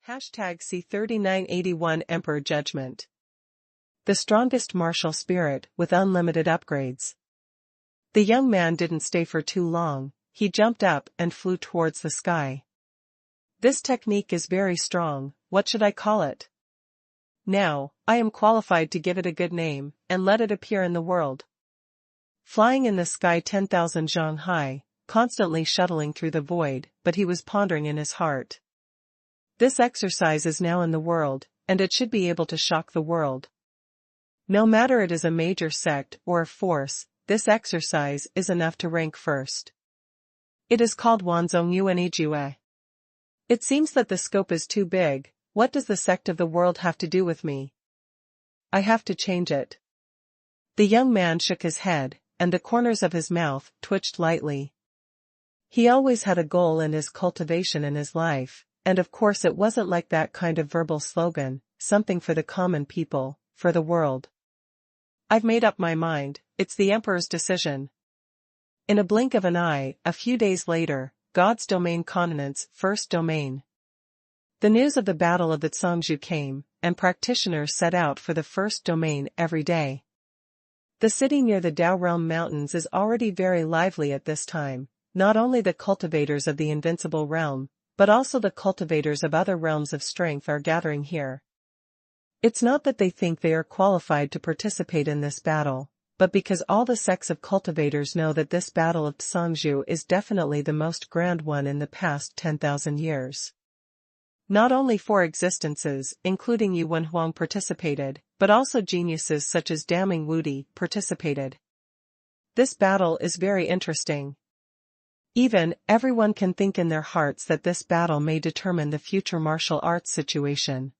Hashtag C3981 Emperor Judgment. The strongest martial spirit with unlimited upgrades. The young man didn't stay for too long, he jumped up and flew towards the sky. This technique is very strong, what should I call it? Now, I am qualified to give it a good name, and let it appear in the world. Flying in the sky 10,000 zhang high, constantly shuttling through the void, but he was pondering in his heart. This exercise is now in the world, and it should be able to shock the world. No matter it is a major sect or a force, this exercise is enough to rank first. It is called Wanzong Yuanijue. It seems that the scope is too big. What does the sect of the world have to do with me? I have to change it. The young man shook his head, and the corners of his mouth twitched lightly. He always had a goal in his cultivation in his life, and of course it wasn't like that kind of verbal slogan, something for the common people, for the world. I've made up my mind, it's the emperor's decision. In a blink of an eye, a few days later, God's domain continent's first domain. The news of the Battle of the Zhangzhou came, and practitioners set out for the first domain every day. The city near the Dao Realm Mountains is already very lively at this time, not only the cultivators of the Invincible Realm, but also the cultivators of other realms of strength are gathering here. It's not that they think they are qualified to participate in this battle, but because all the sects of cultivators know that this Battle of Zhangzhou is definitely the most grand one in the past 10,000 years. Not only 4 existences, including Xuanhuan participated, but also geniuses such as Daming Wudi participated. This battle is very interesting. Everyone can think in their hearts that this battle may determine the future martial arts situation.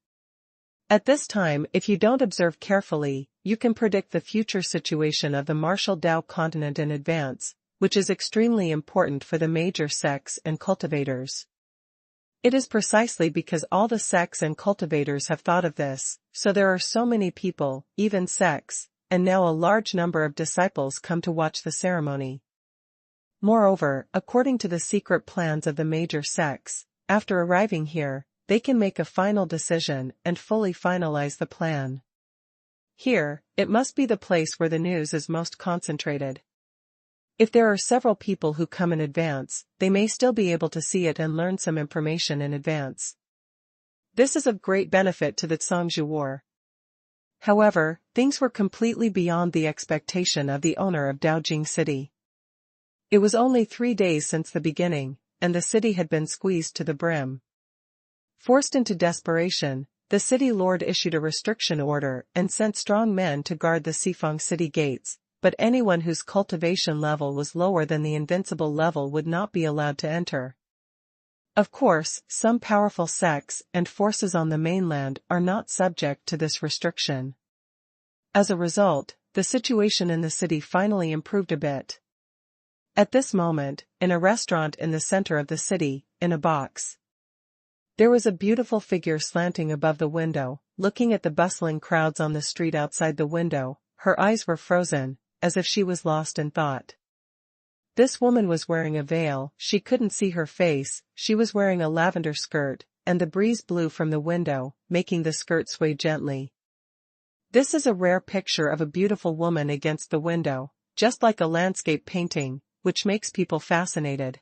At this time, if you don't observe carefully, you can predict the future situation of the martial Dao continent in advance, which is extremely important for the major sects and cultivators. It is precisely because all the sects and cultivators have thought of this, so there are so many people, even sects, and now a large number of disciples come to watch the ceremony. Moreover, according to the secret plans of the major sects, after arriving here, they can make a final decision and fully finalize the plan. Here, it must be the place where the news is most concentrated. If there are several people who come in advance, they may still be able to see it and learn some information in advance. This is of great benefit to the Zhangzhou War. However, things were completely beyond the expectation of the owner of Daojing City. It was only 3 days since the beginning, and the city had been squeezed to the brim. Forced into desperation, the city lord issued a restriction order and sent strong men to guard the Xifang city gates, but anyone whose cultivation level was lower than the invincible level would not be allowed to enter. Of course, some powerful sects and forces on the mainland are not subject to this restriction. As a result, the situation in the city finally improved a bit. At this moment, in a restaurant in the center of the city, in a box, there was a beautiful figure slanting above the window, looking at the bustling crowds on the street outside the window. Her eyes were frozen, as if she was lost in thought. This woman was wearing a veil, she couldn't see her face, she was wearing a lavender skirt, and the breeze blew from the window, making the skirt sway gently. This is a rare picture of a beautiful woman against the window, just like a landscape painting, which makes people fascinated.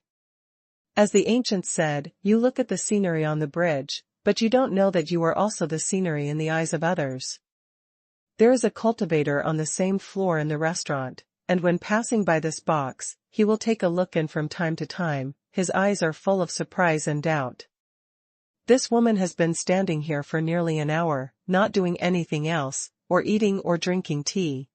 As the ancients said, you look at the scenery on the bridge, but you don't know that you are also the scenery in the eyes of others. There is a cultivator on the same floor in the restaurant, and when passing by this box, he will take a look in from time to time, his eyes are full of surprise and doubt. This woman has been standing here for nearly an hour, not doing anything else, or eating or drinking tea.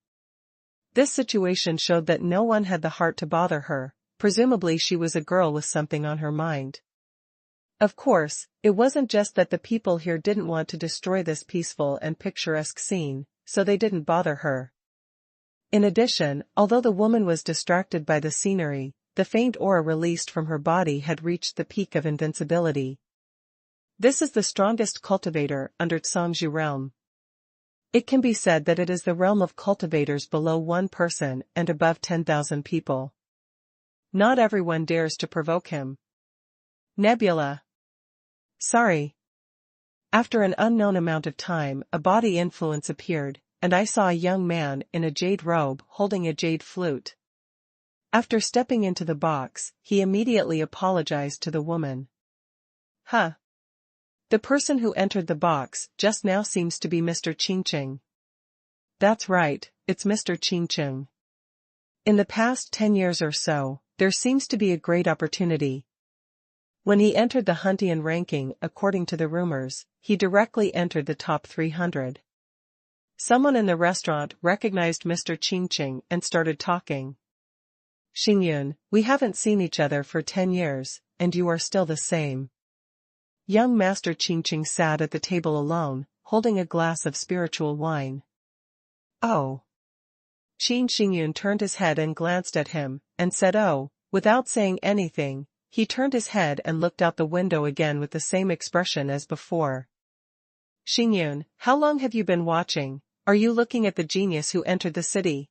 This situation showed that no one had the heart to bother her, presumably she was a girl with something on her mind. Of course, it wasn't just that the people here didn't want to destroy this peaceful and picturesque scene, so they didn't bother her. In addition, although the woman was distracted by the scenery, the faint aura released from her body had reached the peak of invincibility. This is the strongest cultivator under Zhangzhou realm. It can be said that it is the realm of cultivators below 1 person and above 10,000 people. Not everyone dares to provoke him. Nebula. Sorry. After an unknown amount of time, a body influence appeared, and I saw a young man in a jade robe holding a jade flute. After stepping into the box, he immediately apologized to the woman. Huh. The person who entered the box just now seems to be Mr. Qingqing. That's right, it's Mr. Qingqing. In the past 10 years or so, there seems to be a great opportunity. When he entered the Huntian ranking according to the rumors, he directly entered the top 300. Someone in the restaurant recognized Mr. Qingqing and started talking. Xingyun, we haven't seen each other for 10 years, and you are still the same. Young Master Qingqing sat at the table alone, holding a glass of spiritual wine. Oh. Xingyun turned his head and glanced at him, and said oh. Without saying anything, he turned his head and looked out the window again with the same expression as before. Xingyun, how long have you been watching? Are you looking at the genius who entered the city?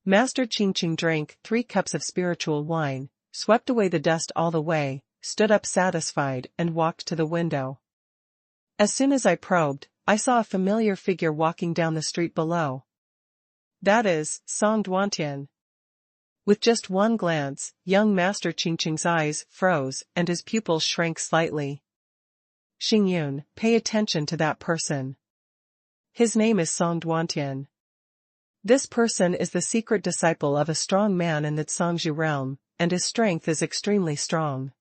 Master Qingqing drank 3 cups of spiritual wine, swept away the dust all the way, stood up satisfied and walked to the window. As soon as I probed, I saw a familiar figure walking down the street below. That is, Song Duantian. With just one glance, young Master Qingqing's eyes froze and his pupils shrank slightly. Xingyun, pay attention to that person. His name is Song Duantian. This person is the secret disciple of a strong man in the Zhangzhou realm, and his strength is extremely strong.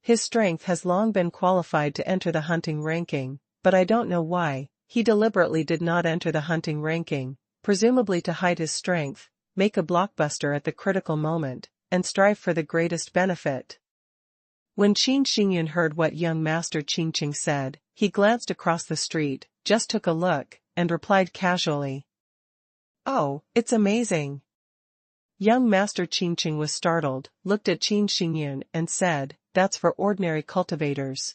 His strength has long been qualified to enter the hunting ranking, but I don't know why, he deliberately did not enter the hunting ranking, presumably to hide his strength, make a blockbuster at the critical moment, and strive for the greatest benefit. When Xingyun heard what young Master Qingqing said, he glanced across the street, just took a look, and replied casually. Oh, it's amazing. Young Master Qingqing was startled, looked at Xingyun and said, that's for ordinary cultivators.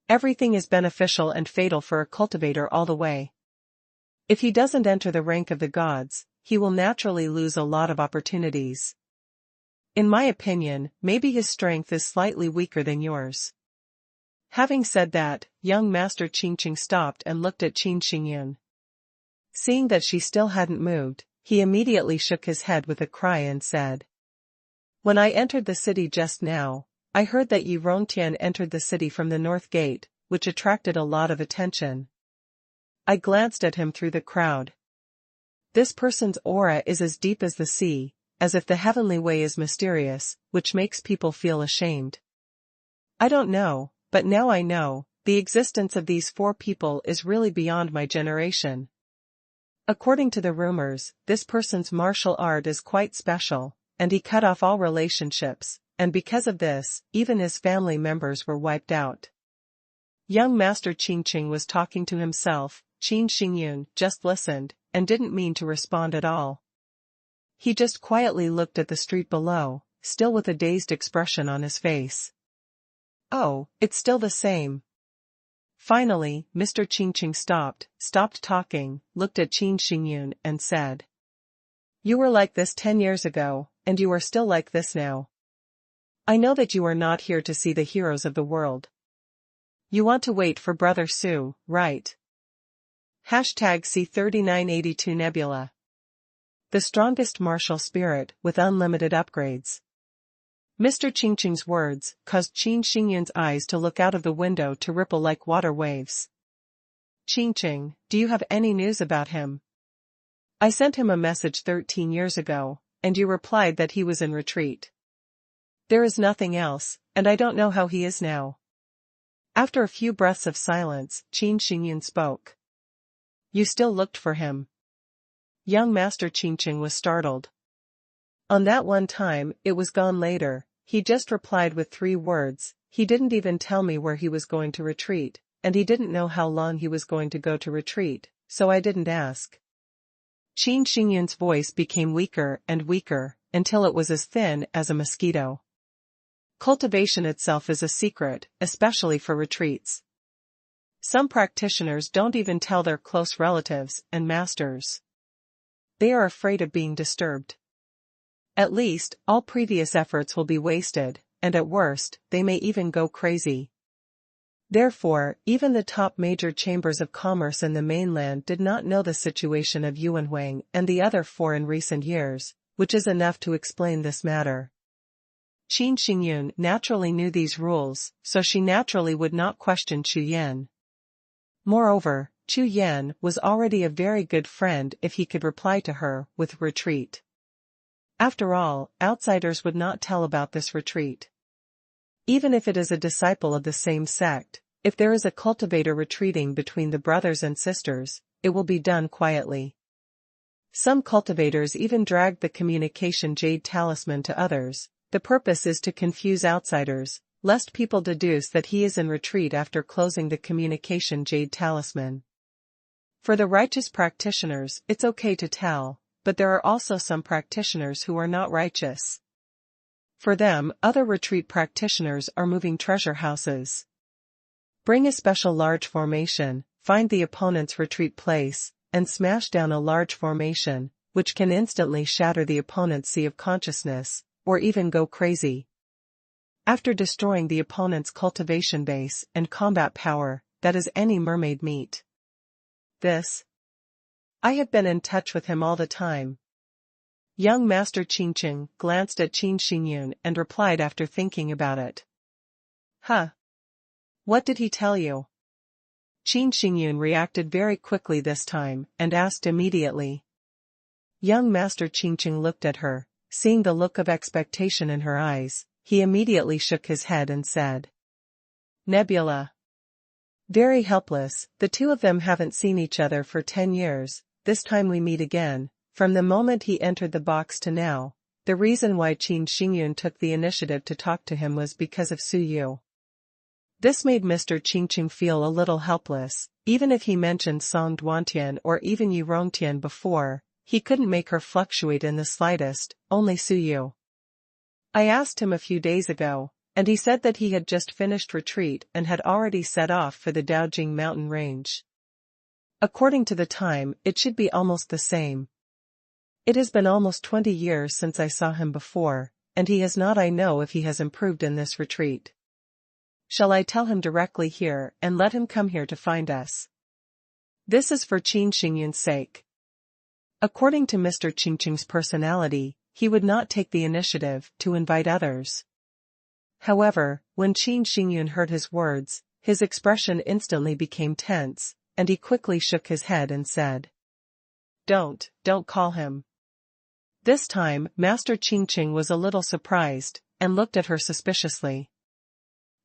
Everything is beneficial and fatal for a cultivator all the way. If he doesn't enter the rank of the gods, he will naturally lose a lot of opportunities. In my opinion, maybe his strength is slightly weaker than yours. Having said that, young Master Qingqing stopped and looked at Xingyun. Seeing that she still hadn't moved, he immediately shook his head with a cry and said. When I entered the city just now, I heard that Yi Rongtian entered the city from the north gate, which attracted a lot of attention. I glanced at him through the crowd. This person's aura is as deep as the sea, as if the heavenly way is mysterious, which makes people feel ashamed. I don't know, but now I know, the existence of these 4 people is really beyond my generation. According to the rumors, this person's martial art is quite special, and he cut off all relationships, and because of this, even his family members were wiped out. Young Master Qingqing was talking to himself. Xingyun just listened, and didn't mean to respond at all. He just quietly looked at the street below, still with a dazed expression on his face. Oh, it's still the same. Finally, Mr. Qingqing stopped talking, looked at Xingyun and said. You were like this 10 years ago, and you are still like this now. I know that you are not here to see the heroes of the world. You want to wait for Brother Su, right? #C3982 Nebula. The strongest martial spirit with unlimited upgrades. Mr. Qingqing's words caused Xingyun's eyes to look out of the window to ripple like water waves. Qingqing, do you have any news about him? I sent him a message 13 years ago, and you replied that he was in retreat. There is nothing else, and I don't know how he is now. After a few breaths of silence, Xingyun spoke. You still looked for him. Young Master Qingqing was startled. On that one time, it was gone later, he just replied with 3 words, he didn't even tell me where he was going to retreat, and he didn't know how long he was going to go to retreat, so I didn't ask. Xingyun's voice became weaker and weaker, until it was as thin as a mosquito. Cultivation itself is a secret, especially for retreats. Some practitioners don't even tell their close relatives and masters. They are afraid of being disturbed. At least, all previous efforts will be wasted, and at worst, they may even go crazy. Therefore, even the top major chambers of commerce in the mainland did not know the situation of Xuanhuan and the other four in recent years, which is enough to explain this matter. Qin Xingyun naturally knew these rules, so she naturally would not question Chu Yan. Moreover, Chu Yan was already a very good friend if he could reply to her with retreat. After all, outsiders would not tell about this retreat. Even if it is a disciple of the same sect, if there is a cultivator retreating between the brothers and sisters, it will be done quietly. Some cultivators even dragged the communication jade talisman to others. The purpose is to confuse outsiders, lest people deduce that he is in retreat after closing the communication jade talisman. For the righteous practitioners, it's okay to tell, but there are also some practitioners who are not righteous. For them, other retreat practitioners are moving treasure houses. Bring a special large formation, find the opponent's retreat place, and smash down a large formation, which can instantly shatter the opponent's sea of consciousness, or even go crazy. After destroying the opponent's cultivation base and combat power, that is any mermaid meat. I have been in touch with him all the time. Young Master Qingqing glanced at Qin Xingyun and replied after thinking about it. Huh. What did he tell you? Qin Xingyun reacted very quickly this time and asked immediately. Young Master Qingqing looked at her, seeing the look of expectation in her eyes, he immediately shook his head and said. Nebula. Very helpless, the two of them haven't seen each other for 10 years, this time we meet again. From the moment he entered the box to now, the reason why Qin Xingyun took the initiative to talk to him was because of Su Yu. This made Mr. Qingqing feel a little helpless, even if he mentioned Song Duantian or even Yu Rongtian before, he couldn't make her fluctuate in the slightest, only Su Yu. I asked him a few days ago, and he said that he had just finished retreat and had already set off for the Daojing mountain range. According to the time, it should be almost the same. It has been almost 20 years since I saw him before, and he has not. I know if he has improved in this retreat. Shall I tell him directly here and let him come here to find us? This is for Qin Xingyun's sake. According to Mr. Qingqing's personality, he would not take the initiative to invite others. However, when Qin Xingyun heard his words, his expression instantly became tense, and he quickly shook his head and said. Don't call him. This time, Master Qingqing was a little surprised, and looked at her suspiciously.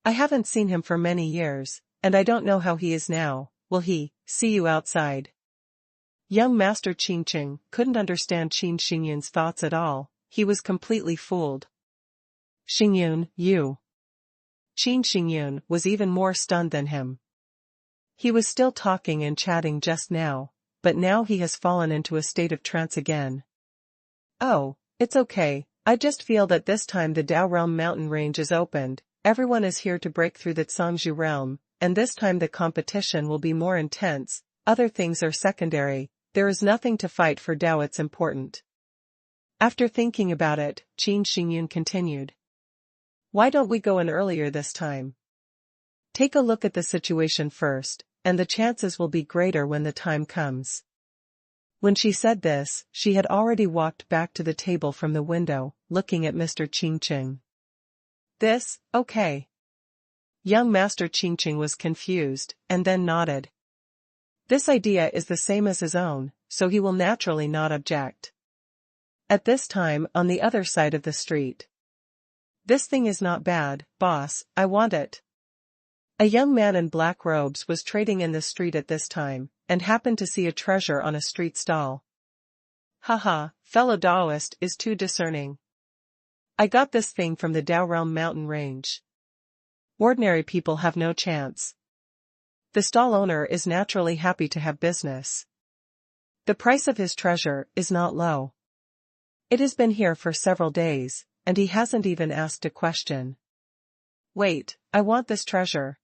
I haven't seen him for many years, and I don't know how he is now. Will he see you outside? Young Master Qingqing couldn't understand Qin Xingyun's thoughts at all, he was completely fooled. Xingyun, you. Qin Xingyun was even more stunned than him. He was still talking and chatting just now, but now he has fallen into a state of trance again. Oh, it's okay, I just feel that this time the Dao Realm mountain range is opened, everyone is here to break through the Zhangzhou realm, and this time the competition will be more intense, other things are secondary, there is nothing to fight for Dao, it's important. After thinking about it, Qin Xingyun continued. Why don't we go in earlier this time? Take a look at the situation first, and the chances will be greater when the time comes. When she said this, she had already walked back to the table from the window, looking at Mr. Qingqing. Okay. Young Master Qingqing was confused, and then nodded. This idea is the same as his own, so he will naturally not object. At this time, on the other side of the street. This thing is not bad, boss, I want it. A young man in black robes was trading in the street at this time, and happened to see a treasure on a street stall. Haha, fellow Daoist is too discerning. I got this thing from the Dao Realm mountain range. Ordinary people have no chance. The stall owner is naturally happy to have business. The price of his treasure is not low. It has been here for several days, and he hasn't even asked a question. Wait, I want this treasure.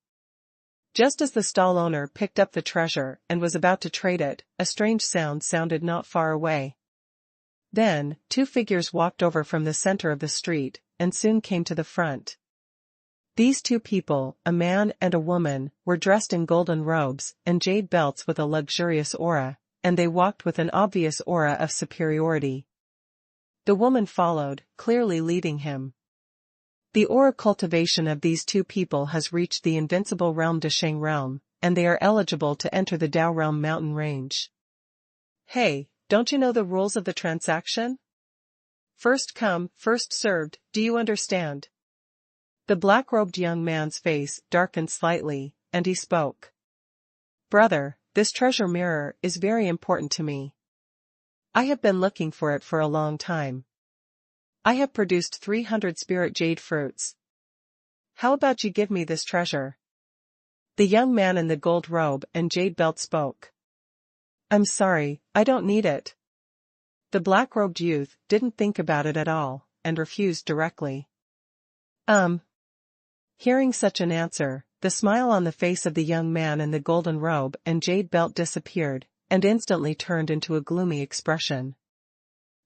Just as the stall owner picked up the treasure and was about to trade it, a strange sound sounded not far away. Then, two figures walked over from the center of the street, and soon came to the front. These two people, a man and a woman, were dressed in golden robes and jade belts with a luxurious aura, and they walked with an obvious aura of superiority. The woman followed, clearly leading him. The aura cultivation of these two people has reached the invincible realm Desheng realm, and they are eligible to enter the Dao realm mountain range. Hey, don't you know the rules of the transaction? First come, first served, do you understand? The black-robed young man's face darkened slightly, and he spoke. Brother, this treasure mirror is very important to me. I have been looking for it for a long time. I have produced 300 spirit jade fruits. How about you give me this treasure? The young man in the gold robe and jade belt spoke. I'm sorry, I don't need it. The black-robed youth didn't think about it at all, and refused directly. Hearing such an answer, the smile on the face of the young man in the golden robe and jade belt disappeared, and instantly turned into a gloomy expression.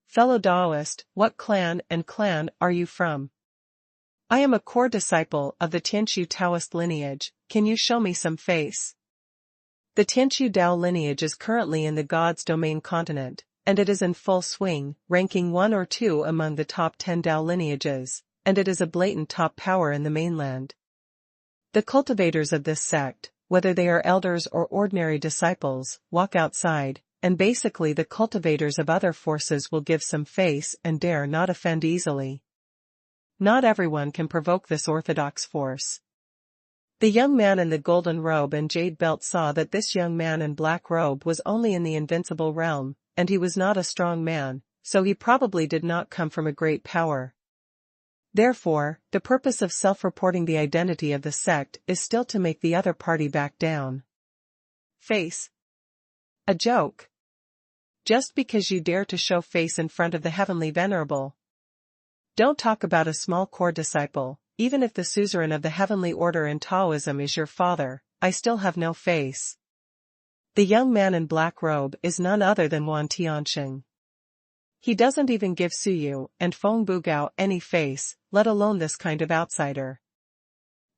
Fellow Daoist, what clan are you from? I am a core disciple of the Tianqiu Taoist lineage, can you show me some face? The Tianqiu Dao lineage is currently in the God's domain continent, and it is in full swing, ranking 1 or 2 among the top 10 Dao lineages, and it is a blatant top power in the mainland. The cultivators of this sect, whether they are elders or ordinary disciples, walk outside, and basically the cultivators of other forces will give some face and dare not offend easily. Not everyone can provoke this orthodox force. The young man in the golden robe and jade belt saw that this young man in black robe was only in the invincible realm, and he was not a strong man, so he probably did not come from a great power. Therefore, the purpose of self-reporting the identity of the sect is still to make the other party back down. Face. A joke. Just because you dare to show face in front of the heavenly venerable. Don't talk about a small core disciple, even if the suzerain of the heavenly order in Taoism is your father, I still have no face. The young man in black robe is none other than Wan Tianxing. He doesn't even give Suyu and Feng Bugao any face, let alone this kind of outsider.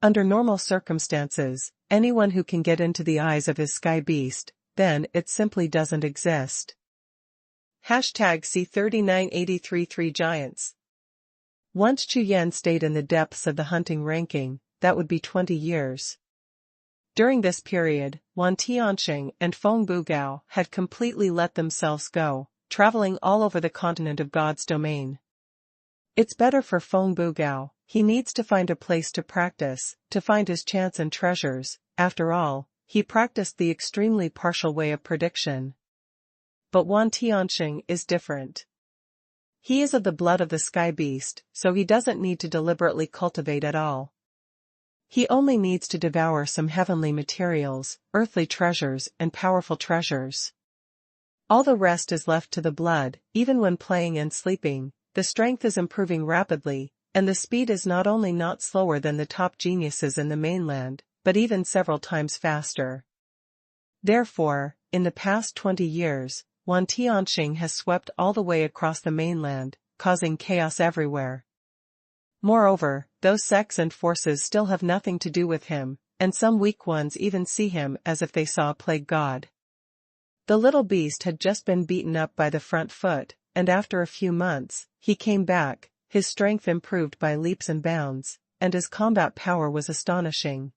Under normal circumstances, anyone who can get into the eyes of his sky beast, then it simply doesn't exist. #C39833 Giants. Once Chu Yan stayed in the depths of the hunting ranking, that would be 20 years. During this period, Wan Tianxing and Feng Bugao had completely let themselves go, traveling all over the continent of God's domain. It's better for Feng Bugao, he needs to find a place to practice, to find his chance and treasures, after all, he practiced the extremely partial way of prediction. But Wan Tianxing is different. He is of the blood of the sky beast, so he doesn't need to deliberately cultivate at all. He only needs to devour some heavenly materials, earthly treasures and powerful treasures. All the rest is left to the blood, even when playing and sleeping, the strength is improving rapidly, and the speed is not only not slower than the top geniuses in the mainland, but even several times faster. Therefore, in the past 20 years, Wan Tianxing has swept all the way across the mainland, causing chaos everywhere. Moreover, those sects and forces still have nothing to do with him, and some weak ones even see him as if they saw a plague god. The little beast had just been beaten up by the front foot, and after a few months, he came back, his strength improved by leaps and bounds, and his combat power was astonishing.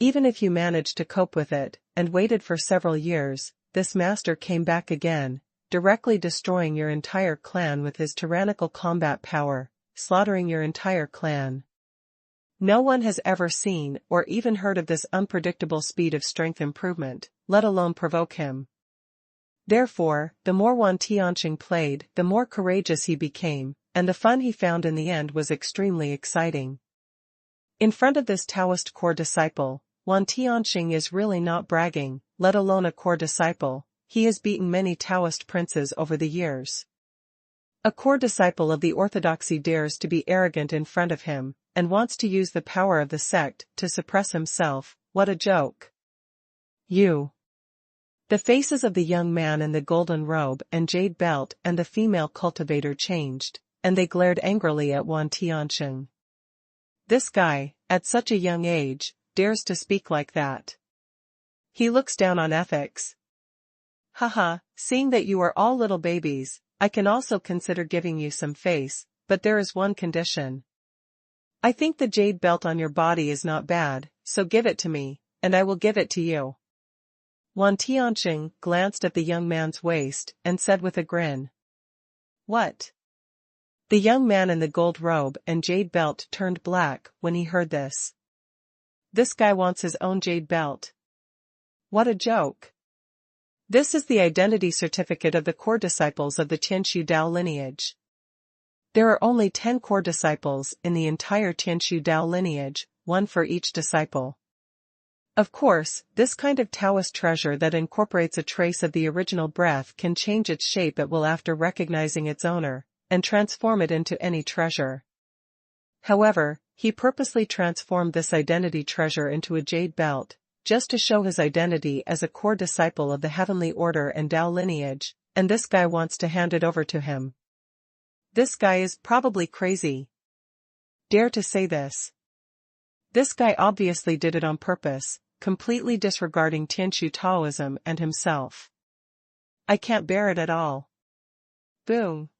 Even if you managed to cope with it, and waited for several years, this master came back again, directly destroying your entire clan with his tyrannical combat power, slaughtering your entire clan. No one has ever seen or even heard of this unpredictable speed of strength improvement, let alone provoke him. Therefore, the more Wan Tianxing played, the more courageous he became, and the fun he found in the end was extremely exciting. In front of this Taoist core disciple, Wan Tianxing is really not bragging, let alone a core disciple, he has beaten many Taoist princes over the years. A core disciple of the orthodoxy dares to be arrogant in front of him, and wants to use the power of the sect to suppress himself, what a joke. You. The faces of the young man in the golden robe and jade belt and the female cultivator changed, and they glared angrily at Wan Tianxing. This guy, at such a young age, dares to speak like that. He looks down on ethics. Haha, seeing that you are all little babies, I can also consider giving you some face, but there is one condition. I think the jade belt on your body is not bad, so give it to me, and I will give it to you. Wan Tianxing glanced at the young man's waist and said with a grin. What? The young man in the gold robe and jade belt turned black when he heard this. This guy wants his own jade belt. What a joke. This is the identity certificate of the core disciples of the Tianshu Dao lineage. There are only 10 core disciples in the entire Tianshu Dao lineage, one for each disciple. Of course, this kind of Taoist treasure that incorporates a trace of the original breath can change its shape at will after recognizing its owner, and transform it into any treasure. However, he purposely transformed this identity treasure into a jade belt, just to show his identity as a core disciple of the heavenly order and Dao lineage, and this guy wants to hand it over to him. This guy is probably crazy. Dare to say this. This guy obviously did it on purpose, completely disregarding Tianshu Taoism and himself. I can't bear it at all. Boom.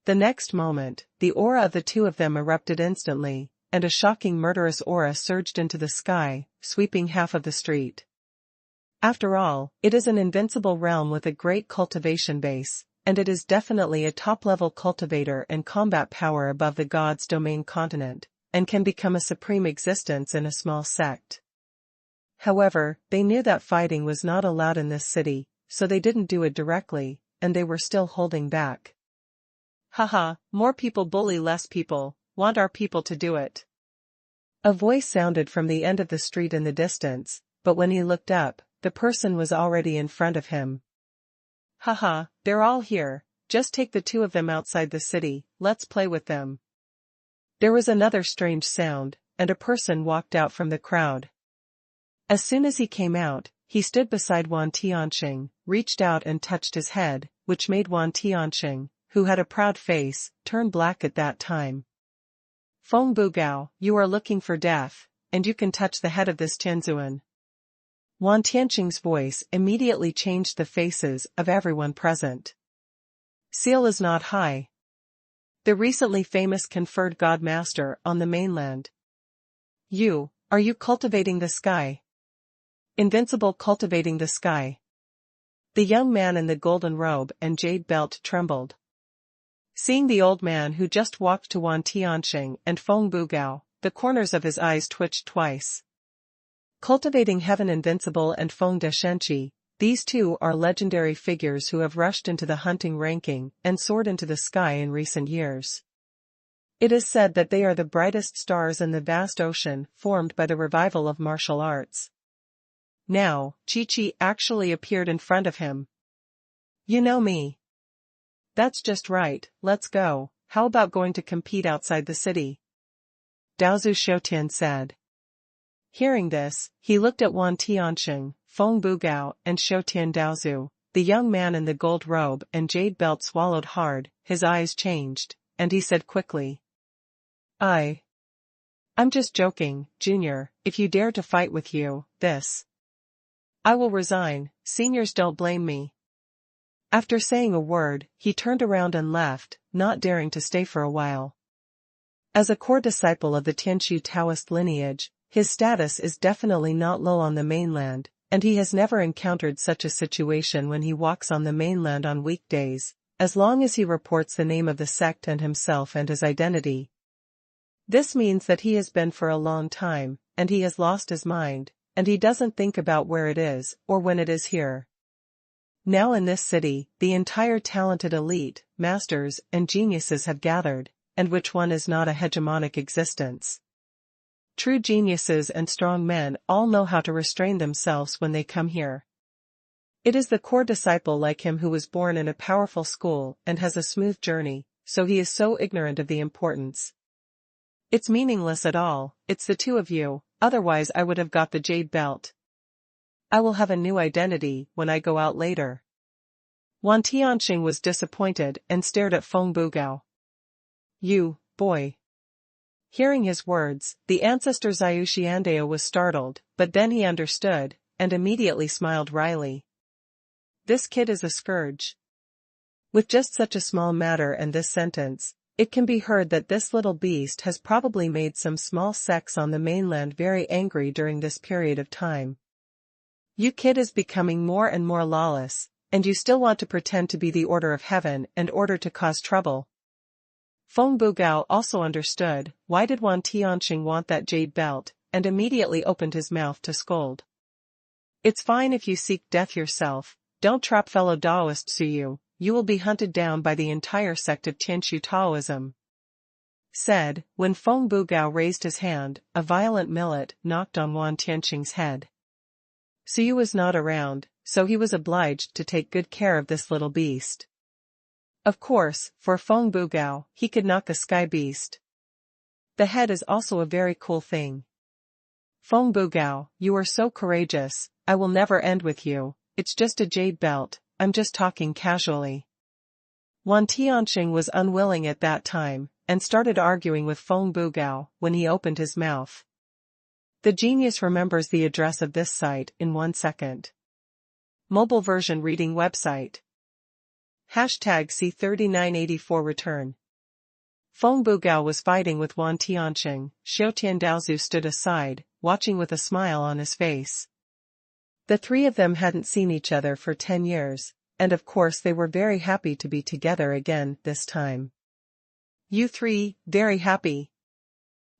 The next moment, the aura of the two of them erupted instantly, and a shocking murderous aura surged into the sky, sweeping half of the street. After all, it is an invincible realm with a great cultivation base, and it is definitely a top-level cultivator and combat power above the gods' domain continent, and can become a supreme existence in a small sect. However, they knew that fighting was not allowed in this city, so they didn't do it directly, and they were still holding back. Haha, more people bully less people, want our people to do it. A voice sounded from the end of the street in the distance, but when he looked up, the person was already in front of him. Haha, they're all here, just take the two of them outside the city, let's play with them. There was another strange sound, and a person walked out from the crowd. As soon as he came out, he stood beside Wan Tianxing, reached out and touched his head, which made Wan Tianxing, who had a proud face, turn black at that time. Feng Bugao, you are looking for death, and you can touch the head of this Tianzuan. Wan Tianxing's voice immediately changed the faces of everyone present. Seal is not high. The recently famous conferred God Master on the mainland. Are you cultivating the sky? Invincible cultivating the sky. The young man in the golden robe and jade belt trembled. Seeing the old man who just walked to Wan Tianxing and Feng Bugao, the corners of his eyes twitched twice. Cultivating Heaven Invincible and Feng Deshenqi, these two are legendary figures who have rushed into the hunting ranking and soared into the sky in recent years. It is said that they are the brightest stars in the vast ocean formed by the revival of martial arts. Now, Chi actually appeared in front of him. You know me. That's just right, let's go, how about going to compete outside the city? Daozu Shoutian said. Hearing this, he looked at Wan Tianxing, Feng Bugao and Shoutian Daozu. The young man in the gold robe and jade belt swallowed hard, his eyes changed, and he said quickly. I'm just joking, Junior, if you dare to fight with you, I will resign, seniors don't blame me. After saying a word, he turned around and left, not daring to stay for a while. As a core disciple of the Tianshu Taoist lineage, his status is definitely not low on the mainland, and he has never encountered such a situation when he walks on the mainland on weekdays, as long as he reports the name of the sect and himself and his identity. This means that he has been for a long time, and he has lost his mind, and he doesn't think about where it is or when it is here. Now in this city, the entire talented elite, masters, and geniuses have gathered, and which one is not a hegemonic existence? True geniuses and strong men all know how to restrain themselves when they come here. It is the core disciple like him who was born in a powerful school and has a smooth journey, so he is so ignorant of the importance. It's meaningless at all, it's the two of you, otherwise I would have got the jade belt. I will have a new identity when I go out later. Wan Tianxing was disappointed and stared at Feng Bugao. You, boy. Hearing his words, the ancestor Xiu was startled, but then he understood, and immediately smiled wryly. This kid is a scourge. With just such a small matter and this sentence, it can be heard that this little beast has probably made some small sects on the mainland very angry during this period of time. You kid is becoming more and more lawless, and you still want to pretend to be the order of heaven in order to cause trouble. Feng Bugao also understood, why did Wan Tianxing want that jade belt, and immediately opened his mouth to scold. It's fine if you seek death yourself, don't trap fellow Taoist Suyu, you will be hunted down by the entire sect of Tianshu Taoism. Said, when Feng Bugao raised his hand, a violent millet knocked on Wan Tianxing's head. Suyu was not around, so he was obliged to take good care of this little beast. Of course, for Feng Bugao, he could knock a sky beast. The head is also a very cool thing. Feng Bugao, you are so courageous, I will never end with you, it's just a jade belt, I'm just talking casually. Wan Tianxing was unwilling at that time, and started arguing with Feng Bugao when he opened his mouth. The genius remembers the address of this site in 1 second. Mobile version reading website. #C3984 return. Feng Bugao was fighting with Wan Tianxing, Xiao Tiandaozu stood aside, watching with a smile on his face. The three of them hadn't seen each other for 10 years, and of course they were very happy to be together again this time. You three, very happy.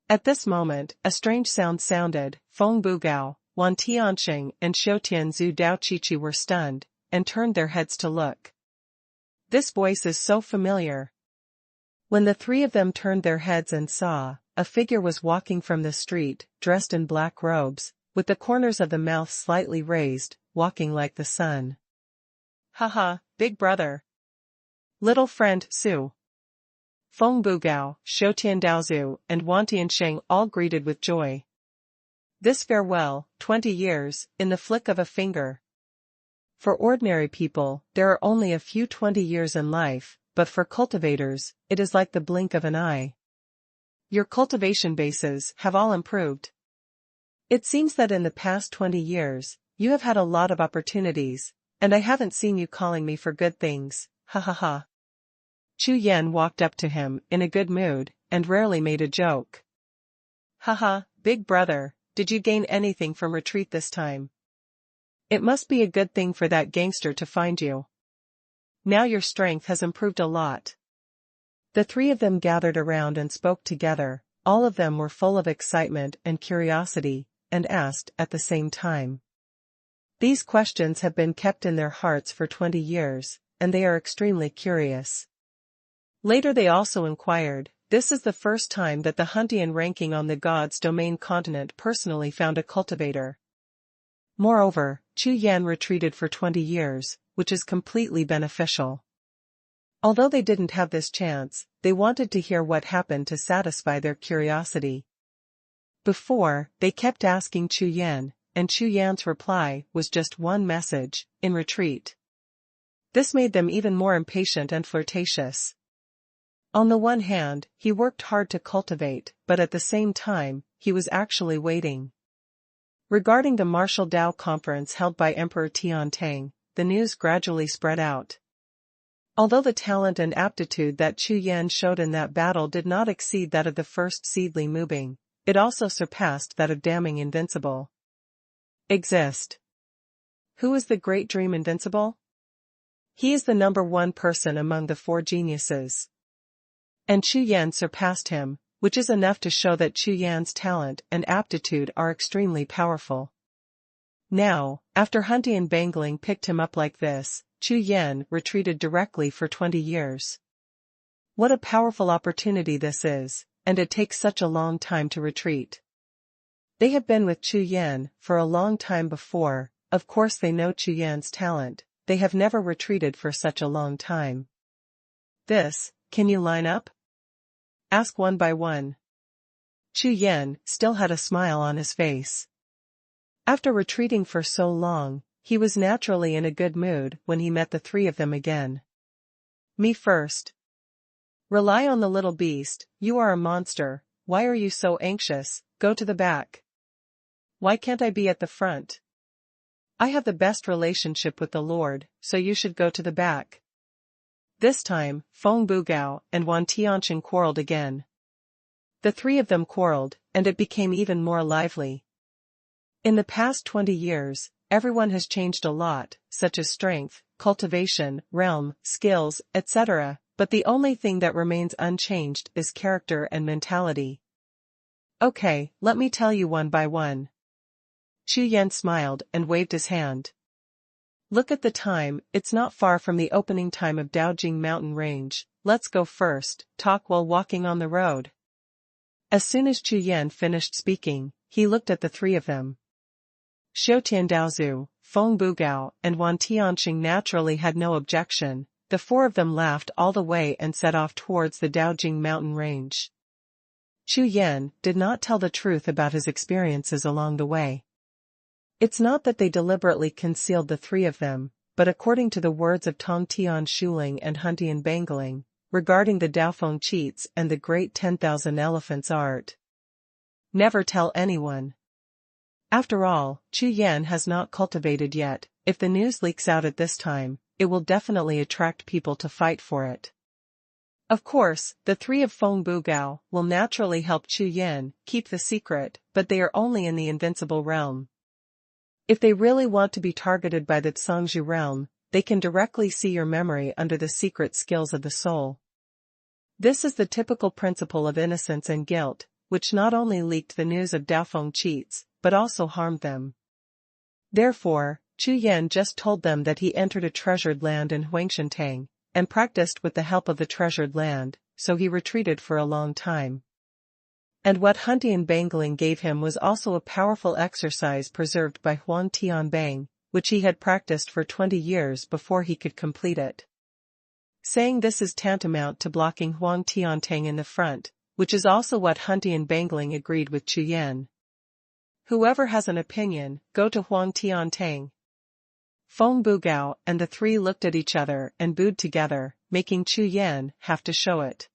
At this moment, a strange sound sounded. Feng Bugao, Wan Tianxing and Xiao Tianzu Daoqiqi were stunned, and turned their heads to look. This voice is so familiar. When the three of them turned their heads and saw, a figure was walking from the street, dressed in black robes, with the corners of the mouth slightly raised, walking like the sun. Haha, big brother. Little friend, Su. Feng Bugao, Xiao Tiandaozu, and Wan Tianxing all greeted with joy. This farewell, 20 years, in the flick of a finger. For ordinary people, there are only a few 20 years in life, but for cultivators, it is like the blink of an eye. Your cultivation bases have all improved. It seems that in the past 20 years, you have had a lot of opportunities, and I haven't seen you calling me for good things, ha ha ha. Chu Yan walked up to him in a good mood, and rarely made a joke. Haha, big brother, did you gain anything from retreat this time? It must be a good thing for that gangster to find you. Now your strength has improved a lot. The three of them gathered around and spoke together, all of them were full of excitement and curiosity, and asked at the same time. These questions have been kept in their hearts for 20 years, and they are extremely curious. Later they also inquired, this is the first time that the Huntian ranking on the God's domain continent personally found a cultivator. Moreover, Chu Yan retreated for 20 years, which is completely beneficial. Although they didn't have this chance, they wanted to hear what happened to satisfy their curiosity. Before, they kept asking Chu Yan, and Chu Yan's reply was just one message, in retreat. This made them even more impatient and flirtatious. On the one hand, he worked hard to cultivate, but at the same time, he was actually waiting. Regarding the martial Dao conference held by Emperor Tiantang, the news gradually spread out. Although the talent and aptitude that Chu Yan showed in that battle did not exceed that of the first Seedly Moving, it also surpassed that of Damning Invincible. Exist. Who is the Great Dream Invincible? He is the #1 person among the 4 geniuses. And Chu Yan surpassed him, which is enough to show that Chu Yan's talent and aptitude are extremely powerful. Now, after Huntian Bangling picked him up like this, Chu Yan retreated directly for 20 years. What a powerful opportunity this is, and it takes such a long time to retreat. They have been with Chu Yan for a long time before, of course they know Chu Yan's talent, they have never retreated for such a long time. Can you line up? Ask one by one. Chu Yan still had a smile on his face. After retreating for so long, he was naturally in a good mood when he met the 3 of them again. Me first. Rely on the little beast, you are a monster, why are you so anxious? Go to the back. Why can't I be at the front? I have the best relationship with the Lord, so you should go to the back. This time, Feng Bugao and Wan Tianqing quarreled again. The three of them quarreled, and it became even more lively. In the past 20 years, everyone has changed a lot, such as strength, cultivation, realm, skills, etc., but the only thing that remains unchanged is character and mentality. Okay, let me tell you one by one. Chu Yan smiled and waved his hand. Look at the time, it's not far from the opening time of Daojing Mountain Range. Let's go first, talk while walking on the road. As soon as Chu Yan finished speaking, he looked at the three of them. Xiu Tiandaozu, Feng Bugao, and Wan Tianqing naturally had no objection. The four of them laughed all the way and set off towards the Daojing Mountain Range. Chu Yan did not tell the truth about his experiences along the way. It's not that they deliberately concealed the three of them, but according to the words of Tong Tian Shuling and Huntian Bangling, regarding the Daofeng cheats and the great 10,000 elephants art. Never tell anyone. After all, Chu Yan has not cultivated yet. If the news leaks out at this time, it will definitely attract people to fight for it. Of course, the three of Feng Bugao will naturally help Chu Yan keep the secret, but they are only in the invincible realm. If they really want to be targeted by the Zhangzhu realm, they can directly see your memory under the secret skills of the soul. This is the typical principle of innocence and guilt, which not only leaked the news of Daofeng cheats, but also harmed them. Therefore, Chu Yan just told them that he entered a treasured land in Huangshentang, and practiced with the help of the treasured land, so he retreated for a long time. And what Huntian Bangling gave him was also a powerful exercise preserved by Huang Tianbang, which he had practiced for 20 years before he could complete it. Saying this is tantamount to blocking Huang Tiantang in the front, which is also what Huntian Bangling agreed with Chu Yan. Whoever has an opinion, go to Huang Tiantang. Feng Bugao and the three looked at each other and booed together, making Chu Yan have to show it.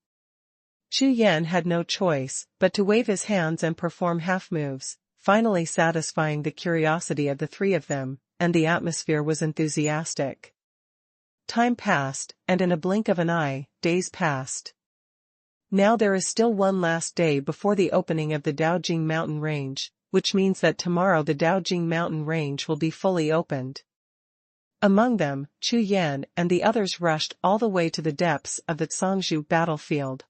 Chu Yan had no choice but to wave his hands and perform half moves, finally satisfying the curiosity of the three of them, and the atmosphere was enthusiastic. Time passed, and in a blink of an eye, days passed. Now there is still one last day before the opening of the Daojing Mountain Range, which means that tomorrow the Daojing Mountain Range will be fully opened. Among them, Chu Yan and the others rushed all the way to the depths of the Zhangzhu battlefield.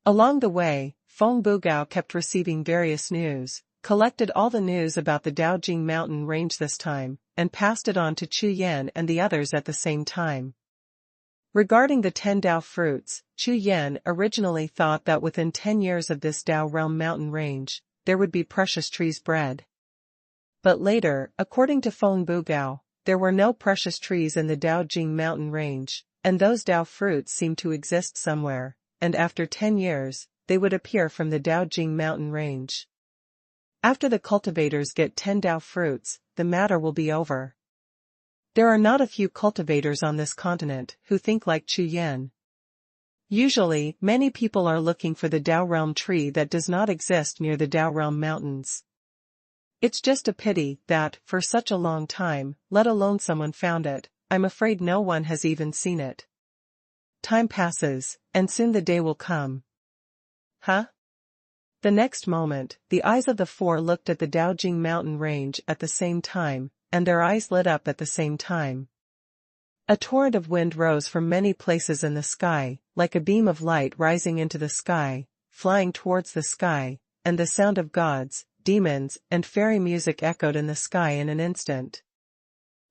Along the way, Feng Bugao kept receiving various news, collected all the news about the Daojing Mountain Range this time, and passed it on to Chu Yan and the others at the same time. Regarding the 10 Dao fruits, Chu Yan originally thought that within 10 years of this Dao realm mountain range, there would be precious trees bred. But later, according to Feng Bugao, there were no precious trees in the Daojing Mountain Range, and those Dao fruits seemed to exist somewhere, and after 10 years, they would appear from the Daojing Mountain Range. After the cultivators get 10 Dao fruits, the matter will be over. There are not a few cultivators on this continent who think like Chu Yan. Usually, many people are looking for the Dao realm tree that does not exist near the Dao realm mountains. It's just a pity that, for such a long time, let alone someone found it. I'm afraid no one has even seen it. Time passes, and soon the day will come. Huh? The next moment, the eyes of the four looked at the Daojing Mountain Range at the same time, and their eyes lit up at the same time. A torrent of wind rose from many places in the sky, like a beam of light rising into the sky, flying towards the sky, and the sound of gods, demons, and fairy music echoed in the sky in an instant.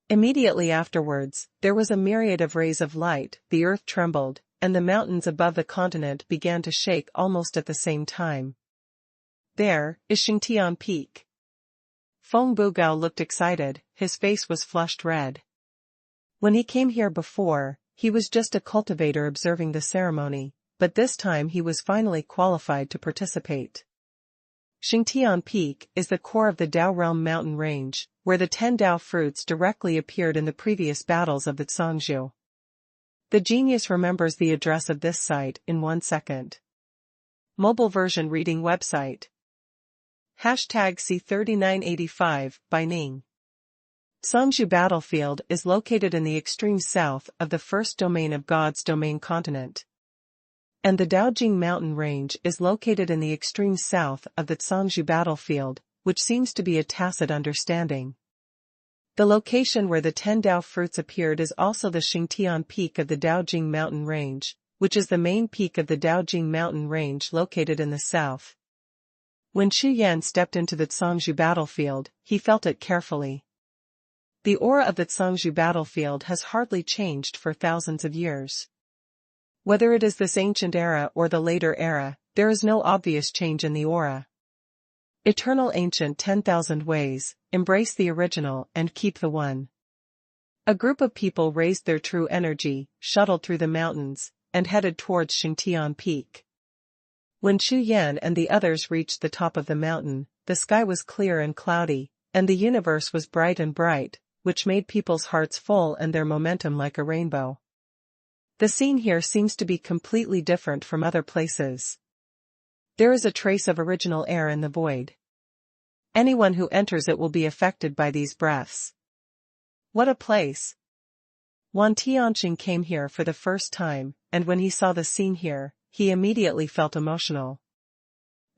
Immediately afterwards, there was a myriad of rays of light, the earth trembled, and the mountains above the continent began to shake almost at the same time. There is Xingtian Peak. Feng Bugao looked excited, his face was flushed red. When he came here before, he was just a cultivator observing the ceremony, but this time he was finally qualified to participate. Xingtian Peak is the core of the Dao realm mountain range, where the 10 Dao fruits directly appeared in the previous battles of the Zhangzhu. The genius remembers the address of this site in 1 second. Mobile version reading website. Hashtag C3985 by Ning. Songzhou battlefield is located in the extreme south of the first domain of God's domain continent. And the Daojing mountain range is located in the extreme south of the Songzhou battlefield, which seems to be a tacit understanding. The location where the 10 Dao fruits appeared is also the Xingtian peak of the Daojing mountain range, which is the main peak of the Daojing mountain range located in the south. When Chu Yan stepped into the Songzhou battlefield, he felt it carefully. The aura of the Songzhou battlefield has hardly changed for thousands of years. Whether it is this ancient era or the later era, there is no obvious change in the aura. Eternal ancient 10,000 ways, embrace the original and keep the one. A group of people raised their true energy, shuttled through the mountains, and headed towards Xingtian Peak. When Chu Yan and the others reached the top of the mountain, the sky was clear and cloudy, and the universe was bright and bright, which made people's hearts full and their momentum like a rainbow. The scene here seems to be completely different from other places. There is a trace of original air in the void. Anyone who enters it will be affected by these breaths. What a place! Wan Tianqing came here for the first time, and when he saw the scene here, he immediately felt emotional.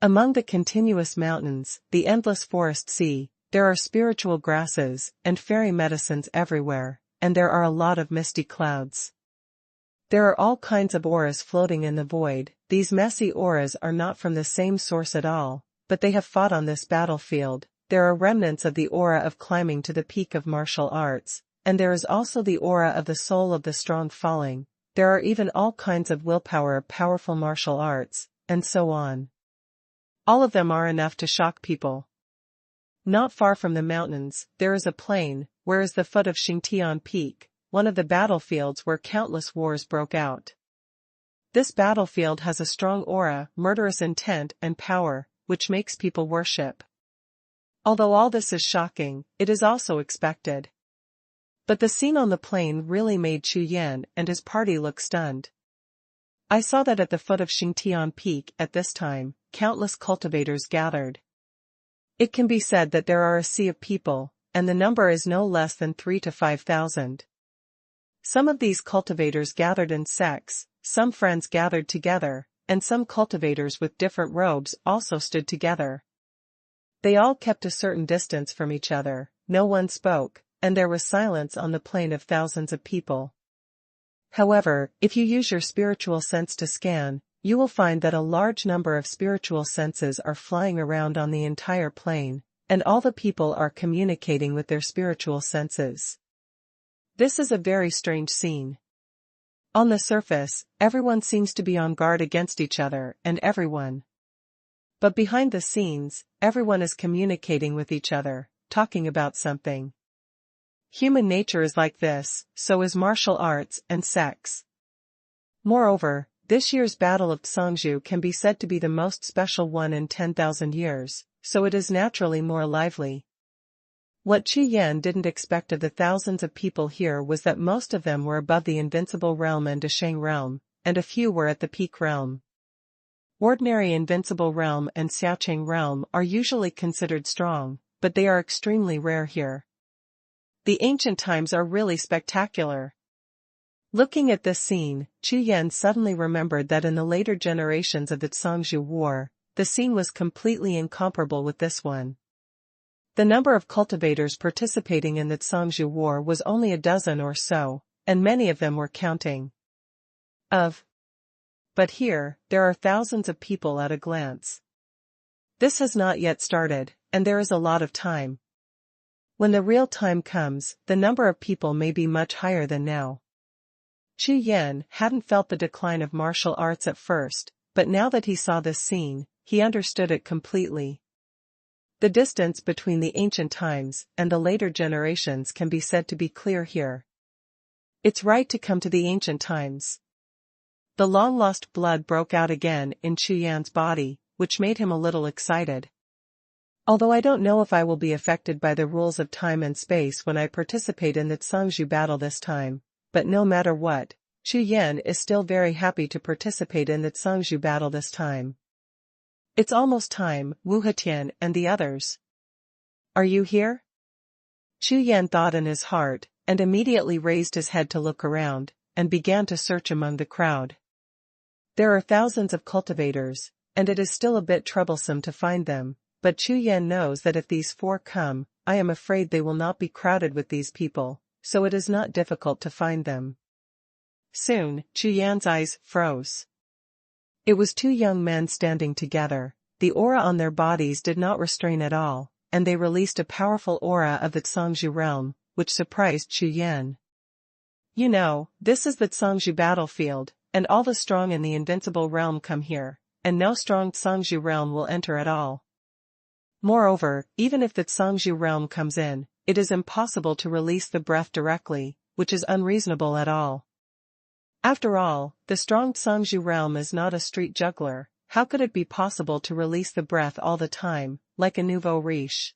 Among the continuous mountains, the endless forest sea, there are spiritual grasses and fairy medicines everywhere, and there are a lot of misty clouds. There are all kinds of auras floating in the void. These messy auras are not from the same source at all, but they have fought on this battlefield. There are remnants of the aura of climbing to the peak of martial arts, and there is also the aura of the soul of the strong falling. There are even all kinds of willpower of powerful martial arts, and so on. All of them are enough to shock people. Not far from the mountains, there is a plain, where is the foot of Xingtian Peak, one of the battlefields where countless wars broke out. This battlefield has a strong aura, murderous intent and power, which makes people worship. Although all this is shocking, it is also expected. But the scene on the plain really made Chu Yan and his party look stunned. I saw that at the foot of Xingtian Peak at this time, countless cultivators gathered. It can be said that there are a sea of people, and the number is no less than 3,000 to 5,000. Some of these cultivators gathered in sects, some friends gathered together, and some cultivators with different robes also stood together. They all kept a certain distance from each other, no one spoke, and there was silence on the plain of thousands of people. However, if you use your spiritual sense to scan, you will find that a large number of spiritual senses are flying around on the entire plain, and all the people are communicating with their spiritual senses. This is a very strange scene. On the surface, everyone seems to be on guard against each other and everyone. But behind the scenes, everyone is communicating with each other, talking about something. Human nature is like this, so is martial arts and sex. Moreover, this year's Battle of Songzhou can be said to be the most special one in 10,000 years, so it is naturally more lively. What Chu Yan didn't expect of the thousands of people here was that most of them were above the Invincible Realm and Desheng Realm, and a few were at the Peak Realm. Ordinary Invincible Realm and Xiaocheng Realm are usually considered strong, but they are extremely rare here. The ancient times are really spectacular. Looking at this scene, Chu Yan suddenly remembered that in the later generations of the Songzhou War, the scene was completely incomparable with this one. The number of cultivators participating in the Songzhou War was only a dozen or so, and many of them were counting. But here, there are thousands of people at a glance. This has not yet started, and there is a lot of time. When the real time comes, the number of people may be much higher than now. Chu Yan hadn't felt the decline of martial arts at first, but now that he saw this scene, he understood it completely. The distance between the ancient times and the later generations can be said to be clear here. It's right to come to the ancient times. The long-lost blood broke out again in Chu Yan's body, which made him a little excited. Although I don't know if I will be affected by the rules of time and space when I participate in the Songzhou battle this time, but no matter what, Chu Yan is still very happy to participate in the Songzhou battle this time. It's almost time, Wuhetian and the others. Are you here? Chu Yan thought in his heart, and immediately raised his head to look around, and began to search among the crowd. There are thousands of cultivators, and it is still a bit troublesome to find them, but Chu Yan knows that if these four come, I am afraid they will not be crowded with these people, so it is not difficult to find them. Soon, Chu Yan's eyes froze. It was two young men standing together. The aura on their bodies did not restrain at all, and they released a powerful aura of the Zhangzhu realm, which surprised Chu Yan. You know, this is the Zhangzhu battlefield, and all the strong in the invincible realm come here, and no strong Zhangzhu realm will enter at all. Moreover, even if the Zhangzhu realm comes in, it is impossible to release the breath directly, which is unreasonable at all. After all, the strong Zhangzhu realm is not a street juggler. How could it be possible to release the breath all the time, like a nouveau riche?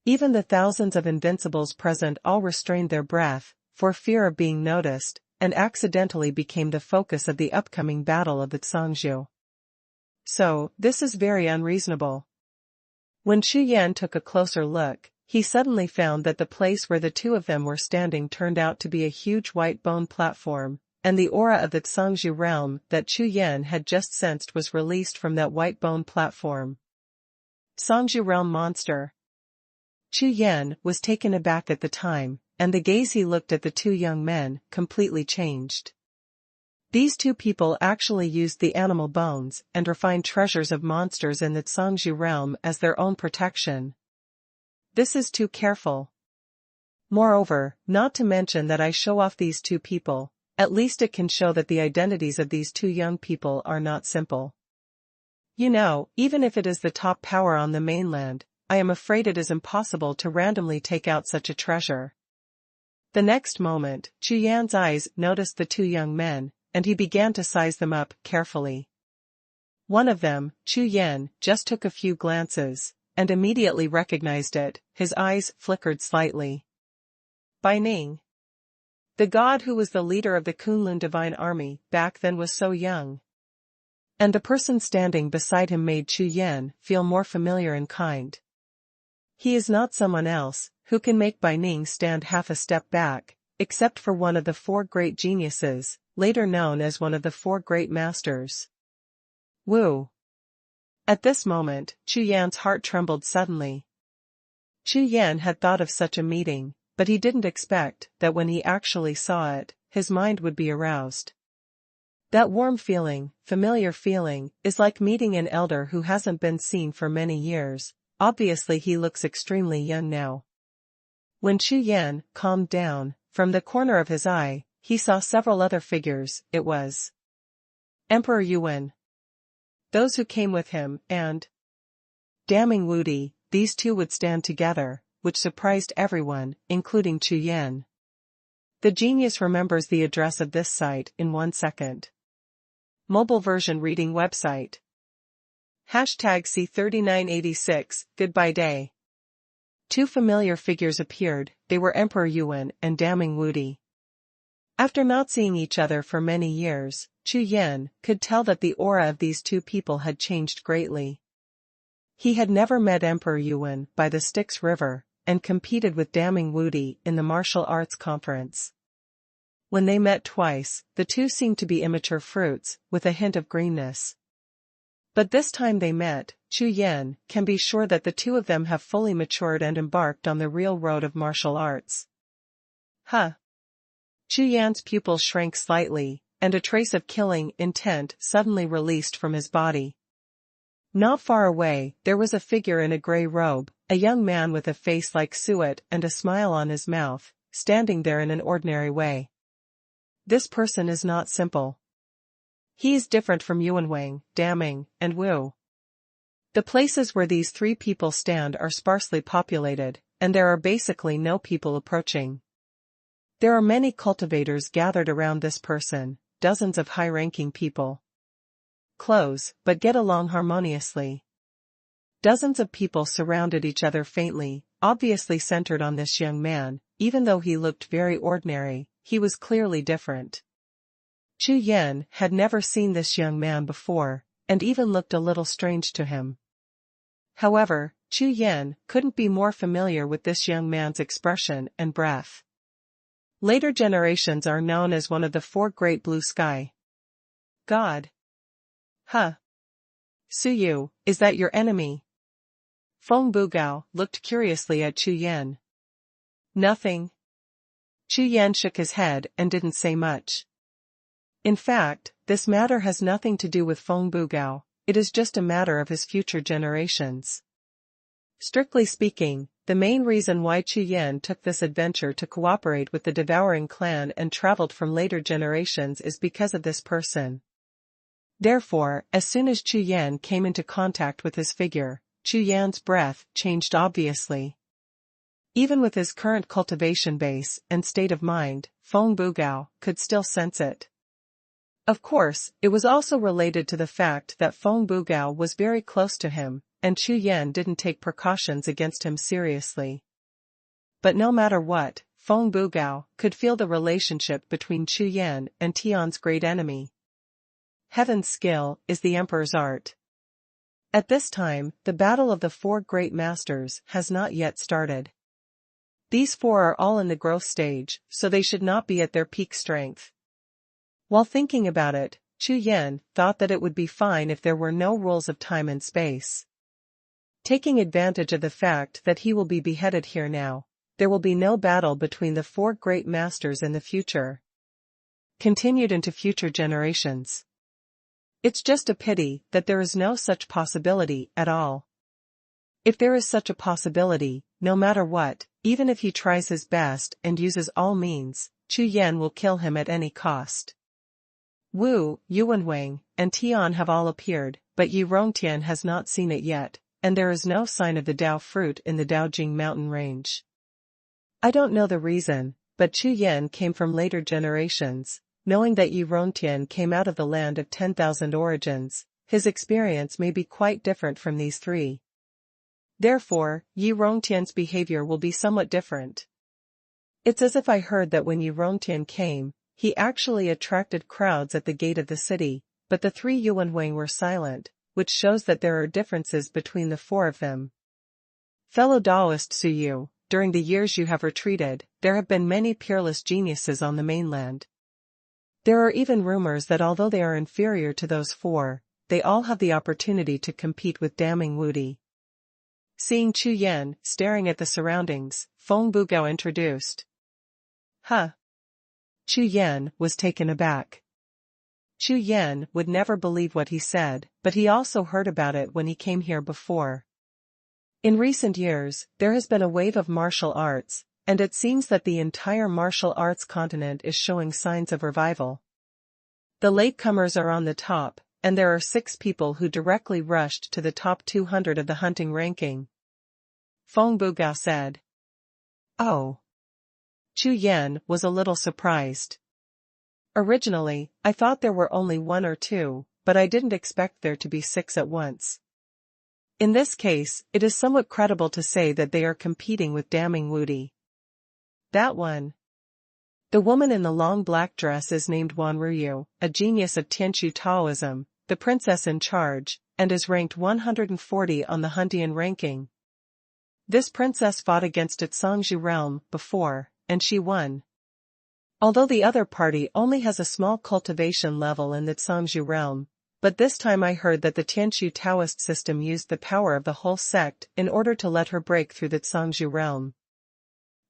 Even the thousands of invincibles present all restrained their breath, for fear of being noticed, and accidentally became the focus of the upcoming battle of the Zhangzhu. So, this is very unreasonable. When Chu Yan took a closer look, he suddenly found that the place where the two of them were standing turned out to be a huge white bone platform, and the aura of the Zhangzhu realm that Chu Yan had just sensed was released from that white bone platform. Zhangzhu realm monster. Chu Yan was taken aback at the time, and the gaze he looked at the two young men completely changed. These two people actually used the animal bones and refined treasures of monsters in the Zhangzhu realm as their own protection. This is too careful. Moreover, not to mention that I show off these two people, at least it can show that the identities of these two young people are not simple. You know, even if it is the top power on the mainland, I am afraid it is impossible to randomly take out such a treasure. The next moment, Chu Yan's eyes noticed the two young men, and he began to size them up carefully. One of them, Chu Yan, just took a few glances, and immediately recognized it. His eyes flickered slightly. Bai Ning. The god who was the leader of the Kunlun divine army back then was so young. And the person standing beside him made Chu Yan feel more familiar and kind. He is not someone else who can make Bai Ning stand half a step back, except for one of the four great geniuses, later known as one of the four great masters. Wu. At this moment, Chu Yan's heart trembled suddenly. Chu Yan had thought of such a meeting, but he didn't expect that when he actually saw it, his mind would be aroused. That warm feeling, familiar feeling, is like meeting an elder who hasn't been seen for many years. Obviously he looks extremely young now. When Chu Yan calmed down, from the corner of his eye, he saw several other figures. It was Emperor Yuan, those who came with him, and Damning Wudi. These two would stand together, which surprised everyone, including Chu Yan. The genius remembers the address of this site in 1 second. Mobile version reading website. #C3986, Goodbye Day. Two familiar figures appeared. They were Emperor Yuan and Damning Wudi. After not seeing each other for many years, Chu Yan could tell that the aura of these two people had changed greatly. He had never met Emperor Yuan by the Styx River, and competed with Damning Wudi in the martial arts conference. When they met twice, the two seemed to be immature fruits, with a hint of greenness. But this time they met, Chu Yan can be sure that the two of them have fully matured and embarked on the real road of martial arts. Huh. Chu Yan's pupils shrank slightly, and a trace of killing intent suddenly released from his body. Not far away, there was a figure in a gray robe, a young man with a face like suet and a smile on his mouth, standing there in an ordinary way. This person is not simple. He is different from Yuanwang, Damning, and Wu. The places where these three people stand are sparsely populated, and there are basically no people approaching. There are many cultivators gathered around this person, dozens of high-ranking people. Close, but get along harmoniously. Dozens of people surrounded each other faintly, obviously centered on this young man. Even though he looked very ordinary, he was clearly different. Chu Yan had never seen this young man before, and even looked a little strange to him. However, Chu Yan couldn't be more familiar with this young man's expression and breath. Later generations are known as one of the four great blue sky. God. Huh. Suyu, is that your enemy? Feng Bugao looked curiously at Chu Yan. Nothing. Chu Yan shook his head and didn't say much. In fact, this matter has nothing to do with Feng Bugao, it is just a matter of his future generations. Strictly speaking, the main reason why Chu Yan took this adventure to cooperate with the devouring clan and traveled from later generations is because of this person. Therefore, as soon as Chu Yan came into contact with his figure, Chu Yan's breath changed obviously. Even with his current cultivation base and state of mind, Feng Bugao could still sense it. Of course, it was also related to the fact that Feng Bugao was very close to him, and Chu Yan didn't take precautions against him seriously. But no matter what, Feng Bugao could feel the relationship between Chu Yan and Tian's great enemy. Heaven's skill is the emperor's art. At this time, the battle of the four great masters has not yet started. These four are all in the growth stage, so they should not be at their peak strength. While thinking about it, Chu Yan thought that it would be fine if there were no rules of time and space. Taking advantage of the fact that he will be beheaded here now, there will be no battle between the four great masters in the future. Continued into future generations. It's just a pity that there is no such possibility at all. If there is such a possibility, no matter what, even if he tries his best and uses all means, Chu Yan will kill him at any cost. Wu, Xuanhuan, and Tian have all appeared, but Yi Rongtian has not seen it yet, and there is no sign of the Dao fruit in the Daojing mountain range. I don't know the reason, but Chu Yan came from later generations, knowing that Yi Rongtian came out of the land of 10,000 origins, his experience may be quite different from these three. Therefore, Yi Rongtian's behavior will be somewhat different. It's as if I heard that when Yi Rongtian came, he actually attracted crowds at the gate of the city, but the three Xuanhuan were silent, which shows that there are differences between the four of them. Fellow Daoist Suyu, during the years you have retreated, there have been many peerless geniuses on the mainland. There are even rumors that although they are inferior to those four, they all have the opportunity to compete with damning Wudi. Seeing Chu Yan staring at the surroundings, Feng Bugao introduced. Huh. Chu Yan was taken aback. Chu Yan would never believe what he said, but he also heard about it when he came here before. In recent years, there has been a wave of martial arts, and it seems that the entire martial arts continent is showing signs of revival. The latecomers are on the top, and there are 6 people who directly rushed to the top 200 of the hunting ranking. Feng Bugao said. Oh. Chu Yan was a little surprised. Originally, I thought there were only 1 or 2, but I didn't expect there to be 6 at once. In this case, it is somewhat credible to say that they are competing with damning Wudi. That one. The woman in the long black dress is named Wan Ruyu, a genius of Tianqiu Taoism, the princess in charge, and is ranked 140 on the Huntian ranking. This princess fought against its Songzhu realm before, and she won. Although the other party only has a small cultivation level in the Songzhu realm, but this time I heard that the Tianqiu Taoist system used the power of the whole sect in order to let her break through the Songzhu realm.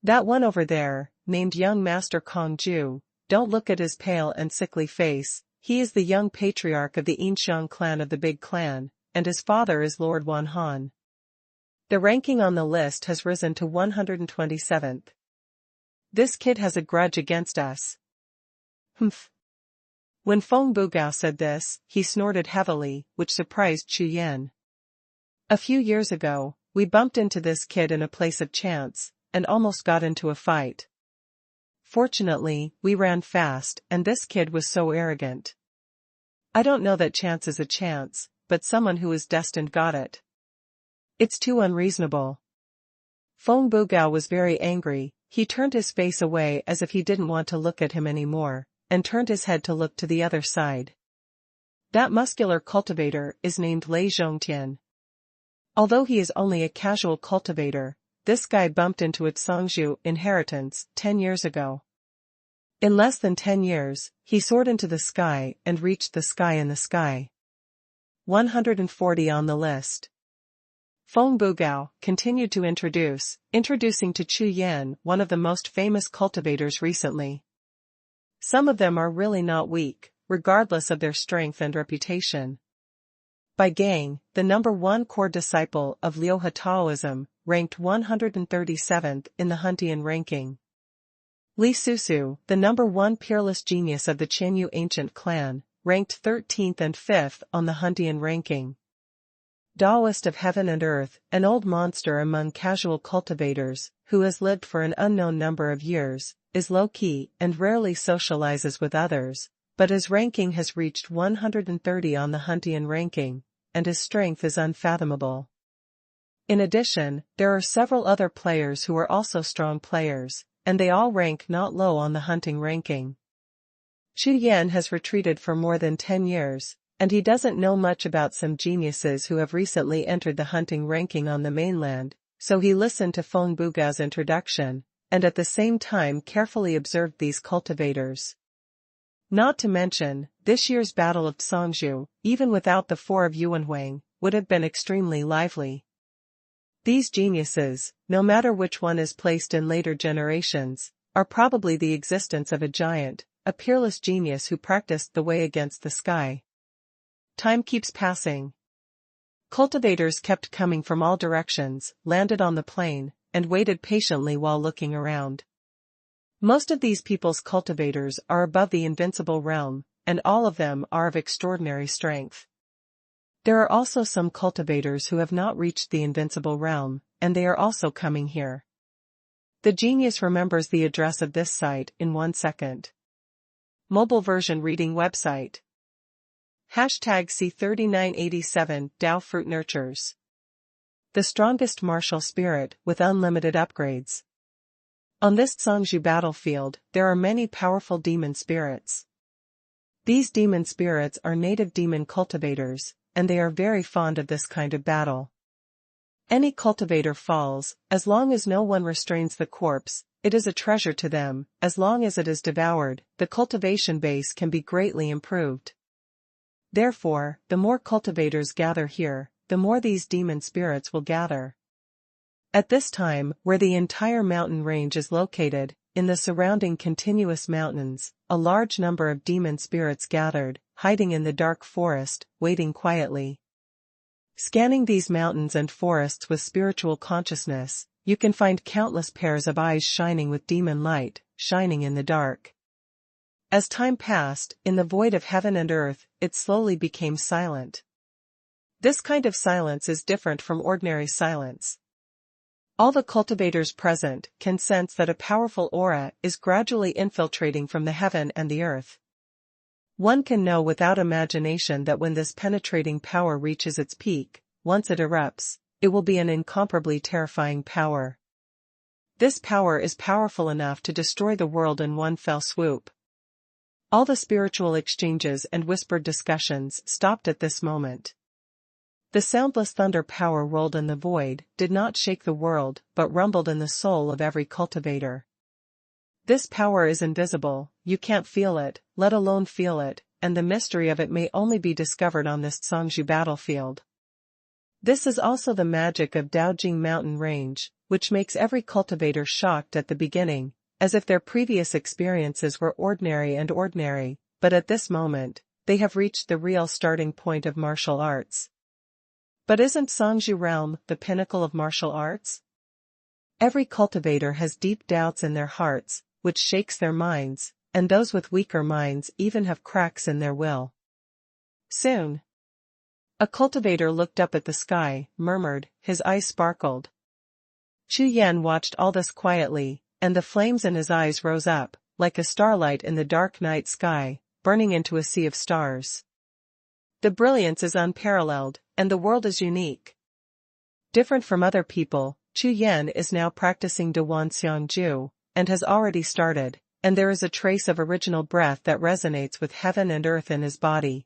That one over there, named young Master Kongju, don't look at his pale and sickly face, he is the young patriarch of the Yinxiang clan of the Big Clan, and his father is Lord Wanhan. The ranking on the list has risen to 127th. This kid has a grudge against us. Humph. When Feng Bugao said this, he snorted heavily, which surprised Chu Yan. A few years ago, we bumped into this kid in a place of chance, and almost got into a fight. Fortunately, we ran fast, and this kid was so arrogant. I don't know that chance is a chance, but someone who is destined got it. It's too unreasonable. Feng Bugao was very angry, he turned his face away as if he didn't want to look at him anymore, and turned his head to look to the other side. That muscular cultivator is named Lei Zhongtian. Although he is only a casual cultivator, this guy bumped into its Songzhu inheritance 10 years ago. In less than 10 years, he soared into the sky and reached the sky in the sky. 140 on the list. Feng Bugao continued to introducing to Chu Yan one of the most famous cultivators recently. Some of them are really not weak, regardless of their strength and reputation. By gang, the #1 core disciple of Liu Taoism, ranked 137th in the Huntian ranking. Li Susu, the #1 peerless genius of the Qianyu ancient clan, ranked 13th and 5th on the Huntian ranking. Taoist of heaven and earth, an old monster among casual cultivators, who has lived for an unknown number of years, is low-key and rarely socializes with others, but his ranking has reached 130 on the Huntian ranking, and his strength is unfathomable. In addition, there are several other players who are also strong players, and they all rank not low on the hunting ranking. Chu Yan has retreated for more than 10 years, and he doesn't know much about some geniuses who have recently entered the hunting ranking on the mainland, so he listened to Feng Bugao's introduction, and at the same time carefully observed these cultivators. Not to mention, this year's Battle of Songzhu, even without the four of Xuanhuan, would have been extremely lively. These geniuses, no matter which one is placed in later generations, are probably the existence of a giant, a peerless genius who practiced the way against the sky. Time keeps passing. Cultivators kept coming from all directions, landed on the plain, and waited patiently while looking around. Most of these people's cultivators are above the invincible realm, and all of them are of extraordinary strength. There are also some cultivators who have not reached the invincible realm, and they are also coming here. The genius remembers the address of this site in 1 second. Mobile version reading website. #C3987 Dao Fruit Nurtures. The strongest martial spirit with unlimited upgrades. On this Songzhu battlefield, there are many powerful demon spirits. These demon spirits are native demon cultivators, and they are very fond of this kind of battle. Any cultivator falls, as long as no one restrains the corpse, it is a treasure to them. As long as it is devoured, the cultivation base can be greatly improved. Therefore, the more cultivators gather here, the more these demon spirits will gather. At this time, where the entire mountain range is located, in the surrounding continuous mountains, a large number of demon spirits gathered, hiding in the dark forest, waiting quietly. Scanning these mountains and forests with spiritual consciousness, you can find countless pairs of eyes shining with demon light, shining in the dark. As time passed, in the void of heaven and earth, it slowly became silent. This kind of silence is different from ordinary silence. All the cultivators present can sense that a powerful aura is gradually infiltrating from the heaven and the earth. One can know without imagination that when this penetrating power reaches its peak, once it erupts, it will be an incomparably terrifying power. This power is powerful enough to destroy the world in one fell swoop. All the spiritual exchanges and whispered discussions stopped at this moment. The soundless thunder power rolled in the void, did not shake the world, but rumbled in the soul of every cultivator. This power is invisible, you can't feel it, let alone feel it, and the mystery of it may only be discovered on this Songzhu battlefield. This is also the magic of Daojing mountain range, which makes every cultivator shocked at the beginning, as if their previous experiences were ordinary, but at this moment, they have reached the real starting point of martial arts. But isn't Songzhu realm the pinnacle of martial arts? Every cultivator has deep doubts in their hearts, which shakes their minds, and those with weaker minds even have cracks in their will. Soon, a cultivator looked up at the sky, murmured, his eyes sparkled. Chu Yan watched all this quietly, and the flames in his eyes rose up, like a starlight in the dark night sky, burning into a sea of stars. The brilliance is unparalleled, and the world is unique. Different from other people, Chu Yan is now practicing Dewan Xiangju, and has already started, and there is a trace of original breath that resonates with heaven and earth in his body.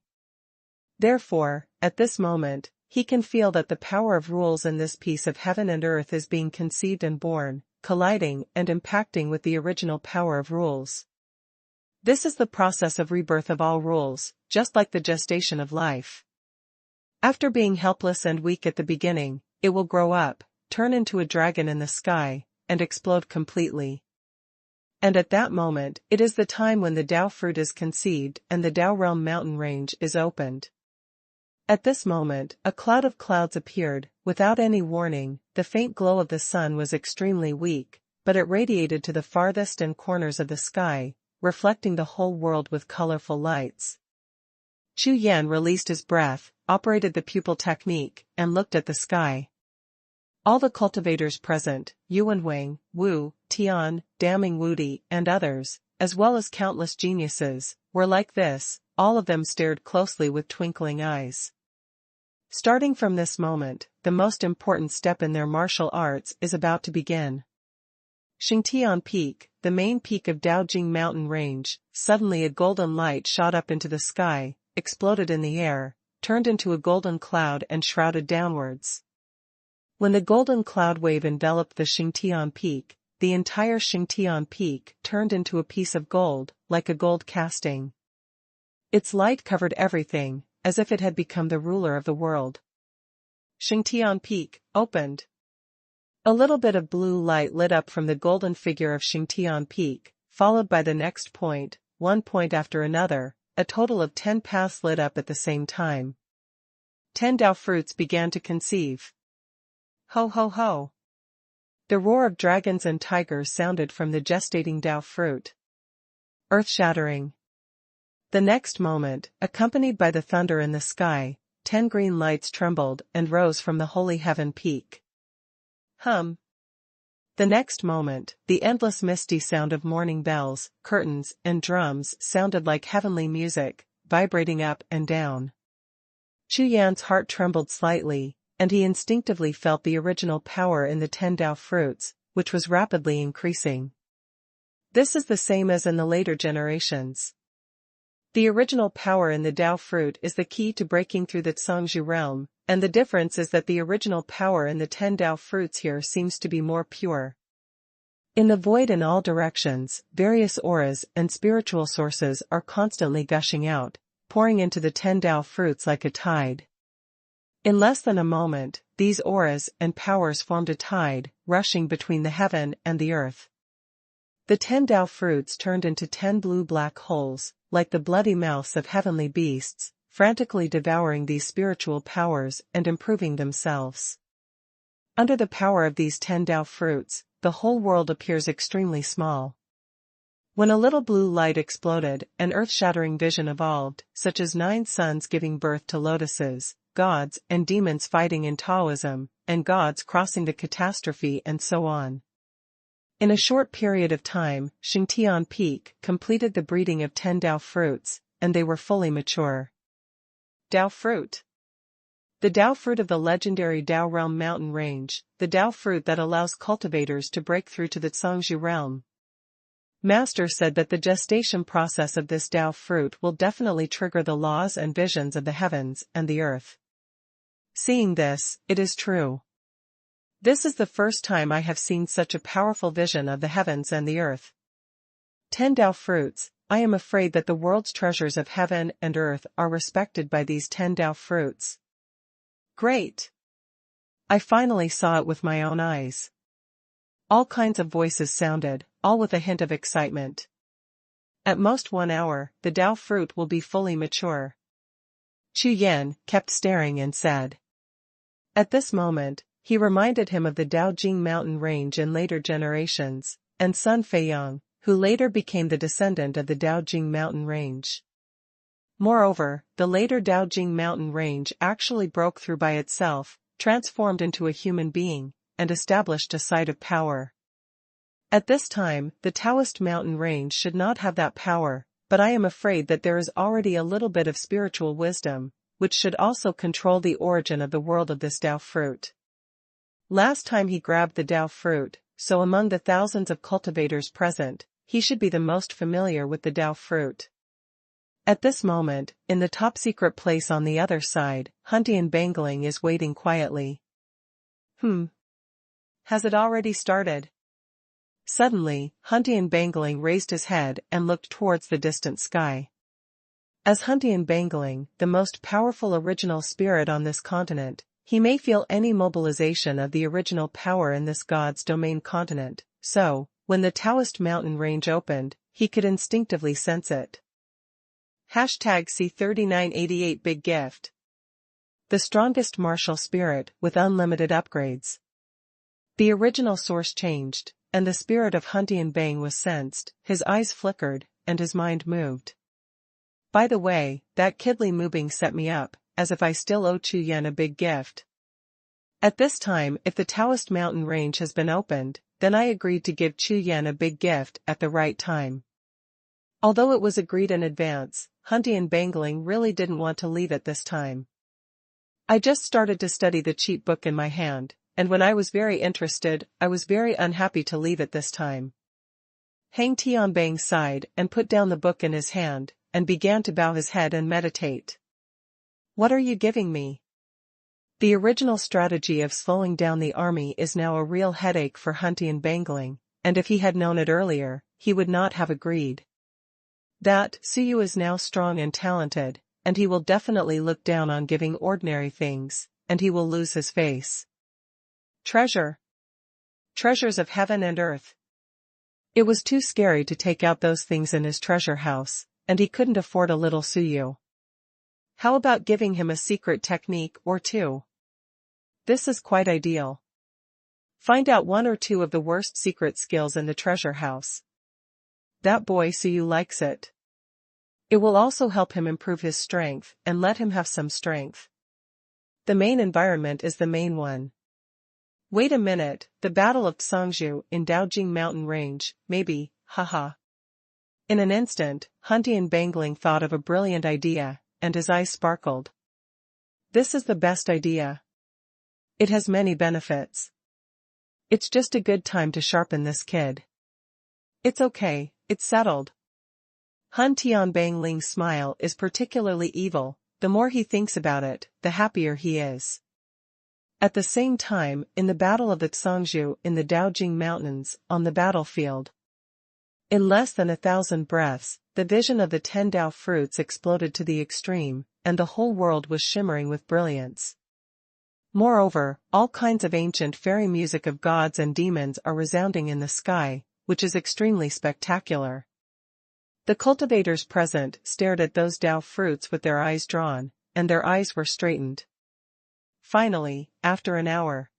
Therefore, at this moment, he can feel that the power of rules in this piece of heaven and earth is being conceived and born, colliding and impacting with the original power of rules. This is the process of rebirth of all rules, just like the gestation of life. After being helpless and weak at the beginning, it will grow up, turn into a dragon in the sky, and explode completely. And at that moment, it is the time when the Tao fruit is conceived and the Tao realm mountain range is opened. At this moment, a cloud of clouds appeared. Without any warning, the faint glow of the sun was extremely weak, but it radiated to the farthest end corners of the sky, reflecting the whole world with colorful lights. Chu Yan released his breath, operated the pupil technique, and looked at the sky. All the cultivators present, Xuanhuan, Wu, Tian, Daming Wudi, and others, as well as countless geniuses, were like this. All of them stared closely with twinkling eyes. Starting from this moment, the most important step in their martial arts is about to begin. Xingtian Peak, the main peak of Daojing mountain range, suddenly a golden light shot up into the sky, exploded in the air, turned into a golden cloud and shrouded downwards. When the golden cloud wave enveloped the Xingtian Peak, the entire Xingtian Peak turned into a piece of gold, like a gold casting. Its light covered everything, as if it had become the ruler of the world. Xingtian Peak opened. A little bit of blue light lit up from the golden figure of Xingtian Peak, followed by the next point, one point after another. A total of 10 paths lit up at the same time. 10 Tao fruits began to conceive. Ho ho ho! The roar of dragons and tigers sounded from the gestating Tao fruit. Earth-shattering. The next moment, accompanied by the thunder in the sky, 10 green lights trembled and rose from the holy heaven peak. Hum. The next moment, the endless misty sound of morning bells, curtains, and drums sounded like heavenly music, vibrating up and down. Chu Yan's heart trembled slightly, and he instinctively felt the original power in the 10 Tao fruits, which was rapidly increasing. This is the same as in the later generations. The original power in the Tao fruit is the key to breaking through the Zhangzhu realm, and the difference is that the original power in the 10 Tao fruits here seems to be more pure. In the void in all directions, various auras and spiritual sources are constantly gushing out, pouring into the 10 Tao fruits like a tide. In less than a moment, these auras and powers formed a tide, rushing between the heaven and the earth. The 10 Tao fruits turned into 10 blue black holes, like the bloody mouths of heavenly beasts, frantically devouring these spiritual powers and improving themselves. Under the power of these 10 Tao fruits, the whole world appears extremely small. When a little blue light exploded, an earth-shattering vision evolved, such as 9 suns giving birth to lotuses, gods and demons fighting in Taoism, and gods crossing the catastrophe and so on. In a short period of time, Xingtian Peak completed the breeding of 10 Tao fruits, and they were fully mature. Tao fruit. The Tao fruit of the legendary Tao realm mountain range, the Tao fruit that allows cultivators to break through to the Zhangzhu realm. Master said that the gestation process of this Tao fruit will definitely trigger the laws and visions of the heavens and the earth. Seeing this, it is true. This is the first time I have seen such a powerful vision of the heavens and the earth. 10 Tao fruits, I am afraid that the world's treasures of heaven and earth are respected by these 10 Tao fruits. Great! I finally saw it with my own eyes. All kinds of voices sounded, all with a hint of excitement. At most 1 hour, the Tao fruit will be fully mature. Chu Yan kept staring and said. At this moment, he reminded him of the Daojing mountain range in later generations, and Sun Feiyang, who later became the descendant of the Daojing mountain range. Moreover, the later Daojing mountain range actually broke through by itself, transformed into a human being, and established a site of power. At this time, the Taoist mountain range should not have that power, but I am afraid that there is already a little bit of spiritual wisdom, which should also control the origin of the world of this Tao fruit. Last time he grabbed the Tao fruit, so among the thousands of cultivators present, he should be the most familiar with the Tao fruit. At this moment, in the top-secret place on the other side, Huntian Bangling is waiting quietly. Has it already started? Suddenly, Huntian Bangling raised his head and looked towards the distant sky. As Huntian Bangling, the most powerful original spirit on this continent, he may feel any mobilization of the original power in this God's domain continent, so, when the Taoist mountain range opened, he could instinctively sense it. #C3988 Big Gift. The strongest martial spirit with unlimited upgrades. The original source changed, and the spirit of Huntian Bang was sensed, his eyes flickered, and his mind moved. By the way, that Kidley moving set me up, as if I still owe Chu Yan a big gift. At this time, if the Taoist mountain range has been opened, then I agreed to give Chu Yan a big gift at the right time. Although it was agreed in advance, Huntian Bangling really didn't want to leave at this time. I just started to study the cheat book in my hand, and when I was very interested, I was very unhappy to leave it this time. Hang Tianbang sighed and put down the book in his hand, and began to bow his head and meditate. What are you giving me? The original strategy of slowing down the army is now a real headache for Huntian Bangling, and if he had known it earlier, he would not have agreed. That Suyu is now strong and talented, and he will definitely look down on giving ordinary things, and he will lose his face. Treasure. Treasures of heaven and earth. It was too scary to take out those things in his treasure house, and he couldn't afford a little Suyu. How about giving him a secret technique or two? This is quite ideal. Find out one or two of the worst secret skills in the treasure house. That boy Suyu likes it. It will also help him improve his strength and let him have some strength. The main environment is the main one. Wait a minute, the Battle of Tsangju in Daojing Mountain Range, maybe, haha. In an instant, Huntian Bangling thought of a brilliant idea, and his eyes sparkled. This is the best idea. It has many benefits. It's just a good time to sharpen this kid. It's okay, it's settled. Huntian Bangling's smile is particularly evil, the more he thinks about it, the happier he is. At the same time, in the Battle of the Tsangju in the Daojing Mountains, on the battlefield. In less than 1,000 breaths, the vision of the 10 Dao fruits exploded to the extreme, and the whole world was shimmering with brilliance. Moreover, all kinds of ancient fairy music of gods and demons are resounding in the sky, which is extremely spectacular. The cultivators present stared at those Dao fruits with their eyes drawn, and their eyes were straightened. Finally, after an hour,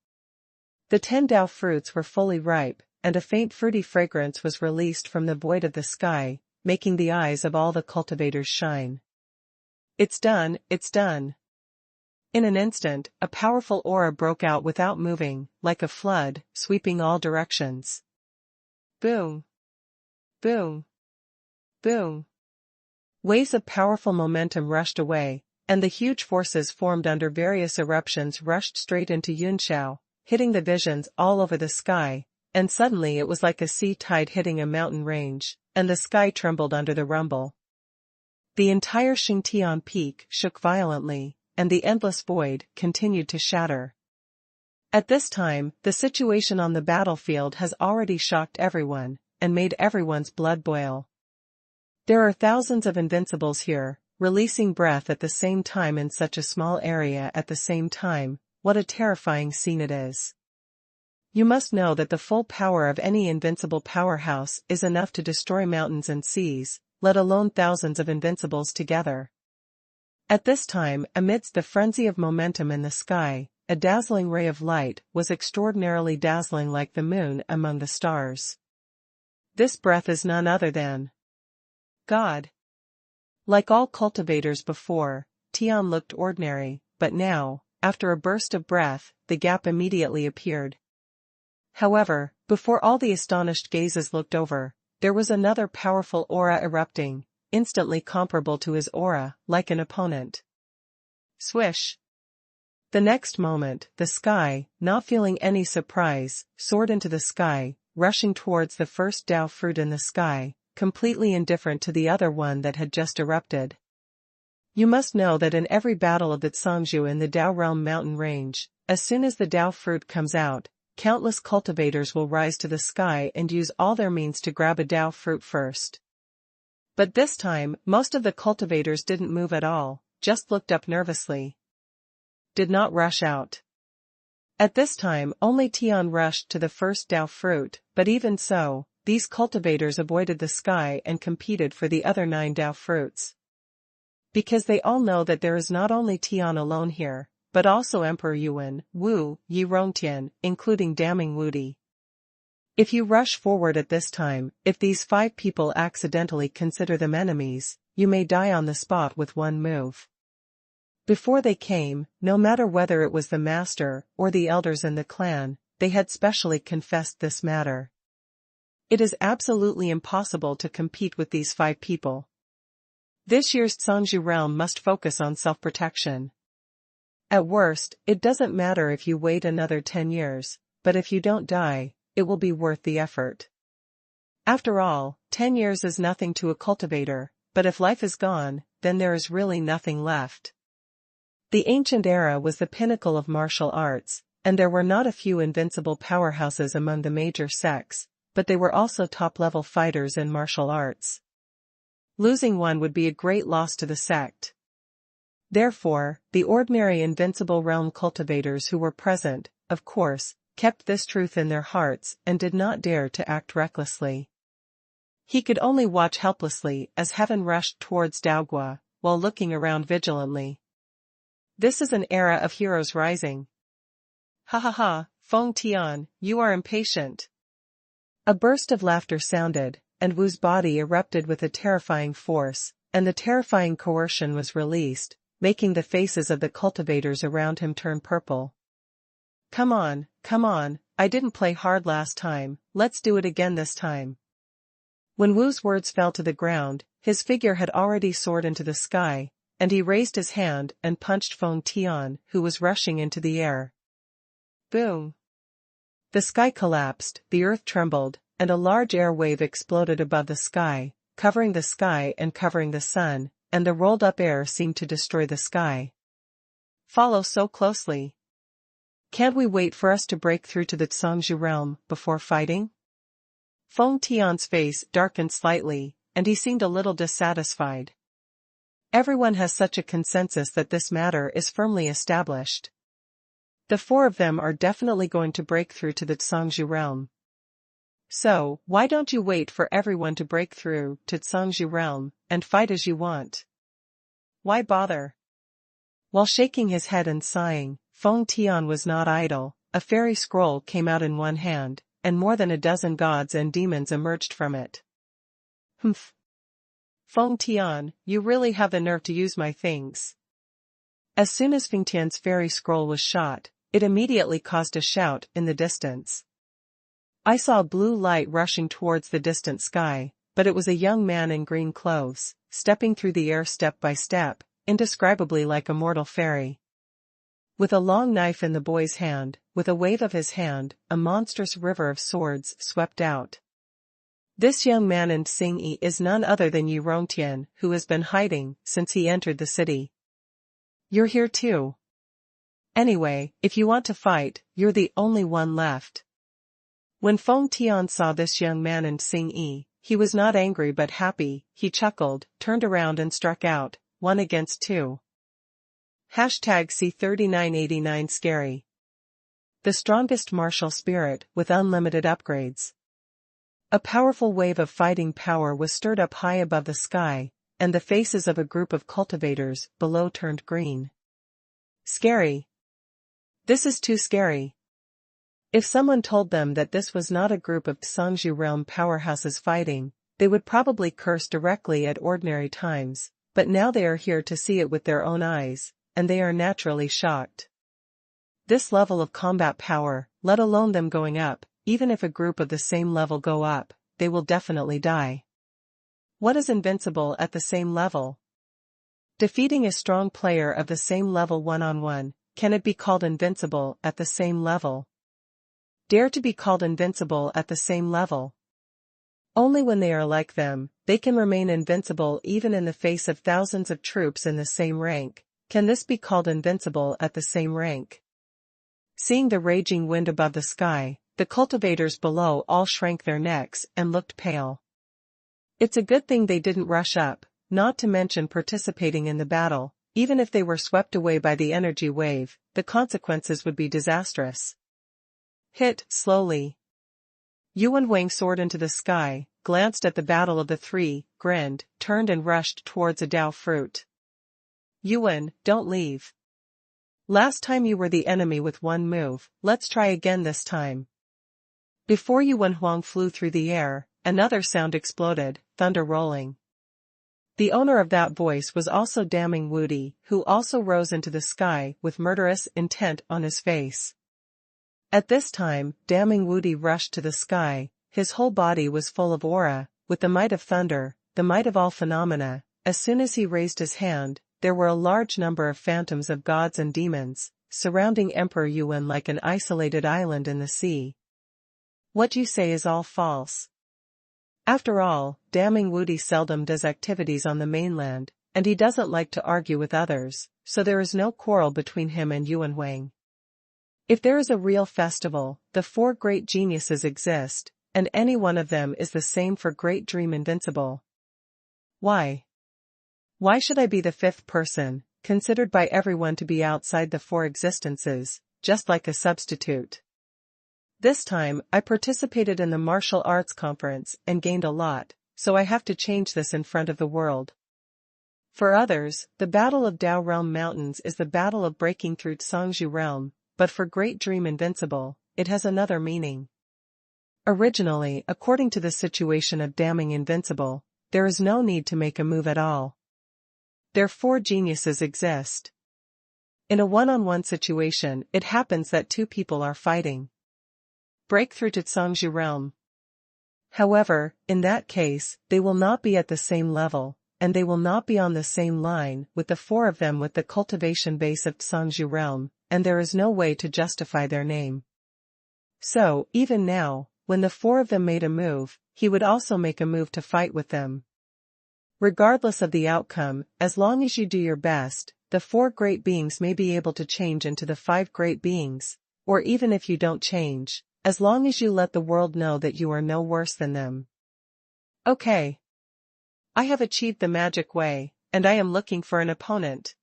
the 10 Dao fruits were fully ripe, and a faint fruity fragrance was released from the void of the sky, making the eyes of all the cultivators shine. It's done, it's done. In an instant, a powerful aura broke out without moving, like a flood, sweeping all directions. Boom. Boom. Boom. Waves of powerful momentum rushed away, and the huge forces formed under various eruptions rushed straight into Yunshan, hitting the visions all over the sky, and suddenly it was like a sea tide hitting a mountain range, and the sky trembled under the rumble. The entire Xingtian peak shook violently, and the endless void continued to shatter. At this time, the situation on the battlefield has already shocked everyone, and made everyone's blood boil. There are thousands of invincibles here, releasing breath at the same time in such a small area at the same time. What a terrifying scene it is. You must know that the full power of any invincible powerhouse is enough to destroy mountains and seas, let alone thousands of invincibles together. At this time, amidst the frenzy of momentum in the sky, a dazzling ray of light was extraordinarily dazzling like the moon among the stars. This breath is none other than God. Like all cultivators before, Tian looked ordinary, but now, after a burst of breath, the gap immediately appeared. However, before all the astonished gazes looked over, there was another powerful aura erupting, instantly comparable to his aura, like an opponent. Swish! The next moment, the sky, not feeling any surprise, soared into the sky, rushing towards the first Dao fruit in the sky, completely indifferent to the other one that had just erupted. You must know that in every battle of the Zhangzhou in the Dao Realm mountain range, as soon as the Dao fruit comes out, countless cultivators will rise to the sky and use all their means to grab a Dao fruit first. But this time, most of the cultivators didn't move at all, just looked up nervously. Did not rush out. At this time only Tian rushed to the first Dao fruit, but even so, these cultivators avoided the sky and competed for the other 9 Dao fruits. Because they all know that there is not only Tian alone here, but also Emperor Yuan, Wu, Yi Rongtian, including damning Wudi. If you rush forward at this time, if these 5 people accidentally consider them enemies, you may die on the spot with one move. Before they came, no matter whether it was the master or the elders in the clan, they had specially confessed this matter. It is absolutely impossible to compete with these 5 people. This year's Zhangzhou realm must focus on self-protection. At worst, it doesn't matter if you wait another 10 years, but if you don't die, it will be worth the effort. After all, 10 years is nothing to a cultivator, but if life is gone, then there is really nothing left. The ancient era was the pinnacle of martial arts, and there were not a few invincible powerhouses among the major sects, but they were also top-level fighters in martial arts. Losing one would be a great loss to the sect. Therefore, the ordinary invincible realm cultivators who were present, of course, kept this truth in their hearts and did not dare to act recklessly. He could only watch helplessly as heaven rushed towards Daogua, while looking around vigilantly. This is an era of heroes rising. Ha ha ha, Feng Tian, you are impatient. A burst of laughter sounded, and Wu's body erupted with a terrifying force, and the terrifying coercion was released, making the faces of the cultivators around him turn purple. Come on, I didn't play hard last time, let's do it again this time. When Wu's words fell to the ground, his figure had already soared into the sky, and he raised his hand and punched Feng Tian, who was rushing into the air. Boom! The sky collapsed, the earth trembled, and a large air wave exploded above the sky, covering the sky and covering the sun, and the rolled-up air seemed to destroy the sky. Follow so closely. Can't we wait for us to break through to the Zhangzhou realm before fighting? Feng Tian's face darkened slightly, and he seemed a little dissatisfied. Everyone has such a consensus that this matter is firmly established. The 4 of them are definitely going to break through to the Zhangzhou realm. So, why don't you wait for everyone to break through to Zhangzhou realm, and fight as you want? Why bother? While shaking his head and sighing, Feng Tian was not idle. A fairy scroll came out in one hand, and more than a dozen gods and demons emerged from it. Humph. Feng Tian, you really have the nerve to use my things. As soon as Feng Tian's fairy scroll was shot, it immediately caused a shout in the distance. I saw blue light rushing towards the distant sky, but it was a young man in green clothes, stepping through the air step by step, indescribably like a mortal fairy. With a long knife in the boy's hand, with a wave of his hand, a monstrous river of swords swept out. This young man in Xingyi is none other than Yi Rongtian, who has been hiding since he entered the city. You're here too. Anyway, if you want to fight, you're the only one left. When Feng Tian saw this young man in Xingyi, he was not angry but happy. He chuckled, turned around and struck out, 1 against 2. #C3989 Scary. The strongest martial spirit with unlimited upgrades. A powerful wave of fighting power was stirred up high above the sky, and the faces of a group of cultivators below turned green. Scary. This is too scary. If someone told them that this was not a group of Zhangzhou realm powerhouses fighting, they would probably curse directly at ordinary times, but now they are here to see it with their own eyes, and they are naturally shocked. This level of combat power, let alone them going up, even if a group of the same level go up, they will definitely die. What is invincible at the same level? Defeating a strong player of the same level one-on-one, can it be called invincible at the same level? Dare to be called invincible at the same level? Only when they are like them, they can remain invincible even in the face of thousands of troops in the same rank. Can this be called invincible at the same rank? Seeing the raging wind above the sky, the cultivators below all shrank their necks and looked pale. It's a good thing they didn't rush up, not to mention participating in the battle. Even if they were swept away by the energy wave, the consequences would be disastrous. Hit, slowly. Xuanhuan soared into the sky, glanced at the battle of the three, grinned, turned and rushed towards a Dao fruit. Yuan, don't leave. Last time you were the enemy with one move, let's try again this time. Before Xuanhuan flew through the air, another sound exploded, thunder rolling. The owner of that voice was also damning Wudi, who also rose into the sky with murderous intent on his face. At this time, damning Wudi rushed to the sky. His whole body was full of aura, with the might of thunder, the might of all phenomena. As soon as he raised his hand, there were a large number of phantoms of gods and demons, surrounding Emperor Yuan like an isolated island in the sea. What you say is all false. After all, damning Wudi seldom does activities on the mainland, and he doesn't like to argue with others, so there is no quarrel between him and Xuanhuan. If there is a real festival, the four great geniuses exist, and any one of them is the same for Great Dream Invincible. Why? Why should I be the fifth person, considered by everyone to be outside the four existences, just like a substitute? This time, I participated in the martial arts conference and gained a lot, so I have to change this in front of the world. For others, the Battle of Dao Realm Mountains is the battle of breaking through Tsangzhu Realm, but for Great Dream Invincible, it has another meaning. Originally, according to the situation of Damning Invincible, there is no need to make a move at all. Their four geniuses exist. In a one-on-one situation, it happens that two people are fighting. Breakthrough to Tsangzhu Realm. However, in that case, they will not be at the same level, and they will not be on the same line with the four of them with the cultivation base of Tsangzhu Realm, and there is no way to justify their name. So, even now, when the four of them made a move, he would also make a move to fight with them. Regardless of the outcome, as long as you do your best, the four great beings may be able to change into the five great beings, or even if you don't change, as long as you let the world know that you are no worse than them. Okay. I have achieved the magic way, and I am looking for an opponent.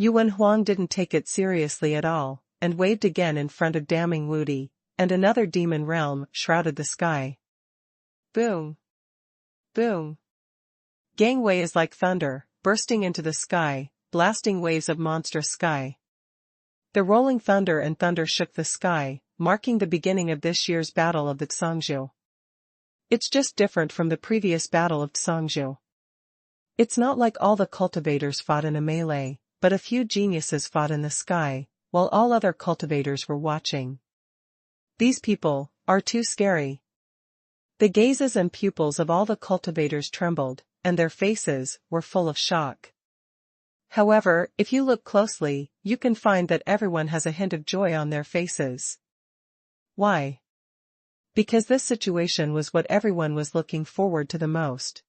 Xuanhuan didn't take it seriously at all, and waved again in front of damning Wudi, and another demon realm shrouded the sky. Boom. Boom. Gangway is like thunder, bursting into the sky, blasting waves of monstrous sky. The rolling thunder and thunder shook the sky, marking the beginning of this year's battle of the Tsangzhu. It's just different from the previous battle of Tsangzhu. It's not like all the cultivators fought in a melee, but a few geniuses fought in the sky, while all other cultivators were watching. These people are too scary. The gazes and pupils of all the cultivators trembled, and their faces were full of shock. However, if you look closely, you can find that everyone has a hint of joy on their faces. Why? Because this situation was what everyone was looking forward to the most.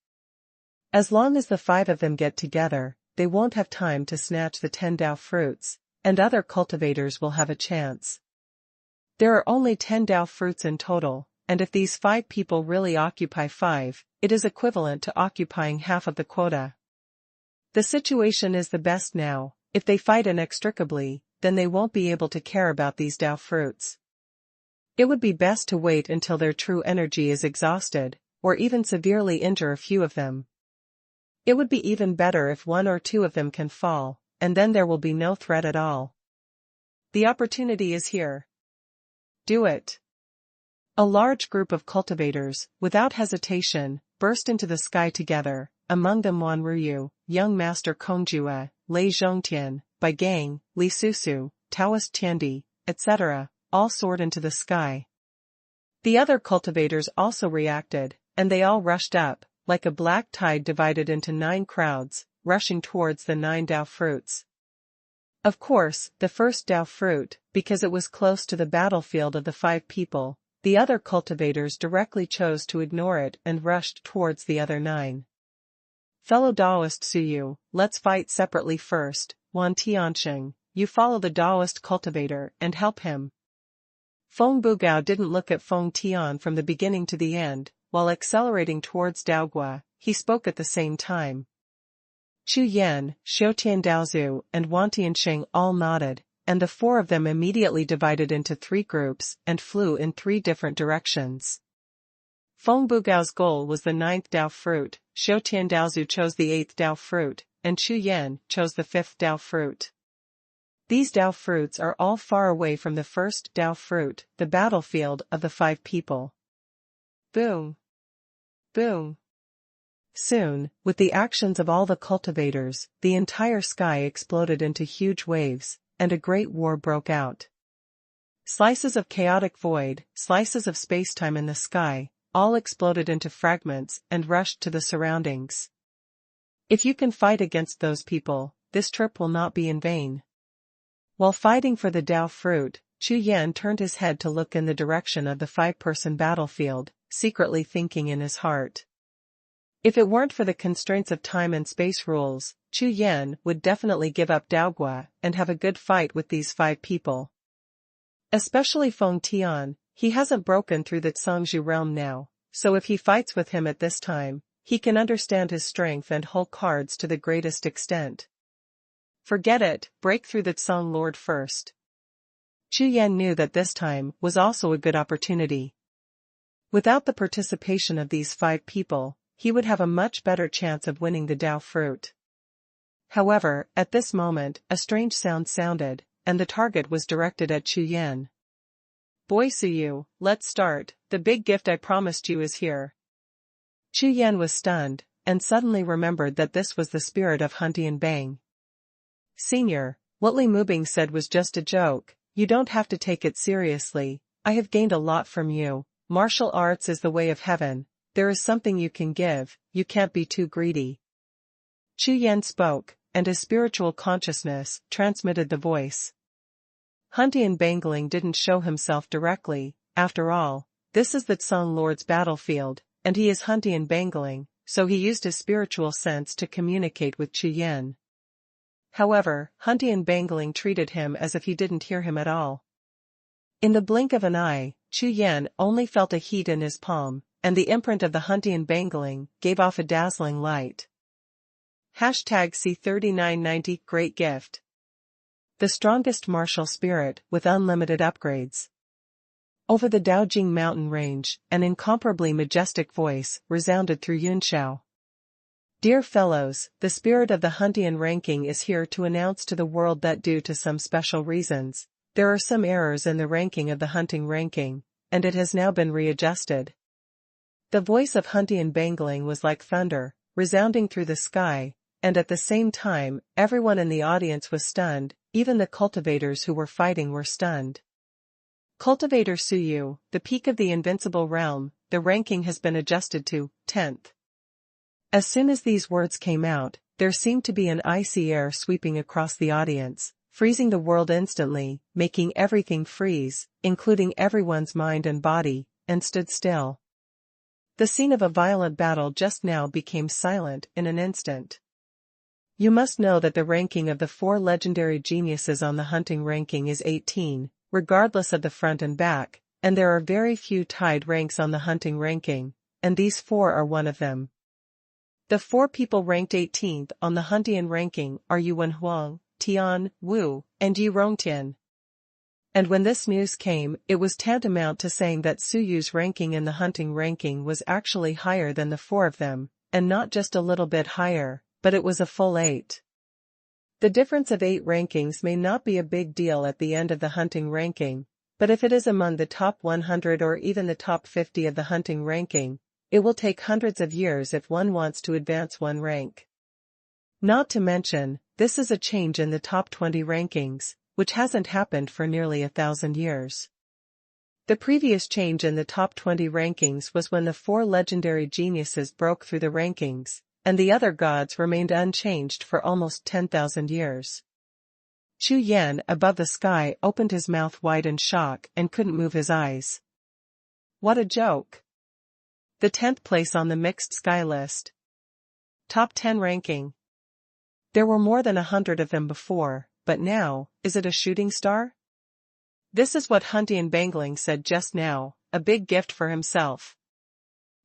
As long as the five of them get together, they won't have time to snatch the 10 Dao fruits, and other cultivators will have a chance. There are only 10 Dao fruits in total, and if these 5 people really occupy 5, it is equivalent to occupying half of the quota. The situation is the best now. If they fight inextricably, then they won't be able to care about these Dao fruits. It would be best to wait until their true energy is exhausted, or even severely injure a few of them. It would be even better if 1 or 2 of them can fall, and then there will be no threat at all. The opportunity is here. Do it. A large group of cultivators, without hesitation, burst into the sky together, among them Wan Ruyu, young master Kongjue, Lei Zhongtian, Bai Gang, Li Susu, Taoist Tiandi, etc., all soared into the sky. The other cultivators also reacted, and they all rushed up, like a black tide divided into 9 crowds, rushing towards the 9 Dao fruits. Of course, the first Dao fruit, because it was close to the battlefield of the 5 people, the other cultivators directly chose to ignore it and rushed towards the other 9. Fellow Daoist Suyu, let's fight separately first. Wan Tianxing, you follow the Daoist cultivator and help him. Feng Bugao didn't look at Feng Tian from the beginning to the end, while accelerating towards Daogua, he spoke at the same time. Chu Yan, Xiutian Daozu, and Wan Tianxing all nodded, and the 4 of them immediately divided into 3 groups and flew in 3 different directions. Feng Bugao's goal was the 9th Dao fruit, Xiutian Daozu chose the 8th Dao fruit, and Chu Yan chose the 5th Dao fruit. These Dao fruits are all far away from the first Dao fruit, the battlefield of the 5 people. Boom! Boom! Soon, with the actions of all the cultivators, the entire sky exploded into huge waves, and a great war broke out. Slices of chaotic void, slices of spacetime in the sky, all exploded into fragments and rushed to the surroundings. If you can fight against those people, this trip will not be in vain. While fighting for the Dao fruit, Chu Yan turned his head to look in the direction of the 5-person battlefield, secretly thinking in his heart. If it weren't for the constraints of time and space rules, Chu Yan would definitely give up Daogua and have a good fight with these 5 people. Especially Feng Tian, he hasn't broken through the Cangzhou realm now, so if he fights with him at this time, he can understand his strength and whole cards to the greatest extent. Forget it, break through the Tsang Lord first. Chu Yan knew that this time was also a good opportunity. Without the participation of these 5 people, he would have a much better chance of winning the Dao fruit. However, at this moment, a strange sound sounded, and the target was directed at Chu Yan. Boy Suyu, let's start, the big gift I promised you is here. Chu Yan was stunned, and suddenly remembered that this was the spirit of Huntian Bang. Senior, what Li Mubing said was just a joke, you don't have to take it seriously, I have gained a lot from you, martial arts is the way of heaven, there is something you can give, you can't be too greedy. Chu Yan spoke, and his spiritual consciousness transmitted the voice. Huntian Bangling didn't show himself directly, after all, this is the Tsang Lord's battlefield, and he is Huntian Bangling, so he used his spiritual sense to communicate with Chu Yan. However, Huntian Bangling treated him as if he didn't hear him at all. In the blink of an eye, Chu Yan only felt a heat in his palm, and the imprint of the Huntian Bangling gave off a dazzling light. #C3990 Great Gift. The strongest martial spirit with unlimited upgrades. Over the Daojing mountain range, an incomparably majestic voice resounded through Yunxiao. Dear fellows, the spirit of the Huntian ranking is here to announce to the world that due to some special reasons, there are some errors in the ranking of the hunting ranking, and it has now been readjusted. The voice of Huntian Bangling was like thunder, resounding through the sky, and at the same time, everyone in the audience was stunned, even the cultivators who were fighting were stunned. Cultivator Suyu, the peak of the invincible realm, the ranking has been adjusted to 10th. As soon as these words came out, there seemed to be an icy air sweeping across the audience, freezing the world instantly, making everything freeze, including everyone's mind and body, and stood still. The scene of a violent battle just now became silent in an instant. You must know that the ranking of the 4 legendary geniuses on the hunting ranking is 18, regardless of the front and back, and there are very few tied ranks on the hunting ranking, and these 4 are one of them. The 4 people ranked 18th on the Huntian ranking are Yuan Huang, Tian, Wu, and Yu Rongtian. And when this news came, it was tantamount to saying that Suyu's ranking in the hunting ranking was actually higher than the 4 of them, and not just a little bit higher, but it was a full 8. The difference of 8 rankings may not be a big deal at the end of the hunting ranking, but if it is among the top 100 or even the top 50 of the hunting ranking, it will take hundreds of years if one wants to advance one rank. Not to mention, this is a change in the top 20 rankings, which hasn't happened for nearly 1,000 years. The previous change in the top 20 rankings was when the 4 legendary geniuses broke through the rankings, and the other gods remained unchanged for almost 10,000 years. Chu Yan above the sky opened his mouth wide in shock and couldn't move his eyes. What a joke. The 10th place on the mixed sky list. Top 10 ranking. There were more than 100 of them before, but now, is it a shooting star? This is what Huntian Bangling said just now, a big gift for himself.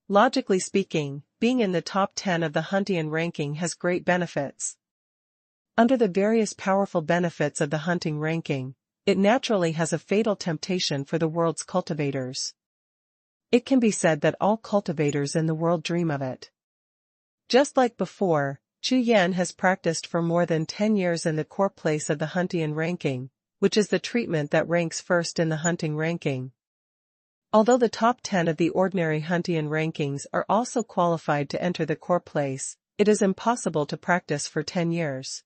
Logically speaking, being in the top 10 of the Huntian ranking has great benefits. Under the various powerful benefits of the hunting ranking, it naturally has a fatal temptation for the world's cultivators. It can be said that all cultivators in the world dream of it. Just like before, Chu Yan has practiced for more than 10 years in the core place of the Huntian ranking, which is the treatment that ranks first in the hunting ranking. Although the top 10 of the ordinary Huntian rankings are also qualified to enter the core place, it is impossible to practice for 10 years.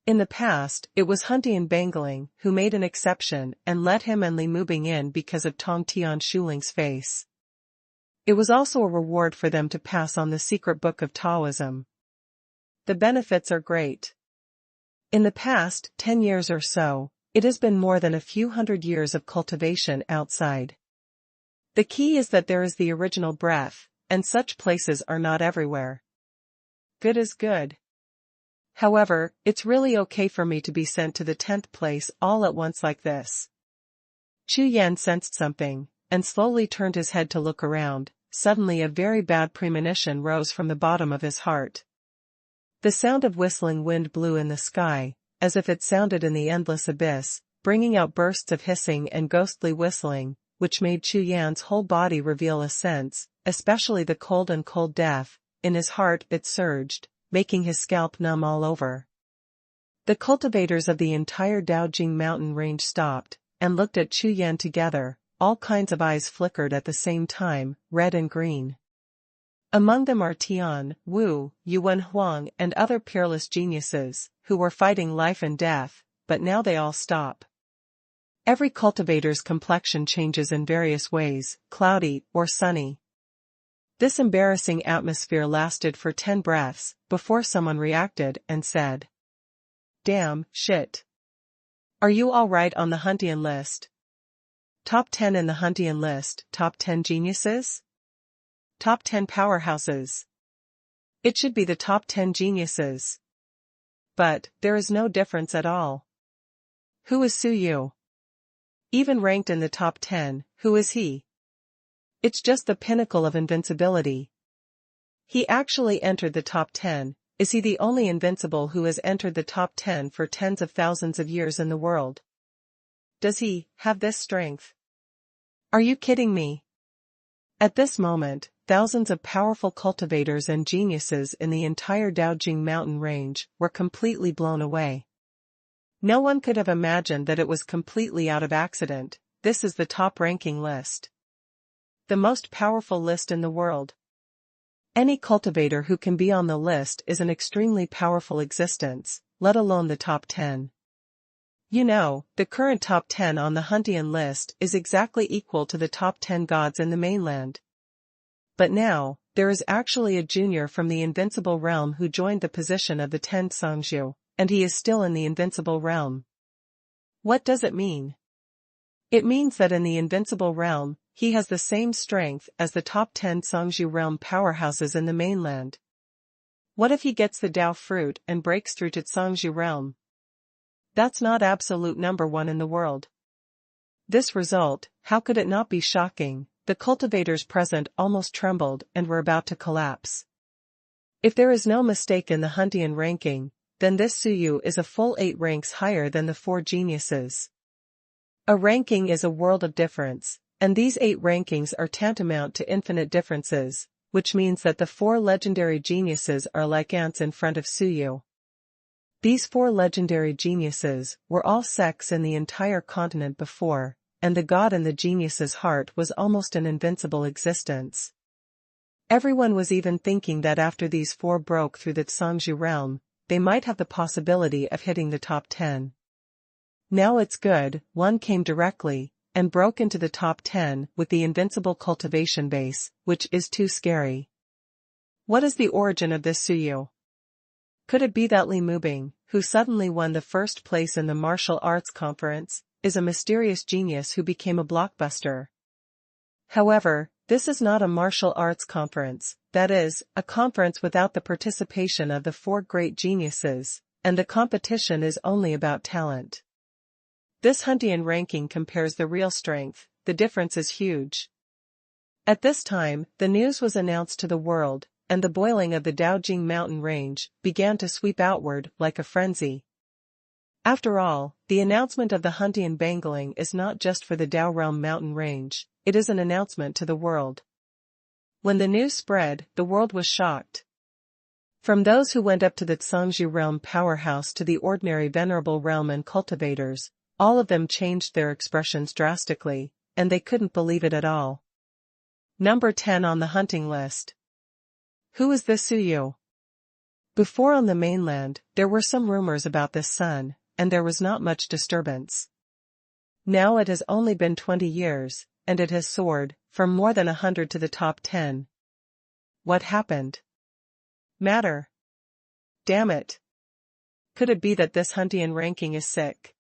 In the past, it was Huntian Bangling who made an exception and let him and Li moving in because of Tong Tian Shuling's face. It was also a reward for them to pass on the secret book of Taoism. The benefits are great. In the past 10 years or so, it has been more than a few hundred years of cultivation outside. The key is that there is the original breath, and such places are not everywhere. Good is good. However, it's really okay for me to be sent to the 10th place all at once like this. Chu Yan sensed something, and slowly turned his head to look around. Suddenly a very bad premonition rose from the bottom of his heart. The sound of whistling wind blew in the sky, as if it sounded in the endless abyss, bringing out bursts of hissing and ghostly whistling, which made Chu Yan's whole body reveal a sense, especially the cold and cold death. In his heart it surged, making his scalp numb all over. The cultivators of the entire Daojing mountain range stopped, and looked at Chu Yan together. All kinds of eyes flickered at the same time, red and green. Among them are Tian, Wu, Yuan Huang and other peerless geniuses, who were fighting life and death, but now they all stop. Every cultivator's complexion changes in various ways, cloudy or sunny. This embarrassing atmosphere lasted for 10 breaths, before someone reacted and said, "Damn, shit. Are you all right on the Huntian list? Top 10 in the Huntian list, top 10 geniuses? Top 10 powerhouses. It should be the top 10 geniuses. But, there is no difference at all. Who is Su Yu? Even ranked in the top 10, who is he? It's just the pinnacle of invincibility. He actually entered the top 10, is he the only invincible who has entered the top 10 for tens of thousands of years in the world? Does he have this strength? Are you kidding me?" At this moment, thousands of powerful cultivators and geniuses in the entire Daojing mountain range were completely blown away. No one could have imagined that it was completely out of accident. This is the top ranking list. The most powerful list in the world. Any cultivator who can be on the list is an extremely powerful existence, let alone the top 10. You know, the current top 10 on the Huntian list is exactly equal to the top 10 gods in the mainland. But now, there is actually a junior from the invincible realm who joined the position of the 10 Songzhu, and he is still in the invincible realm. What does it mean? It means that in the invincible realm, he has the same strength as the top 10 Songzhu realm powerhouses in the mainland. What if he gets the Dao fruit and breaks through to Songzhu realm? That's not absolute number 1 in the world. This result, how could it not be shocking? The cultivators present almost trembled and were about to collapse. If there is no mistake in the Huntian ranking, then this Su Yu is a full 8 ranks higher than the 4 geniuses. A ranking is a world of difference, and these 8 rankings are tantamount to infinite differences, which means that the 4 legendary geniuses are like ants in front of Su Yu. These 4 legendary geniuses were all sects in the entire continent before, and the god in the genius's heart was almost an invincible existence. Everyone was even thinking that after these 4 broke through the Songzhu realm, they might have the possibility of hitting the top 10. Now it's good, one came directly, and broke into the top 10 with the invincible cultivation base, which is too scary. What is the origin of this Su Yu? Could it be that Li Mubing, who suddenly won the first place in the martial arts conference, is a mysterious genius who became a blockbuster? However, this is not a martial arts conference, that is, a conference without the participation of the four great geniuses, and the competition is only about talent. This Huntian ranking compares the real strength, the difference is huge. At this time, the news was announced to the world, and the boiling of the Daojing mountain range began to sweep outward like a frenzy. After all, the announcement of the Huntian Bangling is not just for the Dao realm mountain range, it is an announcement to the world. When the news spread, the world was shocked. From those who went up to the Zhangzhou realm powerhouse to the ordinary venerable realm and cultivators, all of them changed their expressions drastically, and they couldn't believe it at all. Number 10 on the hunting list. Who is this Suyu? Before on the mainland, there were some rumors about this son, and there was not much disturbance. Now it has only been 20 years, and it has soared, from more than 100 to the top 10. What happened? Matter. Damn it. Could it be that this Huntian ranking is sick?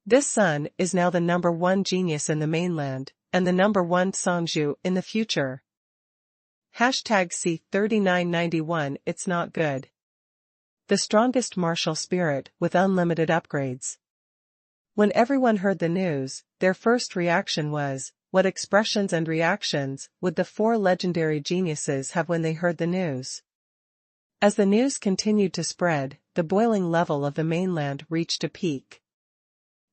This son is now the number 1 genius in the mainland, and the number 1 Zhangzhou in the future. #C3991 It's not good. The strongest martial spirit with unlimited upgrades. When everyone heard the news, their first reaction was, what expressions and reactions would the 4 legendary geniuses have when they heard the news? As the news continued to spread, the boiling level of the mainland reached a peak.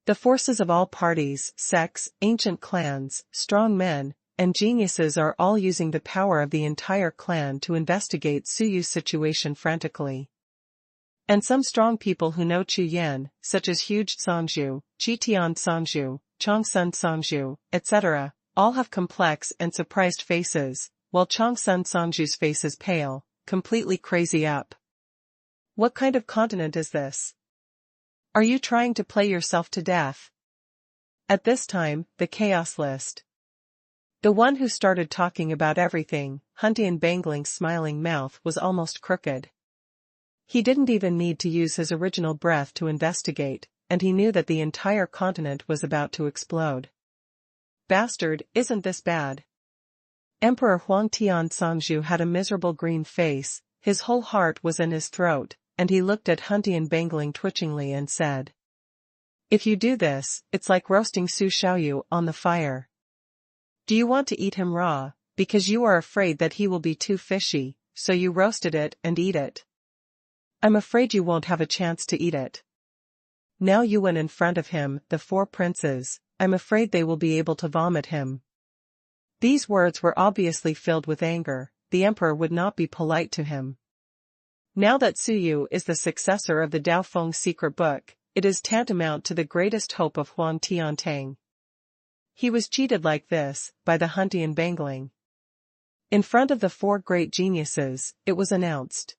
The forces of all parties, sects, ancient clans, strong men, and geniuses are all using the power of the entire clan to investigate Suyu's situation frantically. And some strong people who know Chu Yan, such as Huge Zhangzhou, Jitian Zhangzhou, Chongsun Zhangzhou, etc., all have complex and surprised faces, while Chongsun Zhangzhou's face is pale, completely crazy up. What kind of continent is this? Are you trying to play yourself to death? At this time, the chaos list. The one who started talking about everything, Huntian Bangling's smiling mouth was almost crooked. He didn't even need to use his original breath to investigate, and he knew that the entire continent was about to explode. Bastard, isn't this bad? Emperor Huangtian Zhangzhou had a miserable green face, his whole heart was in his throat, and he looked at Huntian Bangling twitchingly and said, "If you do this, it's like roasting Su Xiaoyu on the fire. Do you want to eat him raw, because you are afraid that he will be too fishy, so you roasted it and eat it? I'm afraid you won't have a chance to eat it. Now you went in front of him, the 4 princes, I'm afraid they will be able to vomit him." These words were obviously filled with anger, the emperor would not be polite to him. Now that Suyu is the successor of the Daofeng secret book, it is tantamount to the greatest hope of Huang Tiantang. He was cheated like this, by the Huntian Bangling. In front of the 4 great geniuses, it was announced.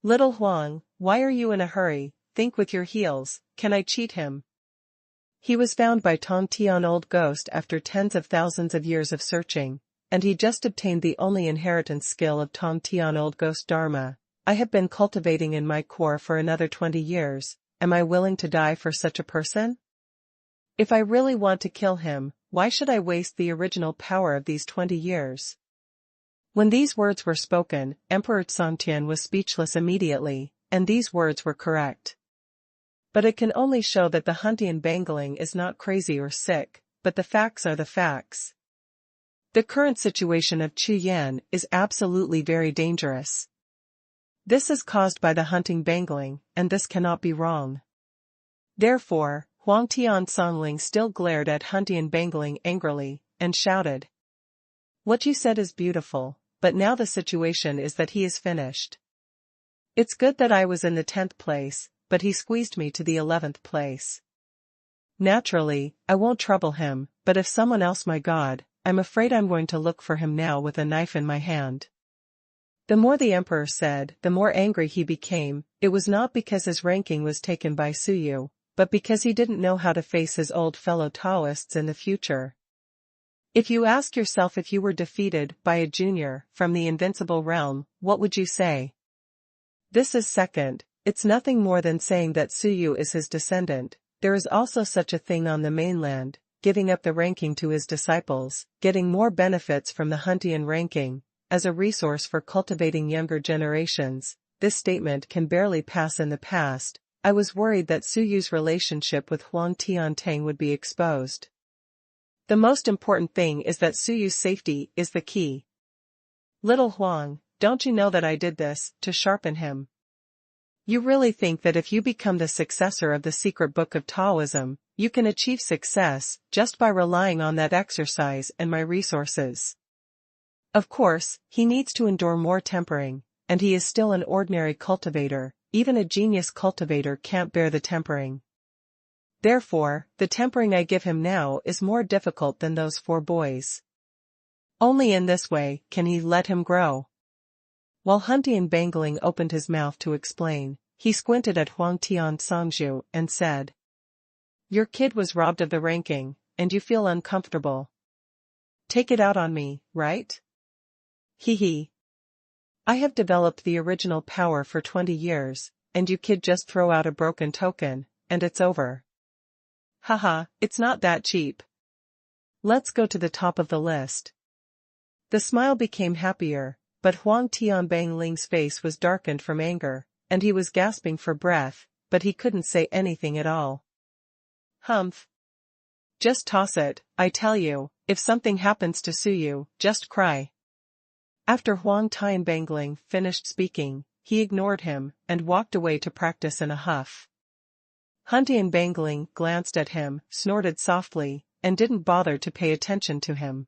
"Little Huang, why are you in a hurry? Think with your heels, can I cheat him?" He was found by Tong Tian Old Ghost after tens of thousands of years of searching, and he just obtained the only inheritance skill of Tong Tian Old Ghost Dharma. I have been cultivating in my core for another 20 years, am I willing to die for such a person? If I really want to kill him, why should I waste the original power of these 20 years? When these words were spoken, Emperor Zhongtian was speechless immediately, and these words were correct. But it can only show that the Huntian Bangling is not crazy or sick, but the facts are the facts. The current situation of Chu Yan is absolutely very dangerous. This is caused by the Hunting Bangling, and this cannot be wrong. Therefore, Huang Tian Songling still glared at Huntian Bangling angrily, and shouted, "What you said is beautiful, but now the situation is that he is finished. It's good that I was in the 10th place, but he squeezed me to the 11th place. Naturally, I won't trouble him, but if someone else, my God, I'm afraid I'm going to look for him now with a knife in my hand." The more the emperor said, the more angry he became. It was not because his ranking was taken by Suyu, but because he didn't know how to face his old fellow Taoists in the future. If you ask yourself if you were defeated by a junior from the invincible realm, what would you say? This is second, it's nothing more than saying that Suyu is his descendant. There is also such a thing on the mainland. giving up the ranking to his disciples, getting more benefits from the Huntian ranking, as a resource for cultivating younger generations. This statement can barely pass in the past. I was worried that Su Yu's relationship with Huang Tiantang would be exposed. The most important thing is that Su Yu's safety is the key. Little Huang, don't you know that I did this to sharpen him? You really think that if you become the successor of the secret book of Taoism, you can achieve success just by relying on that exercise and my resources? Of course, he needs to endure more tempering, and he is still an ordinary cultivator. Even a genius cultivator can't bear the tempering. Therefore, the tempering I give him now is more difficult than those 4 boys. Only in this way can he let him grow. While Huntian Bangling opened his mouth to explain, he squinted at Huang Tian Songzhu and said, "Your kid was robbed of the ranking, and you feel uncomfortable. Take it out on me, right? Hee hee. I have developed the original power for 20 years, and you kid just throw out a broken token, and it's over. Haha, it's not that cheap. Let's go to the top of the list." The smile became happier, but Huang Tianbangling's face was darkened from anger, and he was gasping for breath, but he couldn't say anything at all. Humph. Just toss it, I tell you, if something happens to Su Yu, just cry. After Huang Tianbangling finished speaking, he ignored him and walked away to practice in a huff. Huntian Bangling glanced at him, snorted softly, and didn't bother to pay attention to him.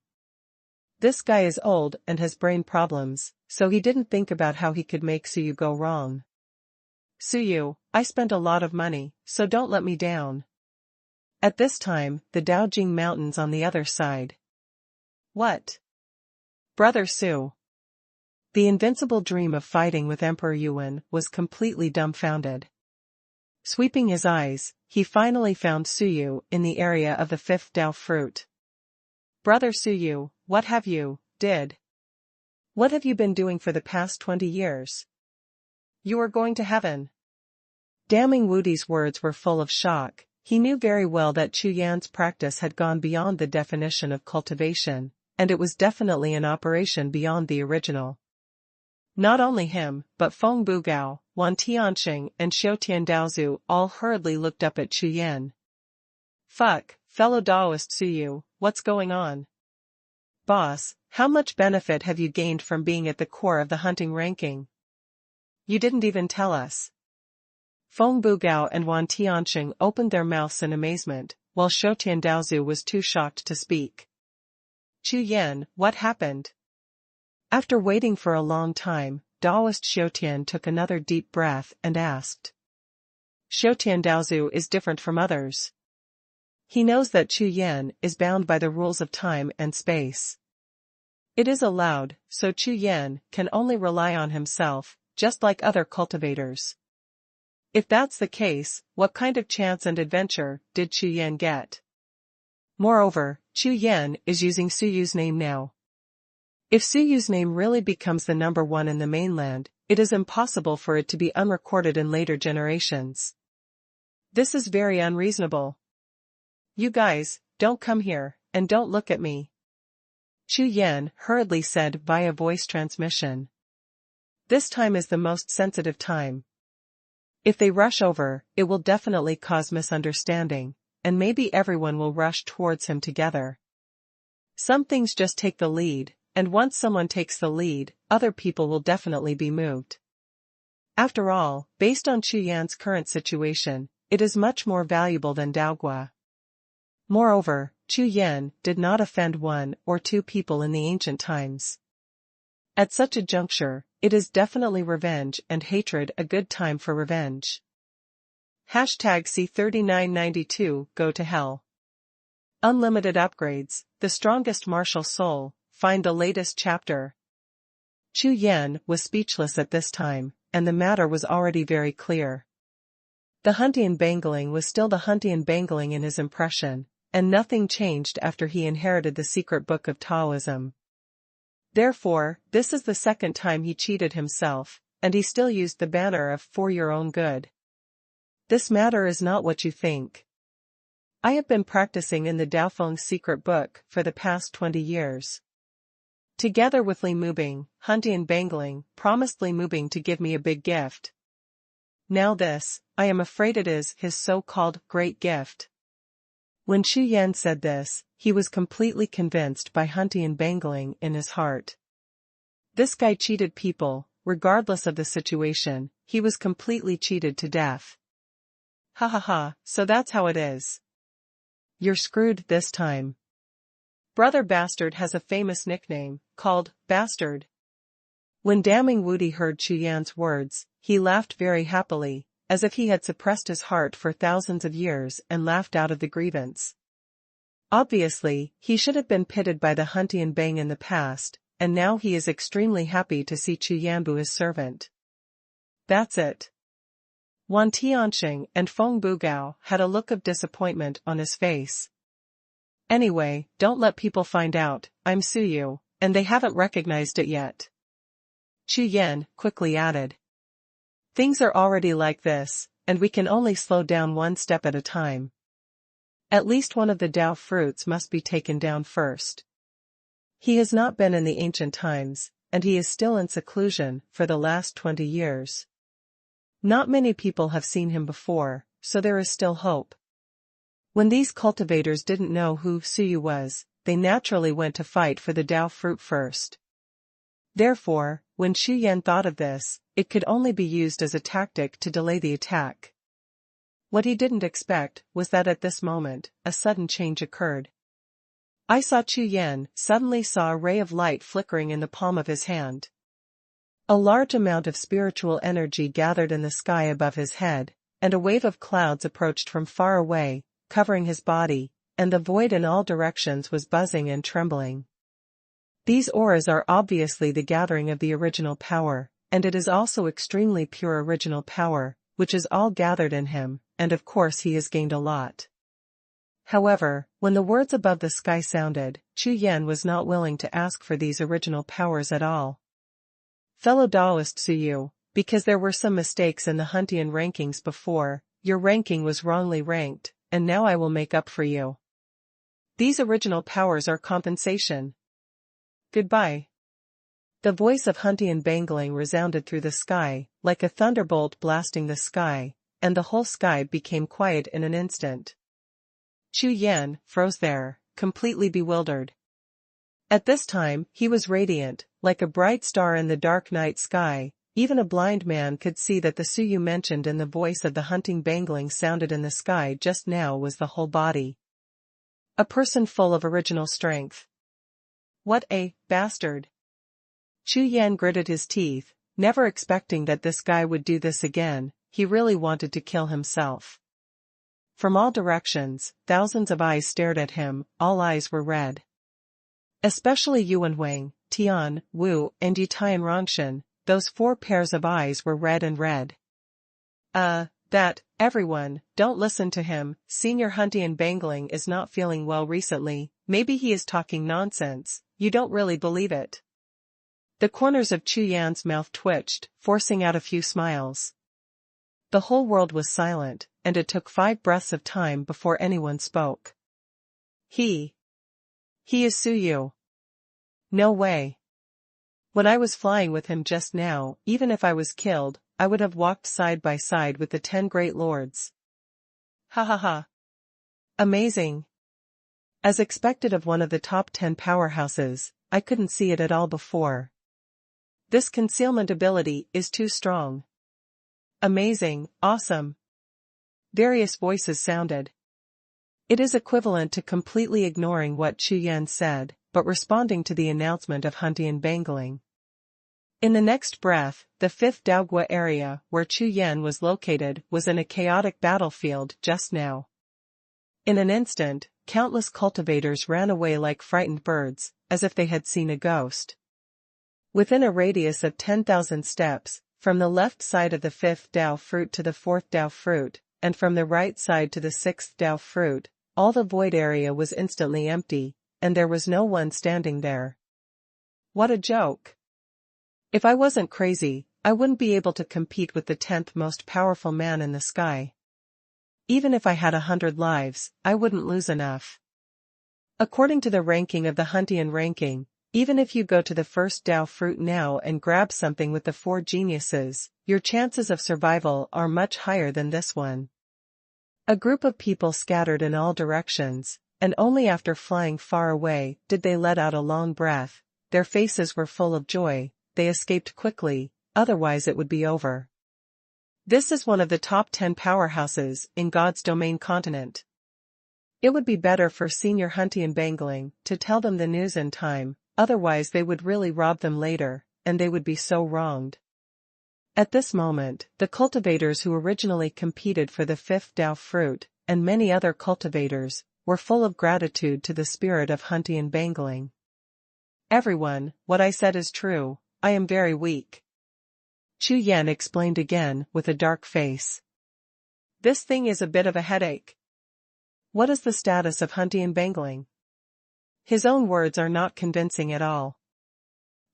This guy is old and has brain problems, so he didn't think about how he could make Su Yu go wrong. Su Yu, I spent a lot of money, so don't let me down. At this time, the Daojing Mountains on the other side. What? Brother Su. The invincible dream of fighting with Emperor Yuan was completely dumbfounded. Sweeping his eyes, he finally found Su Yu in the area of the 5th Dao fruit. Brother Su Yu, what have you did? What have you been doing for the past 20 years? You are going to heaven. Damning Wudi's words were full of shock. He knew very well that Chu Yan's practice had gone beyond the definition of cultivation, and it was definitely an operation beyond the original. Not only him, but Feng Bugao, Wan Tianxing and Xiao Tiandaozu all hurriedly looked up at Chu Yan. Fuck, fellow Daoist Su Yu, what's going on? Boss, how much benefit have you gained from being at the core of the hunting ranking? You didn't even tell us. Feng Bugao and Wan Tianxing opened their mouths in amazement, while Xiao Tiandaozu was too shocked to speak. Chu Yan, what happened? After waiting for a long time, Daoist Xiaotian took another deep breath and asked. Xiaotian Daozu is different from others. He knows that Chu Yan is bound by the rules of time and space. It is allowed, so Chu Yan can only rely on himself, just like other cultivators. If that's the case, what kind of chance and adventure did Chu Yan get? Moreover, Chu Yan is using Su Yu's name now. If Su Yu's name really becomes the number 1 in the mainland, it is impossible for it to be unrecorded in later generations. This is very unreasonable. You guys, don't come here, and don't look at me. Chu Yan hurriedly said via voice transmission. This time is the most sensitive time. If they rush over, it will definitely cause misunderstanding, and maybe everyone will rush towards him together. Some things just take the lead, and once someone takes the lead, other people will definitely be moved. After all, based on Chu Yan's current situation, it is much more valuable than Daogua. Moreover, Chu Yan did not offend 1 or 2 people in the ancient times. At such a juncture, it is definitely revenge and hatred a good time for revenge. #C3992 Go to hell. Unlimited upgrades, the strongest martial soul, find the latest chapter. Chu Yan was speechless at this time, and the matter was already very clear. The Huntian Bangling was still the Huntian Bangling in his impression, and nothing changed after he inherited the secret book of Taoism. Therefore, this is the second time he cheated himself, and he still used the banner of "for your own good." This matter is not what you think. I have been practicing in the Daofeng's secret book for the past 20 years. Together with Li Mubing, Huntian Bangling promised Li Mubing to give me a big gift. Now this, I am afraid it is his so-called great gift. When Chu Yan said this, he was completely convinced by Huntian Bangling in his heart. This guy cheated people, regardless of the situation, he was completely cheated to death. Ha ha ha, so that's how it is. You're screwed this time. Brother Bastard has a famous nickname, called Bastard. When Daming Wudi heard Chu Yan's words, he laughed very happily, as if he had suppressed his heart for thousands of years and laughed out of the grievance. Obviously, he should have been pitted by the Huntian Bang in the past, and now he is extremely happy to see Chu Yanbu his servant. That's it. Wan Tianxing and Feng Bugao had a look of disappointment on his face. Anyway, don't let people find out, I'm Suyu, and they haven't recognized it yet. Chu Yan quickly added. Things are already like this, and we can only slow down one step at a time. At least one of the Dao fruits must be taken down first. He has not been in the ancient times, and he is still in seclusion for the last 20 years. Not many people have seen him before, so there is still hope. When these cultivators didn't know who Suyu was, they naturally went to fight for the Dao fruit first. Therefore, when Chu Yan thought of this, it could only be used as a tactic to delay the attack. What he didn't expect was that at this moment, a sudden change occurred. I saw Chu Yan suddenly saw a ray of light flickering in the palm of his hand. A large amount of spiritual energy gathered in the sky above his head, and a wave of clouds approached from far away, covering his body, and the void in all directions was buzzing and trembling. These auras are obviously the gathering of the original power, and it is also extremely pure original power, which is all gathered in him, and of course he has gained a lot. However, when the words above the sky sounded, Chu Yan was not willing to ask for these original powers at all. Fellow Daoist Suyu, because there were some mistakes in the Huntian rankings before, your ranking was wrongly ranked, and now I will make up for you. These original powers are compensation. Goodbye. The voice of Huntian Bangling resounded through the sky, like a thunderbolt blasting the sky, and the whole sky became quiet in an instant. Chu Yan froze there, completely bewildered. At this time, he was radiant, like a bright star in the dark night sky. Even a blind man could see that the Suyu mentioned in the voice of the Hunting Bangling sounded in the sky just now was the whole body. A person full of original strength. What a bastard. Chu Yan gritted his teeth, never expecting that this guy would do this again. He really wanted to kill himself. From all directions, thousands of eyes stared at him, all eyes were red. Especially Yuan Wang, Tian, Wu, and Yutian Rongshan, those 4 pairs of eyes were red and red. Everyone, don't listen to him, Senior Huntian Bangling is not feeling well recently, maybe he is talking nonsense, you don't really believe it. The corners of Chu Yan's mouth twitched, forcing out a few smiles. The whole world was silent, and it took 5 breaths of time before anyone spoke. He is Suyu. No way. When I was flying with him just now, even if I was killed, I would have walked side by side with the 10 great lords. Ha ha ha. Amazing. As expected of one of the top 10 powerhouses, I couldn't see it at all before. This concealment ability is too strong. Amazing, awesome. Various voices sounded. It is equivalent to completely ignoring what Chu Yan said, but responding to the announcement of Huntian Bangling. In the next breath, the 5th Daogua area where Chu Yan was located was in a chaotic battlefield just now. In an instant, countless cultivators ran away like frightened birds, as if they had seen a ghost. Within a radius of 10,000 steps, from the left side of the 5th Dao fruit to the 4th Dao fruit, and from the right side to the 6th Dao fruit, all the void area was instantly empty, and there was no one standing there. What a joke. If I wasn't crazy, I wouldn't be able to compete with the 10th most powerful man in the sky. Even if I had 100 lives, I wouldn't lose enough. According to the ranking of the Huntian ranking, even if you go to the first Dao fruit now and grab something with the 4 geniuses, your chances of survival are much higher than this one. A group of people scattered in all directions, and only after flying far away did they let out a long breath. Their faces were full of joy. They escaped quickly, otherwise it would be over. This is one of the top 10 powerhouses in God's domain continent. It would be better for Senior Huntian Bangling to tell them the news in time, otherwise they would really rob them later, and they would be so wronged. At this moment, the cultivators who originally competed for the 5th Dao fruit, and many other cultivators, were full of gratitude to the spirit of Huntian Bangling. Everyone, what I said is true, I am very weak. Chu Yan explained again with a dark face. This thing is a bit of a headache. What is the status of Huntian Bangling? His own words are not convincing at all.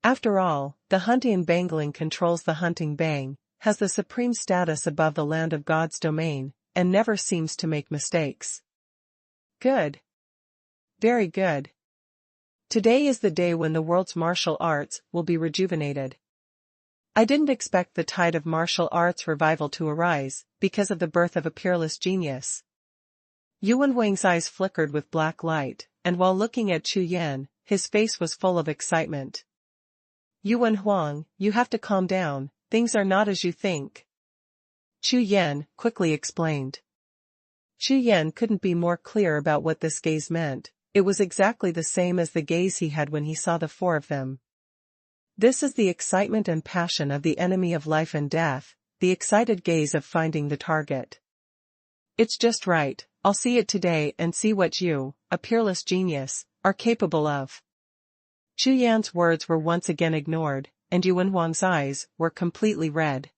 After all, the Huntian Bangling controls the hunting bang, has the supreme status above the land of God's domain, and never seems to make mistakes. Good. Very good. Today is the day when the world's martial arts will be rejuvenated. I didn't expect the tide of martial arts revival to arise, because of the birth of a peerless genius. Xuanhuan's eyes flickered with black light, and while looking at Chu Yan, his face was full of excitement. Xuanhuan, you have to calm down, things are not as you think. Chu Yan quickly explained. Chu Yan couldn't be more clear about what this gaze meant. It was exactly the same as the gaze he had when he saw the 4 of them. This is the excitement and passion of the enemy of life and death, the excited gaze of finding the target. It's just right, I'll see it today and see what you, a peerless genius, are capable of. Chu Yan's words were once again ignored, and Xuanhuang's eyes were completely red.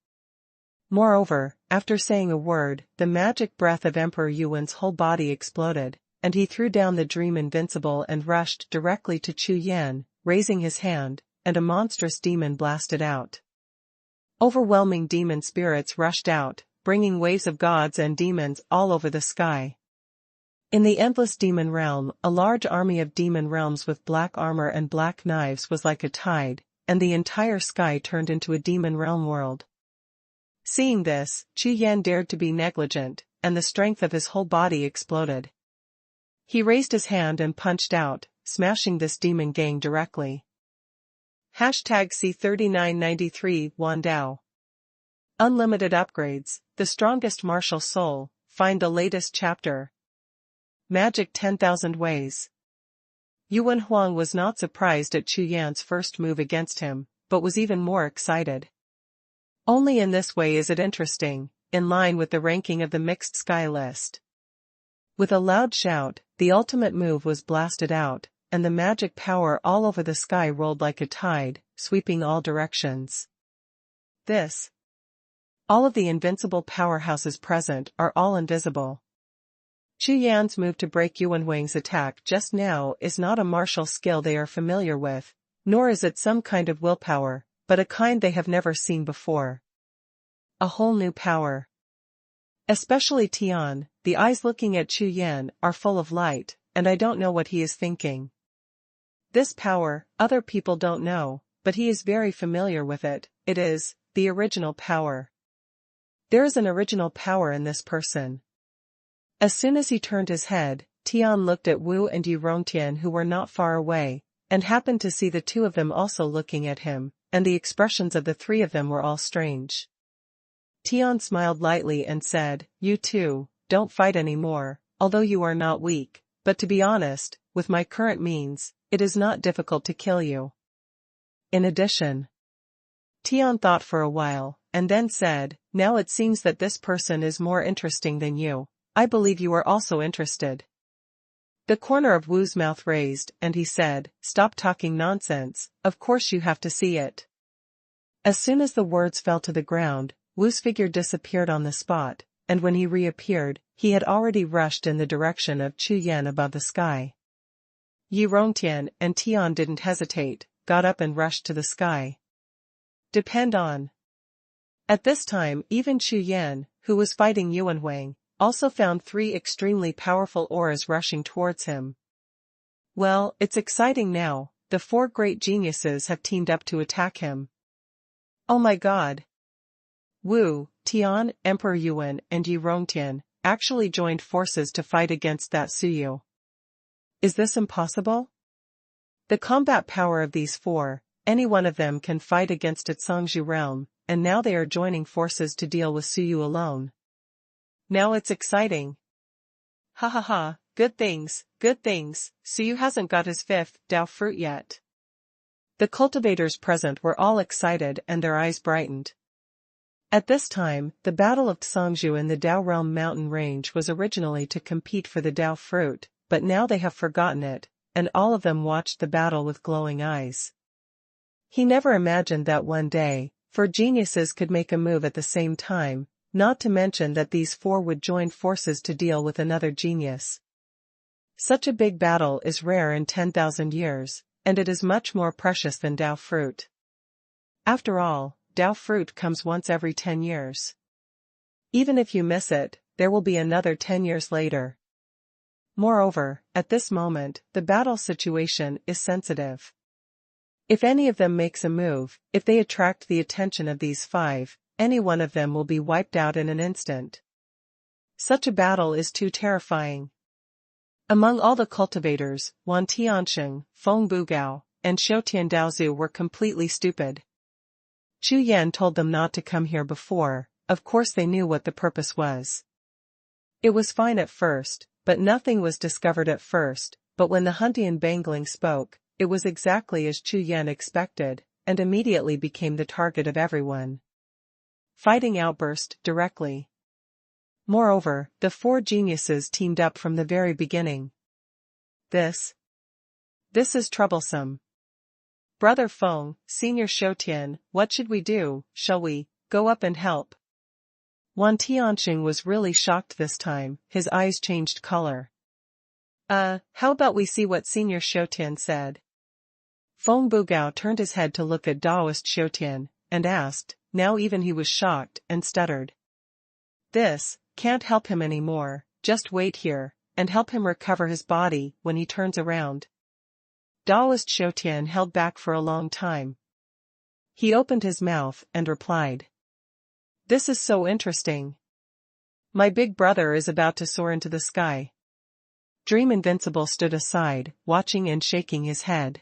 Moreover, after saying a word, the magic breath of Emperor Yuan's whole body exploded, and he threw down the dream invincible and rushed directly to Chu Yan, raising his hand, and a monstrous demon blasted out. Overwhelming demon spirits rushed out, bringing waves of gods and demons all over the sky. In the endless demon realm, a large army of demon realms with black armor and black knives was like a tide, and the entire sky turned into a demon realm world. Seeing this, Chu Yan dared to be negligent, and the strength of his whole body exploded. He raised his hand and punched out, smashing this demon gang directly. #C3993 Wandao. Unlimited upgrades, the strongest martial soul, find the latest chapter. Magic 10,000 ways. Xuanhuang was not surprised at Chu Yan's first move against him, but was even more excited. Only in this way is it interesting, in line with the ranking of the mixed sky list. With a loud shout, the ultimate move was blasted out, and the magic power all over the sky rolled like a tide, sweeping all directions. All of the invincible powerhouses present are all invisible. Chu Yan's move to break Xuanhuang's attack just now is not a martial skill they are familiar with, nor is it some kind of willpower, but a kind they have never seen before. A whole new power. Especially Tian, the eyes looking at Chu Yan are full of light, and I don't know what he is thinking. This power, other people don't know, but he is very familiar with it. It is the original power. There is an original power in this person. As soon as he turned his head, Tian looked at Wu and Yurongtian, who were not far away, and happened to see the 2 of them also looking at him, and the expressions of the 3 of them were all strange. Tian smiled lightly and said, "You too, don't fight anymore, although you are not weak, but to be honest, with my current means, it is not difficult to kill you." In addition, Tian thought for a while, and then said, "Now it seems that this person is more interesting than you. I believe you are also interested." The corner of Wu's mouth raised, and he said, "Stop talking nonsense, of course you have to see it." As soon as the words fell to the ground, Wu's figure disappeared on the spot, and when he reappeared, he had already rushed in the direction of Chu Yan above the sky. Yi Rongtian and Tian didn't hesitate, got up and rushed to the sky. Depend on. At this time even Chu Yan, who was fighting Xuanhuang, also found 3 extremely powerful auras rushing towards him. Well, it's exciting now, the 4 great geniuses have teamed up to attack him. Oh my god! Wu, Tian, Emperor Yuan and Yi Rongtian actually joined forces to fight against that Suyu. Is this impossible? The combat power of these 4, any one of them can fight against its Songzhu realm, and now they are joining forces to deal with Suyu alone. Now it's exciting. Ha ha ha, good things, Suyu hasn't got his 5th Dao fruit yet. The cultivators present were all excited and their eyes brightened. At this time, the Battle of Songzhu in the Dao Realm mountain range was originally to compete for the Dao fruit, but now they have forgotten it, and all of them watched the battle with glowing eyes. He never imagined that one day, 4 geniuses could make a move at the same time, not to mention that these 4 would join forces to deal with another genius. Such a big battle is rare in 10,000 years, and it is much more precious than Dao fruit. After all, Dao fruit comes once every 10 years. Even if you miss it, there will be another 10 years later. Moreover, at this moment, the battle situation is sensitive. If any of them makes a move, if they attract the attention of these 5, any one of them will be wiped out in an instant. Such a battle is too terrifying. Among all the cultivators, Wan Tiansheng, Feng Bugao, and Xiutian Daozu were completely stupid. Chu Yan told them not to come here before, of course they knew what the purpose was. It was fine at first, but nothing was discovered at first, but when the Huntian Bangling spoke, it was exactly as Chu Yan expected, and immediately became the target of everyone. Fighting outburst directly. Moreover, the 4 geniuses teamed up from the very beginning. This is troublesome. Brother Feng, Senior Xiutian, what should we do? Shall we go up and help? Wan Tianxing was really shocked this time, his eyes changed color. How about we see what Senior Xiutian said? Feng Bugao turned his head to look at Daoist Xiutian, and asked, now even he was shocked, and stuttered. This, can't help him anymore, just wait here, and help him recover his body when he turns around. Daoist Xiutian held back for a long time. He opened his mouth and replied. This is so interesting. My big brother is about to soar into the sky. Dream Invincible stood aside, watching and shaking his head.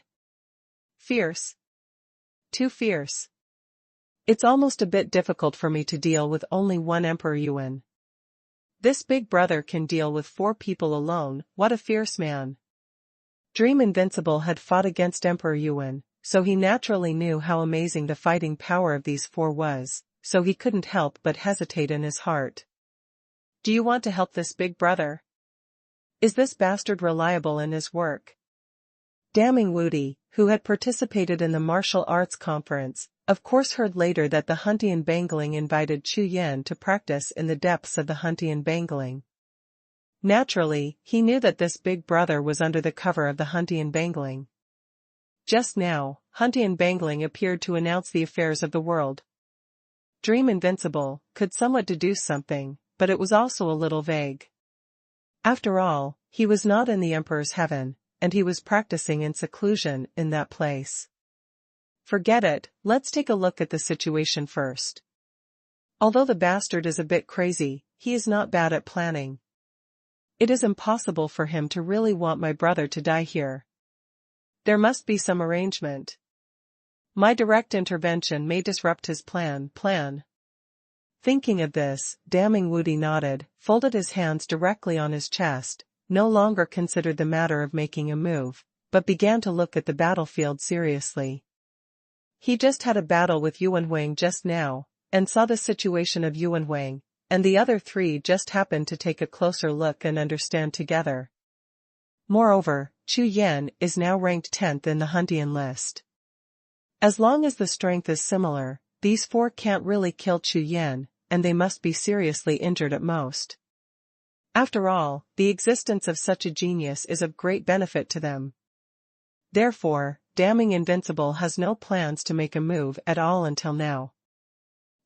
Fierce. Too fierce. It's almost a bit difficult for me to deal with only one Emperor Yuan. This big brother can deal with 4 people alone, what a fierce man. Dream Invincible had fought against Emperor Yuan, so he naturally knew how amazing the fighting power of these 4 was, so he couldn't help but hesitate in his heart. Do you want to help this big brother? Is this bastard reliable in his work? Damning Wudi, who had participated in the martial arts conference, of course heard later that the Huntian Bangling invited Chu Yan to practice in the depths of the Huntian Bangling. Naturally, he knew that this big brother was under the cover of the Huntian Bangling. Just now, Huntian Bangling appeared to announce the affairs of the world. Dream Invincible could somewhat deduce something, but it was also a little vague. After all, he was not in the Emperor's heaven, and he was practicing in seclusion in that place. Forget it, let's take a look at the situation first. Although the bastard is a bit crazy, he is not bad at planning. It is impossible for him to really want my brother to die here. There must be some arrangement. My direct intervention may disrupt his plan. Thinking of this, Damning Wudi nodded, folded his hands directly on his chest, no longer considered the matter of making a move, but began to look at the battlefield seriously. He just had a battle with Xuanhuan just now, and saw the situation of Xuanhuan, and the other 3 just happened to take a closer look and understand together. Moreover, Chu Yan is now ranked 10th in the Huntian list. As long as the strength is similar, these 4 can't really kill Chu Yan, and they must be seriously injured at most. After all, the existence of such a genius is of great benefit to them. Therefore, Damning Invincible has no plans to make a move at all until now.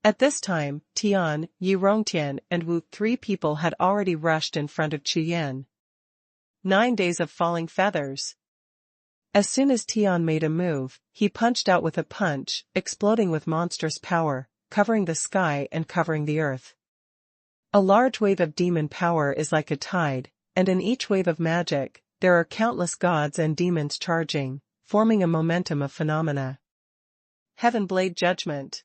At this time, Tian, Yi Rongtian and Wu, three people had already rushed in front of Chu Yan. 9 days of falling feathers. As soon as Tian made a move, he punched out with a punch, exploding with monstrous power, covering the sky and covering the earth. A large wave of demon power is like a tide, and in each wave of magic, there are countless gods and demons charging, forming a momentum of phenomena. Heaven Blade Judgment.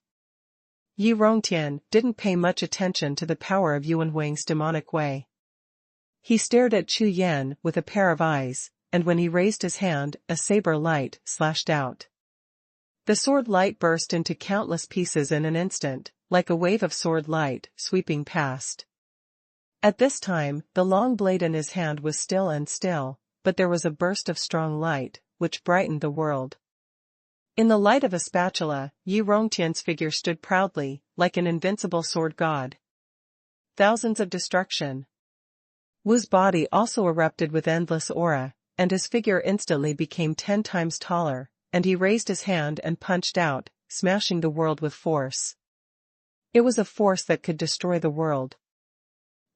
Yi Rongtian didn't pay much attention to the power of Yuanhuang's demonic way. He stared at Chu Yan with a pair of eyes, and when he raised his hand, a saber light slashed out. The sword light burst into countless pieces in an instant, like a wave of sword light sweeping past. At this time, the long blade in his hand was still, but there was a burst of strong light, which brightened the world. In the light of a spatula, Yi Rongtian's figure stood proudly, like an invincible sword god. Thousands of destruction. Wu's body also erupted with endless aura, and his figure instantly became 10 times taller, and he raised his hand and punched out, smashing the world with force. It was a force that could destroy the world.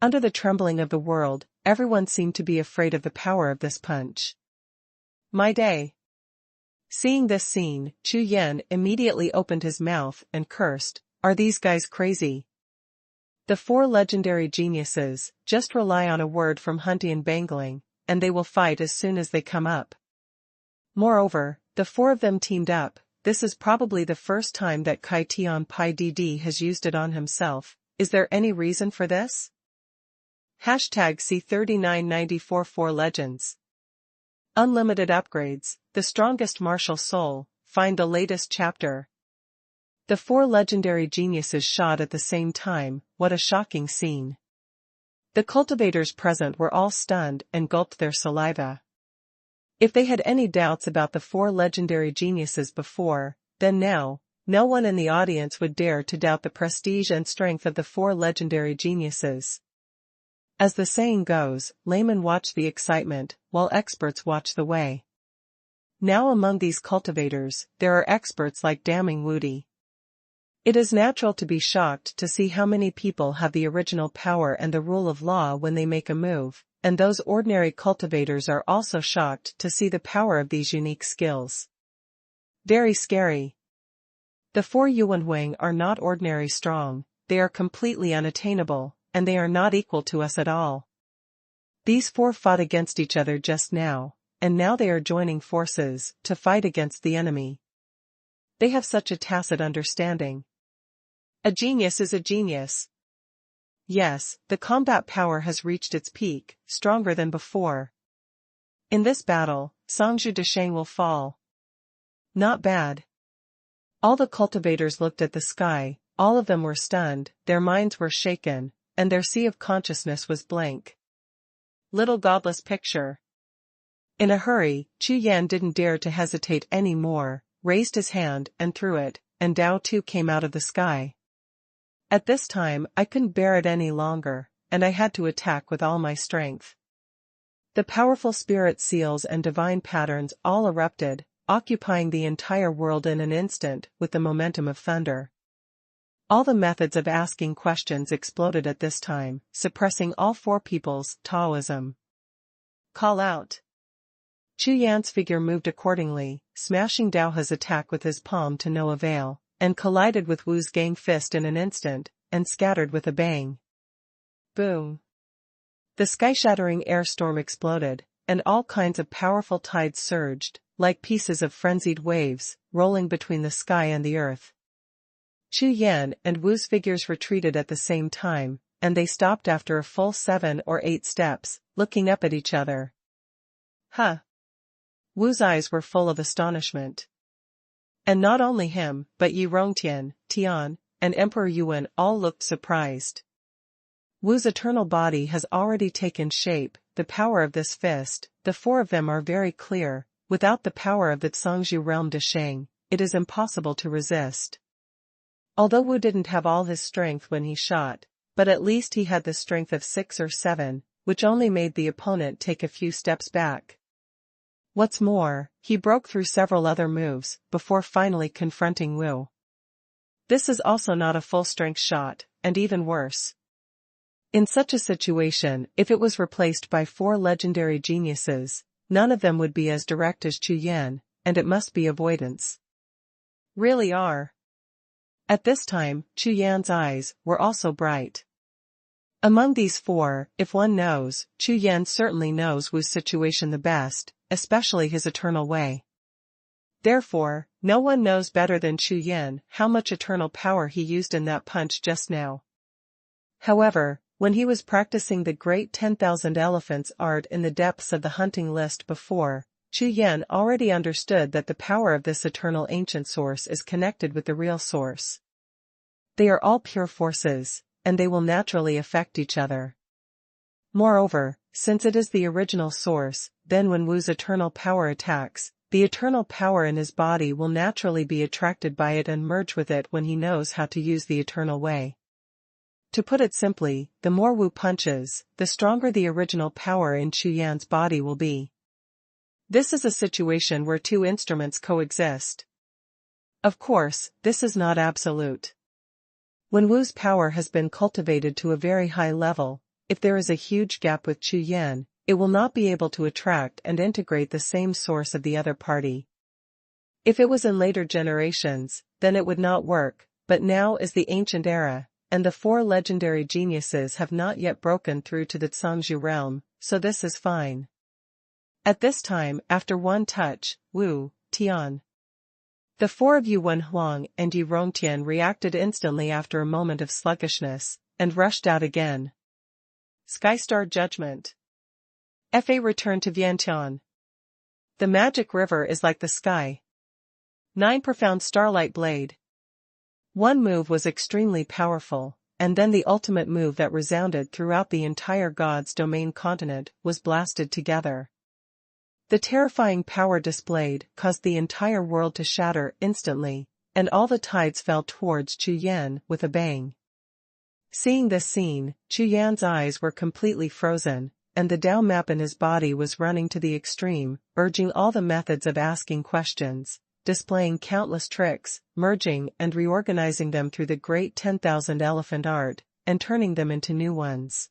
Under the trembling of the world, everyone seemed to be afraid of the power of this punch. My day. Seeing this scene, Chu Yan immediately opened his mouth and cursed, "Are these guys crazy?" The 4 legendary geniuses just rely on a word from Huntian Bangling, and they will fight as soon as they come up. Moreover, the 4 of them teamed up. This is probably the first time that Kai Tian Pai Dd has used it on himself. Is there any reason for this? Hashtag C3994 4 Legends. Unlimited upgrades, the strongest martial soul, find the latest chapter. The 4 legendary geniuses shot at the same time, what a shocking scene. The cultivators present were all stunned and gulped their saliva. If they had any doubts about the 4 legendary geniuses before, then now, no one in the audience would dare to doubt the prestige and strength of the 4 legendary geniuses. As the saying goes, laymen watch the excitement, while experts watch the way. Now among these cultivators, there are experts like Damning Wudi. It is natural to be shocked to see how many people have the original power and the rule of law when they make a move, and those ordinary cultivators are also shocked to see the power of these unique skills. Very scary. The 4 Yuanhuang are not ordinary strong, they are completely unattainable, and they are not equal to us at all. These 4 fought against each other just now, and now they are joining forces to fight against the enemy. They have such a tacit understanding. A genius is a genius. Yes, the combat power has reached its peak, stronger than before. In this battle, Songzhu Desheng will fall. Not bad. All the cultivators looked at the sky, all of them were stunned, their minds were shaken, and their sea of consciousness was blank. Little godless picture. In a hurry, Chu Yan didn't dare to hesitate any more, raised his hand and threw it, and Dao too came out of the sky. At this time, I couldn't bear it any longer, and I had to attack with all my strength. The powerful spirit seals and divine patterns all erupted, occupying the entire world in an instant with the momentum of thunder. All the methods of asking questions exploded at this time, suppressing all 4 people's Taoism. Call out. Chu Yan's figure moved accordingly, smashing Daohe's attack with his palm to no avail, and collided with Wu's gang fist in an instant, and scattered with a bang. Boom. The sky-shattering air storm exploded, and all kinds of powerful tides surged, like pieces of frenzied waves, rolling between the sky and the earth. Chu Yan and Wu's figures retreated at the same time, and they stopped after a full 7 or 8 steps, looking up at each other. Huh. Wu's eyes were full of astonishment. And not only him, but Yi Rongtian, Tian, and Emperor Yuan all looked surprised. Wu's eternal body has already taken shape, the power of this fist, the 4 of them are very clear, without the power of the Songzhu realm Desheng, it is impossible to resist. Although Wu didn't have all his strength when he shot, but at least he had the strength of 6 or 7, which only made the opponent take a few steps back. What's more, he broke through several other moves, before finally confronting Wu. This is also not a full-strength shot, and even worse. In such a situation, if it was replaced by 4 legendary geniuses, none of them would be as direct as Chu Yan, and it must be avoidance. Really are. At this time, Chu Yan's eyes were also bright. Among these 4, if one knows, Chu Yan certainly knows Wu's situation the best, especially his eternal way. Therefore, no one knows better than Chu Yan how much eternal power he used in that punch just now. However, when he was practicing the great 10,000 elephants art in the depths of the hunting list before, Chu Yan already understood that the power of this eternal ancient source is connected with the real source. They are all pure forces, and they will naturally affect each other. Moreover, since it is the original source, then when Wu's eternal power attacks, the eternal power in his body will naturally be attracted by it and merge with it when he knows how to use the eternal way. To put it simply, the more Wu punches, the stronger the original power in Chu Yan's body will be. This is a situation where 2 instruments coexist. Of course, this is not absolute. When Wu's power has been cultivated to a very high level, if there is a huge gap with Chu Yan, it will not be able to attract and integrate the same source of the other party. If it was in later generations, then it would not work, but now is the ancient era, and the 4 legendary geniuses have not yet broken through to the Zhangzhou realm, so this is fine. At this time, after one touch, Wu, Tian. The 4 of Yuan Huang and Yu Rongtian reacted instantly after a moment of sluggishness, and rushed out again. Skystar Judgment. Fa returned to Vientiane. The magic river is like the sky. 9 Profound Starlight Blade. One move was extremely powerful, and then the ultimate move that resounded throughout the entire God's domain continent was blasted together. The terrifying power displayed caused the entire world to shatter instantly, and all the tides fell towards Chu Yan with a bang. Seeing this scene, Chu Yan's eyes were completely frozen, and the Dao map in his body was running to the extreme, urging all the methods of asking questions, displaying countless tricks, merging and reorganizing them through the great 10,000 elephant art, and turning them into new ones.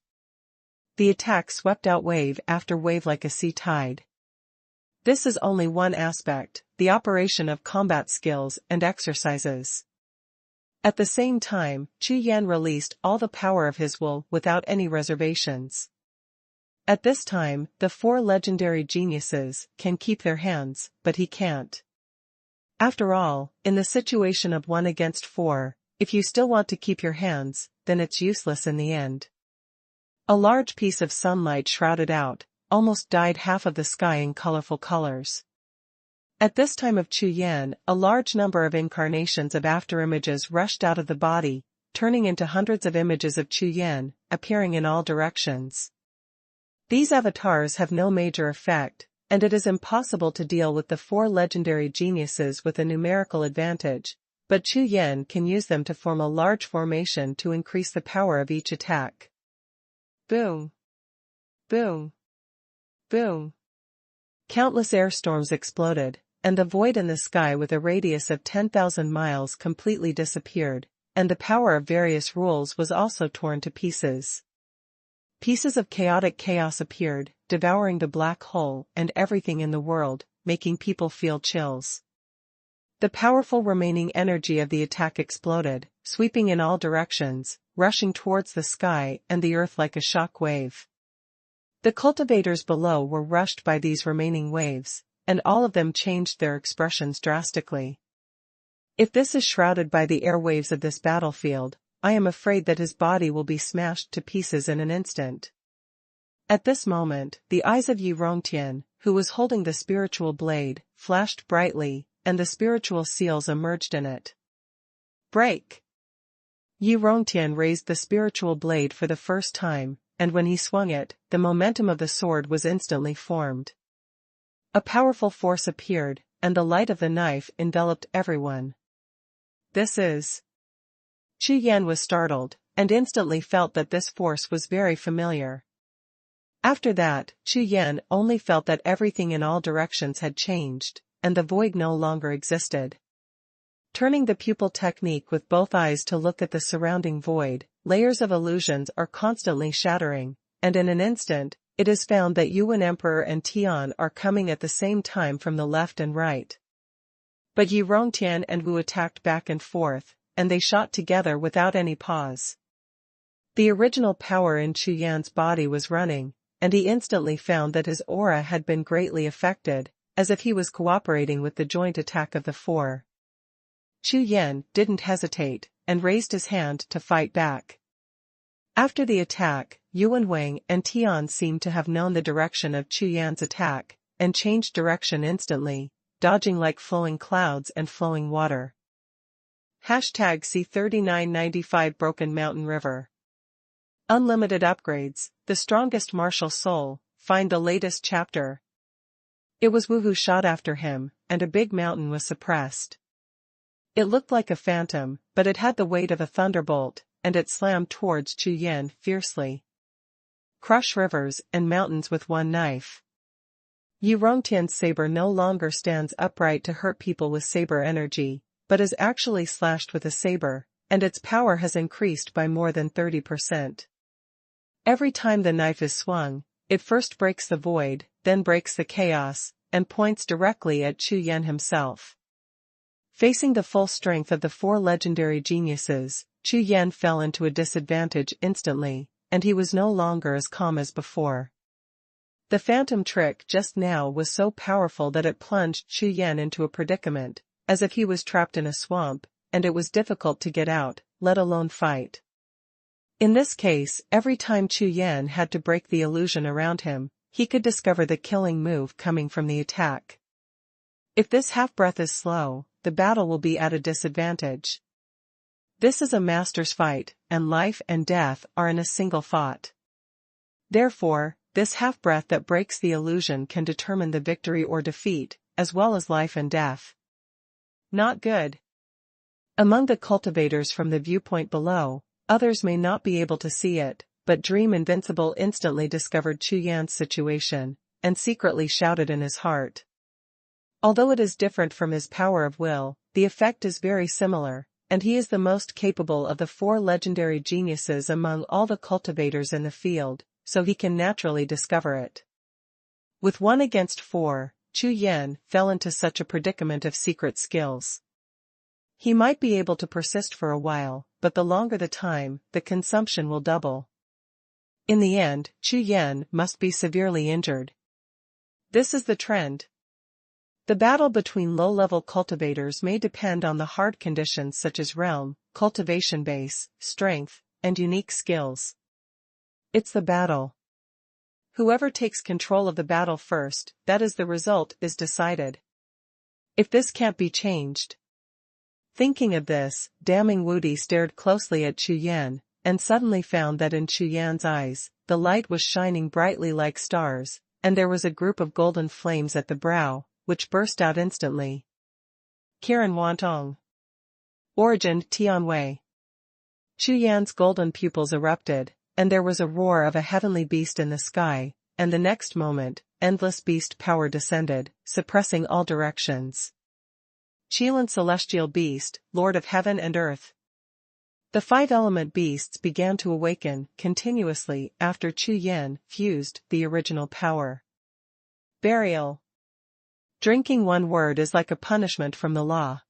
The attack swept out wave after wave like a sea tide. This is only one aspect, the operation of combat skills and exercises. At the same time, Chu Yan released all the power of his will without any reservations. At this time, the 4 legendary geniuses can keep their hands, but he can't. After all, in the situation of 1 against 4, if you still want to keep your hands, then it's useless in the end. A large piece of sunlight shrouded out, almost dyed half of the sky in colorful colors. At this time of Chu Yan, a large number of incarnations of afterimages rushed out of the body, turning into hundreds of images of Chu Yan, appearing in all directions. These avatars have no major effect, and it is impossible to deal with the 4 legendary geniuses with a numerical advantage, but Chu Yan can use them to form a large formation to increase the power of each attack. Boom! Boom! Boom! Countless air storms exploded, and the void in the sky with a radius of 10,000 miles completely disappeared, and the power of various rules was also torn to pieces. Pieces of chaotic chaos appeared, devouring the black hole and everything in the world, making people feel chills. The powerful remaining energy of the attack exploded, sweeping in all directions, rushing towards the sky and the earth like a shock wave. The cultivators below were rushed by these remaining waves, and all of them changed their expressions drastically. If this is shrouded by the airwaves of this battlefield, I am afraid that his body will be smashed to pieces in an instant. At this moment, the eyes of Yu Rongtian, who was holding the spiritual blade, flashed brightly, and the spiritual seals emerged in it. Break! Yu Rongtian raised the spiritual blade for the first time, and when he swung it, the momentum of the sword was instantly formed. A powerful force appeared, and the light of the knife enveloped everyone. This is... Chu Yan was startled, and instantly felt that this force was very familiar. After that, Chu Yan only felt that everything in all directions had changed, and the void no longer existed. Turning the pupil technique with both eyes to look at the surrounding void, layers of illusions are constantly shattering, and in an instant, it is found that Yuan Emperor and Tian are coming at the same time from the left and right. But Yi Rongtian and Wu attacked back and forth, and they shot together without any pause. The original power in Chu Yan's body was running, and he instantly found that his aura had been greatly affected, as if he was cooperating with the joint attack of the four. Chu Yan didn't hesitate, and raised his hand to fight back. After the attack, Yuan Wang and Tian seemed to have known the direction of Chu Yan's attack, and changed direction instantly, dodging like flowing clouds and flowing water. #C3995 Broken Mountain River. Unlimited upgrades, the strongest martial soul, find the latest chapter. It was Wu who shot after him, and a big mountain was suppressed. It looked like a phantom, but it had the weight of a thunderbolt, and it slammed towards Chu Yan fiercely. Crush rivers and mountains with one knife. Yi Rongtian's saber no longer stands upright to hurt people with saber energy, but is actually slashed with a saber, and its power has increased by more than 30%. Every time the knife is swung, it first breaks the void, then breaks the chaos, and points directly at Chu Yan himself. Facing the full strength of the four legendary geniuses, Chu Yan fell into a disadvantage instantly, and he was no longer as calm as before. The phantom trick just now was so powerful that it plunged Chu Yan into a predicament, as if he was trapped in a swamp, and it was difficult to get out, let alone fight. In this case, every time Chu Yan had to break the illusion around him, he could discover the killing move coming from the attack. If this half-breath is slow, the battle will be at a disadvantage. This is a master's fight, and life and death are in a single thought. Therefore, this half-breath that breaks the illusion can determine the victory or defeat, as well as life and death. Not good. Among the cultivators from the viewpoint below, others may not be able to see it, but Dream Invincible instantly discovered Chu Yan's situation, and secretly shouted in his heart. Although it is different from his power of will, the effect is very similar, and he is the most capable of the four legendary geniuses among all the cultivators in the field, so he can naturally discover it. With 1 against 4, Chu Yan fell into such a predicament of secret skills. He might be able to persist for a while, but the longer the time, the consumption will double. In the end, Chu Yan must be severely injured. This is the trend. The battle between low-level cultivators may depend on the hard conditions such as realm, cultivation base, strength, and unique skills. It's the battle. Whoever takes control of the battle first, that is the result, is decided. If this can't be changed. Thinking of this, Damning Wudi stared closely at Chu Yan, and suddenly found that in Chu Yan's eyes, the light was shining brightly like stars, and there was a group of golden flames at the brow, which burst out instantly. Kiran Wantong. Origin Tianwei. Chu Yan's golden pupils erupted, and there was a roar of a heavenly beast in the sky, and the next moment, endless beast power descended, suppressing all directions. Qilan Celestial Beast, Lord of Heaven and Earth. The 5-element beasts began to awaken continuously after Chu Yan fused the original power. Burial. Drinking one word is like a punishment from the law.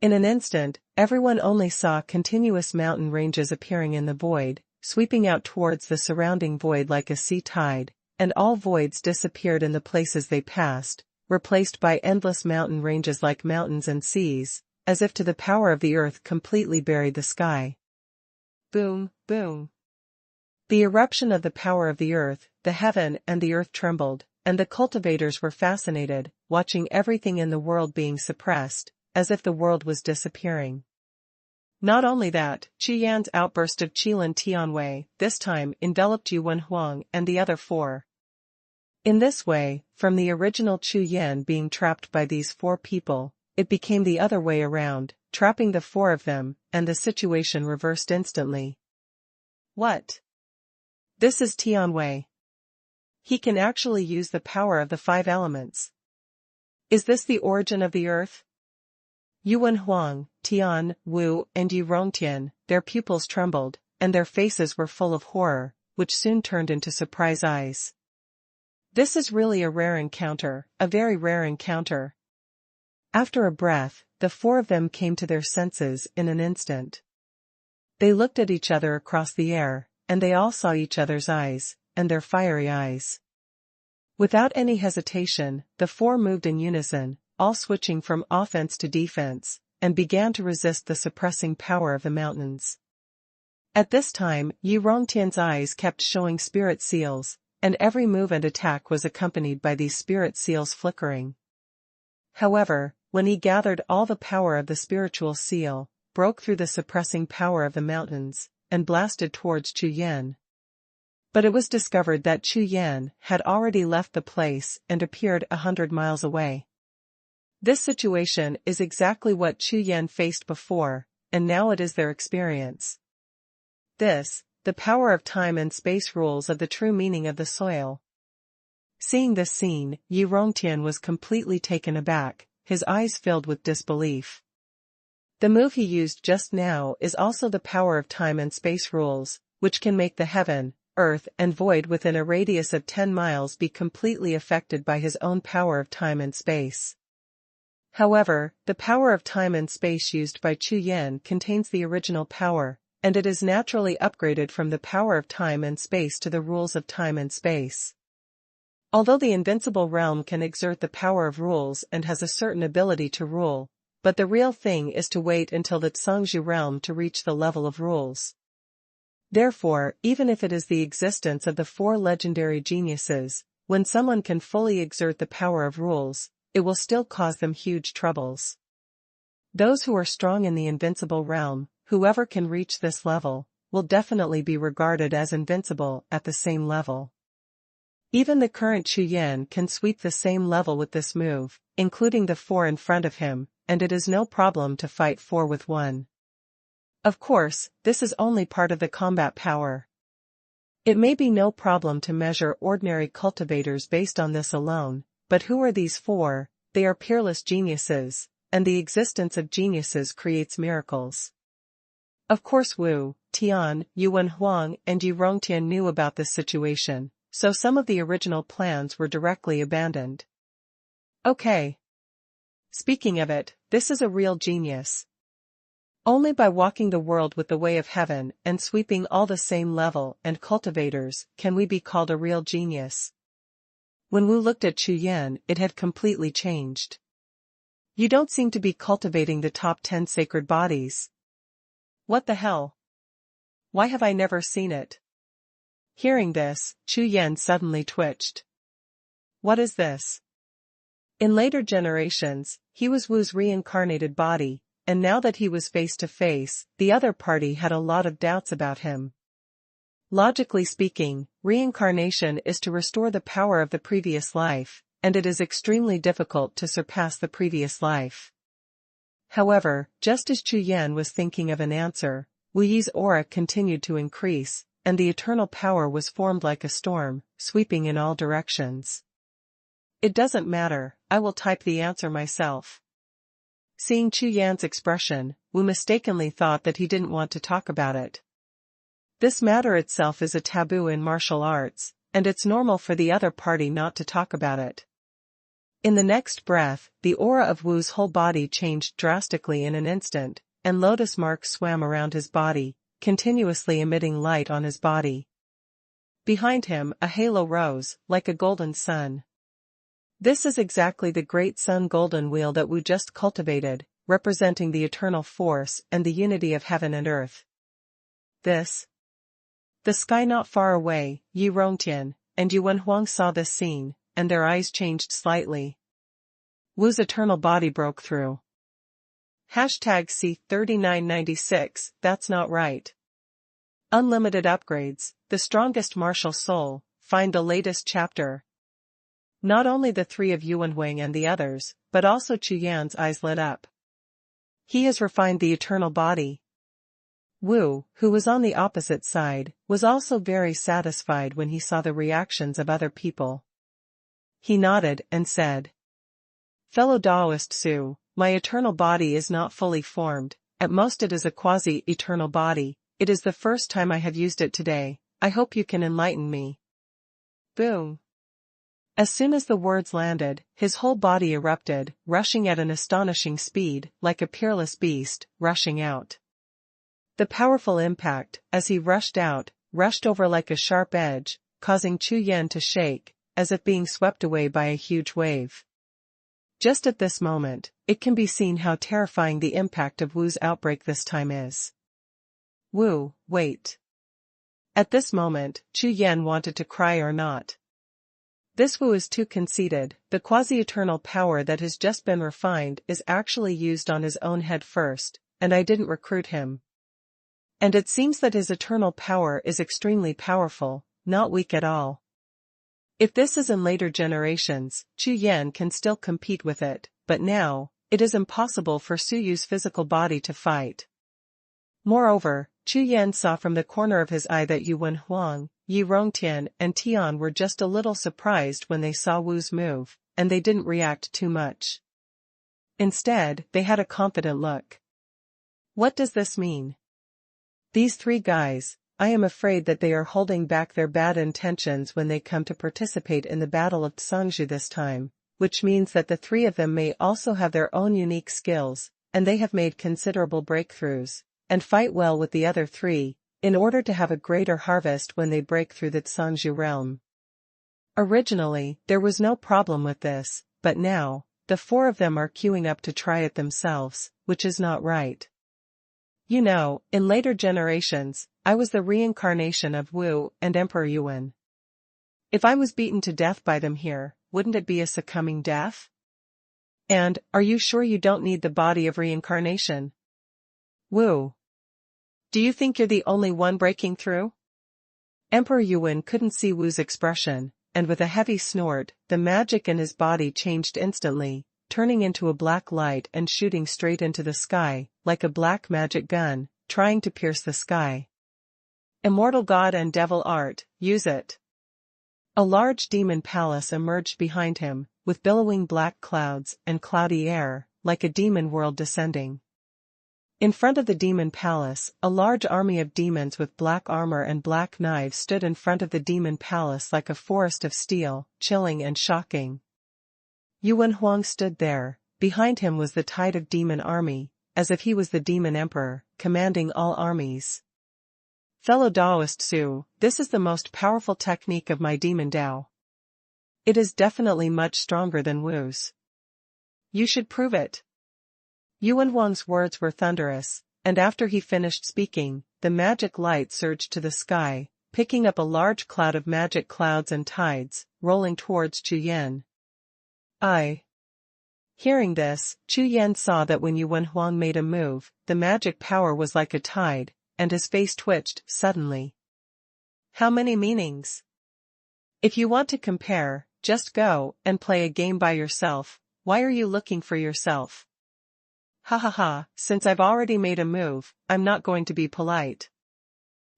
In an instant, everyone only saw continuous mountain ranges appearing in the void, sweeping out towards the surrounding void like a sea tide, and all voids disappeared in the places they passed, replaced by endless mountain ranges like mountains and seas, as if the power of the earth completely buried the sky. Boom, boom. The eruption of the power of the earth, the heaven and the earth trembled, and the cultivators were fascinated, watching everything in the world being suppressed, as if the world was disappearing. Not only that, Chu Yan's outburst of Qilan Tianwei, this time enveloped Yuan Huang and the other four. In this way, from the original Chu Yan being trapped by these four people, it became the other way around, trapping the four of them, and the situation reversed instantly. What? This is Tianwei. He can actually use the power of the 5 elements. Is this the origin of the earth? Yuan Huang, Tian, Wu, and Yu Rongtian, their pupils trembled, and their faces were full of horror, which soon turned into surprise eyes. This is really a rare encounter, a very rare encounter. After a breath, the four of them came to their senses in an instant. They looked at each other across the air, and they all saw each other's eyes, and their fiery eyes. Without any hesitation, the four moved in unison, all switching from offense to defense, and began to resist the suppressing power of the mountains. At this time, Yu Rongtian's eyes kept showing spirit seals, and every move and attack was accompanied by these spirit seals flickering. However, when he gathered all the power of the spiritual seal, broke through the suppressing power of the mountains, and blasted towards Chu Yan. But it was discovered that Chu Yan had already left the place and appeared 100 miles away. This situation is exactly what Chu Yan faced before, and now it is their experience. This, the power of time and space rules of the true meaning of the soil. Seeing this scene, Yu Rongtian was completely taken aback, his eyes filled with disbelief. The move he used just now is also the power of time and space rules, which can make the heaven, earth and void within a radius of 10 miles be completely affected by his own power of time and space. However, the power of time and space used by Chu Yan contains the original power, and it is naturally upgraded from the power of time and space to the rules of time and space. Although the invincible realm can exert the power of rules and has a certain ability to rule, but the real thing is to wait until the Zhangzhu realm to reach the level of rules. Therefore, even if it is the existence of the four legendary geniuses, when someone can fully exert the power of rules, it will still cause them huge troubles. Those who are strong in the invincible realm, whoever can reach this level, will definitely be regarded as invincible at the same level. Even the current Chu Yan can sweep the same level with this move, including the four in front of him, and it is no problem to fight 4 with 1. Of course, this is only part of the combat power. It may be no problem to measure ordinary cultivators based on this alone, but who are these 4? They are peerless geniuses, and the existence of geniuses creates miracles. Of course Wu, Tian, Yuan Huang and Yu Rongtian knew about this situation, so some of the original plans were directly abandoned. Okay. Speaking of it, this is a real genius. Only by walking the world with the way of heaven and sweeping all the same level and cultivators can we be called a real genius. When Wu looked at Chu Yan, it had completely changed. You don't seem to be cultivating the top 10 sacred bodies. What the hell? Why have I never seen it? Hearing this, Chu Yan suddenly twitched. What is this? In later generations, he was Wu's reincarnated body, and now that he was face to face, the other party had a lot of doubts about him. Logically speaking, reincarnation is to restore the power of the previous life, and it is extremely difficult to surpass the previous life. However, just as Chu Yan was thinking of an answer, Wu Yi's aura continued to increase, and the eternal power was formed like a storm, sweeping in all directions. It doesn't matter, I will type the answer myself. Seeing Chu Yan's expression, Wu mistakenly thought that he didn't want to talk about it. This matter itself is a taboo in martial arts, and it's normal for the other party not to talk about it. In the next breath, the aura of Wu's whole body changed drastically in an instant, and lotus marks swam around his body, continuously emitting light on his body. Behind him, a halo rose, like a golden sun. This is exactly the great sun golden wheel that Wu just cultivated, representing the eternal force and the unity of heaven and earth. The sky not far away, Yu Rongtian and Yuan Huang saw this scene, and their eyes changed slightly. Wu's eternal body broke through. #C3996, that's not right. Unlimited upgrades, the strongest martial soul, find the latest chapter. Not only the 3 of Yuan Huang and the others, but also Chu Yan's eyes lit up. He has refined the eternal body. Wu, who was on the opposite side, was also very satisfied when he saw the reactions of other people. He nodded and said, "Fellow Taoist Su, my eternal body is not fully formed, at most it is a quasi-eternal body. It is the first time I have used it today. I hope you can enlighten me. Boom. As soon as the words landed, his whole body erupted, rushing at an astonishing speed, like a peerless beast, rushing out. The powerful impact, as he rushed out, rushed over like a sharp edge, causing Chu Yan to shake, as if being swept away by a huge wave. Just at this moment, it can be seen how terrifying the impact of Wu's outbreak this time is. Wu, wait. At this moment, Chu Yan wanted to cry or not. This Wu is too conceited. The quasi-eternal power that has just been refined is actually used on his own head first, and I didn't recruit him. And it seems that his eternal power is extremely powerful, not weak at all. If this is in later generations, Chu Yan can still compete with it, but now, it is impossible for Su Yu's physical body to fight. Moreover, Chu Yan saw from the corner of his eye that Xuanhuan, Yi Rongtian and Tian were just a little surprised when they saw Wu's move, and they didn't react too much. Instead, they had a confident look. What does this mean? These three guys, I am afraid that they are holding back their bad intentions when they come to participate in the Battle of Tsangzhu this time, which means that the three of them may also have their own unique skills, and they have made considerable breakthroughs, and fight well with the other three, in order to have a greater harvest when they break through the Tsangzhu realm. Originally, there was no problem with this, but now, the four of them are queuing up to try it themselves, which is not right. You know, in later generations, I was the reincarnation of Wu and Emperor Yuan. If I was beaten to death by them here, wouldn't it be a succumbing death? And, are you sure you don't need the body of reincarnation? Wu. Do you think you're the only one breaking through? Emperor Yuan couldn't see Wu's expression, and with a heavy snort, the magic in his body changed instantly, turning into a black light and shooting straight into the sky, like a black magic gun, trying to pierce the sky. Immortal god and devil art, use it. A large demon palace emerged behind him, with billowing black clouds and cloudy air, like a demon world descending. In front of the demon palace, a large army of demons with black armor and black knives stood in front of the demon palace like a forest of steel, chilling and shocking. Yuan Huang stood there. Behind him was the tide of demon army, as if he was the demon emperor, commanding all armies. Fellow Taoist Su, this is the most powerful technique of my demon Dao. It is definitely much stronger than Wu's. You should prove it. Yuan Huang's words were thunderous, and after he finished speaking, the magic light surged to the sky, picking up a large cloud of magic clouds and tides, rolling towards Chu Yan. Hearing this, Chu Yan saw that when Yuan Huang made a move, the magic power was like a tide, and his face twitched suddenly. How many meanings? If you want to compare, just go and play a game by yourself. Why are you looking for yourself? Ha ha ha, since I've already made a move, I'm not going to be polite.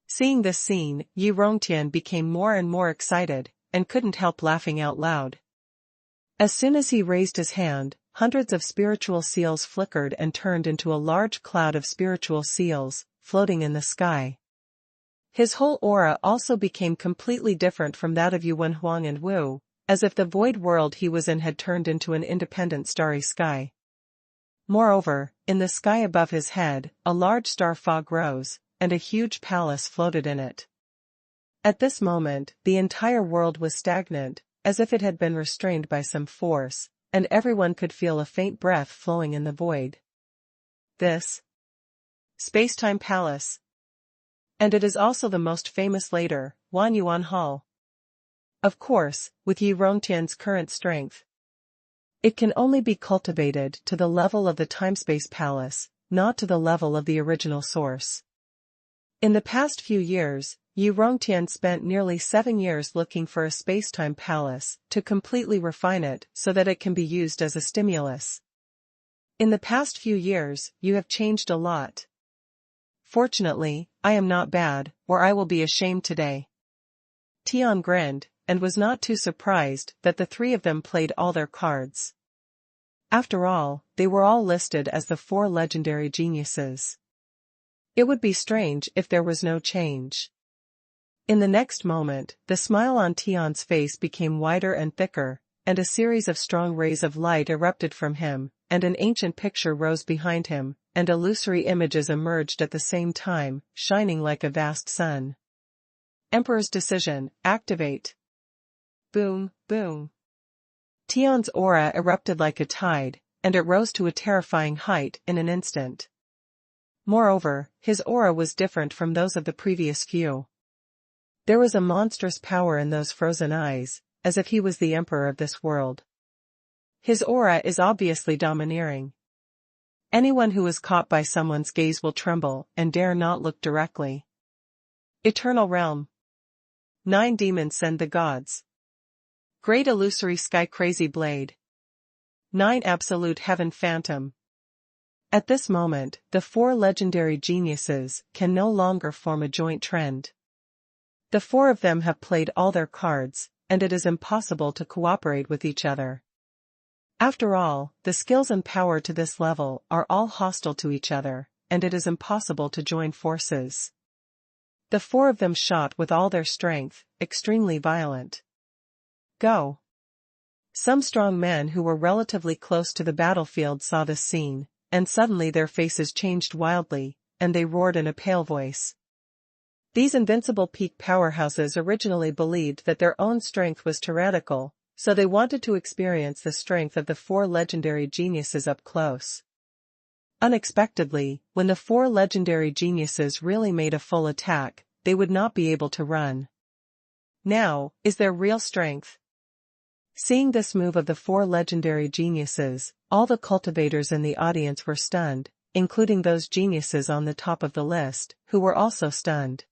Seeing this scene, Yi Rongtian became more and more excited, and couldn't help laughing out loud. As soon as he raised his hand, hundreds of spiritual seals flickered and turned into a large cloud of spiritual seals, floating in the sky. His whole aura also became completely different from that of Yuan Huang and Wu, as if the void world he was in had turned into an independent starry sky. Moreover, in the sky above his head, a large star fog rose, and a huge palace floated in it. At this moment, the entire world was stagnant, as if it had been restrained by some force, and everyone could feel a faint breath flowing in the void. This Space-Time Palace. And it is also the most famous later, Wan Yuan Hall. Of course, with Yi Rongtian's current strength, it can only be cultivated to the level of the Time-Space Palace, not to the level of the original source. In the past few years, Yi Rongtian spent nearly 7 years looking for a space-time palace to completely refine it so that it can be used as a stimulus. In the past few years, you have changed a lot. Fortunately, I am not bad, or I will be ashamed today. Tian grinned, and was not too surprised that the three of them played all their cards. After all, they were all listed as the 4 legendary geniuses. It would be strange if there was no change. In the next moment, the smile on Tian's face became wider and thicker, and a series of strong rays of light erupted from him, and an ancient picture rose behind him, and illusory images emerged at the same time, shining like a vast sun. Emperor's Decision, activate. Boom, boom. Tian's aura erupted like a tide, and it rose to a terrifying height in an instant. Moreover, his aura was different from those of the previous few. There was a monstrous power in those frozen eyes, as if he was the emperor of this world. His aura is obviously domineering. Anyone who is caught by someone's gaze will tremble and dare not look directly. Eternal Realm. 9 demons send the gods. Great illusory sky crazy blade. 9 absolute heaven phantom. At this moment, the 4 legendary geniuses can no longer form a joint trend. The 4 of them have played all their cards, and it is impossible to cooperate with each other. After all, the skills and power to this level are all hostile to each other, and it is impossible to join forces. The 4 of them shot with all their strength, extremely violent. Go! Some strong men who were relatively close to the battlefield saw this scene, and suddenly their faces changed wildly, and they roared in a pale voice. These invincible peak powerhouses originally believed that their own strength was tyrannical, so they wanted to experience the strength of the 4 legendary geniuses up close. Unexpectedly, when the 4 legendary geniuses really made a full attack, they would not be able to run. Now, is their real strength? Seeing this move of the 4 legendary geniuses, all the cultivators in the audience were stunned, including those geniuses on the top of the list, who were also stunned.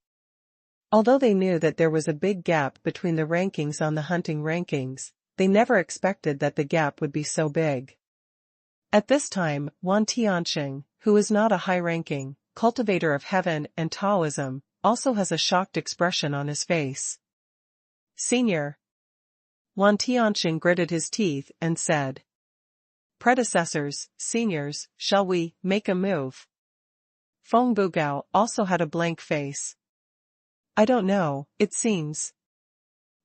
Although they knew that there was a big gap between the rankings on the hunting rankings, they never expected that the gap would be so big. At this time, Wan Tianxing, who is not a high-ranking cultivator of heaven and Taoism, also has a shocked expression on his face. Senior. Wan Tianxing gritted his teeth and said. Predecessors, seniors, shall we make a move? Feng Bugao also had a blank face. I don't know, it seems.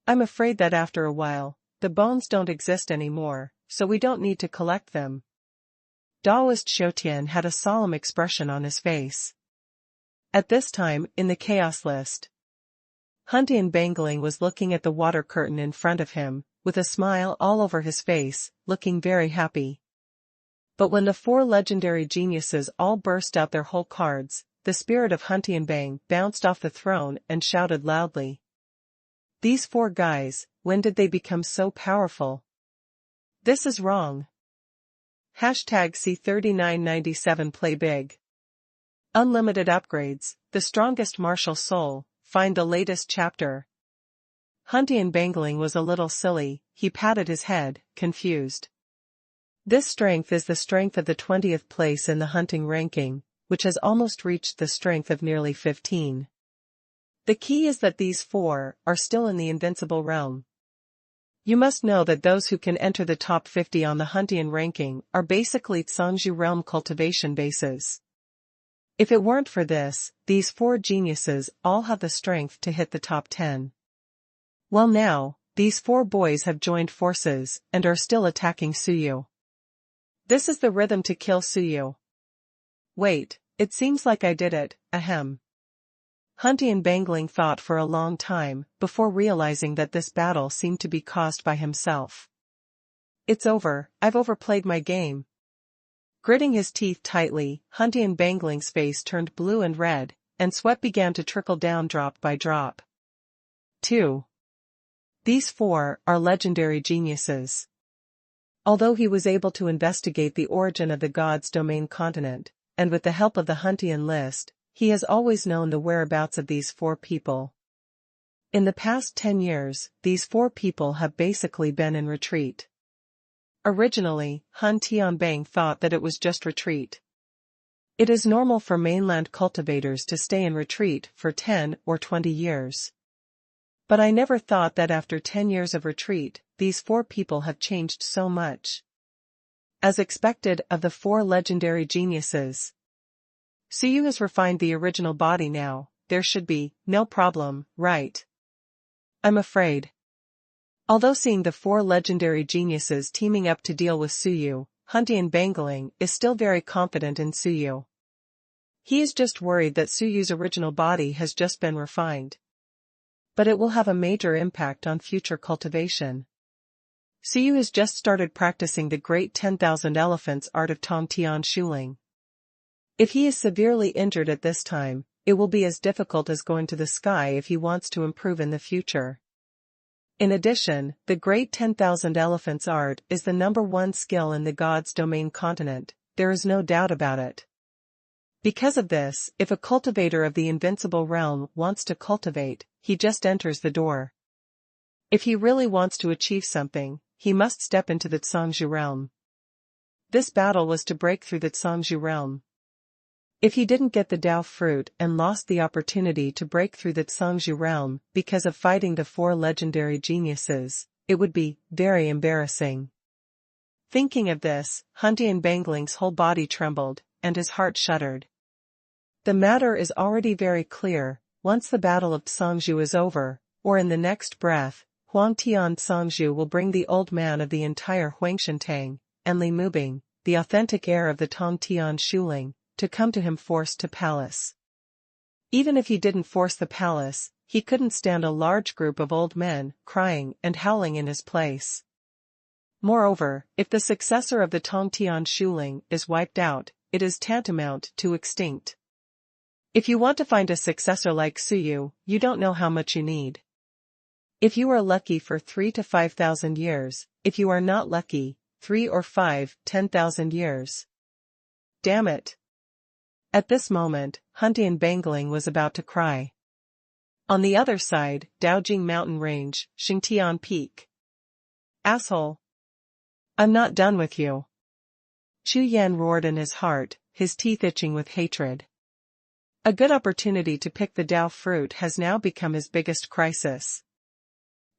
I'm afraid that after a while, the bones don't exist anymore, so we don't need to collect them. Daoist Xiutian had a solemn expression on his face. At this time, in the chaos list, Huntian Bangling was looking at the water curtain in front of him, with a smile all over his face, looking very happy. But when the 4 legendary geniuses all burst out their whole cards, the spirit of Huntian Bang bounced off the throne and shouted loudly. These 4 guys, when did they become so powerful? This is wrong. #C3997 Play Big. Unlimited upgrades, the strongest martial soul, find the latest chapter. Huntian Bangling was a little silly, he patted his head, confused. This strength is the strength of the 20th place in the hunting ranking, which has almost reached the strength of nearly 15. The key is that these 4 are still in the invincible realm. You must know that those who can enter the top 50 on the Huntian ranking are basically Zhangzhou realm cultivation bases. If it weren't for this, these 4 geniuses all have the strength to hit the top 10. Well now, these 4 boys have joined forces and are still attacking Suyu. This is the rhythm to kill Suyu. Wait, it seems like I did it, ahem. Huntian Bangling thought for a long time before realizing that this battle seemed to be caused by himself. It's over, I've overplayed my game. Gritting his teeth tightly, Huntian Bangling's face turned blue and red, and sweat began to trickle down drop by drop. 2. These 4 are legendary geniuses. Although he was able to investigate the origin of the gods' domain continent, and with the help of the Huntian list, he has always known the whereabouts of these 4 people. In the past 10 years, these 4 people have basically been in retreat. Originally, Han Tianbang thought that it was just retreat. It is normal for mainland cultivators to stay in retreat for 10 or 20 years. But I never thought that after 10 years of retreat, these 4 people have changed so much. As expected of the four legendary geniuses, Suyu has refined the original body now, there should be no problem, right? I'm afraid. Although seeing the four legendary geniuses teaming up to deal with Suyu, Huntian Bangling is still very confident in Suyu. He is just worried that Suyu's original body has just been refined. But it will have a major impact on future cultivation. Suyu has just started practicing the great 10,000 elephants art of Tongtian Shuling. If he is severely injured at this time, it will be as difficult as going to the sky if he wants to improve in the future. In addition, the great 10,000 elephants art is the #1 skill in the God's domain continent, there is no doubt about it. Because of this, if a cultivator of the invincible realm wants to cultivate, he just enters the door. If he really wants to achieve something, he must step into the Zhangzhu realm. This battle was to break through the Zhangzhu realm. If he didn't get the Dao fruit and lost the opportunity to break through the Zhangzhu realm because of fighting the four legendary geniuses, it would be very embarrassing. Thinking of this, Huntian Bangling's whole body trembled, and his heart shuddered. The matter is already very clear, once the battle of Zhangzhu is over, or in the next breath, Huangtian Zhangzhu will bring the old man of the entire Huangshentang, and Li Mubing, the authentic heir of the Tongtian Shuling, to come to him forced to palace. Even if he didn't force the palace, he couldn't stand a large group of old men, crying and howling in his place. Moreover, if the successor of the Tongtian Shuling is wiped out, it is tantamount to extinct. If you want to find a successor like Suyu, you don't know how much you need. If you are lucky for 3 to 5,000 years, if you are not lucky, 3 or 5, 10,000 years. Damn it. At this moment, Huntian Bangling was about to cry. On the other side, Daojing Mountain Range, Xingtian Peak. Asshole. I'm not done with you. Chu Yan roared in his heart, his teeth itching with hatred. A good opportunity to pick the Dao fruit has now become his biggest crisis.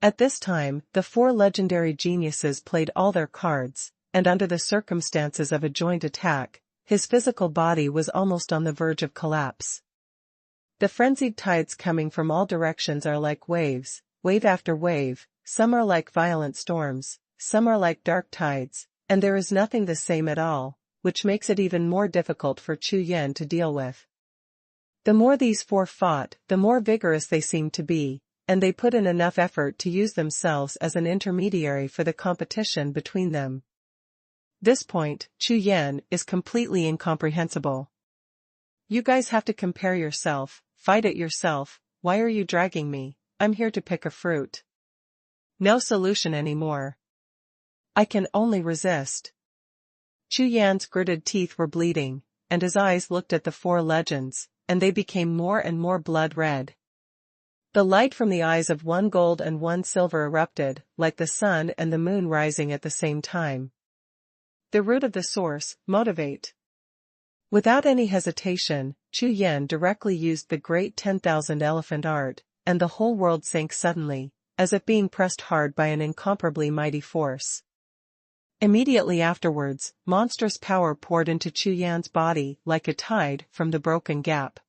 At this time, the four legendary geniuses played all their cards, and under the circumstances of a joint attack, his physical body was almost on the verge of collapse. The frenzied tides coming from all directions are like waves, wave after wave, some are like violent storms, some are like dark tides, and there is nothing the same at all, which makes it even more difficult for Chu Yan to deal with. The more these four fought, the more vigorous they seemed to be, and they put in enough effort to use themselves as an intermediary for the competition between them. This point, Chu Yan, is completely incomprehensible. You guys have to compare yourself, fight it yourself, why are you dragging me? I'm here to pick a fruit. No solution anymore. I can only resist. Chu Yan's gritted teeth were bleeding, and his eyes looked at the four legends, and they became more and more blood red. The light from the eyes of one gold and one silver erupted, like the sun and the moon rising at the same time. The root of the source, motivate. Without any hesitation, Chu Yan directly used the great 10,000 elephant art, and the whole world sank suddenly, as if being pressed hard by an incomparably mighty force. Immediately afterwards, monstrous power poured into Chu Yan's body like a tide from the broken gap.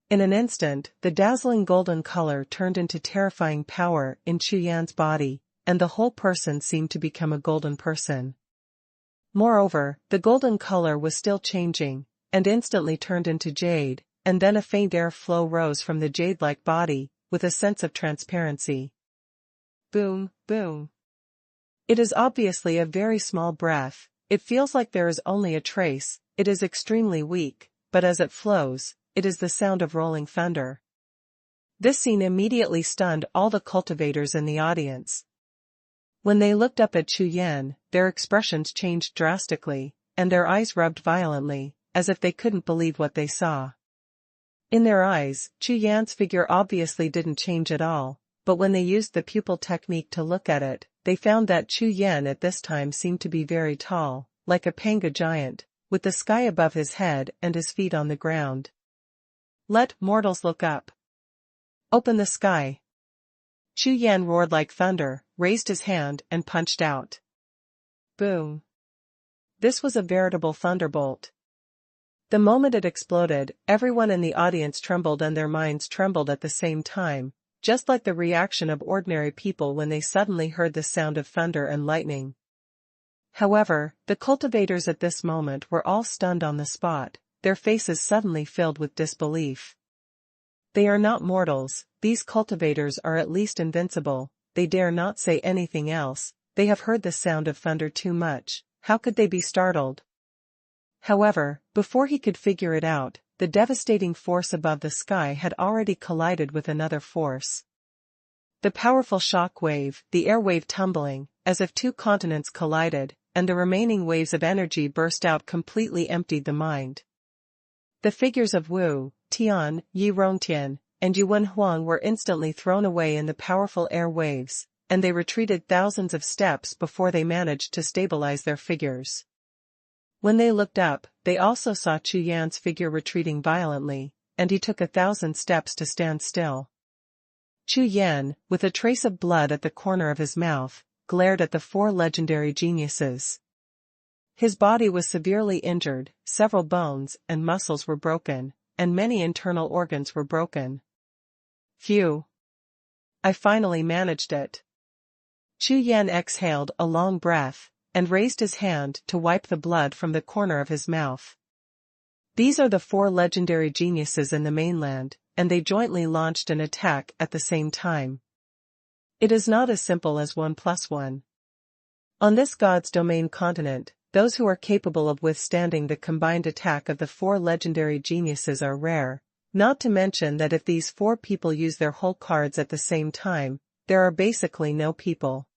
In an instant, the dazzling golden color turned into terrifying power in Chu Yan's body, and the whole person seemed to become a golden person. Moreover, the golden color was still changing, and instantly turned into jade, and then a faint air flow rose from the jade-like body, with a sense of transparency. Boom, boom. It is obviously a very small breath, it feels like there is only a trace, it is extremely weak, but as it flows, it is the sound of rolling thunder. This scene immediately stunned all the cultivators in the audience. When they looked up at Chu Yan, their expressions changed drastically, and their eyes rubbed violently, as if they couldn't believe what they saw. In their eyes, Chu Yan's figure obviously didn't change at all, but when they used the pupil technique to look at it, they found that Chu Yan at this time seemed to be very tall, like a panga giant, with the sky above his head and his feet on the ground. Let mortals look up. Open the sky. Chu Yan roared like thunder, raised his hand and punched out. Boom. This was a veritable thunderbolt. The moment it exploded, everyone in the audience trembled and their minds trembled at the same time, just like the reaction of ordinary people when they suddenly heard the sound of thunder and lightning. However, the cultivators at this moment were all stunned on the spot, their faces suddenly filled with disbelief. They are not mortals, these cultivators are at least invincible, they dare not say anything else, they have heard the sound of thunder too much, how could they be startled? However, before he could figure it out, the devastating force above the sky had already collided with another force. The powerful shock wave, the air wave tumbling, as if two continents collided, and the remaining waves of energy burst out completely emptied the mind. The figures of Wu, Tian, Yi Rongtian, and Xuanhuan were instantly thrown away in the powerful air waves, and they retreated thousands of steps before they managed to stabilize their figures. When they looked up, they also saw Chu Yan's figure retreating violently, and he took 1,000 steps to stand still. Chu Yan, with a trace of blood at the corner of his mouth, glared at the four legendary geniuses. His body was severely injured, several bones and muscles were broken, and many internal organs were broken. Phew! I finally managed it. Chu Yan exhaled a long breath, and raised his hand to wipe the blood from the corner of his mouth. These are the four legendary geniuses in the mainland, and they jointly launched an attack at the same time. It is not as simple as 1 + 1. On this God's domain continent, those who are capable of withstanding the combined attack of the four legendary geniuses are rare, not to mention that if these four people use their whole cards at the same time, there are basically no people.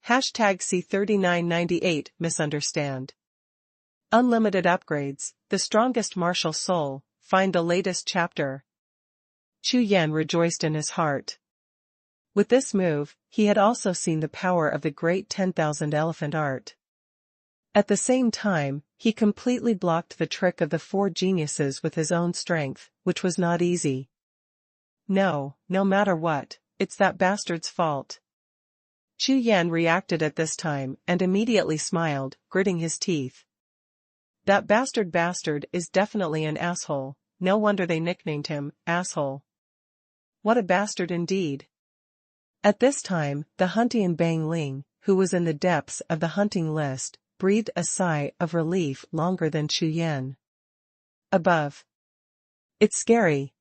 #C3998 Misunderstand. Unlimited upgrades, the strongest martial soul, find the latest chapter. Chu Yan rejoiced in his heart. With this move, he had also seen the power of the great 10,000 elephant art. At the same time, he completely blocked the trick of the four geniuses with his own strength, which was not easy. No matter what, it's that bastard's fault. Chu Yan reacted at this time and immediately smiled, gritting his teeth. That bastard is definitely an asshole, no wonder they nicknamed him, Asshole. What a bastard indeed. At this time, the Huntian Bang Ling, who was in the depths of the hunting list, breathed a sigh of relief longer than Chu Yan. Above. It's scary.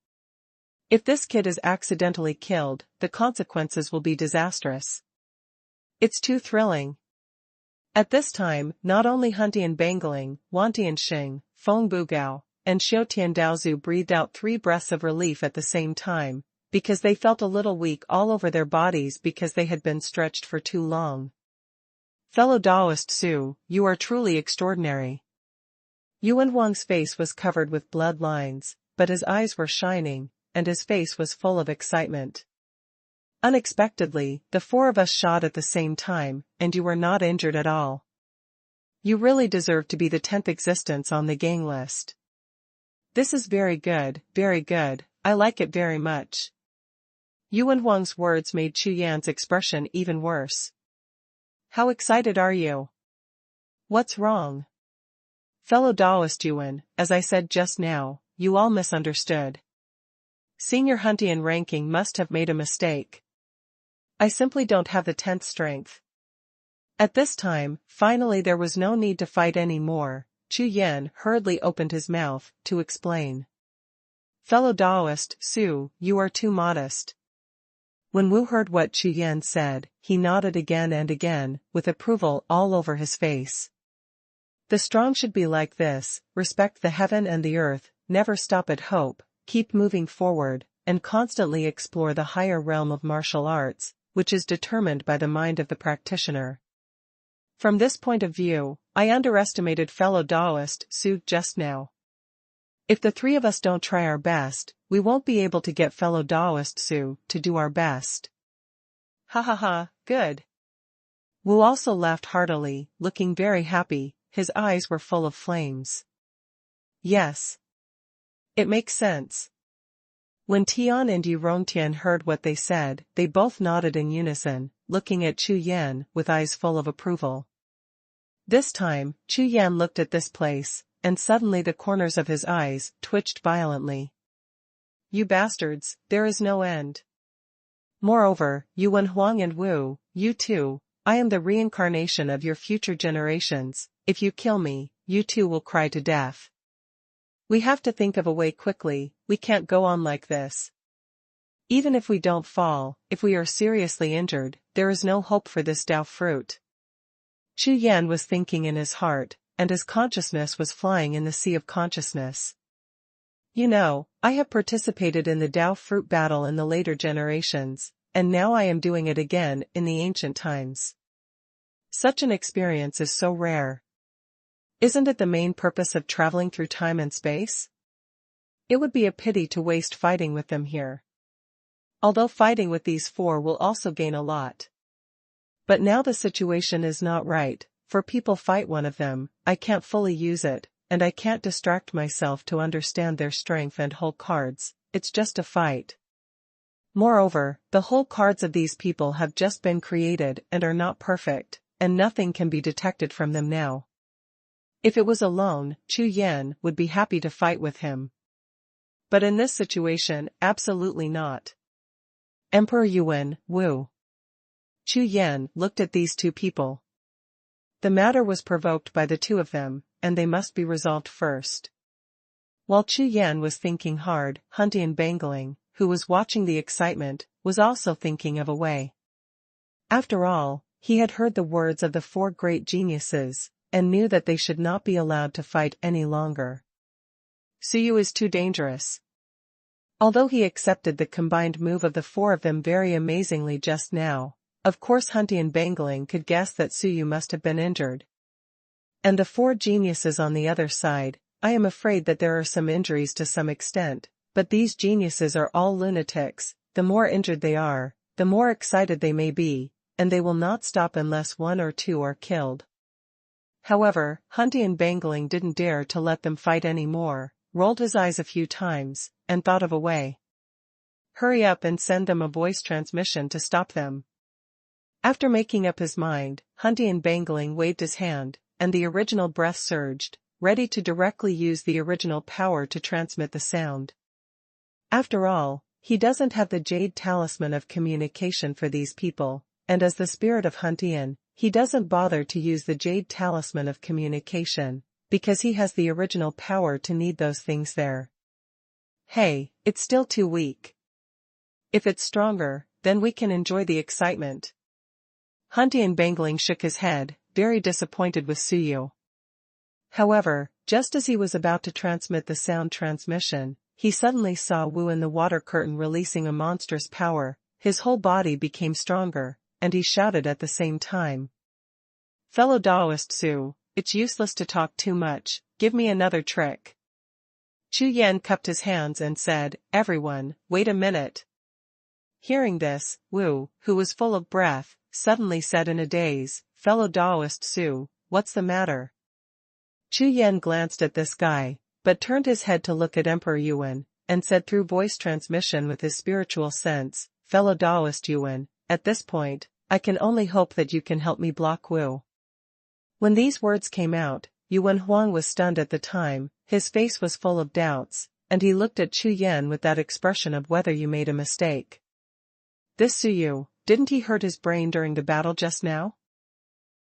If this kid is accidentally killed, the consequences will be disastrous. It's too thrilling. At this time, not only Huntian Bangling, Wantian Xing, Feng Bugao, and Xiaotian Daozu breathed out 3 breaths of relief at the same time, because they felt a little weak all over their bodies because they had been stretched for too long. Fellow Daoist Su, you are truly extraordinary. Yuan Wang's face was covered with bloodlines, but his eyes were shining, and his face was full of excitement. Unexpectedly, the 4 of us shot at the same time, and you were not injured at all. You really deserve to be the 10th existence on the gang list. This is very good, I like it very much. Yuan Wang's words made Chu Yan's expression even worse. How excited are you? What's wrong? Fellow Daoist Yuan, as I said just now, you all misunderstood. Senior Huntian ranking must have made a mistake. I simply don't have the 10th strength. At this time, finally there was no need to fight any more. Chu Yan hurriedly opened his mouth to explain. Fellow Daoist Su, you are too modest. When Wu heard what Chu Yan said, he nodded again and again, with approval all over his face. The strong should be like this, respect the heaven and the earth, never stop at hope, keep moving forward, and constantly explore the higher realm of martial arts, which is determined by the mind of the practitioner. From this point of view, I underestimated fellow Daoist Su just now. If the 3 of us don't try our best, we won't be able to get fellow Daoist Su to do our best. Ha, good. Wu also laughed heartily, looking very happy, his eyes were full of flames. Yes. It makes sense. When Tian and Yi Rongtian heard what they said, they both nodded in unison, looking at Chu Yan with eyes full of approval. This time, Chu Yan looked at this place, and suddenly the corners of his eyes twitched violently. You bastards, there is no end. Moreover, Yuan Huang and Wu, you too, I am the reincarnation of your future generations. If you kill me, you too will cry to death. We have to think of a way quickly, we can't go on like this. Even if we don't fall, if we are seriously injured, there is no hope for this Dao fruit. Chu Yan was thinking in his heart, and his consciousness was flying in the sea of consciousness. You know, I have participated in the Dao fruit battle in the later generations, and now I am doing it again in the ancient times. Such an experience is so rare. Isn't it the main purpose of traveling through time and space? It would be a pity to waste fighting with them here. Although fighting with these four will also gain a lot. But now the situation is not right, for people fight one of them, I can't fully use it, and I can't distract myself to understand their strength and whole cards, it's just a fight. Moreover, the whole cards of these people have just been created and are not perfect, and nothing can be detected from them now. If it was alone, Chu Yan would be happy to fight with him. But in this situation, absolutely not. Emperor Yuan, Wu. Chu Yan looked at these two people. The matter was provoked by the two of them, and they must be resolved first. While Chu Yan was thinking hard, Huntian Bangling, who was watching the excitement, was also thinking of a way. After all, he had heard the words of the four great geniuses, and knew that they should not be allowed to fight any longer. Suyu is too dangerous. Although he accepted the combined move of the four of them very amazingly just now, of course Huntian Bangling could guess that Suyu must have been injured. And the four geniuses on the other side, I am afraid that there are some injuries to some extent, but these geniuses are all lunatics, the more injured they are, the more excited they may be, and they will not stop unless one or two are killed. However, Huntian Bangling didn't dare to let them fight any more, rolled his eyes a few times, and thought of a way. Hurry up and send them a voice transmission to stop them. After making up his mind, Huntian Bangling waved his hand, and the original breath surged, ready to directly use the original power to transmit the sound. After all, he doesn't have the jade talisman of communication for these people, and as the spirit of Huntian, he doesn't bother to use the jade talisman of communication, because he has the original power to need those things there. Hey, it's still too weak. If it's stronger, then we can enjoy the excitement. Huntian Bangling shook his head, very disappointed with Suyu. However, just as he was about to transmit the sound transmission, he suddenly saw Wu in the water curtain releasing a monstrous power, his whole body became stronger, and he shouted at the same time. Fellow Daoist Su, it's useless to talk too much, give me another trick. Chu Yan cupped his hands and said, everyone, wait a minute. Hearing this, Wu, who was full of breath, suddenly said in a daze, Fellow Daoist Su, what's the matter? Chu Yan glanced at this guy, but turned his head to look at Emperor Yuan, and said through voice transmission with his spiritual sense, Fellow Daoist Yuan, at this point, I can only hope that you can help me block Wu. When these words came out, Yuan Huang was stunned at the time, his face was full of doubts, and he looked at Chu Yan with that expression of whether you made a mistake. This Suyu, didn't he hurt his brain during the battle just now?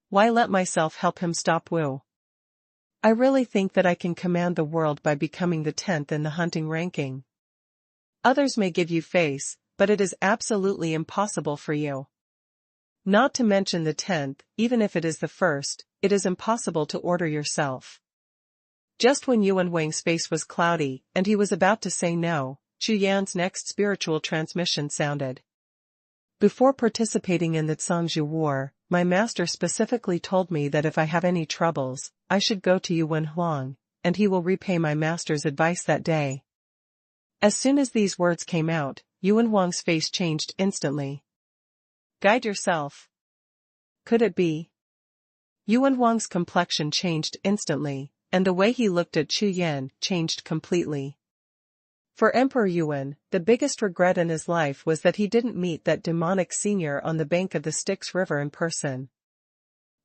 Why let myself help him stop Wu? I really think that I can command the world by becoming the 10th in the hunting ranking. Others may give you face, but it is absolutely impossible for you. Not to mention the 10th, even if it is the first, it is impossible to order yourself. Just when Yuan Wang's face was cloudy, and he was about to say no, Chu Yan's next spiritual transmission sounded. Before participating in the Zhangzhou War, my master specifically told me that if I have any troubles, I should go to Yuan Huang, and he will repay my master's advice that day. As soon as these words came out, Yuan Huang's face changed instantly. Guide yourself. Could it be? Yuan Huang's complexion changed instantly, and the way he looked at Chu Yan changed completely. For Emperor Yuan, the biggest regret in his life was that he didn't meet that demonic senior on the bank of the Styx River in person.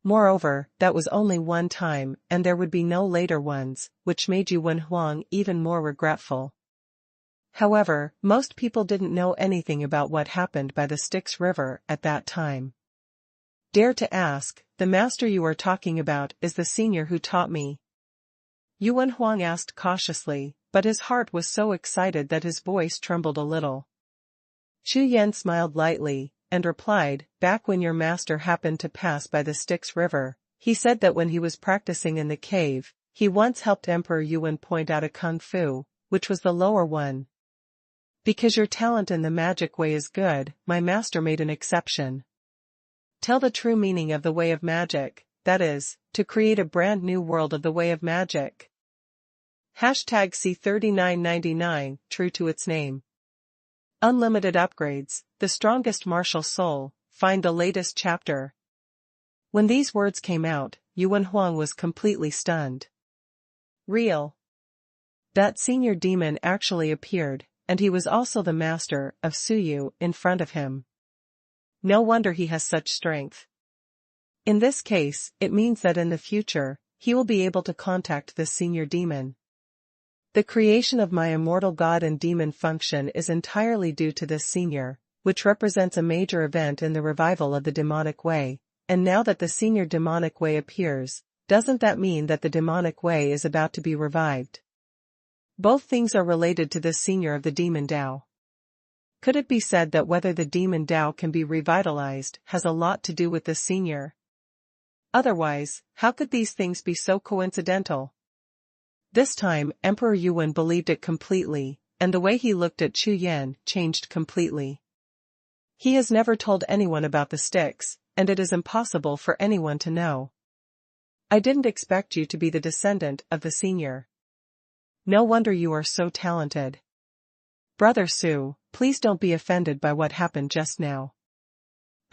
Moreover, that was only one time and there would be no later ones, which made Xuanhuan even more regretful. However, most people didn't know anything about what happened by the Styx River at that time. Dare to ask, the master you are talking about is the senior who taught me? Xuanhuan asked cautiously, but his heart was so excited that his voice trembled a little. Chu Yan smiled lightly, and replied, back when your master happened to pass by the Styx River, he said that when he was practicing in the cave, he once helped Emperor Yuan point out a kung fu, which was the lower one. Because your talent in the magic way is good, my master made an exception. Tell the true meaning of the way of magic, that is, to create a brand new world of the way of magic. #C3999, true to its name. Unlimited upgrades, the strongest martial soul, find the latest chapter. When these words came out, Xuanhuan was completely stunned. Real. That senior demon actually appeared, and he was also the master of Suyu in front of him. No wonder he has such strength. In this case, it means that in the future, he will be able to contact this senior demon. The creation of my immortal god and demon function is entirely due to this senior, which represents a major event in the revival of the demonic way, and now that the senior demonic way appears, doesn't that mean that the demonic way is about to be revived? Both things are related to this senior of the demon Dao. Could it be said that whether the demon Dao can be revitalized has a lot to do with this senior? Otherwise, how could these things be so coincidental? This time, Emperor Yuan believed it completely, and the way he looked at Chu Yan changed completely. He has never told anyone about the Styx, and it is impossible for anyone to know. I didn't expect you to be the descendant of the senior. No wonder you are so talented. Brother Su, please don't be offended by what happened just now.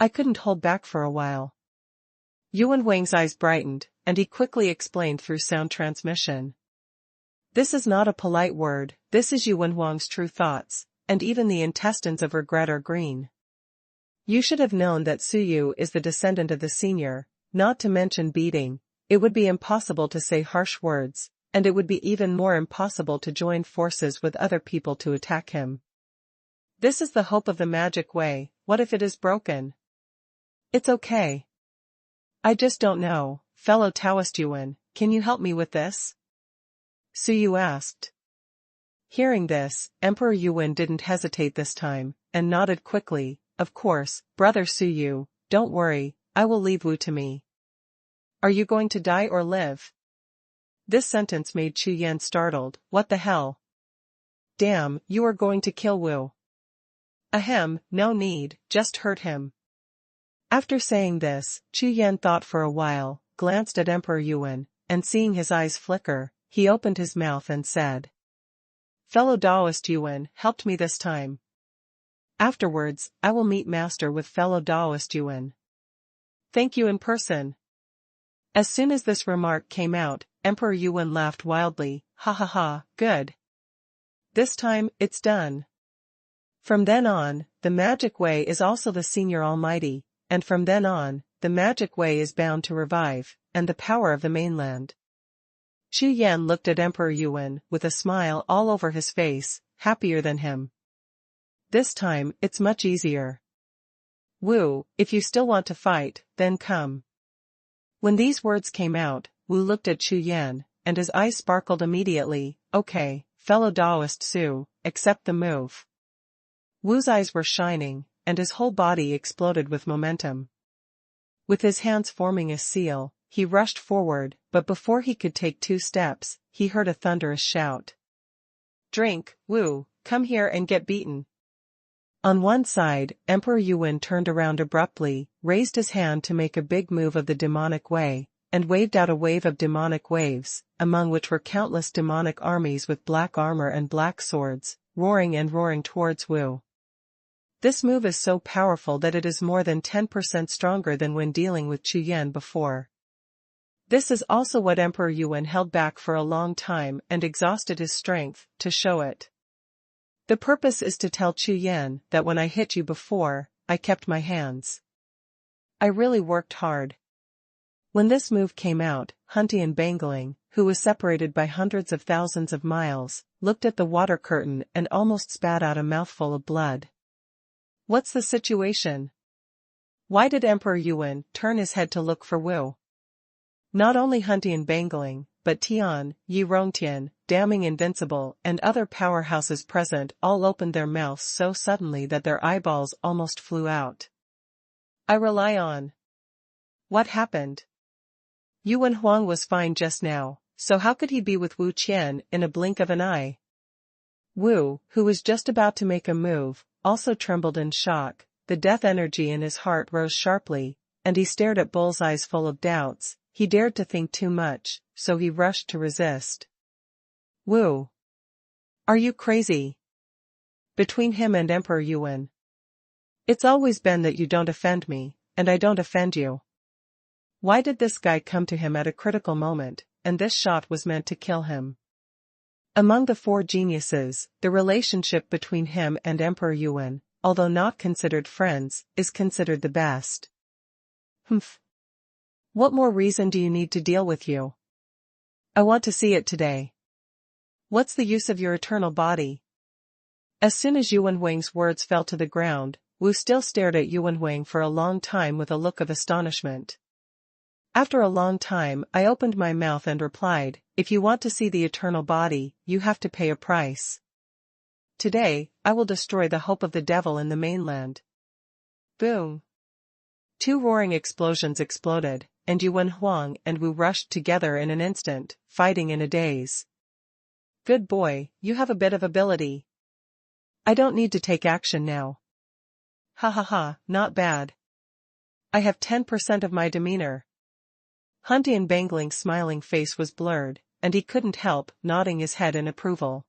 I couldn't hold back for a while. Yuan Wang's eyes brightened, and he quickly explained through sound transmission. This is not a polite word, this is Yuan Wang's true thoughts, and even the intestines of regret are green. You should have known that Suyu is the descendant of the senior, not to mention beating. It would be impossible to say harsh words, and it would be even more impossible to join forces with other people to attack him. This is the hope of the magic way, what if it is broken? It's okay. I just don't know, fellow Taoist Yuan, can you help me with this? Suyu asked. Hearing this, Emperor Yuan didn't hesitate this time, and nodded quickly. Of course, brother Suyu, don't worry, I will leave Wu to me. Are you going to die or live? This sentence made Chu Yan startled. What the hell? Damn, you are going to kill Wu. Ahem, no need, just hurt him. After saying this, Chu Yan thought for a while, glanced at Emperor Yuan, and seeing his eyes flicker, he opened his mouth and said. Fellow Taoist Yuan helped me this time. Afterwards, I will meet master with fellow Taoist Yuan. Thank you in person. As soon as this remark came out, Emperor Yuan laughed wildly, ha ha ha, good. This time, it's done. From then on, the magic way is also the senior almighty, and from then on, the magic way is bound to revive, and the power of the mainland. Chu Yan looked at Emperor Yuan with a smile all over his face, happier than him. This time, it's much easier. Wu, if you still want to fight, then come. When these words came out, Wu looked at Chu Yan, and his eyes sparkled immediately. Okay, fellow Taoist Su, accept the move. Wu's eyes were shining, and his whole body exploded with momentum. With his hands forming a seal, he rushed forward, but before he could take 2 steps, he heard a thunderous shout. Drink, Wu, come here and get beaten. On one side, Emperor Yuan turned around abruptly, raised his hand to make a big move of the demonic way, and waved out a wave of demonic waves, among which were countless demonic armies with black armor and black swords, roaring and roaring towards Wu. This move is so powerful that it is more than 10% stronger than when dealing with Chu Yan before. This is also what Emperor Yuan held back for a long time and exhausted his strength to show it. The purpose is to tell Chu Yan that when I hit you before, I kept my hands. I really worked hard. When this move came out, Huntian Bangling, who was separated by hundreds of thousands of miles, looked at the water curtain and almost spat out a mouthful of blood. What's the situation? Why did Emperor Yuan turn his head to look for Wu? Not only Huntian Bangling, but Tian, Yi Rongtian, Damning Invincible, and other powerhouses present all opened their mouths so suddenly that their eyeballs almost flew out. I rely on. What happened? Yuan Huang was fine just now, so how could he be with Wu Qian in a blink of an eye? Wu, who was just about to make a move, also trembled in shock. The death energy in his heart rose sharply, and he stared at Bull's eyes full of doubts. He dared to think too much, so he rushed to resist. Wu. Are you crazy? Between him and Emperor Yuan. It's always been that you don't offend me, and I don't offend you. Why did this guy come to him at a critical moment, and this shot was meant to kill him? Among the four geniuses, the relationship between him and Emperor Yuan, although not considered friends, is considered the best. Humph. What more reason do you need to deal with you? I want to see it today. What's the use of your eternal body? As soon as Yuan Huang's words fell to the ground, Wu still stared at Yuan Huang for a long time with a look of astonishment. After a long time, I opened my mouth and replied, if you want to see the eternal body, you have to pay a price. Today, I will destroy the hope of the devil in the mainland. Boom. Two roaring explosions exploded, and Yuan Huang and Wu rushed together in an instant, fighting in a daze. Good boy, you have a bit of ability. I don't need to take action now. Ha ha ha, not bad. I have 10% of my demeanor. Huntian Bangling's smiling face was blurred, and he couldn't help nodding his head in approval.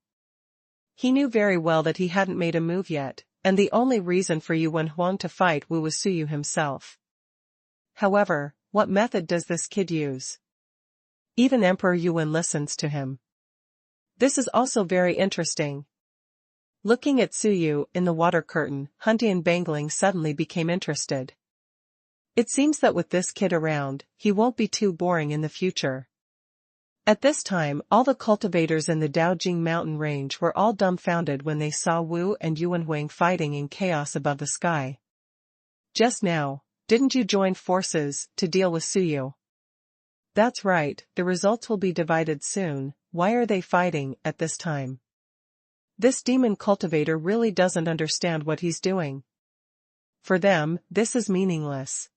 He knew very well that he hadn't made a move yet, and the only reason for Yuan Huang to fight Wu was Suyu himself. However, what method does this kid use? Even Emperor Yuan listens to him. This is also very interesting. Looking at Suyu in the water curtain, Huntian Bangling suddenly became interested. It seems that with this kid around, he won't be too boring in the future. At this time, all the cultivators in the Daojing mountain range were all dumbfounded when they saw Wu and Yuan Huang fighting in chaos above the sky. Just now, didn't you join forces to deal with Suyu? That's right, the results will be divided soon. Why are they fighting at this time? This demon cultivator really doesn't understand what he's doing. For them, this is meaningless.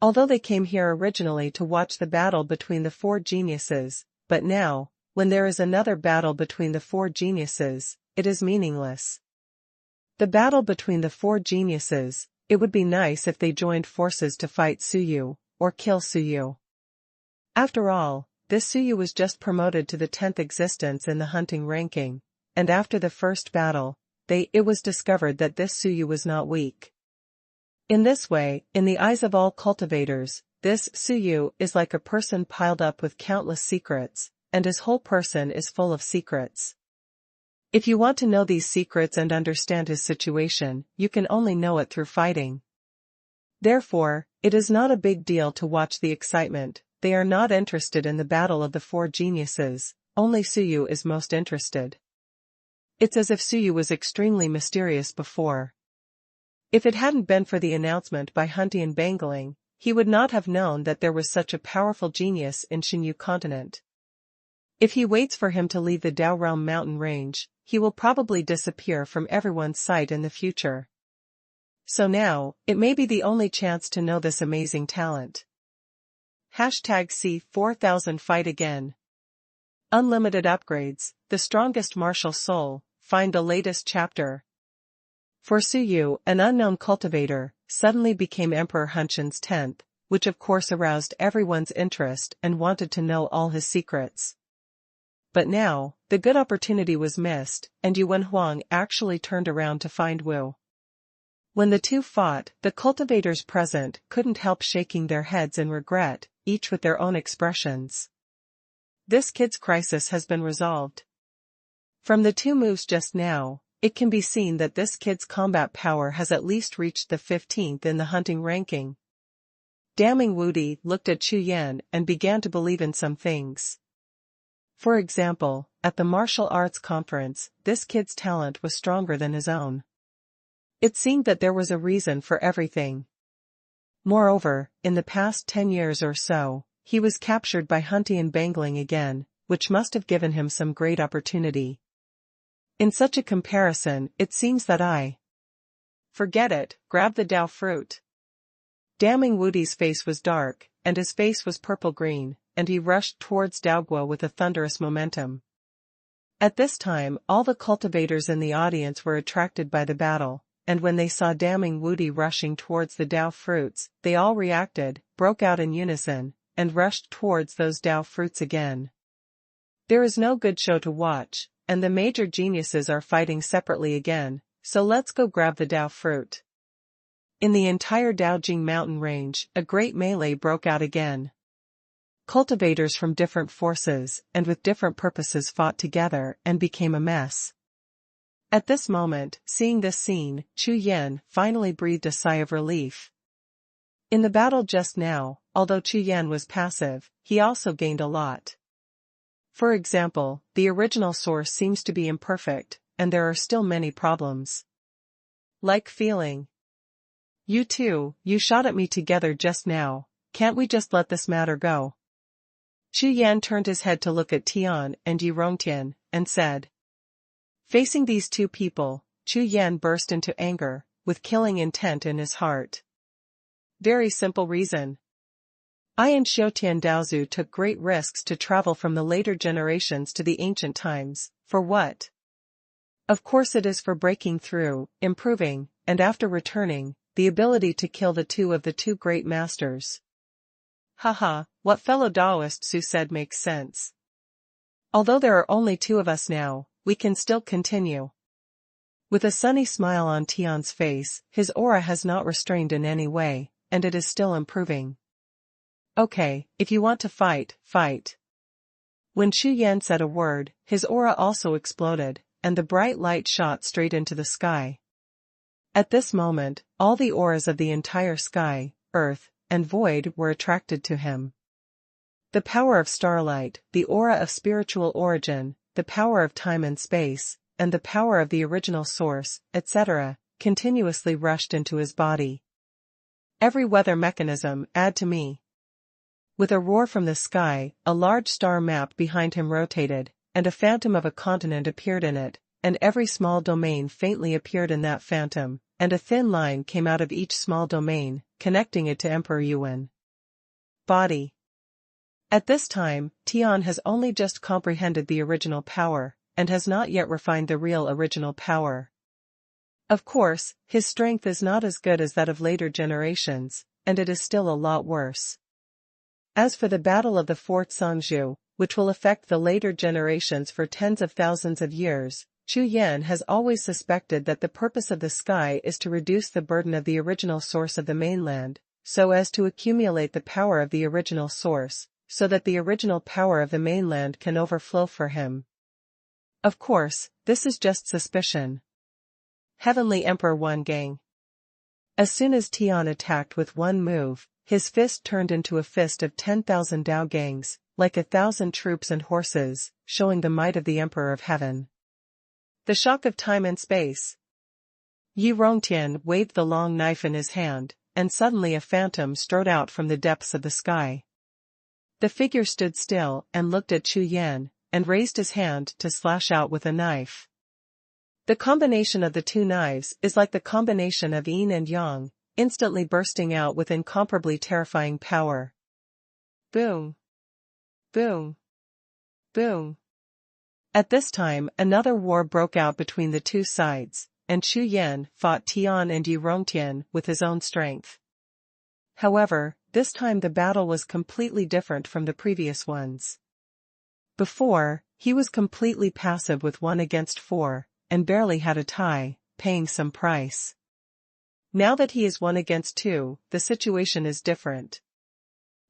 Although they came here originally to watch the battle between the four geniuses, but now, when there is another battle between the four geniuses, it is meaningless. The battle between the four geniuses, it would be nice if they joined forces to fight Suyu, or kill Suyu. After all, this Suyu was just promoted to the 10th existence in the hunting ranking, and after the first battle, it was discovered that this Suyu was not weak. In this way, in the eyes of all cultivators, this Suyu is like a person piled up with countless secrets, and his whole person is full of secrets. If you want to know these secrets and understand his situation, you can only know it through fighting. Therefore, it is not a big deal to watch the excitement. They are not interested in the battle of the four geniuses, only Suyu is most interested. It's as if Suyu was extremely mysterious before. If it hadn't been for the announcement by Huntian Bangling, he would not have known that there was such a powerful genius in Xinyu continent. If he waits for him to leave the Daorealm mountain range, he will probably disappear from everyone's sight in the future. So now, it may be the only chance to know this amazing talent. #C4000 Fight Again. Unlimited upgrades, the strongest martial soul, find the latest chapter. For Suyu, an unknown cultivator, suddenly became Emperor Huntian's 10th, which of course aroused everyone's interest and wanted to know all his secrets. But now, the good opportunity was missed, and Yuan Huang actually turned around to find Wu. When the two fought, the cultivators present couldn't help shaking their heads in regret, each with their own expressions. This kid's crisis has been resolved. From the two moves just now, it can be seen that this kid's combat power has at least reached the 15th in the hunting ranking. Damning Wudi looked at Chu Yan and began to believe in some things. For example, at the martial arts conference, this kid's talent was stronger than his own. It seemed that there was a reason for everything. Moreover, in the past 10 years or so, he was captured by Huntian Bangling again, which must have given him some great opportunity. In such a comparison, it seems that I forget it, grab the Dao fruit. Damning Wudi's face was dark, and his face was purple-green, and he rushed towards Daoguo with a thunderous momentum. At this time, all the cultivators in the audience were attracted by the battle, and when they saw Damning Wudi rushing towards the Dao fruits, they all reacted, broke out in unison, and rushed towards those Dao fruits again. There is no good show to watch, and the major geniuses are fighting separately again, so let's go grab the Dao fruit. In the entire Daojing mountain range, a great melee broke out again. Cultivators from different forces and with different purposes fought together and became a mess. At this moment, seeing this scene, Chu Yan finally breathed a sigh of relief. In the battle just now, although Chu Yan was passive, he also gained a lot. For example, the original source seems to be imperfect, and there are still many problems. Like feeling. You two, you shot at me together just now, can't we just let this matter go? Chu Yan turned his head to look at Tian and Yi Rongtian, and said. Facing these two people, Chu Yan burst into anger, with killing intent in his heart. Very simple reason. I and Xiaotian Daozu took great risks to travel from the later generations to the ancient times, for what? Of course it is for breaking through, improving, and after returning, the ability to kill the two great masters. Haha, what fellow Daoist Su said makes sense. Although there are only 2 of us now, we can still continue. With a sunny smile on Tian's face, his aura has not restrained in any way, and it is still improving. Okay, if you want to fight, fight. When Chu Yan said a word, his aura also exploded, and the bright light shot straight into the sky. At this moment, all the auras of the entire sky, earth, and void were attracted to him. The power of starlight, the aura of spiritual origin, the power of time and space, and the power of the original source, etc., continuously rushed into his body. Every weather mechanism, add to me. With a roar from the sky, a large star map behind him rotated, and a phantom of a continent appeared in it, and every small domain faintly appeared in that phantom, and a thin line came out of each small domain, connecting it to Emperor Yuan. Body. At this time, Tian has only just comprehended the original power, and has not yet refined the real original power. Of course, his strength is not as good as that of later generations, and it is still a lot worse. As for the Battle of the Fort Sangju, which will affect the later generations for tens of thousands of years, Chu Yan has always suspected that the purpose of the sky is to reduce the burden of the original source of the mainland, so as to accumulate the power of the original source, so that the original power of the mainland can overflow for him. Of course, this is just suspicion. Heavenly Emperor Wan Gang. As soon as Tian attacked with one move, his fist turned into a fist of 10,000 Dao gangs, like 1,000 troops and horses, showing the might of the Emperor of Heaven. The shock of time and space. Yi Rongtian waved the long knife in his hand, and suddenly a phantom strode out from the depths of the sky. The figure stood still and looked at Chu Yan, and raised his hand to slash out with a knife. The combination of the 2 knives is like the combination of yin and yang, instantly bursting out with incomparably terrifying power. Boom! Boom! Boom! At this time another war broke out between the 2 sides, and Chu Yan fought Tian and Yi Rongtian with his own strength. However, this time the battle was completely different from the previous ones. Before, he was completely passive with 1 against 4, and barely had a tie, paying some price. Now that he is 1 against 2, the situation is different.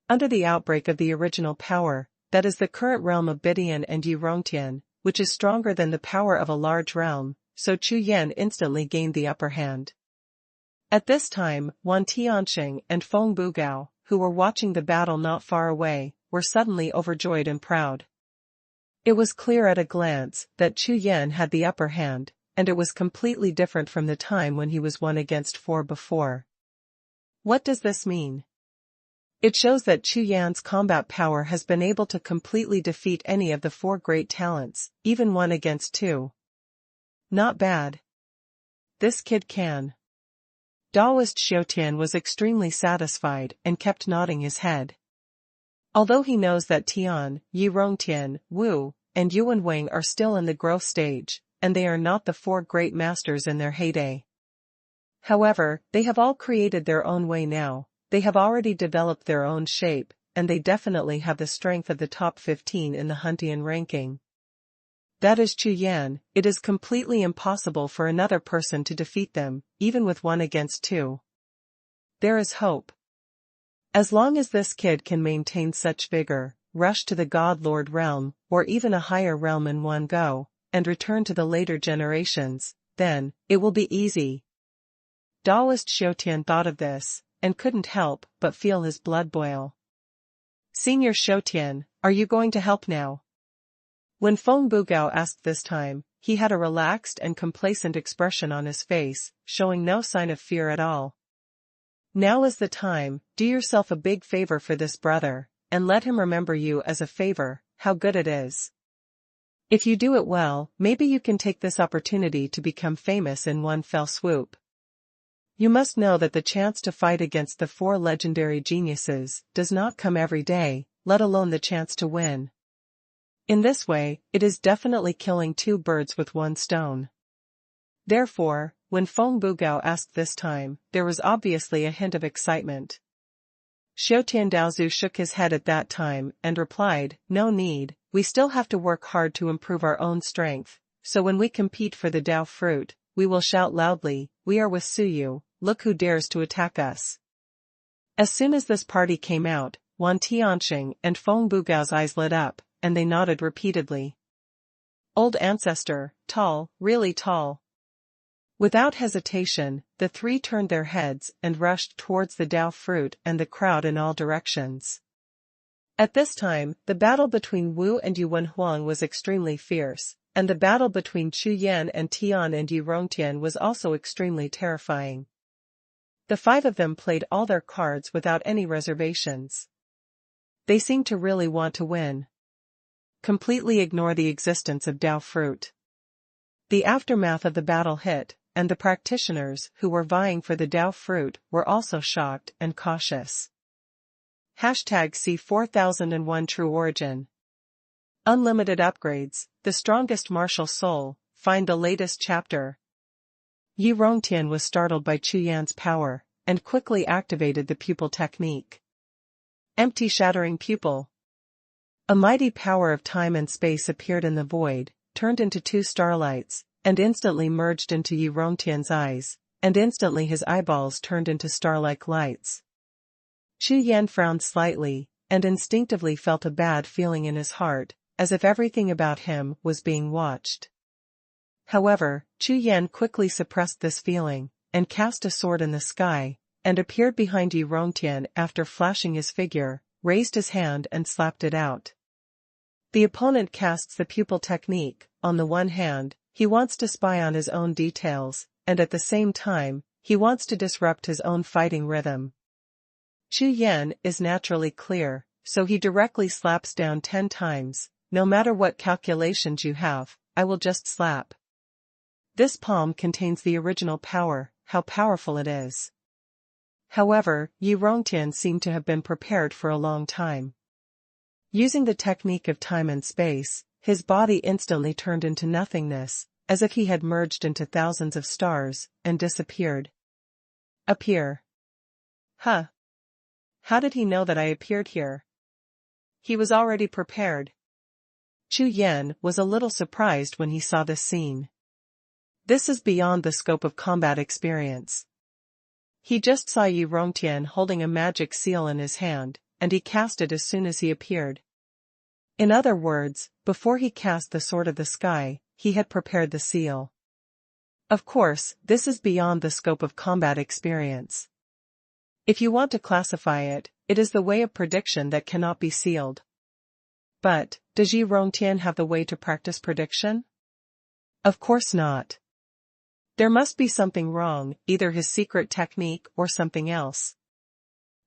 Under the outbreak of the original power, that is the current realm of Bidian and Yi Rongtian, which is stronger than the power of a large realm, so Chu Yan instantly gained the upper hand. At this time, Wan Tianqing and Feng Bugao, who were watching the battle not far away, were suddenly overjoyed and proud. It was clear at a glance that Chu Yan had the upper hand, and it was completely different from the time when he was 1 against 4 before. What does this mean? It shows that Chu Yan's combat power has been able to completely defeat any of the 4 great talents, even 1 against 2. Not bad. This kid can. Daoist Xiaotian was extremely satisfied and kept nodding his head. Although he knows that Tian, Yi Rongtian, Wu, and Yuan Wang are still in the growth stage, and they are not the 4 great masters in their heyday. However, they have all created their own way now. They have already developed their own shape, and they definitely have the strength of the top 15 in the Huntian ranking. That is Chu Yan. It is completely impossible for another person to defeat them, even with 1 against 2. There is hope. As long as this kid can maintain such vigor, rush to the God Lord realm, or even a higher realm in one go, and return to the later generations, then, it will be easy. Daoist Xiaotian thought of this, and couldn't help but feel his blood boil. Senior Xiaotian, are you going to help now? When Feng Bugao asked this time, he had a relaxed and complacent expression on his face, showing no sign of fear at all. Now is the time. Do yourself a big favor for this brother, and let him remember you as a favor, how good it is. If you do it well, maybe you can take this opportunity to become famous in one fell swoop. You must know that the chance to fight against the 4 legendary geniuses does not come every day, let alone the chance to win. In this way, it is definitely killing 2 birds with 1 stone. Therefore, when Feng Bugao asked this time, there was obviously a hint of excitement. Xiaotian Daozu shook his head at that time and replied, no need, we still have to work hard to improve our own strength, so when we compete for the Dao fruit, we will shout loudly, we are with Suyu, look who dares to attack us. As soon as this party came out, Wan Tianxing and Feng Bugao's eyes lit up, and they nodded repeatedly. Old ancestor, tall, really tall. Without hesitation, the 3 turned their heads and rushed towards the Dao fruit and the crowd in all directions. At this time, the battle between Wu and Yuan Huang was extremely fierce, and the battle between Chu Yan and Tian and Yi Rongtian was also extremely terrifying. The 5 of them played all their cards without any reservations. They seemed to really want to win. Completely ignore the existence of Dao fruit. The aftermath of the battle hit, and the practitioners who were vying for the Dao fruit were also shocked and cautious. #See 4001 True Origin. Unlimited upgrades, the strongest martial soul, find the latest chapter. Yi Rongtian was startled by Chu Yan's power, and quickly activated the pupil technique. Empty shattering pupil. A mighty power of time and space appeared in the void, turned into 2 starlights, and instantly merged into Yi Rongtian's eyes, and instantly his eyeballs turned into star-like lights. Chu Yan frowned slightly, and instinctively felt a bad feeling in his heart, as if everything about him was being watched. However, Chu Yan quickly suppressed this feeling, and cast a sword in the sky, and appeared behind Yi Rongtian after flashing his figure, raised his hand and slapped it out. The opponent casts the pupil technique. On the one hand, he wants to spy on his own details, and at the same time, he wants to disrupt his own fighting rhythm. Chu Yan is naturally clear, so he directly slaps down 10 times, no matter what calculations you have, I will just slap. This palm contains the original power, how powerful it is. However, Yi Rongtian seemed to have been prepared for a long time. Using the technique of time and space, his body instantly turned into nothingness, as if he had merged into thousands of stars, and disappeared. Appear. Huh. How did he know that I appeared here? He was already prepared. Chu Yan was a little surprised when he saw this scene. This is beyond the scope of combat experience. He just saw Yi Rongtian holding a magic seal in his hand, and he cast it as soon as he appeared. In other words, before he cast the sword of the sky, he had prepared the seal. Of course, this is beyond the scope of combat experience. If you want to classify it, it is the way of prediction that cannot be sealed. But, does Yi Rongtian have the way to practice prediction? Of course not. There must be something wrong, either his secret technique or something else.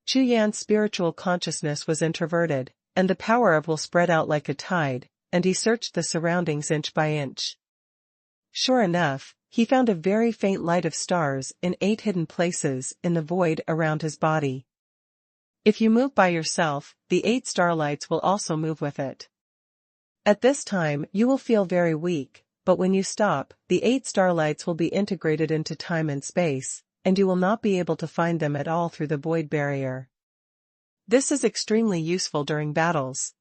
Chu Yan's spiritual consciousness was introverted, and the power of will spread out like a tide, and he searched the surroundings inch by inch. Sure enough, he found a very faint light of stars in 8 hidden places in the void around his body. If you move by yourself, the 8 starlights will also move with it. At this time you will feel very weak, but when you stop, the 8 starlights will be integrated into time and space, and you will not be able to find them at all through the void barrier. This is extremely useful during battles.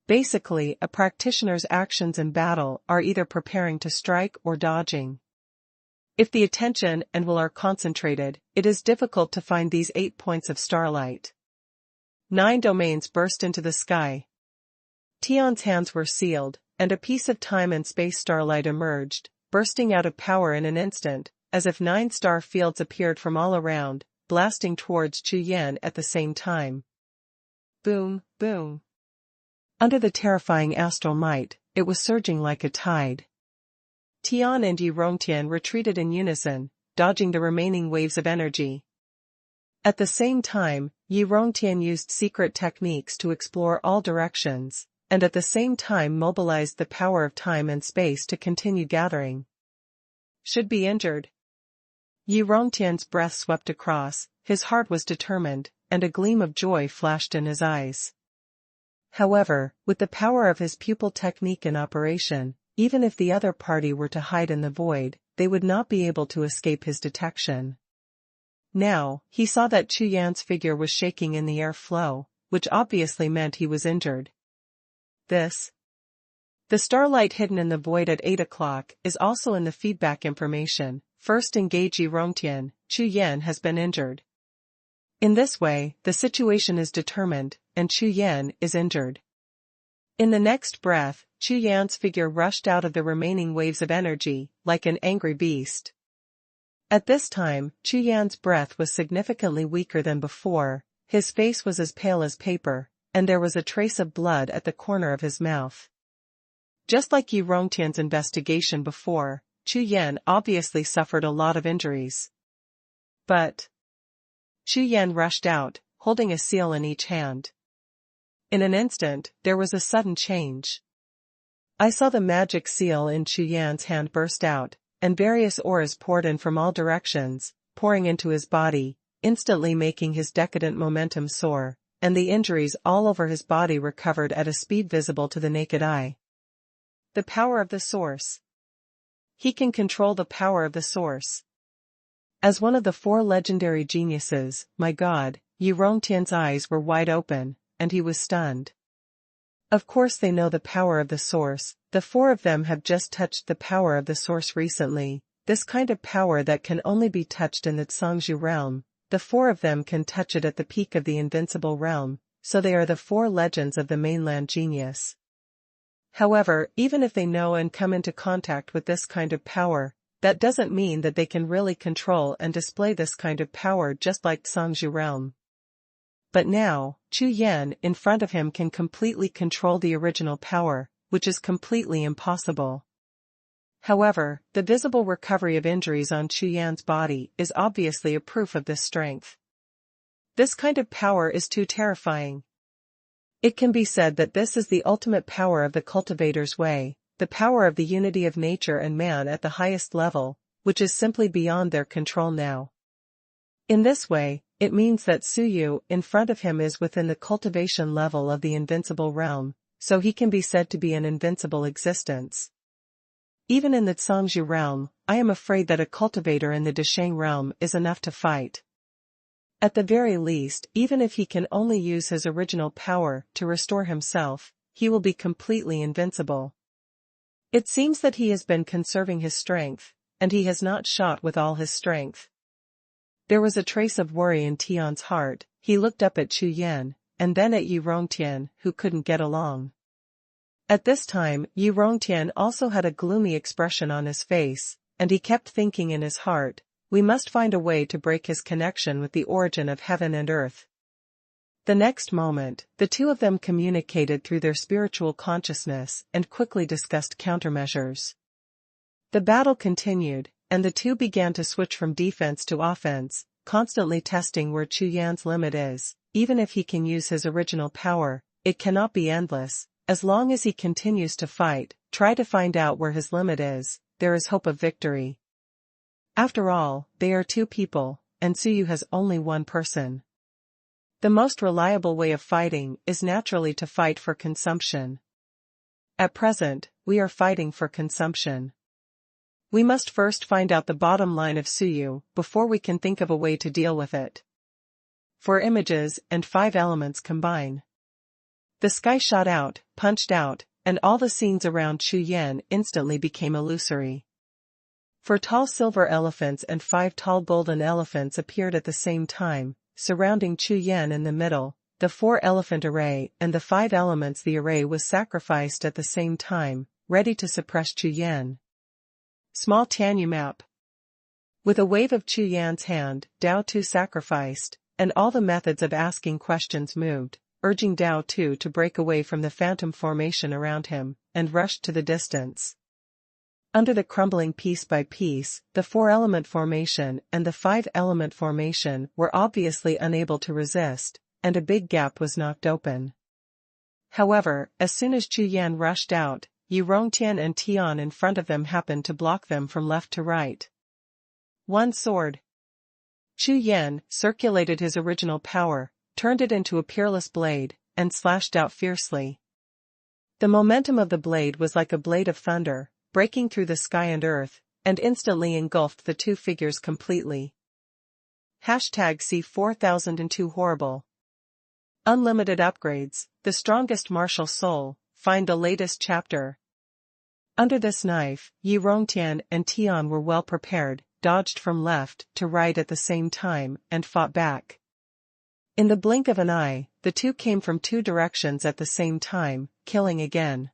Basically, a practitioner's actions in battle are either preparing to strike or dodging. If the attention and will are concentrated, it is difficult to find these 8 points of starlight. 9 domains burst into the sky. Tian's hands were sealed, and a piece of time and space starlight emerged, bursting out of power in an instant, as if 9 star fields appeared from all around, blasting towards Chu Yan at the same time. Boom, boom. Under the terrifying astral might, it was surging like a tide. Tian and Yi Rongtian retreated in unison, dodging the remaining waves of energy. At the same time, Yi Rongtian used secret techniques to explore all directions, and at the same time mobilized the power of time and space to continue gathering. Should be injured. Yi Rongtian's breath swept across, his heart was determined, and a gleam of joy flashed in his eyes. However, with the power of his pupil technique in operation, even if the other party were to hide in the void, they would not be able to escape his detection. Now, he saw that Chu Yan's figure was shaking in the air flow, which obviously meant he was injured. The starlight hidden in the void at 8 o'clock is also in the feedback information. First engage Yi Rongtian, Chu Yan has been injured. In this way, the situation is determined, and Chu Yan is injured. In the next breath, Chu Yan's figure rushed out of the remaining waves of energy, like an angry beast. At this time, Chu Yan's breath was significantly weaker than before, his face was as pale as paper, and there was a trace of blood at the corner of his mouth. Just like Yi Rongtian's investigation before, Chu Yan obviously suffered a lot of injuries. But Chu Yan rushed out, holding a seal in each hand. In an instant, there was a sudden change. I saw the magic seal in Chu Yan's hand burst out, and various auras poured in from all directions, pouring into his body, instantly making his decadent momentum soar, and the injuries all over his body recovered at a speed visible to the naked eye. The power of the source. He can control the power of the source. As one of the 4 legendary geniuses, my God, Yi Rongtian's eyes were wide open, and he was stunned. Of course they know the power of the source, the 4 of them have just touched the power of the source recently, this kind of power that can only be touched in the Zhangzhu realm, the 4 of them can touch it at the peak of the invincible realm, so they are the 4 legends of the mainland genius. However, even if they know and come into contact with this kind of power, that doesn't mean that they can really control and display this kind of power just like Zhangzhu realm. But now, Chu Yan in front of him can completely control the original power, which is completely impossible. However, the visible recovery of injuries on Chu Yan's body is obviously a proof of this strength. This kind of power is too terrifying. It can be said that this is the ultimate power of the cultivator's way, the power of the unity of nature and man at the highest level, which is simply beyond their control now. In this way, it means that Suyu in front of him is within the cultivation level of the invincible realm, so he can be said to be an invincible existence. Even in the Zhangzhu realm, I am afraid that a cultivator in the Desheng realm is enough to fight. At the very least, even if he can only use his original power to restore himself, he will be completely invincible. It seems that he has been conserving his strength, and he has not shot with all his strength. There was a trace of worry in Tian's heart. He looked up at Chu Yan, and then at Yi Rongtian, who couldn't get along. At this time, Yi Rongtian also had a gloomy expression on his face, and he kept thinking in his heart, we must find a way to break his connection with the origin of heaven and earth. The next moment, the two of them communicated through their spiritual consciousness and quickly discussed countermeasures. The battle continued, and the two began to switch from defense to offense, constantly testing where Chu Yan's limit is. Even if he can use his original power, it cannot be endless. As long as he continues to fight, try to find out where his limit is, there is hope of victory. After all, they are two people, and Suyu has only one person. The most reliable way of fighting is naturally to fight for consumption. At present, we are fighting for consumption. We must first find out the bottom line of Suyu before we can think of a way to deal with it. 4 images and 5 elements combine. The sky shot out, punched out, and all the scenes around Chu Yan instantly became illusory. 4 tall silver elephants and 5 tall golden elephants appeared at the same time, surrounding Chu Yan in the middle. The 4 elephant array and the 5 elements. The array was sacrificed at the same time, ready to suppress Chu Yan. Small Tianyu map. With a wave of Chu Yan's hand, Dao Tu sacrificed, and all the methods of asking questions moved, urging Dao Tu to break away from the phantom formation around him, and rushed to the distance. Under the crumbling piece by piece, the 4-element formation and the 5-element formation were obviously unable to resist, and a big gap was knocked open. However, as soon as Chu Yan rushed out, Yi Rongtian and Tian in front of them happened to block them from left to right. One sword. Chu Yan circulated his original power, turned it into a peerless blade, and slashed out fiercely. The momentum of the blade was like a blade of thunder, breaking through the sky and earth, and instantly engulfed the two figures completely. #C4002 Horrible. Unlimited upgrades, the strongest martial soul, find the latest chapter. Under this knife, Yi Rongtian and Tian were well prepared, dodged from left to right at the same time, and fought back. In the blink of an eye, the two came from 2 directions at the same time, killing again.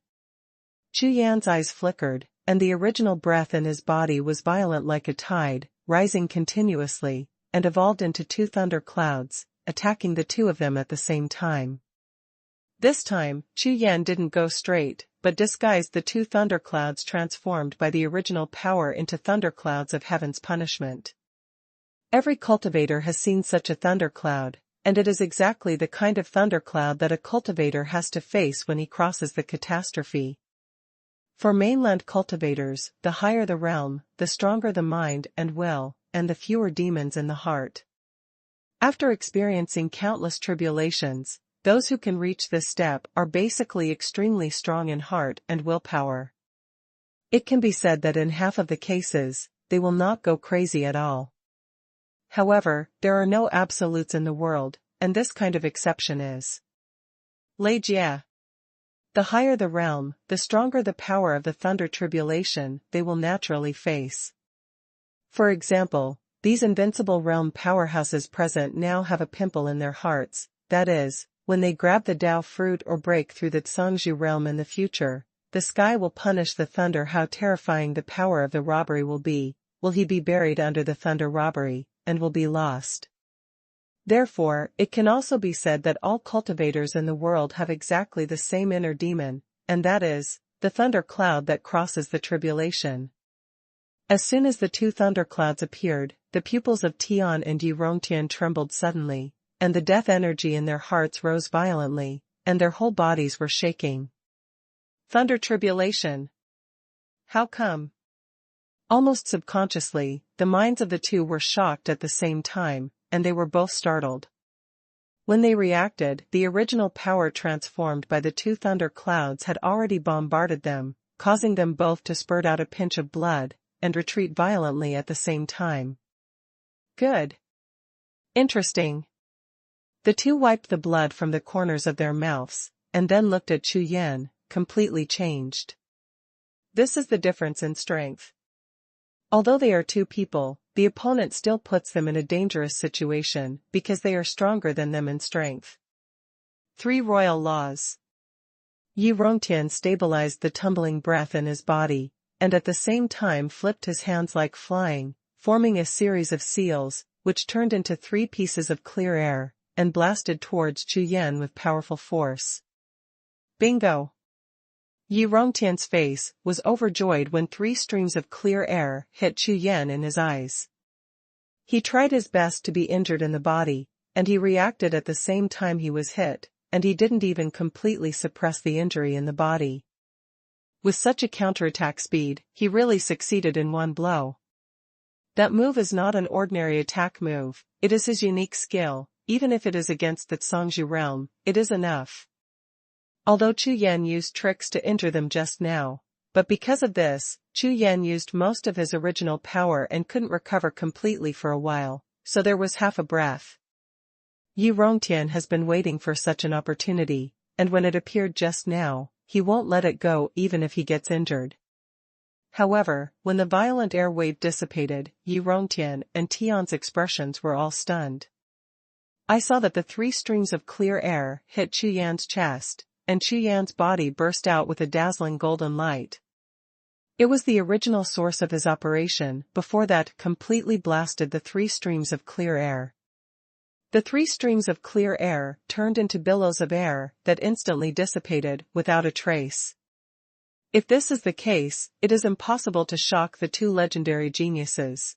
Chu Yan's eyes flickered, and the original breath in his body was violent like a tide, rising continuously, and evolved into 2 thunder clouds, attacking the two of them at the same time. This time, Chu Yan didn't go straight, but disguised the 2 thunderclouds transformed by the original power into thunderclouds of heaven's punishment. Every cultivator has seen such a thundercloud, and it is exactly the kind of thundercloud that a cultivator has to face when he crosses the catastrophe. For mainland cultivators, the higher the realm, the stronger the mind and will, and the fewer demons in the heart. After experiencing countless tribulations, those who can reach this step are basically extremely strong in heart and willpower. It can be said that in half of the cases, they will not go crazy at all. However, there are no absolutes in the world, and this kind of exception is. Lei Jia. The higher the realm, the stronger the power of the thunder tribulation they will naturally face. For example, these invincible realm powerhouses present now have a pimple in their hearts, that is, when they grab the Dao fruit or break through the Zhangzhu realm in the future, the sky will punish the thunder. How terrifying the power of the robbery will be, will he be buried under the thunder robbery, and will be lost. Therefore, it can also be said that all cultivators in the world have exactly the same inner demon, and that is, the thunder cloud that crosses the tribulation. As soon as the 2 thunderclouds appeared, the pupils of Tian and Yi Rongtian trembled suddenly, and the death energy in their hearts rose violently, and their whole bodies were shaking. Thunder tribulation. How come? Almost subconsciously, the minds of the two were shocked at the same time, and they were both startled. When they reacted, the original power transformed by the 2 thunder clouds had already bombarded them, causing them both to spurt out a pinch of blood, and retreat violently at the same time. Good. Interesting. The two wiped the blood from the corners of their mouths, and then looked at Chu Yan, completely changed. This is the difference in strength. Although they are 2 people, the opponent still puts them in a dangerous situation because they are stronger than them in strength. 3 royal laws. Yi Rongtian stabilized the tumbling breath in his body, and at the same time flipped his hands like flying, forming a series of seals, which turned into 3 pieces of clear air, and blasted towards Chu Yan with powerful force. Bingo! Yi Rongtian's face was overjoyed when 3 streams of clear air hit Chu Yan in his eyes. He tried his best to be injured in the body, and he reacted at the same time he was hit, and he didn't even completely suppress the injury in the body. With such a counterattack speed, he really succeeded in one blow. That move is not an ordinary attack move, it is his unique skill. Even if it is against the Zhangzhou realm, it is enough. Although Chu Yan used tricks to injure them just now, but because of this, Chu Yan used most of his original power and couldn't recover completely for a while, so there was half a breath. Yi Rongtian has been waiting for such an opportunity, and when it appeared just now, he won't let it go even if he gets injured. However, when the violent air wave dissipated, Yi Rongtian and Tian's expressions were all stunned. I saw that the 3 streams of clear air hit Chu Yan's chest, and Chu Yan's body burst out with a dazzling golden light. It was the original source of his operation, before that completely blasted the 3 streams of clear air. The 3 streams of clear air turned into billows of air that instantly dissipated without a trace. If this is the case, it is impossible to shock the 2 legendary geniuses.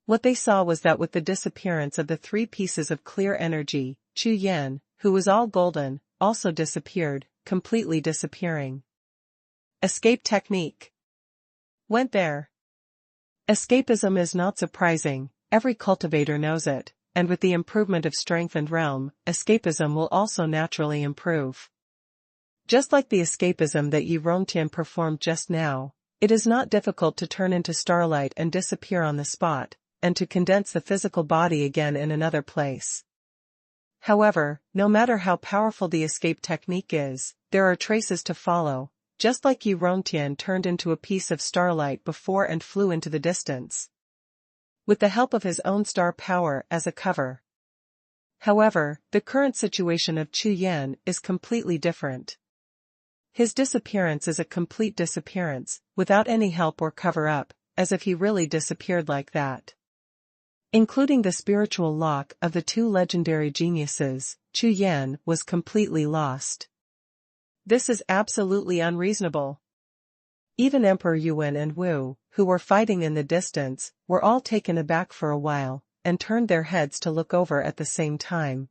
What they saw was that with the disappearance of the 3 pieces of clear energy, Chu Yan, who was all golden, also disappeared, completely disappearing. Escape technique. Went there. Escapism is not surprising, every cultivator knows it, and with the improvement of strength and realm, escapism will also naturally improve. Just like the escapism that Yi Rongtian performed just now, it is not difficult to turn into starlight and disappear on the spot, and to condense the physical body again in another place. However, no matter how powerful the escape technique is, there are traces to follow, just like Yi Rongtian turned into a piece of starlight before and flew into the distance, with the help of his own star power as a cover. However, the current situation of Chu Yan is completely different. His disappearance is a complete disappearance, without any help or cover-up, as if he really disappeared like that. Including the spiritual lock of the 2 legendary geniuses, Chu Yan was completely lost. This is absolutely unreasonable. Even Emperor Yuan and Wu, who were fighting in the distance, were all taken aback for a while, and turned their heads to look over at the same time.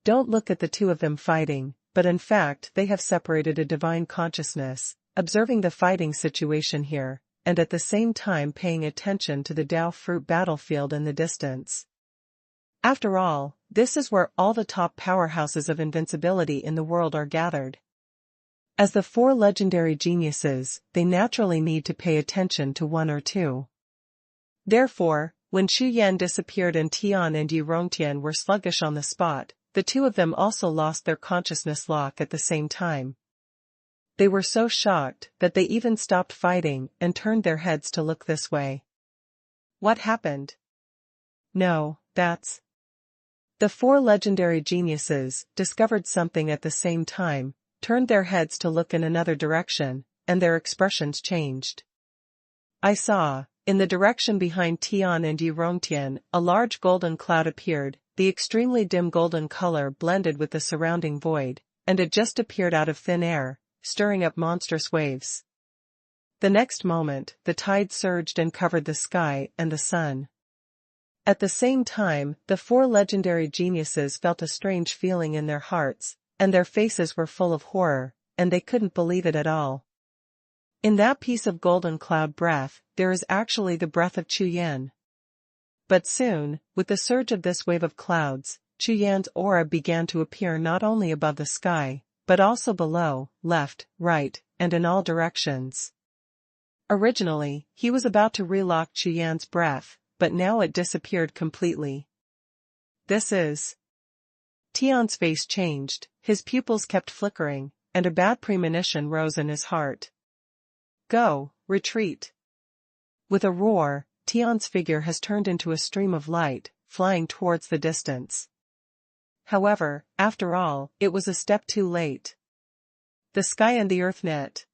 Don't look at the 2 of them fighting, but in fact they have separated a divine consciousness, observing the fighting situation here, and at the same time paying attention to the Dao fruit battlefield in the distance. After all, this is where all the top powerhouses of invincibility in the world are gathered. As the 4 legendary geniuses, they naturally need to pay attention to 1 or 2. Therefore, when Chu Yan disappeared and Tian and Yi Rongtian were sluggish on the spot, the 2 of them also lost their consciousness lock at the same time. They were so shocked that they even stopped fighting and turned their heads to look this way. What happened? No, that's... The 4 legendary geniuses discovered something at the same time, turned their heads to look in another direction, and their expressions changed. I saw, in the direction behind Tian and Yi Rongtian, a large golden cloud appeared, the extremely dim golden color blended with the surrounding void, and it just appeared out of thin air, stirring up monstrous waves. The next moment, the tide surged and covered the sky and the sun. At the same time, the 4 legendary geniuses felt a strange feeling in their hearts, and their faces were full of horror, and they couldn't believe it at all. In that piece of golden cloud breath, there is actually the breath of Chu Yan. But soon, with the surge of this wave of clouds, Chu Yan's aura began to appear not only above the sky, but also below, left, right, and in all directions. Originally, he was about to relock Chu Yan's breath, but now it disappeared completely. This is... Tian's face changed, his pupils kept flickering, and a bad premonition rose in his heart. Go, retreat. With a roar, Tian's figure has turned into a stream of light, flying towards the distance. However, after all, it was a step too late. The sky and the earth net.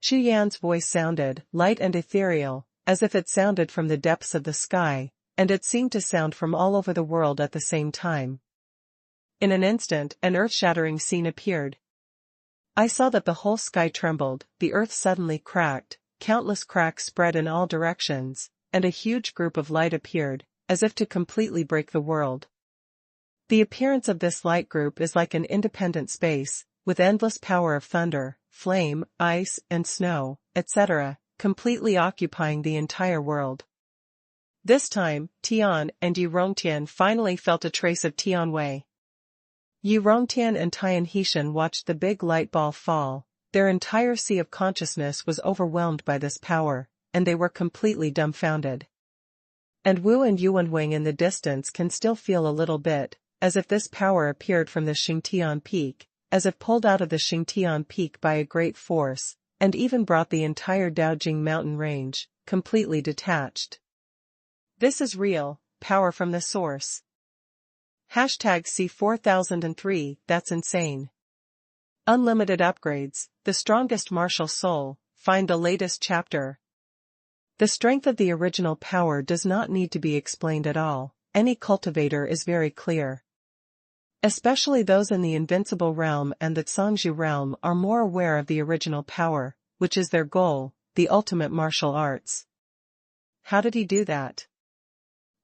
Chu Yan's voice sounded, light and ethereal, as if it sounded from the depths of the sky, and it seemed to sound from all over the world at the same time. In an instant, an earth-shattering scene appeared. I saw that the whole sky trembled, the earth suddenly cracked, countless cracks spread in all directions, and a huge group of light appeared, as if to completely break the world. The appearance of this light group is like an independent space, with endless power of thunder, flame, ice, and snow, etc., completely occupying the entire world. This time, Tian and Yu Rongtian finally felt a trace of Tianwei. Yu Rongtian and Tian Heshan watched the big light ball fall. Their entire sea of consciousness was overwhelmed by this power, and they were completely dumbfounded. And Wu and Yuanwing in the distance can still feel a little bit, as if this power appeared from the Xingtian Peak, as if pulled out of the Xingtian Peak by a great force, and even brought the entire Daojing mountain range, completely detached. This is real, power from the source. #C4003, that's insane. Unlimited upgrades, the strongest martial soul, find the latest chapter. The strength of the original power does not need to be explained at all, any cultivator is very clear. Especially those in the invincible realm and the Zhangzhu realm are more aware of the original power, which is their goal, the ultimate martial arts. How did he do that?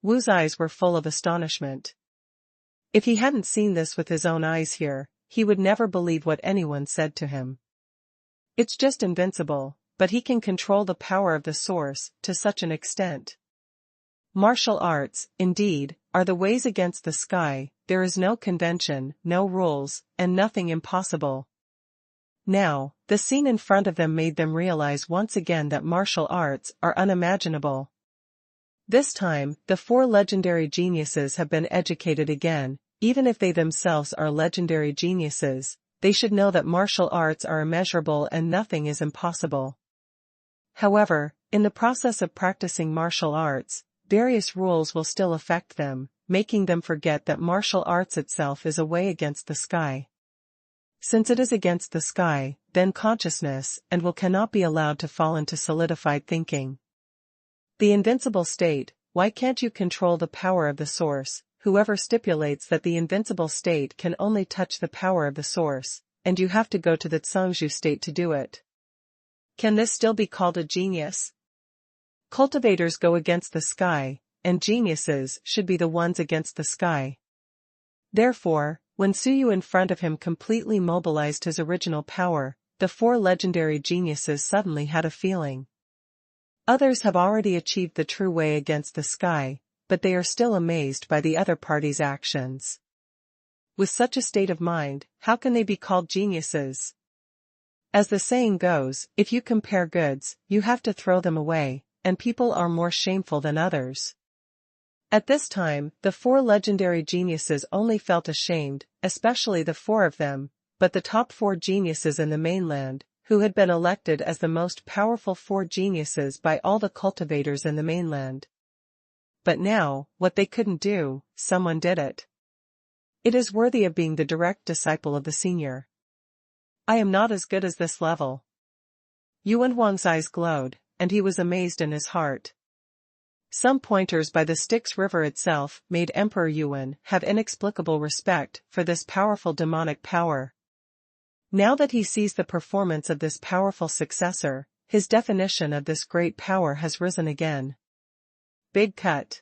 Wu's eyes were full of astonishment. If he hadn't seen this with his own eyes here, he would never believe what anyone said to him. It's just invincible, but he can control the power of the source to such an extent. Martial arts, indeed, are the ways against the sky, there is no convention, no rules, and nothing impossible. Now, the scene in front of them made them realize once again that martial arts are unimaginable. This time, the four legendary geniuses have been educated again. Even if they themselves are legendary geniuses, they should know that martial arts are immeasurable and nothing is impossible. However, in the process of practicing martial arts, various rules will still affect them, making them forget that martial arts itself is a way against the sky. Since it is against the sky, then consciousness and will cannot be allowed to fall into solidified thinking. The invincible state, why can't you control the power of the source? Whoever stipulates that the invincible state can only touch the power of the source, and you have to go to the Zhangzhu state to do it. Can this still be called a genius? Cultivators go against the sky, and geniuses should be the ones against the sky. Therefore, when Suyu in front of him completely mobilized his original power, the four legendary geniuses suddenly had a feeling. Others have already achieved the true way against the sky, but they are still amazed by the other party's actions. With such a state of mind, how can they be called geniuses? As the saying goes, if you compare goods, you have to throw them away, and people are more shameful than others. At this time, the four legendary geniuses only felt ashamed, especially the four of them, but the top four geniuses in the mainland, who had been elected as the most powerful four geniuses by all the cultivators in the mainland. But now, what they couldn't do, someone did it. It is worthy of being the direct disciple of the senior. I am not as good as this level. Yuan Huang's eyes glowed, and he was amazed in his heart. Some pointers by the Styx River itself made Emperor Yuan have inexplicable respect for this powerful demonic power. Now that he sees the performance of this powerful successor, his definition of this great power has risen again. Big cut.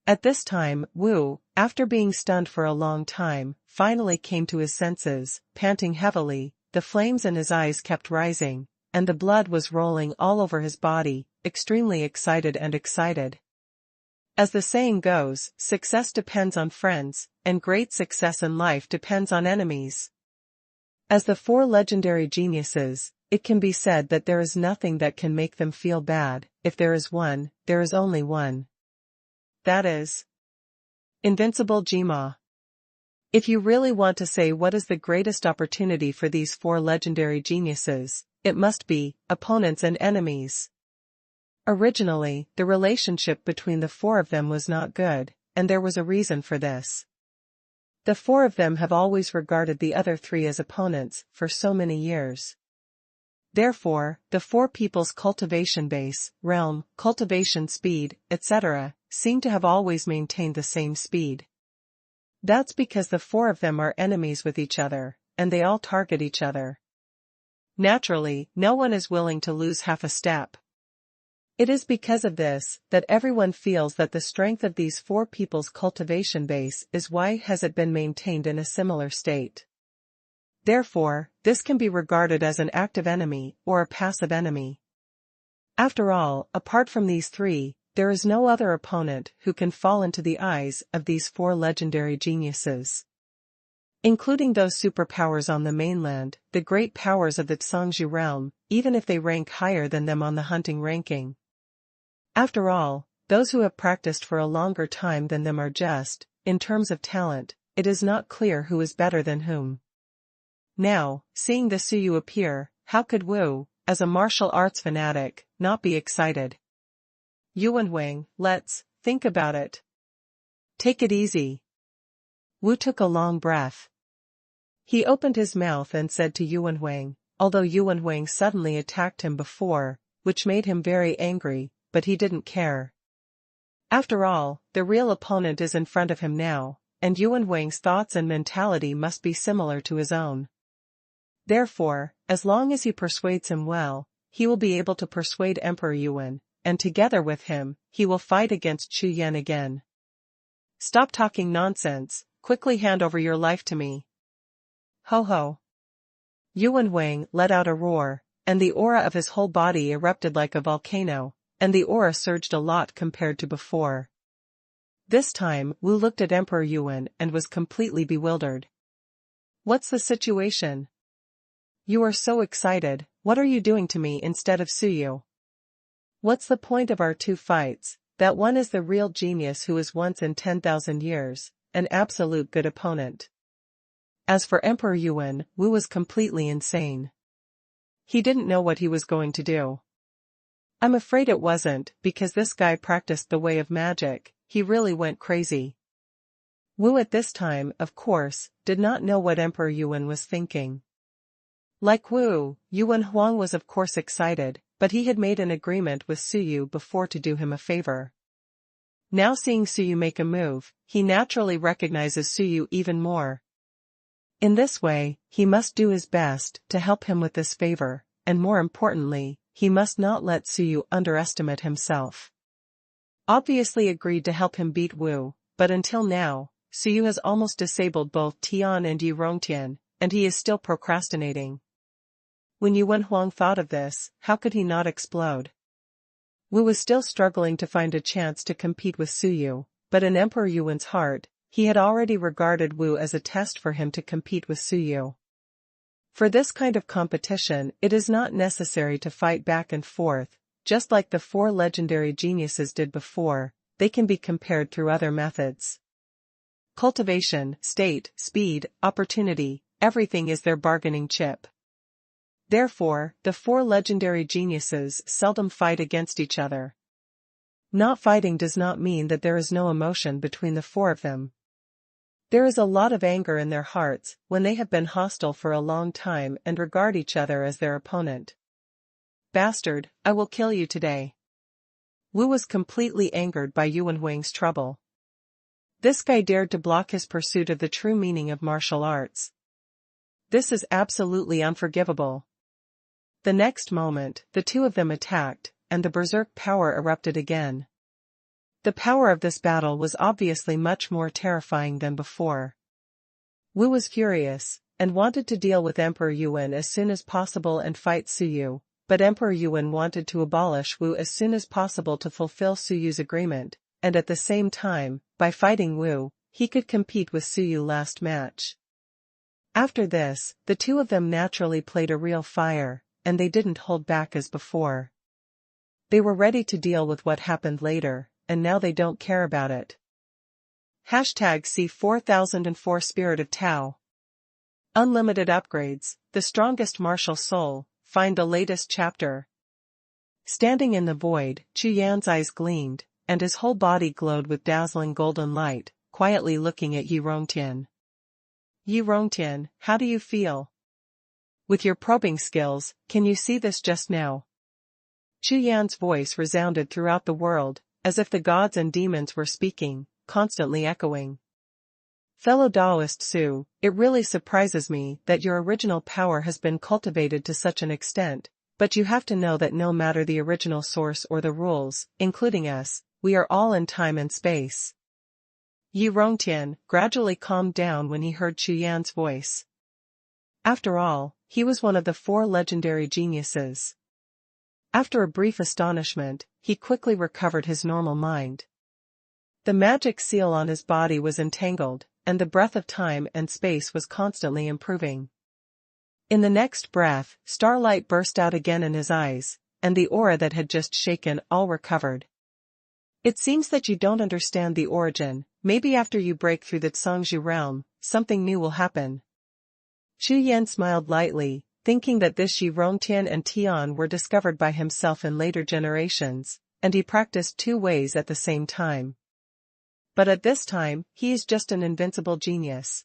At this time, Wu, after being stunned for a long time, finally came to his senses, panting heavily, the flames in his eyes kept rising, and the blood was rolling all over his body, extremely excited. As the saying goes, success depends on friends, and great success in life depends on enemies. As the four legendary geniuses, it can be said that there is nothing that can make them feel bad. If there is one, there is only one. That is invincible Jima. If you really want to say what is the greatest opportunity for these four legendary geniuses, it must be opponents and enemies. Originally, the relationship between the four of them was not good, and there was a reason for this. The four of them have always regarded the other three as opponents for so many years. Therefore, the four people's cultivation base, realm, cultivation speed, etc., seem to have always maintained the same speed. That's because the four of them are enemies with each other, and they all target each other. Naturally, no one is willing to lose half a step. It is because of this that everyone feels that the strength of these four people's cultivation base is why has it been maintained in a similar state. Therefore, this can be regarded as an active enemy or a passive enemy. After all, apart from these three, there is no other opponent who can fall into the eyes of these four legendary geniuses. Including those superpowers on the mainland, the great powers of the Zhangzhou realm, even if they rank higher than them on the hunting ranking. After all, those who have practiced for a longer time than them are just, in terms of talent, it is not clear who is better than whom. Now, seeing the Suyu appear, how could Wu, as a martial arts fanatic, not be excited? Xuanhuan, let's think about it. Take it easy. Wu took a long breath. He opened his mouth and said to Xuanhuan, although Xuanhuan suddenly attacked him before, which made him very angry, but he didn't care. After all, the real opponent is in front of him now, and Xuanhuan's thoughts and mentality must be similar to his own. Therefore, as long as he persuades him well, he will be able to persuade Emperor Yuan, and together with him, he will fight against Chu Yan again. Stop talking nonsense, quickly hand over your life to me. Ho ho. Xuanhuan let out a roar, and the aura of his whole body erupted like a volcano, and the aura surged a lot compared to before. This time, Wu looked at Emperor Yuan and was completely bewildered. What's the situation? You are so excited, what are you doing to me instead of Suyu? What's the point of our two fights? That one is the real genius who is once in 10,000 years, an absolute good opponent. As for Emperor Yuan, Wu was completely insane. He didn't know what he was going to do. I'm afraid it wasn't because this guy practiced the way of magic, he really went crazy. Wu at this time, of course, did not know what Emperor Yuan was thinking. Like Wu, Xuanhuan was of course excited, but he had made an agreement with Suyu before to do him a favor. Now seeing Suyu make a move, he naturally recognizes Suyu even more. In this way, he must do his best to help him with this favor, and more importantly, he must not let Suyu underestimate himself. Obviously agreed to help him beat Wu, but until now, Suyu has almost disabled both Tian and Yirongtian, and he is still procrastinating. When Xuanhuan thought of this, how could he not explode? Wu was still struggling to find a chance to compete with Suyu, but in Emperor Yuan's heart, he had already regarded Wu as a test for him to compete with Suyu. For this kind of competition, it is not necessary to fight back and forth, just like the four legendary geniuses did before, they can be compared through other methods. Cultivation, state, speed, opportunity, everything is their bargaining chip. Therefore, the four legendary geniuses seldom fight against each other. Not fighting does not mean that there is no emotion between the four of them. There is a lot of anger in their hearts when they have been hostile for a long time and regard each other as their opponent. Bastard, I will kill you today. Wu was completely angered by Xuanhuan's trouble. This guy dared to block his pursuit of the true meaning of martial arts. This is absolutely unforgivable. The next moment, the two of them attacked, and the berserk power erupted again. The power of this battle was obviously much more terrifying than before. Wu was furious, and wanted to deal with Emperor Yuan as soon as possible and fight Suyu, but Emperor Yuan wanted to abolish Wu as soon as possible to fulfill Suyu's agreement, and at the same time, by fighting Wu, he could compete with Suyu last match. After this, the two of them naturally played a real fire, and they didn't hold back as before. They were ready to deal with what happened later, and now they don't care about it. #C 4004 Spirit of Tao. Unlimited upgrades, the strongest martial soul, find the latest chapter. Standing in the void, Chu Yan's eyes gleamed, and his whole body glowed with dazzling golden light, quietly looking at Yirongtian. Yirongtian, how do you feel? With your probing skills, can you see this just now? Chu Yan's voice resounded throughout the world, as if the gods and demons were speaking, constantly echoing. Fellow Taoist Su, it really surprises me that your original power has been cultivated to such an extent, but you have to know that no matter the original source or the rules, including us, we are all in time and space. Yi Rongtian gradually calmed down when he heard Chu Yan's voice. After all, he was one of the 4 legendary geniuses. After a brief astonishment, he quickly recovered his normal mind. The magic seal on his body was entangled, and the breath of time and space was constantly improving. In the next breath, starlight burst out again in his eyes, and the aura that had just shaken all recovered. It seems that you don't understand the origin. Maybe after you break through the Zhangzhu realm, something new will happen. Chu Yan smiled lightly, thinking that this Yi Rongtian and Tian were discovered by himself in later generations, and he practiced 2 ways at the same time. But at this time, he is just an invincible genius.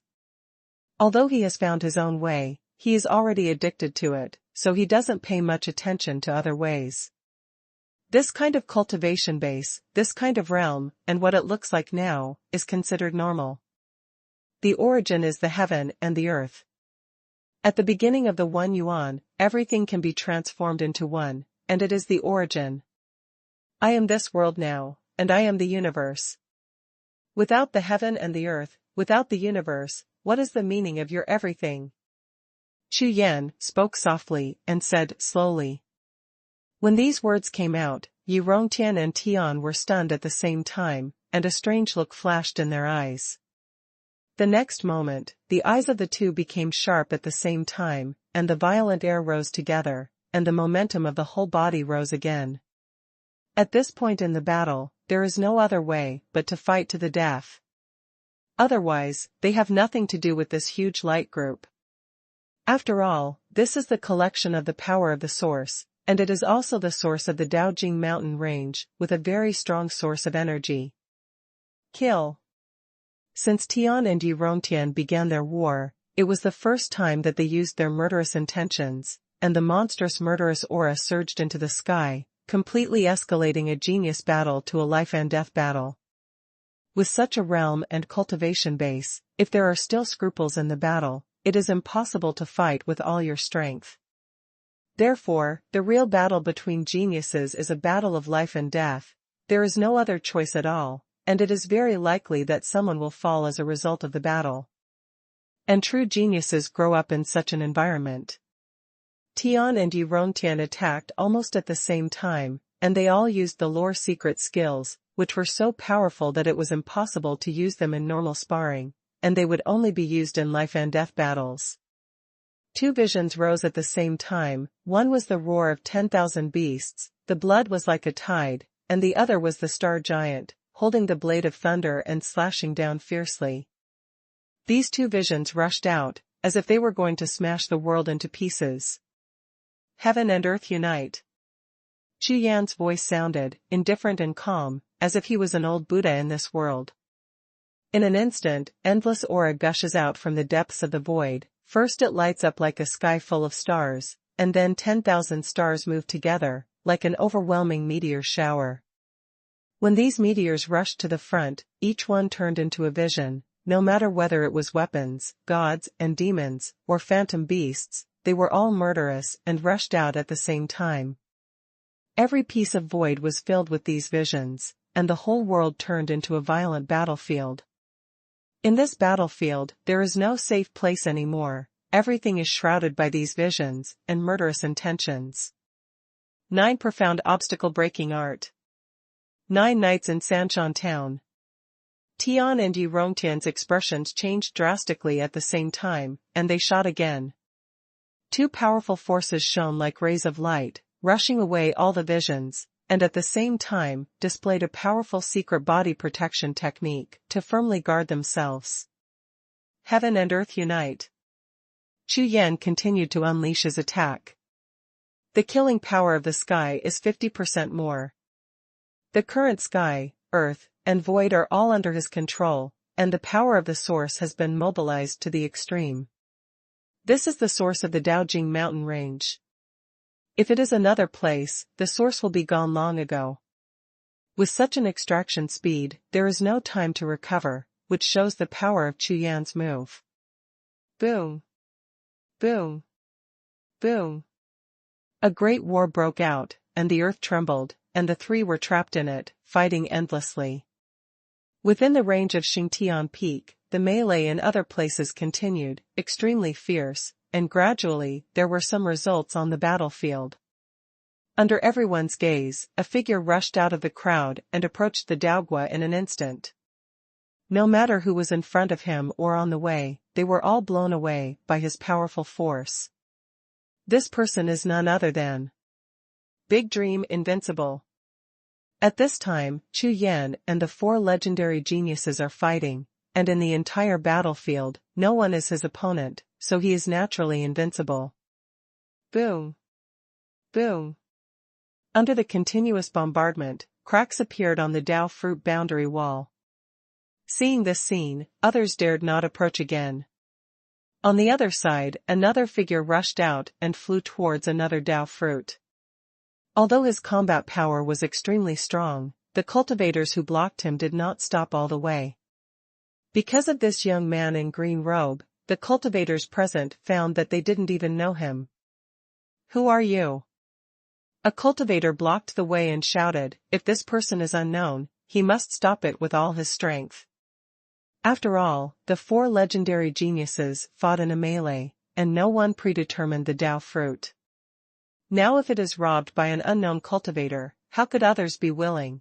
Although he has found his own way, he is already addicted to it, so he doesn't pay much attention to other ways. This kind of cultivation base, this kind of realm, and what it looks like now, is considered normal. The origin is the heaven and the earth. At the beginning of the 1 yuan, everything can be transformed into one, and it is the origin. I am this world now, and I am the universe. Without the heaven and the earth, without the universe, what is the meaning of your everything? Chu Yan spoke softly and said slowly. When these words came out, Yi Rongtian and Tian were stunned at the same time, and a strange look flashed in their eyes. The next moment, the eyes of the 2 became sharp at the same time, and the violent air rose together, and the momentum of the whole body rose again. At this point in the battle, there is no other way but to fight to the death. Otherwise, they have nothing to do with this huge light group. After all, this is the collection of the power of the source, and it is also the source of the Daojing mountain range, with a very strong source of energy. Kill. Since Tian and Yi Rongtian began their war, it was the first time that they used their murderous intentions, and the monstrous murderous aura surged into the sky, completely escalating a genius battle to a life-and-death battle. With such a realm and cultivation base, if there are still scruples in the battle, it is impossible to fight with all your strength. Therefore, the real battle between geniuses is a battle of life and death. There is no other choice at all, and it is very likely that someone will fall as a result of the battle. And true geniuses grow up in such an environment. Tian and Yi Rongtian attacked almost at the same time, and they all used the lore secret skills, which were so powerful that it was impossible to use them in normal sparring, and they would only be used in life and death battles. 2 visions rose at the same time. One was the roar of 10,000 beasts, the blood was like a tide, and the other was the star giant, holding the blade of thunder and slashing down fiercely. These 2 visions rushed out, as if they were going to smash the world into pieces. Heaven and earth unite. Chu Yan's voice sounded, indifferent and calm, as if he was an old Buddha in this world. In an instant, endless aura gushes out from the depths of the void. First it lights up like a sky full of stars, and then 10,000 stars move together, like an overwhelming meteor shower. When these meteors rushed to the front, each one turned into a vision. No matter whether it was weapons, gods and demons, or phantom beasts, they were all murderous and rushed out at the same time. Every piece of void was filled with these visions, and the whole world turned into a violent battlefield. In this battlefield, there is no safe place anymore. Everything is shrouded by these visions and murderous intentions. 9 profound obstacle-breaking art. 9 nights in Sanshan town. Tian and Yi Rongtian's expressions changed drastically at the same time, and they shot again. 2 powerful forces shone like rays of light, rushing away all the visions, and at the same time, displayed a powerful secret body protection technique to firmly guard themselves. Heaven and earth unite. Chu Yan continued to unleash his attack. The killing power of the sky is 50% more. The current sky, earth, and void are all under his control, and the power of the source has been mobilized to the extreme. This is the source of the Daojing mountain range. If it is another place, the source will be gone long ago. With such an extraction speed, there is no time to recover, which shows the power of Chu Yan's move. Boom. Boom. Boom. A great war broke out, and the earth trembled, and the three were trapped in it, fighting endlessly. Within the range of Xingtian Peak, the melee in other places continued, extremely fierce, and gradually there were some results on the battlefield. Under everyone's gaze, a figure rushed out of the crowd and approached the Daogua in an instant. No matter who was in front of him or on the way, they were all blown away by his powerful force. This person is none other than Big Dream Invincible. At this time, Chu Yan and the four legendary geniuses are fighting, and in the entire battlefield, no one is his opponent, so he is naturally invincible. Boom. Boom. Under the continuous bombardment, cracks appeared on the Dao fruit boundary wall. Seeing this scene, others dared not approach again. On the other side, another figure rushed out and flew towards another Dao fruit. Although his combat power was extremely strong, the cultivators who blocked him did not stop all the way. Because of this young man in green robe, the cultivators present found that they didn't even know him. Who are you? A cultivator blocked the way and shouted, if this person is unknown, he must stop it with all his strength. After all, the four legendary geniuses fought in a melee, and no one predetermined the Dao fruit. Now if it is robbed by an unknown cultivator, how could others be willing?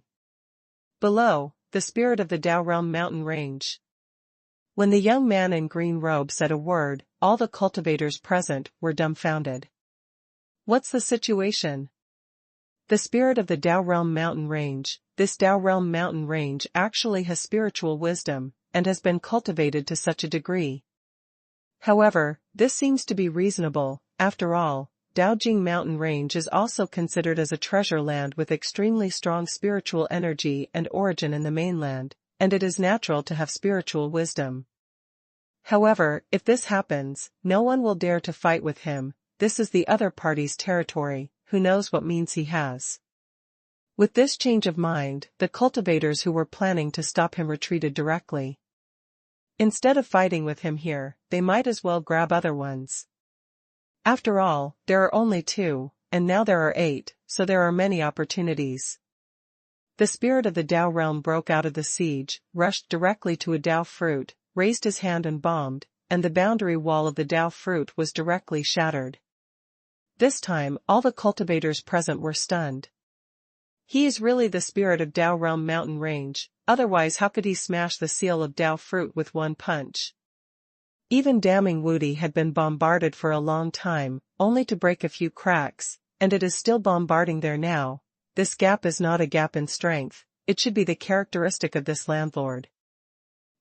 Below, the spirit of the Dao realm mountain range. When the young man in green robe said a word, all the cultivators present were dumbfounded. What's the situation? The spirit of the Dao realm mountain range. This Dao realm mountain range actually has spiritual wisdom, and has been cultivated to such a degree. However, this seems to be reasonable. After all, Daojing mountain range is also considered as a treasure land with extremely strong spiritual energy and origin in the mainland, and it is natural to have spiritual wisdom. However, if this happens, no one will dare to fight with him. This is the other party's territory, who knows what means he has. With this change of mind, the cultivators who were planning to stop him retreated directly. Instead of fighting with him here, they might as well grab other ones. After all, there are only 2, and now there are 8, so there are many opportunities. The spirit of the Dao realm broke out of the siege, rushed directly to a Dao fruit, raised his hand and bombed, and the boundary wall of the Dao fruit was directly shattered. This time, all the cultivators present were stunned. He is really the spirit of Dao realm mountain range, otherwise how could he smash the seal of Dao fruit with one punch? Even damning Wudi had been bombarded for a long time, only to break a few cracks, and it is still bombarding there now. This gap is not a gap in strength, it should be the characteristic of this landlord.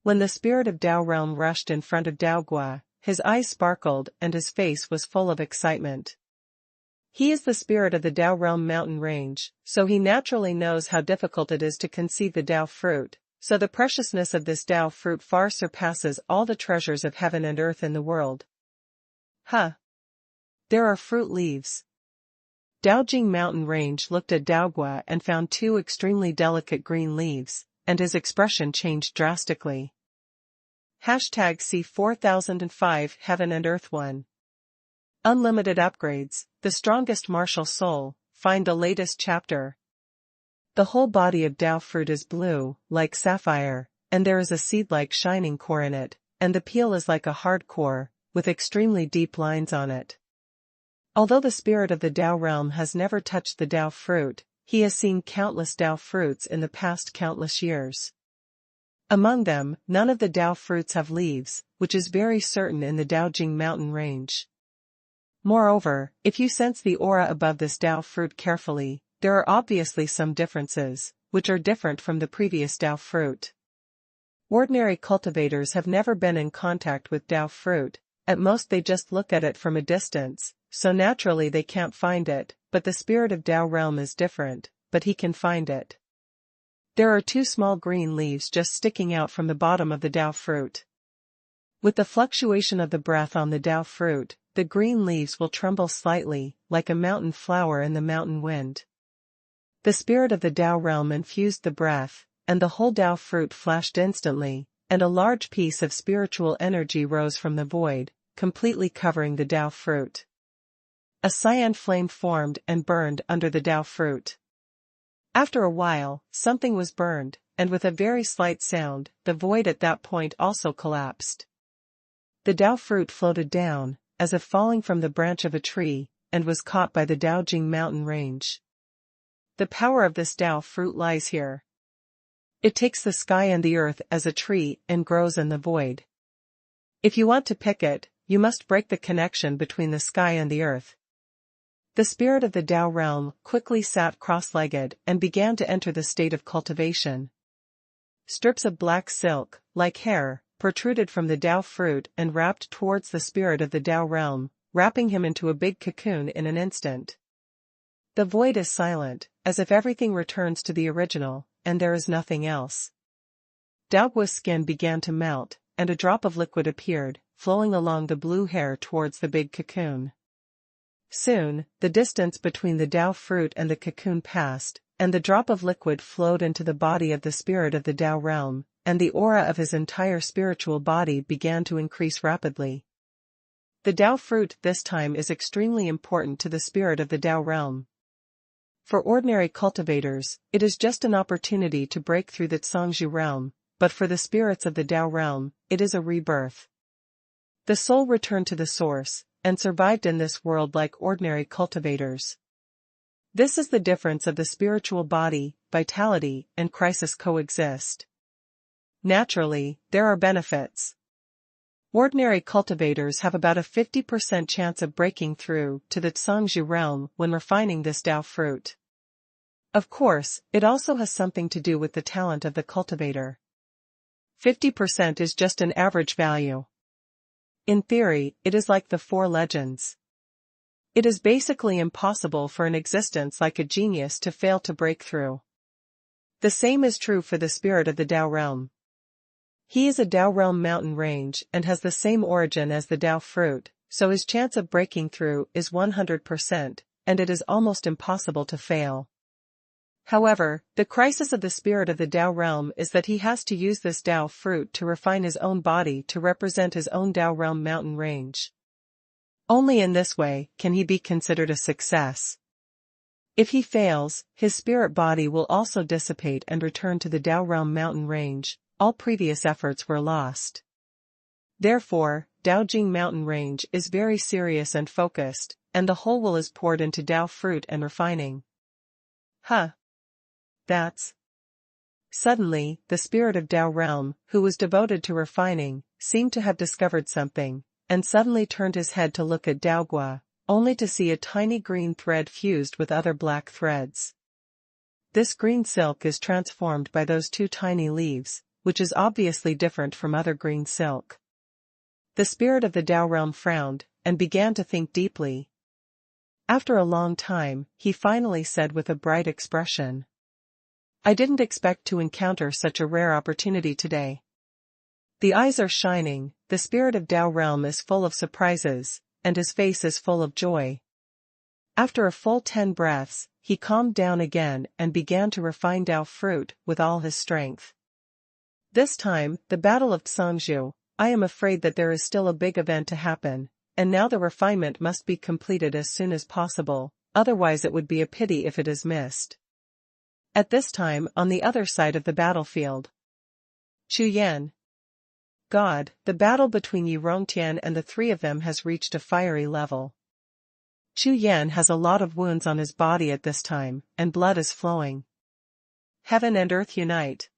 When the spirit of Dao realm rushed in front of Daogua, his eyes sparkled and his face was full of excitement. He is the spirit of the Dao realm mountain range, so he naturally knows how difficult it is to conceive the Dao fruit. So the preciousness of this Dao fruit far surpasses all the treasures of heaven and earth in the world. Huh. There are fruit leaves. Daojing mountain range looked at Daogua and found 2 extremely delicate green leaves, and his expression changed drastically. #C 4005 Heaven and Earth 1. Unlimited upgrades, the strongest martial soul, find the latest chapter. The whole body of Dao fruit is blue, like sapphire, and there is a seed-like shining core in it, and the peel is like a hard core, with extremely deep lines on it. Although the spirit of the Dao realm has never touched the Dao fruit, he has seen countless Dao fruits in the past countless years. Among them, none of the Dao fruits have leaves, which is very certain in the Daojing mountain range. Moreover, if you sense the aura above this Dao fruit carefully, there are obviously some differences, which are different from the previous Dao fruit. Ordinary cultivators have never been in contact with Dao fruit, at most they just look at it from a distance, so naturally they can't find it, but the spirit of Dao realm is different, but he can find it. There are 2 small green leaves just sticking out from the bottom of the Dao fruit. With the fluctuation of the breath on the Dao fruit, the green leaves will tremble slightly, like a mountain flower in the mountain wind. The spirit of the Dao realm infused the breath, and the whole Dao fruit flashed instantly, and a large piece of spiritual energy rose from the void, completely covering the Dao fruit. A cyan flame formed and burned under the Dao fruit. After a while, something was burned, and with a very slight sound, the void at that point also collapsed. The Dao fruit floated down, as if falling from the branch of a tree, and was caught by the Daojing mountain range. The power of this Dao fruit lies here. It takes the sky and the earth as a tree and grows in the void. If you want to pick it, you must break the connection between the sky and the earth. The spirit of the Dao realm quickly sat cross-legged and began to enter the state of cultivation. Strips of black silk, like hair, protruded from the Dao fruit and wrapped towards the spirit of the Dao realm, wrapping him into a big cocoon in an instant. The void is silent, as if everything returns to the original, and there is nothing else. Daogua's skin began to melt, and a drop of liquid appeared, flowing along the blue hair towards the big cocoon. Soon, the distance between the Dao fruit and the cocoon passed, and the drop of liquid flowed into the body of the spirit of the Dao realm, and the aura of his entire spiritual body began to increase rapidly. The Dao fruit this time is extremely important to the spirit of the Dao realm. For ordinary cultivators, it is just an opportunity to break through the Zhangzhu realm, but for the spirits of the Dao realm, it is a rebirth. The soul returned to the source, and survived in this world like ordinary cultivators. This is the difference of the spiritual body, vitality, and crisis coexist. Naturally, there are benefits. Ordinary cultivators have about a 50% chance of breaking through to the Zhangzhu realm when refining this Dao fruit. Of course, it also has something to do with the talent of the cultivator. 50% is just an average value. In theory, it is like the four legends. It is basically impossible for an existence like a genius to fail to break through. The same is true for the spirit of the Dao realm. He is a Dao realm mountain range and has the same origin as the Dao fruit, so his chance of breaking through is 100%, and it is almost impossible to fail. However, the crisis of the spirit of the Dao realm is that he has to use this Dao fruit to refine his own body to represent his own Dao realm mountain range. Only in this way can he be considered a success. If he fails, his spirit body will also dissipate and return to the Dao realm mountain range. All previous efforts were lost. Therefore, Daojing mountain range is very serious and focused, and the whole will is poured into Dao fruit and refining. That's. Suddenly, the spirit of Dao realm, who was devoted to refining, seemed to have discovered something, and suddenly turned his head to look at Daogua, only to see a tiny green thread fused with other black threads. This green silk is transformed by those two tiny leaves, which is obviously different from other green silk. The spirit of the Dao realm frowned, and began to think deeply. After a long time, he finally said with a bright expression, "I didn't expect to encounter such a rare opportunity today." The eyes are shining, the spirit of Dao realm is full of surprises, and his face is full of joy. After a full 10 breaths, he calmed down again and began to refine Dao fruit with all his strength. This time, the Battle of Zhangzhu, I am afraid that there is still a big event to happen, and now the refinement must be completed as soon as possible, otherwise it would be a pity if it is missed. At this time, on the other side of the battlefield, Chu Yan. God, the battle between Yi Rongtian and the three of them has reached a fiery level. Chu Yan has a lot of wounds on his body at this time, and blood is flowing. Heaven and earth unite.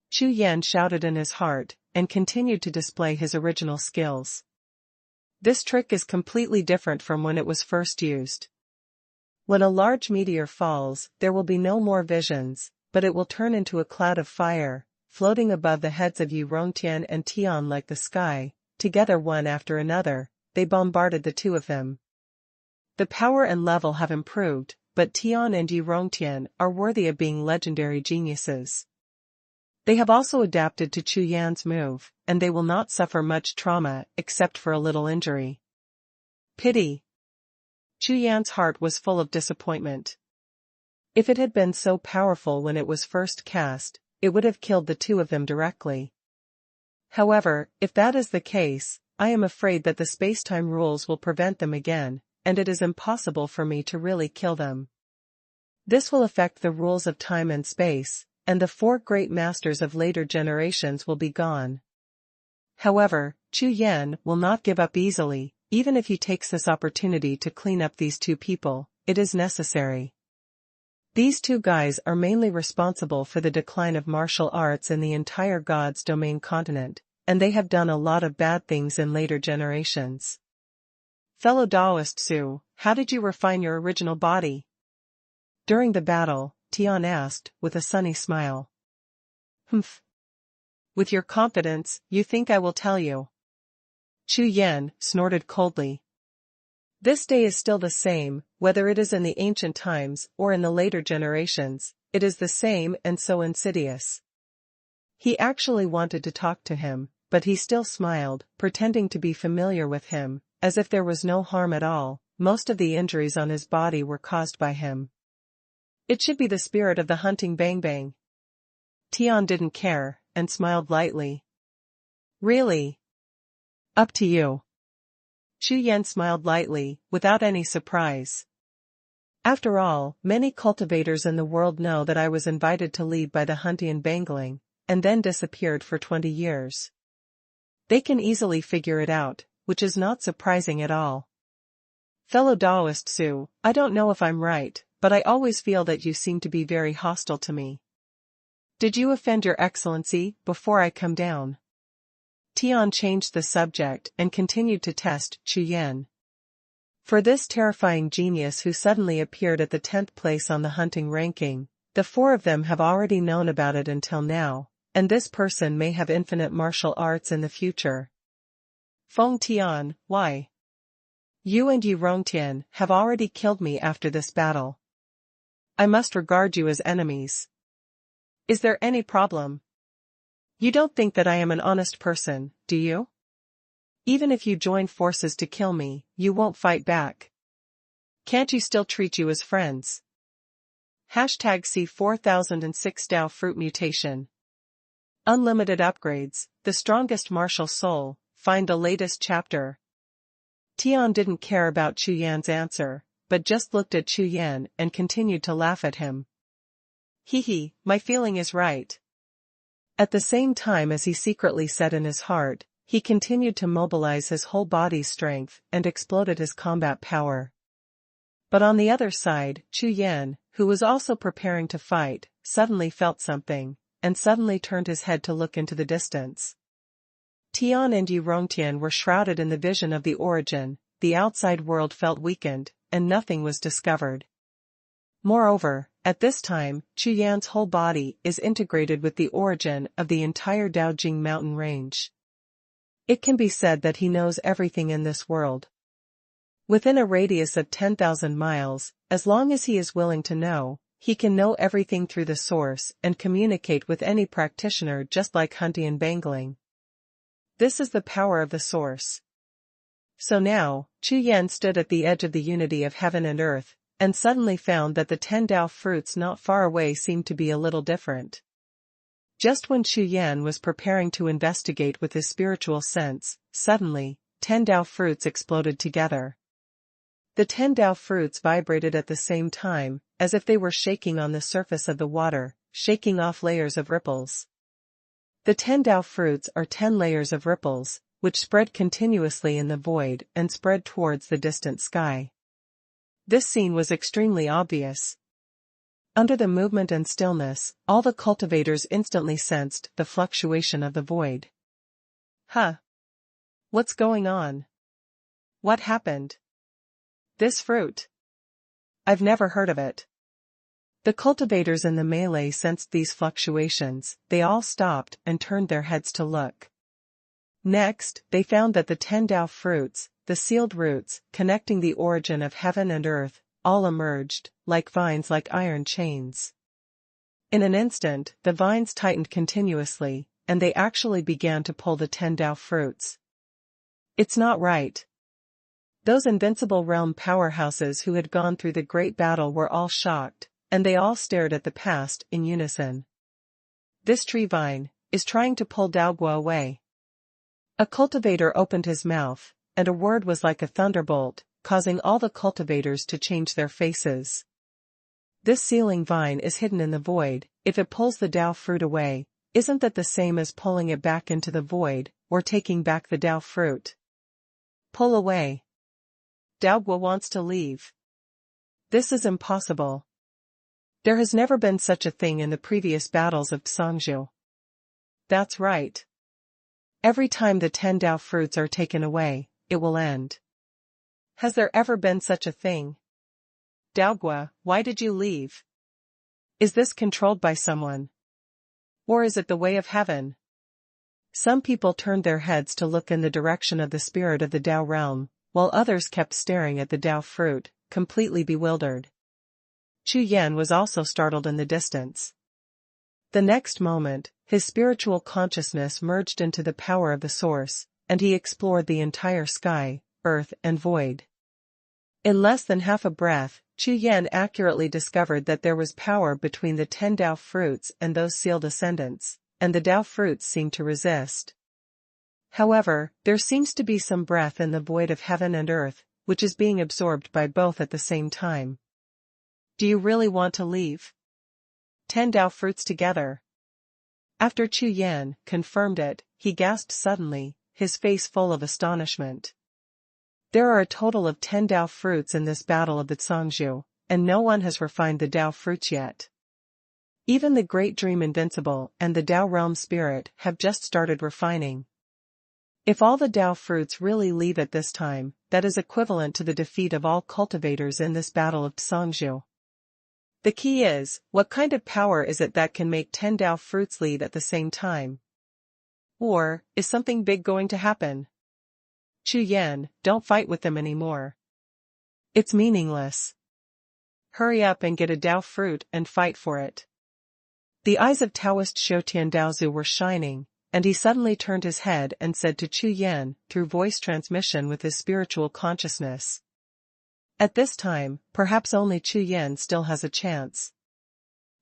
Chu Yan shouted in his heart, and continued to display his original skills. This trick is completely different from when it was first used. When a large meteor falls, there will be no more visions, but it will turn into a cloud of fire, floating above the heads of Yi Rongtian and Tian like the sky. Together one after another, they bombarded the two of them. The power and level have improved, but Tian and Yi Rongtian are worthy of being legendary geniuses. They have also adapted to Chu Yan's move, and they will not suffer much trauma except for a little injury. Pity. Chu Yan's heart was full of disappointment. If it had been so powerful when it was first cast, it would have killed the two of them directly. However, if that is the case, I am afraid that the space-time rules will prevent them again, and it is impossible for me to really kill them. This will affect the rules of time and space, and the four great masters of later generations will be gone. However, Chu Yan will not give up easily, even if he takes this opportunity to clean up these two people. It is necessary. These two guys are mainly responsible for the decline of martial arts in the entire God's domain continent, and they have done a lot of bad things in later generations. Fellow Taoist Su, how did you refine your original body? During the battle, Tian asked, with a sunny smile. Humph. With your confidence, you think I will tell you? Chu Yan snorted coldly. This day is still the same, whether it is in the ancient times or in the later generations, it is the same and so insidious. He actually wanted to talk to him, but he still smiled, pretending to be familiar with him, as if there was no harm at all. Most of the injuries on his body were caused by him. It should be the spirit of the hunting bang bang. Tian didn't care, and smiled lightly. Really? Up to you. Chu Yan smiled lightly, without any surprise. After all, many cultivators in the world know that I was invited to lead by the Huntian Bangling, and then disappeared for 20 years. They can easily figure it out, which is not surprising at all. Fellow Taoist Su, I don't know if I'm right, but I always feel that you seem to be very hostile to me. Did you offend your excellency before I come down? Tian changed the subject and continued to test Chu Yan. For this terrifying genius who suddenly appeared at the 10th place on the hunting ranking, the four of them have already known about it until now, and this person may have infinite martial arts in the future. Feng Tian, why? You and Yu Rongtian have already killed me after this battle. I must regard you as enemies. Is there any problem? You don't think that I am an honest person, do you? Even if you join forces to kill me, you won't fight back. Can't you still treat you as friends? Hashtag C4006 Dao Fruit Mutation. Unlimited upgrades, the strongest martial soul, find the latest chapter. Tian didn't care about Chu Yan's answer, but just looked at Chu Yan and continued to laugh at him. Hee, my feeling is right. At the same time as he secretly said in his heart, he continued to mobilize his whole body's strength and exploded his combat power. But on the other side, Chu Yan, who was also preparing to fight, suddenly felt something, and suddenly turned his head to look into the distance. Tian and Yu Rongtian were shrouded in the vision of the origin, the outside world felt weakened, and nothing was discovered. Moreover, at this time, Chu Yan's whole body is integrated with the origin of the entire Daojing mountain range. It can be said that he knows everything in this world. Within a radius of 10,000 miles, as long as he is willing to know, he can know everything through the source and communicate with any practitioner just like Huntian Bangling. This is the power of the source. So now, Chu Yan stood at the edge of the unity of heaven and earth, and suddenly found that the 10 Dao fruits not far away seemed to be a little different. Just when Chu Yan was preparing to investigate with his spiritual sense, suddenly, 10 Dao fruits exploded together. The 10 Dao fruits vibrated at the same time, as if they were shaking on the surface of the water, shaking off layers of ripples. The 10 Dao fruits are 10 layers of ripples, which spread continuously in the void and spread towards the distant sky. This scene was extremely obvious. Under the movement and stillness, all the cultivators instantly sensed the fluctuation of the void. Huh? What's going on? What happened? This fruit? I've never heard of it. The cultivators in the melee sensed these fluctuations, they all stopped and turned their heads to look. Next, they found that the 10 Dao fruits, the sealed roots, connecting the origin of heaven and earth, all emerged, like vines like iron chains. In an instant, the vines tightened continuously, and they actually began to pull the 10 Dao fruits. It's not right. Those invincible realm powerhouses who had gone through the great battle were all shocked, and they all stared at the past in unison. This tree vine is trying to pull Daogua away. A cultivator opened his mouth, and a word was like a thunderbolt, causing all the cultivators to change their faces. This sealing vine is hidden in the void. If it pulls the Dao fruit away, isn't that the same as pulling it back into the void, or taking back the Dao fruit? Pull away. Daogua wants to leave. This is impossible. There has never been such a thing in the previous battles of Xiangzhou. That's right. Every time the 10 Dao fruits are taken away, it will end. Has there ever been such a thing? Daogua, why did you leave? Is this controlled by someone? Or is it the way of heaven? Some people turned their heads to look in the direction of the spirit of the Dao realm, while others kept staring at the Dao fruit, completely bewildered. Chu Yan was also startled in the distance. The next moment, his spiritual consciousness merged into the power of the source, and he explored the entire sky, earth and void. In less than half a breath, Chu Yan accurately discovered that there was power between the 10 Dao fruits and those sealed ascendants, and the Dao fruits seemed to resist. However, there seems to be some breath in the void of heaven and earth, which is being absorbed by both at the same time. Do you really want to leave? 10 Dao fruits together. After Chu Yan confirmed it, he gasped suddenly, his face full of astonishment. There are a total of 10 Dao fruits in this battle of the Xiangzhou, and no one has refined the Dao fruits yet. Even the Great Dream Invincible and the Dao Realm Spirit have just started refining. If all the Dao fruits really leave at this time, that is equivalent to the defeat of all cultivators in this battle of Xiangzhou. The key is, what kind of power is it that can make 10 Dao fruits lead at the same time? Or, is something big going to happen? Chu Yan, don't fight with them anymore. It's meaningless. Hurry up and get a Dao fruit and fight for it. The eyes of Taoist Shoutian Daozu were shining, and he suddenly turned his head and said to Chu Yan, through voice transmission with his spiritual consciousness. At this time, perhaps only Chu Yan still has a chance.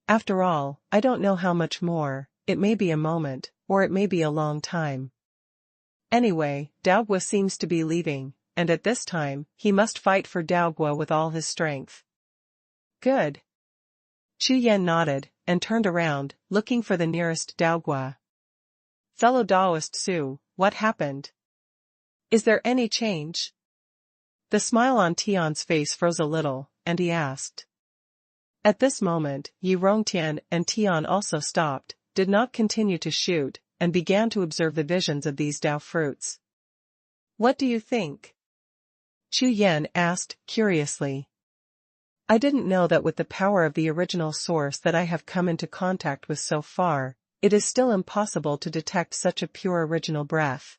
After all, I don't know how much more, it may be a moment, or it may be a long time. Anyway, Daogua seems to be leaving, and at this time, he must fight for Daogua with all his strength. Good. Chu Yan nodded, and turned around, looking for the nearest Daogua. Fellow Daoist Su, what happened? Is there any change? The smile on Tian's face froze a little, and he asked. At this moment, Yi Rongtian and Tian also stopped, did not continue to shoot, and began to observe the visions of these Dao fruits. What do you think? Chu Yan asked, curiously. I didn't know that with the power of the original source that I have come into contact with so far, it is still impossible to detect such a pure original breath.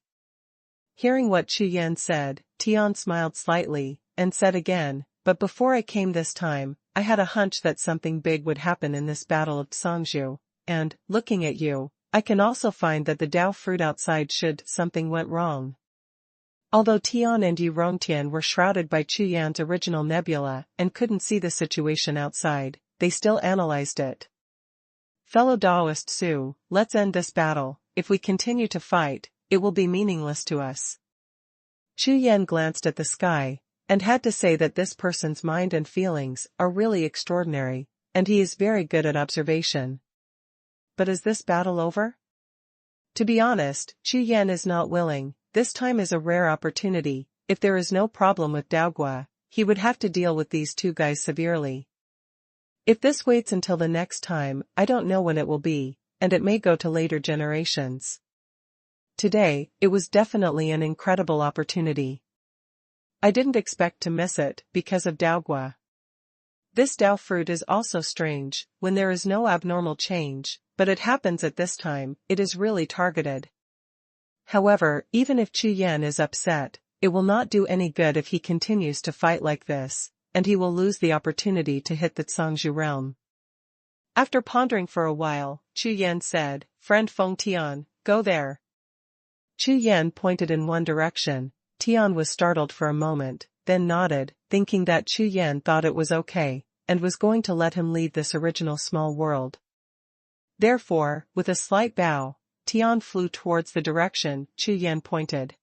Hearing what Chu Yan said, Tian smiled slightly, and said again, but before I came this time, I had a hunch that something big would happen in this battle of Xiangzhou, and, looking at you, I can also find that the Dao fruit outside should something went wrong. Although Tian and Yi Rongtian were shrouded by Chu Yan's original nebula and couldn't see the situation outside, they still analyzed it. Fellow Daoist Su, let's end this battle. If we continue to fight, it will be meaningless to us. Chu Yan glanced at the sky, and had to say that this person's mind and feelings are really extraordinary, and he is very good at observation. But is this battle over? To be honest, Chu Yan is not willing. This time is a rare opportunity. If there is no problem with Daogua, he would have to deal with these two guys severely. If this waits until the next time, I don't know when it will be, and it may go to later generations. Today, it was definitely an incredible opportunity. I didn't expect to miss it, because of Daogua. This Dao fruit is also strange, when there is no abnormal change, but it happens at this time, it is really targeted. However, even if Chu Yan is upset, it will not do any good if he continues to fight like this, and he will lose the opportunity to hit the Xiangzhou realm. After pondering for a while, Chu Yan said, "Friend Feng Tian, go there." Chu Yan pointed in one direction. Tian was startled for a moment, then nodded, thinking that Chu Yan thought it was okay, and was going to let him lead this original small world. Therefore, with a slight bow, Tian flew towards the direction Chu Yan pointed.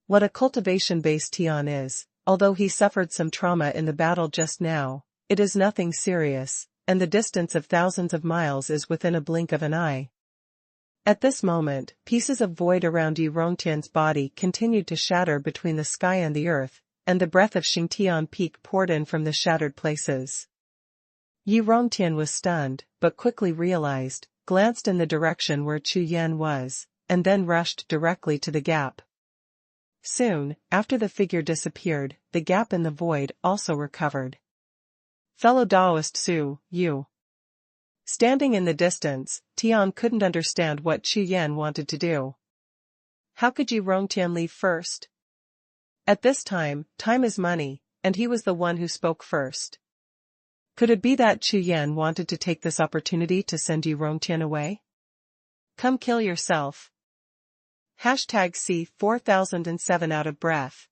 What a cultivation-based Tian is, although he suffered some trauma in the battle just now, it is nothing serious, and the distance of thousands of miles is within a blink of an eye. At this moment, pieces of void around Yi Rongtian's body continued to shatter between the sky and the earth, and the breath of Xingtian Peak poured in from the shattered places. Yi Rongtian was stunned, but quickly realized, glanced in the direction where Chu Yan was, and then rushed directly to the gap. Soon, after the figure disappeared, the gap in the void also recovered. Fellow Taoist Su, you. Standing in the distance, Tian couldn't understand what Chu Yan wanted to do. How could Yi Rongtian leave first? At this time is money, and he was the one who spoke first. Could it be that Chu Yan wanted to take this opportunity to send Yi Rongtian away? Come kill yourself. #C4007 out of breath.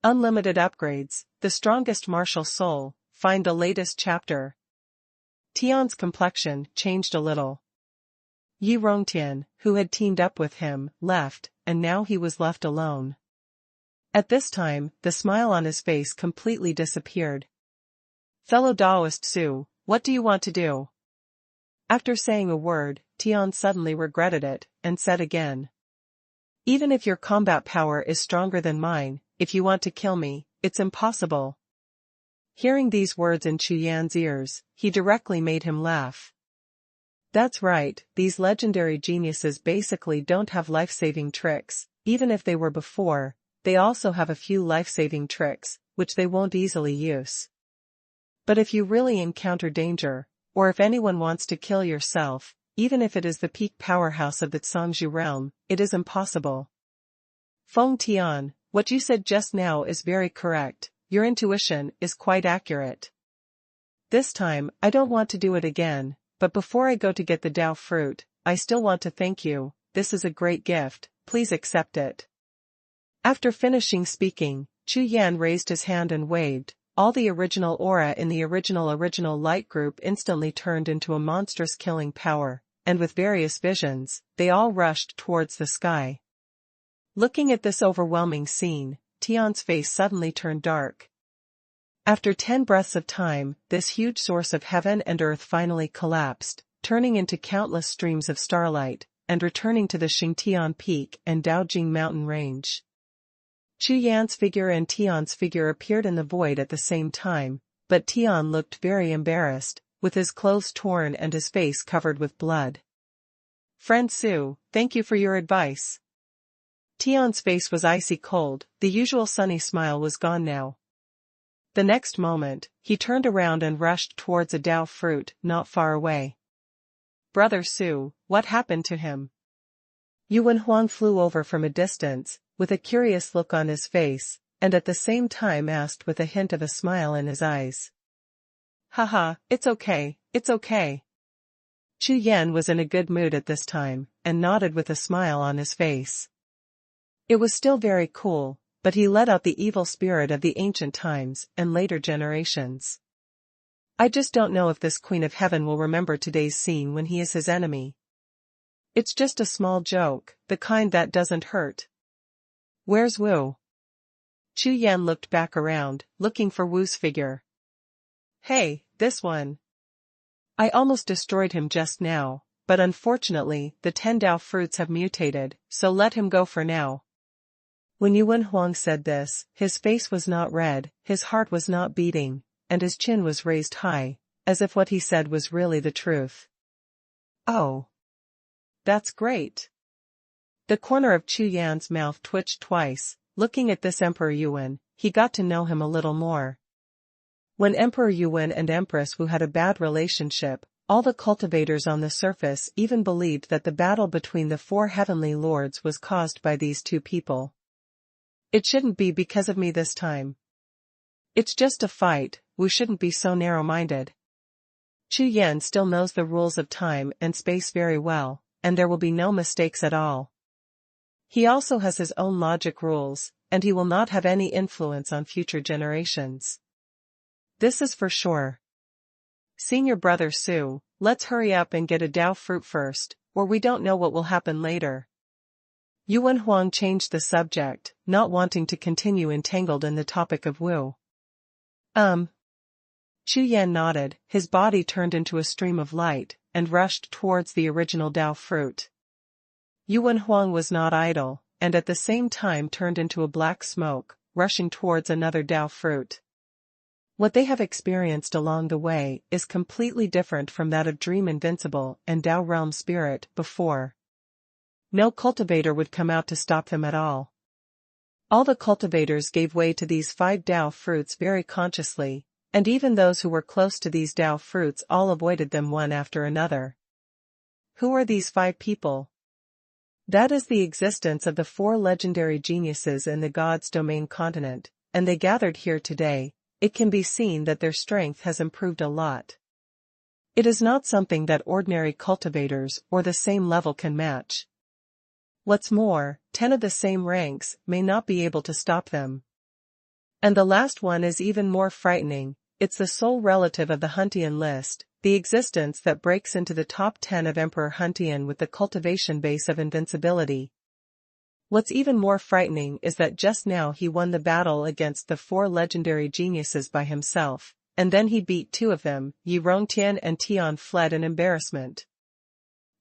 Unlimited upgrades, the strongest martial soul, find the latest chapter. Tian's complexion changed a little. Yi Rongtian, who had teamed up with him, left, and now he was left alone. At this time, the smile on his face completely disappeared. Fellow Taoist Su, what do you want to do? After saying a word, Tian suddenly regretted it, and said again. Even if your combat power is stronger than mine, if you want to kill me, it's impossible. Hearing these words in Chu Yan's ears, he directly made him laugh. That's right, these legendary geniuses basically don't have life-saving tricks, even if they were before, they also have a few life-saving tricks, which they won't easily use. But if you really encounter danger, or if anyone wants to kill yourself, even if it is the peak powerhouse of the Zhangzhou realm, it is impossible. Feng Tian, what you said just now is very correct, your intuition is quite accurate. This time, I don't want to do it again, but before I go to get the Dao fruit, I still want to thank you, this is a great gift, please accept it. After finishing speaking, Chu Yan raised his hand and waved. All the original aura in the original light group instantly turned into a monstrous killing power, and with various visions, they all rushed towards the sky. Looking at this overwhelming scene, Tian's face suddenly turned dark. After 10 breaths of time, this huge source of heaven and earth finally collapsed, turning into countless streams of starlight, and returning to the Xingtian Peak and Daojing mountain range. Chu Yan's figure and Tian's figure appeared in the void at the same time, but Tian looked very embarrassed, with his clothes torn and his face covered with blood. Friend Su, thank you for your advice. Tian's face was icy cold, the usual sunny smile was gone now. The next moment, he turned around and rushed towards a Dao fruit not far away. Brother Su, what happened to him? Xuanhuan flew over from a distance, with a curious look on his face, and at the same time asked with a hint of a smile in his eyes. Haha, it's okay, it's okay. Chu Yan was in a good mood at this time, and nodded with a smile on his face. It was still very cool, but he let out the evil spirit of the ancient times and later generations. I just don't know if this Queen of Heaven will remember today's scene when he is his enemy. It's just a small joke, the kind that doesn't hurt. Where's Wu? Chu Yan looked back around, looking for Wu's figure. Hey, this one. I almost destroyed him just now, but unfortunately the 10 Dao fruits have mutated, so let him go for now. When Yuan Huang said this, his face was not red, his heart was not beating, and his chin was raised high, as if what he said was really the truth. Oh. That's great. The corner of Chu Yan's mouth twitched twice. Looking at this Emperor Yuan, he got to know him a little more. When Emperor Yuan and Empress Wu had a bad relationship, all the cultivators on the surface even believed that the battle between the 4 heavenly lords was caused by these two people. It shouldn't be because of me this time. It's just a fight, Wu shouldn't be so narrow-minded. Chu Yan still knows the rules of time and space very well, and there will be no mistakes at all. He also has his own logic rules, and he will not have any influence on future generations. This is for sure. Senior brother Su, let's hurry up and get a Dao fruit first, or we don't know what will happen later. Xuanhuan changed the subject, not wanting to continue entangled in the topic of Wu. Chu Yan nodded, his body turned into a stream of light, and rushed towards the original Dao fruit. Xuanhuan was not idle, and at the same time turned into a black smoke, rushing towards another Dao fruit. What they have experienced along the way is completely different from that of Dream Invincible and Dao Realm Spirit before. No cultivator would come out to stop them at all. All the cultivators gave way to these 5 Dao fruits very consciously, and even those who were close to these Dao fruits all avoided them one after another. Who are these 5 people? That is the existence of the 4 legendary geniuses in the God's Domain continent, and they gathered here today. It can be seen that their strength has improved a lot. It is not something that ordinary cultivators or the same level can match. What's more, 10 of the same ranks may not be able to stop them. And the last one is even more frightening. It's the sole relative of the Huntian list, the existence that breaks into the top 10 of Emperor Huntian with the cultivation base of invincibility. What's even more frightening is that just now he won the battle against the 4 legendary geniuses by himself, and then he beat 2 of them. Yi Rongtian and Tian fled in embarrassment.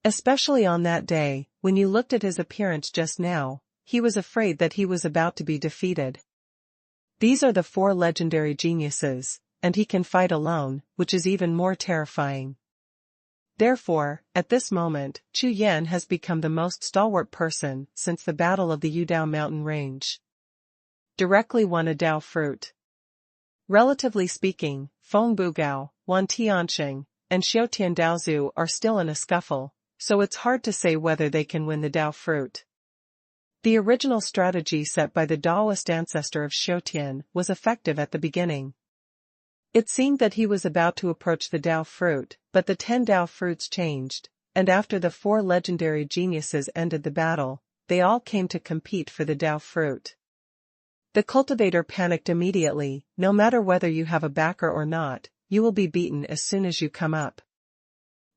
Especially on that day, when you looked at his appearance just now, he was afraid that he was about to be defeated. These are the 4 legendary geniuses, and he can fight alone, which is even more terrifying. Therefore, at this moment, Chu Yan has become the most stalwart person since the battle of the Yudao mountain range. Directly won a Dao fruit. Relatively speaking, Feng Bugao, Wan Tianxing, and Xiaotian Daozu are still in a scuffle, so it's hard to say whether they can win the Dao fruit. The original strategy set by the Daoist ancestor of Xiaotian was effective at the beginning. It seemed that he was about to approach the Dao fruit, but the 10 Dao fruits changed, and after the 4 legendary geniuses ended the battle, they all came to compete for the Dao fruit. The cultivator panicked immediately. No matter whether you have a backer or not, you will be beaten as soon as you come up.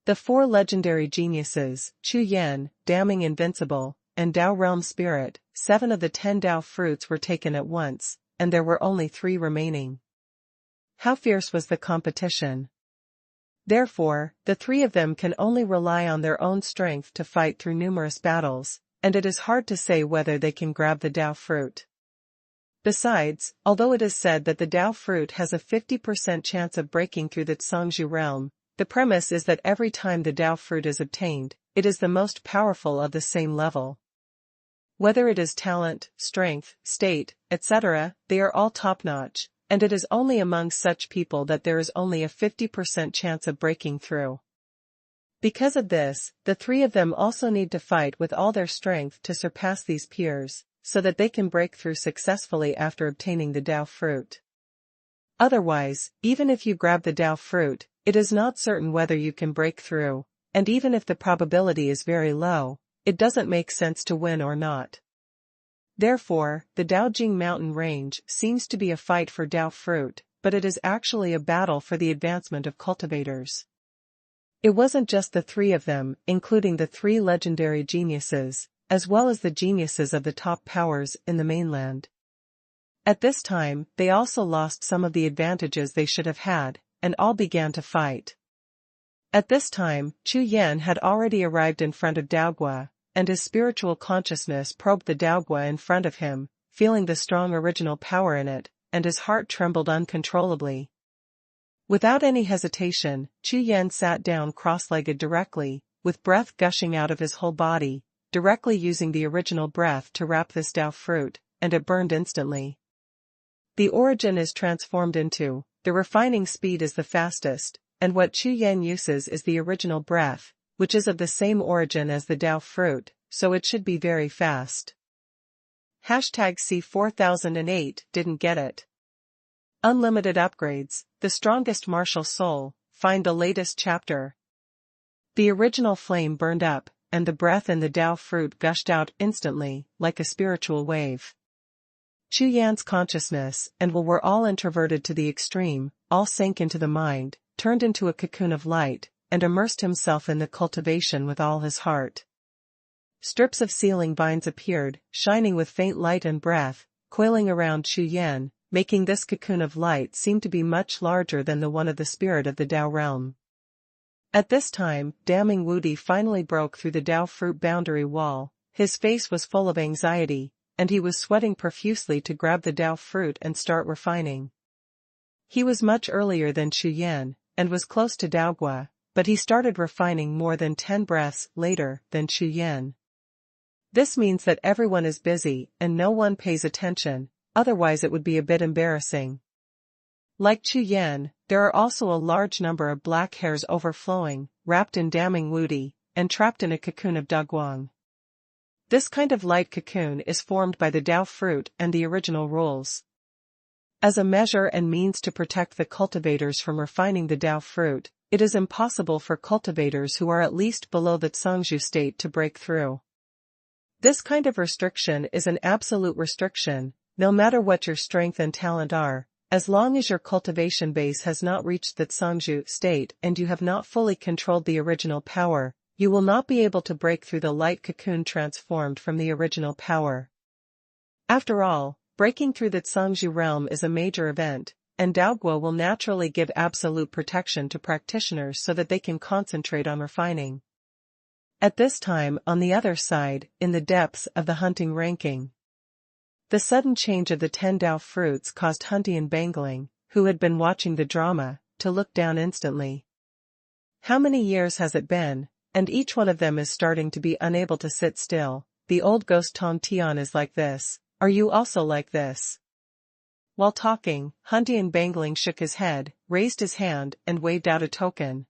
The 4 legendary geniuses, Chu Yan, Damning Invincible, and Dao Realm Spirit, 7 of the 10 Dao fruits were taken at once, and there were only 3 remaining. How fierce was the competition! Therefore, the 3 of them can only rely on their own strength to fight through numerous battles, and it is hard to say whether they can grab the Dao fruit. Besides, although it is said that the Dao fruit has a 50% chance of breaking through the Zhangzhu realm, the premise is that every time the Dao fruit is obtained, it is the most powerful of the same level. Whether it is talent, strength, state, etc., they are all top-notch, and it is only among such people that there is only a 50% chance of breaking through. Because of this, the 3 of them also need to fight with all their strength to surpass these peers, so that they can break through successfully after obtaining the Dao fruit. Otherwise, even if you grab the Dao fruit, it is not certain whether you can break through, and even if the probability is very low, it doesn't make sense to win or not. Therefore, the Daojing mountain range seems to be a fight for Dao fruit, but it is actually a battle for the advancement of cultivators. It wasn't just the 3 of them, including the 3 legendary geniuses, as well as the geniuses of the top powers in the mainland. At this time, they also lost some of the advantages they should have had, and all began to fight. At this time, Chu Yan had already arrived in front of Daogua, and his spiritual consciousness probed the Daogua in front of him, feeling the strong original power in it, and his heart trembled uncontrollably. Without any hesitation, Chu Yan sat down cross-legged directly, with breath gushing out of his whole body, directly using the original breath to wrap this Dao fruit, and it burned instantly. The origin is transformed into, the refining speed is the fastest, and what Chu Yan uses is the original breath, which is of the same origin as the Dao fruit, so it should be very fast. #C4008 didn't get it. Unlimited upgrades, the strongest martial soul, find the latest chapter. The original flame burned up, and the breath in the Dao fruit gushed out instantly, like a spiritual wave. Chu Yan's consciousness and will were all introverted to the extreme, all sank into the mind, turned into a cocoon of light, and immersed himself in the cultivation with all his heart. Strips of ceiling vines appeared, shining with faint light and breath, coiling around Chu Yan, making this cocoon of light seem to be much larger than the one of the spirit of the Dao realm. At this time, Daming Wudi finally broke through the Dao fruit boundary wall. His face was full of anxiety, and he was sweating profusely to grab the Dao fruit and start refining. He was much earlier than Chu Yan, and was close to Daogua, but he started refining more than 10 breaths later than Chu Yan. This means that everyone is busy and no one pays attention, otherwise it would be a bit embarrassing. Like Chu Yan, there are also a large number of black hairs overflowing, wrapped in Daming Wudi, and trapped in a cocoon of Daguang. This kind of light cocoon is formed by the Dao fruit and the original rules. As a measure and means to protect the cultivators from refining the Dao fruit, it is impossible for cultivators who are at least below the Cangzhu state to break through. This kind of restriction is an absolute restriction, no matter what your strength and talent are. As long as your cultivation base has not reached the Cangzhu state and you have not fully controlled the original power, you will not be able to break through the light cocoon transformed from the original power. After all, breaking through the Cangzhu realm is a major event, and Daogua will naturally give absolute protection to practitioners so that they can concentrate on refining. At this time, on the other side, in the depths of the hunting ranking, the sudden change of the 10 Dao fruits caused Huntian Bangling, who had been watching the drama, to look down instantly. How many years has it been? And each one of them is starting to be unable to sit still. The old ghost Tong Tian is like this. Are you also like this? While talking, Huntian Bangling shook his head, raised his hand, and waved out a token.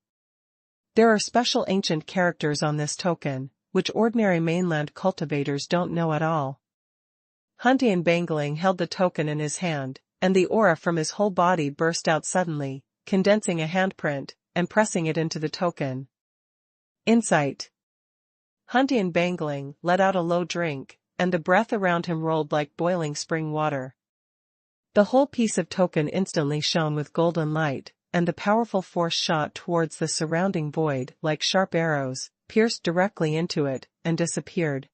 There are special ancient characters on this token, which ordinary mainland cultivators don't know at all. Huntian Bangling held the token in his hand, and the aura from his whole body burst out suddenly, condensing a handprint, and pressing it into the token. Insight. Huntian Bangling let out a low drink, and the breath around him rolled like boiling spring water. The whole piece of token instantly shone with golden light, and the powerful force shot towards the surrounding void like sharp arrows, pierced directly into it, and disappeared.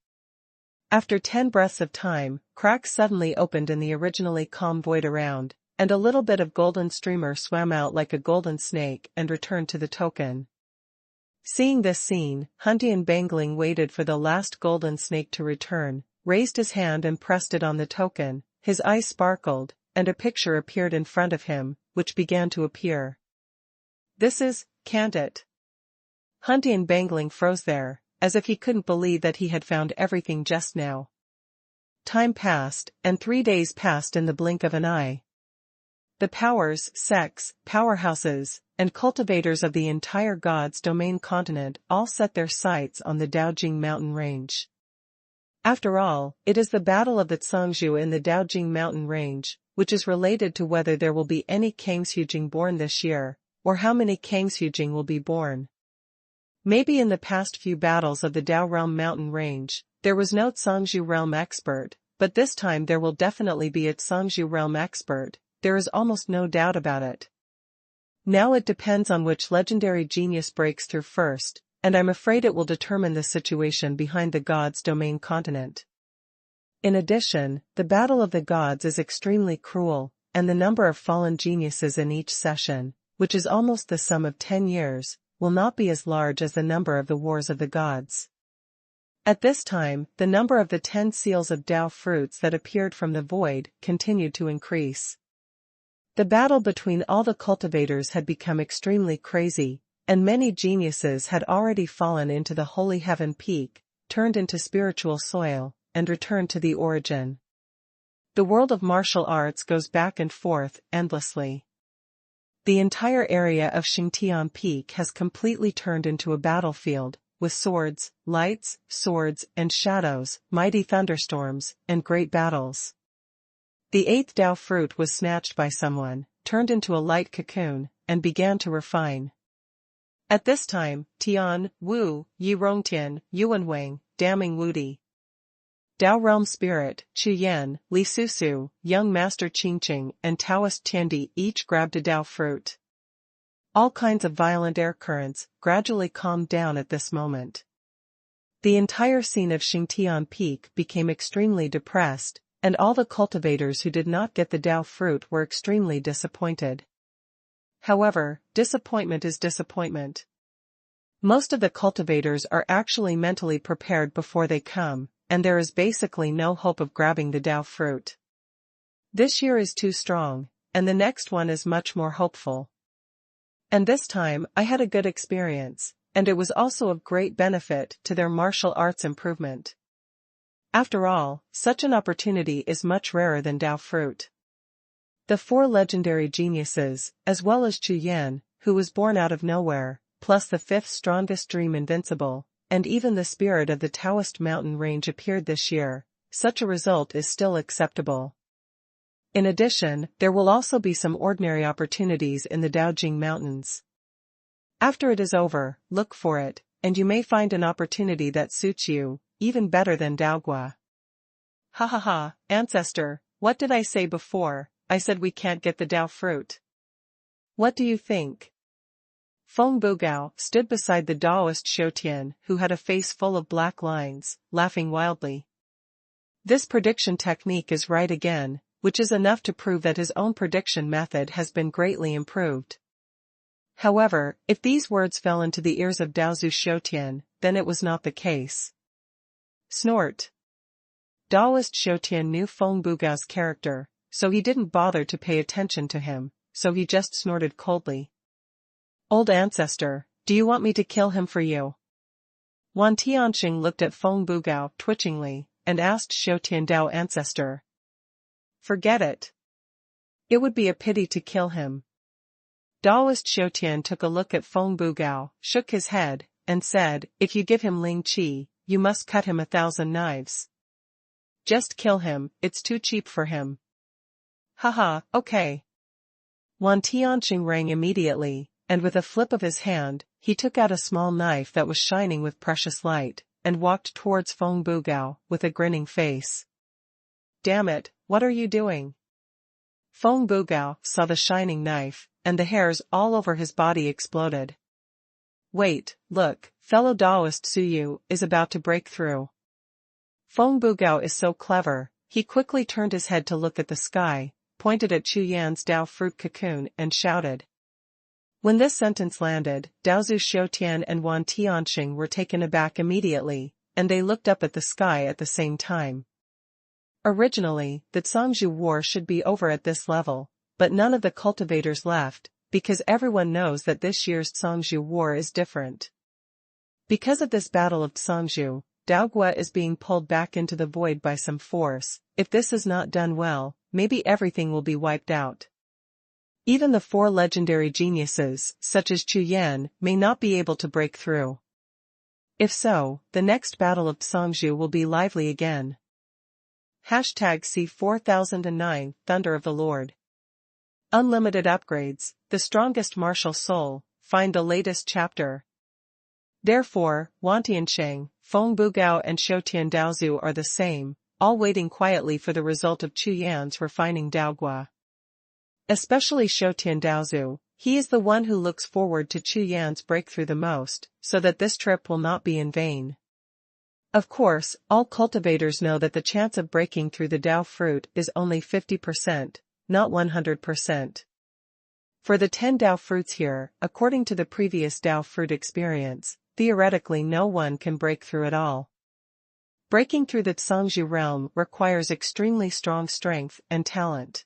After 10 breaths of time, cracks suddenly opened in the originally calm void around, and a little bit of golden streamer swam out like a golden snake and returned to the token. Seeing this scene, Huntian Bangling waited for the last golden snake to return, raised his hand and pressed it on the token. His eyes sparkled, and a picture appeared in front of him, which began to appear. This is, can't it? Huntian Bangling froze there, as if he couldn't believe that he had found everything just now. Time passed, and 3 days passed in the blink of an eye. The powers, sects, powerhouses, and cultivators of the entire God's domain continent all set their sights on the Daojing mountain range. After all, it is the battle of the Cangzhu in the Daojing mountain range, which is related to whether there will be any Kangxujing born this year, or how many Kangxujing will be born. Maybe in the past few battles of the Dao realm mountain range, there was no Cangzhu realm expert, but this time there will definitely be a Cangzhu realm expert, there is almost no doubt about it. Now it depends on which legendary genius breaks through first, and I'm afraid it will determine the situation behind the God's domain continent. In addition, the battle of the gods is extremely cruel, and the number of fallen geniuses in each session, which is almost the sum of 10 years, will not be as large as the number of the wars of the gods. At this time, the number of the 10 seals of Dao fruits that appeared from the void continued to increase. The battle between all the cultivators had become extremely crazy, and many geniuses had already fallen into the holy heaven peak, turned into spiritual soil, and returned to the origin. The world of martial arts goes back and forth endlessly. The entire area of Xingtian Peak has completely turned into a battlefield, with swords, lights, swords, and shadows, mighty thunderstorms, and great battles. The 8th Dao fruit was snatched by someone, turned into a light cocoon, and began to refine. At this time, Tian, Wu, Yi Rongtian, Xuanhuan, Daming Wudi, Dao Realm Spirit, Chu Yan, Li Susu, Young Master Qingqing, and Taoist Tiandi each grabbed a Dao fruit. All kinds of violent air currents gradually calmed down at this moment. The entire scene of Xingtian Peak became extremely depressed, and all the cultivators who did not get the Dao fruit were extremely disappointed. However, disappointment is disappointment. Most of the cultivators are actually mentally prepared before they come, and there is basically no hope of grabbing the Dao fruit. This year is too strong, and the next one is much more hopeful. And this time I had a good experience, and it was also of great benefit to their martial arts improvement. After all, such an opportunity is much rarer than Dao fruit. The 4 legendary geniuses, as well as Chu Yan, who was born out of nowhere, plus the 5th strongest dream invincible, and even the spirit of the Taoist mountain range appeared this year. Such a result is still acceptable. In addition, there will also be some ordinary opportunities in the Daojing Mountains. After it is over, look for it, and you may find an opportunity that suits you, even better than Daogua. Ha ha ha, ancestor, what did I say before? I said we can't get the Dao fruit. What do you think? Feng Bugao stood beside the Daoist Xiutian, who had a face full of black lines, laughing wildly. This prediction technique is right again, which is enough to prove that his own prediction method has been greatly improved. However, if these words fell into the ears of Daozu Xiutian, then it was not the case. Snort. Daoist Xiutian knew Feng Bugao's character, so he didn't bother to pay attention to him, so he just snorted coldly. Old ancestor, do you want me to kill him for you? Wan Tianxing looked at Feng Bugao twitchingly, and asked Xiutian Dao ancestor. Forget it. It would be a pity to kill him. Daoist Xiutian took a look at Feng Bugao, shook his head, and said, if you give him Ling Qi, you must cut him 1,000 knives. Just kill him, it's too cheap for him. Haha, okay. Wan Tianxing rang immediately, and with a flip of his hand, he took out a small knife that was shining with precious light, and walked towards Feng Bugao, with a grinning face. Damn it, what are you doing? Feng Bugao saw the shining knife, and the hairs all over his body exploded. Wait, look, fellow Daoist Suyu is about to break through. Feng Bugao is so clever, he quickly turned his head to look at the sky, pointed at Chu Yan's Dao fruit cocoon and shouted. When this sentence landed, Daozu Xiutian and Wan Tianxing were taken aback immediately, and they looked up at the sky at the same time. Originally, the Zhangzhou War should be over at this level, but none of the cultivators left, because everyone knows that this year's Zhangzhou War is different. Because of this Battle of Zhangzhou, Daogua is being pulled back into the void by some force. If this is not done well, maybe everything will be wiped out. Even the 4 legendary geniuses, such as Chu Yan, may not be able to break through. If so, the next Battle of Zhangzhou will be lively again. #C4009 Thunder of the Lord. Unlimited upgrades, the strongest martial soul, find the latest chapter. Therefore, Wan Tianxing, Feng Bugao and Xiutian Daozu are the same, all waiting quietly for the result of Chu Yan's refining Daogua. Especially Xiutian Daozu, he is the one who looks forward to Chu Yan's breakthrough the most, so that this trip will not be in vain. Of course, all cultivators know that the chance of breaking through the Dao fruit is only 50%, not 100%. For the 10 Dao fruits here, according to the previous Dao fruit experience, theoretically no one can break through at all. Breaking through the Zhangzhou realm requires extremely strong strength and talent.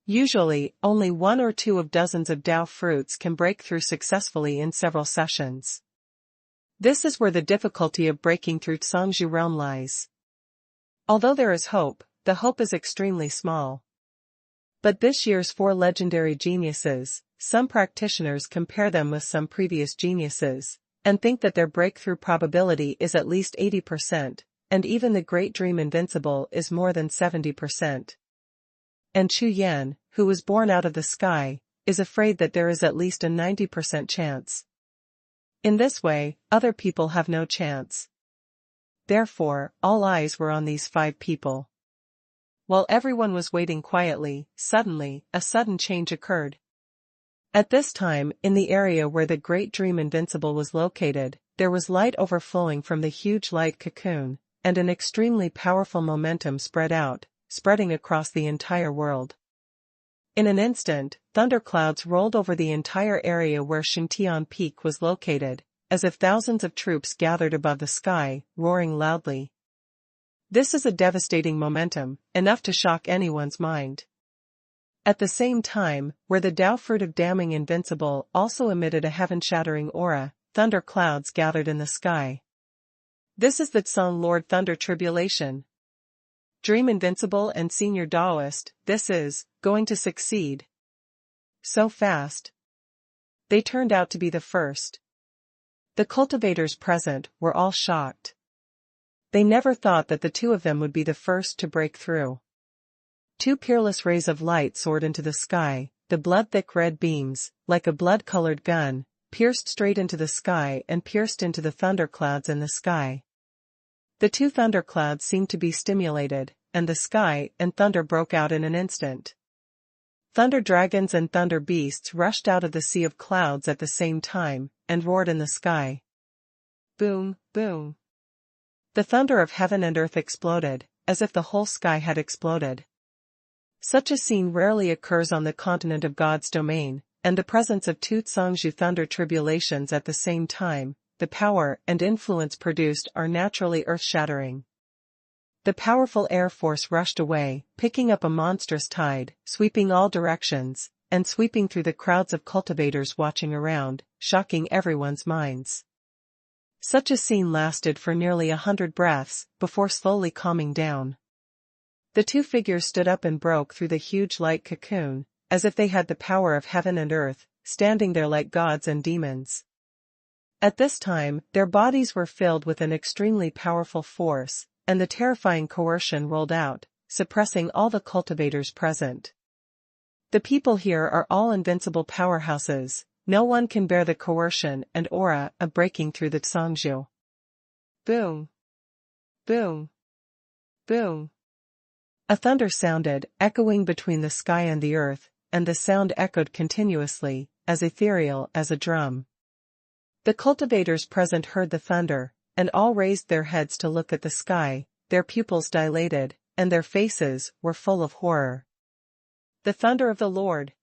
Usually, only 1 or 2 of dozens of Dao fruits can break through successfully in several sessions. This is where the difficulty of breaking through Zhangzhou realm lies. Although there is hope, the hope is extremely small. But this year's 4 legendary geniuses, some practitioners compare them with some previous geniuses, and think that their breakthrough probability is at least 80%, and even the Great Dream Invincible is more than 70%. And Chu Yan, who was born out of the sky, is afraid that there is at least a 90% chance. In this way, other people have no chance. Therefore, all eyes were on these 5 people. While everyone was waiting quietly, suddenly, a sudden change occurred. At this time, in the area where the Great Dream Invincible was located, there was light overflowing from the huge light cocoon, and an extremely powerful momentum spread out, spreading across the entire world. In an instant, thunderclouds rolled over the entire area where Xingtian Peak was located, as if thousands of troops gathered above the sky, roaring loudly. This is a devastating momentum, enough to shock anyone's mind. At the same time, where the Tao Fruit of Damning Invincible also emitted a heaven-shattering aura, thunder clouds gathered in the sky. This is the Tsung Lord Thunder Tribulation. Dream Invincible and Senior Daoist, this is going to succeed. So fast. They turned out to be the first. The cultivators present were all shocked. They never thought that the 2 of them would be the first to break through. 2 peerless rays of light soared into the sky, the blood-thick red beams, like a blood-colored gun, pierced straight into the sky and pierced into the thunderclouds in the sky. The 2 thunderclouds seemed to be stimulated, and the sky and thunder broke out in an instant. Thunder dragons and thunder beasts rushed out of the sea of clouds at the same time, and roared in the sky. Boom, boom. The thunder of heaven and earth exploded, as if the whole sky had exploded. Such a scene rarely occurs on the continent of God's domain, and the presence of 2 Tsangzhu thunder tribulations at the same time, the power and influence produced are naturally earth-shattering. The powerful air force rushed away, picking up a monstrous tide, sweeping all directions, and sweeping through the crowds of cultivators watching around, shocking everyone's minds. Such a scene lasted for nearly 100 breaths, before slowly calming down. The 2 figures stood up and broke through the huge light cocoon, as if they had the power of heaven and earth, standing there like gods and demons. At this time, their bodies were filled with an extremely powerful force, and the terrifying coercion rolled out, suppressing all the cultivators present. The people here are all invincible powerhouses, no one can bear the coercion and aura of breaking through the Tsangzhu. Boom. Boom. Boom. A thunder sounded, echoing between the sky and the earth, and the sound echoed continuously, as ethereal as a drum. The cultivators present heard the thunder, and all raised their heads to look at the sky, their pupils dilated, and their faces were full of horror. The thunder of the Lord.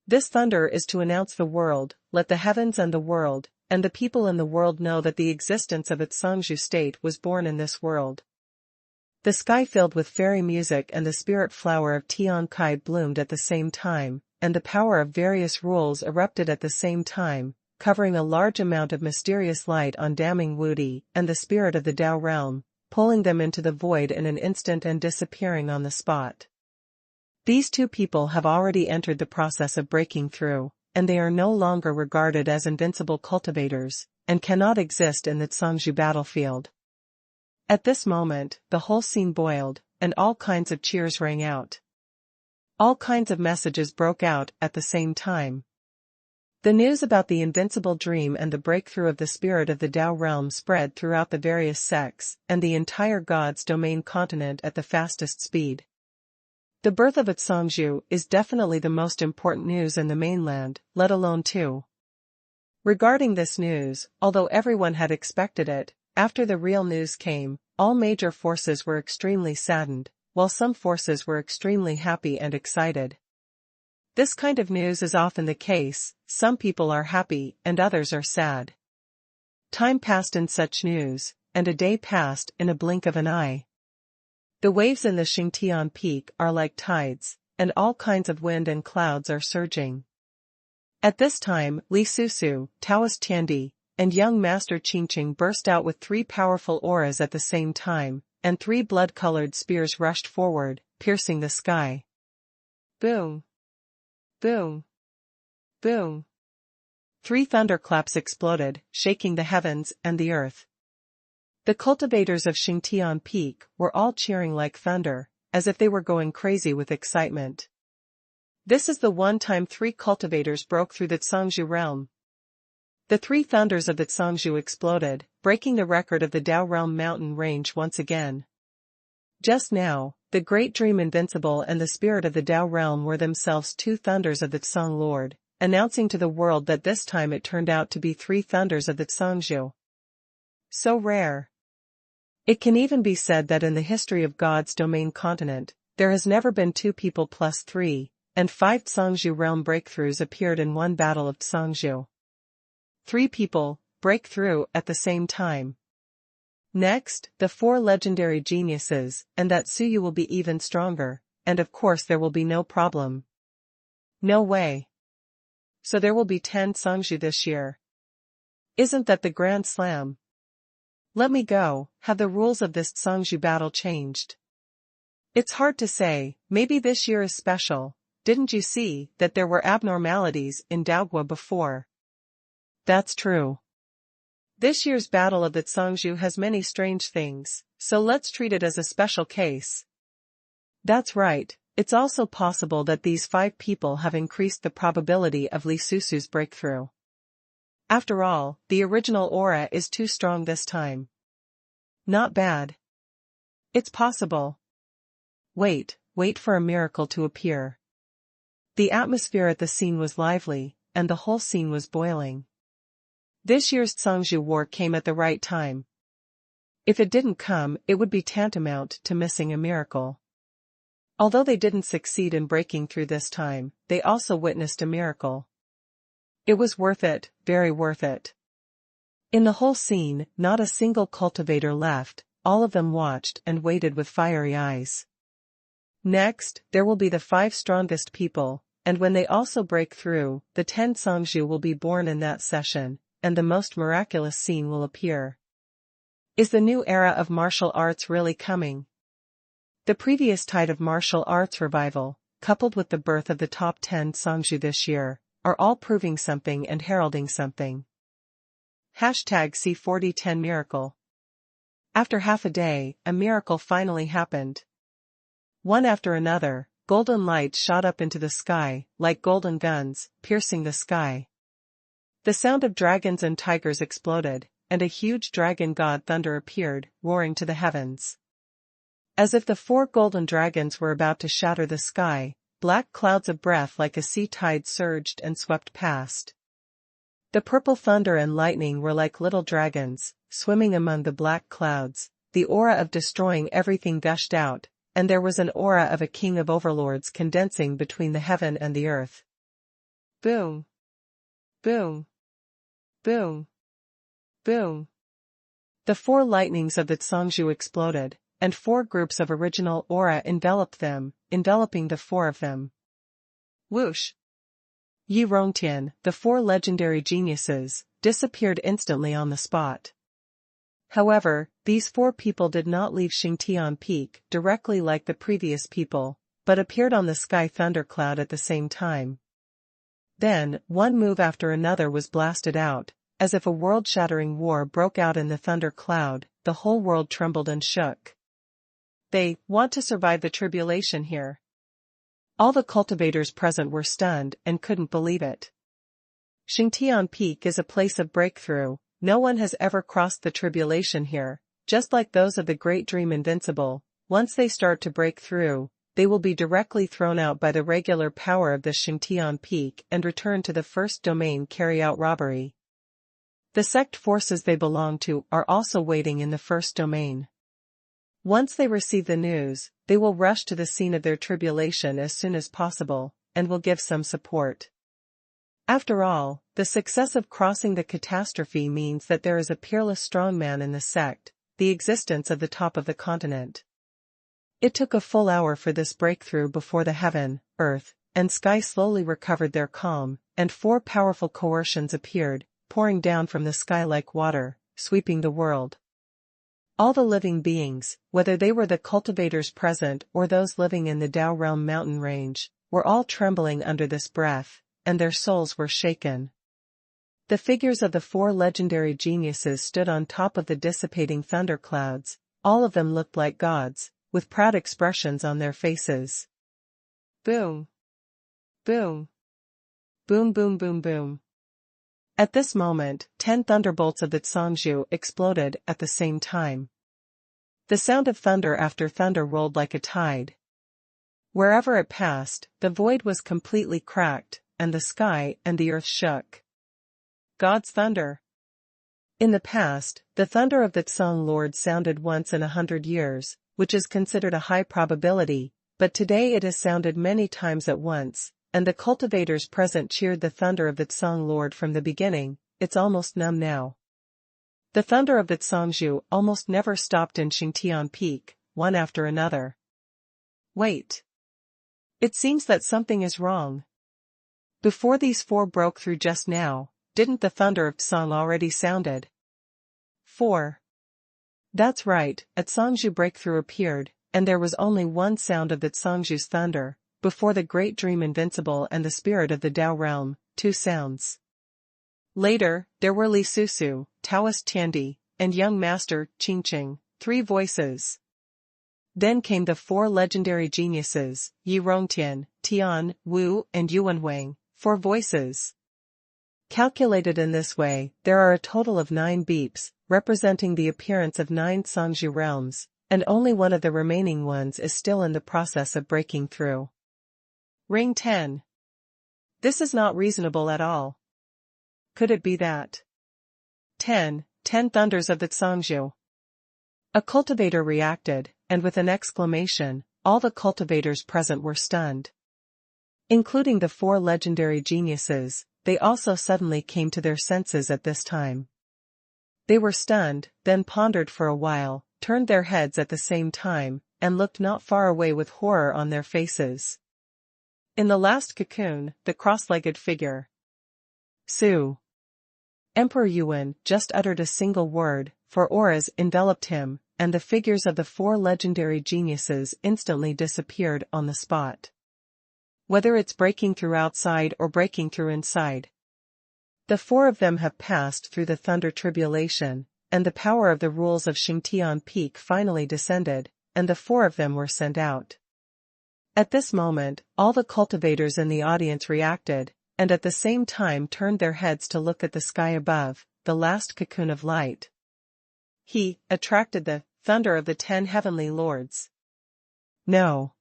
This thunder is to announce the world, let the heavens and the world, and the people in the world know that the existence of its Tsangzhu state was born in this world. The sky filled with fairy music and the spirit flower of Tian Kai bloomed at the same time, and the power of various rules erupted at the same time, covering a large amount of mysterious light on damning Wudi and the spirit of the Tao realm, pulling them into the void in an instant and disappearing on the spot. These 2 people have already entered the process of breaking through, and they are no longer regarded as invincible cultivators, and cannot exist in the Tsangzhu battlefield. At this moment, the whole scene boiled, and all kinds of cheers rang out. All kinds of messages broke out at the same time. The news about the invincible dream and the breakthrough of the spirit of the Tao realm spread throughout the various sects and the entire God's domain continent at the fastest speed. The birth of a Tsangzhu is definitely the most important news in the mainland, let alone 2. Regarding this news, although everyone had expected it, after the real news came, all major forces were extremely saddened, while some forces were extremely happy and excited. This kind of news is often the case, some people are happy and others are sad. Time passed in such news, and a day passed in a blink of an eye. The waves in the Xingtian Peak are like tides, and all kinds of wind and clouds are surging. At this time, Li Susu, Taoist Tiandi, and young Master Qingqing burst out with 3 powerful auras at the same time, and 3 blood-colored spears rushed forward, piercing the sky. Boom! Boom! Boom! 3 thunderclaps exploded, shaking the heavens and the earth. The cultivators of Xingtian Peak were all cheering like thunder, as if they were going crazy with excitement. This is the one time 3 cultivators broke through the Tsangzhu realm. The three thunders of the Zhangzhou exploded, breaking the record of the Dao Realm mountain range once again. Just now, the Great Dream Invincible and the Spirit of the Dao Realm were themselves two thunders of the Tsang Lord, announcing to the world that this time it turned out to be three thunders of the Zhangzhou. So rare. It can even be said that in the history of God's domain continent, there has never been two people plus 3, and 5 Zhangzhou realm breakthroughs appeared in one battle of Zhangzhou. 3 people, break through at the same time. Next, the 4 legendary geniuses, and that Suyu will be even stronger, and of course there will be no problem. No way. So there will be 10 Zhangzhou this year. Isn't that the Grand Slam? Let me go, have the rules of this Zhangzhou battle changed? It's hard to say, maybe this year is special. Didn't you see that there were abnormalities in Daogua before? That's true. This year's battle of the Zhangzhou has many strange things, so let's treat it as a special case. That's right, it's also possible that these 5 people have increased the probability of Li Susu's breakthrough. After all, the original aura is too strong this time. Not bad. It's possible. Wait for a miracle to appear. The atmosphere at the scene was lively, and the whole scene was boiling. This year's Zhangzhou War came at the right time. If it didn't come, it would be tantamount to missing a miracle. Although they didn't succeed in breaking through this time, they also witnessed a miracle. It was worth it, very worth it. In the whole scene, not a single cultivator left, all of them watched and waited with fiery eyes. Next, there will be the 5 strongest people, and when they also break through, the 10 Zhangzhou will be born in that session, and the most miraculous scene will appear. Is the new era of martial arts really coming? The previous tide of martial arts revival, coupled with the birth of the top 10 Zhangzhou this year, are all proving something and heralding something. #C4010 Miracle. After half a day, a miracle finally happened. One after another, golden lights shot up into the sky, like golden guns, piercing the sky. The sound of dragons and tigers exploded, and a huge dragon god thunder appeared, roaring to the heavens. As if the 4 golden dragons were about to shatter the sky, black clouds of breath like a sea tide surged and swept past. The purple thunder and lightning were like little dragons, swimming among the black clouds. The aura of destroying everything gushed out, and there was an aura of a king of overlords condensing between the heaven and the earth. Boom. Boom. Boom. Boom. The 4 lightnings of the Zhangzhou exploded, and 4 groups of original aura enveloped them, enveloping the 4 of them. Whoosh! Yi Rongtian, the 4 legendary geniuses, disappeared instantly on the spot. However, these 4 people did not leave Xingtian Peak directly like the previous people, but appeared on the sky thundercloud at the same time. Then, one move after another was blasted out, as if a world-shattering war broke out in the thunder cloud. The whole world trembled and shook. They want to survive the tribulation here. All the cultivators present were stunned and couldn't believe it. Xingtian Peak is a place of breakthrough. No one has ever crossed the tribulation here, just like those of the Great Dream Invincible. Once they start to break through, they will be directly thrown out by the regular power of the Xingtian Peak and return to the first domain, carry out robbery. The sect forces they belong to are also waiting in the first domain. Once they receive the news, they will rush to the scene of their tribulation as soon as possible, and will give some support. After all, the success of crossing the catastrophe means that there is a peerless strongman in the sect, the existence of the top of the continent. It took a full hour for this breakthrough before the heaven, earth, and sky slowly recovered their calm, and 4 powerful coercions appeared, pouring down from the sky like water, sweeping the world. All the living beings, whether they were the cultivators present or those living in the Dao Realm mountain range, were all trembling under this breath, and their souls were shaken. The figures of the 4 legendary geniuses stood on top of the dissipating thunderclouds. All of them looked like gods, with proud expressions on their faces. Boom. Boom. Boom boom boom boom. At this moment, 10 thunderbolts of the Zhangzhu exploded at the same time. The sound of thunder after thunder rolled like a tide. Wherever it passed, the void was completely cracked, and the sky and the earth shook. God's thunder. In the past, the thunder of the Tsang Lord sounded once in 100 years, which is considered a high probability, but today it has sounded many times at once, and the cultivators present cheered the thunder of the Tsang Lord from the beginning. It's almost numb now. The thunder of the Zhangzhu almost never stopped in Xingtian Peak, one after another. Wait. It seems that something is wrong. Before these 4 broke through just now, didn't the thunder of Tsang already sounded? 4. That's right, a Zhangzhu breakthrough appeared, and there was only one sound of the Zhangzhu's thunder, before the Great Dream Invincible and the Spirit of the Tao Realm, 2 sounds. Later, there were Li Susu, Taoist Tiandi, and Young Master, Qingqing, 3 voices. Then came the 4 legendary geniuses, Yi Rongtian, Tian, Wu, and Yuan Wang, 4 voices. Calculated in this way, there are a total of 9 beeps, representing the appearance of 9 Zhangzhu realms, and only one of the remaining ones is still in the process of breaking through. Ring 10. This is not reasonable at all. Could it be that 10 thunders of the Zhangzhu? A cultivator reacted, and with an exclamation, all the cultivators present were stunned. Including the 4 legendary geniuses, they also suddenly came to their senses at this time. They were stunned, then pondered for a while, turned their heads at the same time, and looked not far away with horror on their faces. In the last cocoon, the cross-legged figure, Su. Emperor Yuan just uttered a single word, for auras enveloped him, and the figures of the 4 legendary geniuses instantly disappeared on the spot. Whether it's breaking through outside or breaking through inside, the 4 of them have passed through the thunder tribulation, and the power of the rules of Xingtian Peak finally descended, and the 4 of them were sent out. At this moment, all the cultivators in the audience reacted, and at the same time turned their heads to look at the sky above, the last cocoon of light. He attracted the thunder of the 10 heavenly lords. No.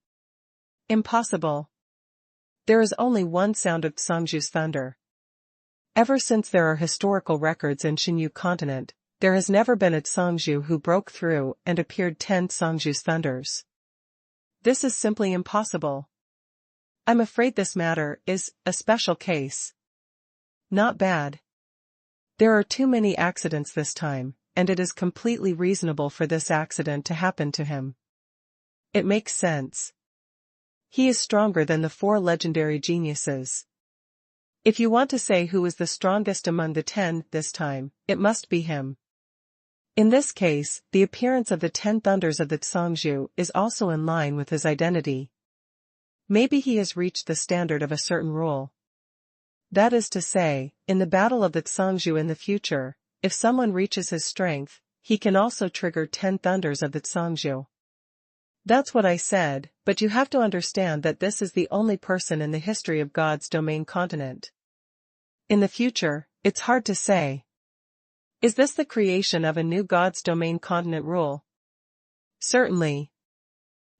Impossible. There is only one sound of Zhangzhu's thunder. Ever since there are historical records in Xinyu continent, there has never been a Zhangzhu who broke through and appeared 10 Zhangzhu's thunders. This is simply impossible. I'm afraid this matter is a special case. Not bad. There are too many accidents this time, and it is completely reasonable for this accident to happen to him. It makes sense. He is stronger than the 4 legendary geniuses. If you want to say who is the strongest among the 10 this time, it must be him. In this case, the appearance of the 10 thunders of the Zhangzhu is also in line with his identity. Maybe he has reached the standard of a certain rule. That is to say, in the battle of the Zhangzhu in the future, if someone reaches his strength, he can also trigger 10 thunders of the Zhangzhu. That's what I said, but you have to understand that this is the only person in the history of God's domain continent. In the future, it's hard to say. Is this the creation of a new God's domain continent rule? Certainly.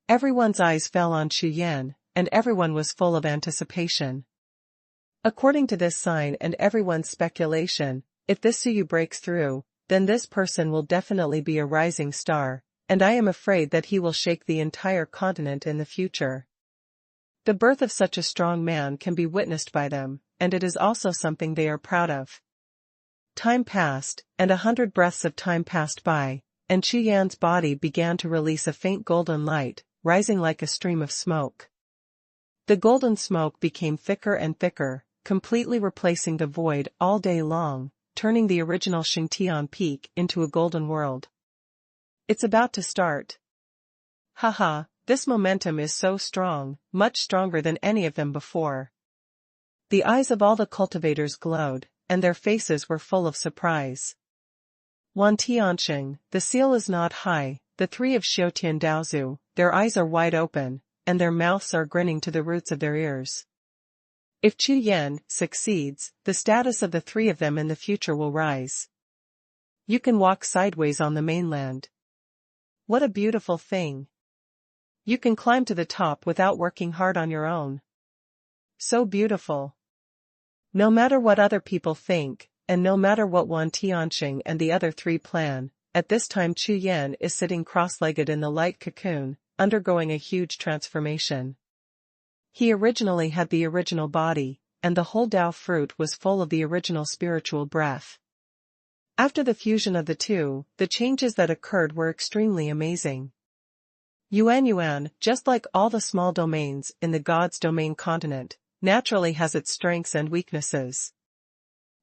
Everyone's eyes fell on Chu Yan, and everyone was full of anticipation. According to this sign and everyone's speculation, if this Suyu breaks through, then this person will definitely be a rising star, and I am afraid that he will shake the entire continent in the future. The birth of such a strong man can be witnessed by them, and it is also something they are proud of. Time passed, and 100 breaths of time passed by, and Chu Yan's body began to release a faint golden light, rising like a stream of smoke. The golden smoke became thicker and thicker, completely replacing the void all day long, turning the original Xingtian Peak into a golden world. It's about to start. Haha, this momentum is so strong, much stronger than any of them before. The eyes of all the cultivators glowed, and their faces were full of surprise. Wan Tianqing, the seal is not high, the 3 of Xiutian Daozu, their eyes are wide open, and their mouths are grinning to the roots of their ears. If Chu Yan succeeds, the status of the three of them in the future will rise. You can walk sideways on the mainland. What a beautiful thing. You can climb to the top without working hard on your own. So beautiful. No matter what other people think, and no matter what Wan Tianxing and the other three plan, at this time Chu Yan is sitting cross-legged in the light cocoon, undergoing a huge transformation. He originally had the original body, and the whole Tao fruit was full of the original spiritual breath. After the fusion of the two, the changes that occurred were extremely amazing. Yuan, just like all the small domains in the God's domain continent, naturally has its strengths and weaknesses.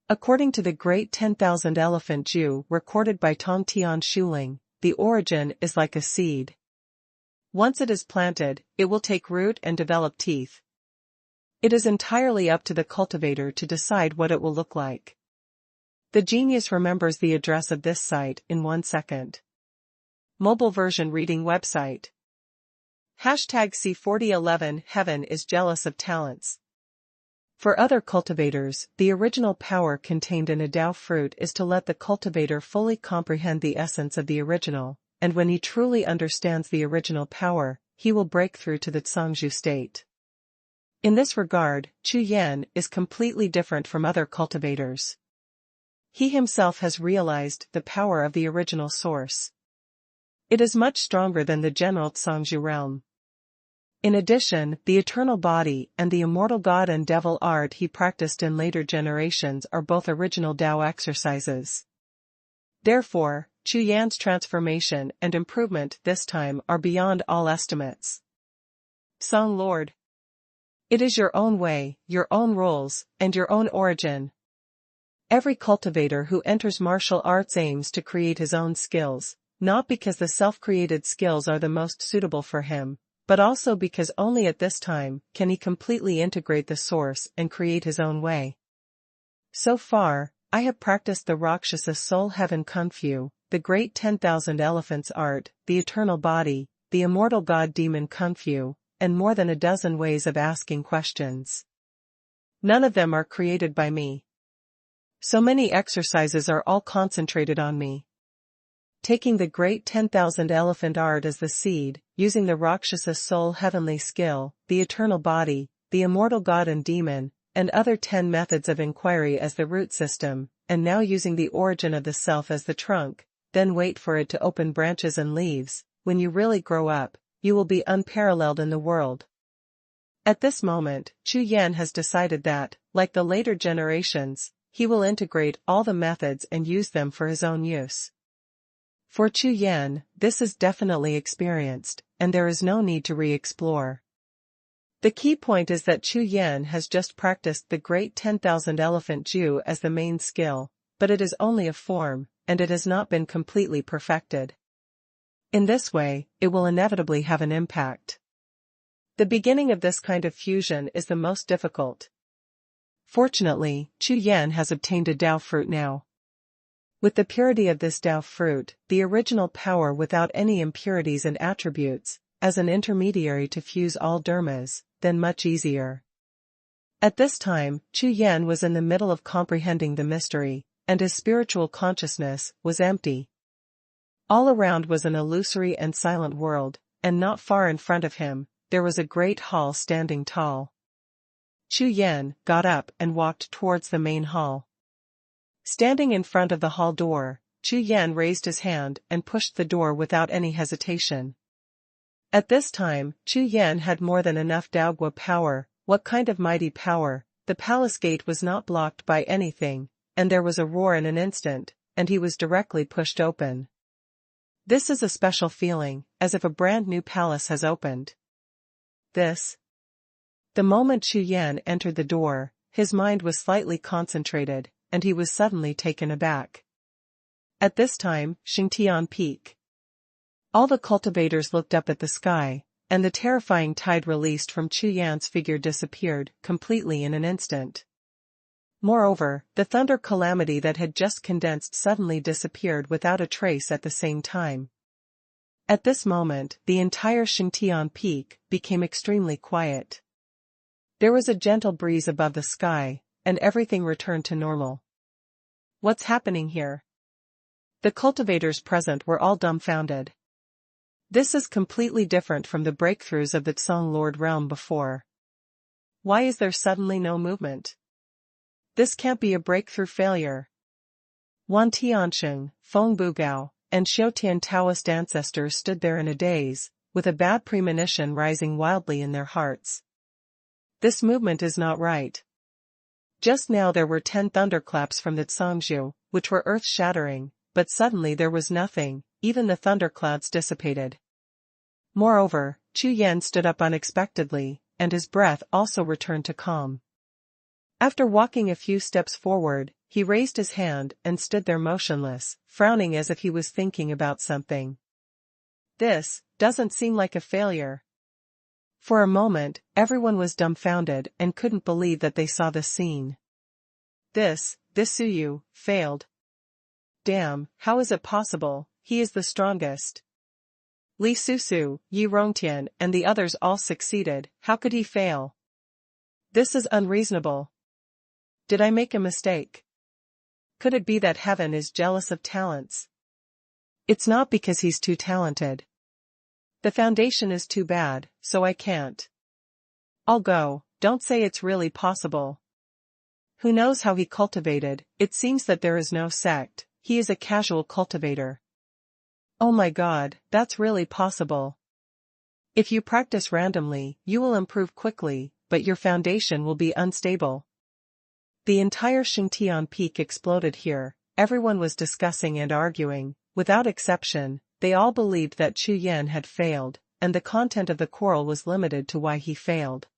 According to the great 10,000 elephant Jiu recorded by Tong Tian Shuling, the origin is like a seed. Once it is planted, it will take root and develop teeth. It is entirely up to the cultivator to decide what it will look like. The genius remembers the address of this site in 1 second. Mobile version reading website. #C4011 Heaven is jealous of talents. For other cultivators, the original power contained in a Tao fruit is to let the cultivator fully comprehend the essence of the original, and when he truly understands the original power, he will break through to the Zhangzhu state. In this regard, Chu Yan is completely different from other cultivators. He himself has realized the power of the original source. It is much stronger than the general Zhangzhu realm. In addition, the eternal body and the immortal god and devil art he practiced in later generations are both original Tao exercises. Therefore, Chu Yan's transformation and improvement this time are beyond all estimates. Song Lord. It is your own way, your own rules, and your own origin. Every cultivator who enters martial arts aims to create his own skills, not because the self-created skills are the most suitable for him, but also because only at this time can he completely integrate the source and create his own way. So far, I have practiced the Rakshasa Soul Heaven Kung Fu, the great 10,000 elephants art, the eternal body, the immortal god demon Kung Fu, and more than a dozen ways of asking questions. None of them are created by me. So many exercises are all concentrated on me. Taking the great 10,000 elephant art as the seed, using the Rakshasa soul heavenly skill, the eternal body, the immortal god and demon, and other 10 methods of inquiry as the root system, and now using the origin of the self as the trunk, then wait for it to open branches and leaves. When you really grow up, you will be unparalleled in the world. At this moment, Chu Yan has decided that, like the later generations, he will integrate all the methods and use them for his own use. For Chu Yan, this is definitely experienced, and there is no need to re-explore. The key point is that Chu Yan has just practiced the great 10,000 elephant Jiu as the main skill, but it is only a form, and it has not been completely perfected. In this way, it will inevitably have an impact. The beginning of this kind of fusion is the most difficult. Fortunately, Chu Yan has obtained a Tao fruit now. With the purity of this Tao fruit, the original power without any impurities and attributes, as an intermediary to fuse all dharmas, then much easier. At this time, Chu Yan was in the middle of comprehending the mystery, and his spiritual consciousness was empty. All around was an illusory and silent world, and not far in front of him, there was a great hall standing tall. Chu Yan got up and walked towards the main hall. Standing in front of the hall door, Chu Yan raised his hand and pushed the door without any hesitation. At this time, Chu Yan had more than enough Daogua power. What kind of mighty power? The palace gate was not blocked by anything, and there was a roar in an instant, and he was directly pushed open. This is a special feeling, as if a brand new palace has opened. The moment Chu Yan entered the door, his mind was slightly concentrated, and he was suddenly taken aback. At this time, Xingtian Peak. All the cultivators looked up at the sky, and the terrifying tide released from Chu Yan's figure disappeared completely in an instant. Moreover, the thunder calamity that had just condensed suddenly disappeared without a trace at the same time. At this moment, the entire Xingtian Peak became extremely quiet. There was a gentle breeze above the sky, and everything returned to normal. What's happening here? The cultivators present were all dumbfounded. This is completely different from the breakthroughs of the Tsong Lord realm before. Why is there suddenly no movement? This can't be a breakthrough failure. Wan Tiansheng, Feng Bugao, and Xiaotian Taoist ancestors stood there in a daze, with a bad premonition rising wildly in their hearts. This movement is not right. Just now there were 10 thunderclaps from the Tsangzhu, which were earth-shattering, but suddenly there was nothing, even the thunderclouds dissipated. Moreover, Chu Yan stood up unexpectedly, and his breath also returned to calm. After walking a few steps forward, he raised his hand and stood there motionless, frowning as if he was thinking about something. This doesn't seem like a failure. For a moment, everyone was dumbfounded and couldn't believe that they saw the scene. This Suyu, failed. Damn, how is it possible? He is the strongest. Li Susu, Yi Rongtian, and the others all succeeded. How could he fail? This is unreasonable. Did I make a mistake? Could it be that heaven is jealous of talents? It's not because he's too talented. The foundation is too bad, so I can't. I'll go. Don't say it's really possible. Who knows how he cultivated? It seems that there is no sect. He is a casual cultivator. Oh my God, that's really possible. If you practice randomly, you will improve quickly, but your foundation will be unstable. The entire Xingtian peak exploded here. Everyone was discussing and arguing. Without exception, they all believed that Chu Yan had failed, and the content of the quarrel was limited to why he failed.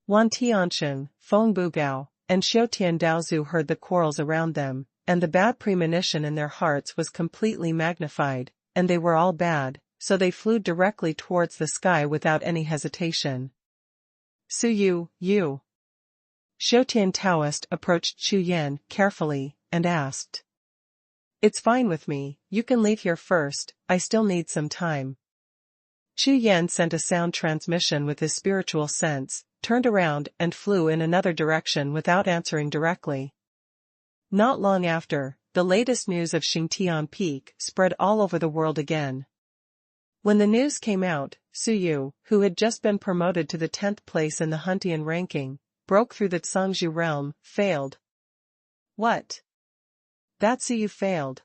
Wan Tiansheng, Feng Bugao, and Xiaotian Daozu heard the quarrels around them, and the bad premonition in their hearts was completely magnified, and they were all bad, so they flew directly towards the sky without any hesitation. Suyu, you. Xiaotian Taoist approached Chu Yan carefully, and asked. It's fine with me, you can leave here first, I still need some time. Chu Yan sent a sound transmission with his spiritual sense, turned around and flew in another direction without answering directly. Not long after, the latest news of Xingtian Peak spread all over the world again. When the news came out, Suyu, who had just been promoted to the 10th place in the Huntian ranking, broke through the Tsangzhu realm, failed. What? That Suyu failed.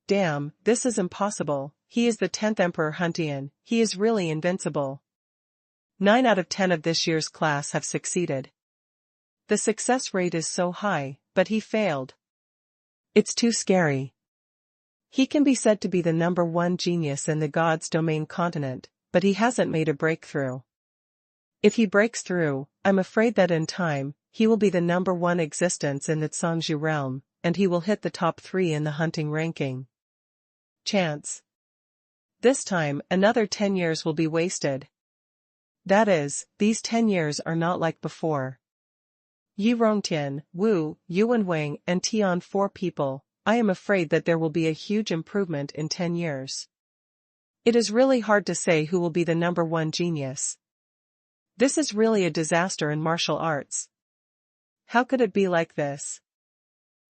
Damn, this is impossible. He is the 10th Emperor Huntian, he is really invincible. 9 out of 10 of this year's class have succeeded. The success rate is so high, but he failed. It's too scary. He can be said to be the #1 genius in the God's domain continent, but he hasn't made a breakthrough. If he breaks through, I'm afraid that in time, he will be the #1 existence in the Tsangzhu realm, and he will hit the top 3 in the hunting ranking. Chance. This time, another 10 years will be wasted. That is, these 10 years are not like before. Yi Rongtian, Wu, Yuan Wang, and Tian 4 people, I am afraid that there will be a huge improvement in 10 years. It is really hard to say who will be the #1 genius. This is really a disaster in martial arts. How could it be like this?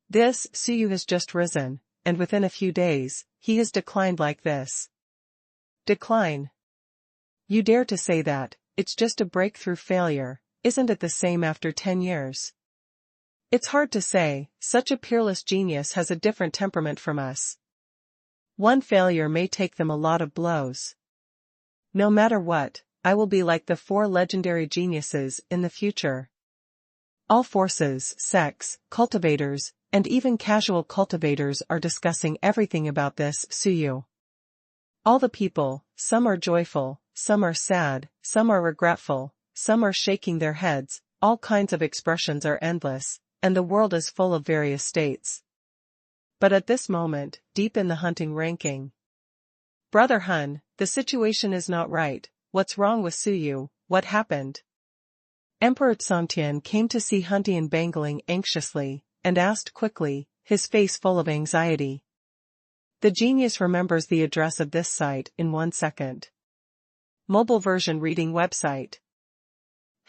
This Suyu has just risen, and within a few days, he has declined like this. Decline? You dare to say that? It's just a breakthrough failure, isn't it the same after 10 years? It's hard to say, such a peerless genius has a different temperament from us. One failure may take them a lot of blows. No matter what, I will be like the 4 legendary geniuses in the future. All forces, sects, cultivators, and even casual cultivators are discussing everything about this Suyu. All the people, some are joyful, some are sad, some are regretful, some are shaking their heads, all kinds of expressions are endless, and the world is full of various states. But at this moment, deep in the hunting ranking. Brother Hun, the situation is not right, what's wrong with Suyu, what happened? Emperor Tsongtian came to see Huntian Bangling anxiously, and asked quickly, his face full of anxiety. The genius remembers the address of this site in 1 second. Mobile version reading website.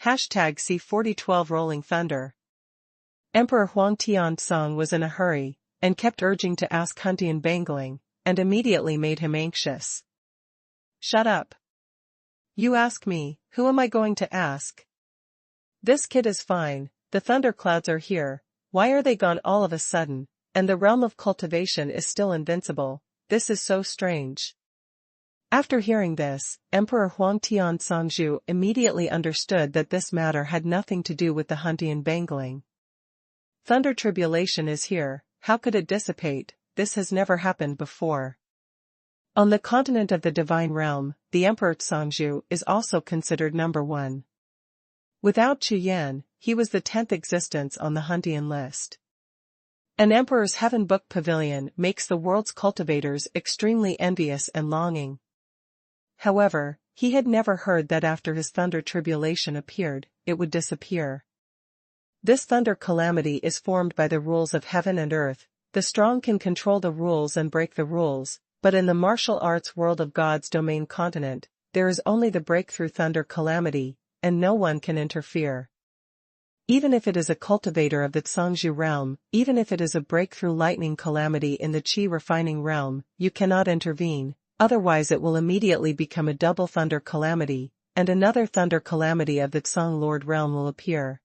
Hashtag see 4012 Rolling Thunder. Emperor Huang Tianzong was in a hurry, and kept urging to ask Hun Dianfang, and immediately made him anxious. Shut up. You ask me, who am I going to ask? This kid is fine, the thunderclouds are here, why are they gone all of a sudden, and the realm of cultivation is still invincible, this is so strange. After hearing this, Emperor Huang Tianzong immediately understood that this matter had nothing to do with the Hun Dianfang. Thunder tribulation is here, how could it dissipate? This has never happened before. On the continent of the divine realm, the Emperor Zhongzhu is also considered number 1. Without Chu Yan, he was the 10th existence on the Hundian list. An emperor's heaven book pavilion makes the world's cultivators extremely envious and longing. However, he had never heard that after his thunder tribulation appeared, it would disappear. This thunder calamity is formed by the rules of heaven and earth. The strong can control the rules and break the rules, but in the martial arts world of God's domain continent, there is only the breakthrough thunder calamity, and no one can interfere. Even if it is a cultivator of the Zhongzhu realm, even if it is a breakthrough lightning calamity in the Qi refining realm, you cannot intervene, otherwise it will immediately become a double thunder calamity, and another thunder calamity of the Zhong Lord realm will appear.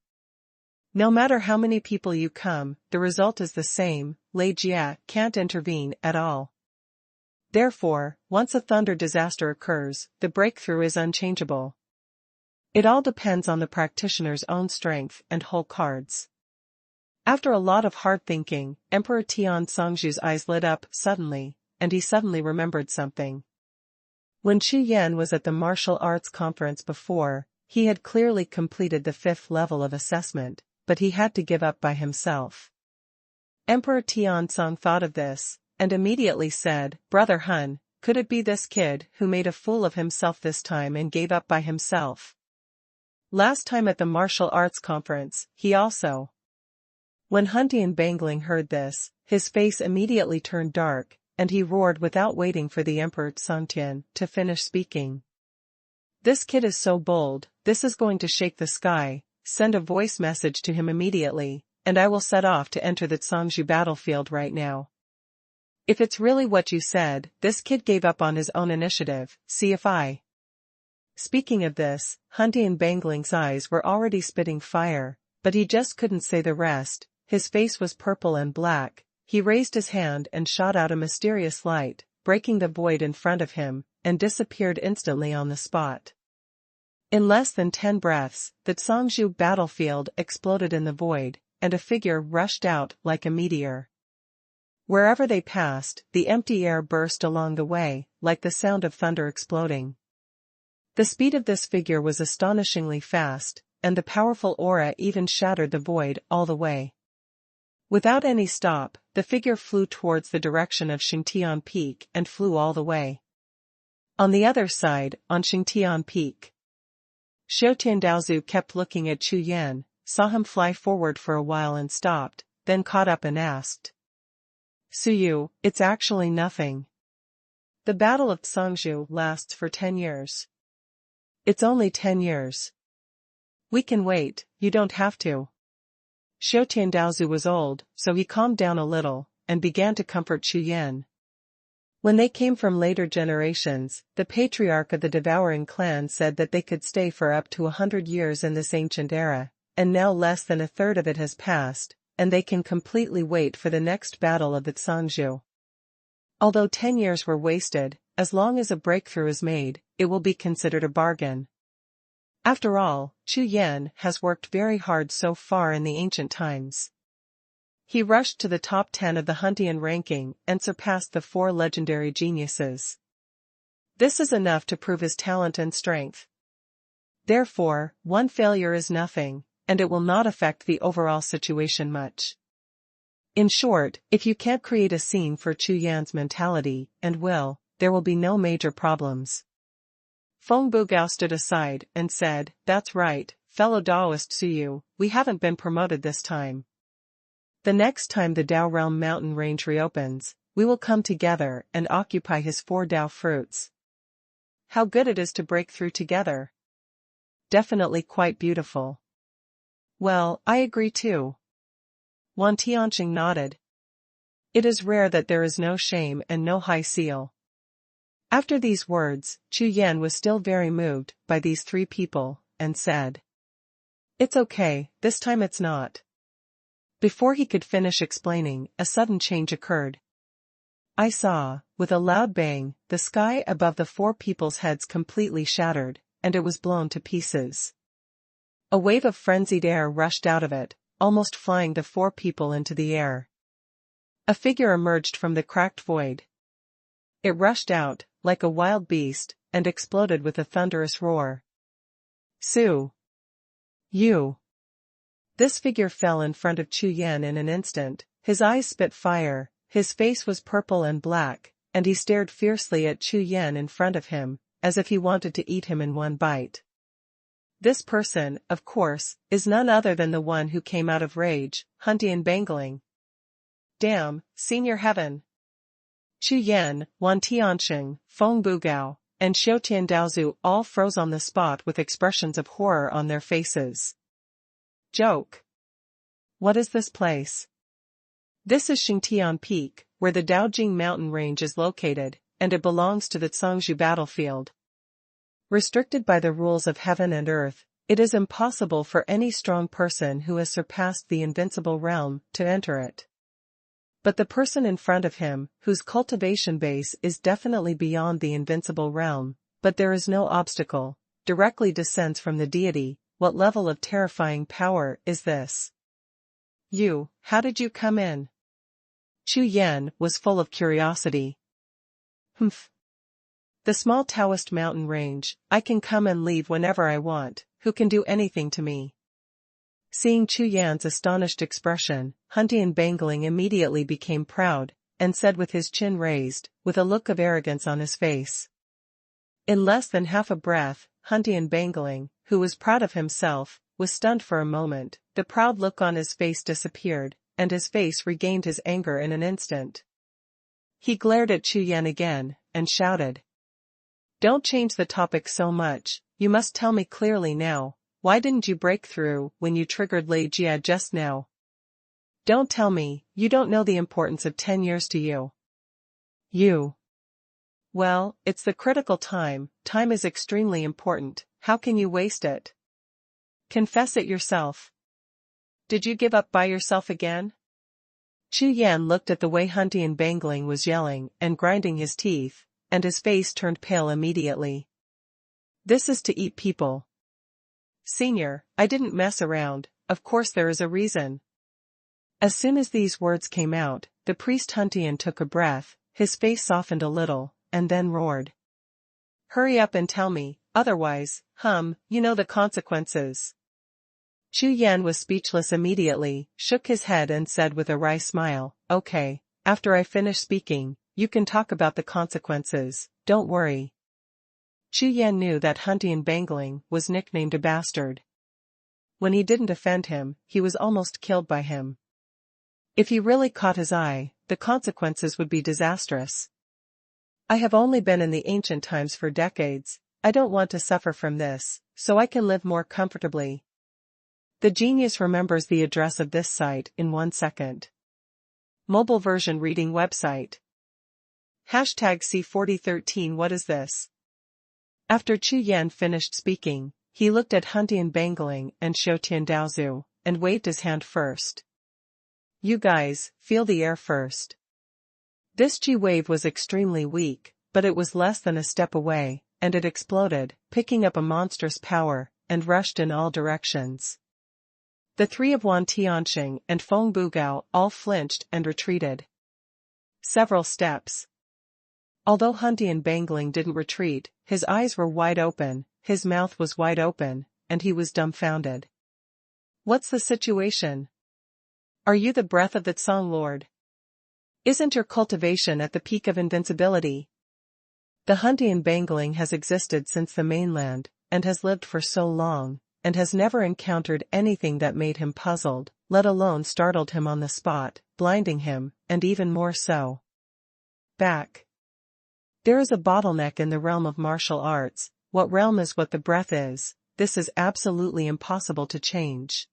No matter how many people you come, the result is the same, Lei Jia can't intervene at all. Therefore, once a thunder disaster occurs, the breakthrough is unchangeable. It all depends on the practitioner's own strength and whole cards. After a lot of hard thinking, Emperor Tianzong's eyes lit up suddenly, and he suddenly remembered something. When Chu Yan was at the martial arts conference before, he had clearly completed the 5th level of assessment, but he had to give up by himself. Emperor Tianzong thought of this, and immediately said, Brother Hun, could it be this kid who made a fool of himself this time and gave up by himself? Last time at the martial arts conference, he also. When Hun Dianfang heard this, his face immediately turned dark, and he roared without waiting for the Emperor Zongtian to finish speaking. This kid is so bold, this is going to shake the sky, send a voice message to him immediately, and I will set off to enter the Zhongzhu battlefield right now. If it's really what you said, this kid gave up on his own initiative, see if I. Speaking of this, Hun Dianfang's eyes were already spitting fire, but he just couldn't say the rest, his face was purple and black, he raised his hand and shot out a mysterious light, breaking the void in front of him, and disappeared instantly on the spot. In less than 10 breaths, the Zhongzhu battlefield exploded in the void, and a figure rushed out like a meteor. Wherever they passed, the empty air burst along the way, like the sound of thunder exploding. The speed of this figure was astonishingly fast, and the powerful aura even shattered the void all the way. Without any stop, the figure flew towards the direction of Xingtian Peak and flew all the way. On the other side, on Xingtian Peak, Xiao Tiandaozu kept looking at Chu Yan, saw him fly forward for a while and stopped, then caught up and asked. Suyu, it's actually nothing. The Battle of Zhongzhu lasts for 10 years. It's only 10 years. We can wait, you don't have to. Xiao Tiandaozu was old, so he calmed down a little, and began to comfort Chu Yan. When they came from later generations, the patriarch of the devouring clan said that they could stay for up to 100 years in this ancient era, and now less than a third of it has passed, and they can completely wait for the next battle of the Zhongzhu. Although 10 years were wasted, as long as a breakthrough is made, it will be considered a bargain. After all, Chu Yan has worked very hard so far in the ancient times. He rushed to the top 10 of the Huntian ranking and surpassed the 4 legendary geniuses. This is enough to prove his talent and strength. Therefore, one failure is nothing, and it will not affect the overall situation much. In short, if you can't create a scene for Chu Yan's mentality and will, there will be no major problems. Feng Bugao stood aside and said, That's right, fellow Daoist Suyu, we haven't been promoted this time. The next time the Dao Realm mountain range reopens, we will come together and occupy his 4 Dao fruits. How good it is to break through together. definitely quite beautiful. Well, I agree too. Wan Tianqing nodded. It is rare that there is no shame and no high seal. After these words, Chu Yan was still very moved by these three people, and said, "It's okay, this time it's not." Before he could finish explaining, a sudden change occurred. I saw, with a loud bang, the sky above the four people's heads completely shattered, and it was blown to pieces. A wave of frenzied air rushed out of it, almost flying the four people into the air. A figure emerged from the cracked void. It rushed out, like a wild beast, and exploded with a thunderous roar. "Su! You!" This figure fell in front of Chu Yan in an instant, his eyes spit fire, his face was purple and black, and he stared fiercely at Chu Yan in front of him, as if he wanted to eat him in one bite. This person, of course, is none other than the one who came out of rage, Huntian Bangling. Damn, Senior Heaven! Chu Yan, Wan Tianqing, Feng Bugao, and Xiutian Daozu all froze on the spot with expressions of horror on their faces. Joke. What is this place? This is Xingtian Peak, where the Daojing mountain range is located, and it belongs to the Cangzhou battlefield. Restricted by the rules of heaven and earth, it is impossible for any strong person who has surpassed the invincible realm to enter it. But the person in front of him, whose cultivation base is definitely beyond the invincible realm, but there is no obstacle, directly descends from the deity. What level of terrifying power is this? You, how did you come in? Chu Yan was full of curiosity. Humph. The small Taoist mountain range, I can come and leave whenever I want, who can do anything to me? Seeing Chu Yan's astonished expression, Huntian Bangling immediately became proud, and said with his chin raised, with a look of arrogance on his face. In less than half a breath, Huntian Bangling, who was proud of himself, was stunned for a moment, the proud look on his face disappeared, and his face regained his anger in an instant. He glared at Chu Yan again, and shouted. Don't change the topic so much, you must tell me clearly now, why didn't you break through when you triggered Lei Jia just now? Don't tell me, you don't know the importance of 10 years to you. You. Well, it's the critical time, time is extremely important, how can you waste it? Confess it yourself. Did you give up by yourself again? Chu Yan looked at the way Huntian Bangling was yelling and grinding his teeth, and his face turned pale immediately. This is to eat people. Senior, I didn't mess around, of course there is a reason. As soon as these words came out, the priest Huntian took a breath, his face softened a little, and then roared. Hurry up and tell me, otherwise, you know the consequences. Chu Yan was speechless immediately, shook his head and said with a wry smile, okay, after I finish speaking, you can talk about the consequences, don't worry. Chu Yan knew that Huntian Bangling was nicknamed a bastard. When he didn't offend him, he was almost killed by him. If he really caught his eye, the consequences would be disastrous. I have only been in the ancient times for decades, I don't want to suffer from this, so I can live more comfortably. The genius remembers the address of this site in 1 second. Mobile version reading website. #C4013 What is this? After Chu Yan finished speaking, he looked at Huntian Bangling and Xiutian Daozu, and waved his hand first. You guys, feel the air first. This G wave was extremely weak, but it was less than a step away, and it exploded, picking up a monstrous power, and rushed in all directions. The three of Wan Tianqing and Feng Bugao all flinched and retreated. Several steps. Although Huntian Bangling didn't retreat, his eyes were wide open, his mouth was wide open, and he was dumbfounded. What's the situation? Are you the breath of the Tsang Lord? Isn't your cultivation at the peak of invincibility? The Huntian Bangling has existed since the mainland, and has lived for so long, and has never encountered anything that made him puzzled, let alone startled him on the spot, blinding him, and even more so. Back. There is a bottleneck in the realm of martial arts, what realm is what the breath is, this is absolutely impossible to change.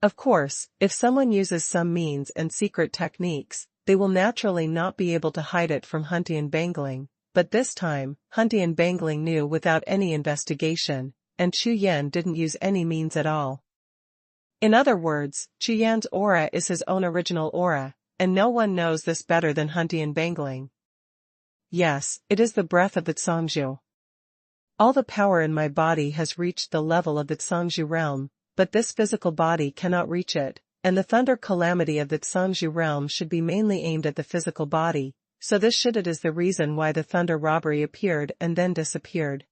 Of course, if someone uses some means and secret techniques, they will naturally not be able to hide it from Huntian Bangling, but this time, Huntian Bangling knew without any investigation, and Chu Yan didn't use any means at all. In other words, Chu Yan's aura is his own original aura, and no one knows this better than Huntian Bangling. Yes, it is the breath of the Zhongzhu. All the power in my body has reached the level of the Zhongzhu realm, but this physical body cannot reach it, and the thunder calamity of the Zhongzhu realm should be mainly aimed at the physical body, so this shit is the reason why the thunder robbery appeared and then disappeared.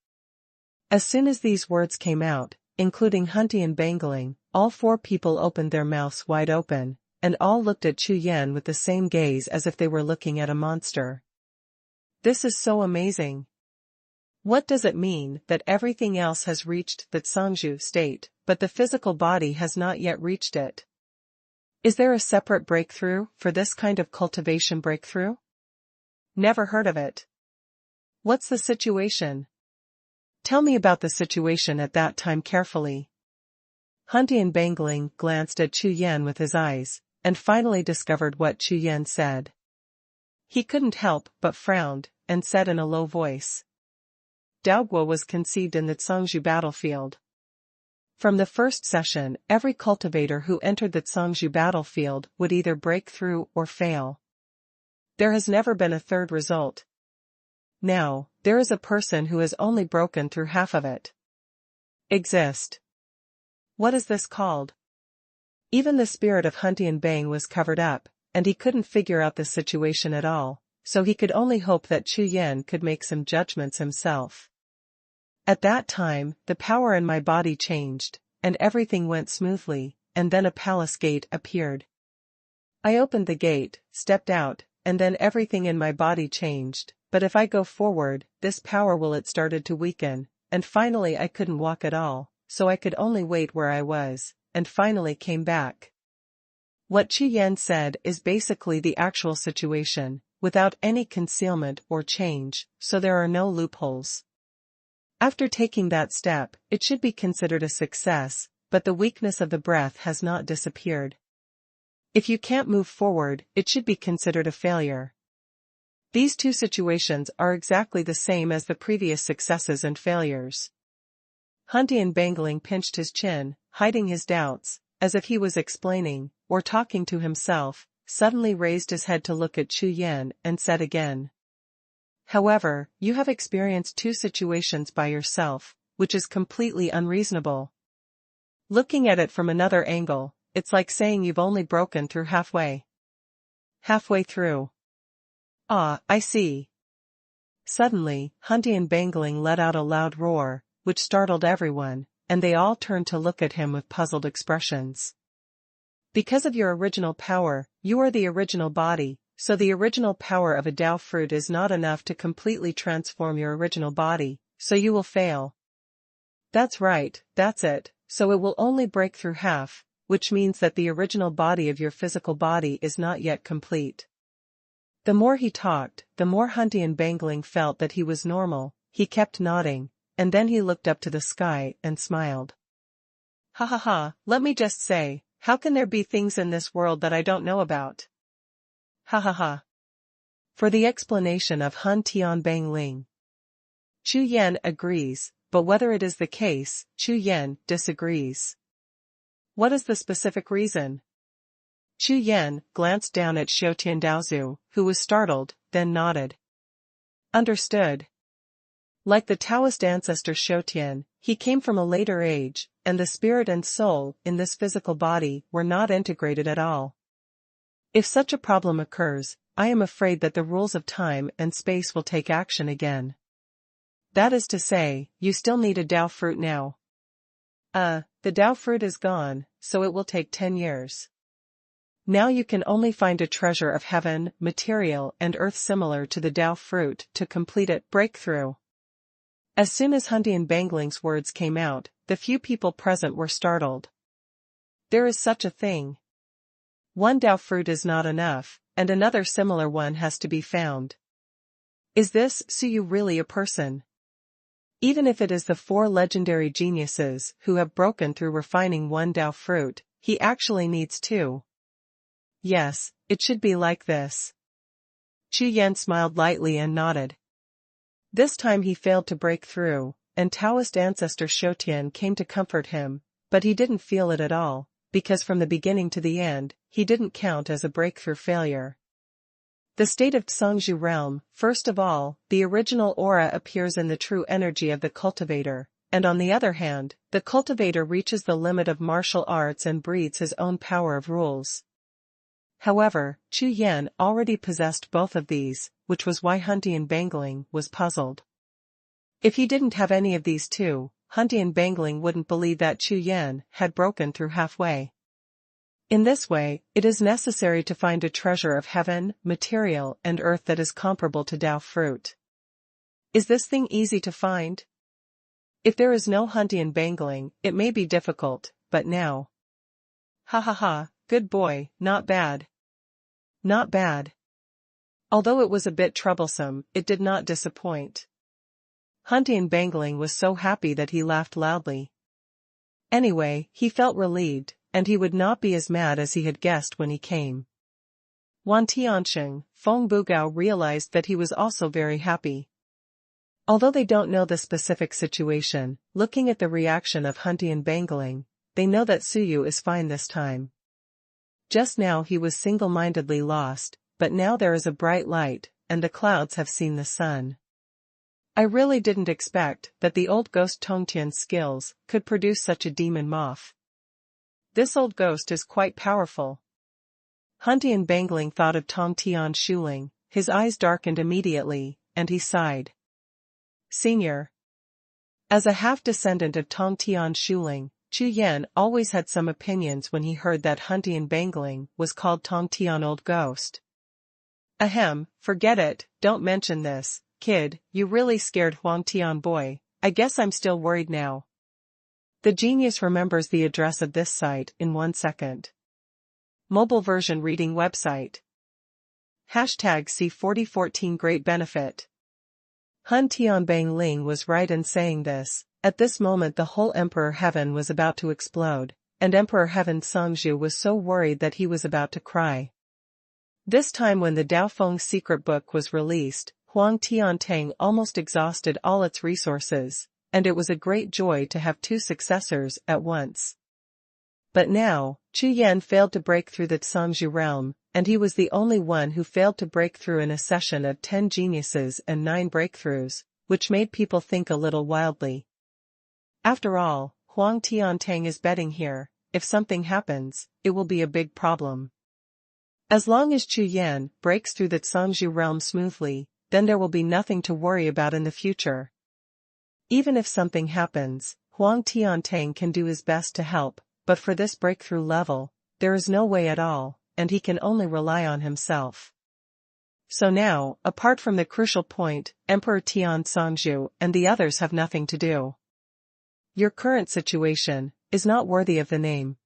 As soon as these words came out, including Huntian Bangling, all four people opened their mouths wide open, and all looked at Chu Yan with the same gaze as if they were looking at a monster. This is so amazing. What does it mean that everything else has reached the Zhongzhu state, but the physical body has not yet reached it? Is there a separate breakthrough for this kind of cultivation breakthrough? Never heard of it. What's the situation? Tell me about the situation at that time carefully. Huntian Bangling glanced at Chu Yan with his eyes, and finally discovered what Chu Yan said. He couldn't help but frowned, and said in a low voice. Daoguo was conceived in the Zhongzhu battlefield. From the first session, every cultivator who entered the Zhongzhu battlefield would either break through or fail. There has never been a third result. Now, there is a person who has only broken through half of it. Exist. What is this called? Even the spirit of Huntian Bang was covered up, and he couldn't figure out the situation at all, so he could only hope that Chu Yan could make some judgments himself. At that time, the power in my body changed, and everything went smoothly, and then a palace gate appeared. I opened the gate, stepped out, and then everything in my body changed, but if I go forward, this power it started to weaken, and finally I couldn't walk at all, so I could only wait where I was, and finally came back. What Chu Yan said is basically the actual situation, without any concealment or change, so there are no loopholes. After taking that step, it should be considered a success, but the weakness of the breath has not disappeared. If you can't move forward, it should be considered a failure. These two situations are exactly the same as the previous successes and failures. Huntian Bangling pinched his chin, hiding his doubts, as if he was explaining, or talking to himself, suddenly raised his head to look at Chu Yan and said again. However, you have experienced two situations by yourself, which is completely unreasonable. Looking at it from another angle, it's like saying you've only broken through halfway. Halfway through. Ah, I see. Suddenly, Huntian Bangling let out a loud roar, which startled everyone, and they all turned to look at him with puzzled expressions. Because of your original power, you are the original body, so the original power of a Dao fruit is not enough to completely transform your original body, so you will fail. That's right, that's it, so it will only break through half, which means that the original body of your physical body is not yet complete. The more he talked, the more Huntian Bangling felt that he was normal. He kept nodding, and then he looked up to the sky and smiled. Ha ha ha, let me just say, how can there be things in this world that I don't know about? Ha ha ha. For the explanation of Huntian Bangling. Chu Yan agrees, but whether it is the case, Chu Yan disagrees. What is the specific reason? Chu Yan glanced down at Xiaotian Daozu, who was startled, then nodded. Understood. Like the Taoist ancestor Xiaotian, he came from a later age, and the spirit and soul in this physical body were not integrated at all. If such a problem occurs, I am afraid that the rules of time and space will take action again. That is to say, you still need a Dao fruit now. The Dao fruit is gone, so it will take 10 years. Now you can only find a treasure of heaven, material and earth similar to the Dao fruit to complete it. Breakthrough. As soon as Huntian Bangling's words came out, the few people present were startled. There is such a thing. One Dao fruit is not enough, and another similar one has to be found. Is this Suyu really a person? Even if it is the 4 legendary geniuses who have broken through refining one Dao fruit, he actually needs 2. Yes, it should be like this. Chu Yan smiled lightly and nodded. This time he failed to break through, and Taoist ancestor Shoutian came to comfort him, but he didn't feel it at all, because from the beginning to the end, he didn't count as a breakthrough failure. The state of Tsangzhu realm, first of all, the original aura appears in the true energy of the cultivator, and on the other hand, the cultivator reaches the limit of martial arts and breathes his own power of rules. However, Chu Yan already possessed both of these, which was why Huntian Bangling was puzzled. If he didn't have any of these 2, Huntian Bangling wouldn't believe that Chu Yan had broken through halfway. In this way, it is necessary to find a treasure of heaven, material, and earth that is comparable to Dao fruit. Is this thing easy to find? If there is no Huntian Bangling, it may be difficult, but now. Ha ha ha, good boy, not bad. Not bad. Although it was a bit troublesome, it did not disappoint. Huntian Bangling was so happy that he laughed loudly. Anyway, he felt relieved, and he would not be as mad as he had guessed when he came. Wan Tiansheng, Feng Bugao realized that he was also very happy. Although they don't know the specific situation, looking at the reaction of Huntian Bangling, they know that Suyu is fine this time. Just now he was single-mindedly lost, but now there is a bright light, and the clouds have seen the sun. I really didn't expect that the old ghost Tongtian's skills could produce such a demon moth. This old ghost is quite powerful. Huntian Bangling thought of Tong Tian Shuling, his eyes darkened immediately, and he sighed. Senior. As a half-descendant of Tong Tian Shuling, Chu Yan always had some opinions when he heard that Huntian Bangling was called Tong Tian Old Ghost. Ahem, forget it, don't mention this, kid, you really scared Huang Tian boy, I guess I'm still worried now. The genius remembers the address of this site in 1 second. Mobile version reading website. Hashtag C4014 Great benefit. Hun Tianbang Ling was right in saying this. At this moment the whole Emperor Heaven was about to explode, and Emperor Heaven Songzhu was so worried that he was about to cry. This time when the Daofeng secret book was released, Huang Tiantang almost exhausted all its resources, and it was a great joy to have 2 successors at once. But now, Chu Yan failed to break through the Tsangzhu realm, and he was the only one who failed to break through in a session of 10 geniuses and 9 breakthroughs, which made people think a little wildly. After all, Huang Tiantang is betting here, if something happens, it will be a big problem. As long as Chu Yan breaks through the Tsangzhu realm smoothly, then there will be nothing to worry about in the future. Even if something happens, Huang Tiantang can do his best to help, but for this breakthrough level, there is no way at all, and he can only rely on himself. So now, apart from the crucial point, Emperor Tian Songzhu and the others have nothing to do. Your current situation is not worthy of the name.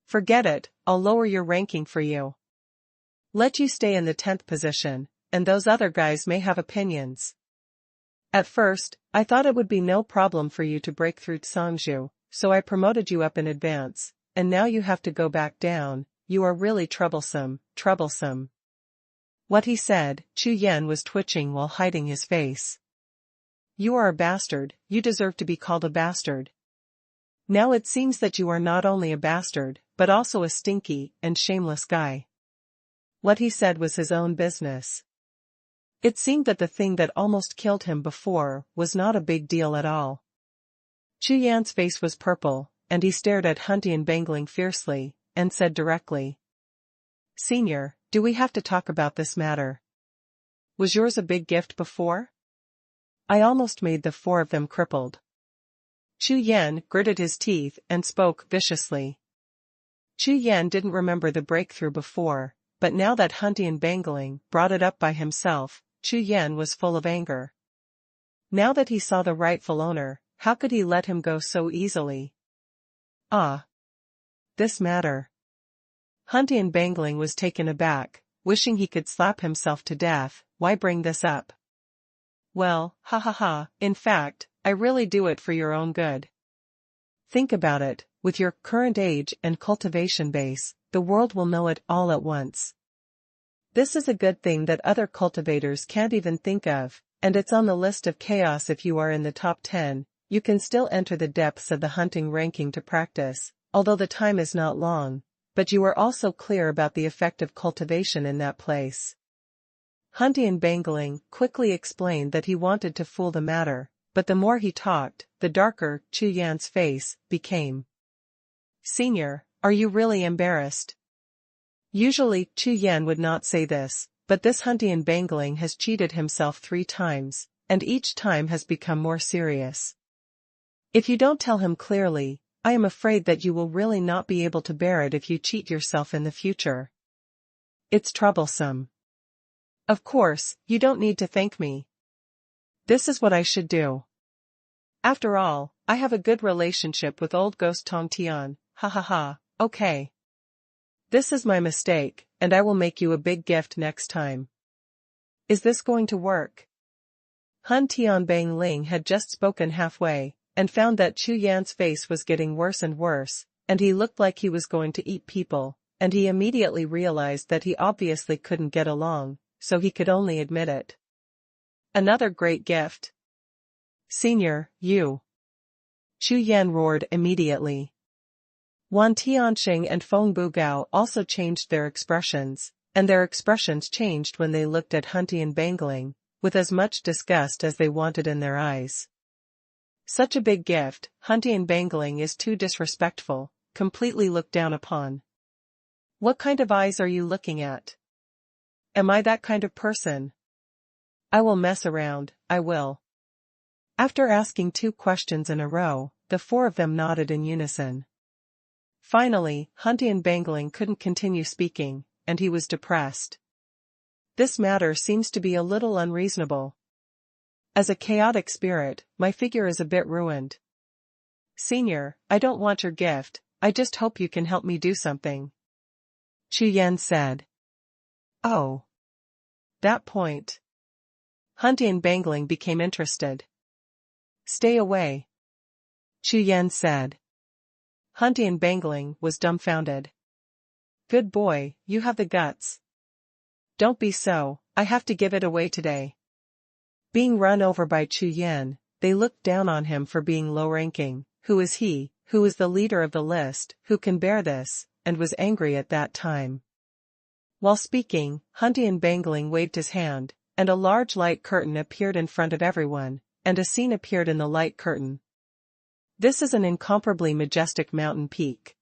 Forget it, I'll lower your ranking for you. Let you stay in the 10th position, and those other guys may have opinions. At first, I thought it would be no problem for you to break through Songzhu, so I promoted you up in advance, and now you have to go back down. You are really troublesome. What he said, Chu Yan was twitching while hiding his face. You are a bastard, you deserve to be called a bastard. Now it seems that you are not only a bastard, but also a stinky and shameless guy. What he said was his own business. It seemed that the thing that almost killed him before was not a big deal at all. Chu Yan's face was purple, and he stared at Huntian Bangling fiercely, and said directly. Senior, do we have to talk about this matter? Was yours a big gift before? I almost made the 4 of them crippled. Chu Yan gritted his teeth and spoke viciously. Chu Yan didn't remember the breakthrough before, but now that Huntian Bangling brought it up by himself, Chu Yan was full of anger. Now that he saw the rightful owner, how could he let him go so easily? Ah! This matter. Huntian Bangling was taken aback, wishing he could slap himself to death. Why bring this up? Well, in fact, I really do it for your own good. Think about it, with your current age and cultivation base, the world will know it all at once. This is a good thing that other cultivators can't even think of, and it's on the list of chaos. If you are in the top 10, you can still enter the depths of the hunting ranking to practice, although the time is not long, but you are also clear about the effect of cultivation in that place. Huntian Bangling quickly explained that he wanted to fool the matter, but the more he talked, the darker Chu Yan's face became. Senior, are you really embarrassed? Usually Chu Yan would not say this, but this Huntian Bangling has cheated himself 3 times, and each time has become more serious. If you don't tell him clearly, I am afraid that you will really not be able to bear it if you cheat yourself in the future. It's troublesome. Of course, you don't need to thank me. This is what I should do. After all, I have a good relationship with old ghost Tong Tian, ha ha ha, okay. This is my mistake, and I will make you a big gift next time. Is this going to work? Hun Tian Bang Ling had just spoken halfway, and found that Chu Yan's face was getting worse and worse, and he looked like he was going to eat people, and he immediately realized that he obviously couldn't get along, so he could only admit it. Another great gift. Senior, you. Chu Yan roared immediately. Wan Tianxing and Feng Bugao also changed their expressions, and their expressions changed when they looked at Huntian Bangling, with as much disgust as they wanted in their eyes. Such a big gift, Huntian Bangling is too disrespectful, completely looked down upon. What kind of eyes are you looking at? Am I that kind of person? I will mess around, I will. After asking 2 questions in a row, the 4 of them nodded in unison. Finally, Huntian Bangling couldn't continue speaking, and he was depressed. This matter seems to be a little unreasonable. As a chaotic spirit, my figure is a bit ruined. Senior, I don't want your gift, I just hope you can help me do something. Chu Yan said. Oh. That point. Huntian Bangling became interested. Stay away. Chu Yan said. Huntian Bangling was dumbfounded. Good boy, you have the guts. Don't be so, I have to give it away today. Being run over by Chu Yan, they looked down on him for being low-ranking. Who is he, who is the leader of the list, who can bear this, and was angry at that time. While speaking, Huntian Bangling waved his hand, and a large light curtain appeared in front of everyone, and a scene appeared in the light curtain. This is an incomparably majestic mountain peak.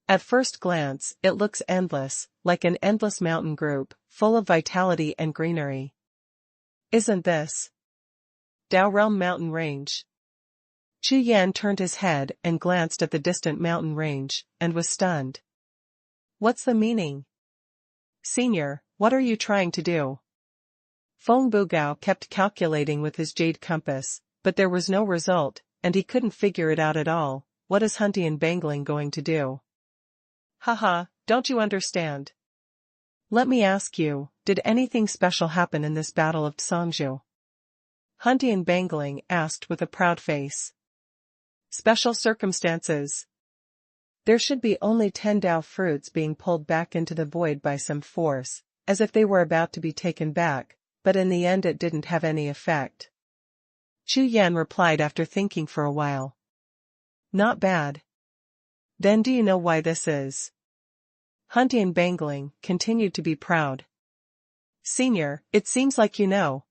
At first glance, it looks endless, like an endless mountain group, full of vitality and greenery. Isn't this Dao Realm mountain range? Chu Yan turned his head and glanced at the distant mountain range, and was stunned. What's the meaning? Senior, what are you trying to do? Feng Bugao kept calculating with his jade compass, but there was no result, and he couldn't figure it out at all. What is Huntian Bangling going to do? Haha, don't you understand? Let me ask you, did anything special happen in this battle of Tsangzhu? Huntian Bangling asked with a proud face. Special circumstances. There should be only 10 Dao fruits being pulled back into the void by some force, as if they were about to be taken back, but in the end it didn't have any effect. Chu Yan replied after thinking for a while. Not bad. Then do you know why this is? Huntian Bangling continued to be proud. Senior, it seems like you know.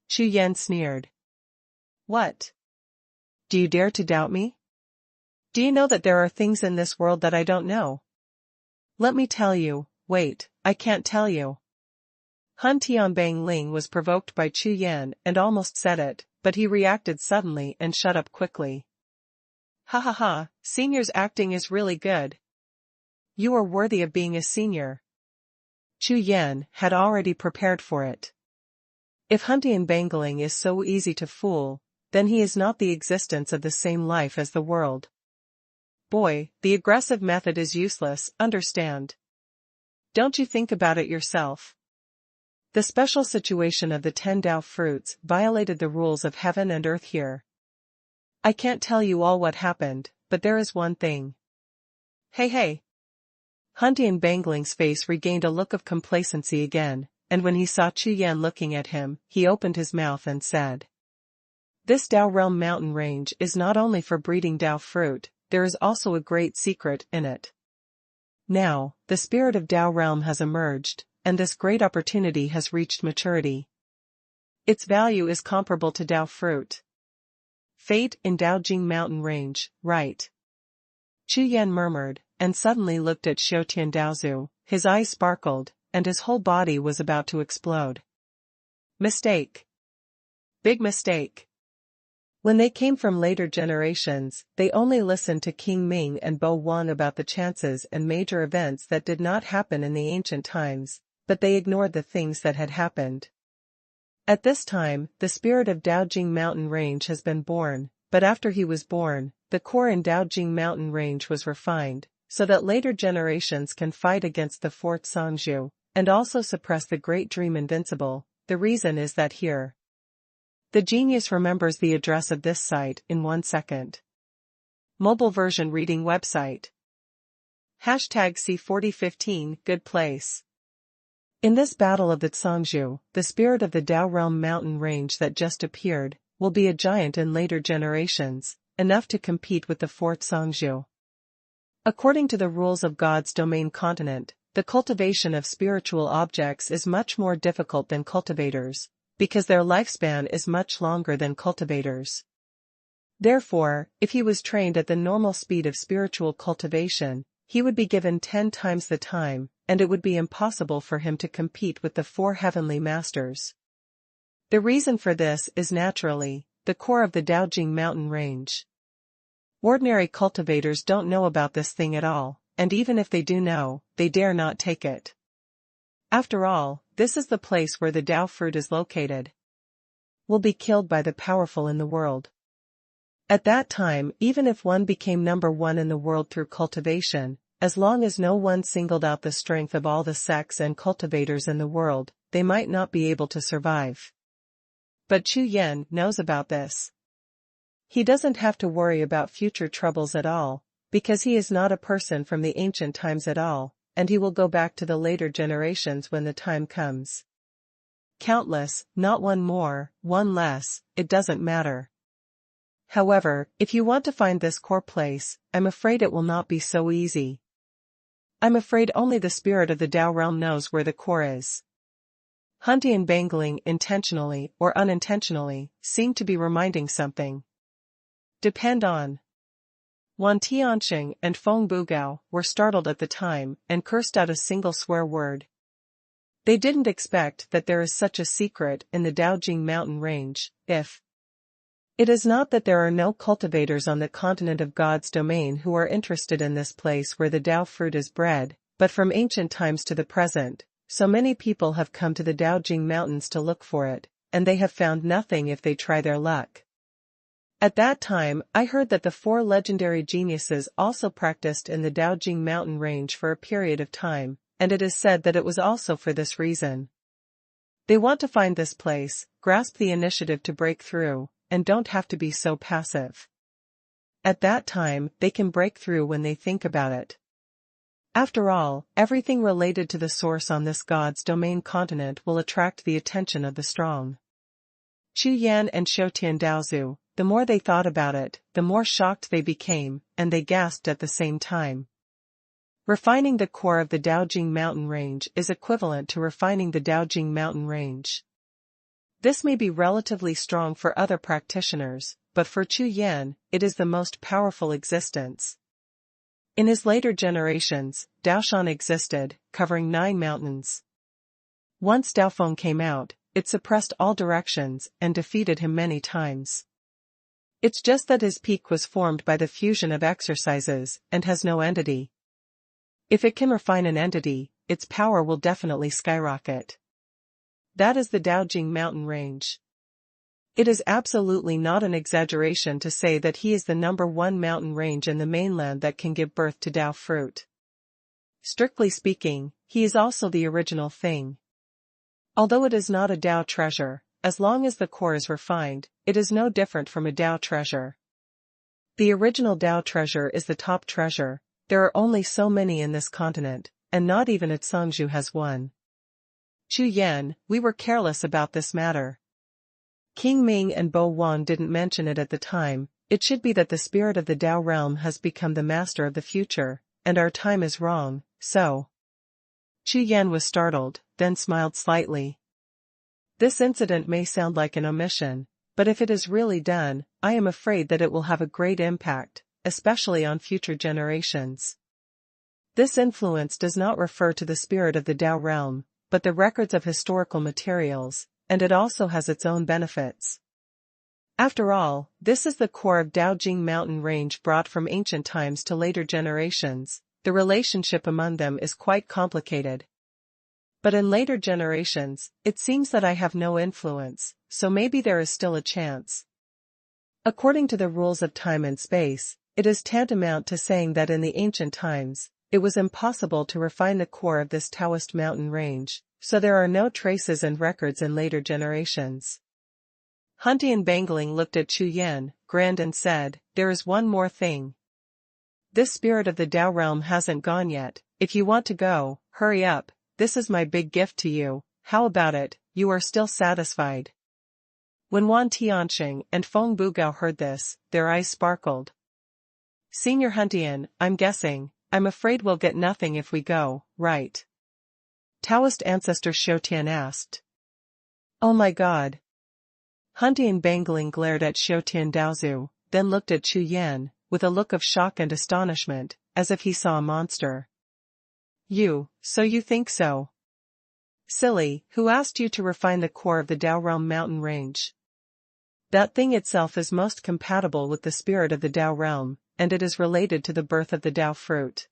Chu Yan sneered. What? Do you dare to doubt me? Do you know that there are things in this world that I don't know? Let me tell you. Wait, I can't tell you. Hun Tian Bang Ling was provoked by Chu Yan and almost said it, but he reacted suddenly and shut up quickly. Ha ha ha, senior's acting is really good. You are worthy of being a senior. Chu Yan had already prepared for it. If Huntian Bangling is so easy to fool, then he is not the existence of the same life as the world. Boy, the aggressive method is useless, understand? Don't you think about it yourself? The special situation of the 10 Tao fruits violated the rules of heaven and earth here. I can't tell you all what happened, but there is one thing. Hey. Han Dianbangling's face regained a look of complacency again, and when he saw Chu Yan looking at him, he opened his mouth and said. This Dao Realm mountain range is not only for breeding Dao fruit, there is also a great secret in it. Now, the spirit of Dao Realm has emerged, and this great opportunity has reached maturity. Its value is comparable to Dao fruit. Fate in Daojing mountain range, right? Chu Yan murmured, and suddenly looked at Xiaotian Daozu, his eyes sparkled, and his whole body was about to explode. Mistake. Big mistake. When they came from later generations, they only listened to King Ming and Bo Wan about the chances and major events that did not happen in the ancient times, but they ignored the things that had happened. At this time, the spirit of Daojing mountain range has been born, but after he was born, the core in Daojing mountain range was refined, so that later generations can fight against the fourth Sangzhu, and also suppress the Great Dream Invincible. The reason is that here. The genius remembers the address of this site in 1 second. Mobile version reading website. #C4015 Good place. In this battle of the Sangzhu, the spirit of the Dao Realm mountain range that just appeared, will be a giant in later generations, enough to compete with the fourth Sangzhu. According to the rules of God's domain continent, the cultivation of spiritual objects is much more difficult than cultivators, because their lifespan is much longer than cultivators. Therefore, if he was trained at the normal speed of spiritual cultivation, he would be given 10 times the time, and it would be impossible for him to compete with the 4 heavenly masters. The reason for this is naturally, the core of the Daojing mountain range. Ordinary cultivators don't know about this thing at all, and even if they do know, they dare not take it. After all, this is the place where the Dao fruit is located. Will be killed by the powerful in the world. At that time, even if one became number 1 in the world through cultivation, as long as no one singled out the strength of all the sects and cultivators in the world, they might not be able to survive. But Chu Yan knows about this. He doesn't have to worry about future troubles at all, because he is not a person from the ancient times at all, and he will go back to the later generations when the time comes. Countless, not one more, one less, it doesn't matter. However, if you want to find this core place, I'm afraid it will not be so easy. I'm afraid only the spirit of the Dao realm knows where the core is. Han Dianbangling intentionally or unintentionally seemed to be reminding something. Depend on. Wan Tianxing and Feng Bugao were startled at the time and cursed out a single swear word. They didn't expect that there is such a secret in the Daojing mountain range. If it is not that there are no cultivators on the continent of God's domain who are interested in this place where the Dao fruit is bred, but from ancient times to the present, so many people have come to the Daojing mountains to look for it, and they have found nothing if they try their luck. At that time, I heard that the 4 legendary geniuses also practiced in the Daojing mountain range for a period of time, and it is said that it was also for this reason. They want to find this place, grasp the initiative to break through, and don't have to be so passive. At that time, they can break through when they think about it. After all, everything related to the source on this God's domain continent will attract the attention of the strong. Chu Yan and Xiaotian Daozu, the more they thought about it, the more shocked they became, and they gasped at the same time. Refining the core of the Daojing mountain range is equivalent to refining the Daojing mountain range. This may be relatively strong for other practitioners, but for Chu Yan, it is the most powerful existence. In his later generations, Daoshan existed, covering 9 mountains. Once Daofeng came out, it suppressed all directions and defeated him many times. It's just that his peak was formed by the fusion of exercises and has no entity. If it can refine an entity, its power will definitely skyrocket. That is the Daojing mountain range. It is absolutely not an exaggeration to say that he is the number 1 mountain range in the mainland that can give birth to Dao fruit. Strictly speaking, he is also the original thing. Although it is not a Tao treasure, as long as the core is refined, it is no different from a Tao treasure. The original Tao treasure is the top treasure. There are only so many in this continent, and not even at Songzhu has one. Chu Yan, we were careless about this matter. King Ming and Bo Wan didn't mention it at the time. It should be that the spirit of the Tao realm has become the master of the future, and our time is wrong, so. Chu Yan was startled, then smiled slightly. This incident may sound like an omission, but if it is really done, I am afraid that it will have a great impact, especially on future generations. This influence does not refer to the spirit of the Tao realm, but the records of historical materials, and it also has its own benefits. After all, this is the core of Daojing mountain range brought from ancient times to later generations. The relationship among them is quite complicated. But in later generations, it seems that I have no influence, so maybe there is still a chance. According to the rules of time and space, it is tantamount to saying that in the ancient times, it was impossible to refine the core of this Taoist mountain range, so there are no traces and records in later generations. Huntian Bangling looked at Chu Yan, grinned and said, "There is one more thing. This spirit of the Tao realm hasn't gone yet. If you want to go, hurry up. This is my big gift to you. How about it? You are still satisfied?" When Wan Tianxing and Feng Bugao heard this, their eyes sparkled. "Senior Huntian, I'm afraid we'll get nothing if we go, right?" Taoist ancestor Xiutian asked. "Oh my God." Huntian Bangling glared at Xiutian Daozu, then looked at Chu Yan, with a look of shock and astonishment, as if he saw a monster. So you think so? Silly, who asked you to refine the core of the Tao realm mountain range? That thing itself is most compatible with the spirit of the Tao realm, and it is related to the birth of the Tao fruit.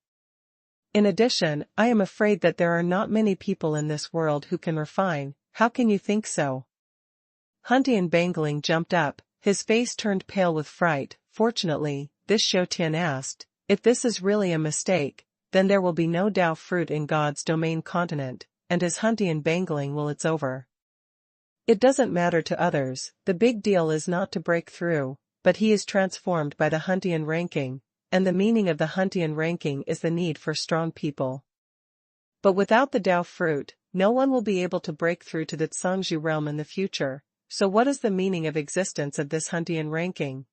In addition, I am afraid that there are not many people in this world who can refine. How can you think so? Huntian Bangling jumped up, his face turned pale with fright. Fortunately, this Xiutian asked, "If this is really a mistake, then there will be no Tao fruit in God's domain continent, and as Huntian Bangling it's over. It doesn't matter to others, the big deal is not to break through, but he is transformed by the Huntian ranking, and the meaning of the Huntian ranking is the need for strong people. But without the Tao fruit, no one will be able to break through to the Songzhu realm in the future, so what is the meaning of existence of this Huntian ranking?"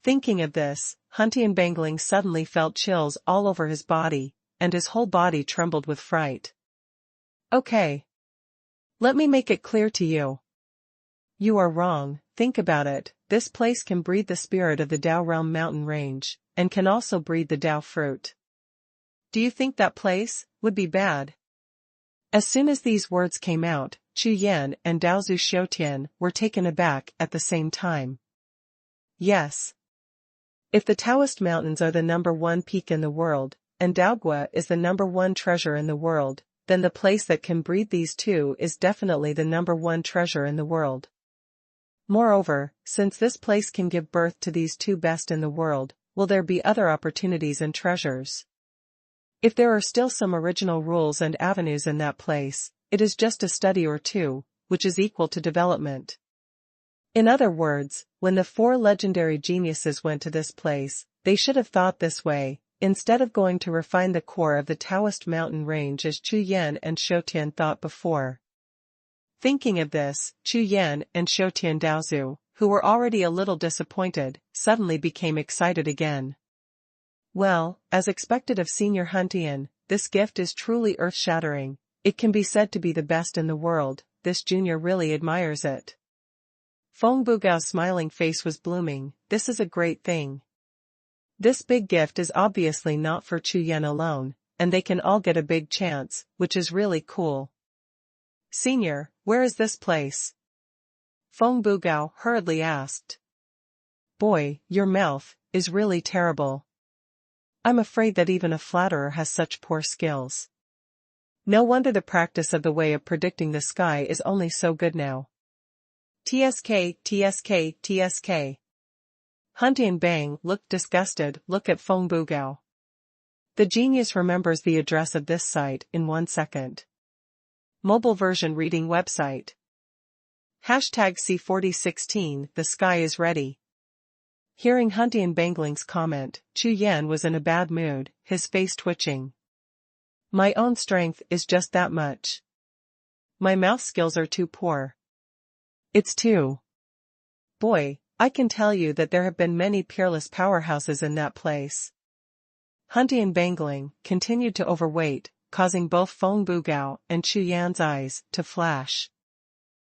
Thinking of this, Huntian Bangling suddenly felt chills all over his body, and his whole body trembled with fright. "Okay. Let me make it clear to you. You are wrong. Think about it. This place can breed the spirit of the Tao realm mountain range, and can also breed the Tao fruit. Do you think that place would be bad?" As soon as these words came out, Chu Yan and Daozu Xiutian were taken aback at the same time. Yes. If the Taoist mountains are the #1 peak in the world, and Daogua is the #1 treasure in the world, then the place that can breed these two is definitely the #1 treasure in the world. Moreover, since this place can give birth to these two best in the world, will there be other opportunities and treasures? If there are still some original rules and avenues in that place, it is just a study or two, which is equal to development. In other words, when the 4 legendary geniuses went to this place, they should have thought this way, instead of going to refine the core of the Taoist mountain range as Chu Yan and Xiutian thought before. Thinking of this, Chu Yan and Xiutian Daozu, who were already a little disappointed, suddenly became excited again. Well, as expected of Senior Huntian, this gift is truly earth-shattering. It can be said to be the best in the world. This junior really admires it. Feng Bugao's smiling face was blooming. This is a great thing. This big gift is obviously not for Chu Yan alone, and they can all get a big chance, which is really cool. Senior, where is this place? Feng Bugao hurriedly asked. Boy, your mouth is really terrible. I'm afraid that even a flatterer has such poor skills. No wonder the practice of the way of predicting the sky is only so good now. TSK, TSK, TSK. Huntian Bang looked disgusted. Look at Feng Bugao. The genius remembers the address of this site in 1 second. Mobile version reading website. Hashtag C4016, the sky is ready. Hearing Huntian Bangling's comment, Chu Yan was in a bad mood, his face twitching. My own strength is just that much. My mouth skills are too poor. It's too. Boy, I can tell you that there have been many peerless powerhouses in that place. Huntian Bangling continued to overweight, causing both Feng Bugao and Chu Yan's eyes to flash.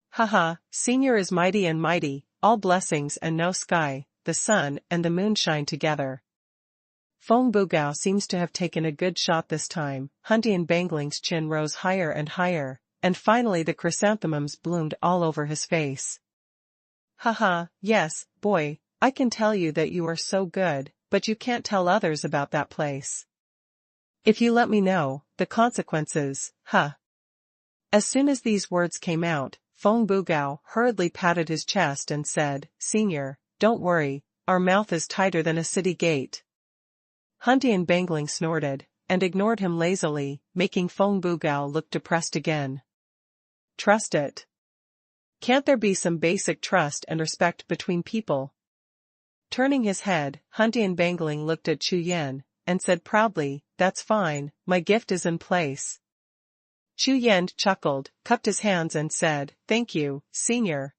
Haha, Senior is mighty and mighty, all blessings and no sky, the sun and the moon shine together. Feng Bugao seems to have taken a good shot this time. Huntian Bangling's chin rose higher and higher, and finally the chrysanthemums bloomed all over his face. Haha, yes, boy, I can tell you that you are so good, but you can't tell others about that place. If you let me know, the consequences, huh? As soon as these words came out, Feng Bugao hurriedly patted his chest and said, Senior, don't worry, our mouth is tighter than a city gate. Huntian Bangling snorted, and ignored him lazily, making Feng Bugao look depressed again. Trust it. Can't there be some basic trust and respect between people? Turning his head, Huntian Bangling looked at Chu Yan, and said proudly, that's fine, my gift is in place. Chu Yan chuckled, cupped his hands and said, thank you, Senior.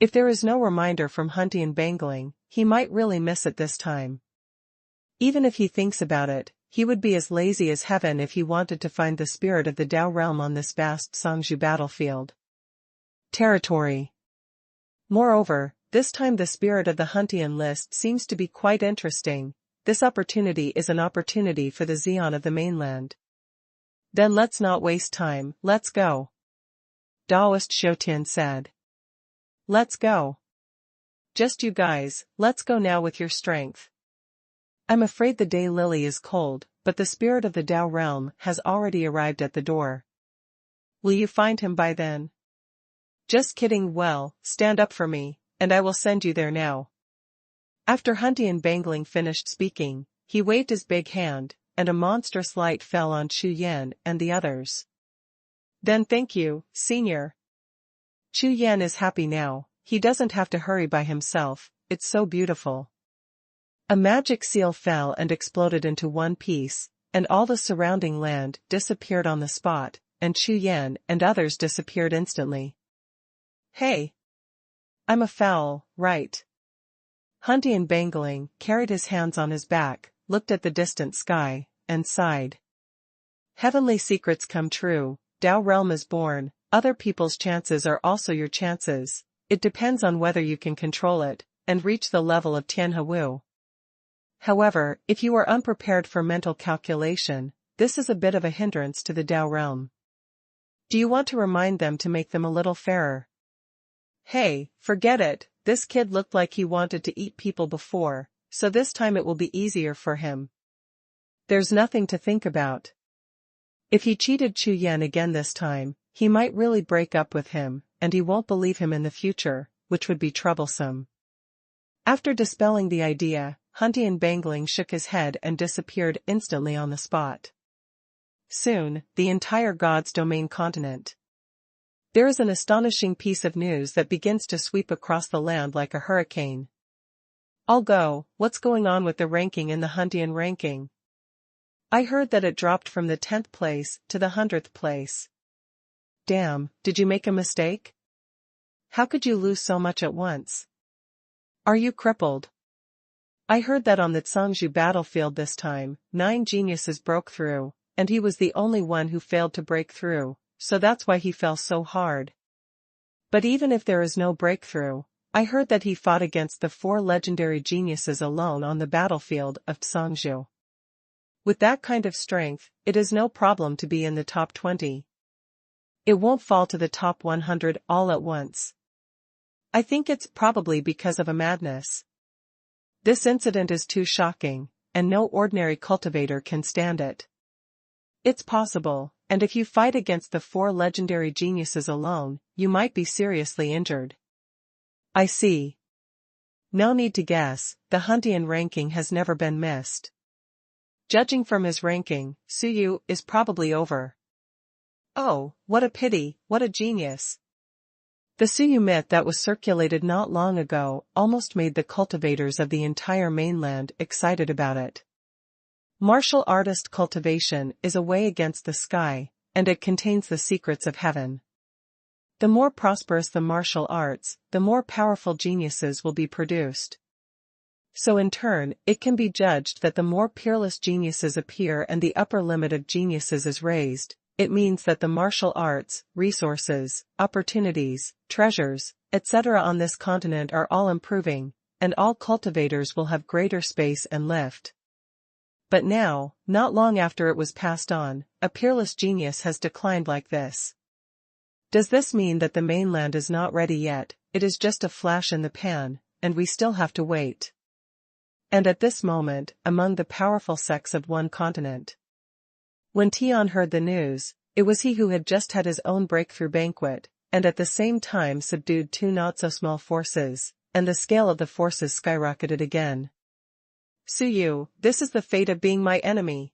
If there is no reminder from Huntian Bangling, he might really miss it this time. Even if he thinks about it, he would be as lazy as heaven if he wanted to find the spirit of the Dao realm on this vast Songzhu battlefield. Territory. Moreover, this time the spirit of the Huntian list seems to be quite interesting. This opportunity is an opportunity for the Xian of the mainland. Then let's not waste time, let's go. Daoist Xiutian said. Let's go. Just you guys, let's go now with your strength. I'm afraid the daylily is cold, but the spirit of the Dao realm has already arrived at the door. Will you find him by then? Just kidding, well, stand up for me, and I will send you there now. After Huntian Bangling finished speaking, he waved his big hand, and a monstrous light fell on Chu Yan and the others. Then thank you, Senior. Chu Yan is happy now, he doesn't have to hurry by himself, it's so beautiful. A magic seal fell and exploded into one piece, and all the surrounding land disappeared on the spot, and Chu Yan and others disappeared instantly. Hey! I'm a fowl, right? Huntian Bangling carried his hands on his back, looked at the distant sky, and sighed. Heavenly secrets come true, Dao realm is born, other people's chances are also your chances, it depends on whether you can control it, and reach the level of Tianhe Wu. However, if you are unprepared for mental calculation, this is a bit of a hindrance to the Dao realm. Do you want to remind them to make them a little fairer? Hey, forget it, this kid looked like he wanted to eat people before, so this time it will be easier for him. There's nothing to think about. If he cheated Chu Yan again this time, he might really break up with him, and he won't believe him in the future, which would be troublesome. After dispelling the idea, Huntian Bangling shook his head and disappeared instantly on the spot. Soon, the entire God's Domain continent. There is an astonishing piece of news that begins to sweep across the land like a hurricane. I'll go, what's going on with the ranking in the Huntian ranking? I heard that it dropped from the 10th place to the 100th place. Damn, did you make a mistake? How could you lose so much at once? Are you crippled? I heard that on the Songzhu battlefield this time, 9 geniuses broke through, and he was the only one who failed to break through, so that's why he fell so hard. But even if there is no breakthrough, I heard that he fought against the 4 legendary geniuses alone on the battlefield of Songzhu. With that kind of strength, it is no problem to be in the top 20. It won't fall to the top 100 all at once. I think it's probably because of a madness. This incident is too shocking, and no ordinary cultivator can stand it. It's possible, and if you fight against the 4 legendary geniuses alone, you might be seriously injured. I see. No need to guess, the Huntian ranking has never been missed. Judging from his ranking, Suyu is probably over. Oh, what a pity, what a genius. The Suyu myth that was circulated not long ago almost made the cultivators of the entire mainland excited about it. Martial artist cultivation is a way against the sky, and it contains the secrets of heaven. The more prosperous the martial arts, the more powerful geniuses will be produced. So in turn, it can be judged that the more peerless geniuses appear and the upper limit of geniuses is raised, it means that the martial arts, resources, opportunities, treasures, etc. on this continent are all improving, and all cultivators will have greater space and lift. But now, not long after it was passed on, a peerless genius has declined like this. Does this mean that the mainland is not ready yet? It is just a flash in the pan, and we still have to wait. And at this moment, among the powerful sects of one continent. When Tian heard the news, it was he who had just had his own breakthrough banquet, and at the same time subdued two not-so-small forces, and the scale of the forces skyrocketed again. Suyu, this is the fate of being my enemy.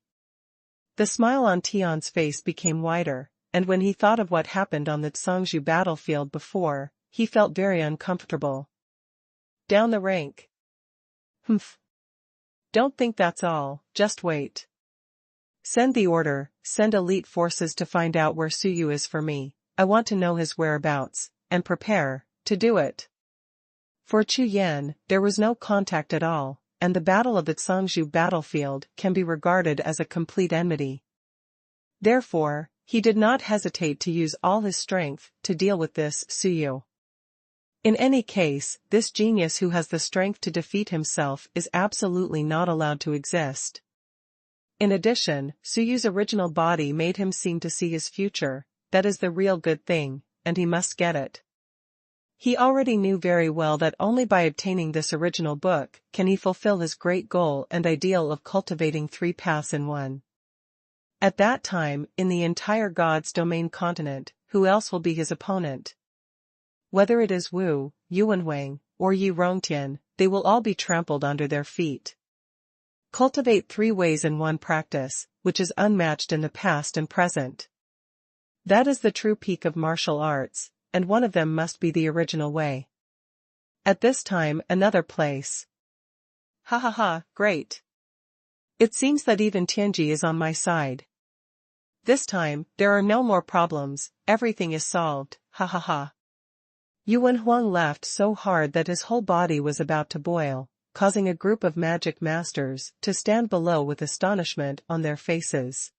The smile on Tian's face became wider, and when he thought of what happened on the Tsangju battlefield before, he felt very uncomfortable. Down the rank. Humph. Don't think that's all, just wait. Send the order, send elite forces to find out where Suyu is for me, I want to know his whereabouts, and prepare to do it. For Chu Yan, there was no contact at all, and the Battle of the Tsangju battlefield can be regarded as a complete enmity. Therefore, he did not hesitate to use all his strength to deal with this Suyu. In any case, this genius who has the strength to defeat himself is absolutely not allowed to exist. In addition, Suyu's original body made him seem to see his future, that is the real good thing, and he must get it. He already knew very well that only by obtaining this original book can he fulfill his great goal and ideal of cultivating three paths in one. At that time, in the entire God's domain continent, who else will be his opponent? Whether it is Wu, Xuanhuan, or Yi Rongtian, they will all be trampled under their feet. Cultivate three ways in one practice, which is unmatched in the past and present. That is the true peak of martial arts, and one of them must be the original way. At this time, another place. Ha ha ha, great. It seems that even Tianji is on my side. This time, there are no more problems, everything is solved, ha ha ha. Yuan Huang laughed so hard that his whole body was about to boil, causing a group of magic masters to stand below with astonishment on their faces.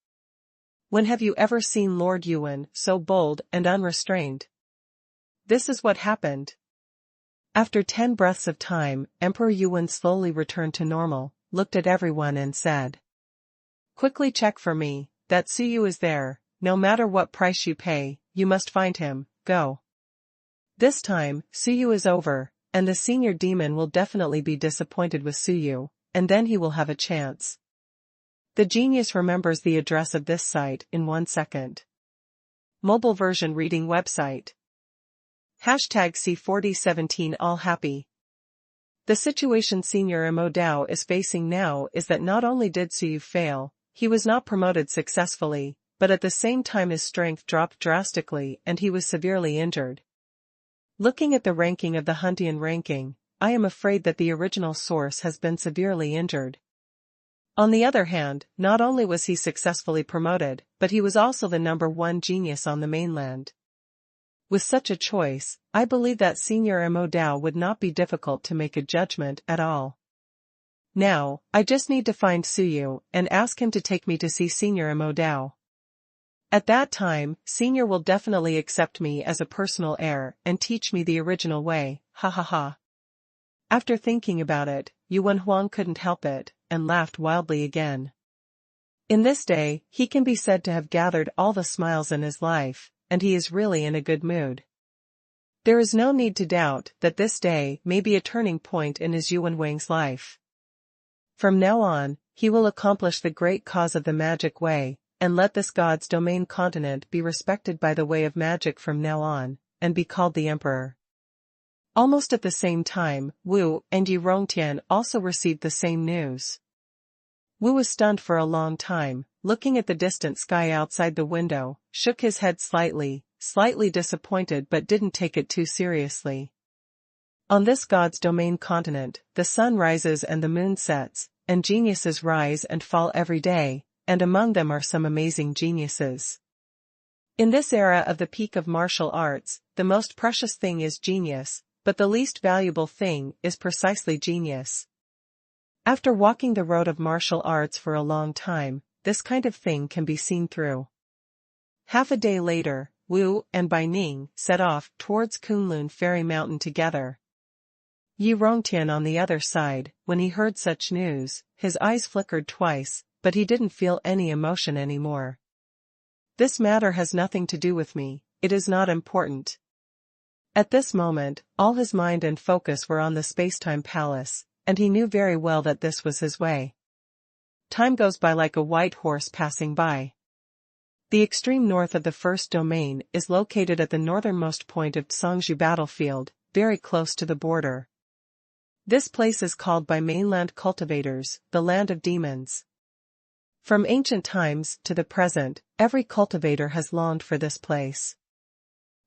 When have you ever seen Lord Yuan so bold and unrestrained? This is what happened. After 10 breaths of time, Emperor Yuan slowly returned to normal, looked at everyone and said, "Quickly check for me, that Suyu is there, no matter what price you pay, you must find him, go." This time, Suyu is over, and the senior demon will definitely be disappointed with Suyu, and then he will have a chance. The genius remembers the address of this site in 1 second. Mobile version reading website. #C4017 all happy. The situation Senior Mo Dao is facing now is that not only did Suyu fail, he was not promoted successfully, but at the same time his strength dropped drastically and he was severely injured. Looking at the ranking of the Huntian ranking, I am afraid that the original source has been severely injured. On the other hand, not only was he successfully promoted, but he was also the #1 genius on the mainland. With such a choice, I believe that Senior Mo Dao would not be difficult to make a judgment at all. Now, I just need to find Suyu and ask him to take me to see Senior Mo Dao. At that time, Senior will definitely accept me as a personal heir and teach me the original way, ha ha ha. After thinking about it, Yuan Huang couldn't help it, and laughed wildly again. In this day, he can be said to have gathered all the smiles in his life, and he is really in a good mood. There is no need to doubt that this day may be a turning point in his Yuan Wang's life. From now on, he will accomplish the great cause of the magic way, and let this God's domain continent be respected by the way of magic from now on, and be called the Emperor. Almost at the same time, Wu and Yi Rongtian also received the same news. Wu was stunned for a long time, looking at the distant sky outside the window, shook his head slightly disappointed but didn't take it too seriously. On this God's domain continent, the sun rises and the moon sets, and geniuses rise and fall every day, and among them are some amazing geniuses. In this era of the peak of martial arts, the most precious thing is genius, but the least valuable thing is precisely genius. After walking the road of martial arts for a long time, this kind of thing can be seen through. Half a day later, Wu and Bai Ning set off towards Kunlun Fairy Mountain together. Yi Rongtian on the other side, when he heard such news, his eyes flickered twice, but he didn't feel any emotion anymore. This matter has nothing to do with me, it is not important. At this moment, all his mind and focus were on the Spacetime Palace, and he knew very well that this was his way. Time goes by like a white horse passing by. The extreme north of the first domain is located at the northernmost point of Songzhu battlefield, very close to the border. This place is called by mainland cultivators, the land of demons. From ancient times to the present, every cultivator has longed for this place.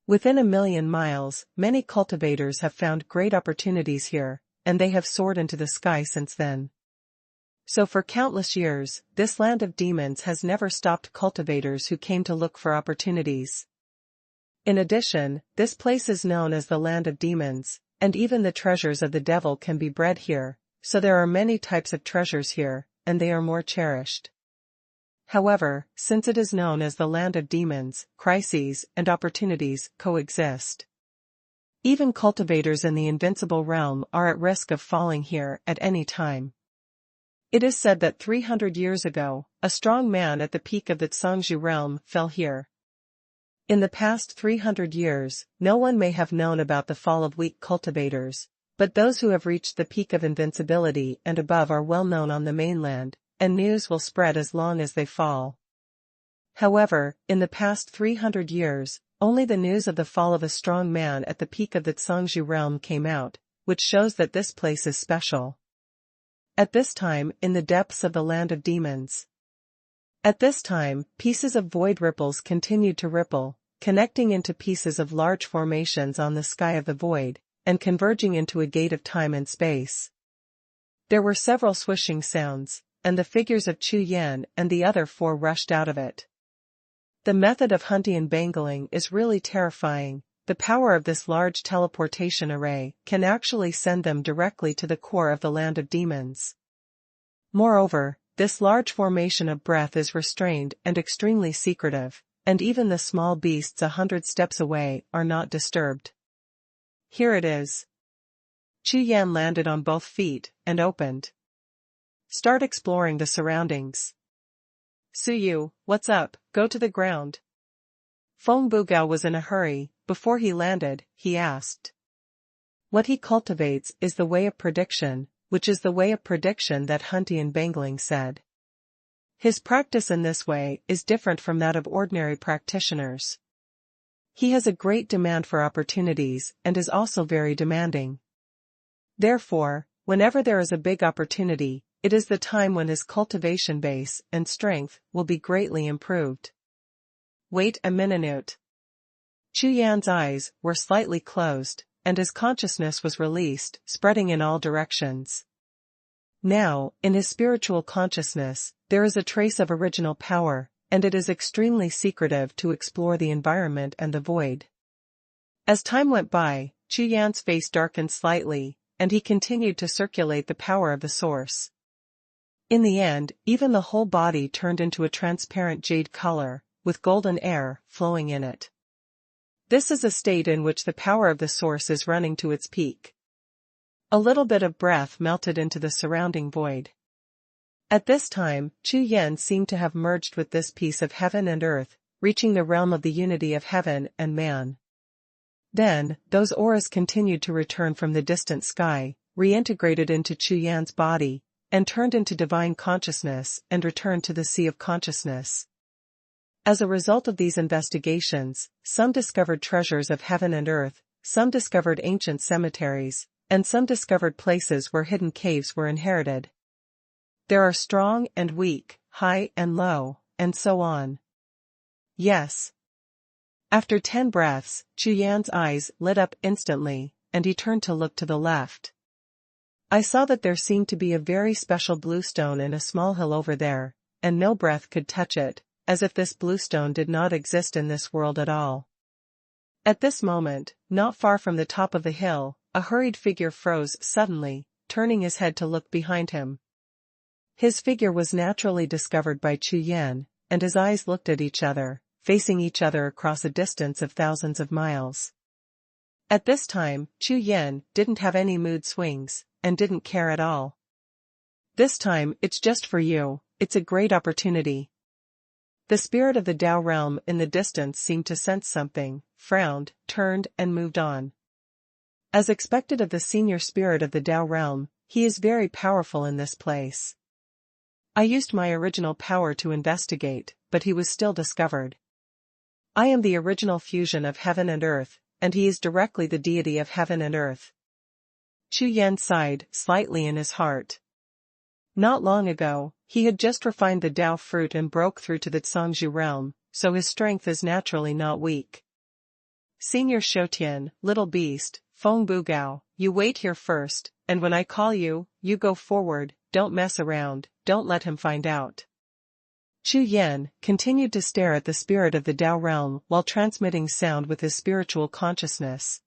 Within 1,000,000 miles, many cultivators have found great opportunities here, and they have soared into the sky since then. So for countless years, this land of demons has never stopped cultivators who came to look for opportunities. In addition, this place is known as the land of demons, and even the treasures of the devil can be bred here, so there are many types of treasures here, and they are more cherished. However, since it is known as the land of demons, crises and opportunities coexist. Even cultivators in the invincible realm are at risk of falling here at any time. It is said that 300 years ago, a strong man at the peak of the Songzhu realm fell here. In the past 300 years, no one may have known about the fall of weak cultivators, but those who have reached the peak of invincibility and above are well known on the mainland, and news will spread as long as they fall. However, in the past 300 years, only the news of the fall of a strong man at the peak of the Songzhu realm came out, which shows that this place is special. At this time, in the depths of the land of demons. At this time, pieces of void ripples continued to ripple, connecting into pieces of large formations on the sky of the void, and converging into a gate of time and space. There were several swishing sounds, and the figures of Chu Yan and the other four rushed out of it. The method of Huntian bangling is really terrifying. The power of this large teleportation array can actually send them directly to the core of the land of demons. Moreover, this large formation of breath is restrained and extremely secretive, and even the small beasts 100 steps away are not disturbed. Here it is. Chu Yan landed on both feet and opened. Start exploring the surroundings. Suyu, what's up? Go to the ground. Feng Bugao was in a hurry. Before he landed, he asked. What he cultivates is the way of prediction, which is the way of prediction that Huntian bangling said. His practice in this way is different from that of ordinary practitioners. He has a great demand for opportunities and is also very demanding. Therefore, whenever there is a big opportunity, it is the time when his cultivation base and strength will be greatly improved. Wait a minute. Chu Yan's eyes were slightly closed, and his consciousness was released, spreading in all directions. Now, in his spiritual consciousness, there is a trace of original power, and it is extremely secretive to explore the environment and the void. As time went by, Chu Yan's face darkened slightly, and he continued to circulate the power of the source. In the end, even the whole body turned into a transparent jade color, with golden air flowing in it. This is a state in which the power of the source is running to its peak. A little bit of breath melted into the surrounding void. At this time, Chu Yan seemed to have merged with this piece of heaven and earth, reaching the realm of the unity of heaven and man. Then, those auras continued to return from the distant sky, reintegrated into Chu Yan's body, and turned into divine consciousness and returned to the sea of consciousness. As a result of these investigations, some discovered treasures of heaven and earth, some discovered ancient cemeteries, and some discovered places where hidden caves were inherited. There are strong and weak, high and low, and so on. Yes. After 10 breaths, Chu Yan's eyes lit up instantly, and he turned to look to the left. I saw that there seemed to be a very special blue stone in a small hill over there, and no breath could touch it, as if this blue stone did not exist in this world at all. At this moment, not far from the top of the hill, a hurried figure froze suddenly, turning his head to look behind him. His figure was naturally discovered by Chu Yan, and his eyes looked at each other, facing each other across a distance of thousands of miles. At this time, Chu Yan didn't have any mood swings, and didn't care at all. This time it's just for you, it's a great opportunity. The spirit of the Tao realm in the distance seemed to sense something, frowned, turned and moved on. As expected of the senior spirit of the Tao realm, he is very powerful in this place. I used my original power to investigate, but he was still discovered. I am the original fusion of heaven and earth, and he is directly the deity of heaven and earth. Chu Yan sighed slightly in his heart. Not long ago, he had just refined the Tao fruit and broke through to the Zhongzhu realm, so his strength is naturally not weak. Senior Shoutian, little beast, Feng Bugao, you wait here first, and when I call you, you go forward, don't mess around, don't let him find out. Chu Yan continued to stare at the spirit of the Tao realm while transmitting sound with his spiritual consciousness.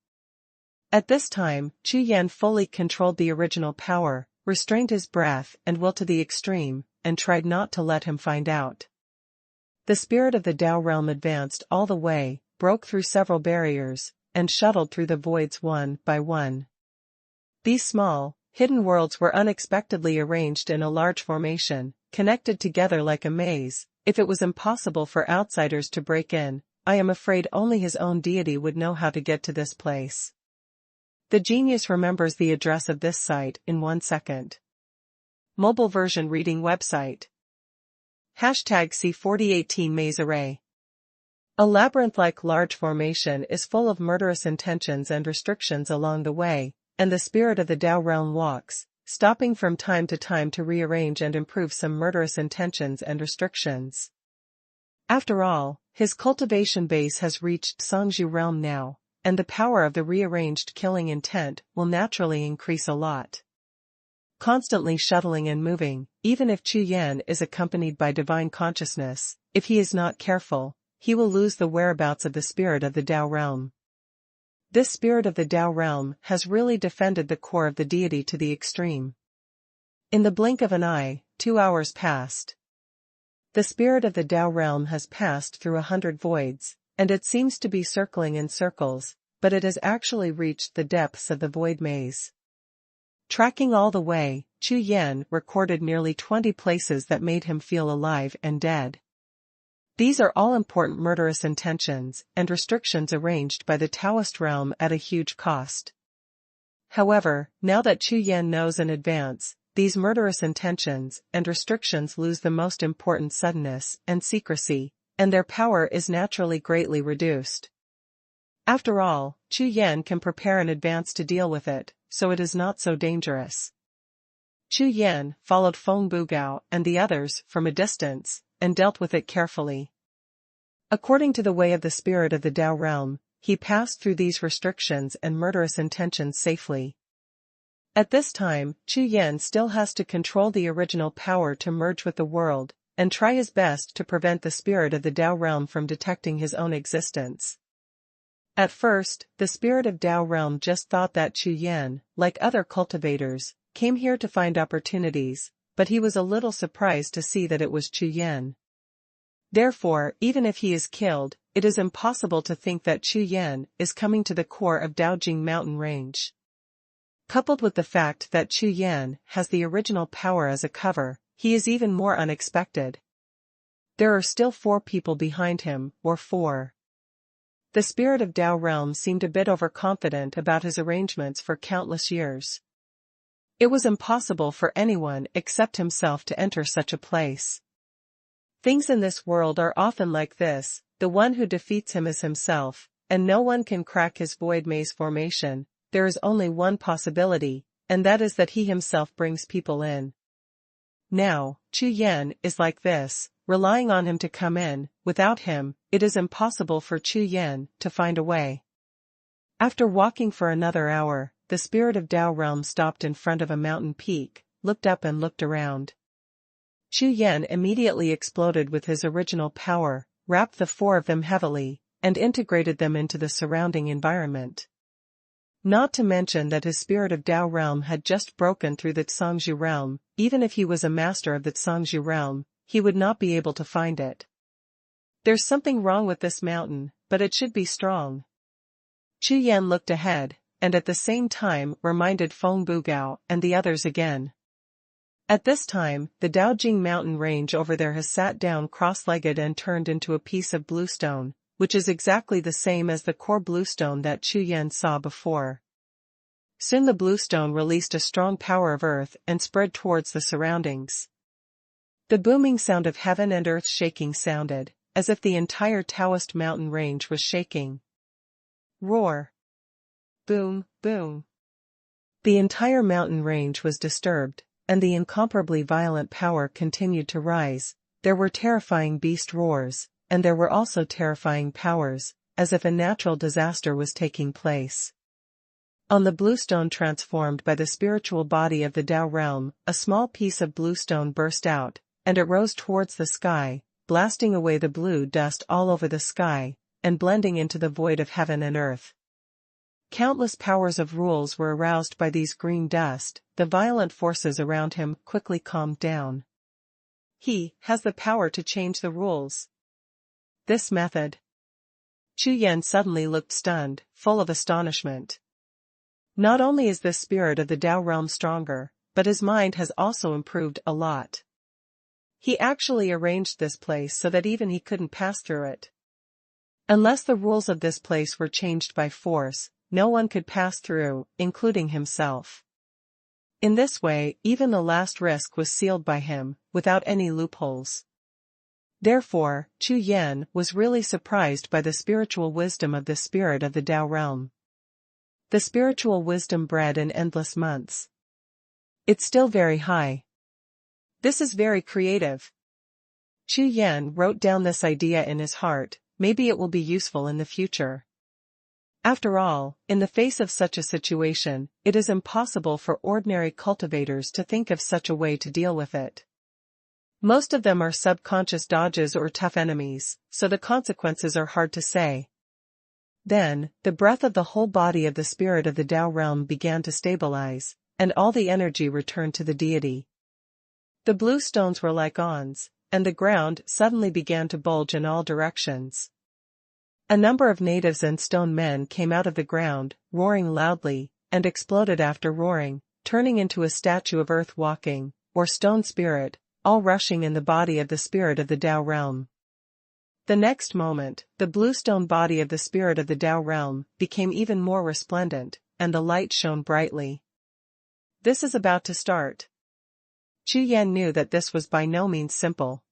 At this time, Chu Yan fully controlled the original power, restrained his breath and will to the extreme, and tried not to let him find out. The spirit of the Tao realm advanced all the way, broke through several barriers, and shuttled through the voids one by one. These small, hidden worlds were unexpectedly arranged in a large formation, connected together like a maze. If it was impossible for outsiders to break in, I am afraid only his own deity would know how to get to this place. The genius remembers the address of this site in 1 second. Mobile version reading website. #C4018 Maze Array. A labyrinth-like large formation is full of murderous intentions and restrictions along the way, and the spirit of the Tao realm walks, stopping from time to time to rearrange and improve some murderous intentions and restrictions. After all, his cultivation base has reached Zhongzhu realm now, and the power of the rearranged killing intent will naturally increase a lot. Constantly shuttling and moving, even if Chu Yan is accompanied by divine consciousness, if he is not careful, he will lose the whereabouts of the spirit of the Tao realm. This spirit of the Tao realm has really defended the core of the deity to the extreme. In the blink of an eye, 2 hours passed. The spirit of the Tao realm has passed through 100 voids, and it seems to be circling in circles, but it has actually reached the depths of the void maze. Tracking all the way, Chu Yan recorded nearly 20 places that made him feel alive and dead. These are all important murderous intentions and restrictions arranged by the Taoist realm at a huge cost. However, now that Chu Yan knows in advance, these murderous intentions and restrictions lose the most important suddenness and secrecy, and their power is naturally greatly reduced. After all, Chu Yan can prepare in advance to deal with it, so it is not so dangerous. Chu Yan followed Feng Bugao and the others from a distance, and dealt with it carefully. According to the way of the spirit of the Tao realm, he passed through these restrictions and murderous intentions safely. At this time, Chu Yan still has to control the original power to merge with the world, and try his best to prevent the spirit of the Tao realm from detecting his own existence. At first, the spirit of Tao realm just thought that Chu Yan, like other cultivators, came here to find opportunities, but he was a little surprised to see that it was Chu Yan. Therefore, even if he is killed, it is impossible to think that Chu Yan is coming to the core of Daojing mountain range. Coupled with the fact that Chu Yan has the original power as a cover, he is even more unexpected. There are still 4 people behind him, or 4. The spirit of Tao realm seemed a bit overconfident about his arrangements for countless years. It was impossible for anyone except himself to enter such a place. Things in this world are often like this, the one who defeats him is himself, and no one can crack his void maze formation. There is only one possibility, and that is that he himself brings people in. Now, Chu Yan is like this, relying on him to come in. Without him, it is impossible for Chu Yan to find a way. After walking for another hour, the spirit of Dao realm stopped in front of a mountain peak, looked up and looked around. Chu Yan immediately exploded with his original power, wrapped the four of them heavily, and integrated them into the surrounding environment. Not to mention that his spirit of Dao realm had just broken through the Zhangzhu realm. Even if he was a master of the Zhangzhu realm, he would not be able to find it. There's something wrong with this mountain, but it should be strong. Chu Yan looked ahead, and at the same time reminded Feng Bugao and the others again. At this time, the Daojing mountain range over there has sat down cross-legged and turned into a piece of bluestone, which is exactly the same as the core bluestone that Chu Yan saw before. Soon the bluestone released a strong power of earth and spread towards the surroundings. The booming sound of heaven and earth shaking sounded, as if the entire Taoist mountain range was shaking. Roar! Boom, boom. The entire mountain range was disturbed, and the incomparably violent power continued to rise. There were terrifying beast roars, and there were also terrifying powers, as if a natural disaster was taking place. On the bluestone transformed by the spiritual body of the Dao realm, a small piece of bluestone burst out, and it rose towards the sky, blasting away the blue dust all over the sky, and blending into the void of heaven and earth. Countless powers of rules were aroused by these green dust. The violent forces around him quickly calmed down. He has the power to change the rules. This method. Chu Yan suddenly looked stunned, full of astonishment. Not only is the spirit of the Dao realm stronger, but his mind has also improved a lot. He actually arranged this place so that even he couldn't pass through it. Unless the rules of this place were changed by force, no one could pass through, including himself. In this way, even the last risk was sealed by him, without any loopholes. Therefore, Chu Yan was really surprised by the spiritual wisdom of the spirit of the Dao realm. The spiritual wisdom bred in endless months. It's still very high. This is very creative. Chu Yan wrote down this idea in his heart. Maybe it will be useful in the future. After all, in the face of such a situation, it is impossible for ordinary cultivators to think of such a way to deal with it. Most of them are subconscious dodges or tough enemies, so the consequences are hard to say. Then, the breath of the whole body of the spirit of the Dao realm began to stabilize, and all the energy returned to the deity. The blue stones were like awns, and the ground suddenly began to bulge in all directions. A number of natives and stone men came out of the ground, roaring loudly, and exploded after roaring, turning into a statue of earth walking, or stone spirit, all rushing in the body of the spirit of the Dao realm. The next moment, the bluestone body of the spirit of the Dao realm became even more resplendent, and the light shone brightly. This is about to start. Chu Yan knew that this was by no means simple.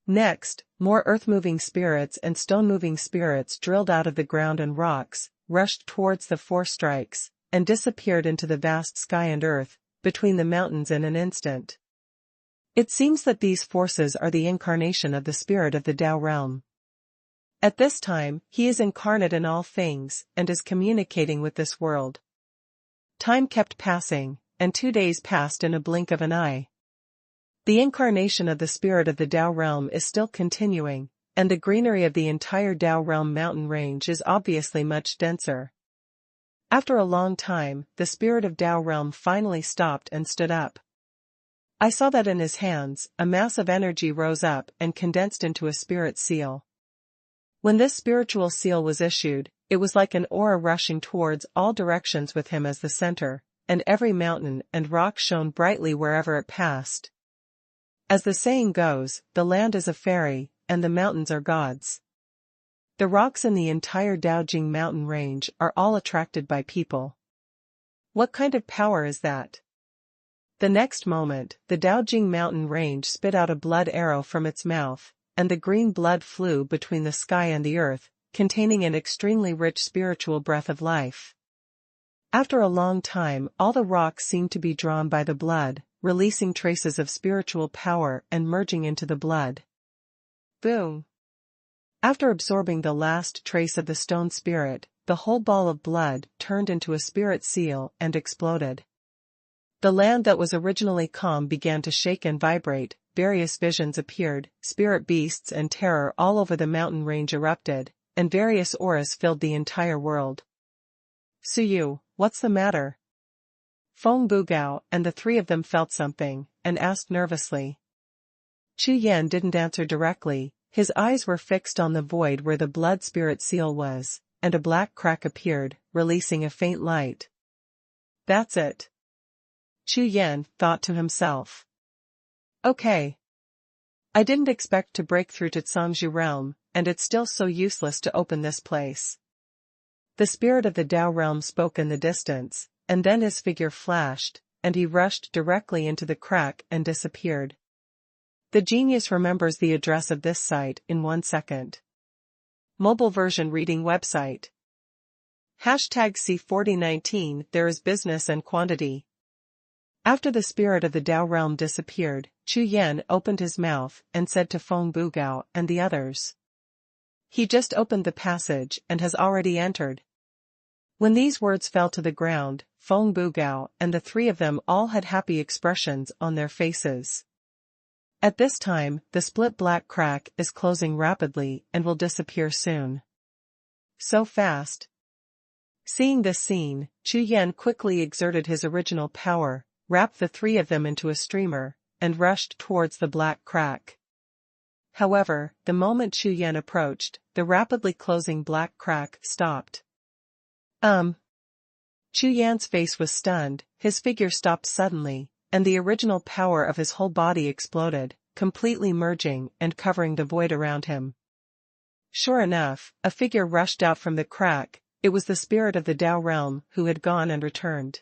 Next, more earth-moving spirits and stone-moving spirits drilled out of the ground and rocks, rushed towards the four strikes, and disappeared into the vast sky and earth, between the mountains in an instant. It seems that these forces are the incarnation of the spirit of the Dao realm. At this time, he is incarnate in all things, and is communicating with this world. Time kept passing, and 2 days passed in a blink of an eye. The incarnation of the spirit of the Dao realm is still continuing, and the greenery of the entire Dao realm mountain range is obviously much denser. After a long time, the spirit of Dao realm finally stopped and stood up. I saw that in his hands, a mass of energy rose up and condensed into a spirit seal. When this spiritual seal was issued, it was like an aura rushing towards all directions with him as the center, and every mountain and rock shone brightly wherever it passed. As the saying goes, the land is a fairy, and the mountains are gods. The rocks in the entire Daojing mountain range are all attracted by people. What kind of power is that? The next moment, the Daojing mountain range spit out a blood arrow from its mouth, and the green blood flew between the sky and the earth, containing an extremely rich spiritual breath of life. After a long time, all the rocks seemed to be drawn by the blood, releasing traces of spiritual power and merging into the blood. Boom. After absorbing the last trace of the stone spirit, the whole ball of blood turned into a spirit seal and exploded. The land that was originally calm began to shake and vibrate, various visions appeared, spirit beasts and terror all over the mountain range erupted, and various auras filled the entire world. Suyu, what's the matter? Feng Bugao and the three of them felt something, and asked nervously. Chu Yan didn't answer directly, his eyes were fixed on the void where the blood spirit seal was, and a black crack appeared, releasing a faint light. That's it. Chu Yan thought to himself. Okay. I didn't expect to break through to Zhangzhou realm, and it's still so useless to open this place. The spirit of the Dao realm spoke in the distance, and then his figure flashed, and he rushed directly into the crack and disappeared. The genius remembers the address of this site in 1 second. Mobile version reading website. #C4019 There is business and quantity. After the spirit of the Dao realm disappeared, Chu Yan opened his mouth and said to Feng Bugao and the others. He just opened the passage and has already entered. When these words fell to the ground, Feng Bugao and the three of them all had happy expressions on their faces. At this time, the split black crack is closing rapidly and will disappear soon. So fast. Seeing this scene, Chu Yan quickly exerted his original power, wrapped the three of them into a streamer, and rushed towards the black crack. However, the moment Chu Yan approached, the rapidly closing black crack stopped. Chu Yan's face was stunned, his figure stopped suddenly, and the original power of his whole body exploded, completely merging and covering the void around him. Sure enough, a figure rushed out from the crack. It was the spirit of the Dao realm who had gone and returned.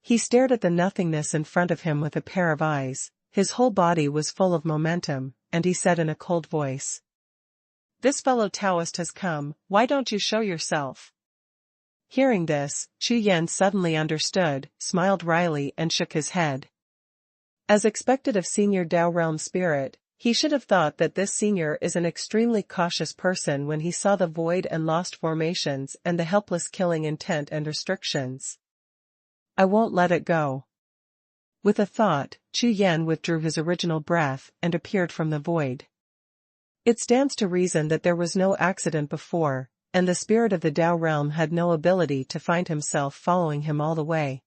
He stared at the nothingness in front of him with a pair of eyes, his whole body was full of momentum, and he said in a cold voice. This fellow Taoist has come, why don't you show yourself? Hearing this, Chu Yan suddenly understood, smiled wryly and shook his head. As expected of senior Dao realm spirit, he should have thought that this senior is an extremely cautious person when he saw the void and lost formations and the helpless killing intent and restrictions. I won't let it go. With a thought, Chu Yan withdrew his original breath and appeared from the void. It stands to reason that there was no accident before, and the spirit of the Dao realm had no ability to find himself following him all the way.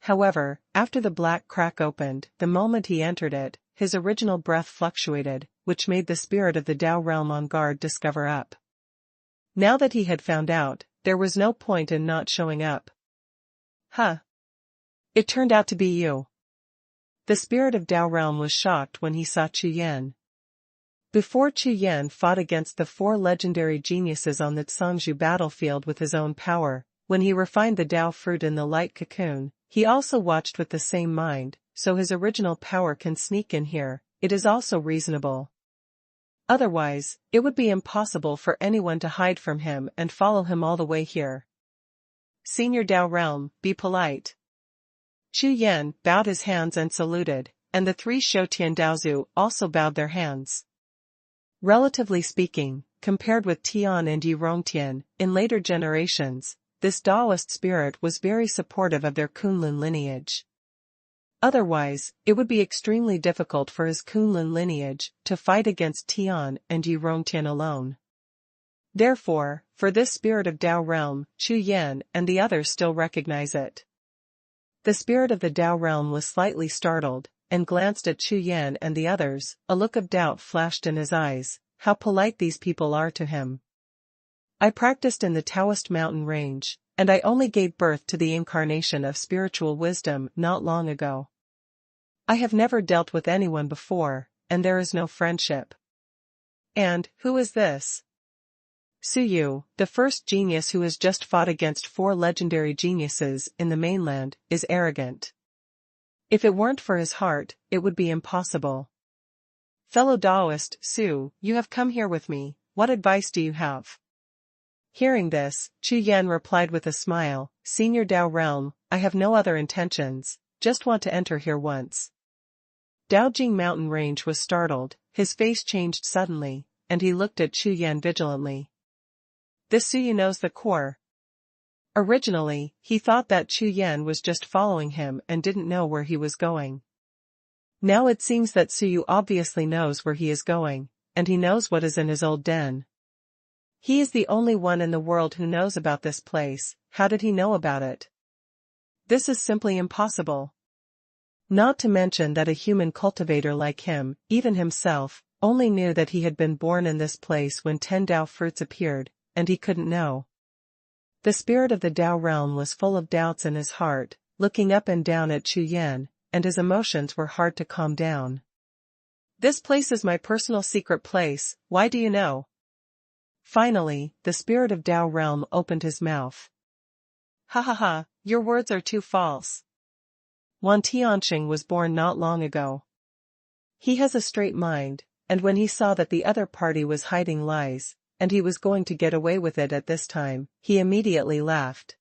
However, after the black crack opened, the moment he entered it, his original breath fluctuated, which made the spirit of the Dao realm on guard discover up. Now that he had found out, there was no point in not showing up. Huh. It turned out to be you. The spirit of Dao realm was shocked when he saw Chu Yan. Before Chu Yan fought against the 4 legendary geniuses on the Zhangzhou battlefield with his own power, when he refined the Dao fruit in the light cocoon, he also watched with the same mind, so his original power can sneak in here, it is also reasonable. Otherwise, it would be impossible for anyone to hide from him and follow him all the way here. Senior Dao realm, be polite. Chu Yan bowed his hands and saluted, and the 3 Shoutian Daozu also bowed their hands. Relatively speaking, compared with Tian and Yi Rongtian, in later generations, this Daoist spirit was very supportive of their Kunlun lineage. Otherwise, it would be extremely difficult for his Kunlun lineage to fight against Tian and Yi Rongtian alone. Therefore, for this spirit of Dao realm, Chu Yan and the others still recognize it. The spirit of the Dao realm was slightly startled, and glanced at Chu Yan and the others, a look of doubt flashed in his eyes, how polite these people are to him. I practiced in the Taoist mountain range, and I only gave birth to the incarnation of spiritual wisdom not long ago. I have never dealt with anyone before, and there is no friendship. And, who is this? Suyu, the first genius who has just fought against 4 legendary geniuses in the mainland, is arrogant. If it weren't for his heart, it would be impossible. Fellow Daoist, Su, you have come here with me, what advice do you have? Hearing this, Chu Yan replied with a smile, Senior Dao realm, I have no other intentions, just want to enter here once. Daojing mountain range was startled, his face changed suddenly, and he looked at Chu Yan vigilantly. This Suyu knows the core. Originally, he thought that Chu Yan was just following him and didn't know where he was going. Now it seems that Suyu obviously knows where he is going, and he knows what is in his old den. He is the only one in the world who knows about this place. How did he know about it? This is simply impossible. Not to mention that a human cultivator like him, even himself, only knew that he had been born in this place when 10 Dao fruits appeared, and he couldn't know. The spirit of the Dao realm was full of doubts in his heart, looking up and down at Chu Yan, and his emotions were hard to calm down. This place is my personal secret place, why do you know? Finally, the spirit of Dao realm opened his mouth. Ha ha ha, your words are too false. Wan Tianxing was born not long ago. He has a straight mind, and when he saw that the other party was hiding lies, and he was going to get away with it at this time, he immediately laughed.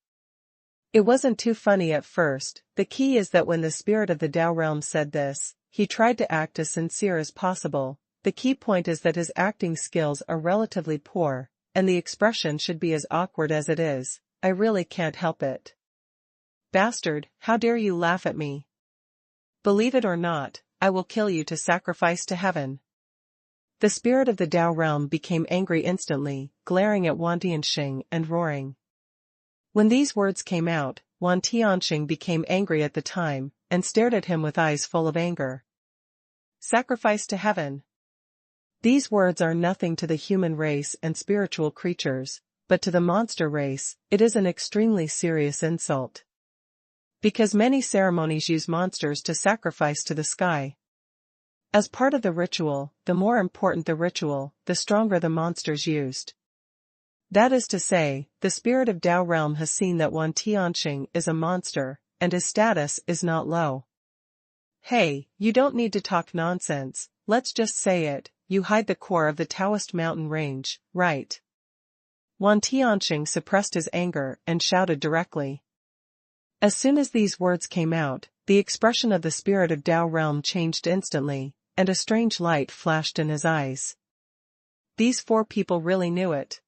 It wasn't too funny at first. The key is that when the spirit of the Dao realm said this, he tried to act as sincere as possible. The key point is that his acting skills are relatively poor, and the expression should be as awkward as it is. I really can't help it. Bastard, how dare you laugh at me? Believe it or not, I will kill you to sacrifice to heaven. The spirit of the Dao realm became angry instantly, glaring at Wan Tianxing and roaring. When these words came out, Wan Tianxing became angry at the time, and stared at him with eyes full of anger. Sacrifice to heaven. These words are nothing to the human race and spiritual creatures, but to the monster race, it is an extremely serious insult. Because many ceremonies use monsters to sacrifice to the sky. As part of the ritual, the more important the ritual, the stronger the monsters used. That is to say, the spirit of Dao realm has seen that Wan Tianxing is a monster, and his status is not low. Hey, you don't need to talk nonsense, let's just say it, you hide the core of the Taoist mountain range, right? Wan Tianxing suppressed his anger and shouted directly. As soon as these words came out, the expression of the spirit of Dao realm changed instantly, and a strange light flashed in his eyes. These 4 people really knew it.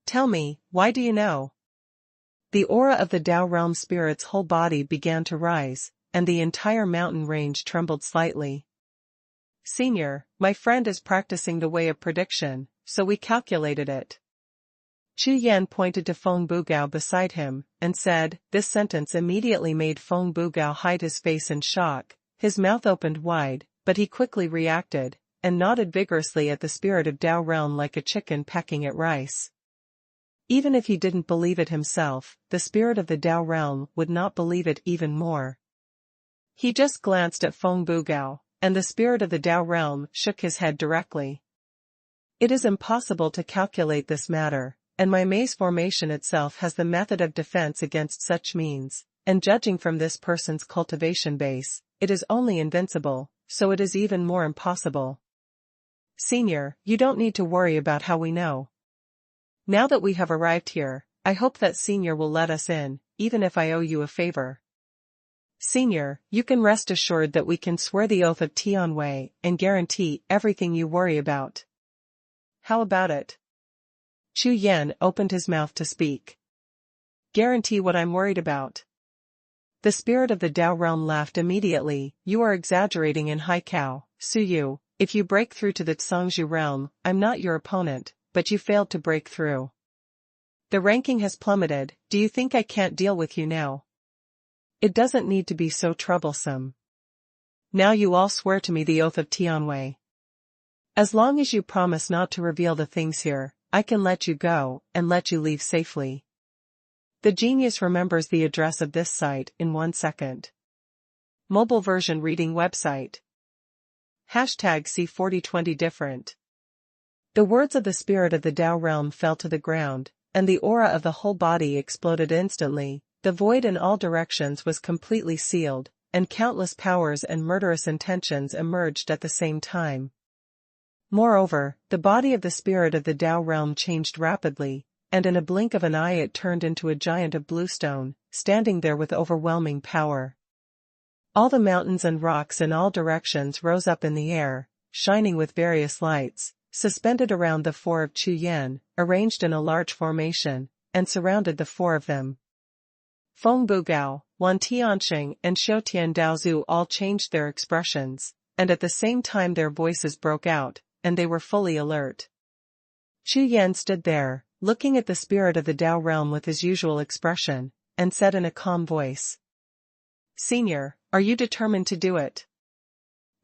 Tell me, why do you know? The aura of the Dao realm spirit's whole body began to rise, and the entire mountain range trembled slightly. Senior, my friend is practicing the way of prediction, so we calculated it. Chu Yan pointed to Feng Bugao beside him, and said, this sentence immediately made Feng Bugao hide his face in shock. His mouth opened wide, but he quickly reacted, and nodded vigorously at the spirit of Dao realm like a chicken pecking at rice. Even if he didn't believe it himself, the spirit of the Dao realm would not believe it even more. He just glanced at Feng Bugao, and the spirit of the Dao realm shook his head directly. It is impossible to calculate this matter, and my maze formation itself has the method of defense against such means, and judging from this person's cultivation base, it is only invincible, so it is even more impossible. Senior, you don't need to worry about how we know. Now that we have arrived here, I hope that Senior will let us in, even if I owe you a favor. Senior, you can rest assured that we can swear the oath of Tianwei and guarantee everything you worry about. How about it? Chu Yan opened his mouth to speak. Guarantee what I'm worried about. The spirit of the Dao realm laughed immediately. You are exaggerating in Haikao, Suyu. If you break through to the Tsangzhu realm, I'm not your opponent, but you failed to break through. The ranking has plummeted. Do you think I can't deal with you now? It doesn't need to be so troublesome. Now you all swear to me the oath of Tianwei. As long as you promise not to reveal the things here, I can let you go, and let you leave safely. The genius remembers the address of this site in 1 second. Mobile version reading website. Hashtag C4020 different. The words of the spirit of the Dao realm fell to the ground, and the aura of the whole body exploded instantly. The void in all directions was completely sealed, and countless powers and murderous intentions emerged at the same time. Moreover, the body of the spirit of the Dao realm changed rapidly, and in a blink of an eye it turned into a giant of bluestone, standing there with overwhelming power. All the mountains and rocks in all directions rose up in the air, shining with various lights, suspended around the four of Chu Yan, arranged in a large formation, and surrounded the four of them. Feng Bugao, Wan Tianxing and Xiutian Daozu all changed their expressions, and at the same time their voices broke out, and they were fully alert. Chu Yan stood there, looking at the spirit of the Tao realm with his usual expression, and said in a calm voice, "Senior, are you determined to do it?"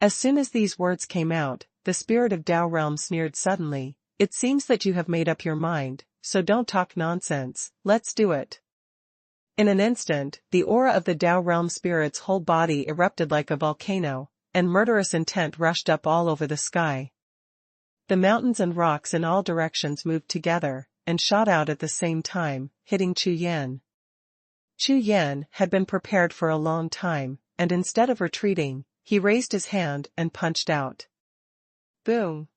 As soon as these words came out, the spirit of Tao realm sneered suddenly, "It seems that you have made up your mind, so don't talk nonsense, let's do it." In an instant, the aura of the Tao realm spirit's whole body erupted like a volcano, and murderous intent rushed up all over the sky. The mountains and rocks in all directions moved together, and shot out at the same time, hitting Chu Yan. Chu Yan had been prepared for a long time, and instead of retreating, he raised his hand and punched out. Boom!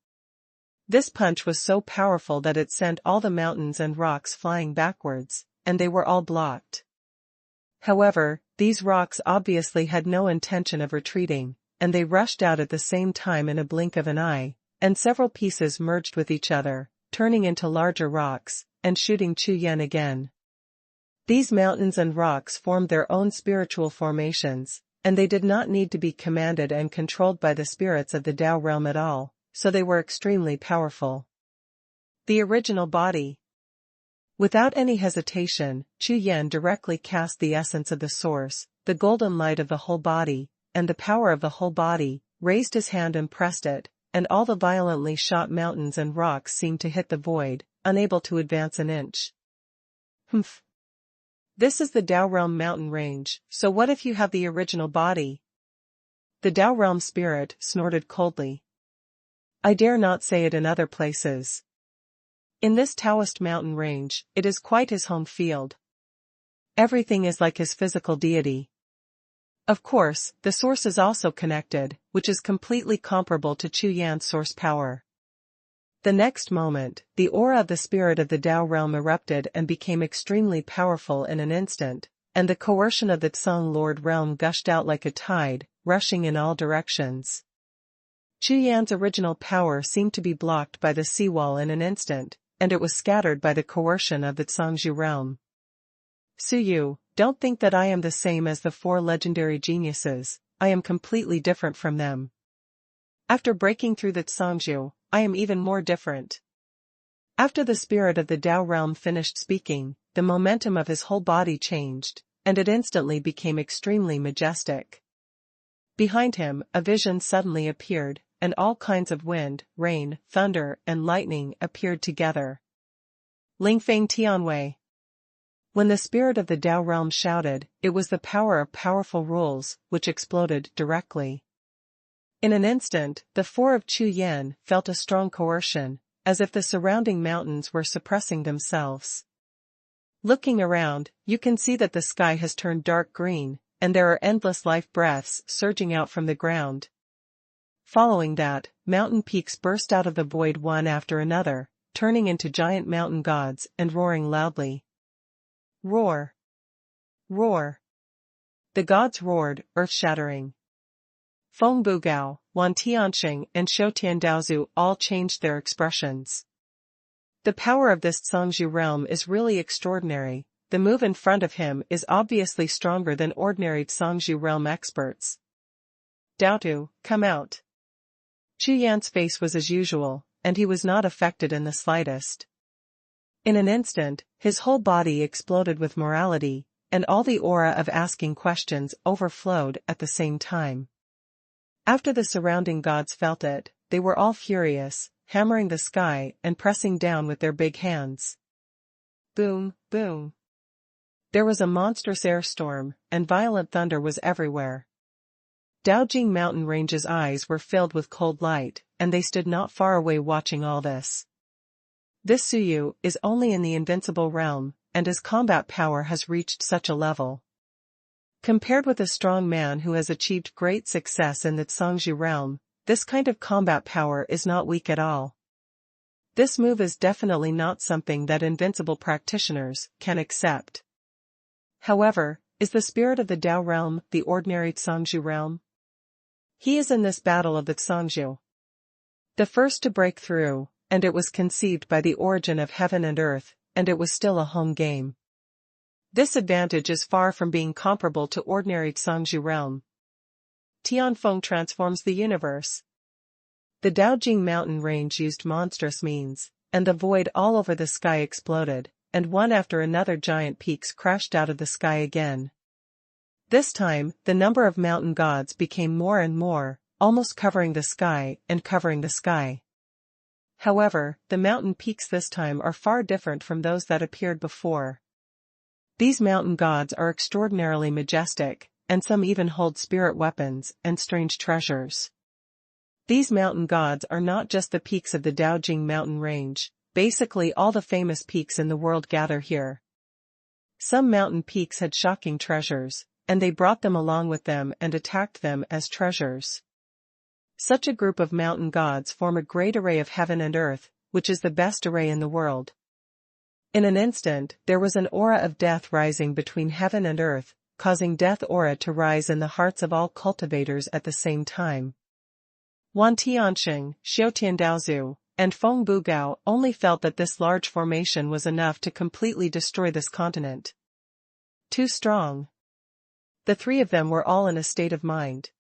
This punch was so powerful that it sent all the mountains and rocks flying backwards, and they were all blocked. However, these rocks obviously had no intention of retreating, and they rushed out at the same time in a blink of an eye, and several pieces merged with each other, turning into larger rocks, and shooting Chu Yan again. These mountains and rocks formed their own spiritual formations, and they did not need to be commanded and controlled by the spirits of the Tao realm at all, so they were extremely powerful. The original body. Without any hesitation, Chu Yan directly cast the essence of the source, the golden light of the whole body, and the power of the whole body, raised his hand and pressed it, and all the violently shot mountains and rocks seemed to hit the void, unable to advance an inch. Humph. This is the Tao realm mountain range, so what if you have the original body? The Tao realm spirit snorted coldly. I dare not say it in other places. In this Taoist mountain range, it is quite his home field. Everything is like his physical deity. Of course, the source is also connected, which is completely comparable to Chu Yan's source power. The next moment, the aura of the spirit of the Tao realm erupted and became extremely powerful in an instant, and the coercion of the Tsung Lord realm gushed out like a tide, rushing in all directions. Chu Yan's original power seemed to be blocked by the seawall in an instant, and it was scattered by the coercion of the Tsangzhu realm. Suyu, don't think that I am the same as the four legendary geniuses, I am completely different from them. After breaking through the Tsangzhu, I am even more different. After the spirit of the Tao realm finished speaking, the momentum of his whole body changed, and it instantly became extremely majestic. Behind him, a vision suddenly appeared, and all kinds of wind, rain, thunder, and lightning appeared together. Lingfeng Tianwei. When the spirit of the Tao realm shouted, it was the power of powerful rules, which exploded directly. In an instant, the four of Chu Yan felt a strong coercion, as if the surrounding mountains were suppressing themselves. Looking around, you can see that the sky has turned dark green, and there are endless life breaths surging out from the ground. Following that, mountain peaks burst out of the void one after another, turning into giant mountain gods and roaring loudly. Roar! Roar! The gods roared, earth-shattering. Feng Bugao, Wan Tianxing and Xiutian Daozu all changed their expressions. The power of this Tsangzhu realm is really extraordinary. The move in front of him is obviously stronger than ordinary Tsangzhu realm experts. Daotu, come out. Chu Yan's face was as usual, and he was not affected in the slightest. In an instant, his whole body exploded with morality, and all the aura of asking questions overflowed at the same time. After the surrounding gods felt it, they were all furious, hammering the sky and pressing down with their big hands. Boom, boom. There was a monstrous air storm, and violent thunder was everywhere. Daojing mountain range's eyes were filled with cold light, and they stood not far away watching all this. This Suyu is only in the invincible realm, and his combat power has reached such a level. Compared with a strong man who has achieved great success in the Tsangzhu realm, this kind of combat power is not weak at all. This move is definitely not something that invincible practitioners can accept. However, is the spirit of the Dao realm, the ordinary Zhangzhu realm? He is in this battle of the Zhangzhu, the first to break through, and it was conceived by the origin of heaven and earth, and it was still a home game. This advantage is far from being comparable to ordinary Zhangzhu realm. Tianfeng transforms the universe. The Daojing mountain range used monstrous means, and the void all over the sky exploded, and one after another giant peaks crashed out of the sky again. This time, the number of mountain gods became more and more, almost covering the sky and covering the sky. However, the mountain peaks this time are far different from those that appeared before. These mountain gods are extraordinarily majestic, and some even hold spirit weapons and strange treasures. These mountain gods are not just the peaks of the Daojing mountain range, basically all the famous peaks in the world gather here. Some mountain peaks had shocking treasures, and they brought them along with them and attacked them as treasures. Such a group of mountain gods form a great array of heaven and earth, which is the best array in the world. In an instant, there was an aura of death rising between heaven and earth, causing death aura to rise in the hearts of all cultivators at the same time. Wan Tianxing, Xiao Tiandaozu, and Feng Bugao only felt that this large formation was enough to completely destroy this continent. Too strong. The three of them were all in a state of mind.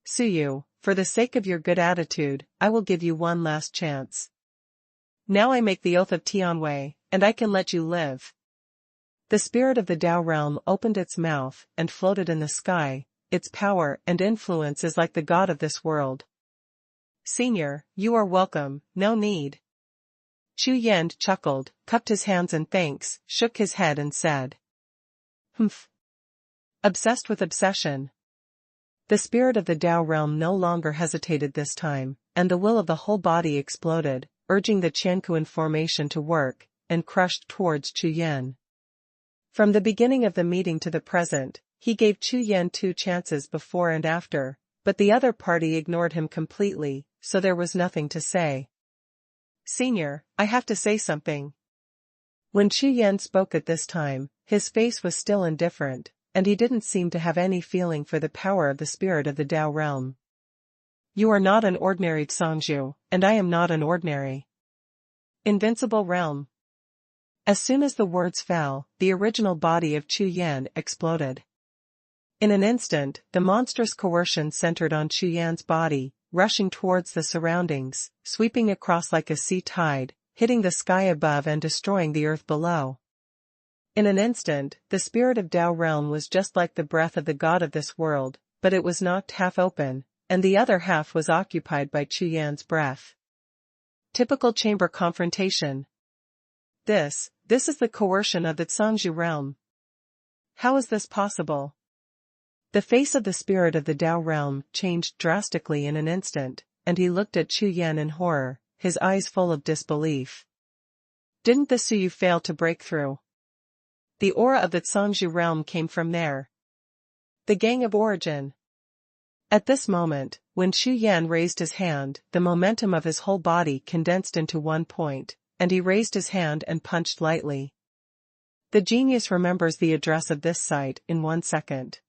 Suyu, for the sake of your good attitude, I will give you one last chance. Now I make the oath of Tianwei, and I can let you live. The spirit of the Dao realm opened its mouth and floated in the sky. Its power and influence is like the god of this world. Senior, you are welcome, no need. Chu Yan chuckled, cupped his hands in thanks, shook his head and said. Humph. Obsessed with obsession. The spirit of the Dao realm no longer hesitated this time, and the will of the whole body exploded, urging the Qianquan formation to work, and crushed towards Chu Yan. From the beginning of the meeting to the present, he gave Chu Yan 2 chances before and after, but the other party ignored him completely, so there was nothing to say. Senior, I have to say something. When Chu Yan spoke at this time, his face was still indifferent, and he didn't seem to have any feeling for the power of the spirit of the Dao realm. You are not an ordinary Zhangzhu, and I am not an ordinary invincible realm. As soon as the words fell, the original body of Chu Yan exploded. In an instant, the monstrous coercion centered on Chu Yan's body, rushing towards the surroundings, sweeping across like a sea tide, hitting the sky above and destroying the earth below. In an instant, the spirit of Dao realm was just like the breath of the god of this world, but it was knocked half open, and the other half was occupied by Chu Yan's breath. Typical chamber confrontation. This is the coercion of the Zhangzhu realm. How is this possible? The face of the spirit of the Dao realm changed drastically in an instant, and he looked at Chu Yan in horror, his eyes full of disbelief. Didn't the Suyu fail to break through? The aura of the Zhangzhu realm came from there. The gang of origin. At this moment, when Chu Yan raised his hand, the momentum of his whole body condensed into one point, and he raised his hand and punched lightly. The genius remembers the address of this site in 1 second.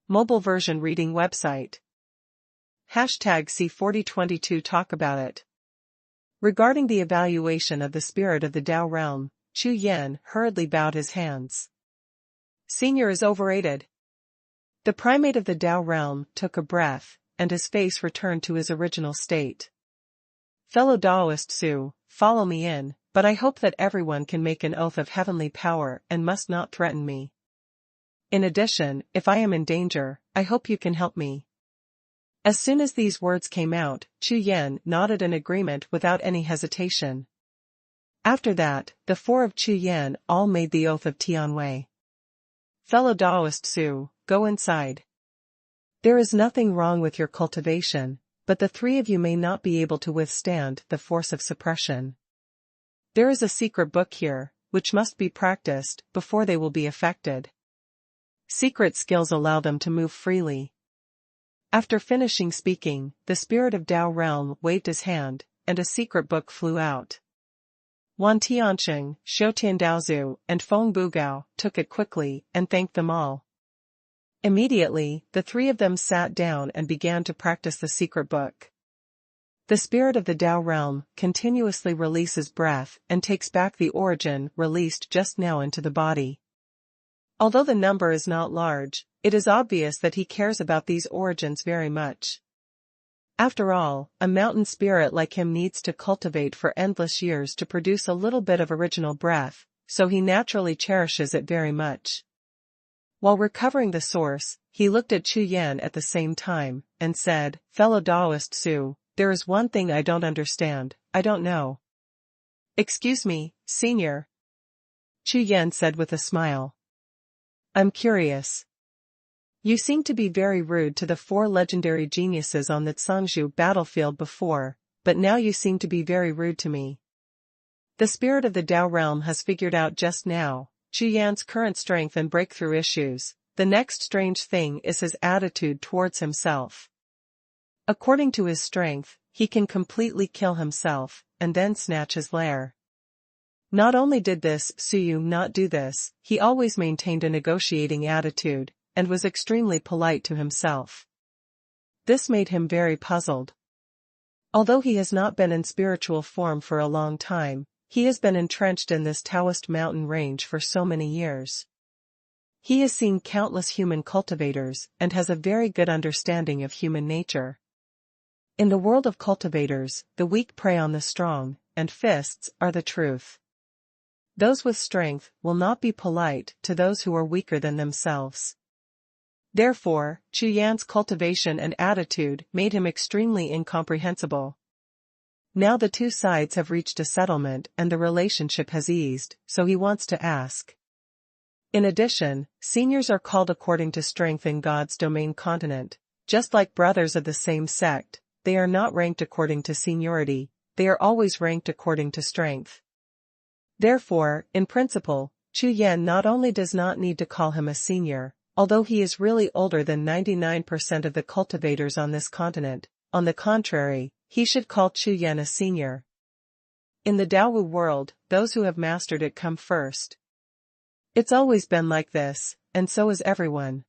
Mobile version reading website. #C4022 talk about it. Regarding the evaluation of the spirit of the Dao realm, Chu Yan hurriedly bowed his hands. Senior is overrated. The primate of the Dao realm took a breath, and his face returned to his original state. Fellow Daoist Su, follow me in, but I hope that everyone can make an oath of heavenly power and must not threaten me. In addition, if I am in danger, I hope you can help me. As soon as these words came out, Chu Yan nodded in agreement without any hesitation. After that, the 4 of Chu Yan all made the oath of Tianwei. Fellow Daoist Su, go inside. There is nothing wrong with your cultivation, but the 3 of you may not be able to withstand the force of suppression. There is a secret book here, which must be practiced before they will be affected. Secret skills allow them to move freely. After finishing speaking, the spirit of Dao realm waved his hand, and a secret book flew out. Wan Tianxing, Shou Tiandaozu, and Feng Bugao took it quickly and thanked them all. Immediately, the three of them sat down and began to practice the secret book. The spirit of the Tao realm continuously releases breath and takes back the origin released just now into the body. Although the number is not large, it is obvious that he cares about these origins very much. After all, a mountain spirit like him needs to cultivate for endless years to produce a little bit of original breath, so he naturally cherishes it very much. While recovering the source, he looked at Chu Yan at the same time, and said, "Fellow Taoist Su, there is one thing I don't understand, I don't know." "Excuse me, senior," Chu Yan said with a smile. "I'm curious. You seemed to be very rude to the four legendary geniuses on the Zhangzhou battlefield before, but now you seem to be very rude to me. The spirit of the Tao realm has figured out just now Chu Yan's current strength and breakthrough issues. The next strange thing is his attitude towards himself. According to his strength, he can completely kill himself, and then snatch his lair. Not only did this Suyu not do this, he always maintained a negotiating attitude, and was extremely polite to himself. This made him very puzzled. Although he has not been in spiritual form for a long time, he has been entrenched in this Taoist mountain range for so many years. He has seen countless human cultivators and has a very good understanding of human nature. In the world of cultivators, the weak prey on the strong, and fists are the truth. Those with strength will not be polite to those who are weaker than themselves. Therefore, Chu Yan's cultivation and attitude made him extremely incomprehensible. Now the two sides have reached a settlement and the relationship has eased, so he wants to ask. In addition, seniors are called according to strength in God's domain continent. Just like brothers of the same sect, they are not ranked according to seniority, they are always ranked according to strength. Therefore, in principle, Chu Yan not only does not need to call him a senior, although he is really older than 99% of the cultivators on this continent, on the contrary, he should call Chu Yan a senior. In the Daowu world, those who have mastered it come first. It's always been like this, and so is everyone.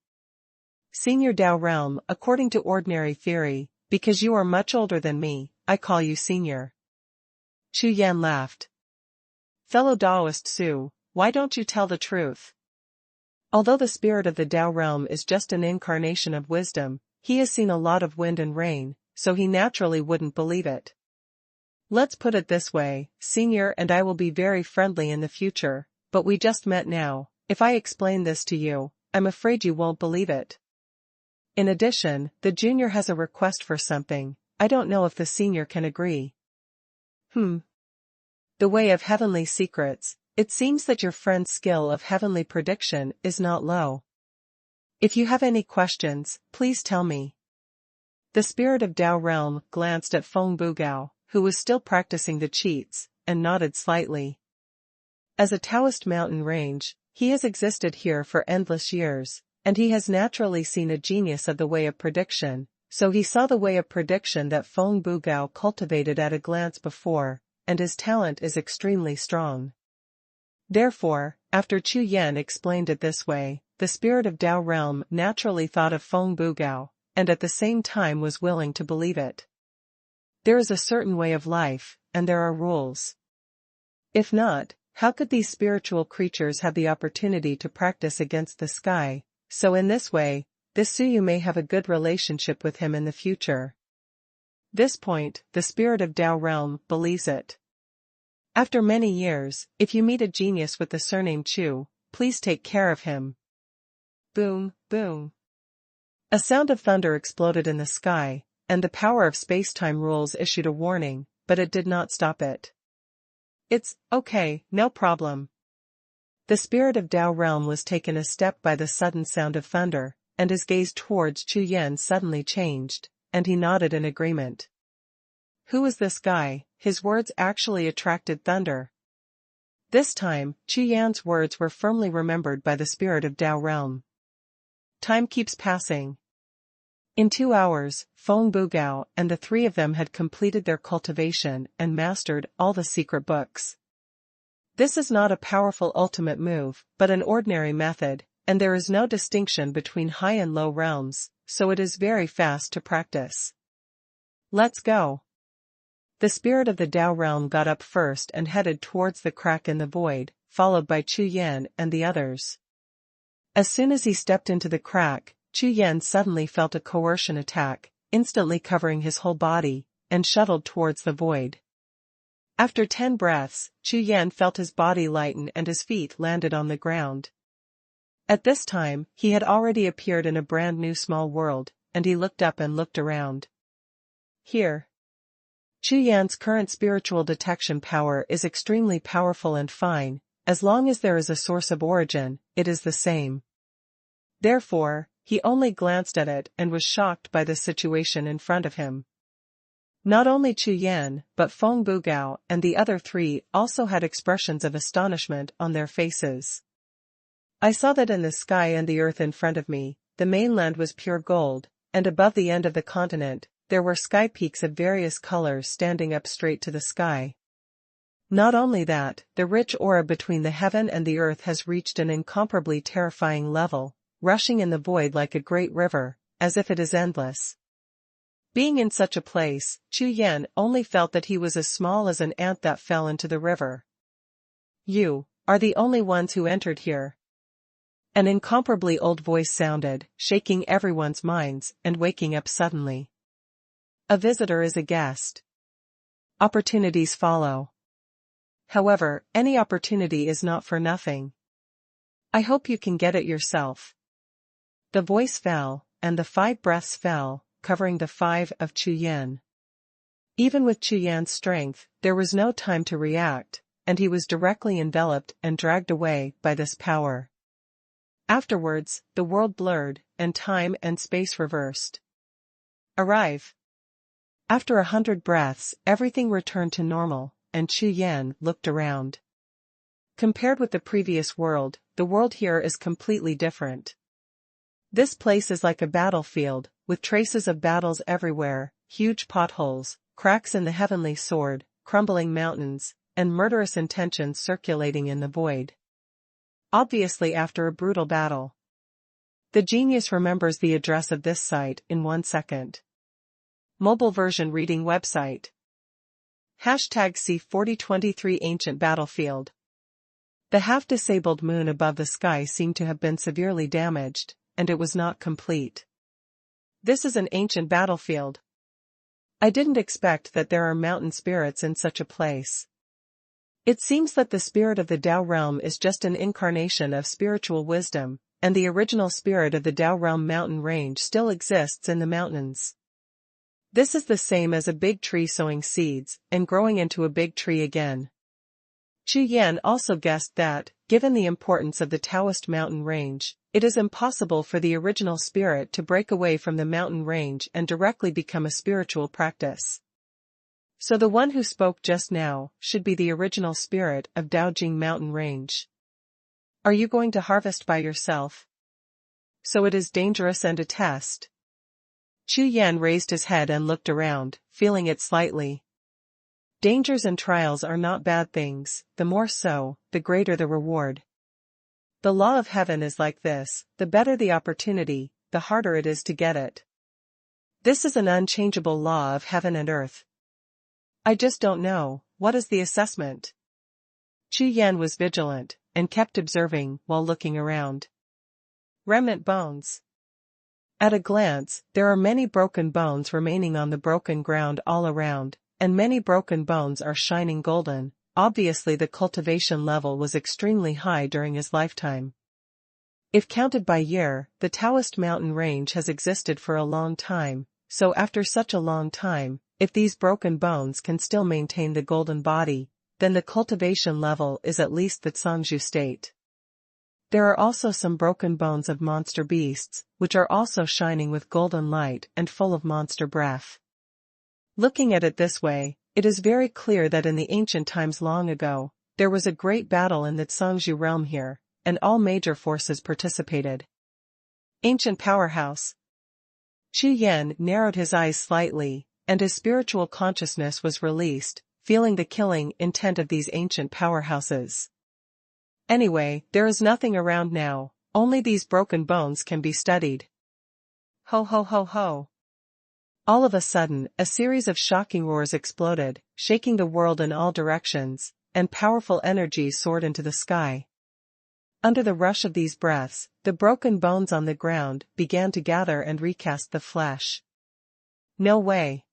Senior Dao realm, according to ordinary theory, because you are much older than me, I call you senior. Chu Yan laughed. Fellow Taoist Su, why don't you tell the truth? Although the spirit of the Tao realm is just an incarnation of wisdom, he has seen a lot of wind and rain, so he naturally wouldn't believe it. Let's put it this way, senior and I will be very friendly in the future, but we just met now. If I explain this to you, I'm afraid you won't believe it. In addition, the junior has a request for something. I don't know if the senior can agree. The way of heavenly secrets. It seems that your friend's skill of heavenly prediction is not low. If you have any questions, please tell me. The spirit of Tao realm glanced at Feng Bugao, who was still practicing the cheats, and nodded slightly. As a Taoist mountain range, he has existed here for endless years, and he has naturally seen a genius of the way of prediction, so he saw the way of prediction that Feng Bugao cultivated at a glance before, and his talent is extremely strong. Therefore, after Chu Yan explained it this way, the spirit of Tao realm naturally thought of Feng Bugao, and at the same time was willing to believe it. There is a certain way of life, and there are rules. If not, how could these spiritual creatures have the opportunity to practice against the sky? So in this way, this Suyu may have a good relationship with him in the future. This point, the spirit of Tao realm believes it. After many years, if you meet a genius with the surname Chu, please take care of him. Boom, boom. A sound of thunder exploded in the sky, and the power of space-time rules issued a warning, but it did not stop it. It's okay, no problem. The spirit of Tao realm was taken a step by the sudden sound of thunder, and his gaze towards Chu Yan suddenly changed, and he nodded in agreement. Who is this guy? His words actually attracted thunder. This time, Chu Yan's words were firmly remembered by the spirit of Tao realm. Time keeps passing. In 2 hours, Feng Bugao and the three of them had completed their cultivation and mastered all the secret books. This is not a powerful ultimate move, but an ordinary method, and there is no distinction between high and low realms, so it is very fast to practice. Let's go. The spirit of the Tao realm got up first and headed towards the crack in the void, followed by Chu Yan and the others. As soon as he stepped into the crack, Chu Yan suddenly felt a coercion attack, instantly covering his whole body, and shuttled towards the void. After 10 breaths, Chu Yan felt his body lighten and his feet landed on the ground. At this time, he had already appeared in a brand new small world, and he looked up and looked around. Here. Chu Yan's current spiritual detection power is extremely powerful and fine. As long as there is a source of origin, it is the same. Therefore, he only glanced at it and was shocked by the situation in front of him. Not only Chu Yan, but Feng Bugao and the other 3 also had expressions of astonishment on their faces. I saw that in the sky and the earth in front of me, the mainland was pure gold, and above the end of the continent, there were sky peaks of various colors standing up straight to the sky. Not only that, the rich aura between the heaven and the earth has reached an incomparably terrifying level, rushing in the void like a great river, as if it is endless. Being in such a place, Chu Yan only felt that he was as small as an ant that fell into the river. You are the only ones who entered here. An incomparably old voice sounded, shaking everyone's minds and waking up suddenly. A visitor is a guest. Opportunities follow. However, any opportunity is not for nothing. I hope you can get it yourself. The voice fell, and the 5 breaths fell, covering the 5 of Chu Yan. Even with Chu Yan's strength, there was no time to react, and he was directly enveloped and dragged away by this power. Afterwards, the world blurred, and time and space reversed. Arrive. After 100 breaths, everything returned to normal, and Chu Yan looked around. Compared with the previous world, the world here is completely different. This place is like a battlefield, with traces of battles everywhere, huge potholes, cracks in the heavenly sword, crumbling mountains, and murderous intentions circulating in the void. Obviously after a brutal battle. The genius remembers the address of this site in 1 second. Mobile version reading website. #C4023 Ancient Battlefield. The half-disabled moon above the sky seemed to have been severely damaged, and it was not complete. This is an ancient battlefield. I didn't expect that there are mountain spirits in such a place. It seems that the spirit of the Tao realm is just an incarnation of spiritual wisdom, and the original spirit of the Tao realm mountain range still exists in the mountains. This is the same as a big tree sowing seeds, and growing into a big tree again. Chu Yan also guessed that, given the importance of the Taoist mountain range, it is impossible for the original spirit to break away from the mountain range and directly become a spiritual practice. So the one who spoke just now should be the original spirit of Daojing mountain range. Are you going to harvest by yourself? So it is dangerous and a test. Chu Yan raised his head and looked around, feeling it slightly. Dangers and trials are not bad things, the more so, the greater the reward. The law of heaven is like this: the better the opportunity, the harder it is to get it. This is an unchangeable law of heaven and earth. I just don't know, what is the assessment? Chu Yan was vigilant, and kept observing while looking around. Remnant bones. At a glance, there are many broken bones remaining on the broken ground all around, and many broken bones are shining golden. Obviously the cultivation level was extremely high during his lifetime. If counted by year, the Taoist mountain range has existed for a long time, so after such a long time, if these broken bones can still maintain the golden body, then the cultivation level is at least the Zhangzhu state. There are also some broken bones of monster beasts, which are also shining with golden light and full of monster breath. Looking at it this way, it is very clear that in the ancient times long ago, there was a great battle in the Zhangzhu realm here, and all major forces participated. Ancient powerhouse. Chu Yan narrowed his eyes slightly, and his spiritual consciousness was released, feeling the killing intent of these ancient powerhouses. Anyway, there is nothing around now, only these broken bones can be studied. Ho ho ho ho. All of a sudden, a series of shocking roars exploded, shaking the world in all directions, and powerful energy soared into the sky. Under the rush of these breaths, the broken bones on the ground began to gather and recast the flesh. No way.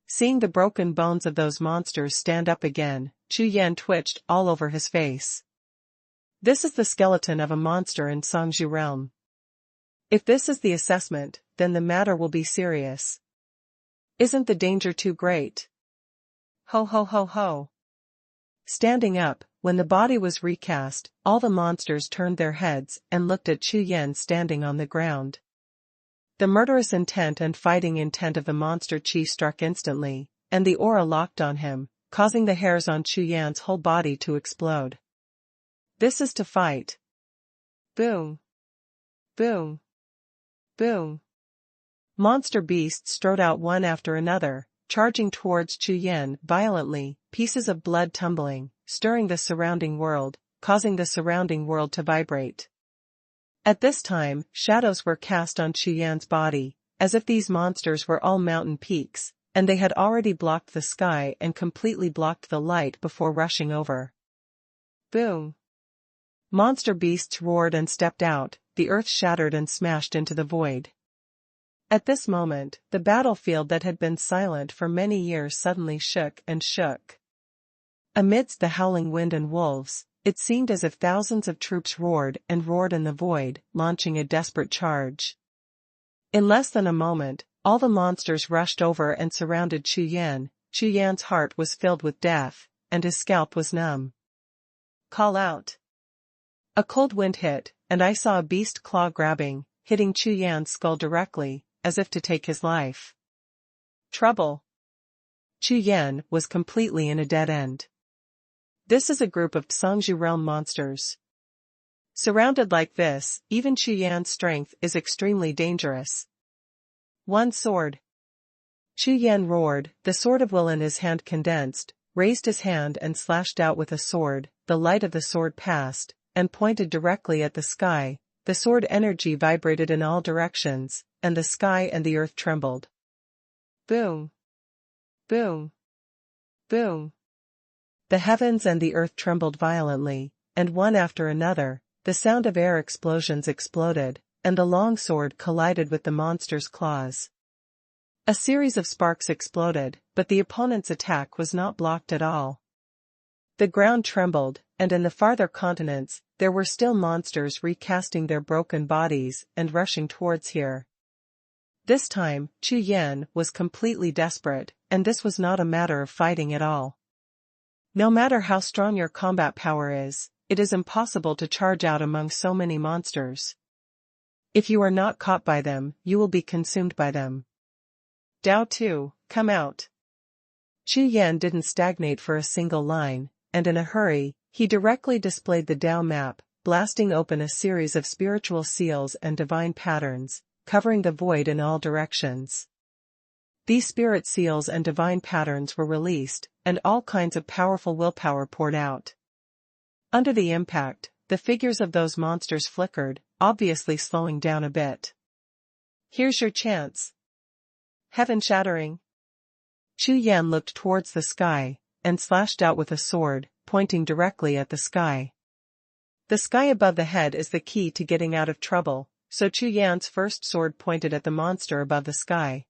Seeing the broken bones of those monsters stand up again, Chu Yan twitched all over his face. This is the skeleton of a monster in Songzhi realm. If this is the assessment, then the matter will be serious. Isn't the danger too great? Ho ho ho ho. Standing up, when the body was recast, all the monsters turned their heads and looked at Chu Yan standing on the ground. The murderous intent and fighting intent of the monster chi struck instantly, and the aura locked on him, causing the hairs on Chu Yan's whole body to explode. This is to fight. Boom. Boom. Boom. Monster beasts strode out one after another, charging towards Chu Yan violently, pieces of blood tumbling, stirring the surrounding world, causing the surrounding world to vibrate. At this time, shadows were cast on Chu Yan's body, as if these monsters were all mountain peaks, and they had already blocked the sky and completely blocked the light before rushing over. Boom. Monster beasts roared and stepped out, the earth shattered and smashed into the void. At this moment, the battlefield that had been silent for many years suddenly shook and shook. Amidst the howling wind and wolves, it seemed as if thousands of troops roared and roared in the void, launching a desperate charge. In less than a moment, all the monsters rushed over and surrounded Chu Yan. Chu Yan's heart was filled with death, and his scalp was numb. Call out. A cold wind hit, and I saw a beast claw grabbing, hitting Chu Yan's skull directly, as if to take his life. Trouble. Chu Yan was completely in a dead end. This is a group of Songzhi realm monsters. Surrounded like this, even Chu Yan's strength is extremely dangerous. One sword. Chu Yan roared, the sword of will in his hand condensed, raised his hand and slashed out with a sword. The light of the sword passed, and pointed directly at the sky. The sword energy vibrated in all directions, and the sky and the earth trembled. Boom. Boom. Boom. The heavens and the earth trembled violently, and one after another, the sound of air explosions exploded, and the long sword collided with the monster's claws. A series of sparks exploded, but the opponent's attack was not blocked at all. The ground trembled, and in the farther continents, there were still monsters recasting their broken bodies and rushing towards here. This time, Chu Yan was completely desperate, and this was not a matter of fighting at all. No matter how strong your combat power is, it is impossible to charge out among so many monsters. If you are not caught by them, you will be consumed by them. Dao Tu, come out. Chu Yan didn't stagnate for a single line, and in a hurry, he directly displayed the Dao map, blasting open a series of spiritual seals and divine patterns, covering the void in all directions. These spirit seals and divine patterns were released, and all kinds of powerful willpower poured out. Under the impact, the figures of those monsters flickered, obviously slowing down a bit. Here's your chance. Heaven shattering. Chu Yan looked towards the sky, and slashed out with a sword, pointing directly at the sky. The sky above the head is the key to getting out of trouble, so Chu Yan's first sword pointed at the monster above the sky.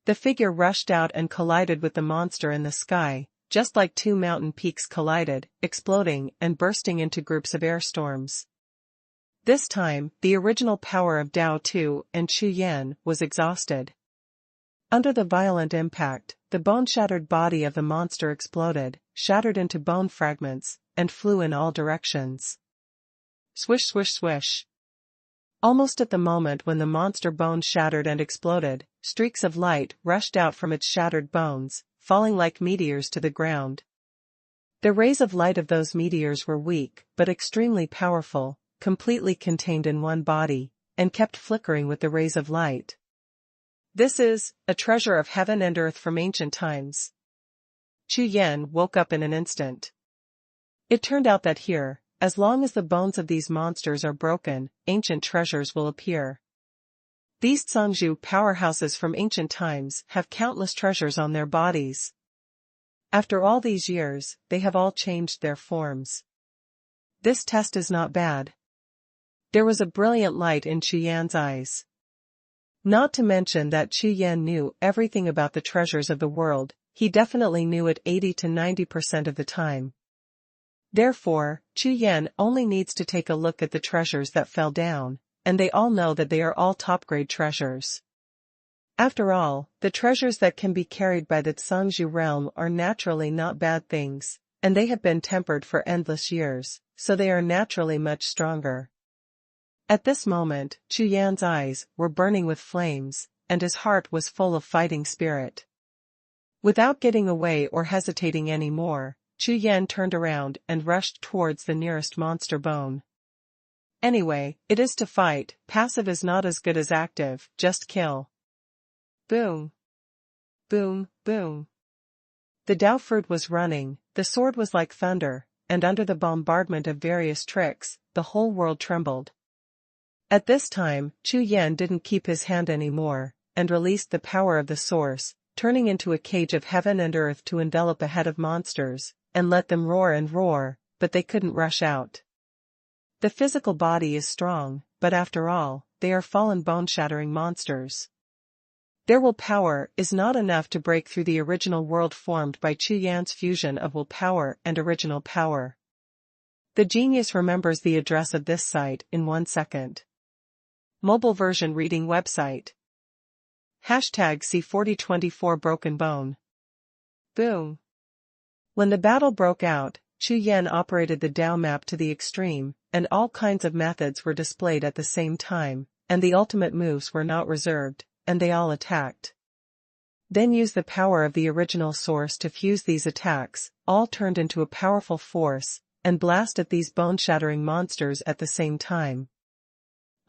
The figure rushed out and collided with the monster in the sky, just like two mountain peaks collided, exploding and bursting into groups of air storms. This time, the original power of Dao Tu and Chu Yan was exhausted. Under the violent impact, the bone-shattered body of the monster exploded, shattered into bone fragments, and flew in all directions. Swish swish swish. Almost at the moment when the monster bone shattered and exploded, streaks of light rushed out from its shattered bones, falling like meteors to the ground. The rays of light of those meteors were weak, but extremely powerful, completely contained in one body, and kept flickering with the rays of light. This is a treasure of heaven and earth from ancient times. Chu Yan woke up in an instant. It turned out that here, as long as the bones of these monsters are broken, ancient treasures will appear. These Zhangzhou powerhouses from ancient times have countless treasures on their bodies. After all these years, they have all changed their forms. This test is not bad. There was a brilliant light in Chu Yan's eyes. Not to mention that Chu Yan knew everything about the treasures of the world, he definitely knew it 80 to 90% of the time. Therefore, Chu Yan only needs to take a look at the treasures that fell down, and they all know that they are all top-grade treasures. After all, the treasures that can be carried by the Zhangzhou realm are naturally not bad things, and they have been tempered for endless years, so they are naturally much stronger. At this moment, Chu Yan's eyes were burning with flames, and his heart was full of fighting spirit. Without getting away or hesitating any more, Chu Yan turned around and rushed towards the nearest monster bone. Anyway, it is to fight, passive is not as good as active, just kill. Boom. Boom, boom. The Dao fruit was running, the sword was like thunder, and under the bombardment of various tricks, the whole world trembled. At this time, Chu Yan didn't keep his hand anymore, and released the power of the source, turning into a cage of heaven and earth to envelop a head of monsters, and let them roar and roar, but they couldn't rush out. The physical body is strong, but after all, they are fallen bone-shattering monsters. Their willpower is not enough to break through the original world formed by Chu Yan's fusion of willpower and original power. The genius remembers the address of this site in 1 second. Mobile version reading website. #C4024 Broken Bone. Boom. When the battle broke out, Chu Yan operated the Dao map to the extreme, and all kinds of methods were displayed at the same time, and the ultimate moves were not reserved, and they all attacked. Then used the power of the original source to fuse these attacks, all turned into a powerful force, and blast at these bone-shattering monsters at the same time.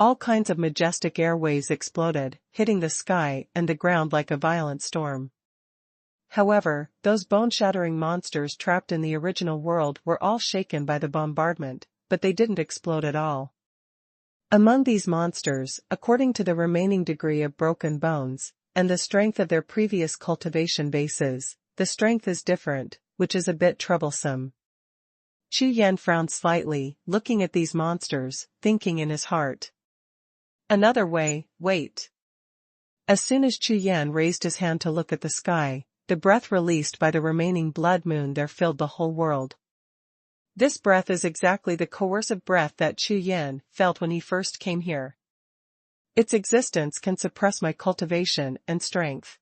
All kinds of majestic air waves exploded, hitting the sky and the ground like a violent storm. However, those bone-shattering monsters trapped in the original world were all shaken by the bombardment, but they didn't explode at all. Among these monsters, according to the remaining degree of broken bones, and the strength of their previous cultivation bases, the strength is different, which is a bit troublesome. Chu Yan frowned slightly, looking at these monsters, thinking in his heart. Another way, wait. As soon as Chu Yan raised his hand to look at the sky, the breath released by the remaining blood moon there filled the whole world. This breath is exactly the coercive breath that Chu Yan felt when he first came here. Its existence can suppress my cultivation and strength.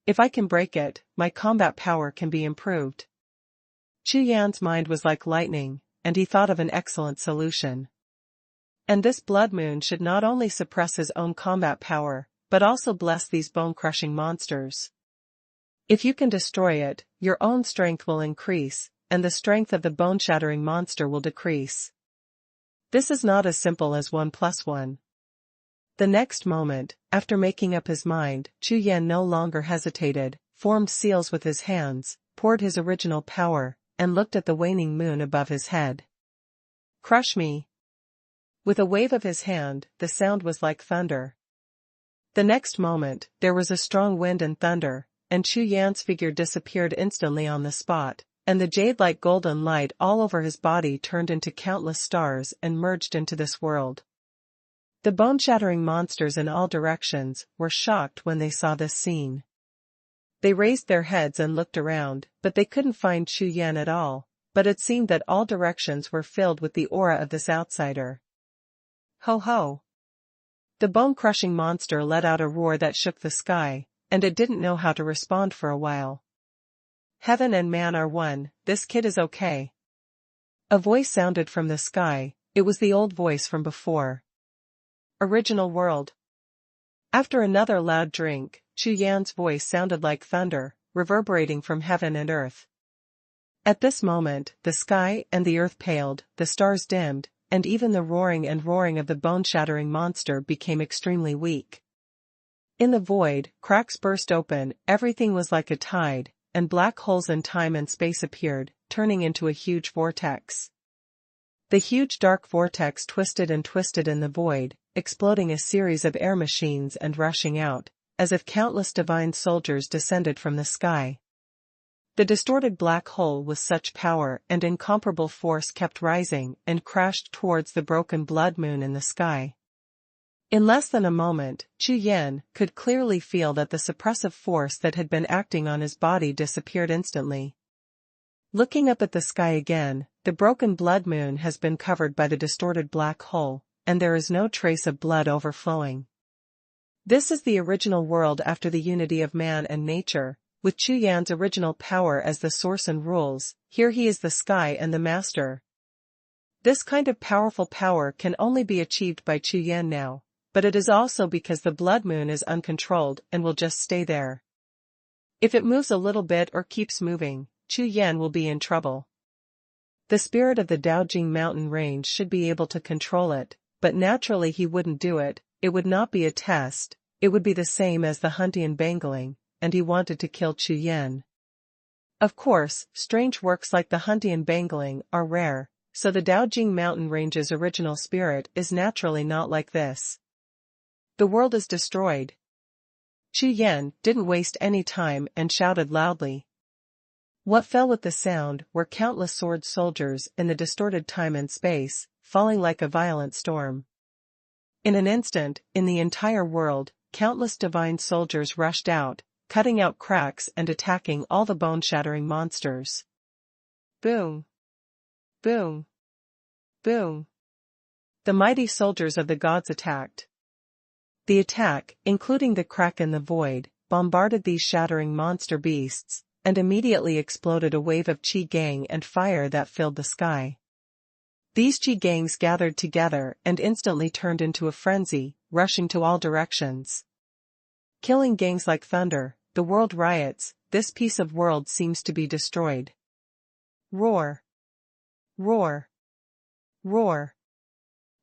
If I can break it, my combat power can be improved. Chu Yan's mind was like lightning, and he thought of an excellent solution. And this blood moon should not only suppress his own combat power, but also bless these bone-crushing monsters. If you can destroy it, your own strength will increase, and the strength of the bone-shattering monster will decrease. This is not as simple as 1 + 1. The next moment, after making up his mind, Chu Yan no longer hesitated, formed seals with his hands, poured his original power, and looked at the waning moon above his head. Crush me. With a wave of his hand, the sound was like thunder. The next moment, there was a strong wind and thunder, and Chu Yan's figure disappeared instantly on the spot, and the jade-like golden light all over his body turned into countless stars and merged into this world. The bone-shattering monsters in all directions were shocked when they saw this scene. They raised their heads and looked around, but they couldn't find Chu Yan at all, but it seemed that all directions were filled with the aura of this outsider. Ho ho! The bone-crushing monster let out a roar that shook the sky, and it didn't know how to respond for a while. Heaven and man are one, this kid is okay. A voice sounded from the sky, it was the old voice from before. Original world. After another loud drink, Chu Yan's voice sounded like thunder, reverberating from heaven and earth. At this moment, the sky and the earth paled, the stars dimmed, and even the roaring of the bone-shattering monster became extremely weak. In the void, cracks burst open, everything was like a tide, and black holes in time and space appeared, turning into a huge vortex. The huge dark vortex twisted and twisted in the void, exploding a series of air machines and rushing out, as if countless divine soldiers descended from the sky. The distorted black hole with such power and incomparable force kept rising and crashed towards the broken blood moon in the sky. In less than a moment, Chu Yan could clearly feel that the suppressive force that had been acting on his body disappeared instantly. Looking up at the sky again, the broken blood moon has been covered by the distorted black hole, and there is no trace of blood overflowing. This is the original world after the unity of man and nature, with Chu Yan's original power as the source and rules. Here he is the sky and the master. This kind of powerful power can only be achieved by Chu Yan now, but it is also because the blood moon is uncontrolled and will just stay there. If it moves a little bit or keeps moving, Chu Yan will be in trouble. The spirit of the Daojing mountain range should be able to control it, but naturally he wouldn't do it. It would not be a test, it would be the same as the Huntian Bangling, and he wanted to kill Chu Yan. Of course, strange works like the Huntian Bangling are rare, so the Daojing mountain range's original spirit is naturally not like this. The world is destroyed. Chu Yan didn't waste any time and shouted loudly. What fell with the sound were countless sword soldiers in the distorted time and space, falling like a violent storm. In an instant, in the entire world, countless divine soldiers rushed out, cutting out cracks and attacking all the bone-shattering monsters. Boom! Boom! Boom! The mighty soldiers of the gods attacked. The attack, including the crack in the void, bombarded these shattering monster beasts, and immediately exploded a wave of Qi Gang and fire that filled the sky. These Qi Gangs gathered together and instantly turned into a frenzy, rushing to all directions. Killing gangs like thunder, the world riots, this piece of world seems to be destroyed. Roar! Roar! Roar!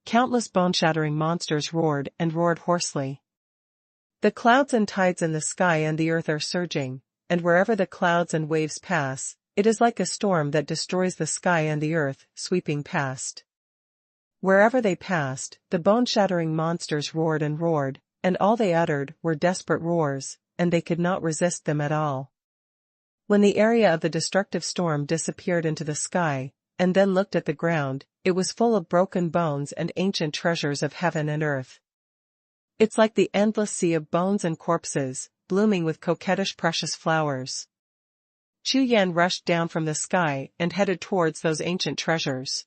Countless bone-shattering monsters roared and roared hoarsely. The clouds and tides in the sky and the earth are surging, and wherever the clouds and waves pass, it is like a storm that destroys the sky and the earth, sweeping past. Wherever they passed, the bone-shattering monsters roared, and all they uttered were desperate roars, and they could not resist them at all. When the area of the destructive storm disappeared into the sky, and then looked at the ground, it was full of broken bones and ancient treasures of heaven and earth. It's like the endless sea of bones and corpses, blooming with coquettish precious flowers. Chu Yan rushed down from the sky and headed towards those ancient treasures.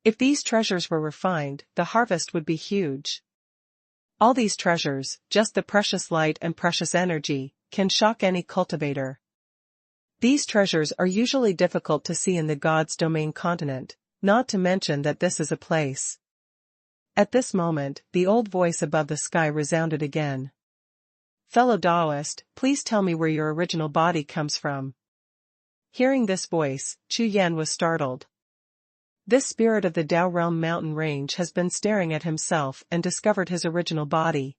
If these treasures were refined, the harvest would be huge. All these treasures, just the precious light and precious energy, can shock any cultivator. These treasures are usually difficult to see in the God's domain continent, not to mention that this is a place. At this moment, the old voice above the sky resounded again. Fellow Taoist, please tell me where your original body comes from. Hearing this voice, Chu Yan was startled. This spirit of the Dao Realm mountain range has been staring at himself and discovered his original body.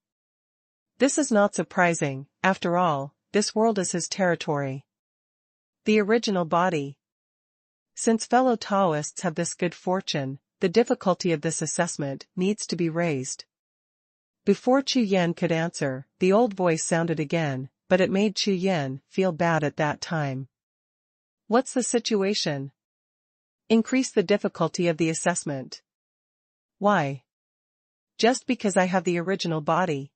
This is not surprising, after all, this world is his territory. The original body. Since fellow Taoists have this good fortune, the difficulty of this assessment needs to be raised. Before Chu Yan could answer, the old voice sounded again, but it made Chu Yan feel bad at that time. What's the situation? Increase the difficulty of the assessment. Why? Just because I have the original body.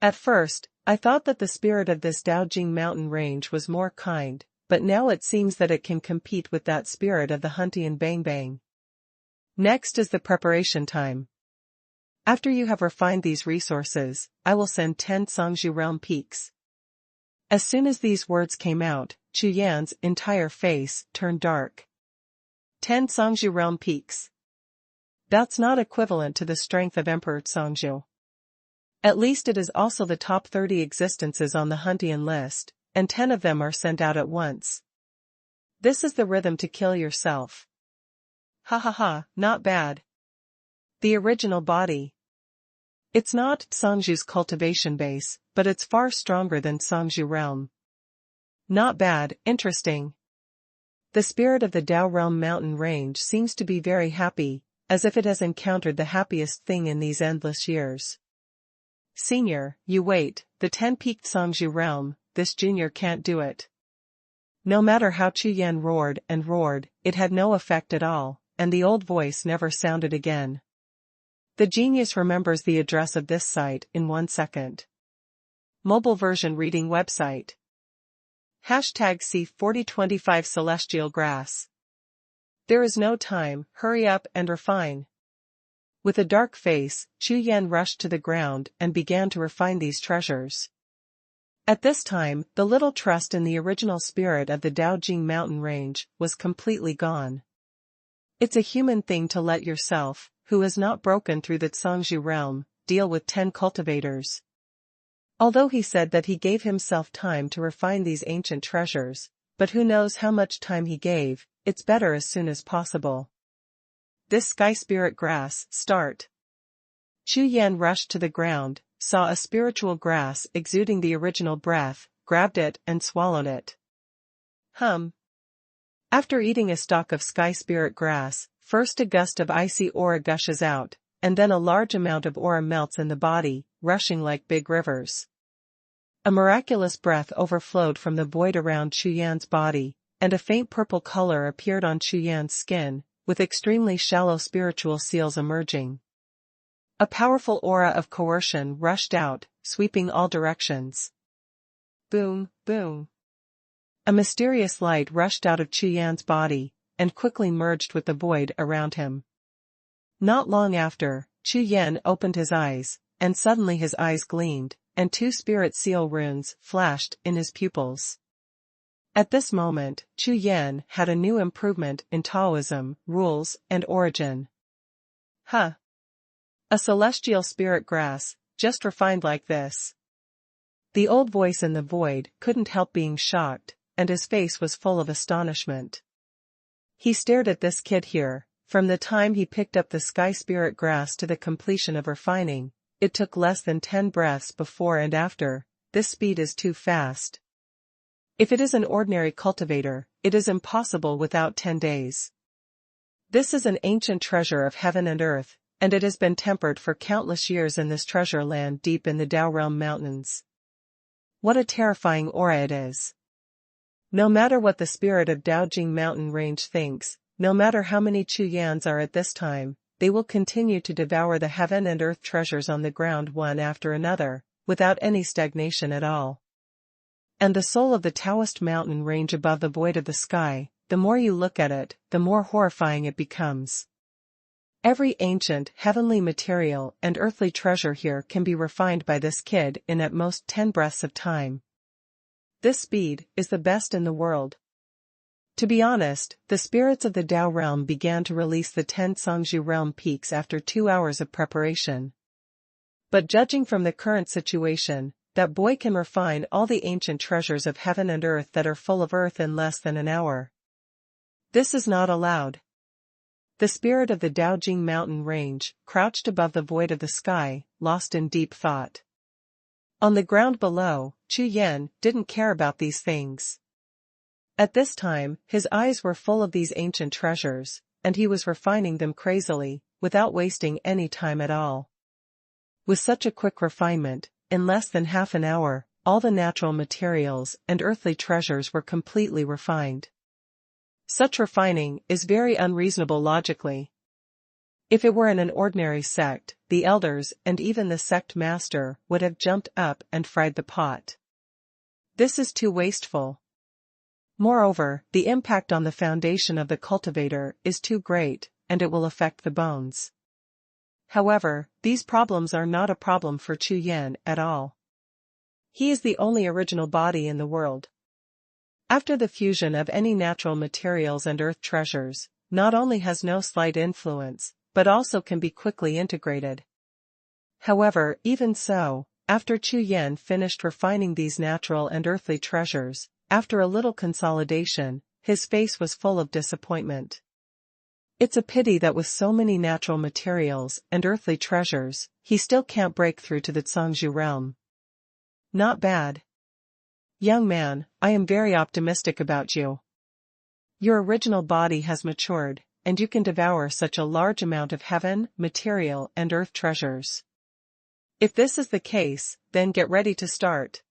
At first, I thought that the spirit of this Daojing mountain range was more kind, but now it seems that it can compete with that spirit of the Huntian Bang. Next is the preparation time. After you have refined these resources, I will send 10 Songzhi realm peaks. As soon as these words came out, Chu Yan's entire face turned dark. 10 Songzhi realm peaks. That's not equivalent to the strength of Emperor Songzhi. At least it is also the top 30 existences on the Huntian list, and 10 of them are sent out at once. This is the rhythm to kill yourself. Ha ha ha, not bad. The original body. It's not Songzhi's cultivation base, but it's far stronger than Songzhi realm. Not bad, interesting. The spirit of the Dao Realm mountain range seems to be very happy, as if it has encountered the happiest thing in these endless years. Senior, you wait, the 10-peaked Songzhu realm, this junior can't do it. No matter how Chu Yan roared and roared, it had no effect at all, and the old voice never sounded again. The genius remembers the address of this site in 1 second. Mobile version reading website. Hashtag C4025 Celestial Grass. There is no time, hurry up and refine. With a dark face, Chu Yan rushed to the ground and began to refine these treasures. At this time, the little trust in the original spirit of the Daojing mountain range was completely gone. It's a human thing to let yourself, who has not broken through the Songzhu realm, deal with 10 cultivators. Although he said that he gave himself time to refine these ancient treasures, but who knows how much time he gave, it's better as soon as possible. This sky spirit grass, start. Chu Yan rushed to the ground, saw a spiritual grass exuding the original breath, grabbed it and swallowed it. After eating a stalk of sky spirit grass, first a gust of icy aura gushes out, and then a large amount of aura melts in the body, rushing like big rivers. A miraculous breath overflowed from the void around Chu Yan's body, and a faint purple color appeared on Chu Yan's skin, with extremely shallow spiritual seals emerging. A powerful aura of coercion rushed out, sweeping all directions. Boom, boom. A mysterious light rushed out of Chu Yan's body, and quickly merged with the void around him. Not long after, Chu Yan opened his eyes, and suddenly his eyes gleamed, and 2 spirit seal runes flashed in his pupils. At this moment, Chu Yan had a new improvement in Taoism, rules, and origin. A celestial spirit grass, just refined like this. The old voice in the void couldn't help being shocked, and his face was full of astonishment. He stared at this kid here. From the time he picked up the sky spirit grass to the completion of refining, it took less than 10 breaths before and after. This speed is too fast. If it is an ordinary cultivator, it is impossible without 10 days. This is an ancient treasure of heaven and earth, and it has been tempered for countless years in this treasure land deep in the Dao Realm mountains. What a terrifying aura it is. No matter what the spirit of Daojing mountain range thinks, no matter how many Chu Yans are at this time, they will continue to devour the heaven and earth treasures on the ground one after another, without any stagnation at all. And the soul of the Taoist mountain range above the void of the sky, the more you look at it, the more horrifying it becomes. Every ancient, heavenly material and earthly treasure here can be refined by this kid in at most 10 breaths of time. This speed is the best in the world. To be honest, the spirits of the Dao realm began to release the 10 Songzhu realm peaks after 2 hours of preparation. But judging from the current situation, that boy can refine all the ancient treasures of heaven and earth that are full of earth in less than an hour. This is not allowed. The spirit of the Daojing mountain range crouched above the void of the sky, lost in deep thought. On the ground below, Chu Yan didn't care about these things. At this time, his eyes were full of these ancient treasures, and he was refining them crazily, without wasting any time at all. With such a quick refinement, in less than half an hour, all the natural materials and earthly treasures were completely refined. Such refining is very unreasonable logically. If it were in an ordinary sect, the elders and even the sect master would have jumped up and fried the pot. This is too wasteful. Moreover, the impact on the foundation of the cultivator is too great, and it will affect the bones. However, these problems are not a problem for Chu Yan at all. He is the only original body in the world. After the fusion of any natural materials and earth treasures, not only has no slight influence, but also can be quickly integrated. However, even so, after Chu Yan finished refining these natural and earthly treasures, after a little consolidation, his face was full of disappointment. It's a pity that with so many natural materials and earthly treasures, he still can't break through to the Songzhu realm. Not bad. Young man, I am very optimistic about you. Your original body has matured, and you can devour such a large amount of heaven, material, and earth treasures. If this is the case, then get ready to start.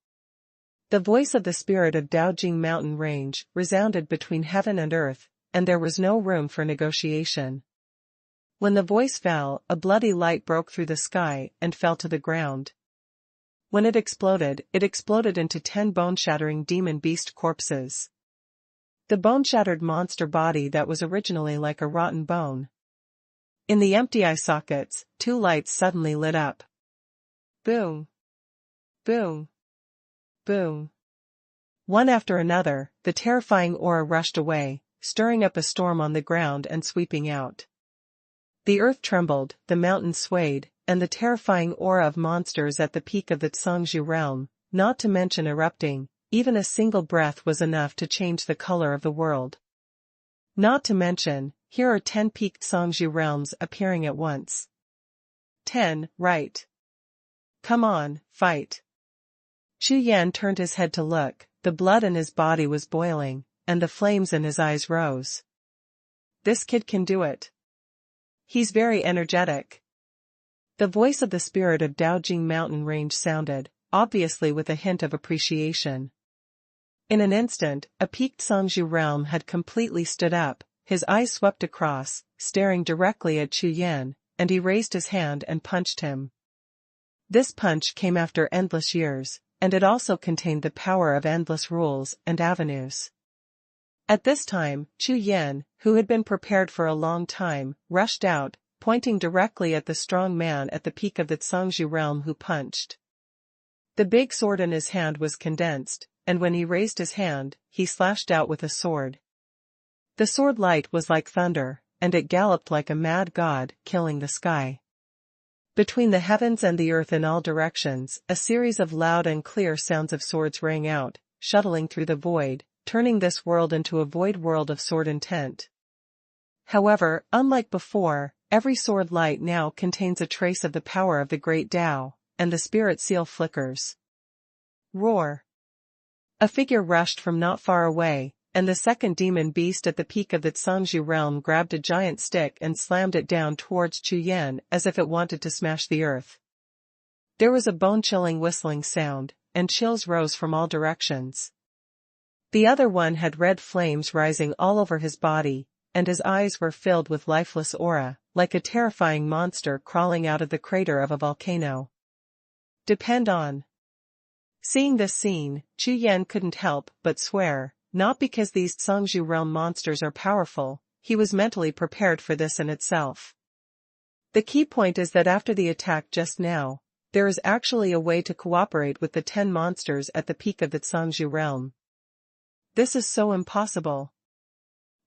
The voice of the spirit of Daojing mountain range resounded between heaven and earth, and there was no room for negotiation. When the voice fell, a bloody light broke through the sky and fell to the ground. When it exploded into 10 bone-shattering demon beast corpses. The bone-shattered monster body that was originally like a rotten bone. In the empty eye sockets, 2 lights suddenly lit up. Boom. Boom. Boom. One after another, the terrifying aura rushed away, stirring up a storm on the ground and sweeping out. The earth trembled, the mountains swayed, and the terrifying aura of monsters at the peak of the Zhangzhou realm, not to mention erupting, even a single breath was enough to change the color of the world. Not to mention, here are 10 peaked Zhangzhou realms appearing at once. 10, right. Come on, fight. Chu Yan turned his head to look, the blood in his body was boiling, and the flames in his eyes rose. This kid can do it. He's very energetic. The voice of the spirit of Daojing mountain range sounded, obviously with a hint of appreciation. In an instant, a peaked Zhangzhou realm had completely stood up, his eyes swept across, staring directly at Chu Yan, and he raised his hand and punched him. This punch came after endless years, and it also contained the power of endless rules and avenues. At this time, Chu Yan, who had been prepared for a long time, rushed out, pointing directly at the strong man at the peak of the Zhangzhou realm who punched. The big sword in his hand was condensed, and when he raised his hand, he slashed out with a sword. The sword light was like thunder, and it galloped like a mad god, killing the sky. Between the heavens and the earth in all directions, a series of loud and clear sounds of swords rang out, shuttling through the void, turning this world into a void world of sword intent. However, unlike before, every sword light now contains a trace of the power of the great Tao, and the spirit seal flickers. Roar! A figure rushed from not far away, and the second demon beast at the peak of the Zhangzhou realm grabbed a giant stick and slammed it down towards Chu Yan as if it wanted to smash the earth. There was a bone-chilling whistling sound, and chills rose from all directions. The other one had red flames rising all over his body, and his eyes were filled with lifeless aura, like a terrifying monster crawling out of the crater of a volcano. Depend on. Seeing this scene, Chu Yan couldn't help but swear, not because these Zhangzhou realm monsters are powerful, he was mentally prepared for this in itself. The key point is that after the attack just now, there is actually a way to cooperate with the 10 monsters at the peak of the Zhangzhou realm. This is so impossible.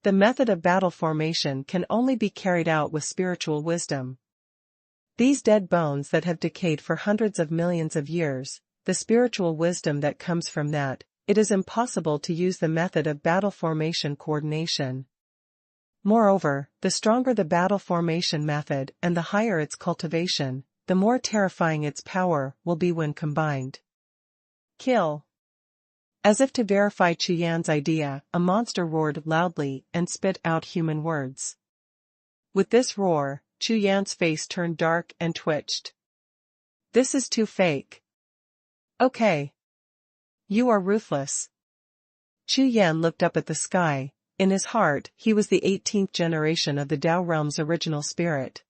The method of battle formation can only be carried out with spiritual wisdom. These dead bones that have decayed for hundreds of millions of years, the spiritual wisdom that comes from that, it is impossible to use the method of battle formation coordination. Moreover, the stronger the battle formation method and the higher its cultivation, the more terrifying its power will be when combined. Kill. As if to verify Chu Yan's idea, a monster roared loudly and spit out human words. With this roar, Chu Yan's face turned dark and twitched. This is too fake. Okay. You are ruthless. Chu Yan looked up at the sky. In his heart, he was the 18th generation of the Tao realm's original spirit.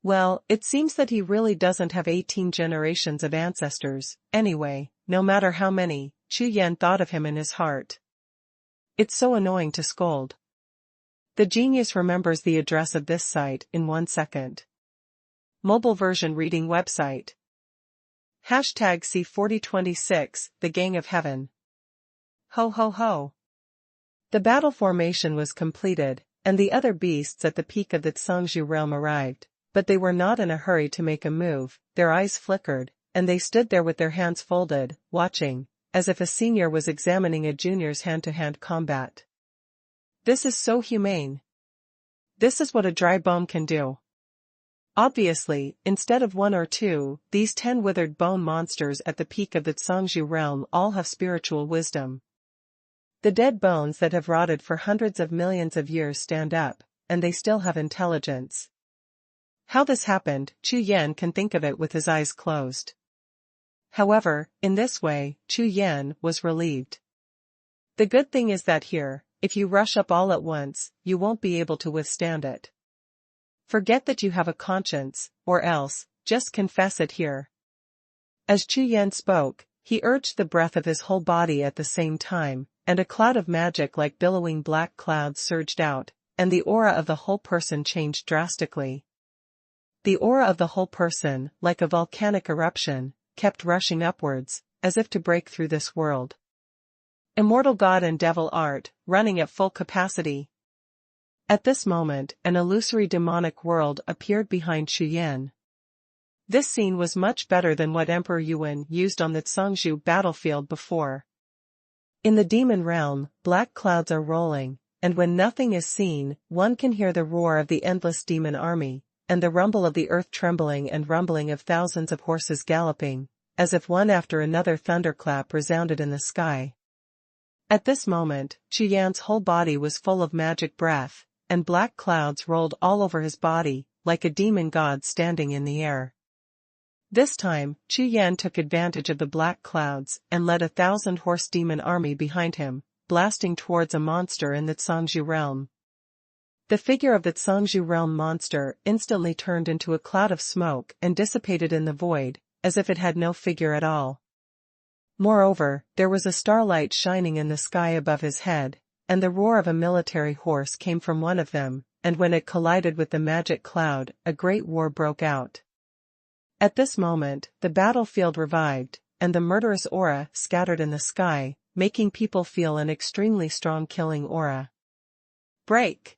Well, it seems that he really doesn't have 18 generations of ancestors, anyway, no matter how many, Chu Yan thought of him in his heart. It's so annoying to scold. The genius remembers the address of this site in 1 second. Mobile version reading website. Hashtag C4026, the Gang of Heaven. Ho ho ho. The battle formation was completed, and the other beasts at the peak of the Zhangzhou realm arrived, but they were not in a hurry to make a move, their eyes flickered, and they stood there with their hands folded, watching, as if a senior was examining a junior's hand-to-hand combat. This is so humane. This is what a dry bone can do. Obviously, instead of one or two, these 10 withered bone monsters at the peak of the Zhangzhou realm all have spiritual wisdom. The dead bones that have rotted for hundreds of millions of years stand up, and they still have intelligence. How this happened, Chu Yan can think of it with his eyes closed. However, in this way, Chu Yan was relieved. The good thing is that here, if you rush up all at once, you won't be able to withstand it. Forget that you have a conscience, or else, just confess it here. As Chu Yan spoke, he urged the breath of his whole body at the same time, and a cloud of magic like billowing black clouds surged out, and the aura of the whole person changed drastically. The aura of the whole person, like a volcanic eruption, kept rushing upwards, as if to break through this world. Immortal god and devil art, running at full capacity. At this moment, an illusory demonic world appeared behind Chu Yan. This scene was much better than what Emperor Wuhun used on the Zhangzhou battlefield before. In the demon realm, black clouds are rolling, and when nothing is seen, one can hear the roar of the endless demon army, and the rumble of the earth trembling and rumbling of thousands of horses galloping, as if one after another thunderclap resounded in the sky. At this moment, Chu Yan's whole body was full of magic breath, and black clouds rolled all over his body, like a demon god standing in the air. This time, Chu Yan took advantage of the black clouds and led 1,000-horse demon army behind him, blasting towards a monster in the Zhangzhou realm. The figure of the Zhangzhou realm monster instantly turned into a cloud of smoke and dissipated in the void, as if it had no figure at all. Moreover, there was a starlight shining in the sky above his head, and the roar of a military horse came from one of them, and when it collided with the magic cloud, a great war broke out. At this moment, the battlefield revived, and the murderous aura scattered in the sky, making people feel an extremely strong killing aura. Break!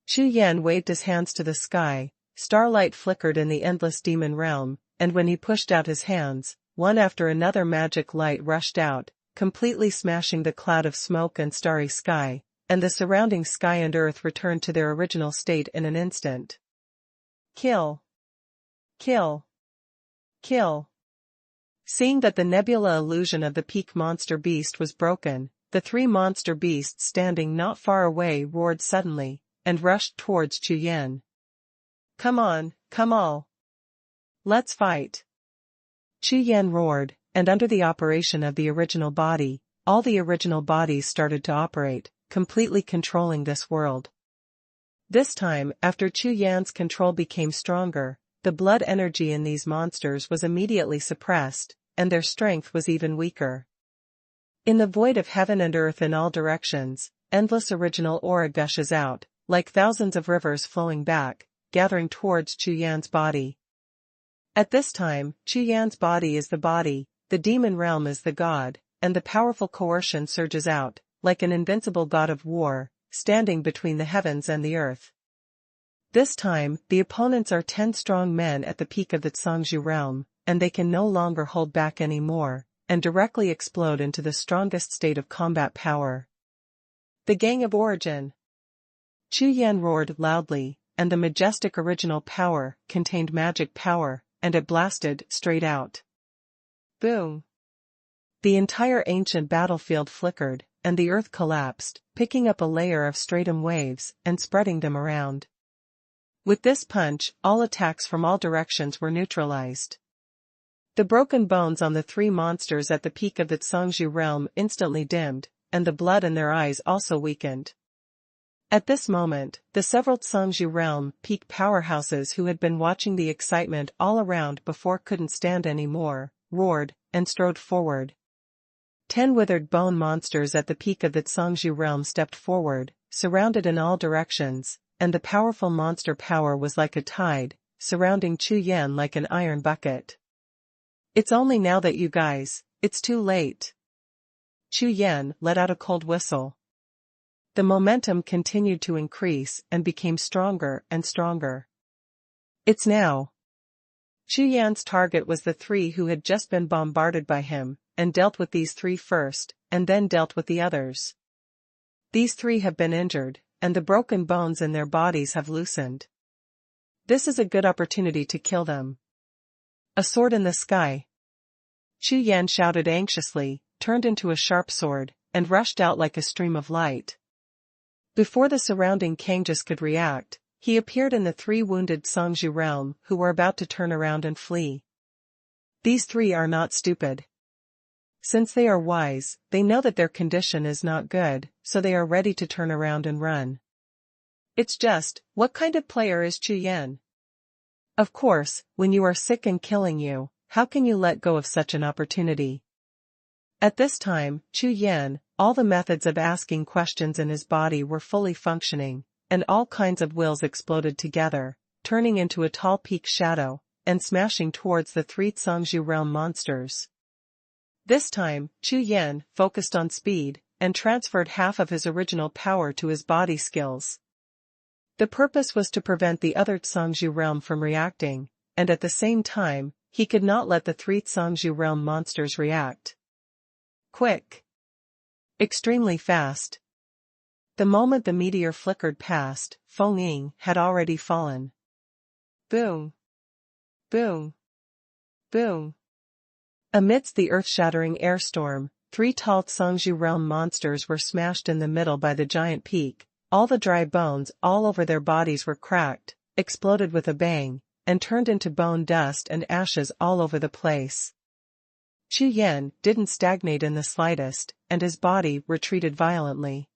Chu Yan waved his hands to the sky, starlight flickered in the endless demon realm, and when he pushed out his hands, one after another magic light rushed out, completely smashing the cloud of smoke and starry sky, and the surrounding sky and earth returned to their original state in an instant. Kill! Kill! Kill! Seeing that the nebula illusion of the peak monster beast was broken, the 3 monster beasts standing not far away roared suddenly, and rushed towards Chu Yan. Come on, come all! Let's fight! Chu Yan roared, and under the operation of the original body, all the original bodies started to operate, completely controlling this world. This time, after Chu Yan's control became stronger, the blood energy in these monsters was immediately suppressed, and their strength was even weaker. In the void of heaven and earth in all directions, endless original aura gushes out, like thousands of rivers flowing back, gathering towards Chu Yan's body. At this time, Chu Yan's body is the body, the demon realm is the god, and the powerful coercion surges out, like an invincible god of war, standing between the heavens and the earth. This time, the opponents are 10 strong men at the peak of the Zhangzhou realm, and they can no longer hold back anymore, and directly explode into the strongest state of combat power. The Gang of Origin! Chu Yan roared loudly, and the majestic original power contained magic power, and it blasted straight out. Boom! The entire ancient battlefield flickered, and the earth collapsed, picking up a layer of stratum waves and spreading them around. With this punch, all attacks from all directions were neutralized. The broken bones on the 3 monsters at the peak of the Zhangzhou realm instantly dimmed, and the blood in their eyes also weakened. At this moment, the several Zhangzhou realm peak powerhouses who had been watching the excitement all around before couldn't stand anymore, roared, and strode forward. 10 withered bone monsters at the peak of the Zhangzhou realm stepped forward, surrounded in all directions, and the powerful monster power was like a tide, surrounding Chu Yan like an iron bucket. It's only now that you guys, it's too late. Chu Yan let out a cold whistle. The momentum continued to increase and became stronger and stronger. It's now. Chu Yan's target was the 3 who had just been bombarded by him, and dealt with these 3 first, and then dealt with the others. These 3 have been injured, and the broken bones in their bodies have loosened. This is a good opportunity to kill them. A sword in the sky. Chu Yan shouted anxiously, turned into a sharp sword, and rushed out like a stream of light. Before the surrounding Kangas could react, he appeared in the 3 wounded Songzhu realm who were about to turn around and flee. These 3 are not stupid. Since they are wise, they know that their condition is not good, so they are ready to turn around and run. It's just, what kind of player is Chu Yan? Of course, when you are sick and killing you, how can you let go of such an opportunity? At this time, Chu Yan, all the methods of asking questions in his body were fully functioning, and all kinds of wills exploded together, turning into a tall peak shadow, and smashing towards the 3 Songzhu realm monsters. This time, Chu Yan focused on speed, and transferred half of his original power to his body skills. The purpose was to prevent the other Songzhu realm from reacting, and at the same time, he could not let the 3 Songzhu realm monsters react. Quick. Extremely fast. The moment the meteor flickered past, Feng Ying had already fallen. Boom. Boom. Boom. Amidst the earth-shattering airstorm, 3 tall Songzhu realm monsters were smashed in the middle by the giant peak. All the dry bones all over their bodies were cracked, exploded with a bang, and turned into bone dust and ashes all over the place. Chu Yan didn't stagnate in the slightest, and his body retreated violently.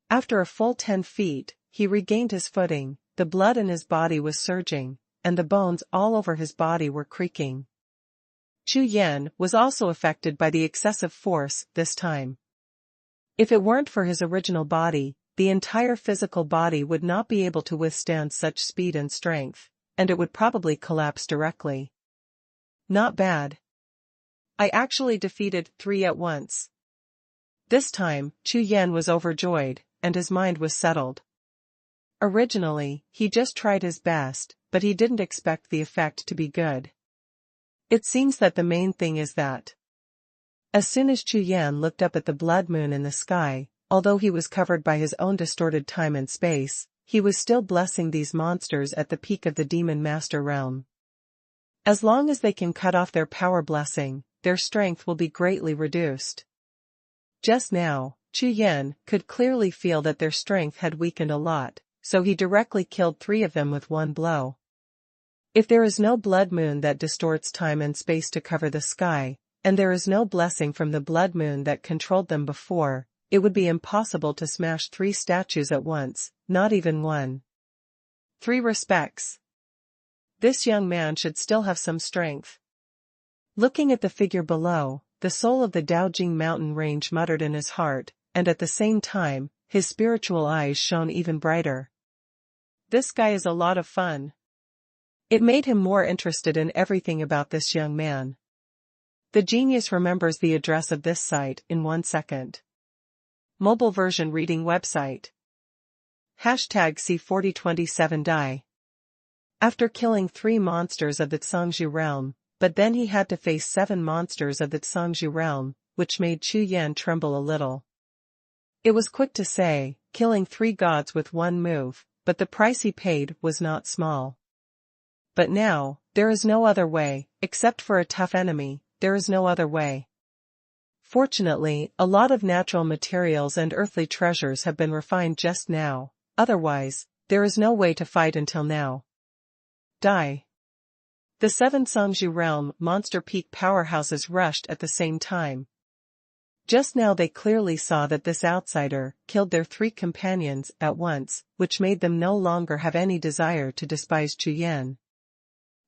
After a full 10 feet, he regained his footing, the blood in his body was surging, and the bones all over his body were creaking. Chu Yan was also affected by the excessive force this time. If it weren't for his original body, the entire physical body would not be able to withstand such speed and strength, and it would probably collapse directly. Not bad. I actually defeated 3 at once. This time, Chu Yan was overjoyed, and his mind was settled. Originally, he just tried his best, but he didn't expect the effect to be good. It seems that the main thing is that. As soon as Chu Yan looked up at the blood moon in the sky, although he was covered by his own distorted time and space, he was still blessing these monsters at the peak of the Demon Master realm. As long as they can cut off their power blessing, their strength will be greatly reduced. Just now, Chu Yan could clearly feel that their strength had weakened a lot, so he directly killed 3 of them with one blow. If there is no blood moon that distorts time and space to cover the sky, and there is no blessing from the blood moon that controlled them before, it would be impossible to smash 3 statues at once, not even one. 3 respects. This young man should still have some strength. Looking at the figure below, the soul of the Daojing mountain range muttered in his heart, and at the same time, his spiritual eyes shone even brighter. This guy is a lot of fun. It made him more interested in everything about this young man. The genius remembers the address of this site in 1 second. Mobile version reading website. #C4027 After killing 3 monsters of the Songzhu realm, but then he had to face 7 monsters of the Songzhu realm, which made Chu Yan tremble a little. It was quick to say, killing 3 gods with one move, but the price he paid was not small. But now, there is no other way, except for a tough enemy, there is no other way. Fortunately, a lot of natural materials and earthly treasures have been refined just now, otherwise, there is no way to fight until now. Die. The 7 Songzhu realm monster peak powerhouses rushed at the same time. Just now they clearly saw that this outsider killed their 3 companions at once, which made them no longer have any desire to despise Chu Yan.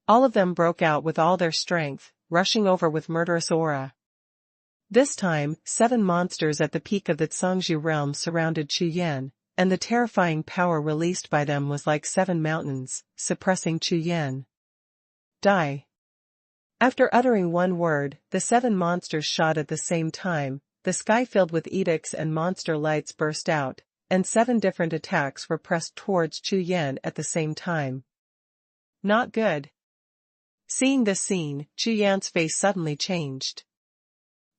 All of them broke out with all their strength, rushing over with murderous aura. This time, 7 monsters at the peak of the Songzhu realm surrounded Chu Yan, and the terrifying power released by them was like 7 mountains, suppressing Chu Yan. Die. After uttering one word, the 7 monsters shot at the same time, the sky filled with edicts and monster lights burst out, and 7 different attacks were pressed towards Chu Yan at the same time. Not good. Seeing this scene, Chu Yan's face suddenly changed.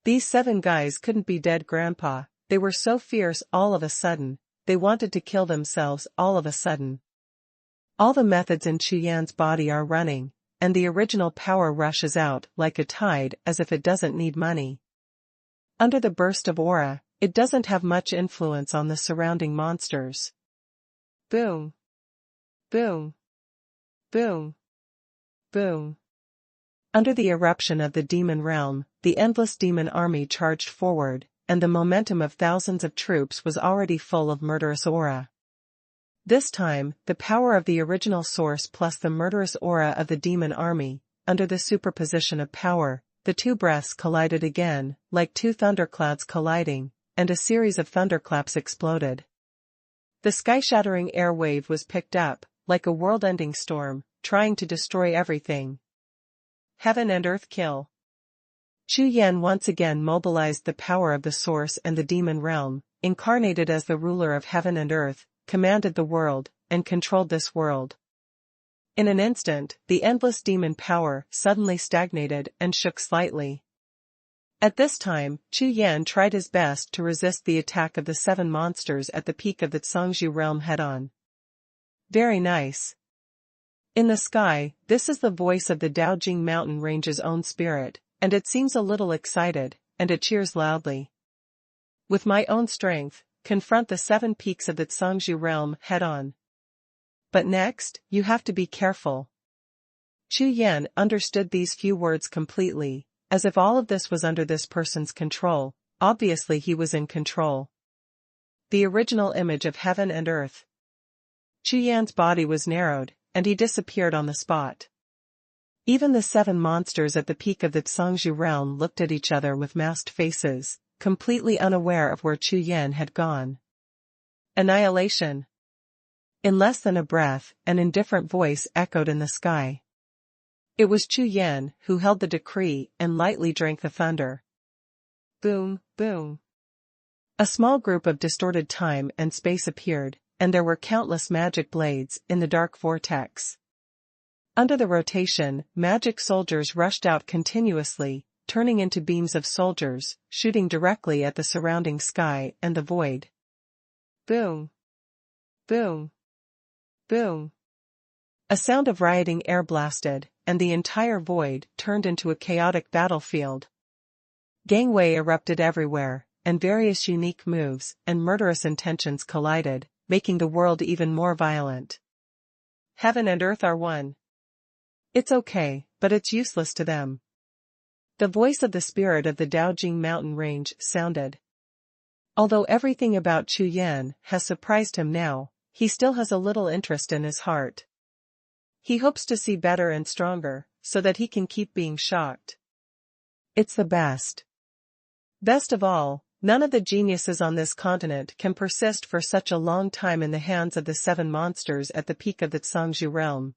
These 7 guys couldn't be dead, Grandpa, they were so fierce all of a sudden, they wanted to kill themselves all of a sudden. All the methods in Chu Yan's body are running, and the original power rushes out like a tide as if it doesn't need money. Under the burst of aura, it doesn't have much influence on the surrounding monsters. Boom. Boom. Boom. Boom. Under the eruption of the demon realm, the endless demon army charged forward, and the momentum of thousands of troops was already full of murderous aura. This time, the power of the original source plus the murderous aura of the demon army, under the superposition of power, the two breaths collided again, like two thunderclouds colliding, and a series of thunderclaps exploded. The sky-shattering air wave was picked up, like a world-ending storm, trying to destroy everything. Heaven and earth kill. Chu Yan once again mobilized the power of the source and the demon realm, incarnated as the ruler of heaven and earth, commanded the world, and controlled this world. In an instant, the endless demon power suddenly stagnated and shook slightly. At this time, Chu Yan tried his best to resist the attack of the 7 monsters at the peak of the Zhangzhou realm head-on. Very nice. In the sky, this is the voice of the Daojing mountain range's own spirit, and it seems a little excited, and it cheers loudly. With my own strength, confront the 7 peaks of the Zhangzhou realm head-on. But next, you have to be careful. Chu Yan understood these few words completely, as if all of this was under this person's control. Obviously he was in control. The original image of heaven and earth. Chu Yan's body was narrowed, and he disappeared on the spot. Even the 7 monsters at the peak of the Zhangzhou realm looked at each other with masked faces, completely unaware of where Chu Yan had gone. Annihilation. In less than a breath, an indifferent voice echoed in the sky. It was Chu Yan who held the decree and lightly drank the thunder. Boom, boom. A small group of distorted time and space appeared, and there were countless magic blades in the dark vortex. Under the rotation, magic soldiers rushed out continuously, turning into beams of soldiers, shooting directly at the surrounding sky and the void. Boom. Boom. Boom. A sound of rioting air blasted, and the entire void turned into a chaotic battlefield. Gangway erupted everywhere, and various unique moves and murderous intentions collided, making the world even more violent. Heaven and earth are one. It's okay, but it's useless to them. The voice of the spirit of the Daojing mountain range sounded. Although everything about Chu Yan has surprised him now, he still has a little interest in his heart. He hopes to see better and stronger, so that he can keep being shocked. It's the best. Best of all, none of the geniuses on this continent can persist for such a long time in the hands of the 7 monsters at the peak of the Zhangzhou realm.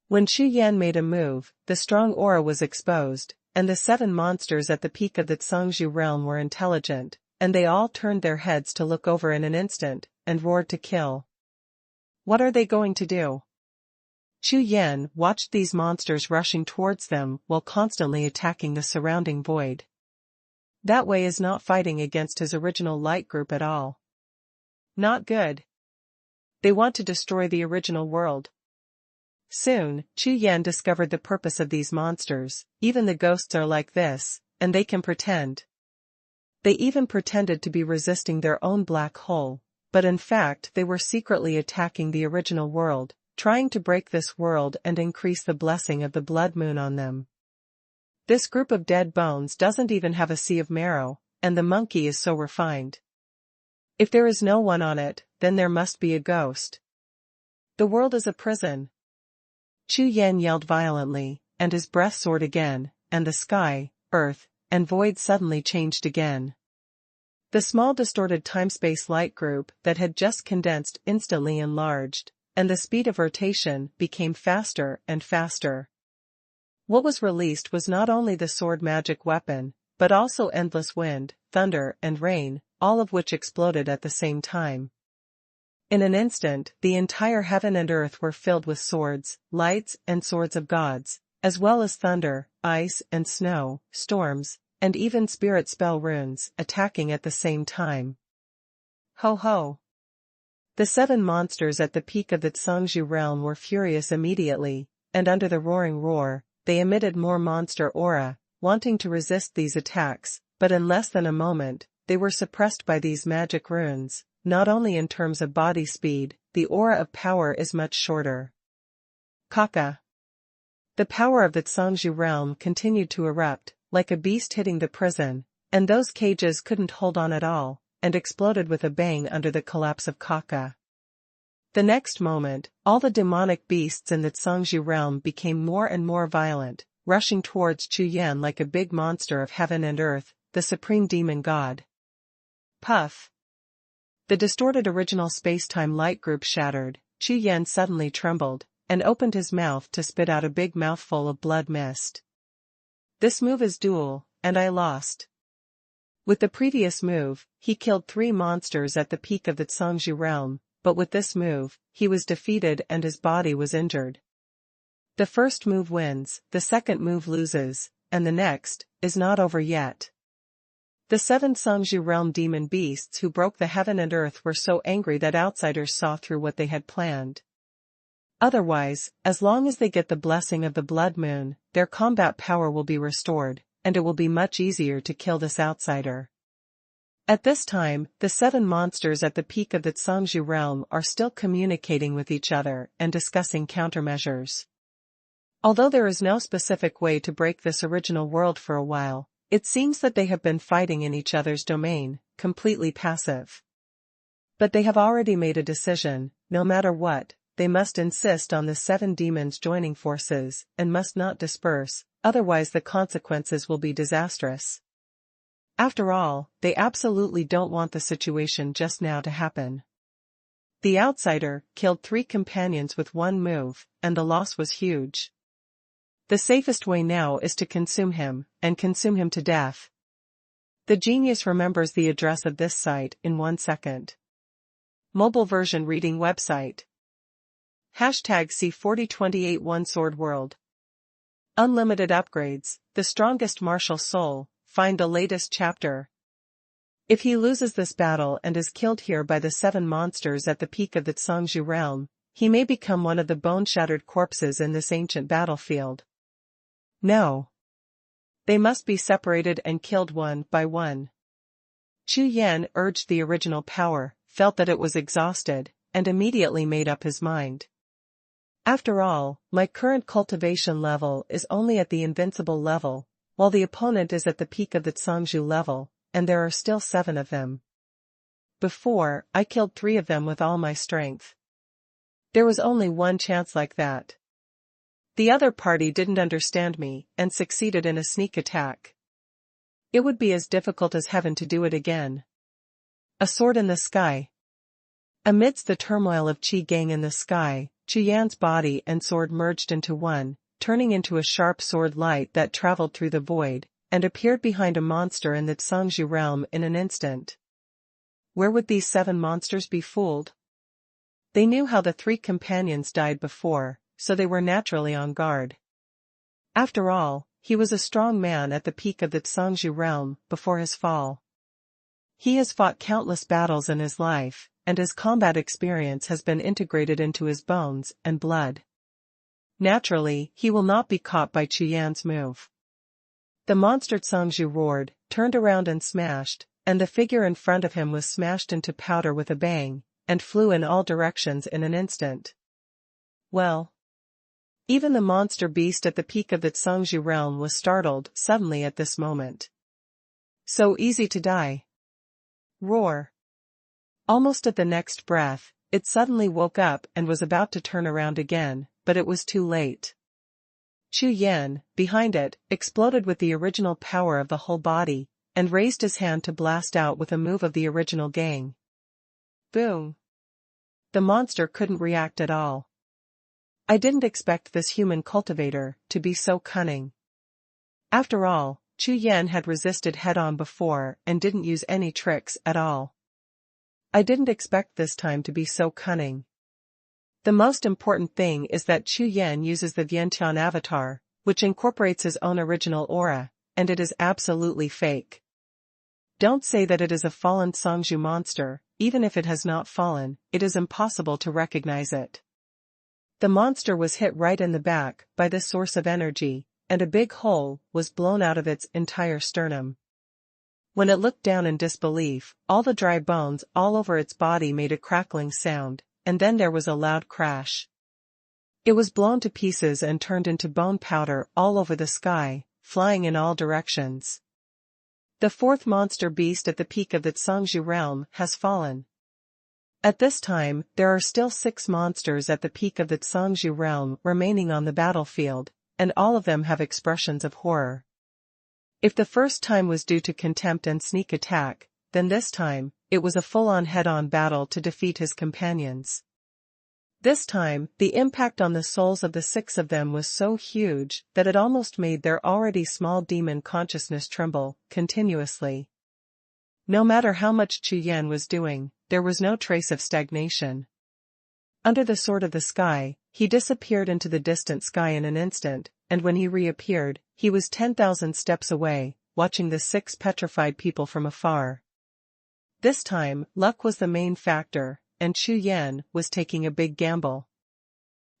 When Chu Yan made a move, the strong aura was exposed, and the 7 monsters at the peak of the Zhangzhou realm were intelligent, and they all turned their heads to look over in an instant, and roared to kill. What are they going to do? Chu Yan watched these monsters rushing towards them while constantly attacking the surrounding void. That way is not fighting against his original light group at all. Not good. They want to destroy the original world. Soon, Chu Yan discovered the purpose of these monsters. Even the ghosts are like this, and they can pretend. They even pretended to be resisting their own black hole, but in fact they were secretly attacking the original world, trying to break this world and increase the blessing of the blood moon on them. This group of dead bones doesn't even have a sea of marrow, and the monkey is so refined. If there is no one on it, then there must be a ghost. The world is a prison. Chu Yan yelled violently, and his breath soared again, and the sky, earth, and void suddenly changed again. The small distorted time-space light group that had just condensed instantly enlarged, and the speed of rotation became faster and faster. What was released was not only the sword magic weapon, but also endless wind, thunder, and rain, all of which exploded at the same time. In an instant, the entire heaven and earth were filled with swords, lights, and swords of gods, as well as thunder, ice and snow, storms, and even spirit spell runes attacking at the same time. Ho ho! The 7 monsters at the peak of the Cangzhou realm were furious immediately, and under the roaring roar, they emitted more monster aura, wanting to resist these attacks, but in less than a moment, they were suppressed by these magic runes. Not only in terms of body speed, the aura of power is much shorter. Kaka. The power of the Cangzhou realm continued to erupt, like a beast hitting the prison, and those cages couldn't hold on at all, and exploded with a bang under the collapse of Kaka. The next moment, all the demonic beasts in the Cangzhou realm became more and more violent, rushing towards Chu Yan like a big monster of heaven and earth, the supreme demon god. Puff. The distorted original space-time light group shattered. Chu Yan suddenly trembled, and opened his mouth to spit out a big mouthful of blood mist. This move is dual, and I lost. With the previous move, he killed 3 monsters at the peak of the Cangzhou realm, but with this move, he was defeated and his body was injured. The first move wins, the second move loses, and the next is not over yet. The 7 Cangzhou realm demon beasts who broke the heaven and earth were so angry that outsiders saw through what they had planned. Otherwise, as long as they get the blessing of the Blood Moon, their combat power will be restored, and it will be much easier to kill this outsider. At this time, the 7 monsters at the peak of the Cangzhou realm are still communicating with each other and discussing countermeasures. Although there is no specific way to break this original world for a while, it seems that they have been fighting in each other's domain, completely passive. But they have already made a decision. No matter what, they must insist on the 7 demons joining forces, and must not disperse, otherwise the consequences will be disastrous. After all, they absolutely don't want the situation just now to happen. The outsider killed 3 companions with 1 move, and the loss was huge. The safest way now is to consume him, and consume him to death. The genius remembers the address of this site in 1 second. Mobile version reading website. #C4028 One Sword World. Unlimited upgrades, the strongest martial soul, find the latest chapter. If he loses this battle and is killed here by the 7 monsters at the peak of the Cangzhou realm, he may become one of the bone-shattered corpses in this ancient battlefield. No. They must be separated and killed one by one. Chu Yan urged the original power, felt that it was exhausted, and immediately made up his mind. After all, my current cultivation level is only at the invincible level, while the opponent is at the peak of the Cangzhou level, and there are still 7 of them. Before, I killed 3 of them with all my strength. There was only one chance like that. The other party didn't understand me, and succeeded in a sneak attack. It would be as difficult as heaven to do it again. A sword in the sky. Amidst the turmoil of Qi Gang in the sky, Chu Yan's body and sword merged into one, turning into a sharp sword light that traveled through the void, and appeared behind a monster in the Cangzhou realm in an instant. Where would these 7 monsters be fooled? They knew how the 3 companions died before, so they were naturally on guard. After all, he was a strong man at the peak of the Cangzhou realm before his fall. He has fought countless battles in his life, and his combat experience has been integrated into his bones and blood. Naturally, he will not be caught by Chu Yan's move. The monster Cangzhou roared, turned around and smashed, and the figure in front of him was smashed into powder with a bang, and flew in all directions in an instant. Well. Even the monster beast at the peak of the Cangzhou realm was startled suddenly at this moment. So easy to die. Roar. Almost at the next breath, it suddenly woke up and was about to turn around again, but it was too late. Chu Yan, behind it, exploded with the original power of the whole body, and raised his hand to blast out with a move of the original gang. Boom. The monster couldn't react at all. I didn't expect this human cultivator to be so cunning. After all, Chu Yan had resisted head-on before and didn't use any tricks at all. I didn't expect this time to be so cunning. The most important thing is that Chu Yan uses the Vientiane avatar, which incorporates his own original aura, and it is absolutely fake. Don't say that it is a fallen Cangzhou monster, even if it has not fallen, it is impossible to recognize it. The monster was hit right in the back by this source of energy, and a big hole was blown out of its entire sternum. When it looked down in disbelief, all the dry bones all over its body made a crackling sound, and then there was a loud crash. It was blown to pieces and turned into bone powder all over the sky, flying in all directions. The fourth monster beast at the peak of the Zhangzhou realm has fallen. At this time, there are still 6 monsters at the peak of the Zhangzhou realm remaining on the battlefield, and all of them have expressions of horror. If the first time was due to contempt and sneak attack, then this time, it was a full-on head-on battle to defeat his companions. This time, the impact on the souls of the 6 of them was so huge that it almost made their already small demon consciousness tremble continuously. No matter how much Chu Yan was doing, there was no trace of stagnation. Under the sword of the sky, he disappeared into the distant sky in an instant, and when he reappeared, he was 10,000 steps away, watching the 6 petrified people from afar. This time, luck was the main factor, and Chu Yan was taking a big gamble.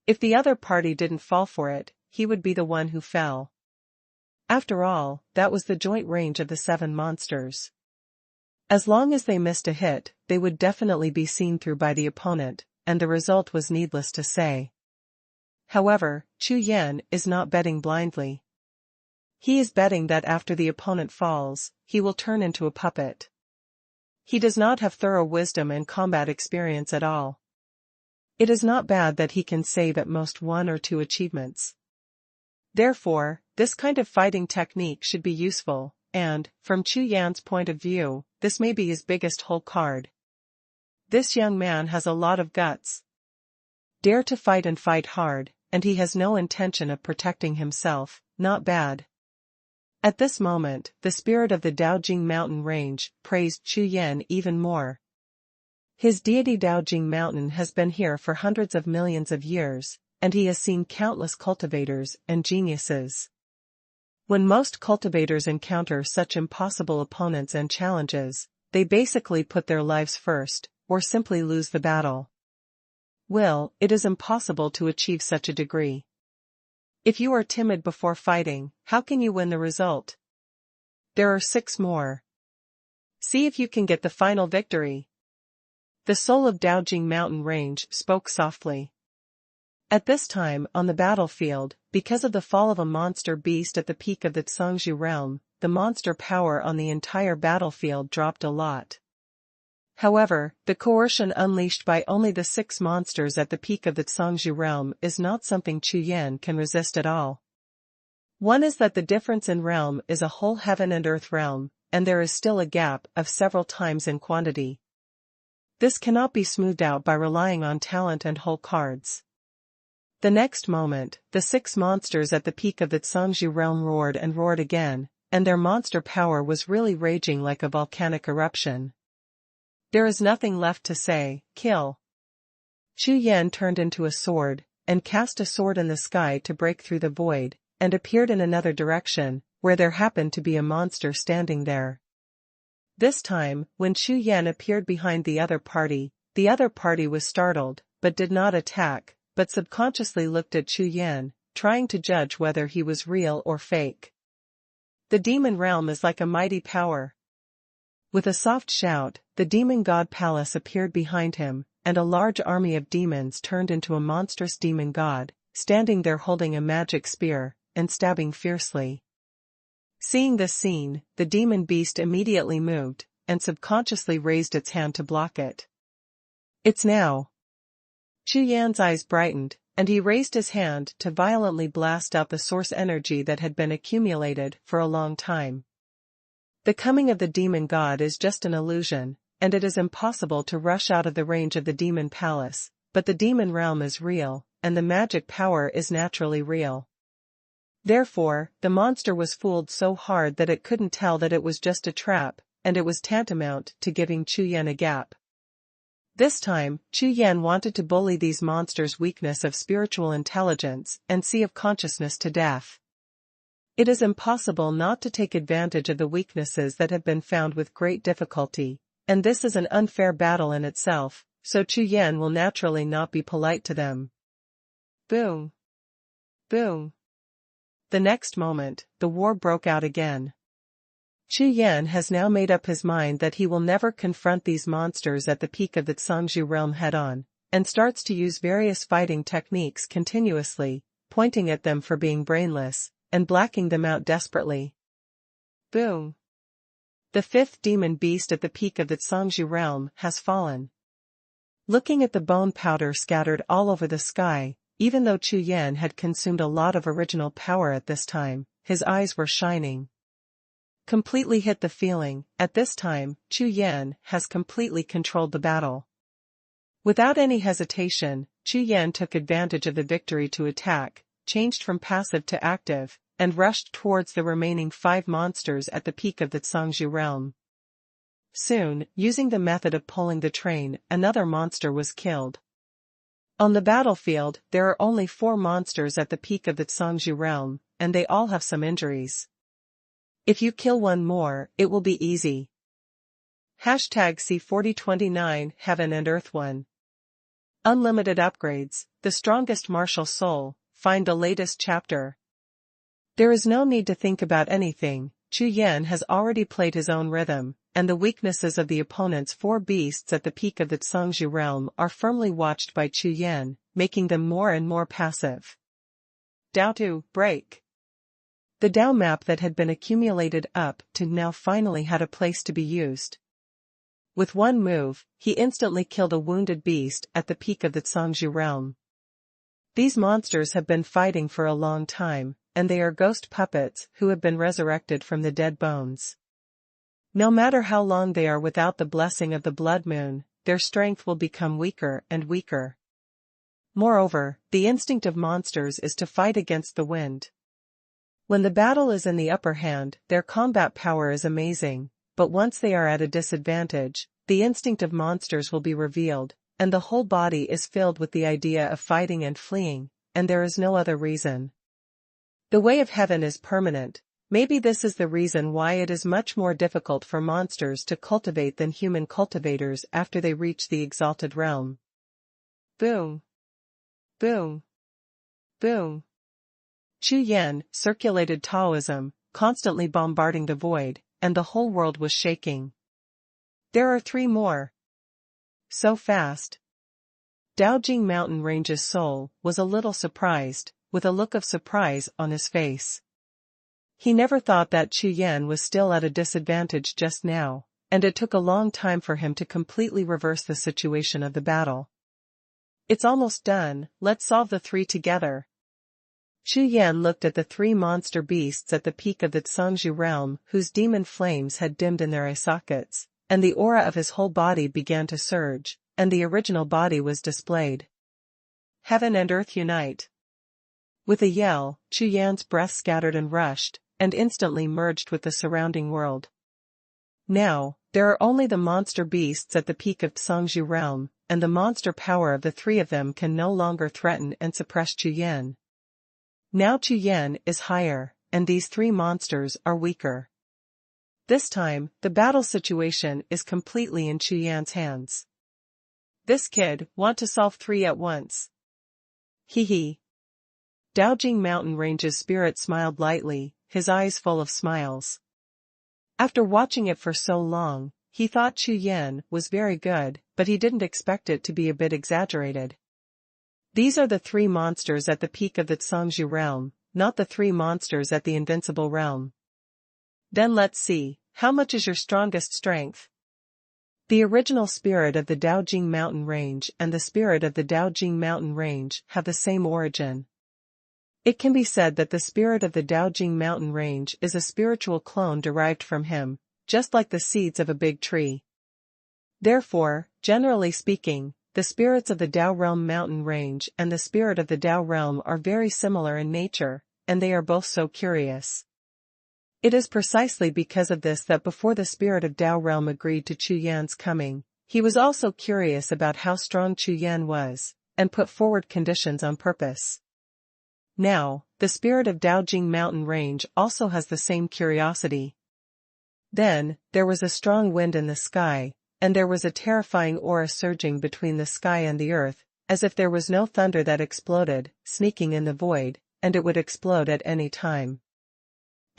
If the other party didn't fall for it, he would be the one who fell. After all, that was the joint range of the 7 monsters. As long as they missed a hit, they would definitely be seen through by the opponent, and the result was needless to say. However, Chu Yan is not betting blindly. He is betting that after the opponent falls, he will turn into a puppet. He does not have thorough wisdom and combat experience at all. It is not bad that he can save at most 1 or 2 achievements. Therefore, this kind of fighting technique should be useful, and, from Chu Yan's point of view, this may be his biggest hole card. This young man has a lot of guts. Dare to fight and fight hard, and he has no intention of protecting himself, not bad. At this moment, the spirit of the Daojing mountain range praised Chu Yan even more. His deity Daojing mountain has been here for hundreds of millions of years, and he has seen countless cultivators and geniuses. When most cultivators encounter such impossible opponents and challenges, they basically put their lives first, or simply lose the battle. Well, it is impossible to achieve such a degree. If you are timid before fighting, how can you win the result? There are 6 more. See if you can get the final victory. The soul of Daojing mountain range spoke softly. At this time on the battlefield, because of the fall of a monster beast at the peak of the Zhangzhou realm, the monster power on the entire battlefield dropped a lot. However, the coercion unleashed by only the 6 monsters at the peak of the Zhangzhou realm is not something Chu Yan can resist at all. One is that the difference in realm is a whole heaven and earth realm, and there is still a gap of several times in quantity. This cannot be smoothed out by relying on talent and hole cards. The next moment, the 6 monsters at the peak of the Zhangzhou realm roared and roared again, and their monster power was really raging like a volcanic eruption. There is nothing left to say, kill. Chu Yan turned into a sword, and cast a sword in the sky to break through the void, and appeared in another direction, where there happened to be a monster standing there. This time, when Chu Yan appeared behind the other party was startled, but did not attack, but subconsciously looked at Chu Yan, trying to judge whether he was real or fake. The demon realm is like a mighty power. With a soft shout, the demon god palace appeared behind him, and a large army of demons turned into a monstrous demon god, standing there holding a magic spear, and stabbing fiercely. Seeing this scene, the demon beast immediately moved, and subconsciously raised its hand to block it. It's now. Chu Yan's eyes brightened, and he raised his hand to violently blast out the source energy that had been accumulated for a long time. The coming of the demon god is just an illusion, and it is impossible to rush out of the range of the demon palace, but the demon realm is real, and the magic power is naturally real. Therefore, the monster was fooled so hard that it couldn't tell that it was just a trap, and it was tantamount to giving Chu Yan a gap. This time, Chu Yan wanted to bully these monsters' weakness of spiritual intelligence and sea of consciousness to death. It is impossible not to take advantage of the weaknesses that have been found with great difficulty, and this is an unfair battle in itself, so Chu Yan will naturally not be polite to them. Boom. Boom. The next moment, the war broke out again. Chu Yan has now made up his mind that he will never confront these monsters at the peak of the Cangzhou realm head-on, and starts to use various fighting techniques continuously, pointing at them for being brainless, and blacking them out desperately. Boom. The fifth demon beast at the peak of the Cangzhou realm has fallen. Looking at the bone powder scattered all over the sky, even though Chu Yan had consumed a lot of original power at this time, his eyes were shining. Completely hit the feeling, at this time, Chu Yan has completely controlled the battle. Without any hesitation, Chu Yan took advantage of the victory to attack, changed from passive to active, and rushed towards the remaining 5 monsters at the peak of the Cangzhou realm. Soon, using the method of pulling the train, another monster was killed. On the battlefield, there are only 4 monsters at the peak of the Cangzhou realm, and they all have some injuries. If you kill one more, it will be easy. #C4029 Heaven and Earth 1. Unlimited upgrades, the strongest martial soul, find the latest chapter. There is no need to think about anything, Chu Yan has already played his own rhythm, and the weaknesses of the opponent's 4 beasts at the peak of the Cangzhou realm are firmly watched by Chu Yan, making them more and more passive. Dao break. The Dao map that had been accumulated up to now finally had a place to be used. With one move, he instantly killed a wounded beast at the peak of the Cangzhou realm. These monsters have been fighting for a long time, and they are ghost puppets who have been resurrected from the dead bones. No matter how long they are without the blessing of the blood moon, their strength will become weaker and weaker. Moreover, the instinct of monsters is to fight against the wind. When the battle is in the upper hand, their combat power is amazing, but once they are at a disadvantage, the instinct of monsters will be revealed, and the whole body is filled with the idea of fighting and fleeing, and there is no other reason. The way of heaven is permanent. Maybe this is the reason why it is much more difficult for monsters to cultivate than human cultivators after they reach the exalted realm. Boom. Boom. Boom. Chu Yan circulated Taoism, constantly bombarding the void, and the whole world was shaking. There are 3 more. So fast. Daojing Mountain Range's soul was a little surprised, with a look of surprise on his face. He never thought that Chu Yan was still at a disadvantage just now, and it took a long time for him to completely reverse the situation of the battle. It's almost done, let's solve the 3 together. Chu Yan looked at the 3 monster beasts at the peak of the Cangzhou realm whose demon flames had dimmed in their eye sockets, and the aura of his whole body began to surge, and the original body was displayed. Heaven and earth unite. With a yell, Chu Yan's breath scattered and rushed, and instantly merged with the surrounding world. Now, there are only the monster beasts at the peak of Cangzhou realm, and the monster power of the 3 of them can no longer threaten and suppress Chu Yan. Now Chu Yan is higher, and these 3 monsters are weaker. This time, the battle situation is completely in Chu Yan's hands. This kid want to solve 3 at once. Hee. Daojing Mountain Range's spirit smiled lightly, his eyes full of smiles. After watching it for so long, he thought Chu Yan was very good, but he didn't expect it to be a bit exaggerated. These are the 3 monsters at the peak of the Cangzhou realm, not the 3 monsters at the invincible realm. Then let's see, how much is your strongest strength? The original spirit of the Daojing Mountain Range and the spirit of the Daojing Mountain Range have the same origin. It can be said that the spirit of the Daojing Mountain Range is a spiritual clone derived from him, just like the seeds of a big tree. Therefore, generally speaking, the spirits of the Dao Realm Mountain Range and the spirit of the Dao Realm are very similar in nature, and they are both so curious. It is precisely because of this that before the spirit of Dao Realm agreed to Chu Yan's coming, he was also curious about how strong Chu Yan was, and put forward conditions on purpose. Now, the spirit of Daojing Mountain Range also has the same curiosity. Then, there was a strong wind in the sky, and there was a terrifying aura surging between the sky and the earth, as if there was no thunder that exploded, sneaking in the void, and it would explode at any time.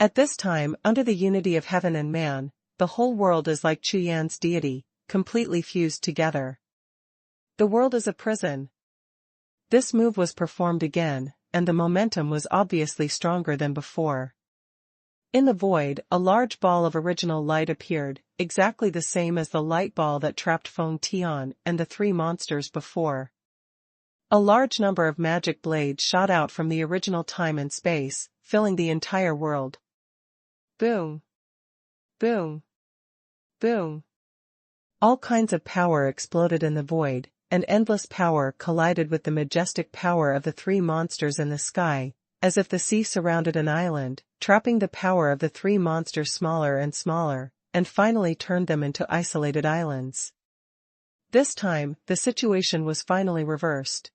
At this time, under the unity of heaven and man, the whole world is like Chu Yan's deity, completely fused together. The world is a prison. This move was performed again, and the momentum was obviously stronger than before. In the void, a large ball of original light appeared, exactly the same as the light ball that trapped Feng Tian and the three monsters before. A large number of magic blades shot out from the original time and space, filling the entire world. Boom! Boom! Boom! All kinds of power exploded in the void, and endless power collided with the majestic power of the three monsters in the sky, as if the sea surrounded an island, trapping the power of the three monsters smaller and smaller, and finally turned them into isolated islands. This time, the situation was finally reversed.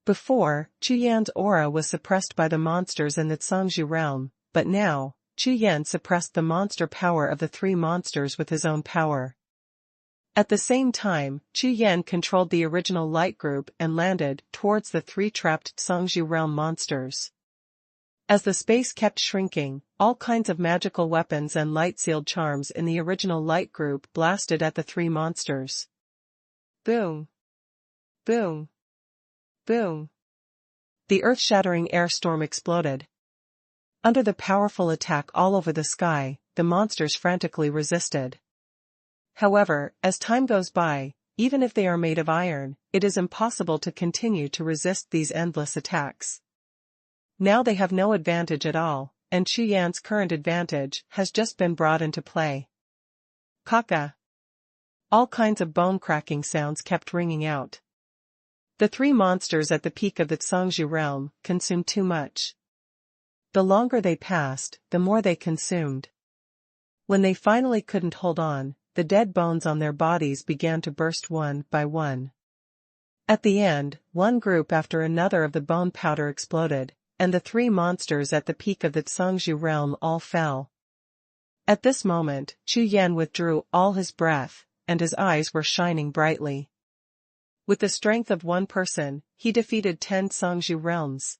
Before, Chu Yan's aura was suppressed by the monsters in the Zhangzhu realm, but now, Chu Yan suppressed the monster power of the three monsters with his own power. At the same time, Chu Yan controlled the original light group and landed towards the three trapped Zhangzhu realm monsters. As the space kept shrinking, all kinds of magical weapons and light-sealed charms in the original light group blasted at the three monsters. Boom! Boom! Boom! The earth-shattering air storm exploded. Under the powerful attack all over the sky, the monsters frantically resisted. However, as time goes by, even if they are made of iron, it is impossible to continue to resist these endless attacks. Now they have no advantage at all, and Chu Yan's current advantage has just been brought into play. Kaka! All kinds of bone-cracking sounds kept ringing out. The three monsters at the peak of the Zhangzhu realm consumed too much. The longer they passed, the more they consumed. When they finally couldn't hold on, the dead bones on their bodies began to burst one by one. At the end, one group after another of the bone powder exploded, and the three monsters at the peak of the Zhangzhu realm all fell. At this moment, Chu Yan withdrew all his breath, and his eyes were shining brightly. With the strength of one person, he defeated 10 Zhangzhu realms.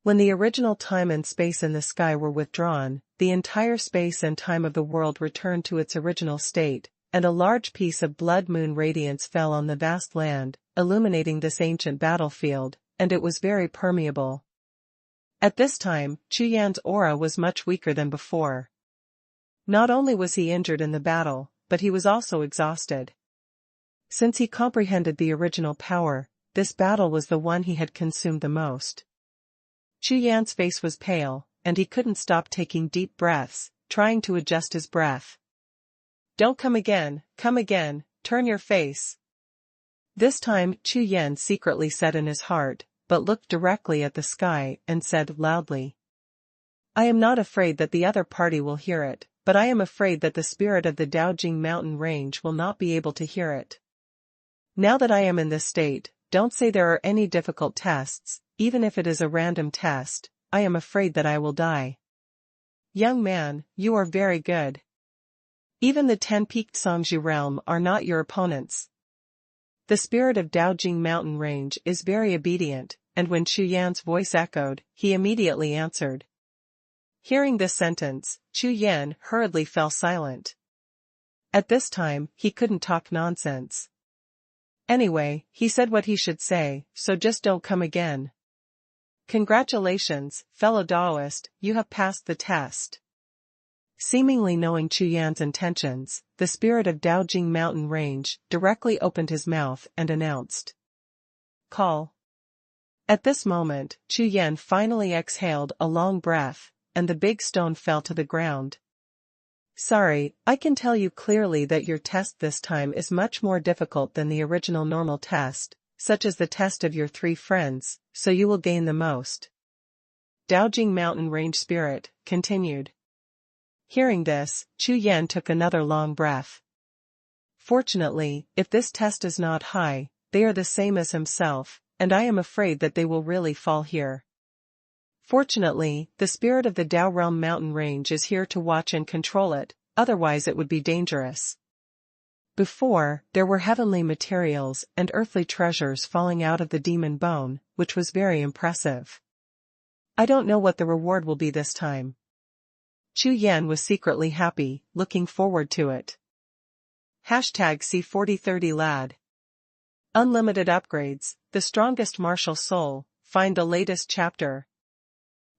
When the original time and space in the sky were withdrawn, the entire space and time of the world returned to its original state, and a large piece of blood moon radiance fell on the vast land, illuminating this ancient battlefield, and it was very permeable. At this time, Chu Yan's aura was much weaker than before. Not only was he injured in the battle, but he was also exhausted. Since he comprehended the original power, this battle was the one he had consumed the most. Chu Yan's face was pale, and he couldn't stop taking deep breaths, trying to adjust his breath. Don't come again, turn your face. This time Chu Yan secretly said in his heart, but looked directly at the sky and said loudly. I am not afraid that the other party will hear it, but I am afraid that the spirit of the Daojing mountain range will not be able to hear it. Now that I am in this state, don't say there are any difficult tests, even if it is a random test, I am afraid that I will die. Young man, you are very good. Even the 10-peaked Zhangzhu realm are not your opponents. The spirit of Daojing mountain range is very obedient, and when Chu Yan's voice echoed, he immediately answered. Hearing this sentence, Chu Yan hurriedly fell silent. At this time, he couldn't talk nonsense. Anyway, he said what he should say, so just don't come again. Congratulations, fellow Daoist, you have passed the test. Seemingly knowing Chu Yan's intentions, the spirit of Daojing mountain range directly opened his mouth and announced. Call. At this moment, Chu Yan finally exhaled a long breath, and the big stone fell to the ground. Sorry, I can tell you clearly that your test this time is much more difficult than the original normal test, such as the test of your 3 friends, so you will gain the most. Daojing mountain range spirit continued. Hearing this, Chu Yan took another long breath. Fortunately, if this test is not high, they are the same as himself, and I am afraid that they will really fall here. Fortunately, the spirit of the Dao Realm mountain range is here to watch and control it, otherwise it would be dangerous. Before, there were heavenly materials and earthly treasures falling out of the demon bone, which was very impressive. I don't know what the reward will be this time. Chu Yan was secretly happy, looking forward to it. #C4030 Lad. Unlimited upgrades, the strongest martial soul, find the latest chapter.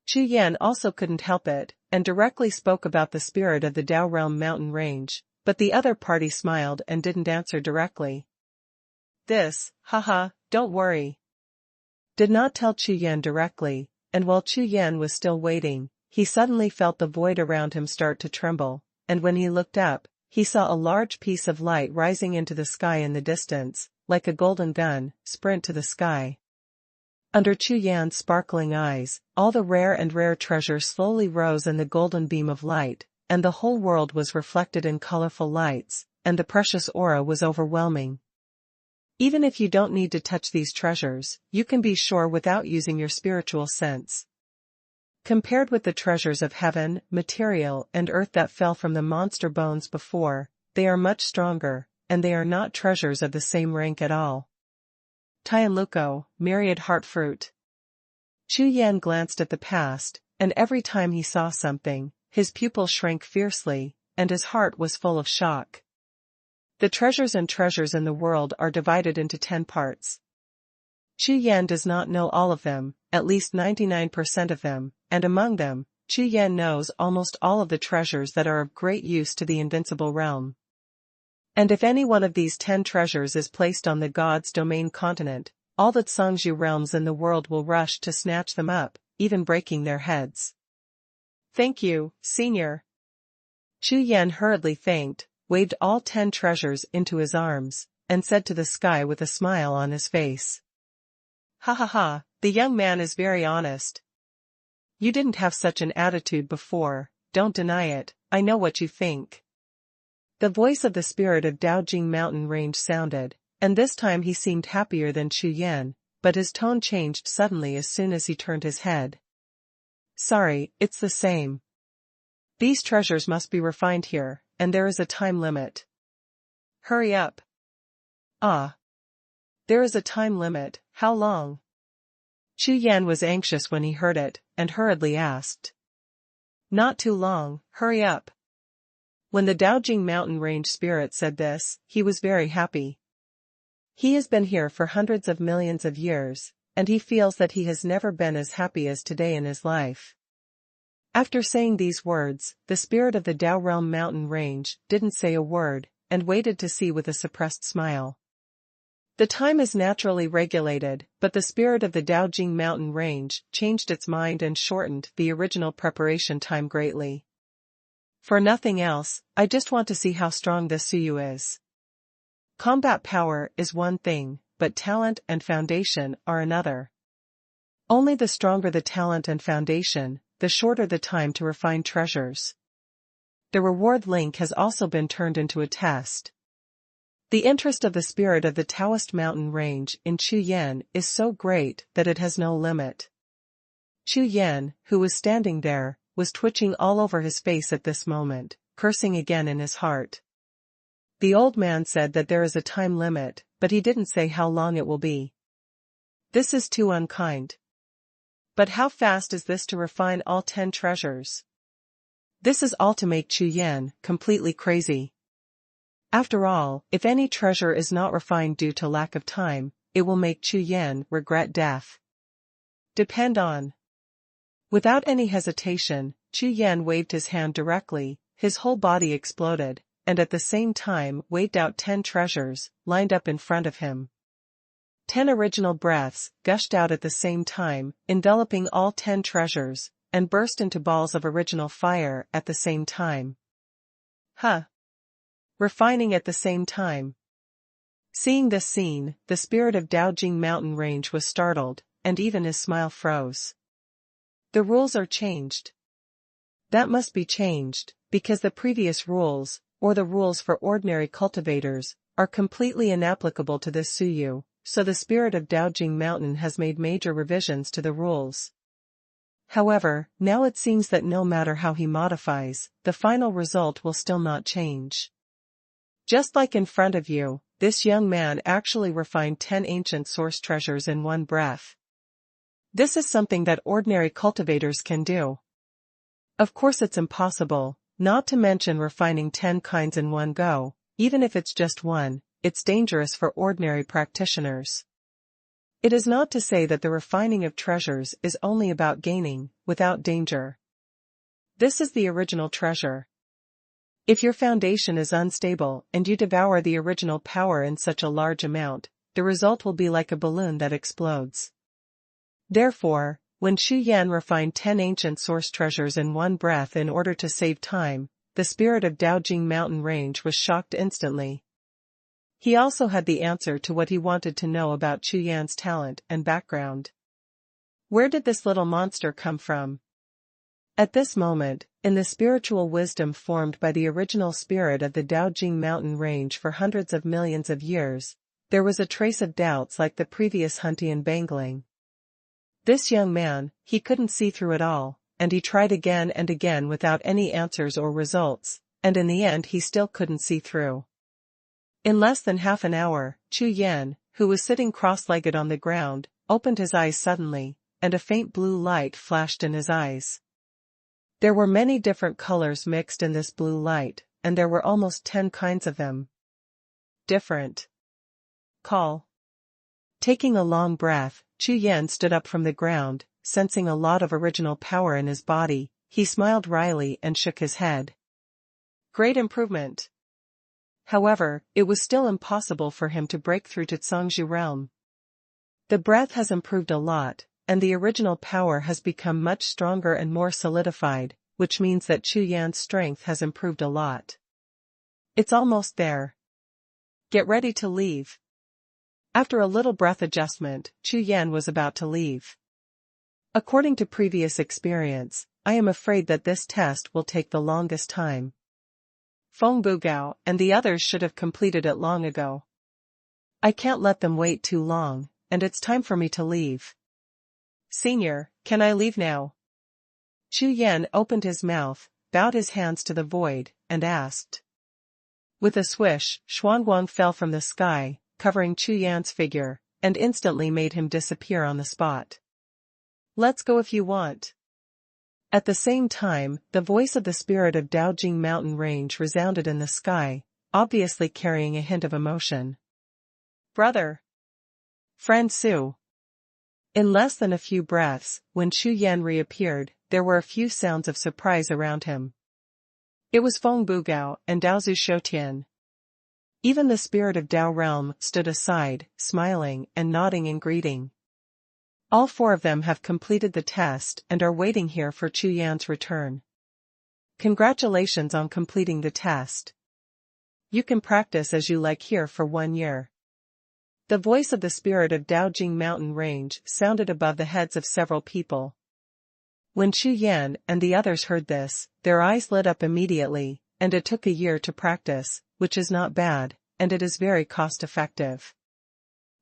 Chu Yan also couldn't help it, and directly spoke about the spirit of the Dao Realm mountain range, but the other party smiled and didn't answer directly. Don't worry. Did not tell Chu Yan directly, and while Chu Yan was still waiting, he suddenly felt the void around him start to tremble, and when he looked up, he saw a large piece of light rising into the sky in the distance, like a golden gun, sprint to the sky. Under Chu Yan's sparkling eyes, all the rare treasures slowly rose in the golden beam of light, and the whole world was reflected in colorful lights, and the precious aura was overwhelming. Even if you don't need to touch these treasures, you can be sure without using your spiritual sense. Compared with the treasures of heaven, material, and earth that fell from the monster bones before, they are much stronger, and they are not treasures of the same rank at all. Tianluko, myriad heart fruit. Chu Yan glanced at the past, and every time he saw something, his pupils shrank fiercely, and his heart was full of shock. The treasures in the world are divided into 10 parts. Chu Yan does not know all of them, at least 99% of them, and among them, Chu Yan knows almost all of the treasures that are of great use to the invincible realm. And if any one of these 10 treasures is placed on the God's domain continent, all the Zhongzhu realms in the world will rush to snatch them up, even breaking their heads. Thank you, Senior. Chu Yan hurriedly thanked, waved all 10 treasures into his arms, and said to the sky with a smile on his face. The young man is very honest. You didn't have such an attitude before, don't deny it, I know what you think. The voice of the spirit of Daojing mountain range sounded, and this time he seemed happier than Chu Yan, but his tone changed suddenly as soon as he turned his head. Sorry, it's the same. These treasures must be refined here, and there is a time limit. Hurry up. Ah. There is a time limit, how long? Chu Yan was anxious when he heard it, and hurriedly asked. Not too long, hurry up. When the Daojing mountain range spirit said this, he was very happy. He has been here for hundreds of millions of years, and he feels that he has never been as happy as today in his life. After saying these words, the spirit of the Dao Realm mountain range didn't say a word, and waited to see with a suppressed smile. The time is naturally regulated, but the spirit of the Daojing mountain range changed its mind and shortened the original preparation time greatly. For nothing else, I just want to see how strong this Suyu is. Combat power is one thing, but talent and foundation are another. Only the stronger the talent and foundation, the shorter the time to refine treasures. The reward link has also been turned into a test. The interest of the spirit of the Taoist mountain range in Chu Yan is so great that it has no limit. Chu Yan, who was standing there, was twitching all over his face at this moment, cursing again in his heart. The old man said that there is a time limit, but he didn't say how long it will be. This is too unkind. But how fast is this to refine all 10 treasures? This is all to make Chu Yan completely crazy. After all, if any treasure is not refined due to lack of time, it will make Chu Yan regret death. Depend on. Without any hesitation, Chu Yan waved his hand directly, his whole body exploded, and at the same time waved out 10 treasures, lined up in front of him. 10 original breaths gushed out at the same time, enveloping all 10 treasures, and burst into balls of original fire at the same time. Refining at the same time. Seeing this scene, the spirit of Daojing mountain range was startled, and even his smile froze. The rules are changed. That must be changed, because the previous rules, or the rules for ordinary cultivators, are completely inapplicable to this Suyu, so the spirit of Daojing mountain has made major revisions to the rules. However, now it seems that no matter how he modifies, the final result will still not change. Just like in front of you, this young man actually refined 10 ancient source treasures in one breath. This is something that ordinary cultivators can do. Of course it's impossible, not to mention refining 10 kinds in one go, even if it's just one, it's dangerous for ordinary practitioners. It is not to say that the refining of treasures is only about gaining, without danger. This is the original treasure. If your foundation is unstable and you devour the original power in such a large amount, the result will be like a balloon that explodes. Therefore, when Chu Yan refined 10 ancient source treasures in one breath in order to save time, the spirit of Daojing Mountain Range was shocked instantly. He also had the answer to what he wanted to know about Chu Yan's talent and background. Where did this little monster come from? At this moment, in the spiritual wisdom formed by the original spirit of the Daojing Mountain Range for hundreds of millions of years, there was a trace of doubts like the previous Huntian bangling. This young man, he couldn't see through it all, and he tried again and again without any answers or results, and in the end he still couldn't see through. In less than half an hour, Chu Yan, who was sitting cross-legged on the ground, opened his eyes suddenly, and a faint blue light flashed in his eyes. There were many different colors mixed in this blue light, and there were almost 10 kinds of them. Different. Call. Taking a long breath, Chu Yan stood up from the ground, sensing a lot of original power in his body. He smiled wryly and shook his head. Great improvement. However, it was still impossible for him to break through to Zhangzhu realm. The breath has improved a lot, and the original power has become much stronger and more solidified, which means that Chu Yan's strength has improved a lot. It's almost there. Get ready to leave. After a little breath adjustment, Chu Yan was about to leave. According to previous experience, I am afraid that this test will take the longest time. Feng Bugao and the others should have completed it long ago. I can't let them wait too long, and it's time for me to leave. Senior, can I leave now? Chu Yan opened his mouth, bowed his hands to the void, and asked. With a swish, Xuanhuan fell from the sky, covering Chu Yan's figure, and instantly made him disappear on the spot. Let's go if you want. At the same time, the voice of the spirit of Daojing Mountain Range resounded in the sky, obviously carrying a hint of emotion. Brother. Friend Su. In less than a few breaths, when Chu Yan reappeared, there were a few sounds of surprise around him. It was Feng Bugao and Daozu Shoutian. Even the spirit of Dao Realm stood aside, smiling and nodding in greeting. All 4 of them have completed the test and are waiting here for Chu Yan's return. Congratulations on completing the test. You can practice as you like here for 1 year. The voice of the spirit of Daojing Mountain Range sounded above the heads of several people. When Chu Yan and the others heard this, their eyes lit up immediately, and it took a year to practice, which is not bad, and it is very cost-effective.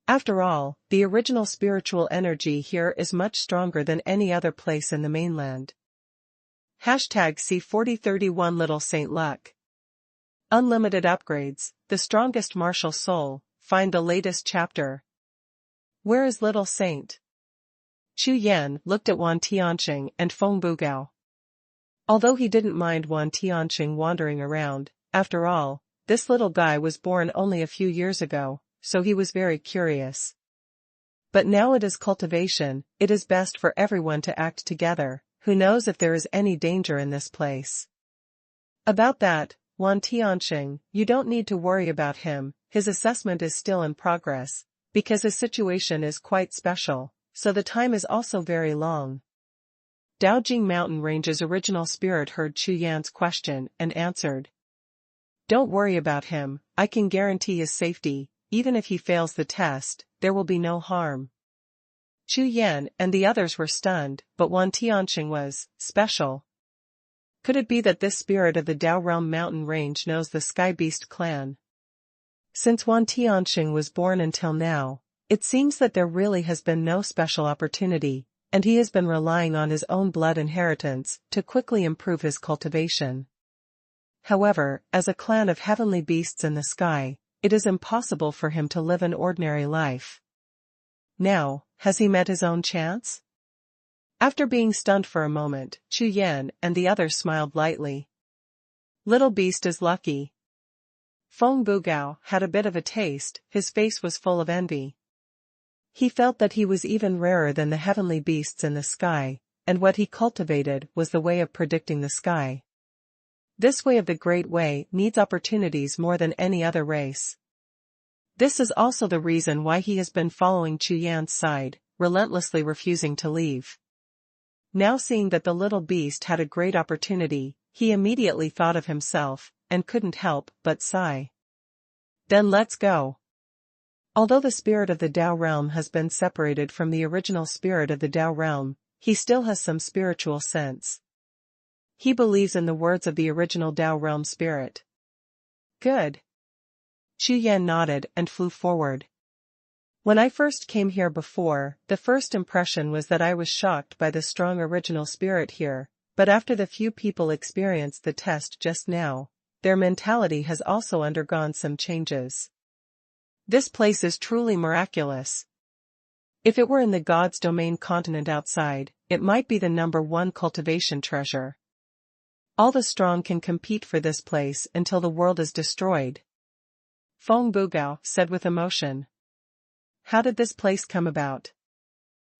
After all, the original spiritual energy here is much stronger than any other place in the mainland. #C4031 Little Saint Luck. Unlimited upgrades, the strongest martial soul, find the latest chapter. Where is Little Saint? Chu Yan looked at Wan Tianqing and Feng Bugao. Although he didn't mind Wan Tianqing wandering around, after all, this little guy was born only a few years ago, so he was very curious. But now it is cultivation, it is best for everyone to act together. Who knows if there is any danger in this place? About that, Wan Tianqing, you don't need to worry about him, his assessment is still in progress, because his situation is quite special, so the time is also very long. Daojing Mountain Range's original spirit heard Chu Yan's question and answered. Don't worry about him, I can guarantee his safety, even if he fails the test, there will be no harm. Chu Yan and the others were stunned, but Wan Tianqing was special. Could it be that this spirit of the Dao Realm Mountain Range knows the Sky Beast clan? Since Wan Tianqing was born until now, it seems that there really has been no special opportunity, and he has been relying on his own blood inheritance to quickly improve his cultivation. However, as a clan of heavenly beasts in the sky, it is impossible for him to live an ordinary life. Now, has he met his own chance? After being stunned for a moment, Chu Yan and the others smiled lightly. Little beast is lucky. Feng Bugao had a bit of a taste, his face was full of envy. He felt that he was even rarer than the heavenly beasts in the sky, and what he cultivated was the way of predicting the sky. This way of the Great Way needs opportunities more than any other race. This is also the reason why he has been following Chu Yan's side, relentlessly refusing to leave. Now seeing that the little beast had a great opportunity, he immediately thought of himself, and couldn't help but sigh. Then let's go. Although the spirit of the Tao realm has been separated from the original spirit of the Tao realm, he still has some spiritual sense. He believes in the words of the original Tao realm spirit. Good. Chu Yan nodded and flew forward. When I first came here before, the first impression was that I was shocked by the strong original spirit here, but after the few people experienced the test just now, their mentality has also undergone some changes. This place is truly miraculous. If it were in the God's domain continent outside, it might be the #1 cultivation treasure. All the strong can compete for this place until the world is destroyed. Feng Bugao said with emotion. How did this place come about?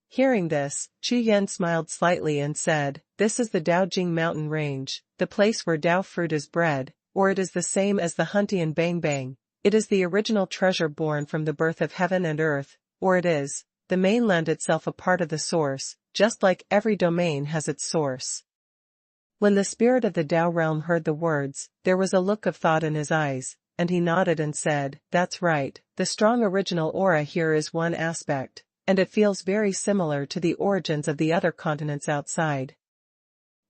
Hearing this, Chu Yan smiled slightly and said, this is the Daojing mountain range, the place where Dao fruit is bred, or it is the same as the Huntian Bang Bang. It is the original treasure born from the birth of heaven and earth, or it is, the mainland itself a part of the source, just like every domain has its source. When the spirit of the Tao realm heard the words, there was a look of thought in his eyes, and he nodded and said, that's right, the strong original aura here is one aspect, and it feels very similar to the origins of the other continents outside.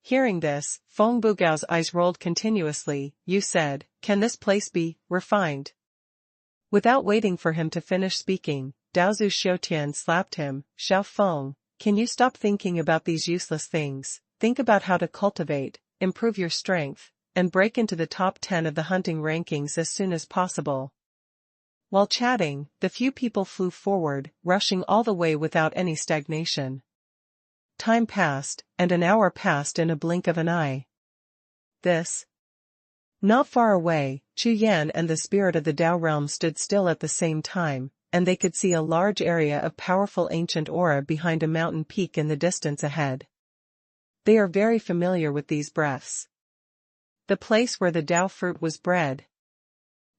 Hearing this, Feng Bugao's eyes rolled continuously. You said, can this place be refined? Without waiting for him to finish speaking, Daozu Xiaotian slapped him. Xiao Feng, can you stop thinking about these useless things? Think about how to cultivate, improve your strength, and break into the top 10 of the hunting rankings as soon as possible. While chatting, the few people flew forward, rushing all the way without any stagnation. Time passed, and an hour passed in a blink of an eye. Not far away, Chu Yan and the spirit of the Tao realm stood still at the same time, and they could see a large area of powerful ancient aura behind a mountain peak in the distance ahead. They are very familiar with these breaths. The place where the Tao fruit was bred.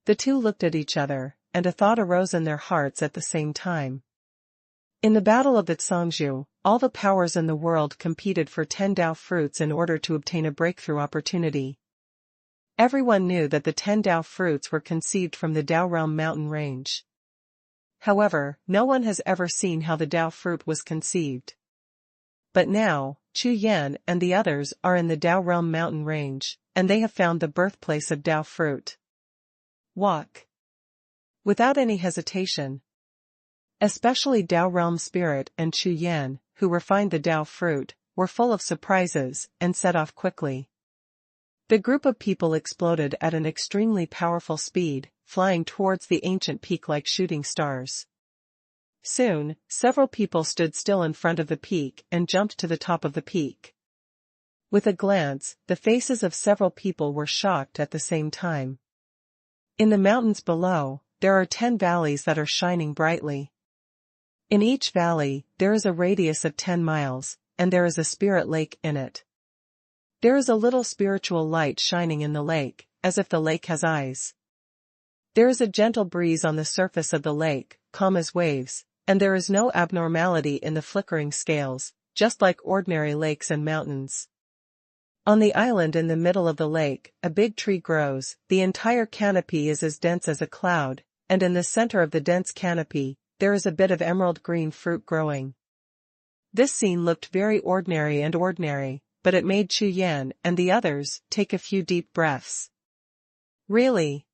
The two looked at each other, and a thought arose in their hearts at the same time. In the Battle of the Zhangzhou, all the powers in the world competed for 10 Tao fruits in order to obtain a breakthrough opportunity. Everyone knew that the 10 Tao fruits were conceived from the Tao realm mountain range. However, no one has ever seen how the Tao fruit was conceived. But now, Chu Yan and the others are in the Tao realm mountain range, and they have found the birthplace of Tao fruit. Walk. Without any hesitation. Especially Tao realm spirit and Chu Yan, who refined the Tao fruit, were full of surprises, and set off quickly. The group of people exploded at an extremely powerful speed, flying towards the ancient peak like shooting stars. Soon, several people stood still in front of the peak and jumped to the top of the peak. With a glance, the faces of several people were shocked at the same time. In the mountains below, there are 10 valleys that are shining brightly. In each valley, there is a radius of 10 miles, and there is a spirit lake in it. There is a little spiritual light shining in the lake, as if the lake has eyes. There is a gentle breeze on the surface of the lake, calm as waves, and there is no abnormality in the flickering scales, just like ordinary lakes and mountains. On the island in the middle of the lake, a big tree grows. The entire canopy is as dense as a cloud, and in the center of the dense canopy, there is a bit of emerald green fruit growing. This scene looked very ordinary, but it made Chu Yan and the others take a few deep breaths. Really?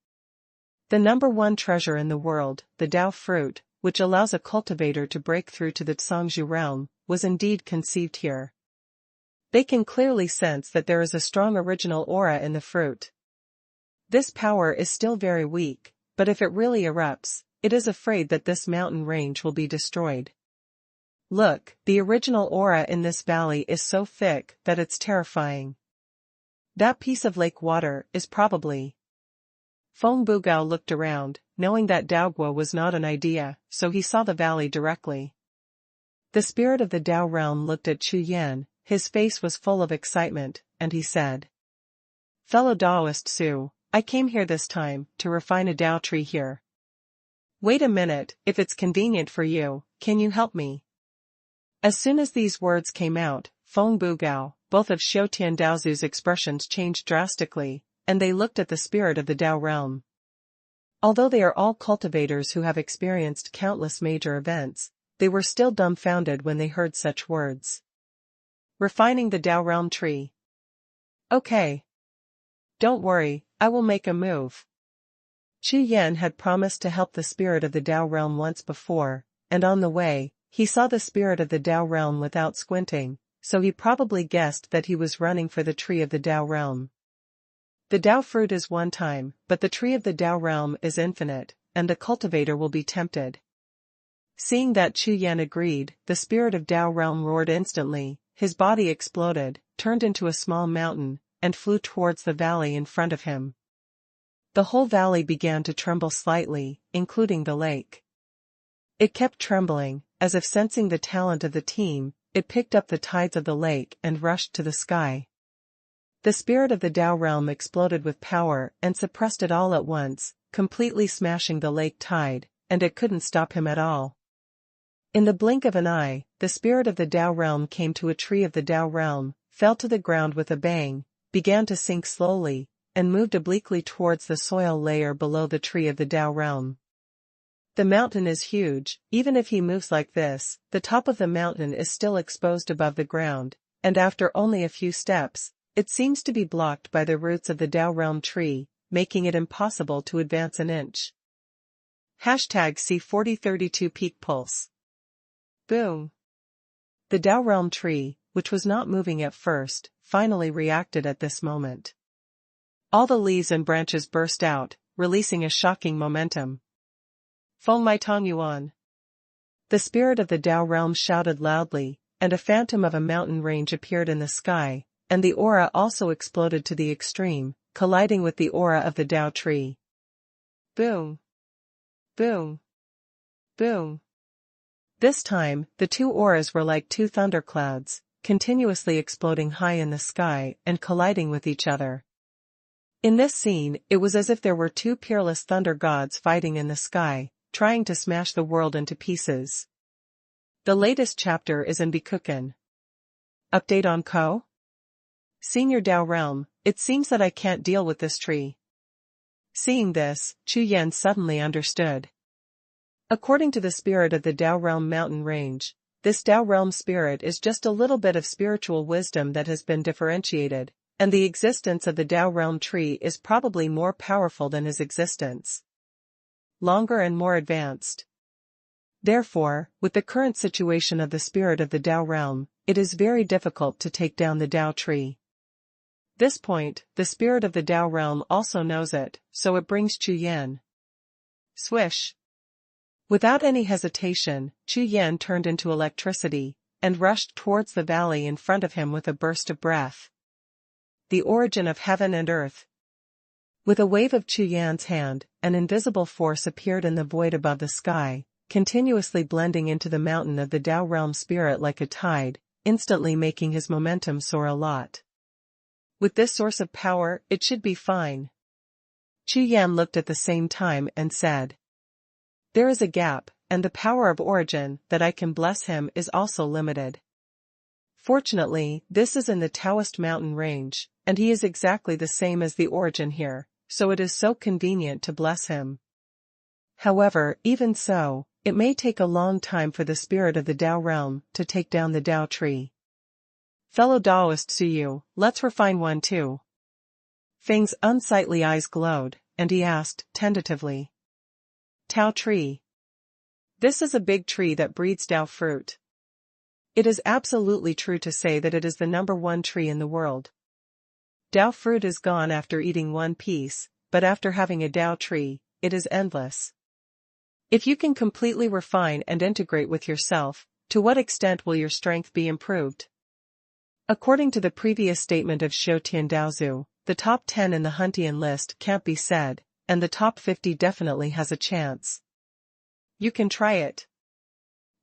The #1 treasure in the world, the Tao fruit, which allows a cultivator to break through to the Zhangzhou realm, was indeed conceived here. They can clearly sense that there is a strong original aura in the fruit. This power is still very weak, but if it really erupts, it is afraid that this mountain range will be destroyed. Look, the original aura in this valley is so thick that it's terrifying. That piece of lake water is probably... Feng Bugao looked around, knowing that Daoguo was not an idea, so he saw the valley directly. The spirit of the Dao realm looked at Chu Yan, his face was full of excitement, and he said, "Fellow Daoist Su, I came here this time to refine a Dao tree here. Wait a minute, if it's convenient for you, can you help me?" As soon as these words came out, Feng Bugao, both of Xiaotian Daozu's expressions changed drastically, and they looked at the spirit of the Dao realm. Although they are all cultivators who have experienced countless major events, they were still dumbfounded when they heard such words. Refining the Dao realm tree. Okay. Don't worry, I will make a move. Chu Yan had promised to help the spirit of the Dao realm once before, and on the way, he saw the spirit of the Dao realm without squinting, so he probably guessed that he was running for the tree of the Dao realm. The Dao fruit is one time, but the tree of the Dao realm is infinite, and the cultivator will be tempted. Seeing that Chu Yan agreed, the spirit of Dao realm roared instantly, his body exploded, turned into a small mountain, and flew towards the valley in front of him. The whole valley began to tremble slightly, including the lake. It kept trembling, as if sensing the talent of the team, it picked up the tides of the lake and rushed to the sky. The spirit of the Dao realm exploded with power and suppressed it all at once, completely smashing the lake tide, and it couldn't stop him at all. In the blink of an eye, the spirit of the Dao realm came to a tree of the Dao realm, fell to the ground with a bang, began to sink slowly, and moved obliquely towards the soil layer below the tree of the Dao realm. The mountain is huge, even if he moves like this, the top of the mountain is still exposed above the ground, and after only a few steps, it seems to be blocked by the roots of the Dao realm tree, making it impossible to advance an inch. #C4032 Peak Pulse. Boom. The Dao realm tree, which was not moving at first, finally reacted at this moment. All the leaves and branches burst out, releasing a shocking momentum. Feng Mai Tong Yuan. The spirit of the Dao realm shouted loudly, and a phantom of a mountain range appeared in the sky, and the aura also exploded to the extreme, colliding with the aura of the Dao tree. Boom. Boom. Boom. This time, the two auras were like two thunderclouds, continuously exploding high in the sky and colliding with each other. In this scene, it was as if there were two peerless thunder gods fighting in the sky, trying to smash the world into pieces. The latest chapter is in Bikuken. Update on Ko? Senior Dao Realm, it seems that I can't deal with this tree. Seeing this, Chu Yan suddenly understood. According to the spirit of the Dao Realm mountain range, this Dao Realm spirit is just a little bit of spiritual wisdom that has been differentiated, and the existence of the Dao Realm tree is probably more powerful than his existence. Longer and more advanced. Therefore, with the current situation of the spirit of the Dao Realm, it is very difficult to take down the Dao tree. This point, the spirit of the Dao Realm also knows it, so it brings Chu Yan. Swish. Without any hesitation, Chu Yan turned into electricity, and rushed towards the valley in front of him with a burst of breath. The origin of heaven and earth. With a wave of Chu Yan's hand, an invisible force appeared in the void above the sky, continuously blending into the mountain of the Dao Realm spirit like a tide, instantly making his momentum soar a lot. With this source of power, it should be fine. Chu Yan looked at the same time and said, "There is a gap, and the power of origin that I can bless him is also limited. Fortunately, this is in the Taoist mountain range, and he is exactly the same as the origin here, so it is so convenient to bless him. However, even so, it may take a long time for the spirit of the Dao Realm to take down the Dao tree. Fellow Daoist Suyu, let's refine one too." Feng's unsightly eyes glowed, and he asked, tentatively. Tao tree. This is a big tree that breeds Dao fruit. It is absolutely true to say that it is the #1 tree in the world. Dao fruit is gone after eating one piece, but after having a Tao tree, it is endless. If you can completely refine and integrate with yourself, to what extent will your strength be improved? According to the previous statement of Xiutian Daozu, the top 10 in the Huntian list can't be said, and the top 50 definitely has a chance. You can try it.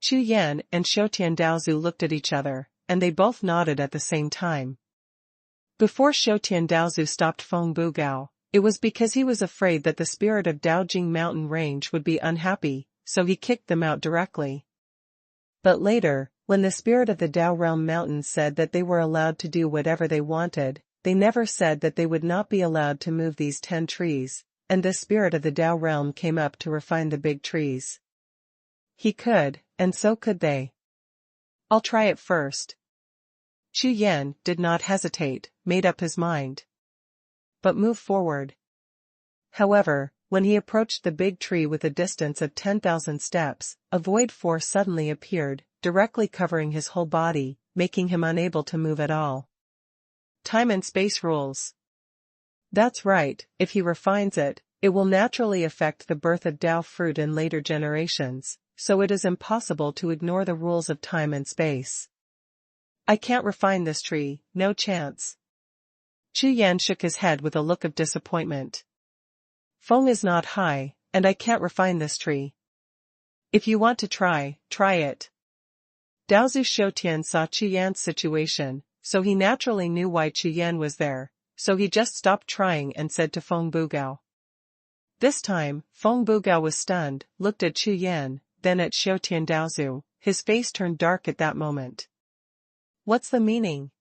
Chu Yan and Xiutian Daozu looked at each other, and they both nodded at the same time. Before Xiutian Daozu stopped Feng Bugao, it was because he was afraid that the spirit of Daojing mountain range would be unhappy, so he kicked them out directly. But later, when the spirit of the Dao realm mountain said that they were allowed to do whatever they wanted, they never said that they would not be allowed to move these 10 trees, and the spirit of the Dao realm came up to refine the big trees. He could, and so could they. I'll try it first. Chu Yan did not hesitate, made up his mind. But move forward. However, when he approached the big tree with a distance of 10,000 steps, a void force suddenly appeared, directly covering his whole body, making him unable to move at all. Time and space rules. That's right, if he refines it, it will naturally affect the birth of Dao fruit in later generations, so it is impossible to ignore the rules of time and space. I can't refine this tree, no chance. Chu Yan shook his head with a look of disappointment. Feng is not high, and I can't refine this tree. If you want to try, try it. Daozu Xiutian saw Chu Yan's situation, so he naturally knew why Chu Yan was there, so he just stopped trying and said to Feng Bugao. This time, Feng Bugao was stunned, looked at Chu Yan, then at Xiutian Daozu, his face turned dark at that moment. What's the meaning?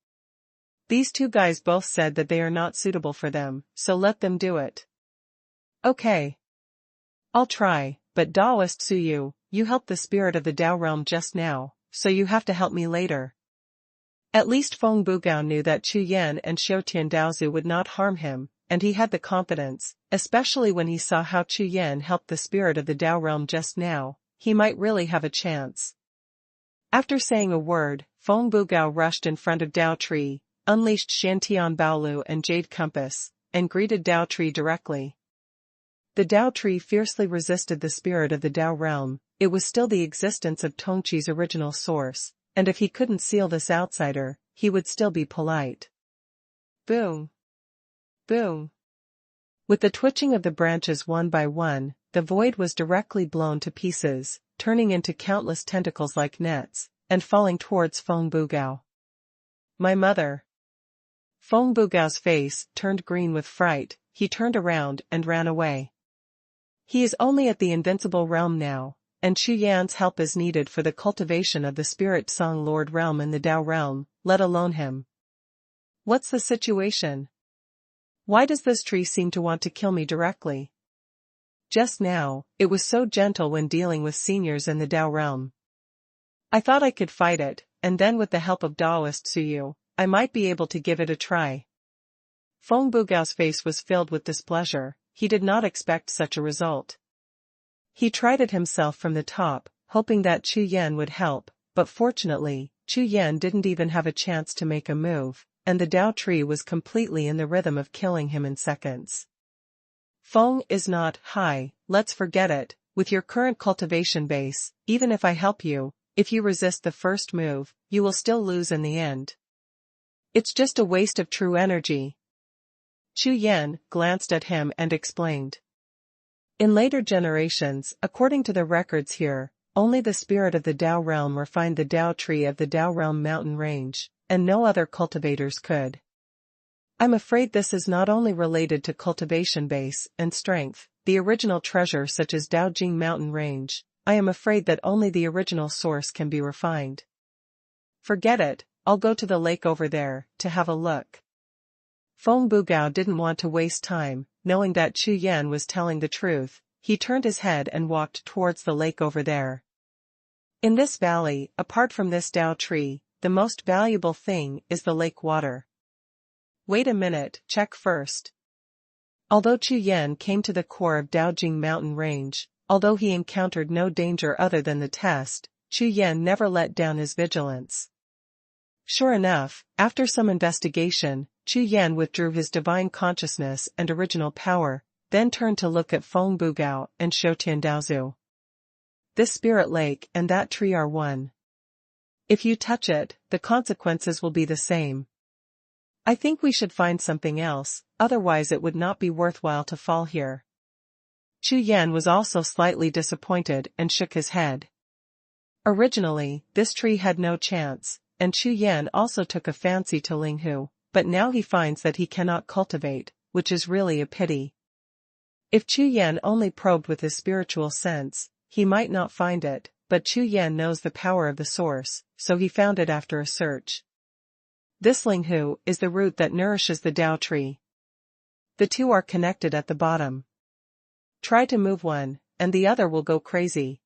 These two guys both said that they are not suitable for them, so let them do it. Okay. I'll try, but Daoist Suyu, you helped the spirit of the Dao realm just now, so you have to help me later. At least Feng Bugao knew that Chu Yan and Xiutian Daozu would not harm him, and he had the confidence, especially when he saw how Chu Yan helped the spirit of the Dao realm just now, he might really have a chance. After saying a word, Feng Bugao rushed in front of Dao Tree, unleashed Shantian Baolu and Jade Compass, and greeted Dao Tree directly. The Dao Tree fiercely resisted the spirit of the Dao realm, it was still the existence of Tongqi's original source, and if he couldn't seal this outsider, he would still be polite. Boom! Boom! With the twitching of the branches one by one, the void was directly blown to pieces, turning into countless tentacles like nets, and falling towards Feng Bugao. My mother! Feng Bugao's face turned green with fright, he turned around and ran away. He is only at the invincible realm now, and Chu Yan's help is needed for the cultivation of the Spirit Song Lord realm in the Dao realm, let alone him. What's the situation? Why does this tree seem to want to kill me directly? Just now, it was so gentle when dealing with seniors in the Dao realm. I thought I could fight it, and then with the help of Daoist Suyu, I might be able to give it a try. Feng Bugao's face was filled with displeasure, he did not expect such a result. He tried it himself from the top, hoping that Chu Yan would help, but fortunately, Chu Yan didn't even have a chance to make a move, and the Dao tree was completely in the rhythm of killing him in seconds. Feng is not high, let's forget it, with your current cultivation base, even if I help you, if you resist the first move, you will still lose in the end. It's just a waste of true energy. Chu Yan glanced at him and explained. In later generations, according to the records here, only the spirit of the Dao realm refined the Dao tree of the Dao realm mountain range, and no other cultivators could. I'm afraid this is not only related to cultivation base and strength, the original treasure such as Daojing mountain range, I am afraid that only the original source can be refined. Forget it, I'll go to the lake over there, to have a look. Feng Bugao didn't want to waste time, knowing that Chu Yan was telling the truth, he turned his head and walked towards the lake over there. In this valley, apart from this Dao tree, the most valuable thing is the lake water. Wait a minute, check first. Although Chu Yan came to the core of Daojing mountain range, although he encountered no danger other than the test, Chu Yan never let down his vigilance. Sure enough, after some investigation, Chu Yan withdrew his divine consciousness and original power, then turned to look at Feng Bugao and Xiutian Daozu. This spirit lake and that tree are one. If you touch it, the consequences will be the same. I think we should find something else, otherwise it would not be worthwhile to fall here. Chu Yan was also slightly disappointed and shook his head. Originally, this tree had no chance, and Chu Yan also took a fancy to Linghu, but now he finds that he cannot cultivate, which is really a pity. If Chu Yan only probed with his spiritual sense, he might not find it, but Chu Yan knows the power of the source, so he found it after a search. This Linghu is the root that nourishes the Dao tree. The two are connected at the bottom. Try to move one, and the other will go crazy.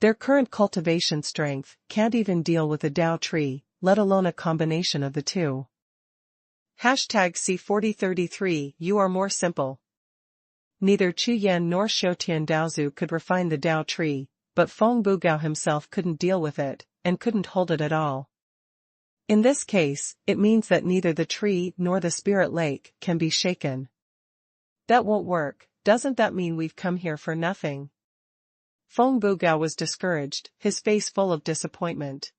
Their current cultivation strength can't even deal with a Dao tree, let alone a combination of the two. #C4033 You are more simple. Neither Chu Yan nor Xiutian Daozu could refine the Dao tree, but Feng Bugao himself couldn't deal with it, and couldn't hold it at all. In this case, it means that neither the tree nor the spirit lake can be shaken. That won't work. Doesn't that mean we've come here for nothing? Feng Bugao was discouraged, his face full of disappointment.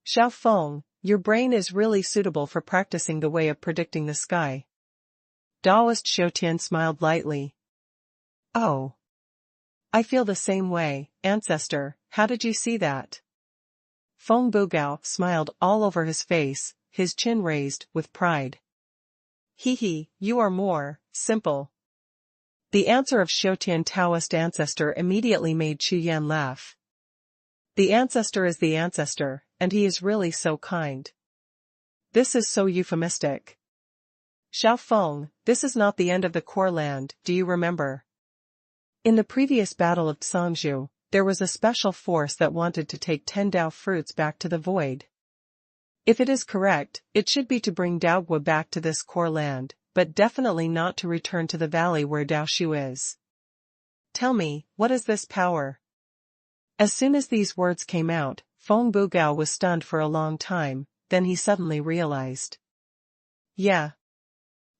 Xiao Feng, your brain is really suitable for practicing the way of predicting the sky. Daoist Xiutian smiled lightly. Oh. I feel the same way, ancestor, how did you see that? Feng Bugao smiled all over his face, his chin raised with pride. Hee, you are more simple. The answer of Xiutian Taoist ancestor immediately made Chu Yan laugh. The ancestor is the ancestor, and he is really so kind. This is so euphemistic. Xiao Feng, this is not the end of the Core Land, do you remember? In the previous battle of Tsangzhu, there was a special force that wanted to take 10 Dao fruits back to the void. If it is correct, it should be to bring Daogua back to this Core Land, but definitely not to return to the valley where Daoshu is. Tell me, what is this power? As soon as these words came out, Feng Bugao was stunned for a long time, then he suddenly realized. Yeah.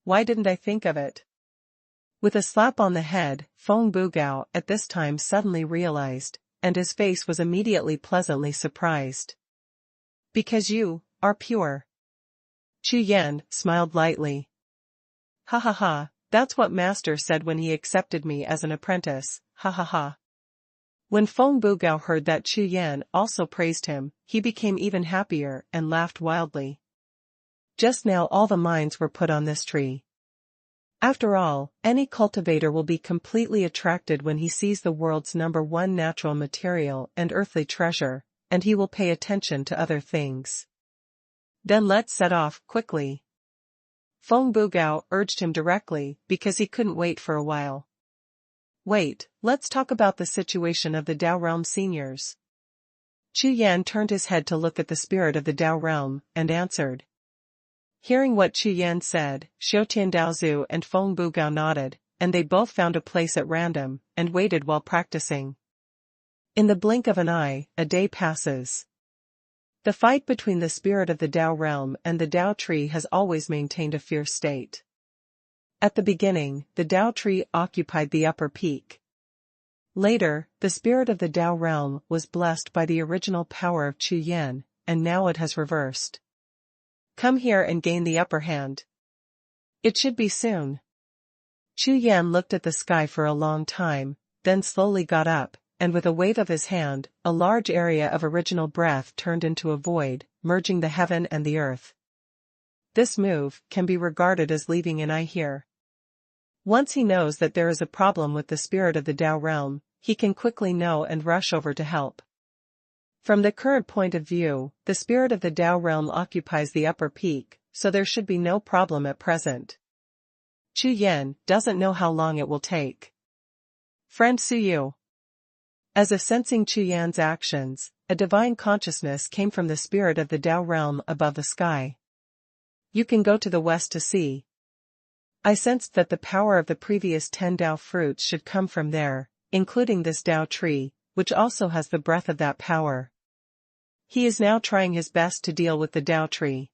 Why didn't I think of it? With a slap on the head, Feng Bugao at this time suddenly realized, and his face was immediately pleasantly surprised. Because you are pure. Chu Yan smiled lightly. Ha ha ha, that's what Master said when he accepted me as an apprentice, ha ha ha. When Feng Bugao heard that Chu Yan also praised him, he became even happier and laughed wildly. Just now all the minds were put on this tree. After all, any cultivator will be completely attracted when he sees the world's #1 natural material and earthly treasure, and he will pay attention to other things. Then let's set off, quickly. Feng Bugao urged him directly, because he couldn't wait for a while. Wait, let's talk about the situation of the Dao Realm seniors. Chu Yan turned his head to look at the spirit of the Dao Realm, and answered. Hearing what Chu Yan said, Xiutian Daozu and Feng Bugao nodded, and they both found a place at random, and waited while practicing. In the blink of an eye, a day passes. The fight between the spirit of the Dao Realm and the Dao Tree has always maintained a fierce state. At the beginning, the Dao Tree occupied the upper peak. Later, the spirit of the Dao Realm was blessed by the original power of Chu Yan, and now it has reversed. Come here and gain the upper hand. It should be soon. Chu Yan looked at the sky for a long time, then slowly got up, and with a wave of his hand, a large area of original breath turned into a void, merging the heaven and the earth. This move can be regarded as leaving an eye here. Once he knows that there is a problem with the spirit of the Dao Realm, he can quickly know and rush over to help. From the current point of view, the spirit of the Dao Realm occupies the upper peak, so there should be no problem at present. Chu Yan doesn't know how long it will take. Friend Suyu. As if sensing Chu Yan's actions, a divine consciousness came from the spirit of the Dao Realm above the sky. You can go to the west to see. I sensed that the power of the previous 10 Dao fruits should come from there, including this Dao tree, which also has the breath of that power. He is now trying his best to deal with the Dao tree.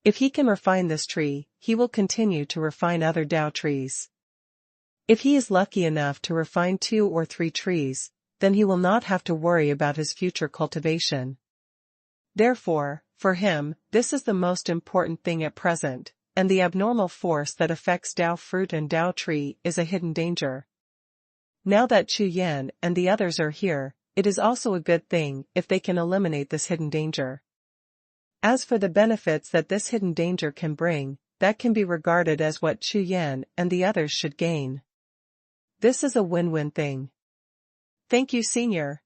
If he can refine this tree, he will continue to refine other Dao trees. If he is lucky enough to refine 2 or 3 trees, then he will not have to worry about his future cultivation. Therefore, for him, this is the most important thing at present, and the abnormal force that affects Dao fruit and Dao tree is a hidden danger. Now that Chu Yan and the others are here, it is also a good thing if they can eliminate this hidden danger. As for the benefits that this hidden danger can bring, that can be regarded as what Chu Yan and the others should gain. This is a win-win thing. Thank you, Senior.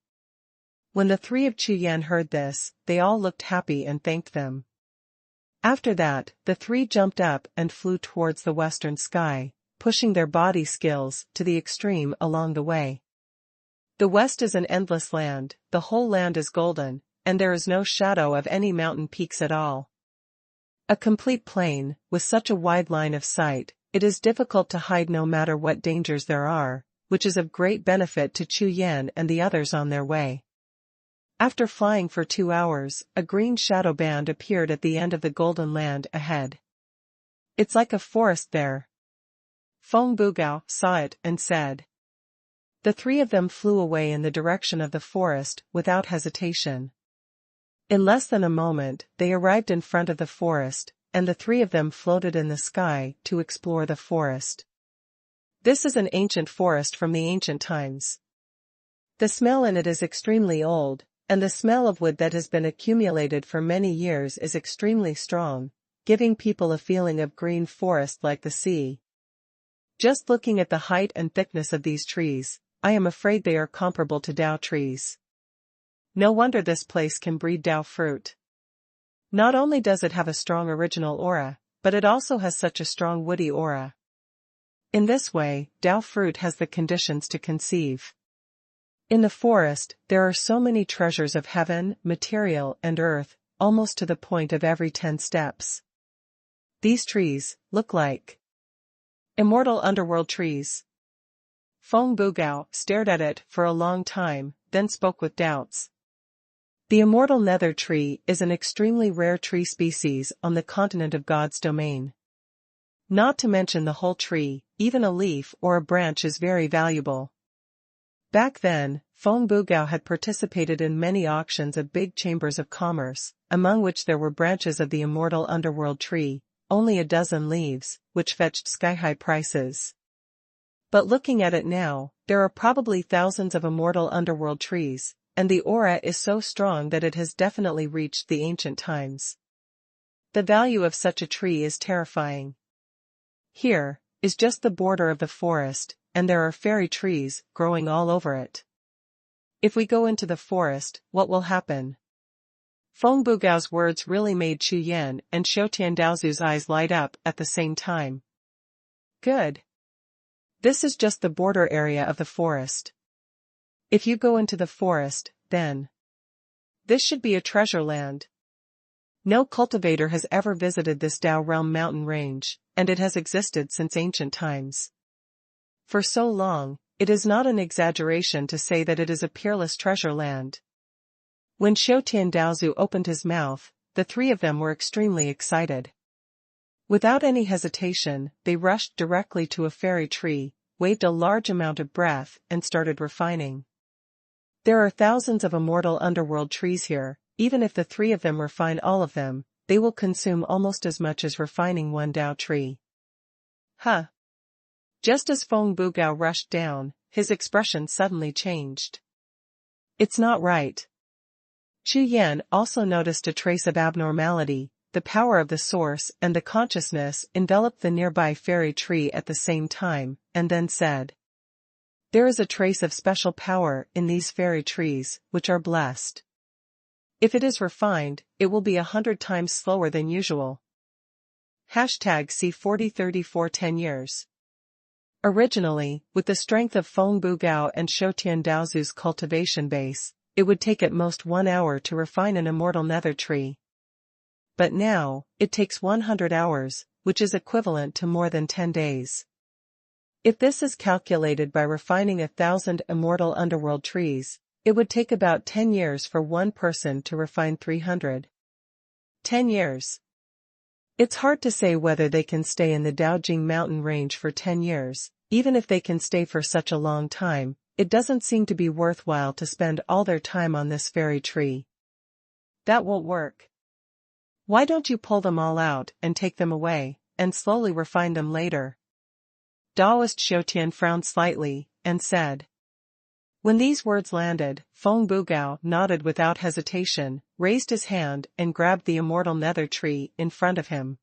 When the 3 of Chu Yan heard this, they all looked happy and thanked them. After that, the 3 jumped up and flew towards the western sky, pushing their body skills to the extreme along the way. The west is an endless land, the whole land is golden, and there is no shadow of any mountain peaks at all. A complete plain, with such a wide line of sight, it is difficult to hide no matter what dangers there are, which is of great benefit to Chu Yan and the others on their way. After flying for 2 hours, a green shadow band appeared at the end of the golden land ahead. It's like a forest there. Feng Bugao saw it and said. The 3 of them flew away in the direction of the forest without hesitation. In less than a moment, they arrived in front of the forest, and the 3 of them floated in the sky to explore the forest. This is an ancient forest from the ancient times. The smell in it is extremely old, and the smell of wood that has been accumulated for many years is extremely strong, giving people a feeling of green forest like the sea. Just looking at the height and thickness of these trees, I am afraid they are comparable to Dao trees. No wonder this place can breed Dao fruit. Not only does it have a strong original aura, but it also has such a strong woody aura. In this way, Dao fruit has the conditions to conceive. In the forest, there are so many treasures of heaven, material, and earth, almost to the point of every 10 steps. These trees look like immortal underworld trees. Feng Bugao stared at it for a long time, then spoke with doubts. The immortal nether tree is an extremely rare tree species on the continent of God's domain. Not to mention the whole tree, even a leaf or a branch is very valuable. Back then, Feng Bugao had participated in many auctions of big chambers of commerce, among which there were branches of the immortal underworld tree, only a dozen leaves, which fetched sky-high prices. But looking at it now, there are probably thousands of immortal underworld trees, and the aura is so strong that it has definitely reached the ancient times. The value of such a tree is terrifying. Here is just the border of the forest, and there are fairy trees growing all over it. If we go into the forest, what will happen? Feng Bugao's words really made Chu Yan and Xiaotian Daozu's eyes light up at the same time. Good. This is just the border area of the forest. If you go into the forest, then this should be a treasure land. No cultivator has ever visited this Dao realm mountain range, and it has existed since ancient times. For so long, it is not an exaggeration to say that it is a peerless treasure land. When Xiaotian Daozu opened his mouth, the 3 of them were extremely excited. Without any hesitation, they rushed directly to a fairy tree, waved a large amount of breath, and started refining. There are thousands of immortal underworld trees here. Even if the 3 of them refine all of them, they will consume almost as much as refining one Dao tree. Huh. Just as Feng Bugao rushed down, his expression suddenly changed. It's not right. Chu Yan also noticed a trace of abnormality. The power of the source and the consciousness enveloped the nearby fairy tree at the same time, and then said, there is a trace of special power in these fairy trees, which are blessed. If it is refined, it will be 100 times slower than usual. #C 4034 10 years. Originally, with the strength of Feng Bugao and Xiaotian Daozu's cultivation base, it would take at most 1 hour to refine an immortal nether tree. But now, it takes 100 hours, which is equivalent to more than 10 days. If this is calculated by refining 1,000 immortal underworld trees, it would take about 10 years for one person to refine 300. 10 years. It's hard to say whether they can stay in the Daojing mountain range for 10 years, even if they can stay for such a long time, it doesn't seem to be worthwhile to spend all their time on this fairy tree. That won't work. Why don't you pull them all out and take them away, and slowly refine them later? Taoist Xiutian frowned slightly, and said. When these words landed, Feng Bugao nodded without hesitation, raised his hand and grabbed the immortal nether tree in front of him.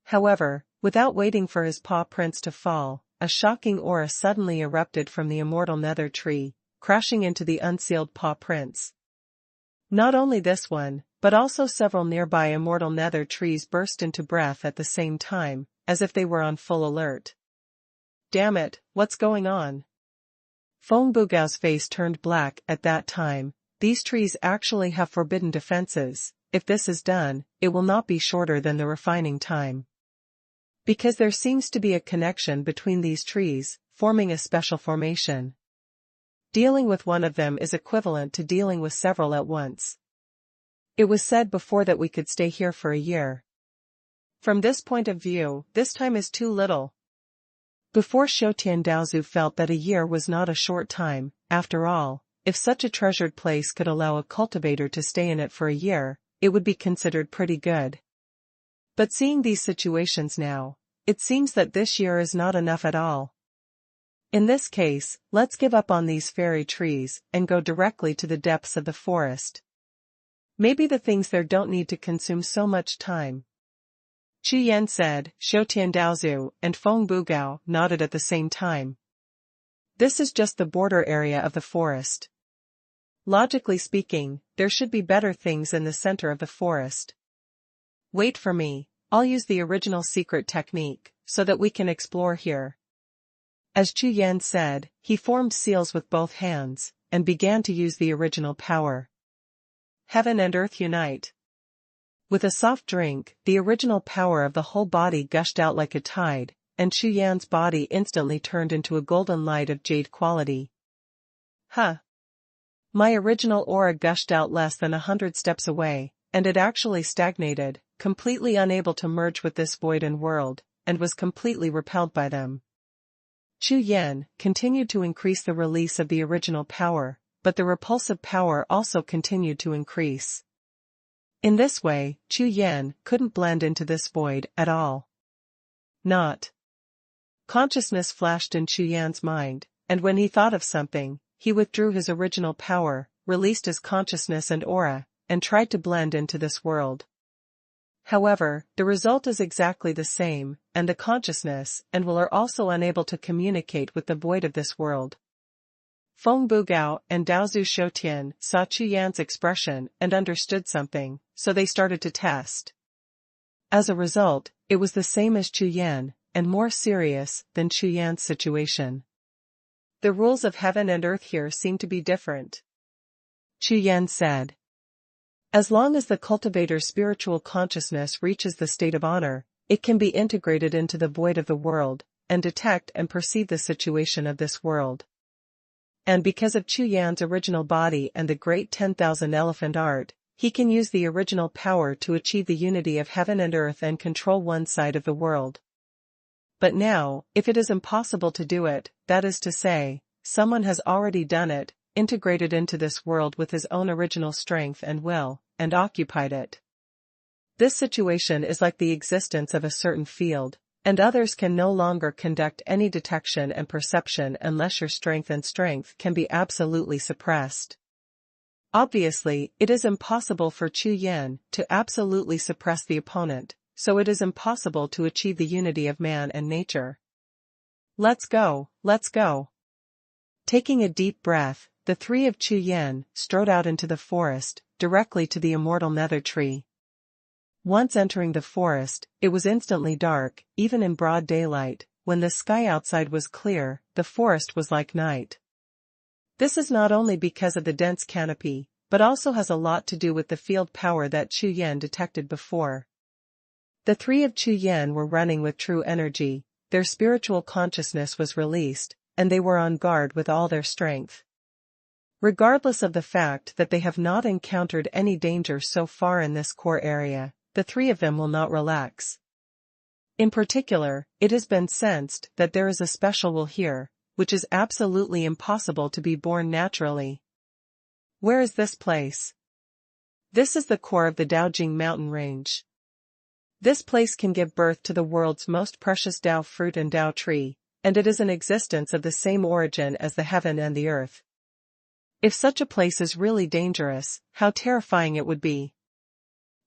However, without waiting for his paw prints to fall, a shocking aura suddenly erupted from the immortal nether tree, crashing into the unsealed paw prints. Not only this one, but also several nearby immortal nether trees burst into breath at the same time, as if they were on full alert. Damn it, what's going on? Feng Bugao's face turned black at that time. These trees actually have forbidden defenses. If this is done, it will not be shorter than the refining time. Because there seems to be a connection between these trees, forming a special formation. Dealing with one of them is equivalent to dealing with several at once. It was said before that we could stay here for a year. From this point of view, this time is too little. Before Xiutian Daozu felt that a year was not a short time. After all, if such a treasured place could allow a cultivator to stay in it for a year, it would be considered pretty good. But seeing these situations now, it seems that this year is not enough at all. In this case, let's give up on these fairy trees and go directly to the depths of the forest. Maybe the things there don't need to consume so much time. Chu Yan said. Xiutian Daozu and Feng Bugao nodded at the same time. This is just the border area of the forest. Logically speaking, there should be better things in the center of the forest. Wait for me, I'll use the original secret technique, so that we can explore here. As Chu Yan said, he formed seals with both hands, and began to use the original power. Heaven and earth unite. With a soft drink, the original power of the whole body gushed out like a tide, and Chu Yan's body instantly turned into a golden light of jade quality. Huh! My original aura gushed out less than 100 steps away, and it actually stagnated, completely unable to merge with this void and world, and was completely repelled by them. Chu Yan continued to increase the release of the original power, but the repulsive power also continued to increase. In this way, Chu Yan couldn't blend into this void at all. Not. Consciousness flashed in Chu Yan's mind, and when he thought of something, he withdrew his original power, released his consciousness and aura, and tried to blend into this world. However, the result is exactly the same, and the consciousness and will are also unable to communicate with the void of this world. Feng Bugao and Daozu Xiutian saw Chu Yan's expression and understood something, so they started to test. As a result, it was the same as Chu Yan, and more serious than Chu Yan's situation. The rules of heaven and earth here seem to be different. Chu Yan said. As long as the cultivator's spiritual consciousness reaches the state of honor, it can be integrated into the void of the world, and detect and perceive the situation of this world. And because of Chu Yan's original body and the great 10,000 elephant art, he can use the original power to achieve the unity of heaven and earth and control one side of the world. But now, if it is impossible to do it, that is to say, someone has already done it, integrated into this world with his own original strength and will, and occupied it. This situation is like the existence of a certain field, and others can no longer conduct any detection and perception unless your strength can be absolutely suppressed. Obviously, it is impossible for Chu Yan to absolutely suppress the opponent, so it is impossible to achieve the unity of man and nature. Let's go, let's go. Taking a deep breath, the three of Chu Yan strode out into the forest, directly to the immortal nether tree. Once entering the forest, it was instantly dark, even in broad daylight. When the sky outside was clear, the forest was like night. This is not only because of the dense canopy, but also has a lot to do with the field power that Chu Yan detected before. The three of Chu Yan were running with true energy, their spiritual consciousness was released, and they were on guard with all their strength. Regardless of the fact that they have not encountered any danger so far in this core area, the three of them will not relax. In particular, it has been sensed that there is a special will here, which is absolutely impossible to be born naturally. Where is this place? This is the core of the Daojing mountain range. This place can give birth to the world's most precious Dao fruit and Dao tree, and it is an existence of the same origin as the heaven and the earth. If such a place is really dangerous, how terrifying it would be.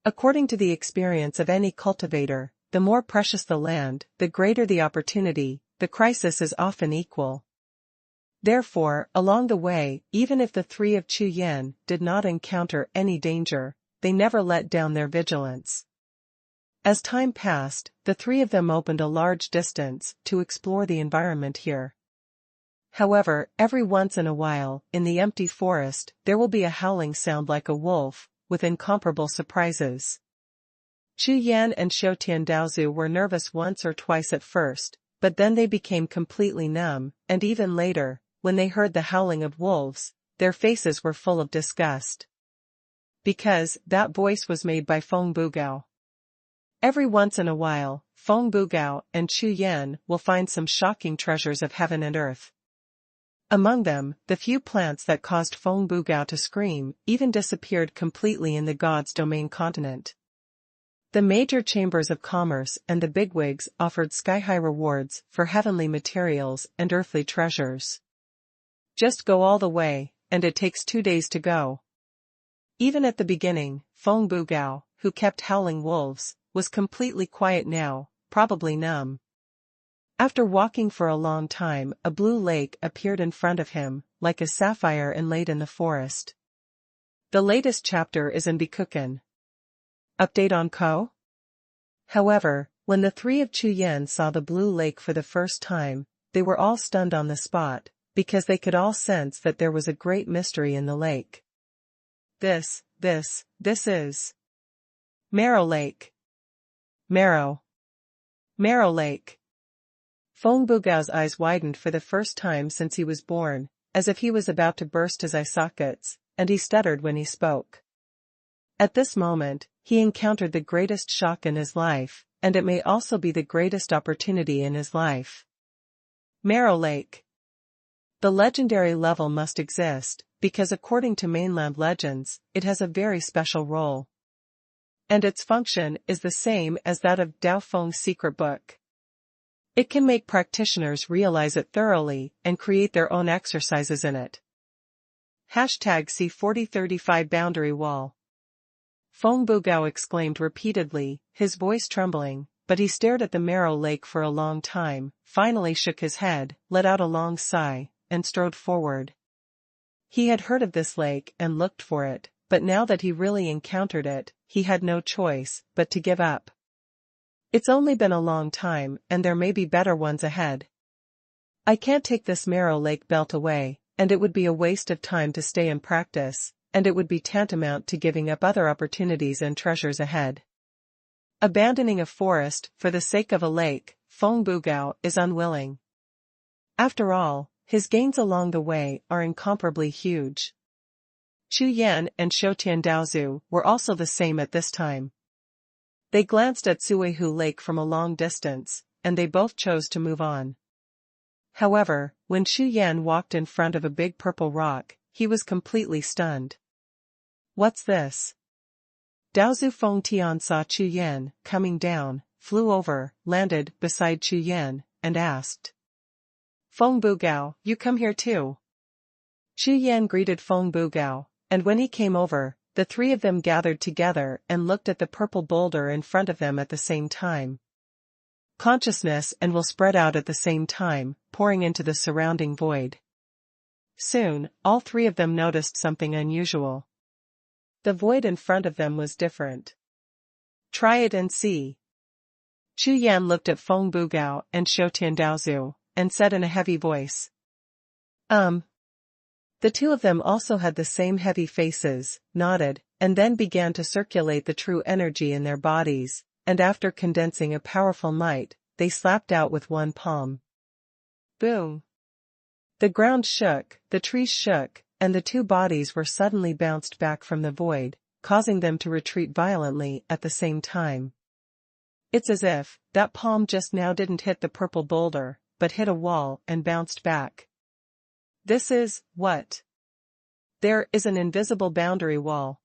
According to the experience of any cultivator, the more precious the land, the greater the opportunity. The crisis is often equal. Therefore, along the way, even if the three of Chu Yan did not encounter any danger, they never let down their vigilance. As time passed, the three of them opened a large distance to explore the environment here. However, every once in a while, in the empty forest, there will be a howling sound like a wolf, with incomparable surprises. Chu Yan and Xiaotian Daozu were nervous once or twice at first, but then they became completely numb, and even later, when they heard the howling of wolves, their faces were full of disgust. Because that voice was made by Feng Bugao. Every once in a while, Feng Bugao and Chu Yan will find some shocking treasures of heaven and earth. Among them, the few plants that caused Feng Bugao to scream even disappeared completely in the gods' domain continent. The major chambers of commerce and the bigwigs offered sky-high rewards for heavenly materials and earthly treasures. Just go all the way, and it takes 2 days to go. Even at the beginning, Feng Bugao, who kept howling wolves, was completely quiet now, probably numb. After walking for a long time, a blue lake appeared in front of him, like a sapphire inlaid in the forest. The latest chapter is in Bikuken. Update on Ko? However, when the three of Chu Yan saw the blue lake for the first time, they were all stunned on the spot, because they could all sense that there was a great mystery in the lake. This is Marrow Lake. Marrow Lake. Feng Bugao's eyes widened for the first time since he was born, as if he was about to burst his eye sockets, and he stuttered when he spoke. At this moment, he encountered the greatest shock in his life, and it may also be the greatest opportunity in his life. Marrow Lake. The legendary level must exist, because according to mainland legends, it has a very special role. And its function is the same as that of Dao Feng's secret book. It can make practitioners realize it thoroughly and create their own exercises in it. #C4035 Boundary Wall. Feng Bugao exclaimed repeatedly, his voice trembling, but he stared at the Marrow Lake for a long time, finally shook his head, let out a long sigh, and strode forward. He had heard of this lake and looked for it, but now that he really encountered it, he had no choice but to give up. It's only been a long time, and there may be better ones ahead. I can't take this Marrow Lake belt away, and it would be a waste of time to stay and practice, and it would be tantamount to giving up other opportunities and treasures ahead. Abandoning a forest for the sake of a lake, Feng Bugao is unwilling. After all, his gains along the way are incomparably huge. Chu Yan and Xiaotian Daozu were also the same at this time. They glanced at Suihu Lake from a long distance, and they both chose to move on. However, when Chu Yan walked in front of a big purple rock, he was completely stunned. What's this? Daozu Feng Tian saw Chu Yan coming down, flew over, landed beside Chu Yan, and asked. Feng Bugao, you come here too? Chu Yan greeted Feng Bugao, and when he came over, the three of them gathered together and looked at the purple boulder in front of them at the same time. Consciousness and will spread out at the same time, pouring into the surrounding void. Soon, all three of them noticed something unusual. The void in front of them was different. Try it and see. Chu Yan looked at Feng Bugao and Xiaotian Daozu, and said in a heavy voice. The two of them also had the same heavy faces, nodded, and then began to circulate the true energy in their bodies, and after condensing a powerful might, they slapped out with one palm. Boom! The ground shook, the trees shook, and the two bodies were suddenly bounced back from the void, causing them to retreat violently at the same time. It's as if that palm just now didn't hit the purple boulder, but hit a wall and bounced back. This is what? There is an invisible boundary wall.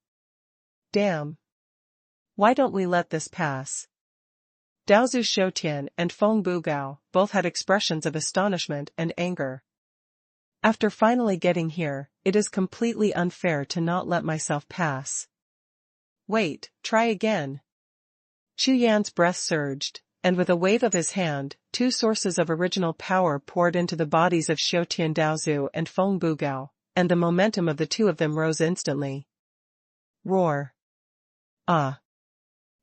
Damn. Why don't we let this pass? Daozu Xiutian and Feng Bugao both had expressions of astonishment and anger. After finally getting here, it is completely unfair to not let myself pass. Wait, try again. Chu Yan's breath surged, and with a wave of his hand, two sources of original power poured into the bodies of Xiutian Daozu and Feng Bugao, and the momentum of the two of them rose instantly. Roar. Ah.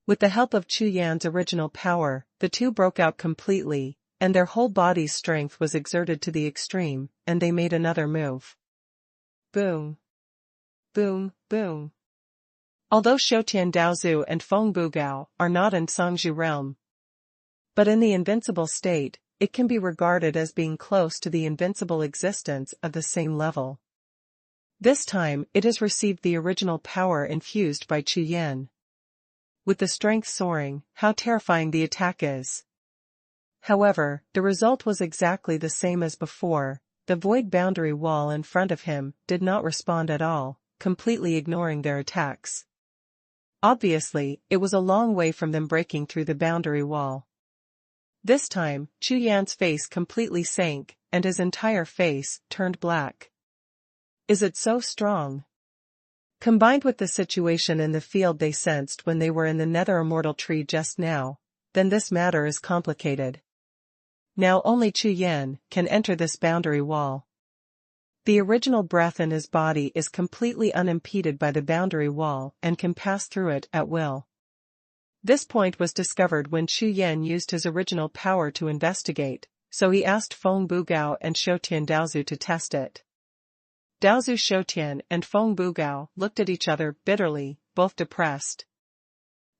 With the help of Chu Yan's original power, the two broke out completely, and their whole body's strength was exerted to the extreme, and they made another move. Boom. Boom, boom. Although Xiutian Daozu and Feng Bugao are not in Sangzhu realm, but in the invincible state, it can be regarded as being close to the invincible existence of the same level. This time it has received the original power infused by Chu Yan. With the strength soaring, how terrifying the attack is. However, the result was exactly the same as before. The void boundary wall in front of him did not respond at all, completely ignoring their attacks. Obviously, it was a long way from them breaking through the boundary wall. This time, Chu Yan's face completely sank, and his entire face turned black. Is it so strong? Combined with the situation in the field they sensed when they were in the nether immortal tree just now, then this matter is complicated. Now only Chu Yan can enter this boundary wall. The original breath in his body is completely unimpeded by the boundary wall and can pass through it at will. This point was discovered when Chu Yan used his original power to investigate, so he asked Feng Bugao and Xiutian Daozu to test it. Daozu Xiutian and Feng Bugao looked at each other bitterly, both depressed.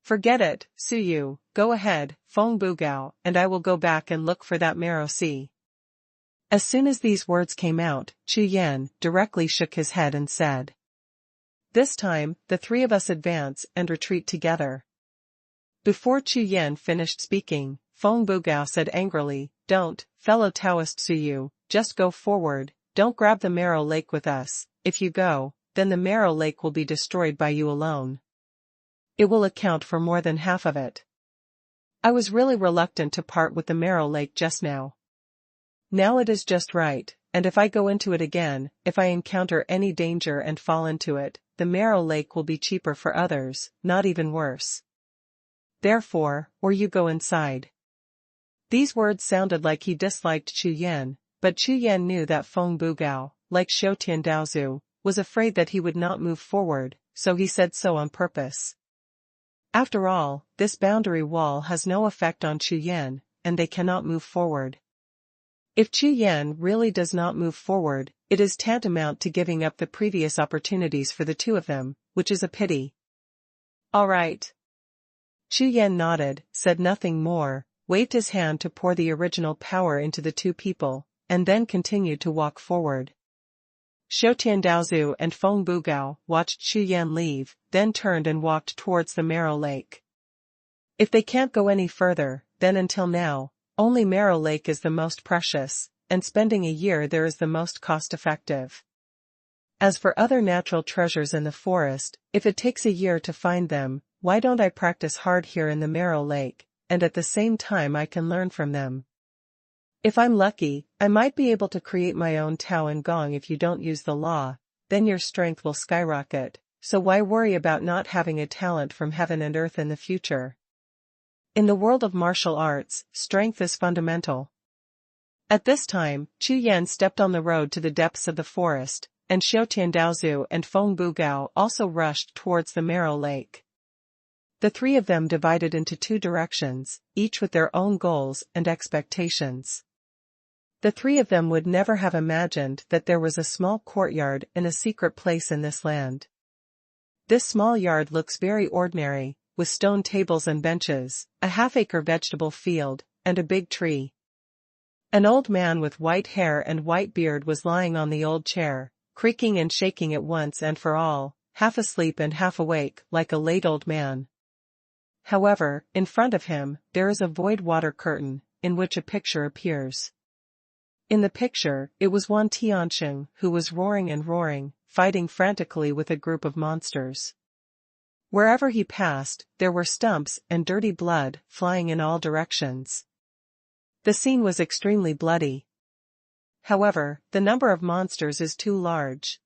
Forget it, Suyu, go ahead, Feng Bugao, and I will go back and look for that marrow sea. As soon as these words came out, Chu Yan directly shook his head and said, this time, the three of us advance and retreat together. Before Chu Yan finished speaking, Feng Bugao said angrily, don't, fellow Taoist Suyu, just go forward, don't grab the marrow lake with us. If you go, then the marrow lake will be destroyed by you alone. It will account for more than half of it. I was really reluctant to part with the marrow lake just now. Now it is just right, and if I go into it again, if I encounter any danger and fall into it, the marrow lake will be cheaper for others, not even worse. Therefore, or you go inside. These words sounded like he disliked Chu Yan, but Chu Yan knew that Feng Bugao, like Xiutian Daozu, was afraid that he would not move forward, so he said so on purpose. After all, this boundary wall has no effect on Chu Yan, and they cannot move forward. If Chu Yan really does not move forward, it is tantamount to giving up the previous opportunities for the two of them, which is a pity. All right. Chu Yan nodded, said nothing more, waved his hand to pour the original power into the two people, and then continued to walk forward. Xiutian Daozu and Feng Bugao watched Chu Yan leave, then turned and walked towards the marrow lake. If they can't go any further, then until now, only Marrow Lake is the most precious, and spending a year there is the most cost-effective. As for other natural treasures in the forest, if it takes a year to find them, why don't I practice hard here in the Marrow Lake, and at the same time I can learn from them. If I'm lucky, I might be able to create my own Tao and Gong if you don't use the law, then your strength will skyrocket, so why worry about not having a talent from heaven and earth in the future? In the world of martial arts, strength is fundamental. At this time, Chu Yan stepped on the road to the depths of the forest, and Xiutian Daozu and Feng Bugao also rushed towards the Marrow Lake. The three of them divided into two directions, each with their own goals and expectations. The three of them would never have imagined that there was a small courtyard in a secret place in this land. This small yard looks very ordinary, with stone tables and benches, a half-acre vegetable field, and a big tree. An old man with white hair and white beard was lying on the old chair, creaking and shaking at once and for all, half asleep and half awake like a late old man. However, in front of him, there is a void water curtain, in which a picture appears. In the picture, it was Wan Tianxing who was roaring and roaring, fighting frantically with a group of monsters. Wherever he passed, there were stumps and dirty blood flying in all directions. The scene was extremely bloody. However, the number of monsters is too large.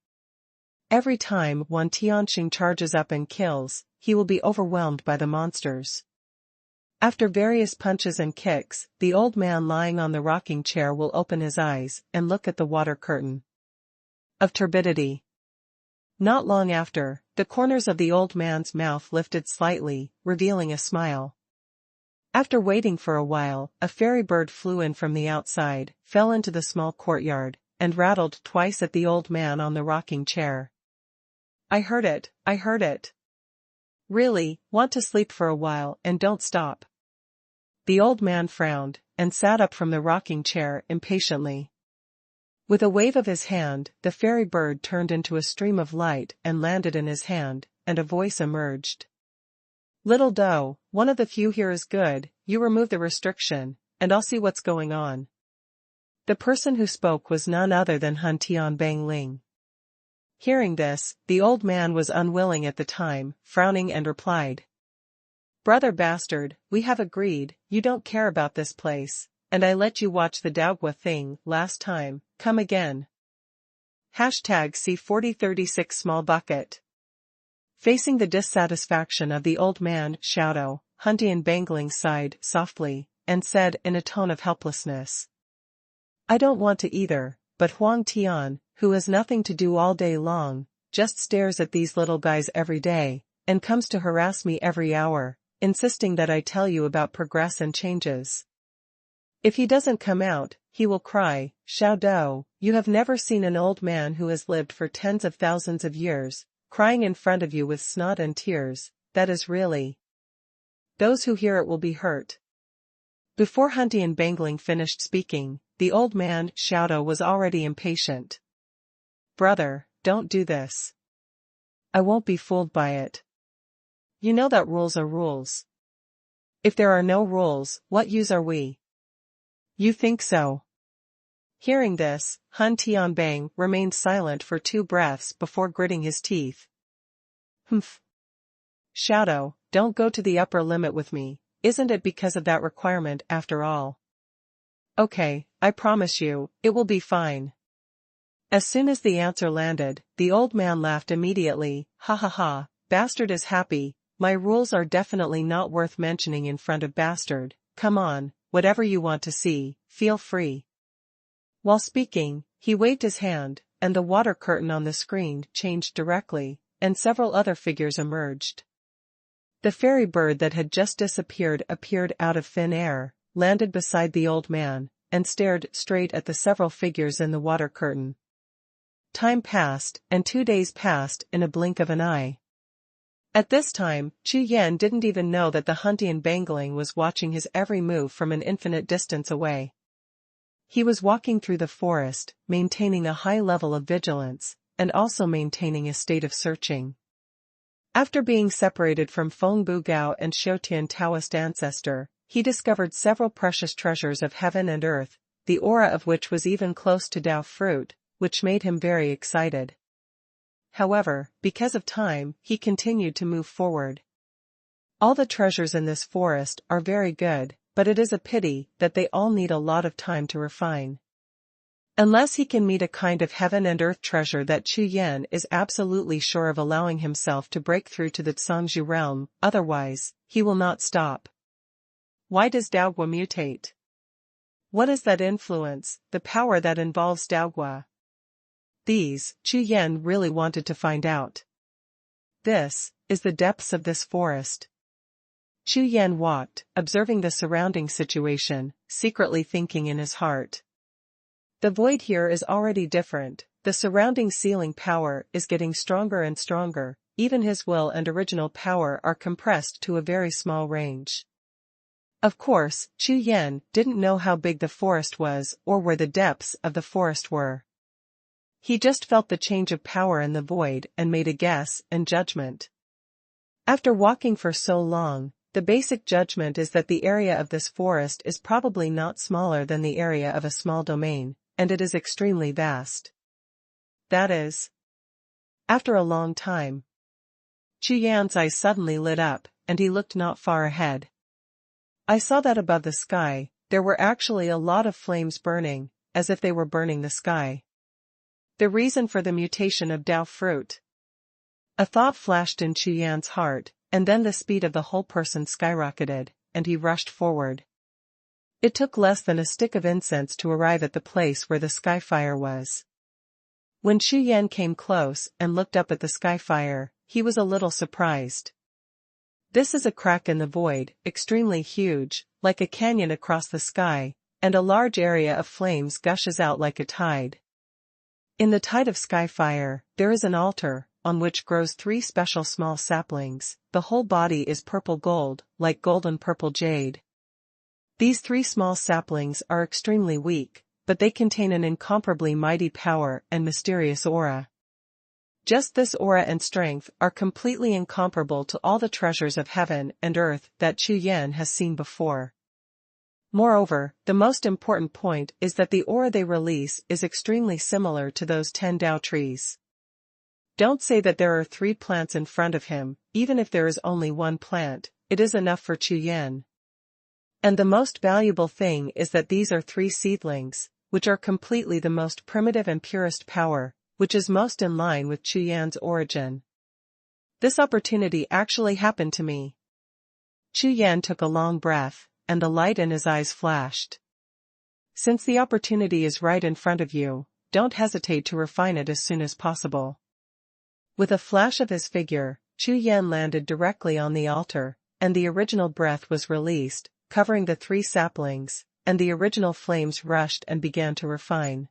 Every time Wan Tianxing charges up and kills, he will be overwhelmed by the monsters. After various punches and kicks, the old man lying on the rocking chair will open his eyes and look at the water curtain of turbidity. Not long after, the corners of the old man's mouth lifted slightly, revealing a smile. After waiting for a while, a fairy bird flew in from the outside, fell into the small courtyard, and rattled twice at the old man on the rocking chair. I heard it. Really, want to sleep for a while and don't stop. The old man frowned, and sat up from the rocking chair impatiently. With a wave of his hand, the fairy bird turned into a stream of light and landed in his hand, and a voice emerged. Little doe, one of the few here is good, you remove the restriction, and I'll see what's going on. The person who spoke was none other than Han Tianbang. Hearing this, the old man was unwilling at the time, frowning and replied. Brother bastard, we have agreed, you don't care about this place, and I let you watch the Daogua thing last time, come again. #C4036 Small Bucket. Facing the dissatisfaction of the old man, Xiao, Han Tianbang sighed softly, and said in a tone of helplessness. I don't want to either, but Huang Tian, who has nothing to do all day long, just stares at these little guys every day, and comes to harass me every hour, insisting that I tell you about progress and changes. If he doesn't come out, he will cry, Xiao, you have never seen an old man who has lived for tens of thousands of years, crying in front of you with snot and tears, that is really. Those who hear it will be hurt. Before Han Tianbang finished speaking, the old man, Xiao, was already impatient. Brother, don't do this. I won't be fooled by it. You know that rules are rules. If there are no rules, what use are we? You think so? Hearing this, Han Tianbang remained silent for 2 breaths before gritting his teeth. Humph. Xiao, don't go to the upper limit with me, isn't it because of that requirement after all? Okay, I promise you, it will be fine. As soon as the answer landed, the old man laughed immediately, ha ha ha, bastard is happy, my rules are definitely not worth mentioning in front of bastard, come on, whatever you want to see, feel free. While speaking, he waved his hand, and the water curtain on the screen changed directly, and several other figures emerged. The fairy bird that had just disappeared appeared out of thin air, landed beside the old man, and stared straight at the several figures in the water curtain. Time passed, and 2 days passed in a blink of an eye. At this time, Chu Yan didn't even know that the Han Tianbang was watching his every move from an infinite distance away. He was walking through the forest, maintaining a high level of vigilance, and also maintaining a state of searching. After being separated from Feng Bugao and Xiutian Taoist ancestor, he discovered several precious treasures of heaven and earth, the aura of which was even close to Dao fruit, which made him very excited. However, because of time, he continued to move forward. All the treasures in this forest are very good, but it is a pity that they all need a lot of time to refine. Unless he can meet a kind of heaven and earth treasure that Chu Yan is absolutely sure of allowing himself to break through to the Zhangzhou realm, otherwise, he will not stop. Why does Daogua mutate? What is that influence, the power that involves Daogua? These, Chu Yan really wanted to find out. This is the depths of this forest. Chu Yan walked, observing the surrounding situation, secretly thinking in his heart. The void here is already different, the surrounding sealing power is getting stronger and stronger, even his will and original power are compressed to a very small range. Of course, Chu Yan didn't know how big the forest was or where the depths of the forest were. He just felt the change of power in the void and made a guess and judgment. After walking for so long, the basic judgment is that the area of this forest is probably not smaller than the area of a small domain, and it is extremely vast. That is. After a long time, Chu Yan's eyes suddenly lit up, and he looked not far ahead. I saw that above the sky, there were actually a lot of flames burning, as if they were burning the sky. The reason for the mutation of Dao fruit. A thought flashed in Chu Yan's heart, and then the speed of the whole person skyrocketed, and he rushed forward. It took less than a stick of incense to arrive at the place where the sky fire was. When Chu Yan came close and looked up at the sky fire, he was a little surprised. This is a crack in the void, extremely huge, like a canyon across the sky, and a large area of flames gushes out like a tide. In the tide of sky fire, there is an altar, on which grows 3 special small saplings. The whole body is purple gold, like golden purple jade. These 3 small saplings are extremely weak, but they contain an incomparably mighty power and mysterious aura. Just this aura and strength are completely incomparable to all the treasures of heaven and earth that Chu Yan has seen before. Moreover, the most important point is that the aura they release is extremely similar to those 10 Dao trees. Don't say that there are 3 plants in front of him, even if there is only 1 plant, it is enough for Chu Yan. And the most valuable thing is that these are 3 seedlings, which are completely the most primitive and purest power, which is most in line with Chu Yan's origin. This opportunity actually happened to me. Chu Yan took a long breath, and the light in his eyes flashed. Since the opportunity is right in front of you, don't hesitate to refine it as soon as possible. With a flash of his figure, Chu Yan landed directly on the altar, and the original breath was released, covering the 3 saplings, and the original flames rushed and began to refine.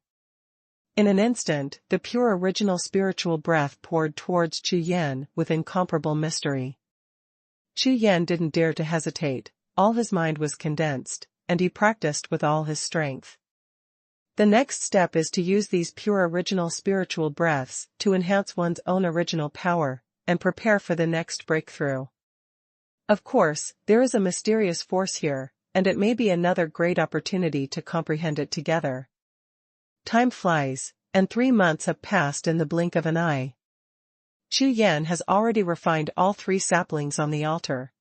In an instant, the pure original spiritual breath poured towards Chu Yan with incomparable mystery. Chu Yan didn't dare to hesitate, all his mind was condensed, and he practiced with all his strength. The next step is to use these pure original spiritual breaths to enhance one's own original power, and prepare for the next breakthrough. Of course, there is a mysterious force here, and it may be another great opportunity to comprehend it together. Time flies, and 3 months have passed in the blink of an eye. Chu Yan has already refined all 3 saplings on the altar.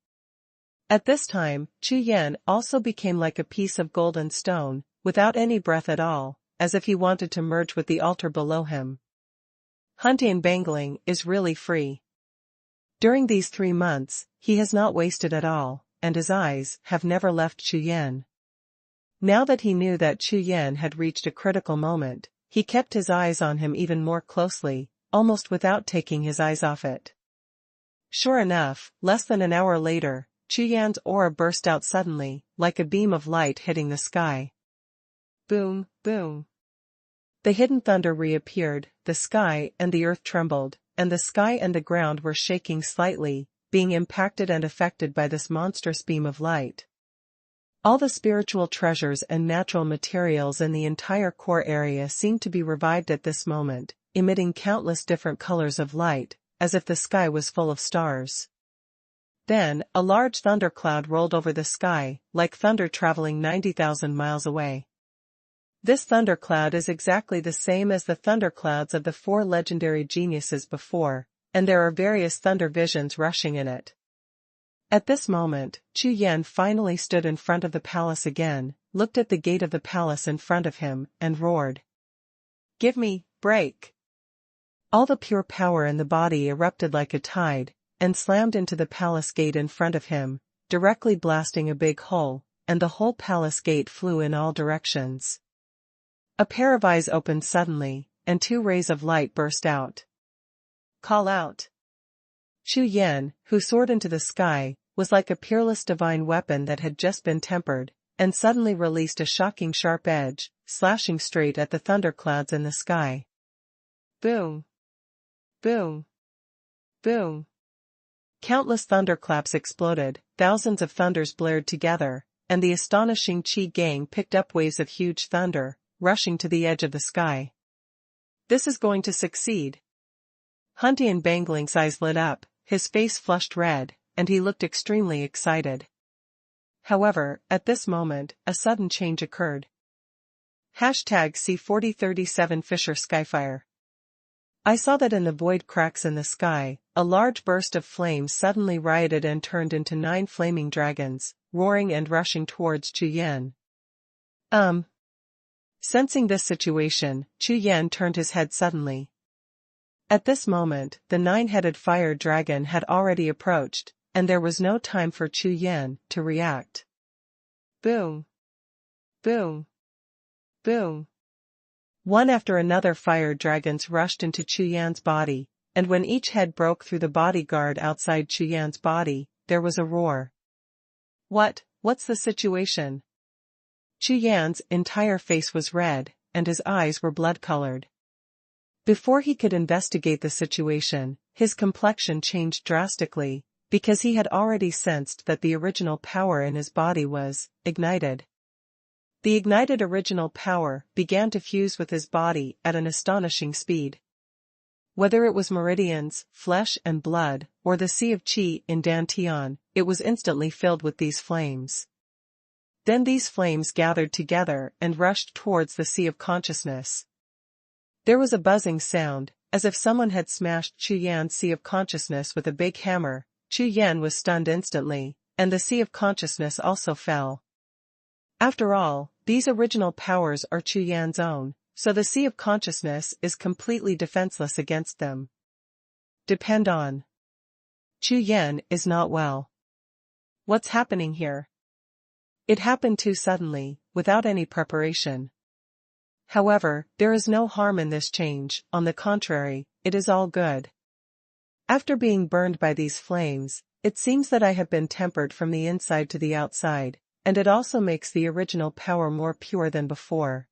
At this time, Chu Yan also became like a piece of golden stone, without any breath at all, as if he wanted to merge with the altar below him. Hunting Bangling is really free. During these 3 months, he has not wasted at all, and his eyes have never left Chu Yan. Now that he knew that Chu Yan had reached a critical moment, he kept his eyes on him even more closely, almost without taking his eyes off it. Sure enough, less than an hour later, Chu Yan's aura burst out suddenly, like a beam of light hitting the sky. Boom, boom. The hidden thunder reappeared, the sky and the earth trembled, and the sky and the ground were shaking slightly, being impacted and affected by this monstrous beam of light. All the spiritual treasures and natural materials in the entire core area seemed to be revived at this moment, emitting countless different colors of light, as if the sky was full of stars. Then, a large thundercloud rolled over the sky, like thunder traveling 90,000 miles away. This thundercloud is exactly the same as the thunderclouds of the 4 legendary geniuses before, and there are various thunder visions rushing in it. At this moment, Chu Yan finally stood in front of the palace again, looked at the gate of the palace in front of him, and roared. "Give me, break!" All the pure power in the body erupted like a tide, and slammed into the palace gate in front of him, directly blasting a big hole, and the whole palace gate flew in all directions. A pair of eyes opened suddenly, and 2 rays of light burst out. "Call out!" Chu Yan, who soared into the sky, was like a peerless divine weapon that had just been tempered, and suddenly released a shocking sharp edge, slashing straight at the thunderclouds in the sky. Boom! Boom! Boom! Countless thunderclaps exploded, thousands of thunders blared together, and the astonishing Qi gang picked up waves of huge thunder, rushing to the edge of the sky. This is going to succeed. Hunty and Bangling's eyes lit up, his face flushed red, and he looked extremely excited. However, at this moment, a sudden change occurred. #C4037 Fisher Skyfire. I saw that in the void cracks in the sky, a large burst of flames suddenly rioted and turned into 9 flaming dragons, roaring and rushing towards Chu Yan. Sensing this situation, Chu Yan turned his head suddenly. At this moment, the 9-headed fire dragon had already approached, and there was no time for Chu Yan to react. Boom! Boom! Boom! One after another fire dragons rushed into Chu Yan's body, and when each head broke through the bodyguard outside Chu Yan's body, there was a roar. What's the situation? Chu Yan's entire face was red, and his eyes were blood-colored. Before he could investigate the situation, his complexion changed drastically, because he had already sensed that the original power in his body was ignited. The ignited original power began to fuse with his body at an astonishing speed. Whether it was meridians, flesh and blood, or the Sea of Qi in Dantian, it was instantly filled with these flames. Then these flames gathered together and rushed towards the Sea of Consciousness. There was a buzzing sound, as if someone had smashed Chu Yan's Sea of Consciousness with a big hammer. Chu Yan was stunned instantly, and the Sea of Consciousness also fell. After all, these original powers are Chu Yan's own, so the Sea of Consciousness is completely defenseless against them. Depend on. Chu Yan is not well. What's happening here? It happened too suddenly, without any preparation. However, there is no harm in this change, on the contrary, it is all good. After being burned by these flames, it seems that I have been tempered from the inside to the outside, and it also makes the original power more pure than before.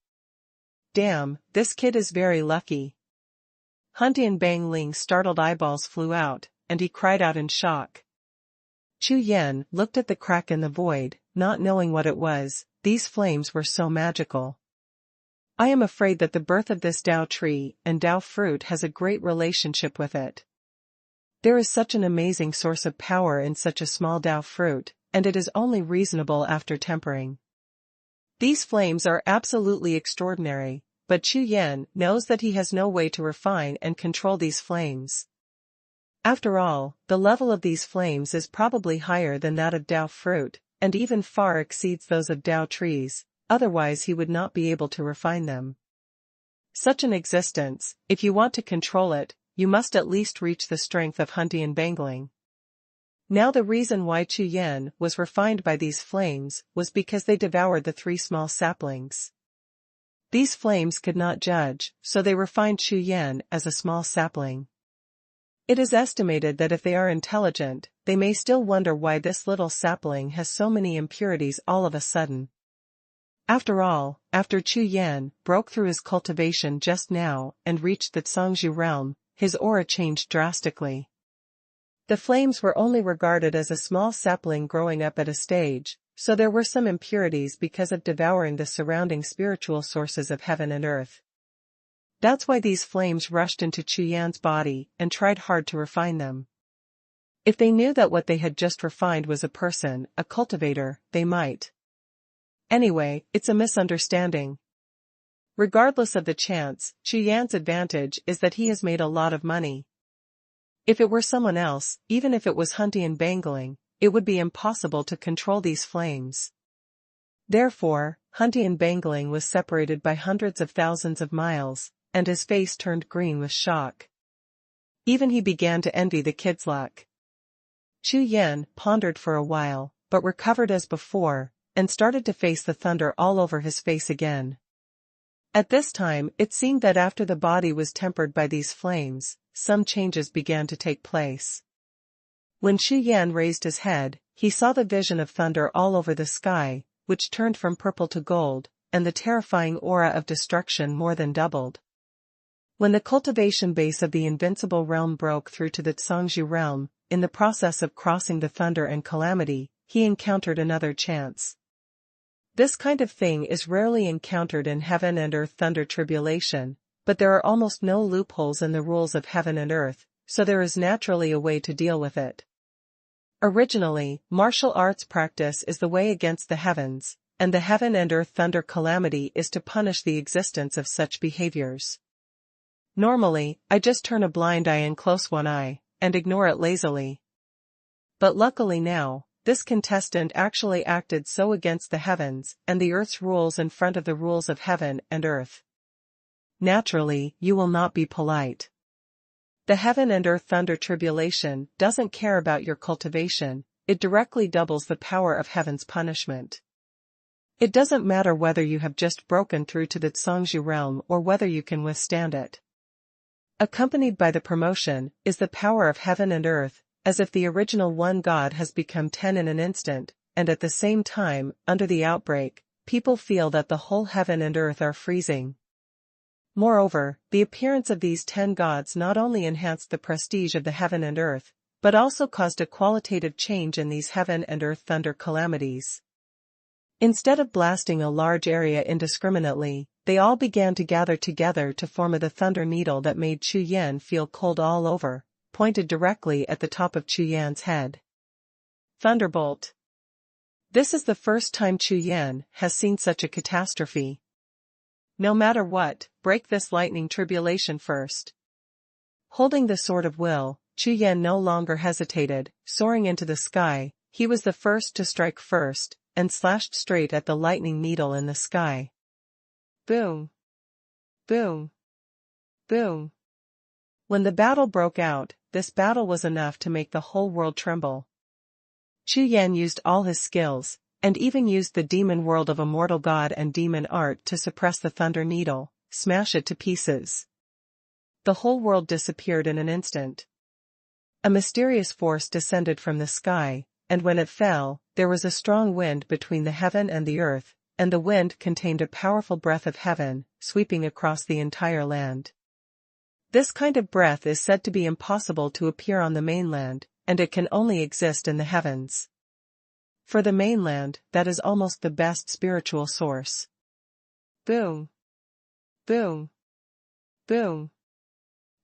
Damn, this kid is very lucky. Huntian Bang Ling's startled eyeballs flew out, and he cried out in shock. Chu Yan looked at the crack in the void, not knowing what it was. These flames were so magical. I am afraid that the birth of this Dao tree and Dao fruit has a great relationship with it. There is such an amazing source of power in such a small Dao fruit, and it is only reasonable after tempering. These flames are absolutely extraordinary, but Chu Yan knows that he has no way to refine and control these flames. After all, the level of these flames is probably higher than that of Dao fruit, and even far exceeds those of Dao trees, otherwise he would not be able to refine them. Such an existence, if you want to control it, you must at least reach the strength of Huntian Bangling. Now the reason why Chu Yan was refined by these flames was because they devoured the 3 small saplings. These flames could not judge, so they refined Chu Yan as a small sapling. It is estimated that if they are intelligent, they may still wonder why this little sapling has so many impurities all of a sudden. After all, after Chu Yan broke through his cultivation just now and reached the Zhangzhu realm, his aura changed drastically. The flames were only regarded as a small sapling growing up at a stage, so there were some impurities because of devouring the surrounding spiritual sources of heaven and earth. That's why these flames rushed into Chu Yan's body and tried hard to refine them. If they knew that what they had just refined was a person, a cultivator, they might. Anyway, it's a misunderstanding. Regardless of the chance, Chu Yan's advantage is that he has made a lot of money. If it were someone else, even if it was Huntian Bangling, it would be impossible to control these flames. Therefore, Huntian Bangling was separated by hundreds of thousands of miles, and his face turned green with shock. Even he began to envy the kid's luck. Chu Yan pondered for a while, but recovered as before, and started to face the thunder all over his face again. At this time it seemed that after the body was tempered by these flames, some changes began to take place. When Chu Yan raised his head, he saw the vision of thunder all over the sky, which turned from purple to gold, and the terrifying aura of destruction more than doubled. When the cultivation base of the invincible realm broke through to the Zhangzhu realm, in the process of crossing the thunder and calamity, he encountered another chance. This kind of thing is rarely encountered in heaven and earth thunder tribulation, but there are almost no loopholes in the rules of heaven and earth, so there is naturally a way to deal with it. Originally, martial arts practice is the way against the heavens, and the heaven and earth thunder calamity is to punish the existence of such behaviors. Normally, I just turn a blind eye and close one eye, and ignore it lazily. But luckily now, this contestant actually acted so against the heavens and the earth's rules in front of the rules of heaven and earth. Naturally, you will not be polite. The heaven and earth thunder tribulation doesn't care about your cultivation, it directly doubles the power of heaven's punishment. It doesn't matter whether you have just broken through to the Zhangzhu realm or whether you can withstand it. Accompanied by the promotion is the power of heaven and earth, as if the original one God has become 10 in an instant, and at the same time, under the outbreak, people feel that the whole heaven and earth are freezing. Moreover, the appearance of these 10 gods not only enhanced the prestige of the heaven and earth, but also caused a qualitative change in these heaven and earth thunder calamities. Instead of blasting a large area indiscriminately, they all began to gather together to form the thunder needle that made Chu Yan feel cold all over, pointed directly at the top of Chu Yan's head. Thunderbolt. This is the first time Chu Yan has seen such a catastrophe. No matter what, break this lightning tribulation first. Holding the sword of will, Chu Yan no longer hesitated, soaring into the sky, he was the first to strike first, and slashed straight at the lightning needle in the sky. Boom! Boom! Boom! When the battle broke out, this battle was enough to make the whole world tremble. Chu Yan used all his skills, and even used the demon world of immortal god and demon art to suppress the thunder needle, smash it to pieces. The whole world disappeared in an instant. A mysterious force descended from the sky, and when it fell, there was a strong wind between the heaven and the earth, and the wind contained a powerful breath of heaven, sweeping across the entire land. This kind of breath is said to be impossible to appear on the mainland, and it can only exist in the heavens. For the mainland, that is almost the best spiritual source. Boom! Boom! Boom!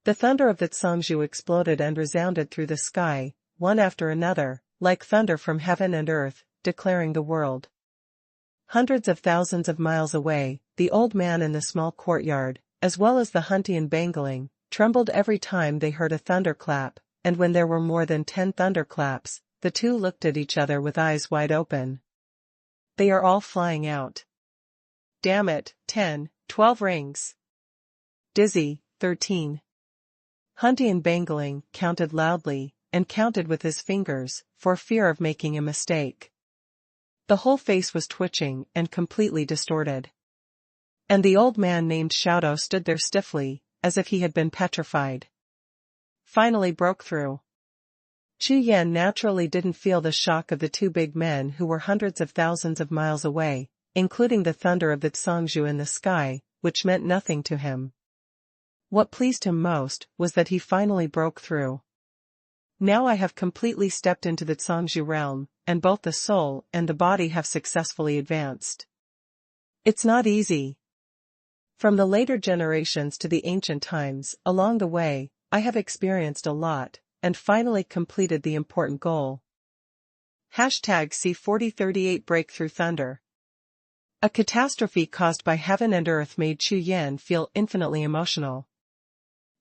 The thunder of the Zhangzhu exploded and resounded through the sky, one after another, like thunder from heaven and earth, declaring the world. Hundreds of thousands of miles away, the old man in the small courtyard, as well as the Huntian Bangling, trembled every time they heard a thunderclap, and when there were more than 10 thunderclaps, the two looked at each other with eyes wide open. They are all flying out. Damn it, 10, 12 rings. Dizzy, 13. Huntian Bangling counted loudly, and counted with his fingers, for fear of making a mistake. The whole face was twitching and completely distorted. And the old man named Xiaodou stood there stiffly, as if he had been petrified. Finally broke through. Chu Yan naturally didn't feel the shock of the two big men who were hundreds of thousands of miles away, including the thunder of the Zhangzhu in the sky, which meant nothing to him. What pleased him most was that he finally broke through. Now I have completely stepped into the Zhangzhu realm, and both the soul and the body have successfully advanced. It's not easy. From the later generations to the ancient times, along the way, I have experienced a lot, and finally completed the important goal. #C4038 Breakthrough Thunder. A catastrophe caused by heaven and earth made Chu Yan feel infinitely emotional.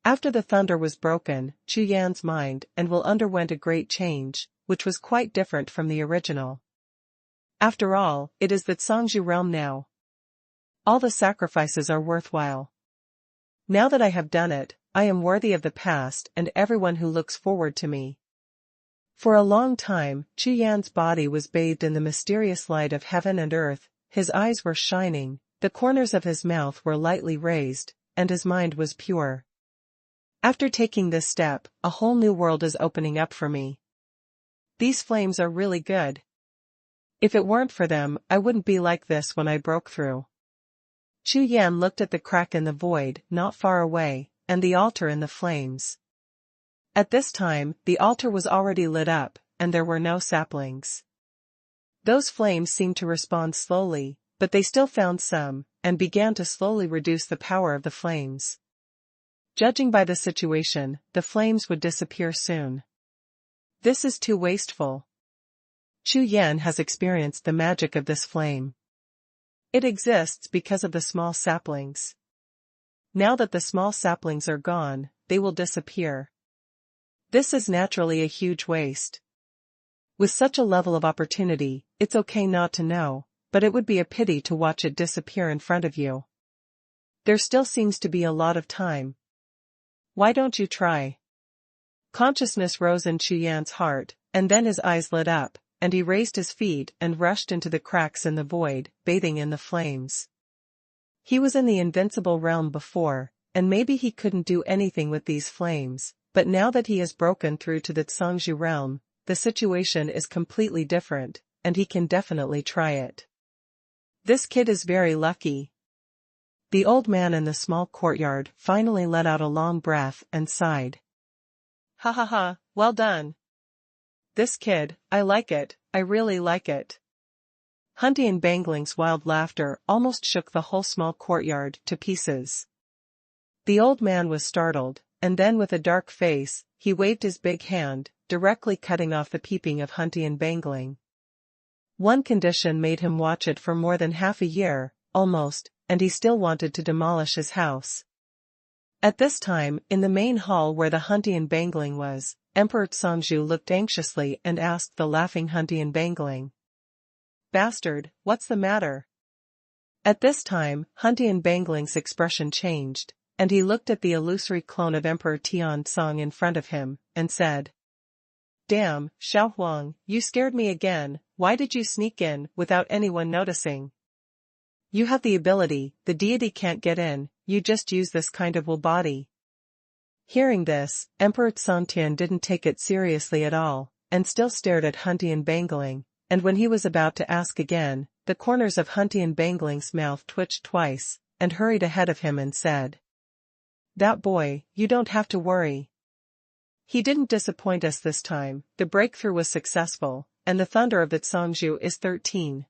After the thunder was broken, Chu Yan's mind and will underwent a great change, which was quite different from the original. After all, it is the Zhangzhu realm now. All the sacrifices are worthwhile. Now that I have done it, I am worthy of the past and everyone who looks forward to me. For a long time, Chu Yan's body was bathed in the mysterious light of heaven and earth, his eyes were shining, the corners of his mouth were lightly raised, and his mind was pure. After taking this step, a whole new world is opening up for me. These flames are really good. If it weren't for them, I wouldn't be like this when I broke through. Chu Yan looked at the crack in the void, not far away, and the altar in the flames. At this time, the altar was already lit up, and there were no saplings. Those flames seemed to respond slowly, but they still found some, and began to slowly reduce the power of the flames. Judging by the situation, the flames would disappear soon. This is too wasteful. Chu Yan has experienced the magic of this flame. It exists because of the small saplings. Now that the small saplings are gone, they will disappear. This is naturally a huge waste. With such a level of opportunity, it's okay not to know, but it would be a pity to watch it disappear in front of you. There still seems to be a lot of time. Why don't you try? Consciousness rose in Chu Yan's heart, and then his eyes lit up, and he raised his feet and rushed into the cracks in the void, bathing in the flames. He was in the invincible realm before, and maybe he couldn't do anything with these flames, but now that he has broken through to the Zhangzhu realm, the situation is completely different, and he can definitely try it. This kid is very lucky. The old man in the small courtyard finally let out a long breath and sighed. Ha ha ha, well done. This kid, I like it, I really like it. Hunty Bangling's wild laughter almost shook the whole small courtyard to pieces. The old man was startled, and then with a dark face, he waved his big hand, directly cutting off the peeping of Hunty Bangling. One condition made him watch it for more than half a year, almost, and he still wanted to demolish his house. At this time, in the main hall where the Hunty Bangling was, Emperor Zhangzhu looked anxiously and asked the laughing Hunty Bangling. Bastard, what's the matter? At this time, Hunty Bangling's expression changed, and he looked at the illusory clone of Emperor Tianzong in front of him, and said, Damn, Xuanhuan, you scared me again. Why did you sneak in without anyone noticing? You have the ability, the deity can't get in, you just use this kind of will body. Hearing this, Emperor Zongtian didn't take it seriously at all, and still stared at Hunty Bangling, and when he was about to ask again, the corners of Hunty Bangling's mouth twitched twice, and hurried ahead of him and said, That boy, you don't have to worry. He didn't disappoint us this time, the breakthrough was successful, and the thunder of the Zhangzhu is 13.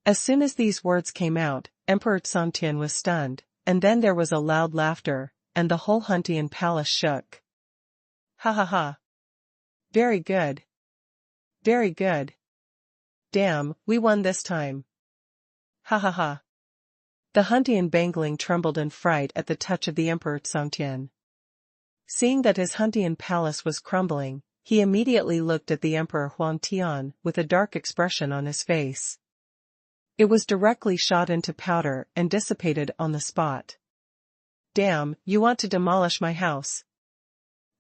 As soon as these words came out, Emperor Zongtian was stunned, and then there was a loud laughter, and the whole Hunty palace shook. Ha ha ha. Very good. Very good. Damn, we won this time. Ha ha ha. The Hunty Bangling trembled in fright at the touch of the Emperor Zongtian. Seeing that his Hunty palace was crumbling, he immediately looked at the Emperor Huang Tian with a dark expression on his face. It was directly shot into powder and dissipated on the spot. Damn, you want to demolish my house?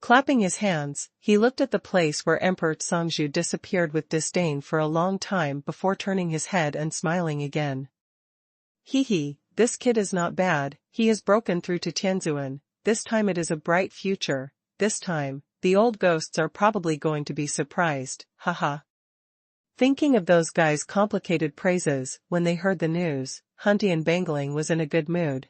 Clapping his hands, he looked at the place where Emperor Zhangzhu disappeared with disdain for a long time before turning his head and smiling again. Hee hee, this kid is not bad, he has broken through to Tianzuan, this time it is a bright future, this time, the old ghosts are probably going to be surprised, haha. Thinking of those guys' complicated praises when they heard the news, Hunty Bangling was in a good mood.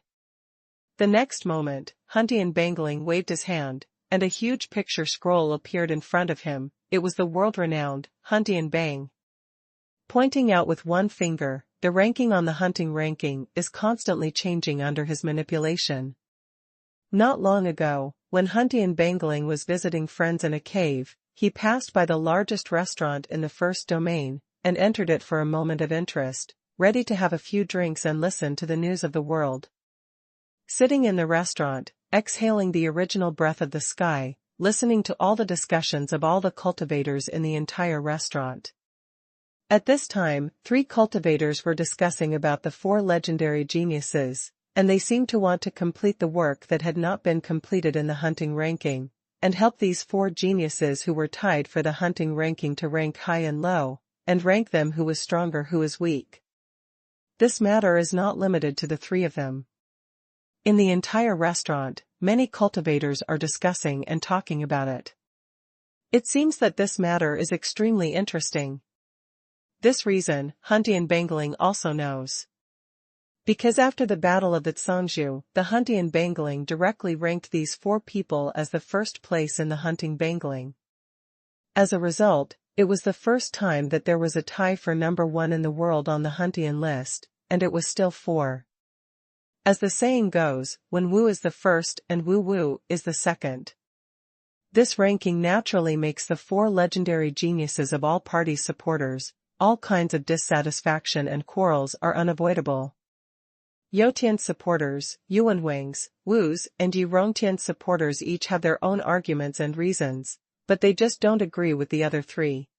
The next moment, Hunty Bangling waved his hand, and a huge picture scroll appeared in front of him. It was the world-renowned Hunty Bang. Pointing out with one finger, the ranking on the hunting ranking is constantly changing under his manipulation. Not long ago, when Hunty Bangling was visiting friends in a cave, he passed by the largest restaurant in the first domain, and entered it for a moment of interest, ready to have a few drinks and listen to the news of the world. Sitting in the restaurant, exhaling the original breath of the sky, listening to all the discussions of all the cultivators in the entire restaurant. At this time, 3 cultivators were discussing about the 4 legendary geniuses, and they seemed to want to complete the work that had not been completed in the hunting ranking, and help these 4 geniuses who were tied for the hunting ranking to rank high and low, and rank them who was stronger who is weak. This matter is not limited to the 3 of them. In the entire restaurant, many cultivators are discussing and talking about it. It seems that this matter is extremely interesting. This reason, Hunty Bangling also knows. Because after the Battle of the Zhangzhu, the Hunty Bangling directly ranked these 4 people as the first place in the hunting Bangling. As a result, it was the first time that there was a tie for number 1 in the world on the Huntian list, and it was still 4. As the saying goes, when Wu is the first and Wu Wu is the second. This ranking naturally makes the four legendary geniuses of all parties supporters. All kinds of dissatisfaction and quarrels are unavoidable. Youtian's supporters, Yuanwang's, Wu's, and Yurongtian's supporters each have their own arguments and reasons, but they just don't agree with the other three.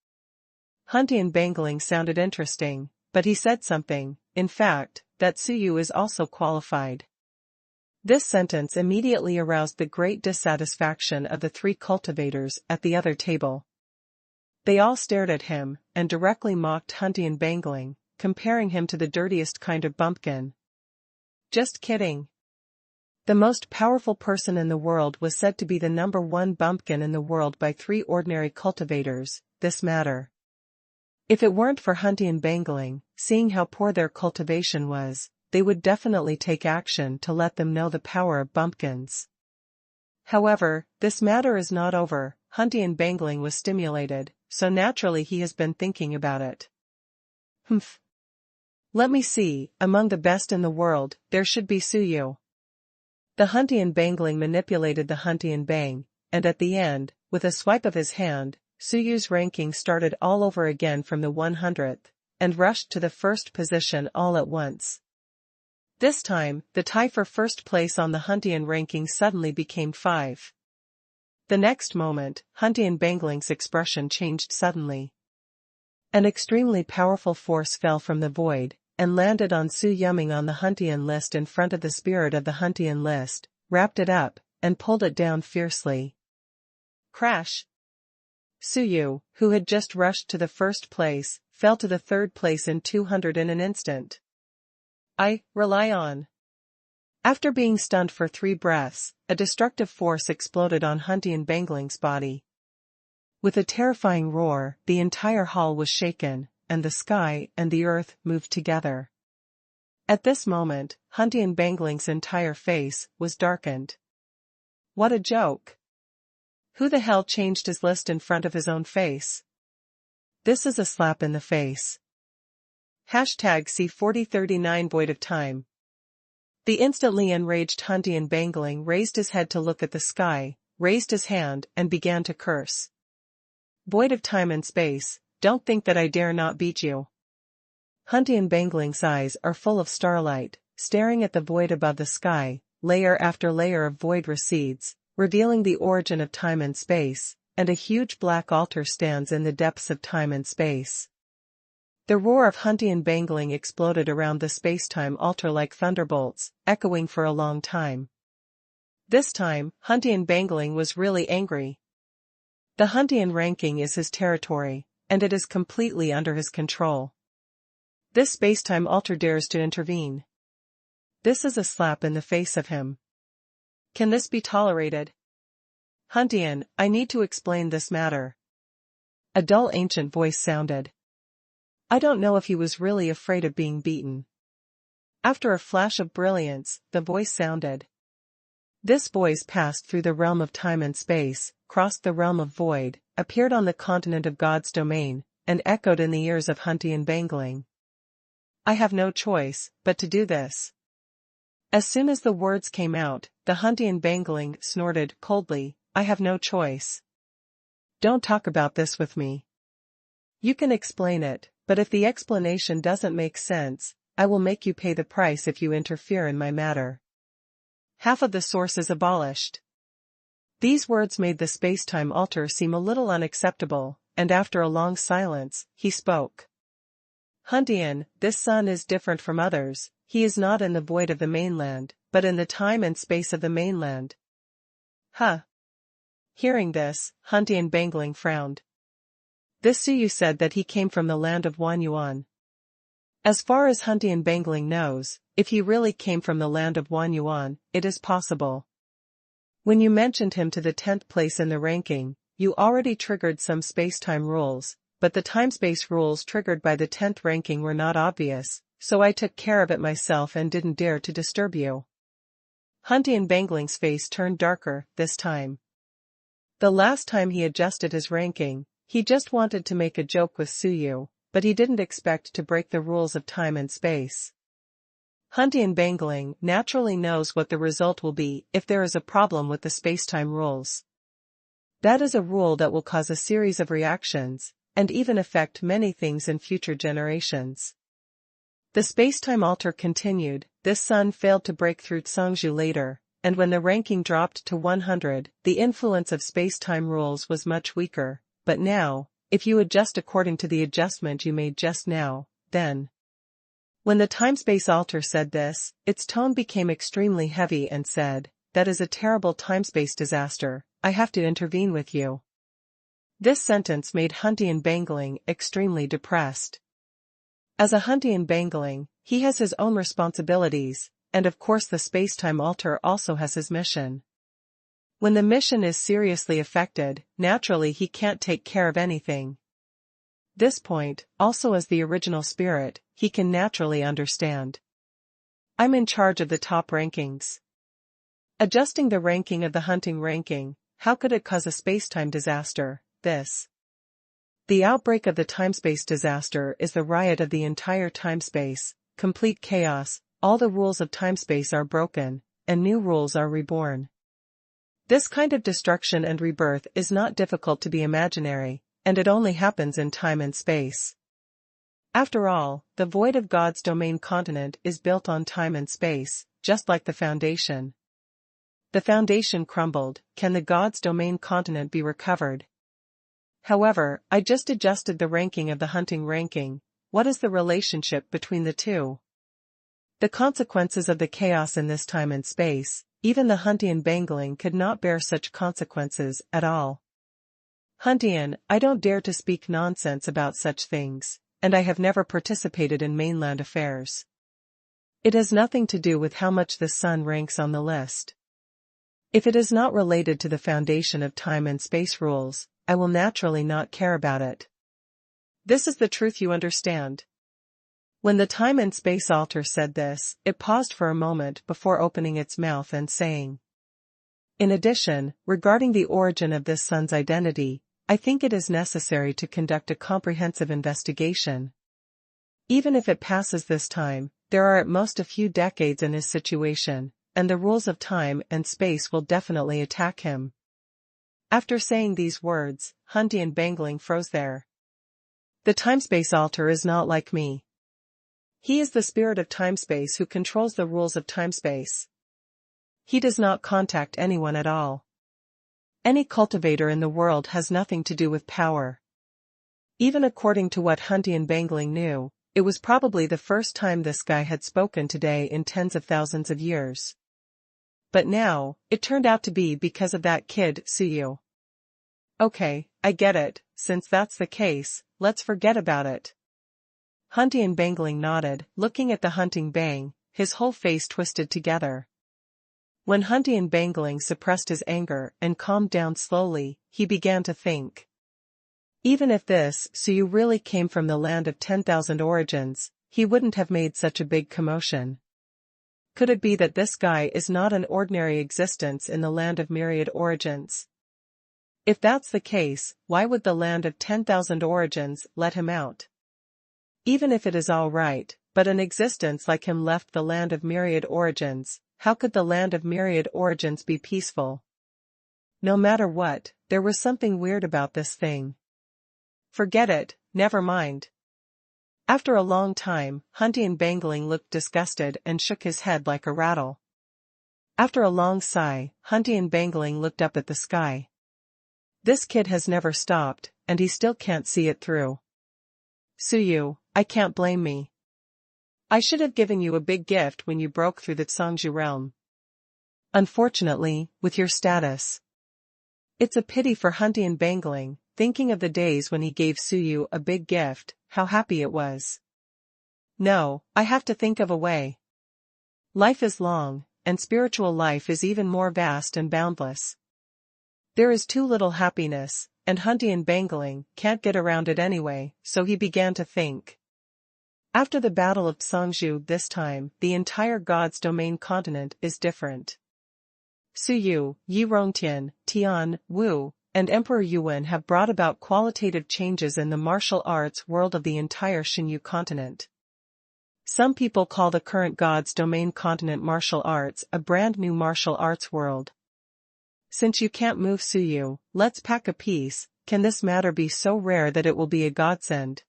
Huntian Bangling sounded interesting, but he said something, in fact, that Suyu is also qualified. This sentence immediately aroused the great dissatisfaction of the three cultivators at the other table. They all stared at him, and directly mocked Huntian Bangling, comparing him to the dirtiest kind of bumpkin. Just kidding. The most powerful person in the world was said to be the #1 bumpkin in the world by three ordinary cultivators. This matter. If it weren't for Huntian Bangling, seeing how poor their cultivation was, they would definitely take action to let them know the power of bumpkins. However, this matter is not over. Huntian Bangling was stimulated, so naturally he has been thinking about it. Humph. Let me see, among the best in the world, there should be Suyu. The Huntian Bangling manipulated the Huntian Bang, and at the end, with a swipe of his hand, Suyu's ranking started all over again from the 100th, and rushed to the first position all at once. This time, the tie for first place on the Huntian ranking suddenly became 5. The next moment, Huntian Bangling's expression changed suddenly. An extremely powerful force fell from the void, and landed on Su Yuming on the Huntian list in front of the spirit of the Huntian list, wrapped it up, and pulled it down fiercely. Crash! Suyu, who had just rushed to the first place, fell to the third place in 200 in an instant. I rely on. After being stunned for 3 breaths, a destructive force exploded on Huntian Bangling's body. With a terrifying roar, the entire hall was shaken, and the sky and the earth moved together. At this moment, Huntian Bangling's entire face was darkened. What a joke! Who the hell changed his list in front of his own face? This is a slap in the face. #C4039 Void of Time. The instantly enraged Huntian Bangling raised his head to look at the sky, raised his hand, and began to curse. Void of time and space, don't think that I dare not beat you. Huntian Bangling's eyes are full of starlight, staring at the void above the sky. Layer after layer of void recedes, revealing the origin of time and space, and a huge black altar stands in the depths of time and space. The roar of Huntian Bangling exploded around the space-time altar like thunderbolts, echoing for a long time. This time, Huntian Bangling was really angry. The Huntian ranking is his territory, and it is completely under his control. This space-time altar dares to intervene. This is a slap in the face of him. Can this be tolerated? Huntian, I need to explain this matter. A dull ancient voice sounded. I don't know if he was really afraid of being beaten. After a flash of brilliance, the voice sounded. This voice passed through the realm of time and space, crossed the realm of void, appeared on the continent of God's domain, and echoed in the ears of Huntian Bangling. I have no choice but to do this. As soon as the words came out, the Huntian Bangling snorted coldly, I have no choice. Don't talk about this with me. You can explain it, but if the explanation doesn't make sense, I will make you pay the price if you interfere in my matter. Half of the source is abolished. These words made the space-time altar seem a little unacceptable, and after a long silence, he spoke. Huntian, this sun is different from others, he is not in the void of the mainland, but in the time and space of the mainland. Huh. Hearing this, Huntian Bangling frowned. This Suyu said that he came from the land of Xuanhuan. As far as Huntian Bangling knows, if he really came from the land of Xuanhuan, it is possible. When you mentioned him to the 10th place in the ranking, you already triggered some space-time rules, but the time-space rules triggered by the 10th ranking were not obvious, so I took care of it myself and didn't dare to disturb you. Huntian Bangling's face turned darker, this time. The last time he adjusted his ranking, he just wanted to make a joke with Suyu, but he didn't expect to break the rules of time and space. Huntian Bangling naturally knows what the result will be if there is a problem with the space-time rules. That is a rule that will cause a series of reactions, and even affect many things in future generations. The space-time altar continued. This sun failed to break through Zhangzhou later, and when the ranking dropped to 100, the influence of space-time rules was much weaker, but now, if you adjust according to the adjustment you made just now, then. When the time-space altar said this, its tone became extremely heavy and said, "That is a terrible time-space disaster, I have to intervene with you." This sentence made Huntian Bangling extremely depressed. As a Huntian Bangling, he has his own responsibilities, and of course the space-time altar also has his mission. When the mission is seriously affected, naturally he can't take care of anything. This point, also as the original spirit, he can naturally understand. I'm in charge of the top rankings. Adjusting the ranking of the hunting ranking, how could it cause a space-time disaster? The outbreak of the time-space disaster is the riot of the entire time-space, complete chaos, all the rules of time-space are broken, and new rules are reborn. This kind of destruction and rebirth is not difficult to be imaginary, and it only happens in time and space. After all, the void of God's domain continent is built on time and space, just like the foundation. The foundation crumbled, can the God's domain continent be recovered? However, I just adjusted the ranking of the hunting ranking. What is the relationship between the two? The consequences of the chaos in this time and space, even the Huntian Bangling could not bear such consequences at all. Huntian, I don't dare to speak nonsense about such things, and I have never participated in mainland affairs. It has nothing to do with how much the sun ranks on the list. If it is not related to the foundation of time and space rules, I will naturally not care about it. This is the truth, you understand. When the time and space altar said this, it paused for a moment before opening its mouth and saying, "In addition, regarding the origin of this sun's identity, I think it is necessary to conduct a comprehensive investigation. Even if it passes this time, there are at most a few decades in his situation, and the rules of time and space will definitely attack him." After saying these words, Huntian Bangling froze there. The time-space altar is not like me. He is the spirit of time-space who controls the rules of time-space. He does not contact anyone at all. Any cultivator in the world has nothing to do with power. Even according to what Huntian Bangling knew, it was probably the first time this guy had spoken today in tens of thousands of years. But now, it turned out to be because of that kid, Suyu. Okay, I get it, since that's the case, let's forget about it. Huntian Bangling nodded, looking at the hunting bang, his whole face twisted together. When Huntian Bangling suppressed his anger and calmed down slowly, he began to think. Even if this Suyu really came from the land of 10,000 origins, he wouldn't have made such a big commotion. Could it be that this guy is not an ordinary existence in the land of myriad origins? If that's the case, why would the land of 10,000 origins let him out? Even if it is all right, but an existence like him left the land of myriad origins, how could the land of myriad origins be peaceful? No matter what, there was something weird about this thing. Forget it, never mind. After a long time, Huntian Bangling looked disgusted and shook his head like a rattle. After a long sigh, Huntian Bangling looked up at the sky. This kid has never stopped, and he still can't see it through. Suyu, I can't blame me. I should have given you a big gift when you broke through the Zhangzhou realm. Unfortunately, with your status. It's a pity for Huntian Bangling, thinking of the days when he gave Suyu a big gift, how happy it was. No, I have to think of a way. Life is long, and spiritual life is even more vast and boundless. There is too little happiness, and Huntian Bangling can't get around it anyway, so he began to think. After the Battle of Zhangzhou this time, the entire God's domain continent is different. Suyu, Yi Rongtian, Tian, Wu, and Emperor Yuan have brought about qualitative changes in the martial arts world of the entire Xinyu continent. Some people call the current God's domain continent martial arts a brand new martial arts world. Since you can't move Suyu, let's pack a piece. Can this matter be so rare that it will be a godsend?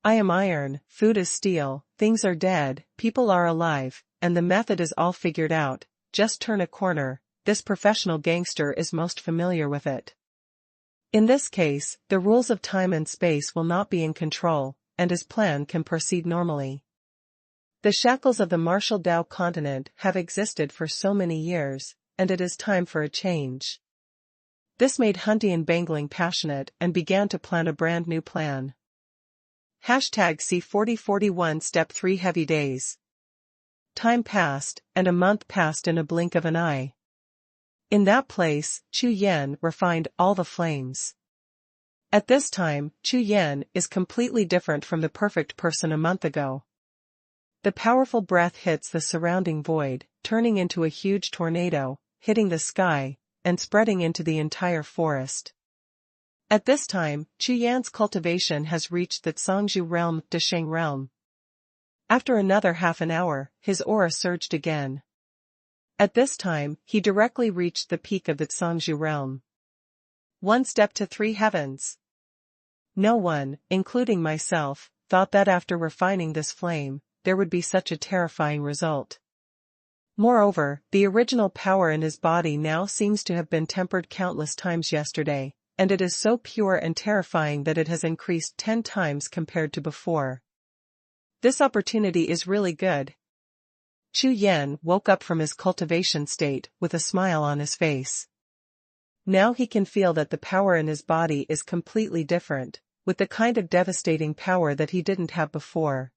I am iron, food is steel, things are dead, people are alive, and the method is all figured out. Just turn a corner. This professional gangster is most familiar with it. In this case, the rules of time and space will not be in control, and his plan can proceed normally. The shackles of the martial Dao continent have existed for so many years, and it is time for a change. This made Huntian Bangling passionate and began to plan a brand new plan. #C4041 Step 3 Heavy Days. Time passed, and a month passed in a blink of an eye. In that place, Chu Yan refined all the flames. At this time, Chu Yan is completely different from the perfect person a month ago. The powerful breath hits the surrounding void, turning into a huge tornado, hitting the sky, and spreading into the entire forest. At this time, Chu Yan's cultivation has reached the Zhangzhou realm, Desheng realm. After another half an hour, his aura surged again. At this time, he directly reached the peak of the Zhangzhou realm. One step to three heavens. No one, including myself, thought that after refining this flame, there would be such a terrifying result. Moreover, the original power in his body now seems to have been tempered countless times yesterday, and it is so pure and terrifying that it has increased 10 times compared to before. This opportunity is really good. Chu Yan woke up from his cultivation state with a smile on his face. Now he can feel that the power in his body is completely different, with the kind of devastating power that he didn't have before.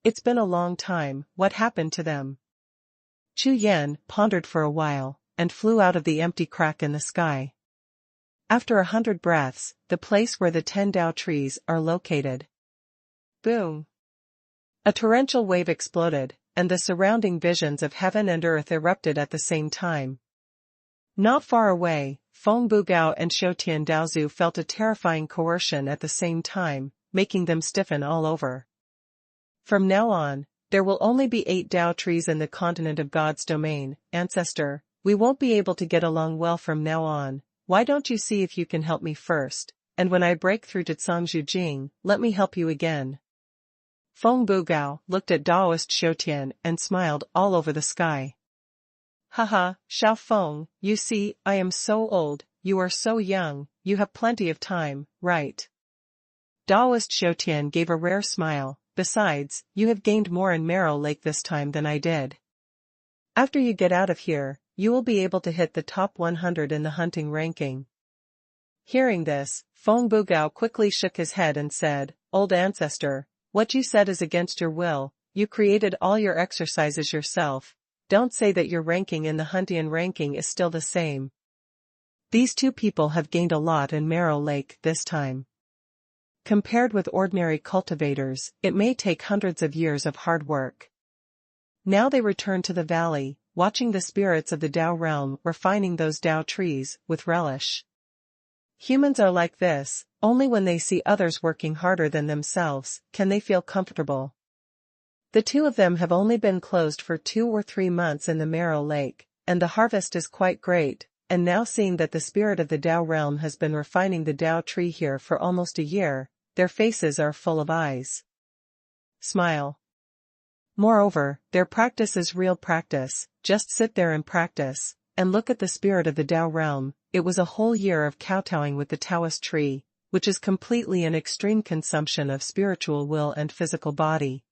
It's been a long time, what happened to them? Chu Yan pondered for a while, and flew out of the empty crack in the sky. After 100 breaths, the place where the 10 Dao trees are located. Boom! A torrential wave exploded, and the surrounding visions of heaven and earth erupted at the same time. Not far away, Feng Bugao and Shoutian Daozu felt a terrifying coercion at the same time, making them stiffen all over. From now on, there will only be 8 Dao trees in the continent of God's domain. Ancestor, we won't be able to get along well from now on. Why don't you see if you can help me first, and when I break through to Zhangzhou Jing, let me help you again. Feng Bugao looked at Daoist Shoutian and smiled all over the sky. Haha, Xiao Feng, you see, I am so old, you are so young, you have plenty of time, right? Daoist Shoutian gave a rare smile. Besides, you have gained more in Marrow Lake this time than I did. After you get out of here, you will be able to hit the top 100 in the hunting ranking. Hearing this, Feng Bugao quickly shook his head and said, Old ancestor, what you said is against your will, you created all your exercises yourself. Don't say that your ranking in the Huntian ranking is still the same. These two people have gained a lot in Marrow Lake this time. Compared with ordinary cultivators, it may take hundreds of years of hard work. Now they return to the valley, watching the spirits of the Dao realm refining those Dao trees with relish. Humans are like this, only when they see others working harder than themselves can they feel comfortable. The two of them have only been closed for 2 or 3 months in the Marrow Lake, and the harvest is quite great, and now seeing that the spirit of the Dao realm has been refining the Dao tree here for almost a year, their faces are full of eyes. Smile. Moreover, their practice is real practice, just sit there and practice, and look at the spirit of the Dao realm. It was a whole year of kowtowing with the Taoist tree, which is completely an extreme consumption of spiritual will and physical body.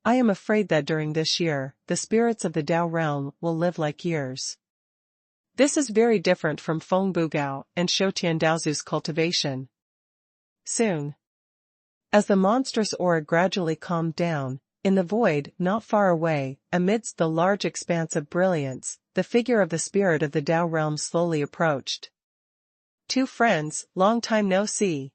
I am afraid that during this year, the spirits of the Dao realm will live like years. This is very different from Feng Bugao and Shoutian Daozu's cultivation. Soon, as the monstrous aura gradually calmed down, in the void not far away, amidst the large expanse of brilliance, the figure of the spirit of the Dao realm slowly approached. Two friends, long time no see.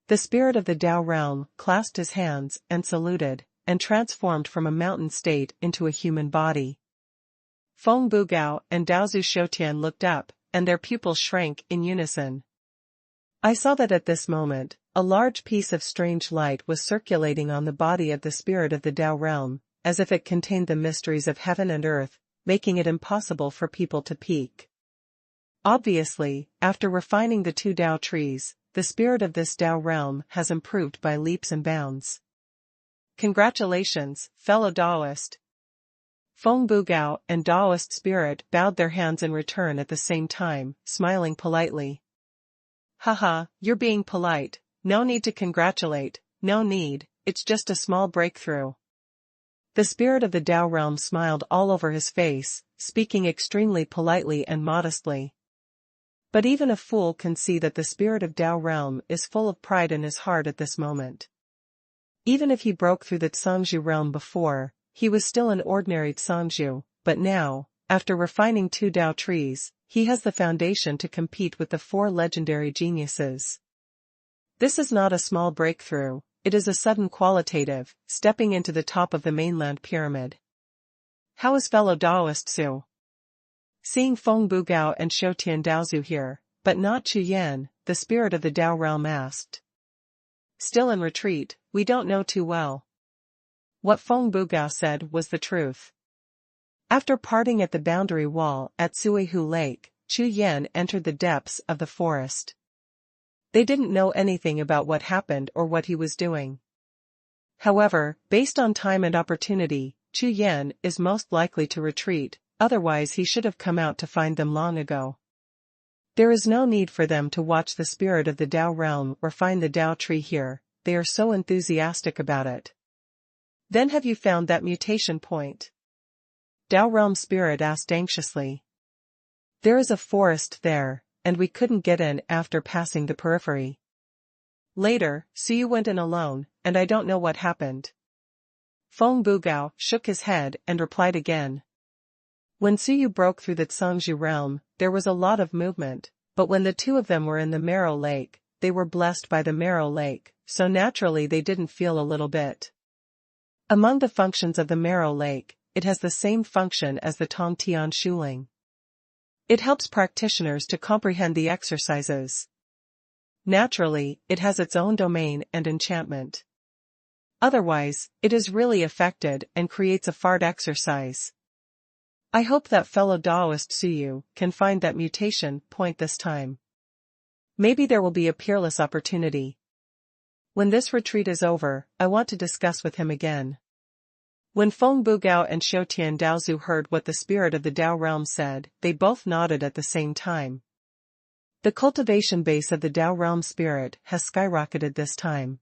The spirit of the Dao realm clasped his hands and saluted, and transformed from a mountain state into a human body. Feng Bugao and Daozu Shoutian looked up, and their pupils shrank in unison. I saw that at this moment, a large piece of strange light was circulating on the body of the spirit of the Dao realm, as if it contained the mysteries of heaven and earth, making it impossible for people to peek. Obviously, after refining the two Dao trees, the spirit of this Dao realm has improved by leaps and bounds. Congratulations, fellow Daoist. Feng Bugao and Daoist spirit bowed their hands in return at the same time, smiling politely. Haha, you're being polite, no need to congratulate, no need, it's just a small breakthrough. The spirit of the Dao realm smiled all over his face, speaking extremely politely and modestly. But even a fool can see that the spirit of Dao realm is full of pride in his heart at this moment. Even if he broke through the Zhangzhu realm before, he was still an ordinary Zhangzhu, but now, after refining two Dao trees, he has the foundation to compete with the four legendary geniuses. This is not a small breakthrough, it is a sudden qualitative, stepping into the top of the mainland pyramid. How is fellow Daoist Su? Seeing Feng Bugao and Shoutian Daozu here, but not Chu Yan, the spirit of the Dao realm asked. Still in retreat, we don't know too well. What Feng Bugao said was the truth. After parting at the boundary wall at Suihu Lake, Chu Yan entered the depths of the forest. They didn't know anything about what happened or what he was doing. However, based on time and opportunity, Chu Yan is most likely to retreat, otherwise he should have come out to find them long ago. There is no need for them to watch the spirit of the Dao realm or find the Dao tree here, they are so enthusiastic about it. Then have you found that mutation point? Dao realm spirit asked anxiously. There is a forest there, and we couldn't get in after passing the periphery. Later, Suyu went in alone, and I don't know what happened. Feng Bugao shook his head and replied again. When Suyu broke through the Zhangzhu realm, there was a lot of movement, but when the two of them were in the Marrow Lake, they were blessed by the Marrow Lake, so naturally they didn't feel a little bit. Among the functions of the Marrow Lake, it has the same function as the Tongtian Shuling. It helps practitioners to comprehend the exercises. Naturally, it has its own domain and enchantment. Otherwise, it is really affected and creates a fart exercise. I hope that fellow Daoist Suyu can find that mutation point this time. Maybe there will be a peerless opportunity. When this retreat is over, I want to discuss with him again. When Feng Bugao and Shoutian Daozu heard what the spirit of the Dao realm said, they both nodded at the same time. The cultivation base of the Dao realm spirit has skyrocketed this time.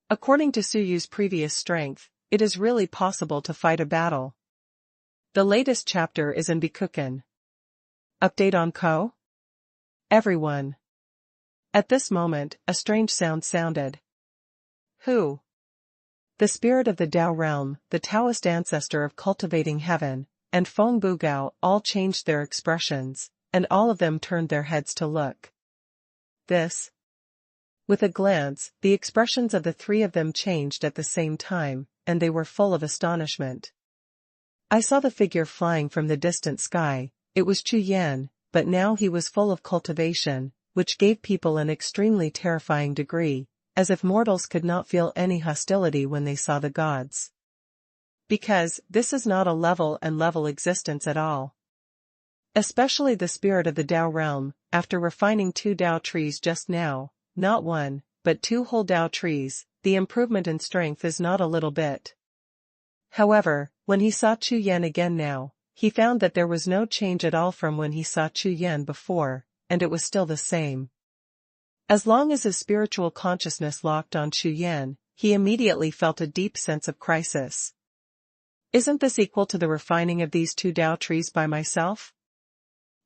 According to Suyu's previous strength, it is really possible to fight a battle. The latest chapter is in Bikuken. Update on Ko? Everyone. At this moment, a strange sound sounded. Who? The spirit of the Dao realm, the Taoist ancestor of cultivating heaven, and Feng Bugao all changed their expressions, and all of them turned their heads to look. This. With a glance, the expressions of the three of them changed at the same time, and they were full of astonishment. I saw the figure flying from the distant sky, it was Chu Yan, but now he was full of cultivation, which gave people an extremely terrifying degree, as if mortals could not feel any hostility when they saw the gods. Because, this is not a level existence at all. Especially the spirit of the Dao realm, after refining two Dao trees just now, not one, but two whole Dao trees, the improvement in strength is not a little bit. However, when he saw Chu Yan again now, he found that there was no change at all from when he saw Chu Yan before, and it was still the same. As long as his spiritual consciousness locked on Chu Yan, he immediately felt a deep sense of crisis. Isn't this equal to the refining of these two Dao trees by myself?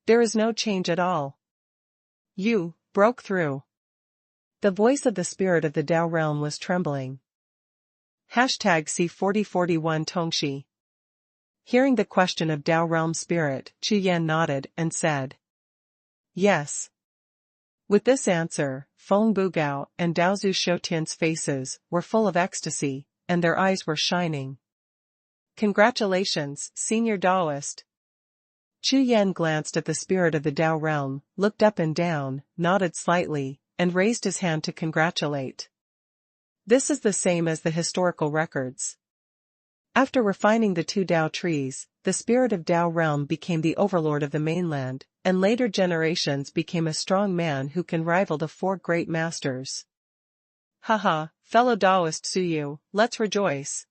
There is no change at all. You broke through. The voice of the spirit of the Dao realm was trembling. #C4041 Tongxi. Hearing the question of Dao realm spirit, Chu Yan nodded and said, yes. With this answer, Feng Bugao and Daozu Shoutian's faces were full of ecstasy, and their eyes were shining. Congratulations, Senior Daoist. Chu Yan glanced at the spirit of the Dao realm, looked up and down, nodded slightly, and raised his hand to congratulate. This is the same as the historical records. After refining the two Dao trees, the spirit of Dao realm became the overlord of the mainland, and later generations became a strong man who can rival the four great masters. Haha, fellow Taoist Suyu, let's rejoice.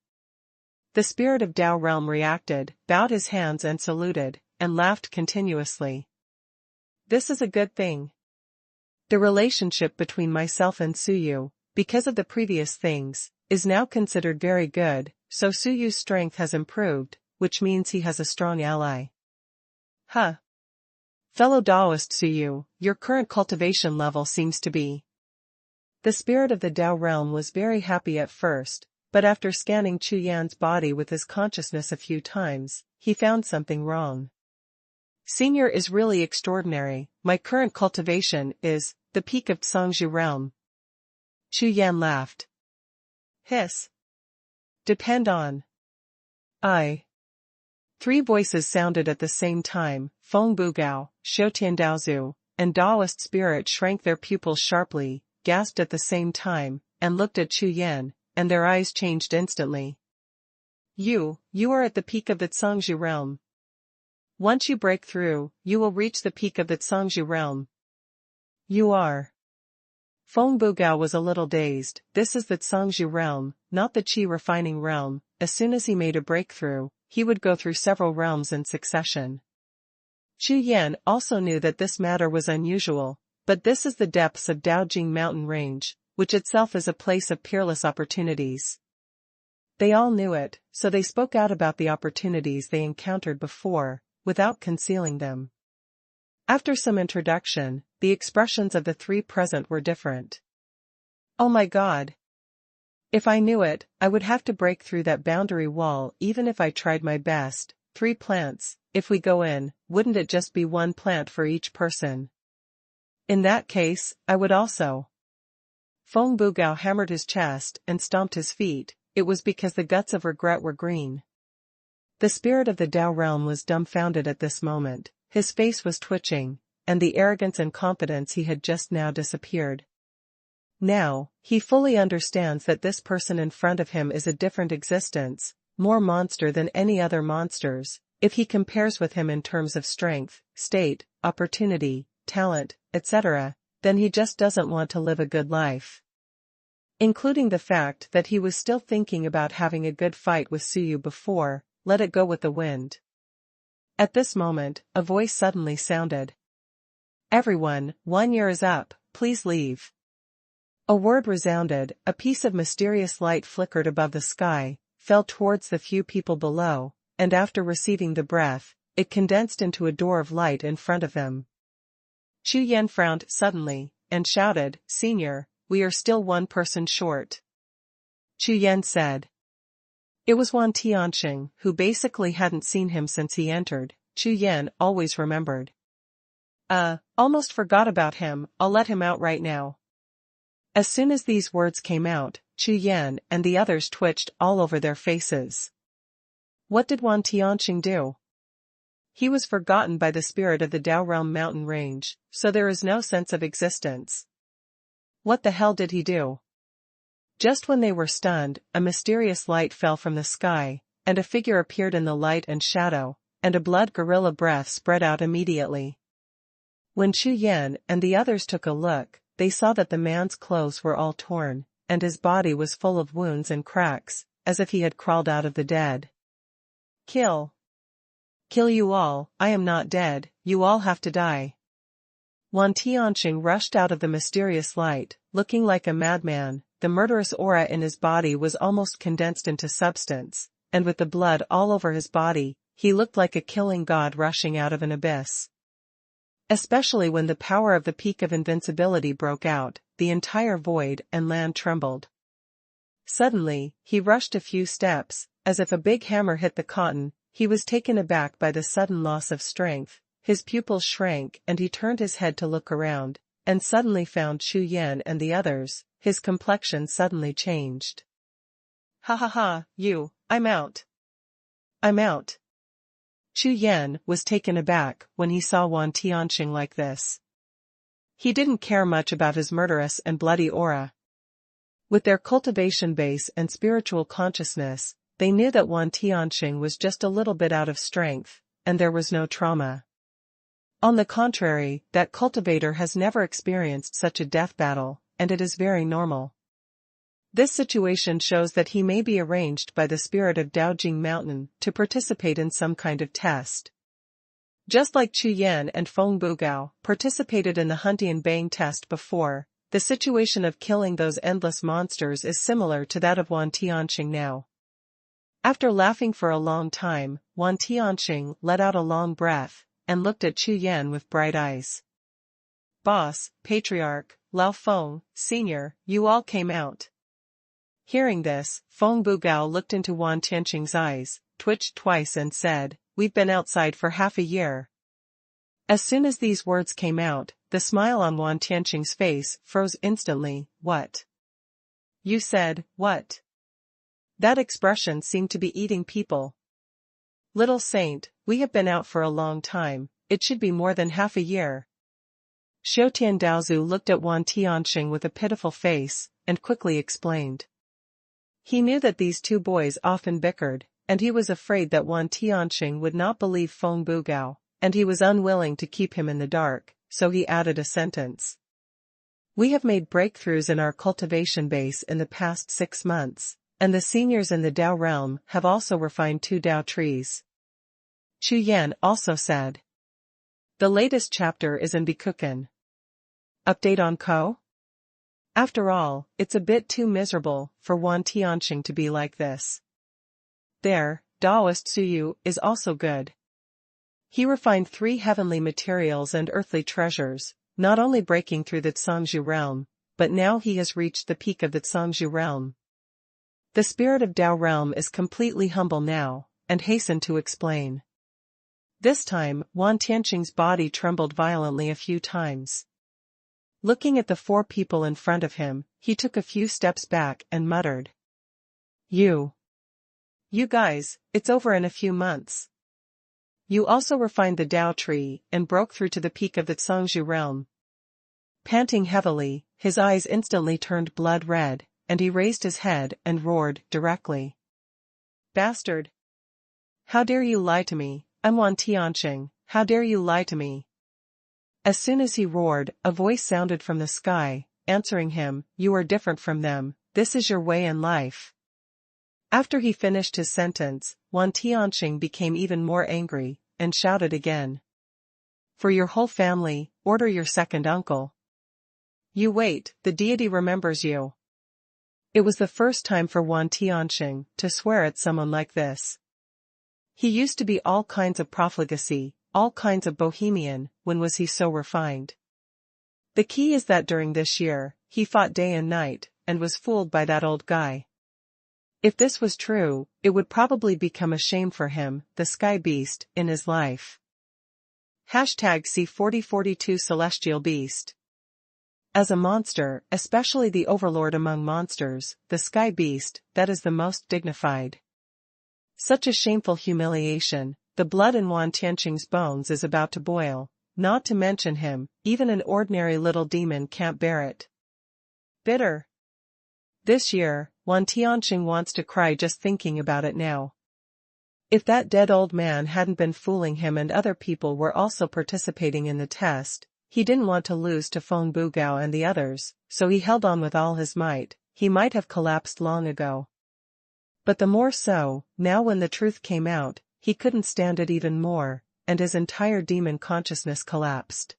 The spirit of Tao realm reacted, bowed his hands and saluted, and laughed continuously. This is a good thing. The relationship between myself and Suyu, because of the previous things, is now considered very good, so Suyu's strength has improved, which means he has a strong ally. Huh. Fellow Taoist Suyu, your current cultivation level seems to be. The spirit of the Tao realm was very happy at first, but after scanning Chu Yan's body with his consciousness a few times, he found something wrong. Senior is really extraordinary. My current cultivation is the peak of Tsangzhu realm. Chu Yan laughed. Hiss. Depend on. I. Three voices sounded at the same time. Feng Bugao, Shoutian Daozu, and Taoist spirit shrank their pupils sharply, gasped at the same time, and looked at Chu Yan, and their eyes changed instantly. You are at the peak of the Tsangzhu realm. Once you break through, you will reach the peak of the Tsangzhu realm. You are. Feng Bugao was a little dazed. This is the Tsangzhu realm, not the Qi refining realm. As soon as he made a breakthrough, he would go through several realms in succession. Chu Yan also knew that this matter was unusual, but this is the depths of Daojing mountain range, which itself is a place of peerless opportunities. They all knew it, so they spoke out about the opportunities they encountered before, without concealing them. After some introduction, the expressions of the three present were different. Oh my God! If I knew it, I would have to break through that boundary wall even if I tried my best. 3 plants, if we go in, wouldn't it just be 1 plant for each person? In that case, I would also. Feng Bugao hammered his chest and stomped his feet. It was because the guts of regret were green. The spirit of the Tao realm was dumbfounded at this moment. His face was twitching, and the arrogance and confidence he had just now disappeared. Now, he fully understands that this person in front of him is a different existence, more monster than any other monsters, if he compares with him in terms of strength, state, opportunity, talent, etc., then he just doesn't want to live a good life. Including the fact that he was still thinking about having a good fight with Suyu before, let it go with the wind. At this moment, a voice suddenly sounded. Everyone, 1 year is up, please leave. A word resounded, a piece of mysterious light flickered above the sky, fell towards the few people below, and after receiving the breath, it condensed into a door of light in front of them. Chu Yan frowned suddenly, and shouted, Senior, we are still 1 person short. Chu Yan said. It was Wan Tianxing, who basically hadn't seen him since he entered. Chu Yan always remembered. Almost forgot about him, I'll let him out right now. As soon as these words came out, Chu Yan and the others twitched all over their faces. What did Wan Tianxing do? He was forgotten by the spirit of the Tao realm mountain range, so there is no sense of existence. What the hell did he do? Just when they were stunned, a mysterious light fell from the sky, and a figure appeared in the light and shadow, and a blood gorilla breath spread out immediately. When Chu Yan and the others took a look, they saw that the man's clothes were all torn, and his body was full of wounds and cracks, as if he had crawled out of the dead. Kill. Kill you all, I am not dead, you all have to die. Wan Tianxing rushed out of the mysterious light, looking like a madman. The murderous aura in his body was almost condensed into substance, and with the blood all over his body, he looked like a killing god rushing out of an abyss. Especially when the power of the peak of invincibility broke out, the entire void and land trembled. Suddenly, he rushed a few steps, as if a big hammer hit the cotton. He was taken aback by the sudden loss of strength, his pupils shrank and he turned his head to look around, and suddenly found Chu Yan and the others. His complexion suddenly changed. Ha ha ha, I'm out. I'm out. Chu Yan was taken aback when he saw Wan Tianxing like this. He didn't care much about his murderous and bloody aura. With their cultivation base and spiritual consciousness, they knew that Wan Tianxing was just a little bit out of strength, and there was no trauma. On the contrary, that cultivator has never experienced such a death battle, and it is very normal. This situation shows that he may be arranged by the spirit of Daojing Mountain to participate in some kind of test. Just like Chu Yan and Feng Bugao participated in the Huntian Bang test before, the situation of killing those endless monsters is similar to that of Wan Tianxing now. After laughing for a long time, Wan Tianxing let out a long breath, and looked at Chu Yan with bright eyes. Boss, Patriarch, Lao Feng, Senior, you all came out. Hearing this, Feng Bugao looked into Wan Tianxing's eyes, twitched twice and said, "We've been outside for half a year." As soon as these words came out, the smile on Wan Tianxing's face froze instantly. What? You said, what? That expression seemed to be eating people. Little saint, we have been out for a long time, it should be more than half a year. Xiaotian Daozu looked at Wan Tianxing with a pitiful face, and quickly explained. He knew that these two boys often bickered, and he was afraid that Wan Tianxing would not believe Feng Bugao, and he was unwilling to keep him in the dark, so he added a sentence. We have made breakthroughs in our cultivation base in the past 6 months, and the seniors in the Dao realm have also refined 2 Dao trees. Chu Yan also said. The latest chapter is in Bikuken. Update on Ko? After all, it's a bit too miserable for Wan Tianxing to be like this. There, Daoist Suyu is also good. He refined 3 heavenly materials and earthly treasures, not only breaking through the Zhangzhu realm, but now he has reached the peak of the Zhangzhu realm. The spirit of Dao realm is completely humble now, and hastened to explain. This time, Wan Tianxing's body trembled violently a few times. Looking at the 4 people in front of him, he took a few steps back and muttered. You guys, it's over in a few months. You also refined the Dao tree and broke through to the peak of the Zhangzhu realm. Panting heavily, his eyes instantly turned blood red, and he raised his head and roared directly. Bastard! How dare you lie to me, I'm Wan Tianxing, how dare you lie to me? As soon as he roared, a voice sounded from the sky, answering him, you are different from them, this is your way in life. After he finished his sentence, Wan Tianxing became even more angry, and shouted again. For your whole family, order your second uncle. You wait, the deity remembers you. It was the first time for Wan Tianxing to swear at someone like this. He used to be all kinds of profligacy, all kinds of bohemian, when was he so refined? The key is that during this year, he fought day and night, and was fooled by that old guy. If this was true, it would probably become a shame for him, the sky beast, in his life. #C4042 Celestial Beast. As a monster, especially the overlord among monsters, the sky beast, that is the most dignified. Such a shameful humiliation, the blood in Wan Tianxing's bones is about to boil, not to mention him, even an ordinary little demon can't bear it. Bitter. This year, Wan Tianxing wants to cry just thinking about it now. If that dead old man hadn't been fooling him and other people were also participating in the test, he didn't want to lose to Feng Bugao and the others, so he held on with all his might. He might have collapsed long ago. But the more so, now when the truth came out, he couldn't stand it even more, and his entire demon consciousness collapsed.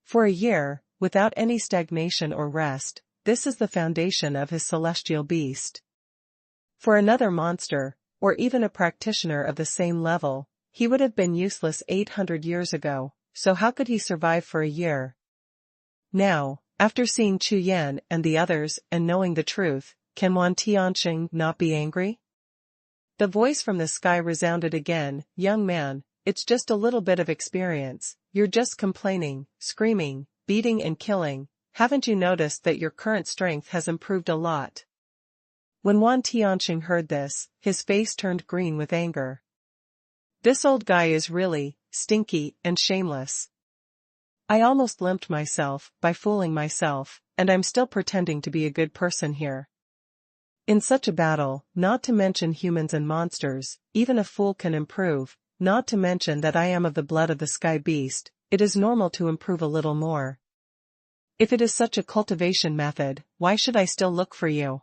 For a year, without any stagnation or rest, this is the foundation of his celestial beast. For another monster, or even a practitioner of the same level, he would have been useless 800 years ago, so how could he survive for a year? Now, after seeing Chu Yan and the others and knowing the truth, can Wan Tianxing not be angry? The voice from the sky resounded again, young man, it's just a little bit of experience, you're just complaining, screaming, beating and killing, haven't you noticed that your current strength has improved a lot? When Wan Tianxing heard this, his face turned green with anger. This old guy is really stinky and shameless. I almost limped myself by fooling myself, and I'm still pretending to be a good person here. In such a battle, not to mention humans and monsters, even a fool can improve, not to mention that I am of the blood of the sky beast, it is normal to improve a little more. If it is such a cultivation method, why should I still look for you?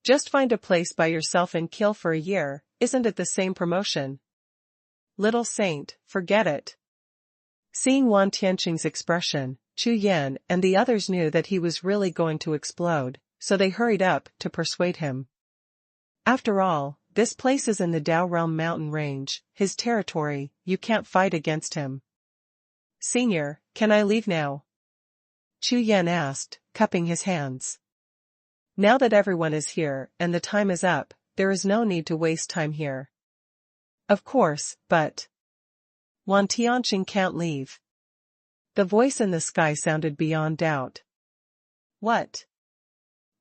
Just find a place by yourself and kill for a year, isn't it the same promotion? Little saint, forget it. Seeing Wang Tianqing's expression, Chu Yan and the others knew that he was really going to explode, so they hurried up to persuade him. After all, this place is in the Dao Realm mountain range, his territory, you can't fight against him. Senior, can I leave now? Chu Yan asked, cupping his hands. Now that everyone is here and the time is up, there is no need to waste time here. Of course, but Wang Tianqing can't leave. The voice in the sky sounded beyond doubt. What?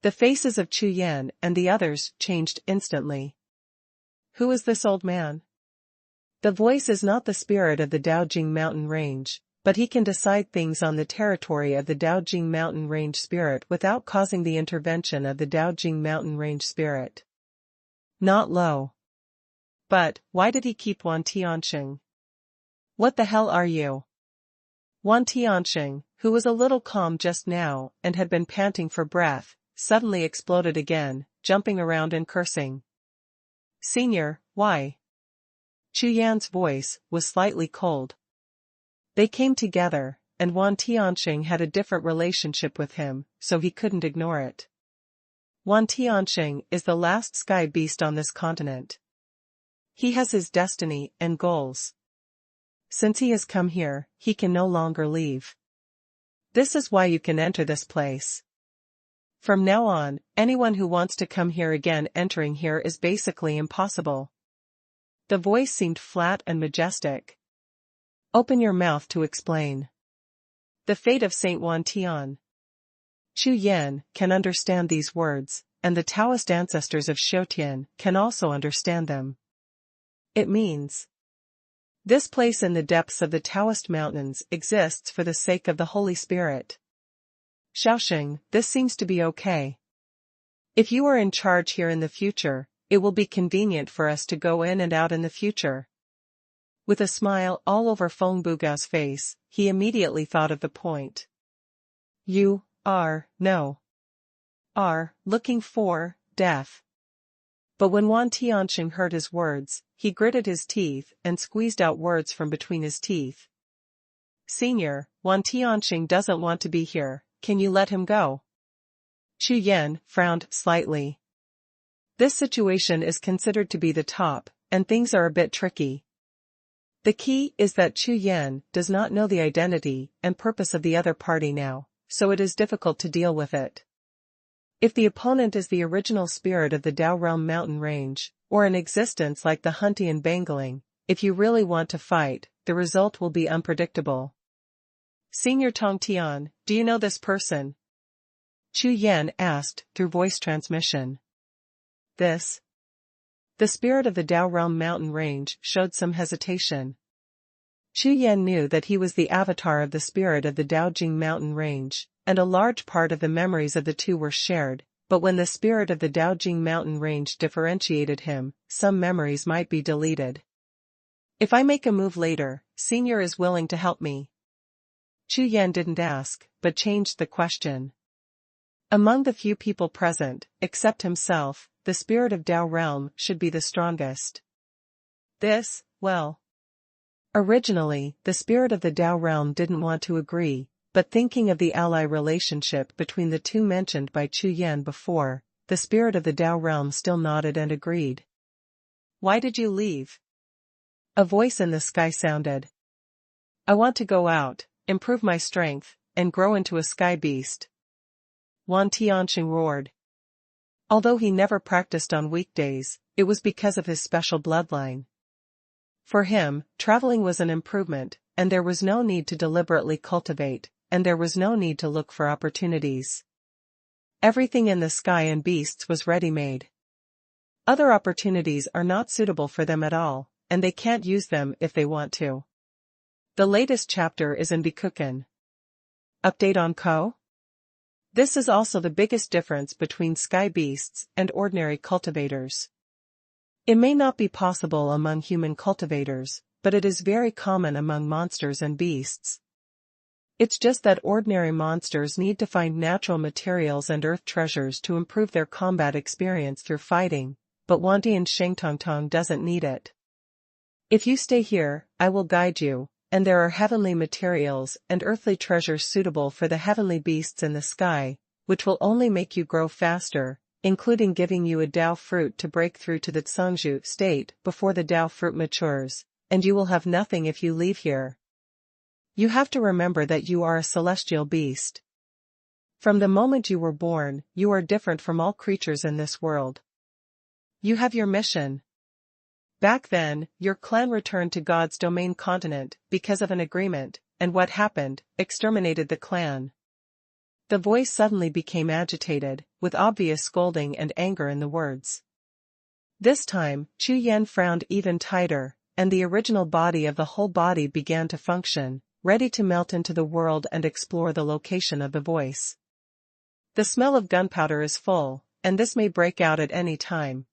The faces of Chu Yan and the others changed instantly. Who is this old man? The voice is not the spirit of the Daojing mountain range, but he can decide things on the territory of the Daojing mountain range spirit without causing the intervention of the Daojing mountain range spirit. Not low. But, why did he keep Wang Tianqing? What the hell are you? Wang Tianqing, who was a little calm just now and had been panting for breath, suddenly exploded again, jumping around and cursing. Senior, why? Chu Yan's voice was slightly cold. They came together, and Wang Tianqing had a different relationship with him, so he couldn't ignore it. Wang Tianqing is the last sky beast on this continent. He has his destiny and goals. Since he has come here, he can no longer leave. This is why you can enter this place. From now on, anyone who wants to come here again entering here is basically impossible. The voice seemed flat and majestic. Open your mouth to explain. The fate of Saint Wang Tian. Chu Yan can understand these words, and the Taoist ancestors of Xiutian can also understand them. It means, this place in the depths of the Taoist mountains exists for the sake of the Holy Spirit. Shaoxing, this seems to be okay. If you are in charge here in the future, it will be convenient for us to go in and out in the future. With a smile all over Feng Bugao's face, he immediately thought of the point. You are looking for death. But when Wang Tianqing heard his words, he gritted his teeth and squeezed out words from between his teeth. Senior, Wang Tianqing doesn't want to be here, can you let him go? Chu Yan frowned slightly. This situation is considered to be the top, and things are a bit tricky. The key is that Chu Yan does not know the identity and purpose of the other party now, so it is difficult to deal with it. If the opponent is the original spirit of the Dao Realm mountain range, or an existence like the Huntian Bangling, if you really want to fight, the result will be unpredictable. Senior Tong Tian, do you know this person? Chu Yan asked through voice transmission. This? The spirit of the Dao Realm mountain range showed some hesitation. Chu Yan knew that he was the avatar of the spirit of the Daojing mountain range, and a large part of the memories of the two were shared, but when the spirit of the Daojing mountain range differentiated him, some memories might be deleted. If I make a move later, Senior is willing to help me. Chu Yan didn't ask, but changed the question. Among the few people present, except himself, the spirit of Dao Realm should be the strongest. This, well. Originally, the spirit of the Dao Realm didn't want to agree, but thinking of the ally relationship between the two mentioned by Chu Yan before, the spirit of the Dao Realm still nodded and agreed. Why did you leave? A voice in the sky sounded. I want to go out, improve my strength, and grow into a sky beast. Wang Tianqing roared. Although he never practiced on weekdays, it was because of his special bloodline. For him, traveling was an improvement, and there was no need to deliberately cultivate, and there was no need to look for opportunities. Everything in the sky and beasts was ready-made. Other opportunities are not suitable for them at all, and they can't use them if they want to. The latest chapter is in Bikuken. Update on Ko? This is also the biggest difference between sky beasts and ordinary cultivators. It may not be possible among human cultivators, but it is very common among monsters and beasts. It's just that ordinary monsters need to find natural materials and earth treasures to improve their combat experience through fighting, but Wantian Shengtongtong doesn't need it. If you stay here, I will guide you, and there are heavenly materials and earthly treasures suitable for the heavenly beasts in the sky, which will only make you grow faster, including giving you a Dao fruit to break through to the Zhangzhu state before the Dao fruit matures, and you will have nothing if you leave here. You have to remember that you are a celestial beast. From the moment you were born, you are different from all creatures in this world. You have your mission. Back then, your clan returned to God's domain continent because of an agreement, and what happened, exterminated the clan. The voice suddenly became agitated, with obvious scolding and anger in the words. This time, Chu Yan frowned even tighter, and the original body of the whole body began to function, ready to melt into the world and explore the location of the voice. The smell of gunpowder is full, and this may break out at any time.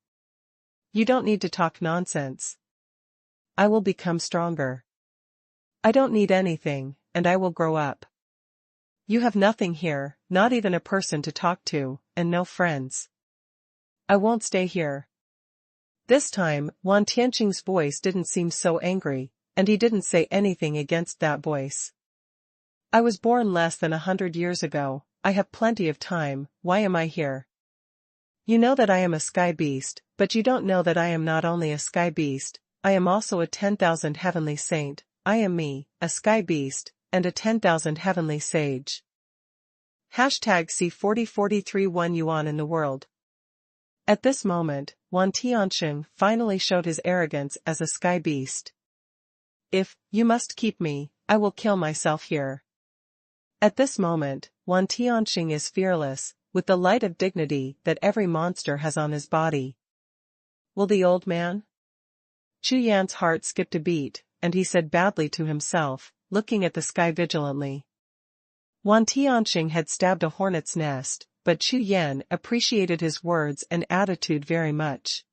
You don't need to talk nonsense. I will become stronger. I don't need anything, and I will grow up. You have nothing here, not even a person to talk to, and no friends. I won't stay here. This time, Wan Tianqing's voice didn't seem so angry, and he didn't say anything against that voice. I was born less than 100 years ago, I have plenty of time, why am I here? You know that I am a sky beast, but you don't know that I am not only a sky beast, I am also a 10,000 heavenly saint, I am me, a sky beast, and a 10,000 heavenly sage. See 4043 1 yuan in the world. At this moment, Wan Tianqing finally showed his arrogance as a sky beast. If you must keep me, I will kill myself here. At this moment, Wan Tianqing is fearless, with the light of dignity that every monster has on his body. Will the old man? Chu Yan's heart skipped a beat, and he said badly to himself, looking at the sky vigilantly. Wan Tianqing had stabbed a hornet's nest, but Chu Yan appreciated his words and attitude very much.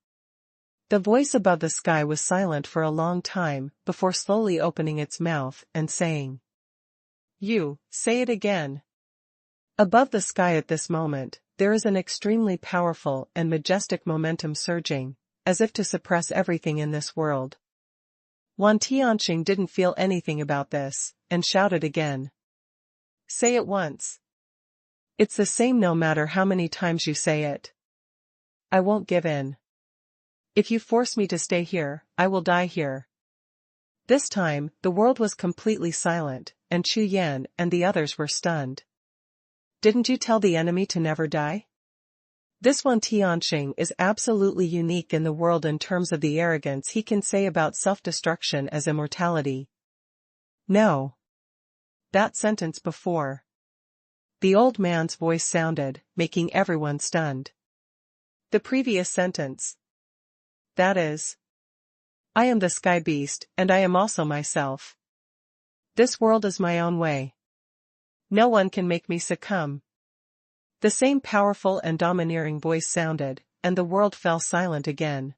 The voice above the sky was silent for a long time, before slowly opening its mouth and saying, "You, say it again." Above the sky at this moment, there is an extremely powerful and majestic momentum surging, as if to suppress everything in this world. Wan Tianqing didn't feel anything about this, and shouted again. "Say it once." "It's the same no matter how many times you say it. I won't give in. If you force me to stay here, I will die here." This time, the world was completely silent, and Chu Yan and the others were stunned. "Didn't you tell the enemy to never die?" This Wan Tianqing is absolutely unique in the world in terms of the arrogance he can say about self-destruction as immortality. "No. That sentence before." The old man's voice sounded, making everyone stunned. "The previous sentence. That is. I am the sky beast, and I am also myself. This world is my own way. No one can make me succumb." The same powerful and domineering voice sounded, and the world fell silent again.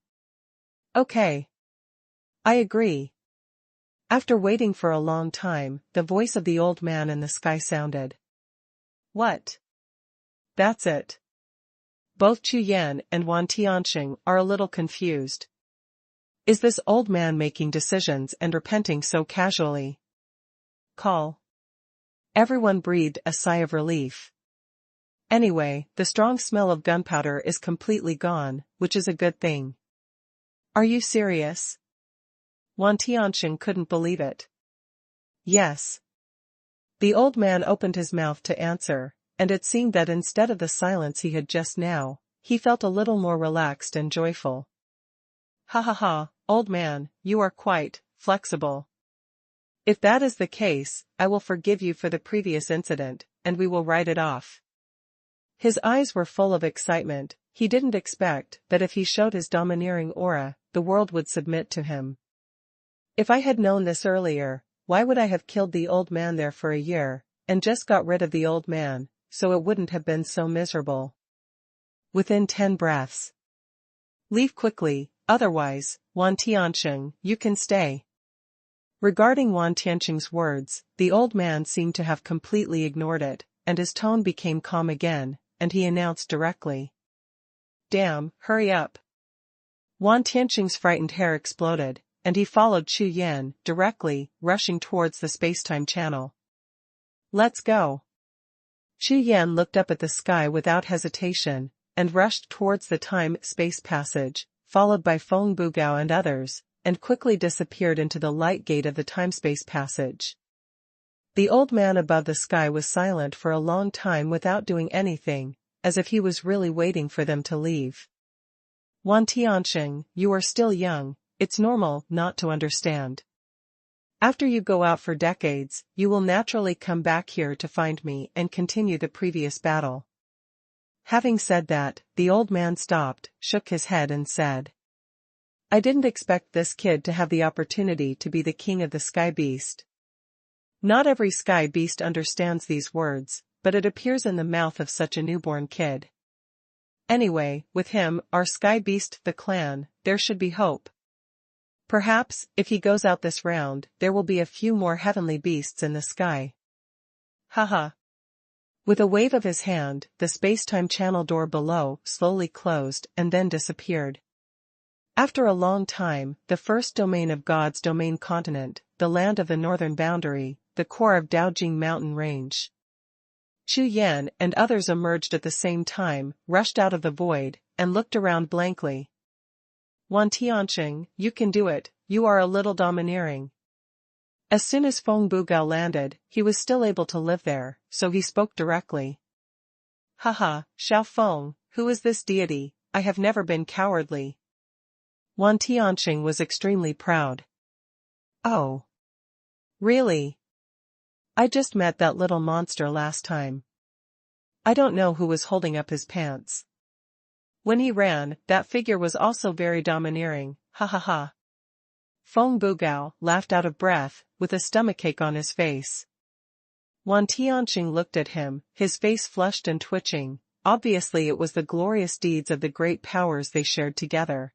"Okay. I agree." After waiting for a long time, the voice of the old man in the sky sounded. "What?" "That's it." Both Chu Yan and Wan Tianqing are a little confused. Is this old man making decisions and repenting so casually? Call. Everyone breathed a sigh of relief. Anyway, the strong smell of gunpowder is completely gone, which is a good thing. Are you serious? Wan Tianqing couldn't believe it. Yes. The old man opened his mouth to answer, and it seemed that instead of the silence he had just now, he felt a little more relaxed and joyful. Ha ha ha, old man, you are quite flexible. If that is the case, I will forgive you for the previous incident, and we will write it off. His eyes were full of excitement. He didn't expect that if he showed his domineering aura, the world would submit to him. If I had known this earlier, why would I have killed the old man there for a year, and just got rid of the old man, so it wouldn't have been so miserable? Within 10 breaths. Leave quickly, otherwise, Wan Tianqing, you can stay. Regarding Wan Tianqing's words, the old man seemed to have completely ignored it, and his tone became calm again, and he announced directly. Damn, hurry up. Wan Tianqing's frightened hair exploded, and he followed Chu Yan directly, rushing towards the space-time channel. Let's go. Chu Yan looked up at the sky without hesitation, and rushed towards the time-space passage, followed by Feng Bugao and others, and quickly disappeared into the light gate of the time-space passage. The old man above the sky was silent for a long time without doing anything, as if he was really waiting for them to leave. Wan Tianqing, you are still young, it's normal not to understand. After you go out for decades, you will naturally come back here to find me and continue the previous battle. Having said that, the old man stopped, shook his head and said, I didn't expect this kid to have the opportunity to be the king of the sky beast. Not every sky beast understands these words, but it appears in the mouth of such a newborn kid. Anyway, with him, our sky beast, the clan, there should be hope. Perhaps, if he goes out this round, there will be a few more heavenly beasts in the sky. Haha. With a wave of his hand, the space-time channel door below slowly closed and then disappeared. After a long time, the first domain of God's domain continent, the land of the northern boundary, the core of Daojing mountain range. Chu Yan and others emerged at the same time, rushed out of the void, and looked around blankly. Wan Tianqing, you can do it, you are a little domineering. As soon as Feng Bugao landed, he was still able to live there, so he spoke directly. Haha, Xiao Feng, who is this deity? I have never been cowardly. Wan Tianqing was extremely proud. Oh. Really? I just met that little monster last time. I don't know who was holding up his pants. When he ran, that figure was also very domineering, ha ha ha. Feng Bugao laughed out of breath, with a stomachache on his face. Wan Tianqing looked at him, his face flushed and twitching. Obviously it was the glorious deeds of the great powers they shared together.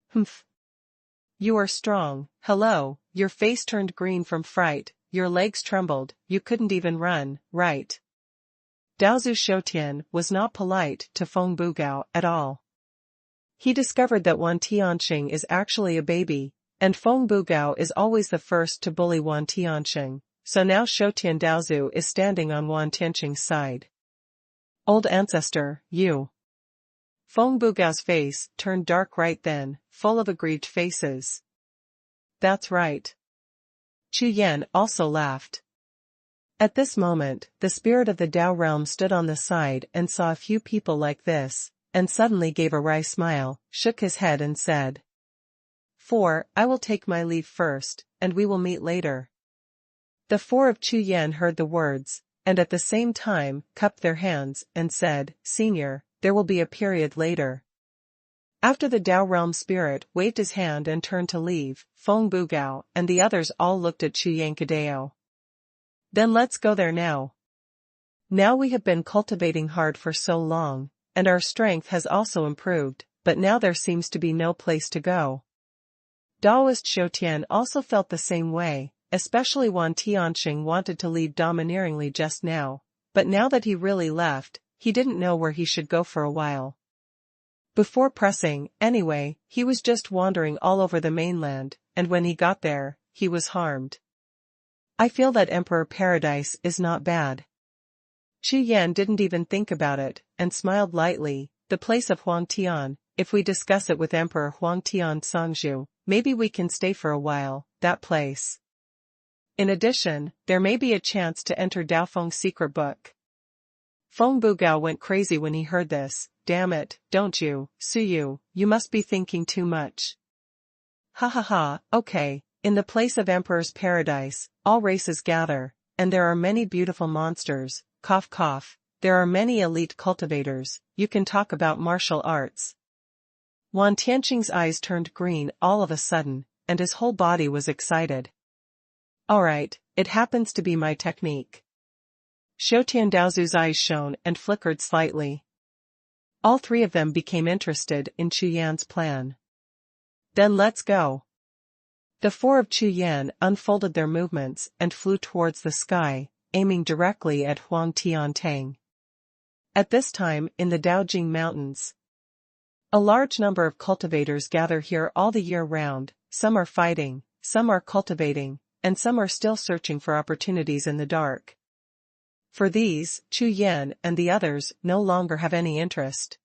Humph. You are strong, hello, your face turned green from fright, your legs trembled, you couldn't even run, right? Daozu Shoutian was not polite to Feng Bugao at all. He discovered that Wan Tianqing is actually a baby, and Feng Bugao is always the first to bully Wan Tianqing, so now Shoutian Daozu is standing on Wan Tianqing's side. Old ancestor, you. Feng Bugao's face turned dark right then, full of aggrieved faces. That's right. Chu Yan also laughed. At this moment, the spirit of the Dao realm stood on the side and saw a few people like this, and suddenly gave a wry smile, shook his head and said, I will take my leave first, and we will meet later. The four of Chu Yan heard the words, and at the same time, cupped their hands, and said, Senior, there will be a period later. After the Dao realm spirit waved his hand and turned to leave, Feng Bugao and the others all looked at Chu Yankadeo. Then let's go there now. Now we have been cultivating hard for so long, and our strength has also improved, but now there seems to be no place to go. Daoist Shoutian also felt the same way, especially Wan Tianqing wanted to leave domineeringly just now, but now that he really left, he didn't know where he should go for a while. Before pressing, anyway, he was just wandering all over the mainland, and when he got there, he was harmed. I feel that Emperor Paradise is not bad. Chu Yan didn't even think about it, and smiled lightly, the place of Huang Tian, if we discuss it with Emperor Huang Tian Songzhu, maybe we can stay for a while, that place. In addition, there may be a chance to enter Daofeng's secret book. Feng Bugao went crazy when he heard this. Damn it, don't you, Suyu, you must be thinking too much. Ha ha ha, okay, in the place of Emperor's Paradise, all races gather, and there are many beautiful monsters, cough cough, there are many elite cultivators, you can talk about martial arts. Wan Tianqing's eyes turned green all of a sudden, and his whole body was excited. Alright, it happens to be my technique. Shoutian Daozu's eyes shone and flickered slightly. All three of them became interested in Chu Yan's plan. Then let's go. The four of Chu Yan unfolded their movements and flew towards the sky, aiming directly at Huang Tiantang. At this time in the Daojing Mountains, a large number of cultivators gather here all the year round. Some are fighting, some are cultivating, and some are still searching for opportunities in the dark. For these, Chu Yan and the others no longer have any interest.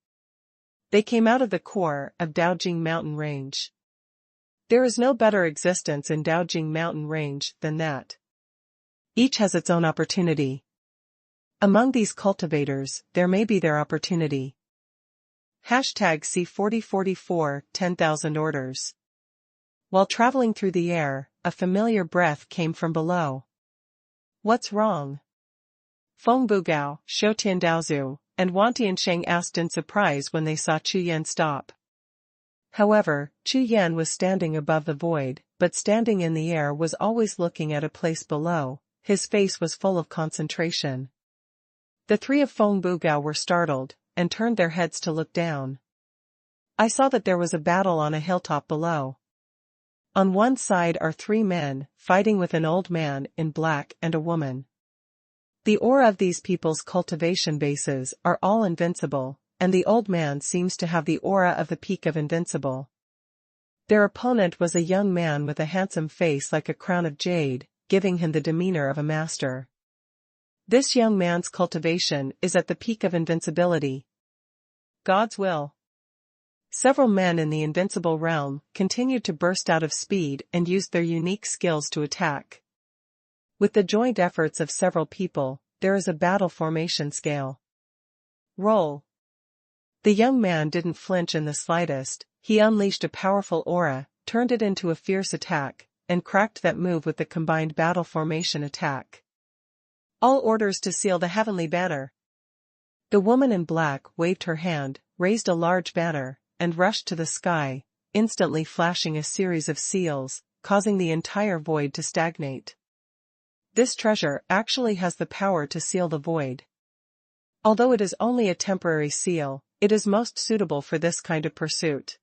They came out of the core of Daojing Mountain Range. There is no better existence in Daojing Mountain Range than that. Each has its own opportunity. Among these cultivators, there may be their opportunity. #C4044 10,000 orders. While traveling through the air, a familiar breath came from below. What's wrong? Feng Bugao, Shoutian Daozu, and Wan Tiansheng asked in surprise when they saw Chu Yan stop. However, Chu Yan was standing above the void, but standing in the air was always looking at a place below. His face was full of concentration. The three of Feng Bugao were startled, and turned their heads to look down. I saw that there was a battle on a hilltop below. On one side are three men, fighting with an old man in black and a woman. The aura of these people's cultivation bases are all invincible, and the old man seems to have the aura of the peak of invincible. Their opponent was a young man with a handsome face like a crown of jade, giving him the demeanor of a master. This young man's cultivation is at the peak of invincibility. God's will. Several men in the invincible realm continued to burst out of speed and used their unique skills to attack. With the joint efforts of several people, there is a battle formation scale. Roll. The young man didn't flinch in the slightest. He unleashed a powerful aura, turned it into a fierce attack, and cracked that move with the combined battle formation attack. All orders to seal the heavenly banner. The woman in black waved her hand, raised a large banner, and rushed to the sky, instantly flashing a series of seals, causing the entire void to stagnate. This treasure actually has the power to seal the void. Although it is only a temporary seal, it is most suitable for this kind of pursuit.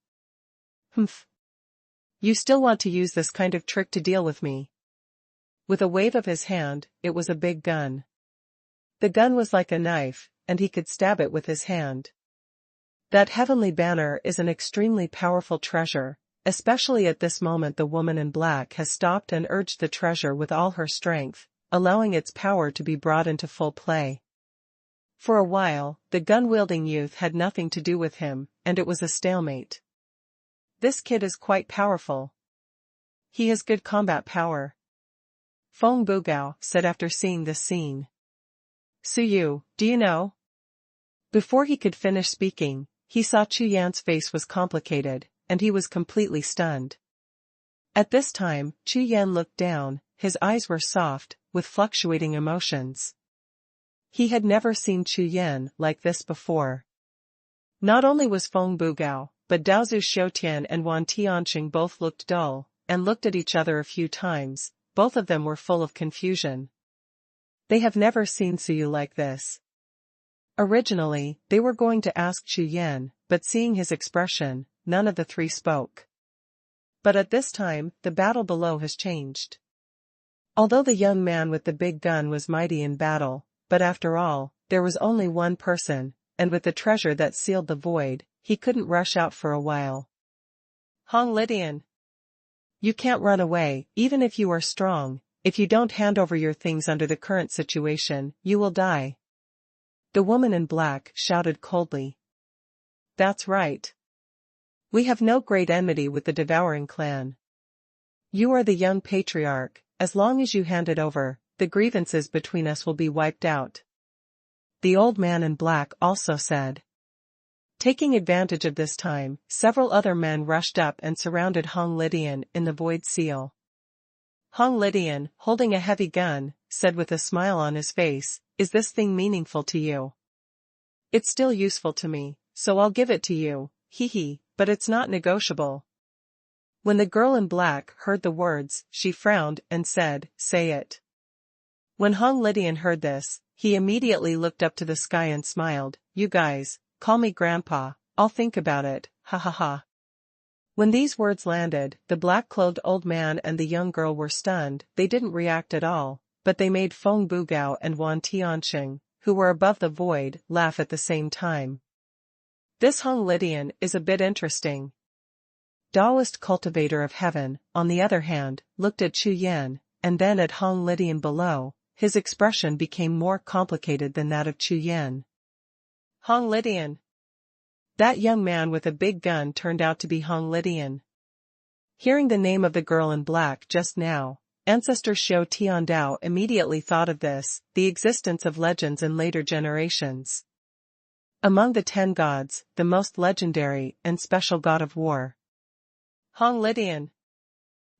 Humph. You still want to use this kind of trick to deal with me? With a wave of his hand, it was a big gun. The gun was like a knife, and he could stab it with his hand. That heavenly banner is an extremely powerful treasure, especially at this moment the woman in black has stopped and urged the treasure with all her strength, allowing its power to be brought into full play. For a while, the gun-wielding youth had nothing to do with him, and it was a stalemate. This kid is quite powerful. He has good combat power. Feng Bugao said after seeing this scene. Suyu, do you know? Before he could finish speaking, he saw Chu Yan's face was complicated, and he was completely stunned. At this time, Chu Yan looked down, his eyes were soft, with fluctuating emotions. He had never seen Chu Yan like this before. Not only was Feng Bugao, but Daozu Xiaotian and Wan Tianxing both looked dull, and looked at each other a few times. Both of them were full of confusion. They have never seen Suyu like this. Originally, they were going to ask Chu Yan, but seeing his expression, none of the three spoke. But at this time, the battle below has changed. Although the young man with the big gun was mighty in battle, but after all, there was only one person, and with the treasure that sealed the void, he couldn't rush out for a while. Hong Lidian. You can't run away, even if you are strong. If you don't hand over your things under the current situation, you will die. The woman in black shouted coldly. That's right. We have no great enmity with the devouring clan. You are the young patriarch. As long as you hand it over, the grievances between us will be wiped out. The old man in black also said. Taking advantage of this time, several other men rushed up and surrounded Hong Lidian in the void seal. Hong Lidian, holding a heavy gun, said with a smile on his face, "Is this thing meaningful to you?" "It's still useful to me, so I'll give it to you, hee, but it's not negotiable." When the girl in black heard the words, she frowned and said, "Say it." When Hong Lidian heard this, he immediately looked up to the sky and smiled. "You guys, call me Grandpa, I'll think about it, ha ha ha." When these words landed, the black-clothed old man and the young girl were stunned. They didn't react at all, but they made Feng Bugao and Wan Tianxing, who were above the void, laugh at the same time. This Hong Lidian is a bit interesting. Taoist cultivator of heaven, on the other hand, looked at Chu Yan, and then at Hong Lidian below. His expression became more complicated than that of Chu Yan. Hong Lidian. That young man with a big gun turned out to be Hong Lidian. Hearing the name of the girl in black just now, ancestor Xiao Tiandao immediately thought of this, the existence of legends in later generations. Among the 10 gods, the most legendary and special god of war. Hong Lidian.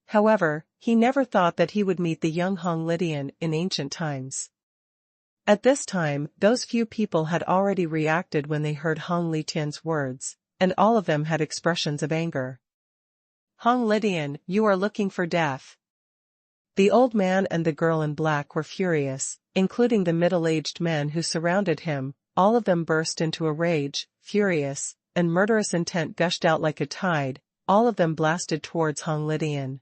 However, he never thought that he would meet the young Hong Lidian in ancient times. At this time, those few people had already reacted when they heard Hong Lidian's words, and all of them had expressions of anger. Hong Lidian, you are looking for death. The old man and the girl in black were furious, including the middle-aged men who surrounded him. All of them burst into a rage, furious, and murderous intent gushed out like a tide. All of them blasted towards Hong Lidian.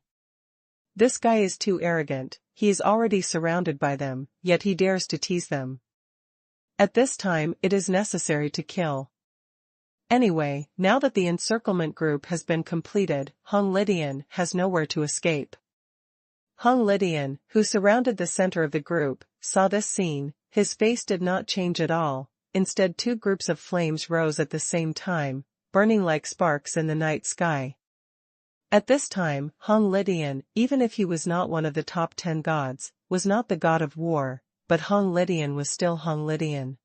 This guy is too arrogant, he is already surrounded by them, yet he dares to tease them. At this time it is necessary to kill. Anyway, now that the encirclement group has been completed, Hong Lidian has nowhere to escape. Hong Lidian, who surrounded the center of the group, saw this scene. His face did not change at all. Instead, 2 groups of flames rose at the same time, burning like sparks in the night sky. At this time, Hong Lidian, even if he was not one of the top 10 gods, was not the god of war, but Hong Lidian was still Hong Lidian.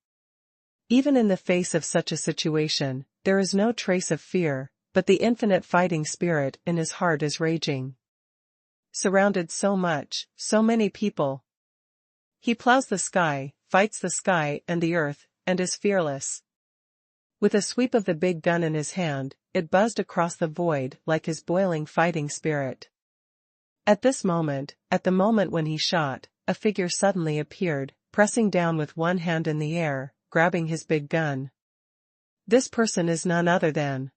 Even in the face of such a situation, there is no trace of fear, but the infinite fighting spirit in his heart is raging. Surrounded so many people. He plows the sky, fights the sky and the earth, and is fearless. With a sweep of the big gun in his hand, it buzzed across the void like his boiling fighting spirit. At this moment, at the moment when he shot, a figure suddenly appeared, pressing down with one hand in the air, grabbing his big gun. This person is none other than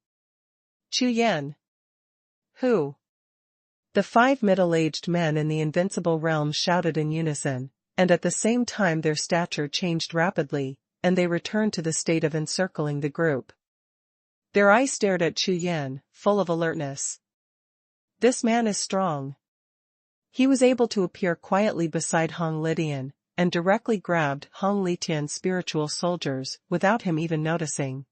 Chu Yan. Who? The 5 middle-aged men in the invincible realm shouted in unison, and at the same time their stature changed rapidly, and they returned to the state of encircling the group. Their eyes stared at Chu Yan, full of alertness. This man is strong. He was able to appear quietly beside Hong Lidian, and directly grabbed Hong Lidian's spiritual soldiers, without him even noticing.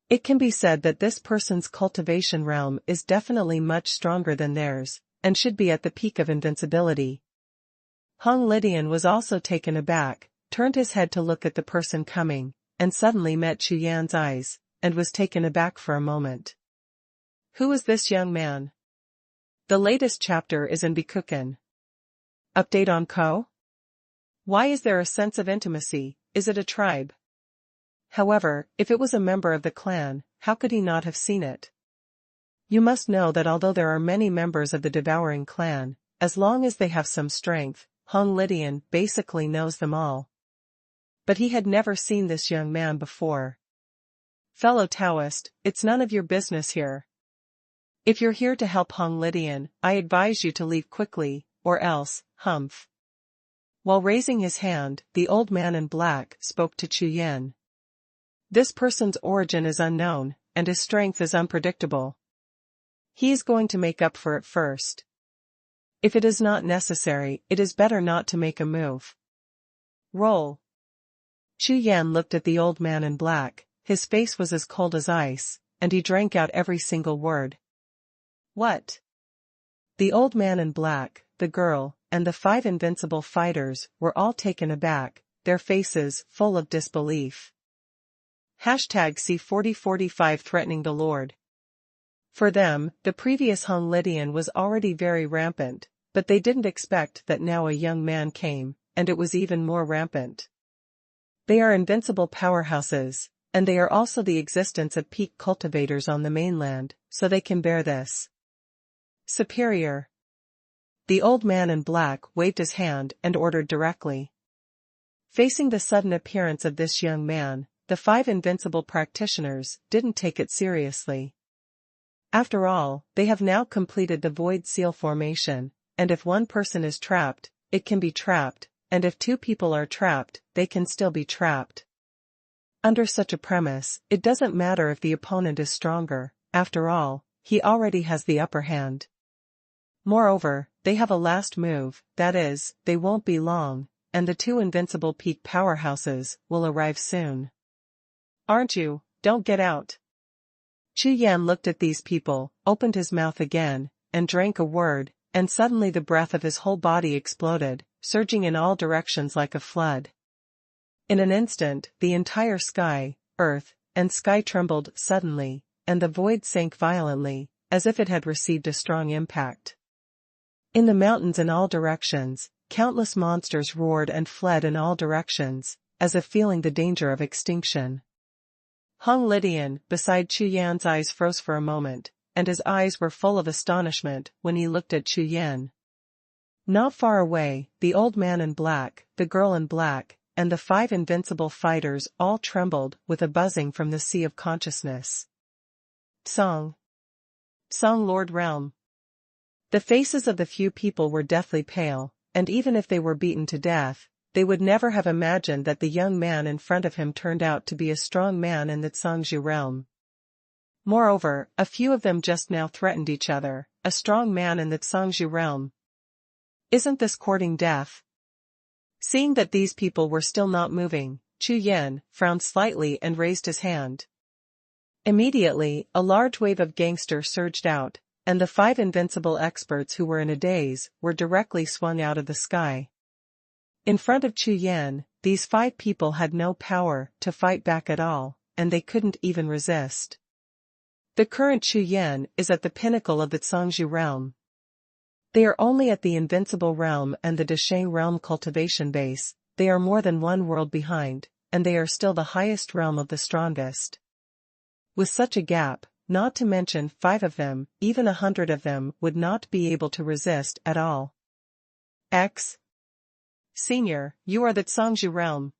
It can be said that this person's cultivation realm is definitely much stronger than theirs, and should be at the peak of invincibility. Hong Lidian was also taken aback, turned his head to look at the person coming, and suddenly met Chu Yan's eyes, and was taken aback for a moment. Who is this young man? The latest chapter is in Bikuken. Update on Ko? Why is there a sense of intimacy? Is it a tribe? However, if it was a member of the clan, how could he not have seen it? You must know that although there are many members of the devouring clan, as long as they have some strength, Hong Lidian basically knows them all. But he had never seen this young man before. Fellow Taoist, it's none of your business here. If you're here to help Hong Lidian, I advise you to leave quickly, or else, humph. While raising his hand, the old man in black spoke to Chu Yan. This person's origin is unknown, and his strength is unpredictable. He is going to make up for it first. If it is not necessary, it is better not to make a move. Roll. Chu Yan looked at the old man in black. His face was as cold as ice, and he drank out every single word. What? The old man in black, the girl, and the 5 invincible fighters were all taken aback, their faces full of disbelief. #C4045 threatening the Lord. For them, the previous Hong Lidian was already very rampant, but they didn't expect that now a young man came, and it was even more rampant. They are invincible powerhouses, and they are also the existence of peak cultivators on the mainland, so they can bear this. Superior. The old man in black waved his hand and ordered directly. Facing the sudden appearance of this young man, the 5 invincible practitioners didn't take it seriously. After all, they have now completed the void seal formation, and if one person is trapped, it can be trapped, and if two people are trapped, they can still be trapped. Under such a premise, it doesn't matter if the opponent is stronger, after all, he already has the upper hand. Moreover, they have a last move, that is, they won't be long, and the two invincible peak powerhouses will arrive soon. Aren't you? Don't get out. Chu Yan looked at these people, opened his mouth again, and drank a word, and suddenly the breath of his whole body exploded, surging in all directions like a flood. In an instant, the entire sky, earth, and sky trembled suddenly, and the void sank violently, as if it had received a strong impact. In the mountains in all directions, countless monsters roared and fled in all directions, as if feeling the danger of extinction. Hong Lidian, beside Chu Yan's eyes froze for a moment, and his eyes were full of astonishment when he looked at Chu Yan. Not far away, the old man in black, the girl in black, and the 5 invincible fighters all trembled with a buzzing from the sea of consciousness. Song Lord Realm. The faces of the few people were deathly pale, and even if they were beaten to death, they would never have imagined that the young man in front of him turned out to be a strong man in the Zhangzhou realm. Moreover, a few of them just now threatened each other, a strong man in the Zhangzhou realm. Isn't this courting death? Seeing that these people were still not moving, Chu Yan frowned slightly and raised his hand. Immediately, a large wave of gangsters surged out, and the 5 invincible experts who were in a daze were directly swung out of the sky. In front of Chu Yan, these 5 people had no power to fight back at all, and they couldn't even resist. The current Chu Yan is at the pinnacle of the Zhangzhou realm. They are only at the invincible realm and the Desheng realm cultivation base, they are more than one world behind, and they are still the highest realm of the strongest. With such a gap, not to mention 5 of them, even 100 of them would not be able to resist at all. Senior, you are the Zhangzhou realm.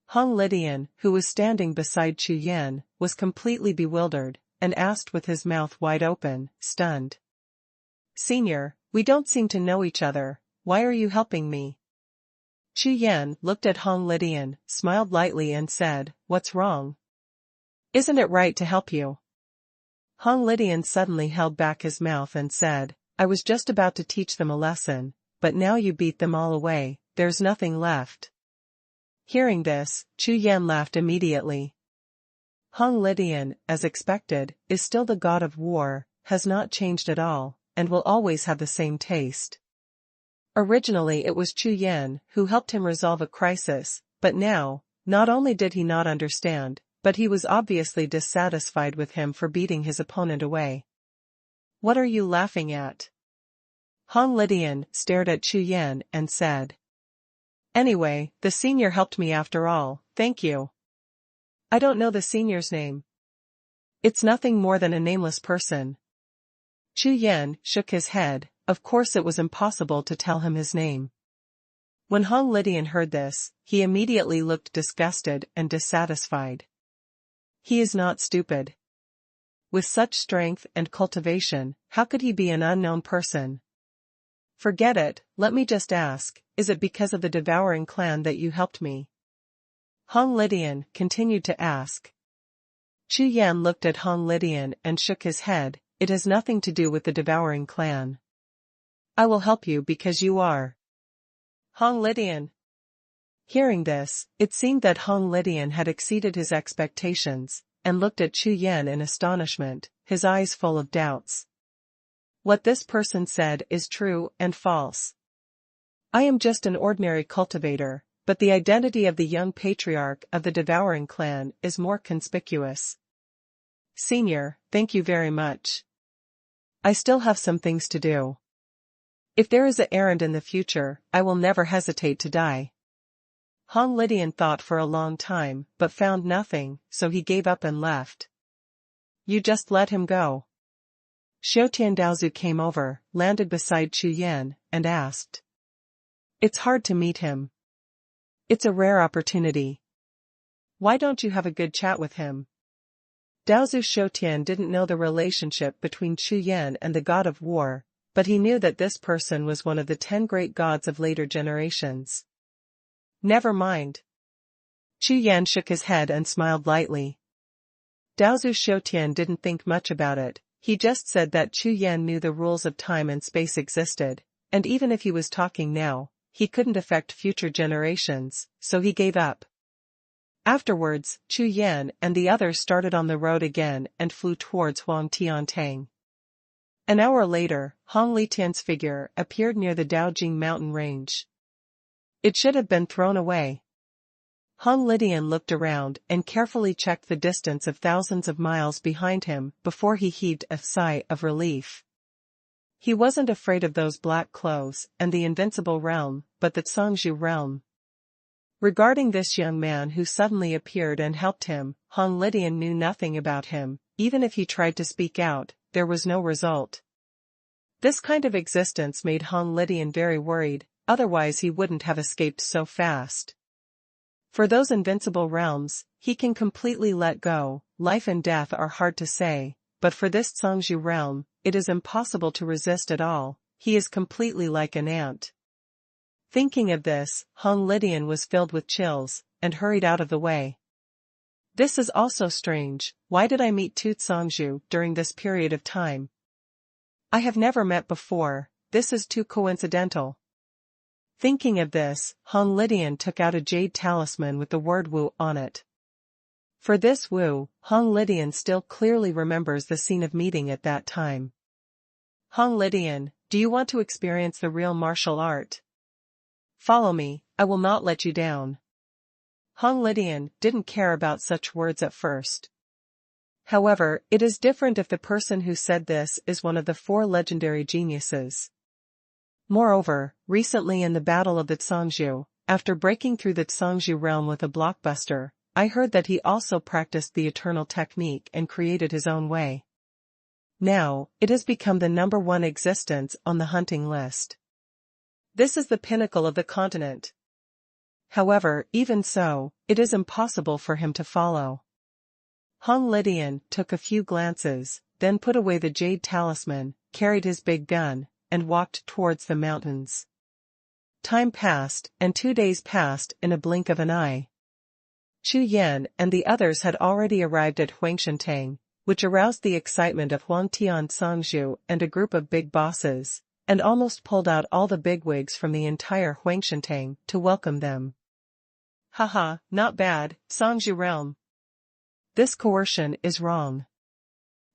Hong Lidian, who was standing beside Chu Yan, was completely bewildered, and asked with his mouth wide open, stunned. Senior, we don't seem to know each other, why are you helping me? Chu Yan looked at Hong Lidian, smiled lightly and said, what's wrong? Isn't it right to help you? Hong Lidian suddenly held back his mouth and said, I was just about to teach them a lesson, but now you beat them all away, there's nothing left. Hearing this, Chu Yan laughed immediately. Hong Lidian, as expected, is still the god of war, has not changed at all, and will always have the same taste. Originally it was Chu Yan who helped him resolve a crisis, but now, not only did he not understand, but he was obviously dissatisfied with him for beating his opponent away. What are you laughing at? Hong Lidian stared at Chu Yan and said. Anyway, the senior helped me after all, thank you. I don't know the senior's name. It's nothing more than a nameless person. Chu Yan shook his head, of course it was impossible to tell him his name. When Hong Lidian heard this, he immediately looked disgusted and dissatisfied. He is not stupid. With such strength and cultivation, how could he be an unknown person? Forget it, let me just ask, is it because of the devouring clan that you helped me? Hong Lidian continued to ask. Chu Yan looked at Hong Lidian and shook his head, it has nothing to do with the devouring clan. I will help you because you are Hong Lidian. Hearing this, it seemed that Hong Lidian had exceeded his expectations, and looked at Chu Yan in astonishment, his eyes full of doubts. What this person said is true and false. I am just an ordinary cultivator, but the identity of the young patriarch of the devouring clan is more conspicuous. Senior, thank you very much. I still have some things to do. If there is an errand in the future, I will never hesitate to die. Hong Lidian thought for a long time, but found nothing, so he gave up and left. You just let him go. Xiao Tiandaozu came over, landed beside Chu Yan, and asked. It's hard to meet him. It's a rare opportunity. Why don't you have a good chat with him? Jiuxiao didn't know the relationship between Chu Yan and the god of war, but he knew that this person was one of the 10 great gods of later generations. Never mind. Chu Yan shook his head and smiled lightly. Jiuxiao didn't think much about it, he just said that Chu Yan knew the rules of time and space existed, and even if he was talking now, he couldn't affect future generations, so he gave up. Afterwards, Chu Yan and the others started on the road again and flew towards Huangtiantang. An hour later, Hong Litian's figure appeared near the Daojing mountain range. It should have been thrown away. Hong Litian looked around and carefully checked the distance of thousands of miles behind him before he heaved a sigh of relief. He wasn't afraid of those black clothes and the invincible realm, but the Cangzhou realm. Regarding this young man who suddenly appeared and helped him, Hong Litian knew nothing about him. Even if he tried to speak out, there was no result. This kind of existence made Hong Litian very worried, otherwise he wouldn't have escaped so fast. For those invincible realms, he can completely let go. Life and death are hard to say, but for this Cangzhou realm, it is impossible to resist at all. He is completely like an ant. Thinking of this, Hong Litian was filled with chills, and hurried out of the way. This is also strange. Why did I meet Tu Cangzhou during this period of time? I have never met before. This is too coincidental. Thinking of this, Hong Litian took out a jade talisman with the word Wu on it. For this Wu, Hong Litian still clearly remembers the scene of meeting at that time. Hong Litian, do you want to experience the real martial art? Follow me, I will not let you down. Hong Litian didn't care about such words at first. However, it is different if the person who said this is one of the 4 legendary geniuses. Moreover, recently in the Battle of the Cangzhou, after breaking through the Cangzhou realm with a blockbuster, I heard that he also practiced the eternal technique and created his own way. Now, it has become the #1 existence on the hunting list. This is the pinnacle of the continent. However, even so, it is impossible for him to follow. Hong Litian took a few glances, then put away the jade talisman, carried his big gun, and walked towards the mountains. Time passed, and 2 days passed in a blink of an eye. Chu Yan and the others had already arrived at Huangtiantang, which aroused the excitement of Huangtian Cangzhou and a group of big bosses, and almost pulled out all the bigwigs from the entire Huangtiantang to welcome them. Haha, not bad, Cangzhou realm. This coercion is wrong.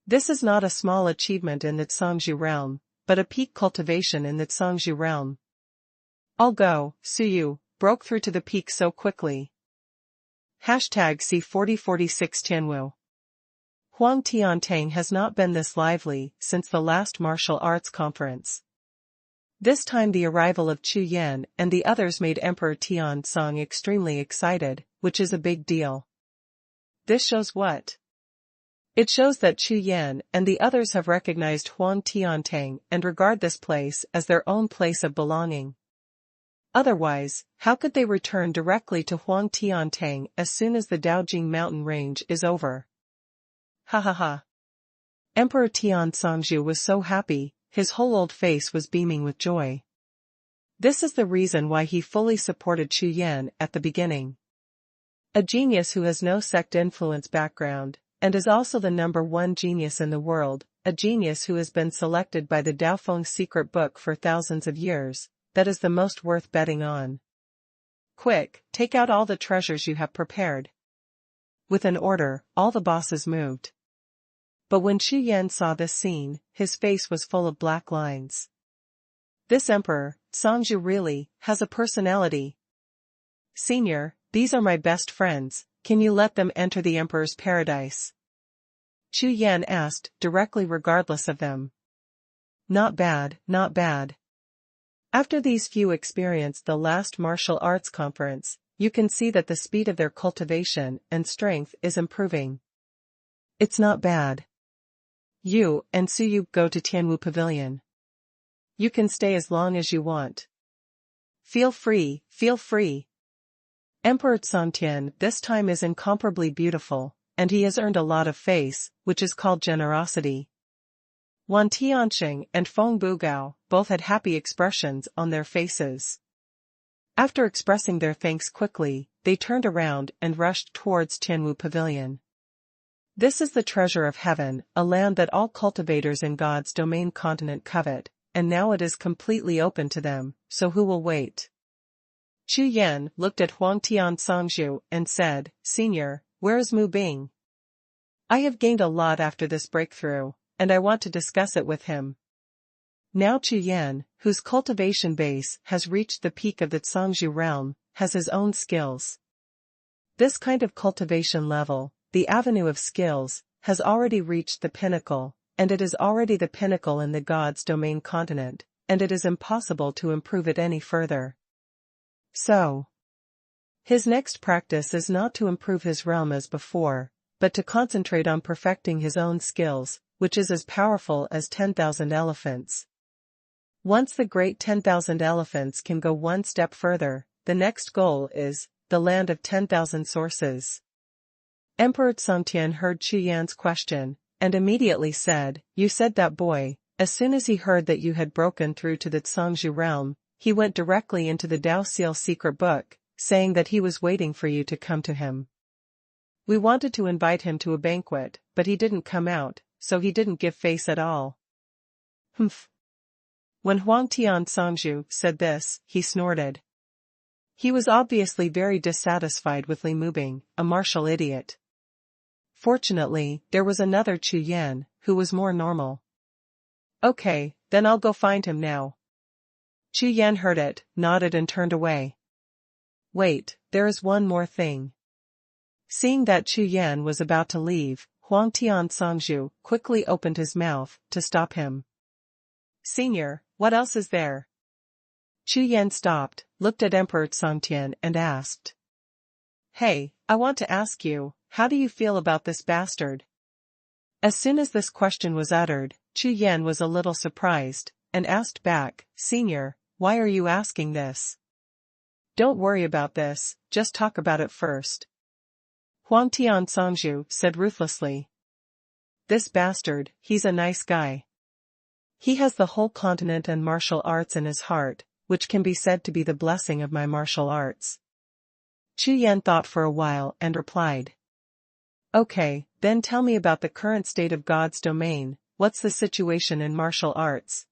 This is not a small achievement in the Cangzhou realm, but a peak cultivation in the Cangzhou realm. I'll go, Suyu, broke through to the peak so quickly. #C4046 Tianwu. Huangtiantang has not been this lively since the last martial arts conference. This time the arrival of Chu Yan and the others made Emperor Tianzong extremely excited, which is a big deal. This shows what? It shows that Chu Yan and the others have recognized Huangtiantang and regard this place as their own place of belonging. Otherwise, how could they return directly to Huangtiantang as soon as the Daojing mountain range is over? Ha ha ha. Emperor Tianzong was so happy, his whole old face was beaming with joy. This is the reason why he fully supported Chu Yan at the beginning. A genius who has no sect influence background, and is also the #1 genius in the world, a genius who has been selected by the Daofeng secret book for thousands of years, that is the most worth betting on. Quick, take out all the treasures you have prepared. With an order, all the bosses moved. But when Chu Yan saw this scene, his face was full of black lines. This emperor, Cangzhou really, has a personality. Senior, these are my best friends, can you let them enter the emperor's paradise? Chu Yan asked, directly regardless of them. Not bad, not bad. After these few experienced the last martial arts conference, you can see that the speed of their cultivation and strength is improving. It's not bad. You and Suyu go to Tianwu Pavilion. You can stay as long as you want. Feel free, feel free. Emperor Cangtian this time is incomparably beautiful, and he has earned a lot of face, which is called generosity. Wan Tianxing and Feng Bugao both had happy expressions on their faces. After expressing their thanks quickly, they turned around and rushed towards Tianwu Pavilion. This is the treasure of heaven, a land that all cultivators in God's domain continent covet, and now it is completely open to them, so who will wait? Chu Yan looked at Huang Tian Songzhu and said, Senior, where is Mu Bing? I have gained a lot after this breakthrough, and I want to discuss it with him. Now Chu Yan, whose cultivation base has reached the peak of the Songzhu realm, has his own skills. This kind of cultivation level, the avenue of skills, has already reached the pinnacle, and it is already the pinnacle in the God's domain continent, and it is impossible to improve it any further. So, his next practice is not to improve his realm as before, but to concentrate on perfecting his own skills, which is as powerful as 10,000 elephants. Once the great 10,000 elephants can go one step further, the next goal is the land of 10,000 sources. Emperor Songtian heard Chu Yan's question, and immediately said, You said that boy, as soon as he heard that you had broken through to the Songzhu realm, he went directly into the Dao Seal secret book, saying that he was waiting for you to come to him. We wanted to invite him to a banquet, but he didn't come out, so he didn't give face at all. Humph. When Huang Tian Songzhu said this, he snorted. He was obviously very dissatisfied with Li Mubing, a martial idiot. Fortunately, there was another Chu Yan, who was more normal. Okay, then I'll go find him now. Chu Yan heard it, nodded and turned away. Wait, there is one more thing. Seeing that Chu Yan was about to leave, Huang Tian Songzhu quickly opened his mouth to stop him. Senior, what else is there? Chu Yan stopped, looked at Emperor Songtian and asked. Hey, I want to ask you, how do you feel about this bastard? As soon as this question was uttered, Chu Yan was a little surprised, and asked back, Senior, why are you asking this? Don't worry about this, just talk about it first. Huang Tian Songzhu said ruthlessly. This bastard, he's a nice guy. He has the whole continent and martial arts in his heart, which can be said to be the blessing of my martial arts. Chu Yan thought for a while and replied. Okay, then tell me about the current state of God's domain, what's the situation in martial arts?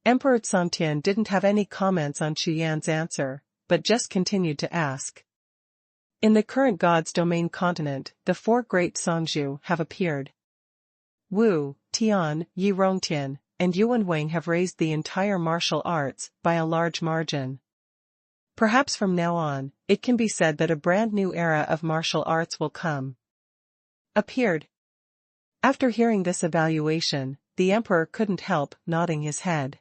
Emperor Songtian didn't have any comments on Chu Yan's answer, but just continued to ask. In the current God's domain continent, the four great Songzhu have appeared. Wu, Tian, Yi Rongtian, and Yuan Wang have raised the entire martial arts by a large margin. Perhaps from now on, it can be said that a brand new era of martial arts will come. Appeared. After hearing this evaluation, the emperor couldn't help nodding his head.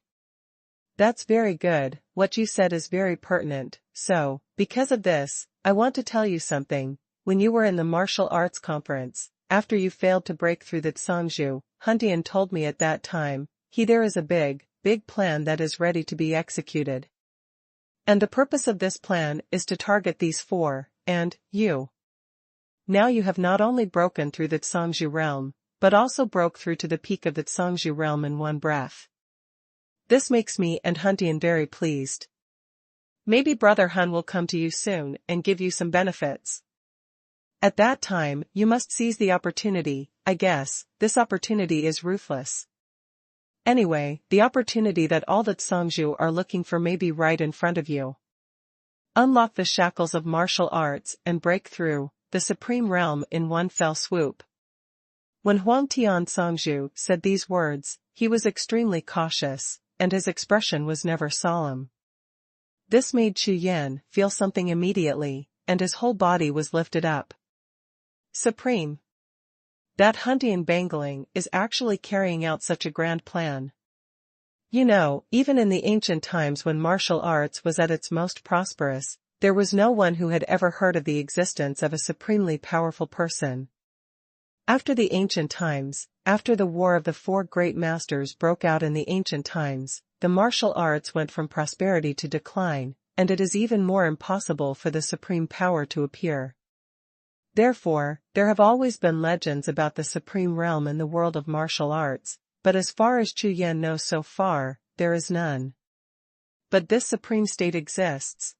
That's very good, what you said is very pertinent, so, because of this, I want to tell you something. When you were in the martial arts conference, after you failed to break through the Songzhu, Huntian told me at that time, there is a big plan that is ready to be executed. And the purpose of this plan is to target these four, and, you. Now you have not only broken through the Songzhu realm, but also broke through to the peak of the Songzhu realm in one breath. This makes me and Huntian very pleased. Maybe Brother Hun will come to you soon and give you some benefits. At that time, you must seize the opportunity. I guess, this opportunity is ruthless. Anyway, the opportunity that all the Songzhu are looking for may be right in front of you. Unlock the shackles of martial arts and break through the supreme realm in one fell swoop. When Huang Tian Songzhu said these words, he was extremely cautious, and his expression was never solemn. This made Chu Yan feel something immediately, and his whole body was lifted up. Supreme. That Huntian Bangling is actually carrying out such a grand plan. You know, even in the ancient times when martial arts was at its most prosperous, there was no one who had ever heard of the existence of a supremely powerful person. After the ancient times, after the War of the Four Great Masters broke out in the ancient times, the martial arts went from prosperity to decline, and it is even more impossible for the supreme power to appear. Therefore, there have always been legends about the supreme realm in the world of martial arts, but as far as Chu Yan knows so far, there is none. But this supreme state exists.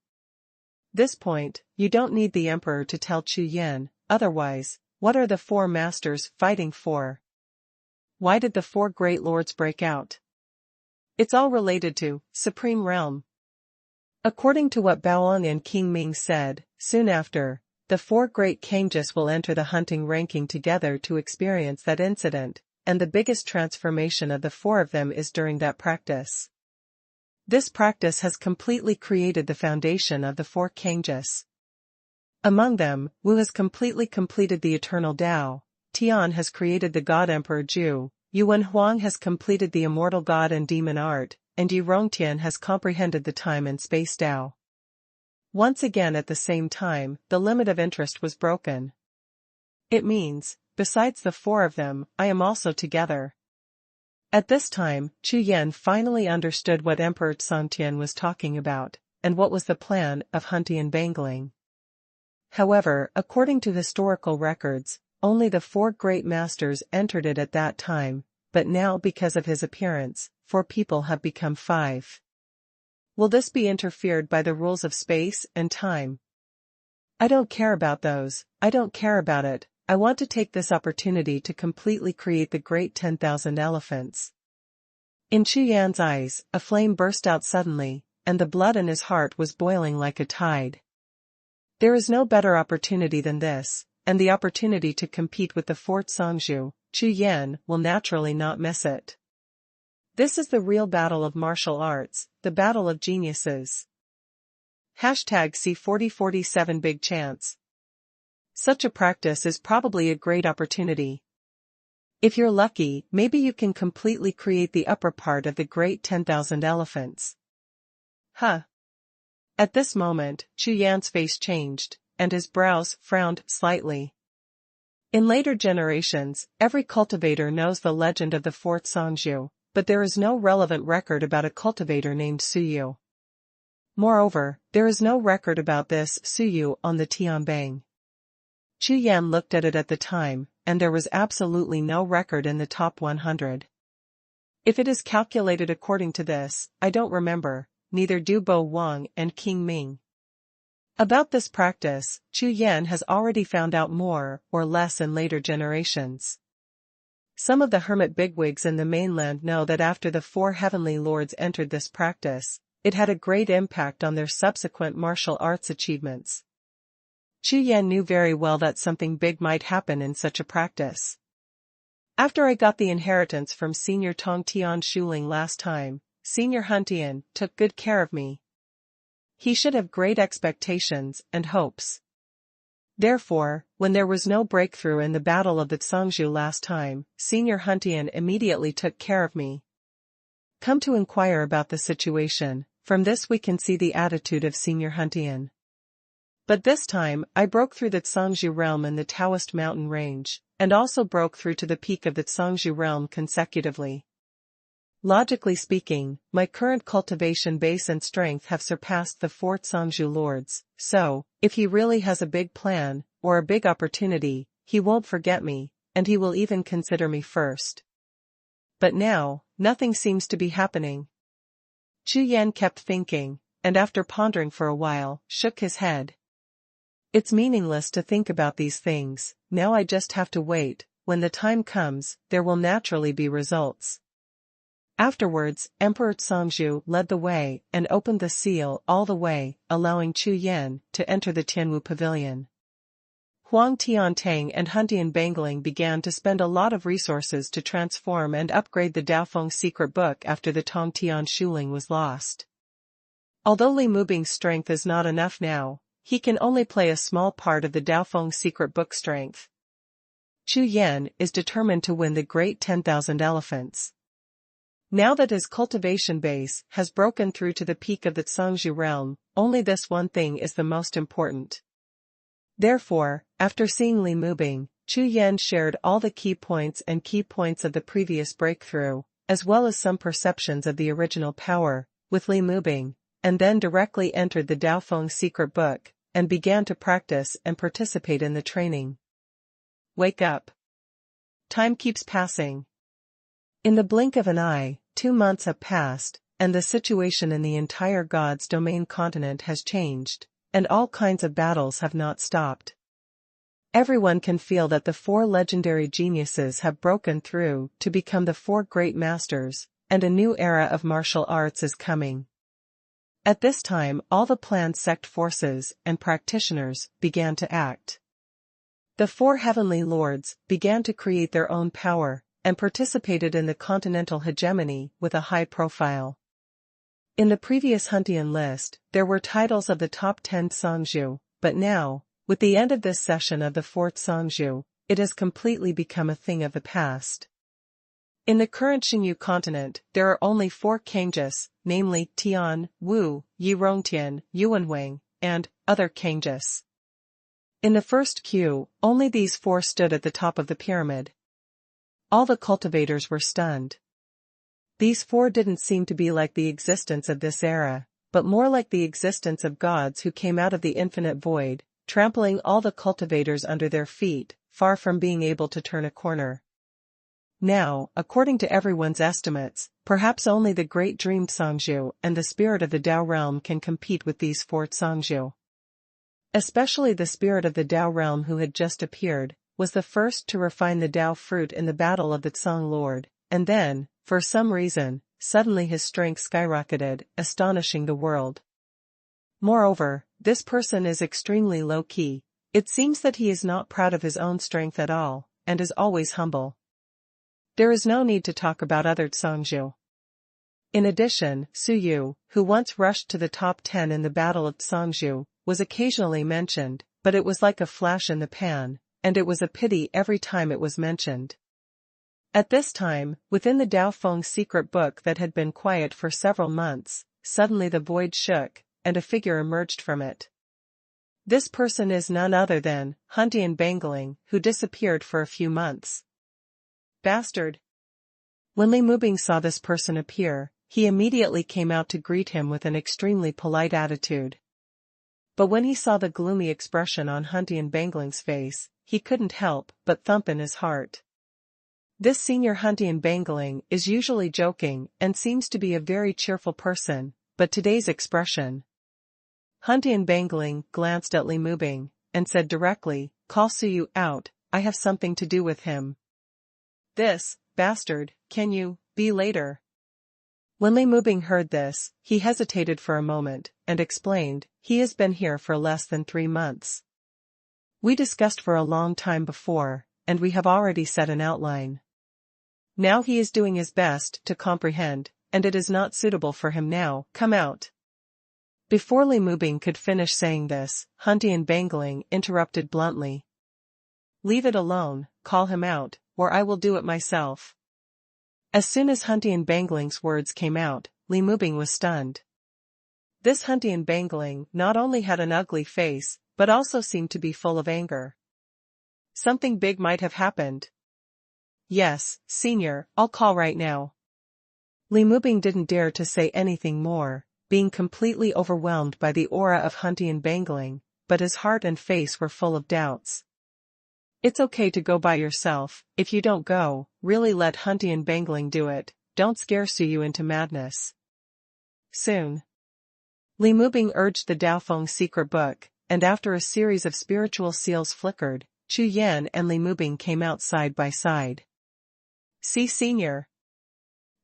This point, you don't need the emperor to tell Chu Yan, otherwise, what are the four masters fighting for? Why did the four great lords break out? It's all related to supreme realm. According to what Baoan and King Ming said, soon after, the four great Kangjus will enter the hunting ranking together to experience that incident, and the biggest transformation of the four of them is during that practice. This practice has completely created the foundation of the four Kangjus. Among them, Wu has completely completed the eternal Tao, Tian has created the God Emperor Zhu, Yuan Huang has completed the immortal God and demon art, and Yu Rongtian has comprehended the time and space Tao. Once again at the same time, the limit of interest was broken. It means, besides the four of them, I am also together. At this time, Chu Yan finally understood what Emperor Songtian was talking about, and what was the plan of hunting and bangling. However, according to historical records, only the four great masters entered it at that time, but now because of his appearance, 4 people have become 5. Will this be interfered by the rules of space and time? I don't care about those, I don't care about it, I want to take this opportunity to completely create the great 10,000 elephants. In Chu Yan's eyes, a flame burst out suddenly, and the blood in his heart was boiling like a tide. There is no better opportunity than this, and the opportunity to compete with the Fort Songzhu, Chu Yan will naturally not miss it. This is the real battle of martial arts, the battle of geniuses. #C4047 Big Chance. Such a practice is probably a great opportunity. If you're lucky, maybe you can completely create the upper part of the great 10,000 elephants. Huh. At this moment, Chu Yan's face changed, and his brows frowned slightly. In later generations, every cultivator knows the legend of the Fort Songzhu, but there is no relevant record about a cultivator named Suyu. Moreover, there is no record about this Suyu on the Tianbang. Chu Yan looked at it at the time, and there was absolutely no record in the top 100. If it is calculated according to this, I don't remember, neither do Bo Wang and King Ming. About this practice, Chu Yan has already found out more or less in later generations. Some of the hermit bigwigs in the mainland know that after the 4 heavenly lords entered this practice, it had a great impact on their subsequent martial arts achievements. Chu Yan knew very well that something big might happen in such a practice. After I got the inheritance from Senior Tong Tian Shuling last time, Senior Huntian took good care of me. He should have great expectations and hopes. Therefore, when there was no breakthrough in the battle of the Songzhu last time, Senior Huntian immediately took care of me. Come to inquire about the situation, from this we can see the attitude of Senior Huntian. But this time, I broke through the Songzhu realm in the Taoist mountain range, and also broke through to the peak of the Songzhu realm consecutively. Logically speaking, my current cultivation base and strength have surpassed the Fort Songzhu lords, so, if he really has a big plan, or a big opportunity, he won't forget me, and he will even consider me first. But now, nothing seems to be happening. Chu Yan kept thinking, and after pondering for a while, shook his head. It's meaningless to think about these things, now I just have to wait, when the time comes, there will naturally be results. Afterwards, Emperor Songzhu led the way and opened the seal all the way, allowing Chu Yan to enter the Tianwu pavilion. Huang Tiantang and Huntian Bangling began to spend a lot of resources to transform and upgrade the Daofeng secret book after the Tong Tian Shuling was lost. Although Li Mubing's strength is not enough now, he can only play a small part of the Daofeng secret book strength. Chu Yan is determined to win the great 10,000 elephants. Now that his cultivation base has broken through to the peak of the Songzhu realm, only this one thing is the most important. Therefore, after seeing Li Mubing, Chu Yan shared all the key points of the previous breakthrough, as well as some perceptions of the original power, with Li Mubing, and then directly entered the Daofeng secret book, and began to practice and participate in the training. Wake up. Time keeps passing. In the blink of an eye, 2 months have passed, and the situation in the entire God's domain continent has changed, and all kinds of battles have not stopped. Everyone can feel that the 4 legendary geniuses have broken through to become the 4 great masters, and a new era of martial arts is coming. At this time, all the planned sect forces and practitioners began to act. The 4 heavenly lords began to create their own power, and participated in the continental hegemony with a high profile. In the previous Huntian list, there were titles of the top 10 Songzhu, but now, with the end of this session of the 4th Songzhu, it has completely become a thing of the past. In the current Xingyu continent, there are only 4 Kangjus, namely Tian, Wu, Yirongtian, Yuanwang, and other Kangjus. In the first queue, only these 4 stood at the top of the pyramid. All the cultivators were stunned. These 4 didn't seem to be like the existence of this era, but more like the existence of gods who came out of the infinite void, trampling all the cultivators under their feet, far from being able to turn a corner. Now, according to everyone's estimates, perhaps only the great dreamed Songzhu and the spirit of the Tao realm can compete with these 4 Songzhu. Especially the spirit of the Tao realm who had just appeared, was the first to refine the Tao fruit in the battle of the Tsang Lord, and then, for some reason, suddenly his strength skyrocketed, astonishing the world. Moreover, this person is extremely low-key. It seems that he is not proud of his own strength at all, and is always humble. There is no need to talk about other Songzhu. In addition, Su Yu, who once rushed to the top 10 in the Battle of Songzhu, was occasionally mentioned, but it was like a flash in the pan, and it was a pity every time it was mentioned. At this time, within the Dao Feng's secret book that had been quiet for several months, suddenly the void shook, and a figure emerged from it. This person is none other than Huntian Bangling, who disappeared for a few months. Bastard! When Li Mubing saw this person appear, he immediately came out to greet him with an extremely polite attitude. But when he saw the gloomy expression on Huntian Bangling's face, he couldn't help but thump in his heart. This senior Huntian Bangling is usually joking and seems to be a very cheerful person, but today's expression. Huntian Bangling glanced at Li Mubing, and said directly, "Call Su Yu out, I have something to do with him." "This, bastard, can you, be later?" When Li Mubing heard this, he hesitated for a moment, and explained, "He has been here for less than 3 months. We discussed for a long time before, and we have already set an outline. Now he is doing his best to comprehend, and it is not suitable for him now, come out." Before Li Mubing could finish saying this, Huntian Bangling interrupted bluntly. "Leave it alone, call him out, or I will do it myself." As soon as Huntian Bangling's words came out, Li Mubing was stunned. This Huntian Bangling not only had an ugly face, but also seemed to be full of anger. Something big might have happened. "Yes, senior, I'll call right now." Li Mubing didn't dare to say anything more, being completely overwhelmed by the aura of Huntian Bangling, but his heart and face were full of doubts. "It's okay to go by yourself. If you don't go, really let Huntian Bangling do it, don't scare Su Yu into madness." Soon. Li Mubing urged the Daofeng secret book, and after a series of spiritual seals flickered, Chu Yan and Li Mubing came out side by side. "See, senior."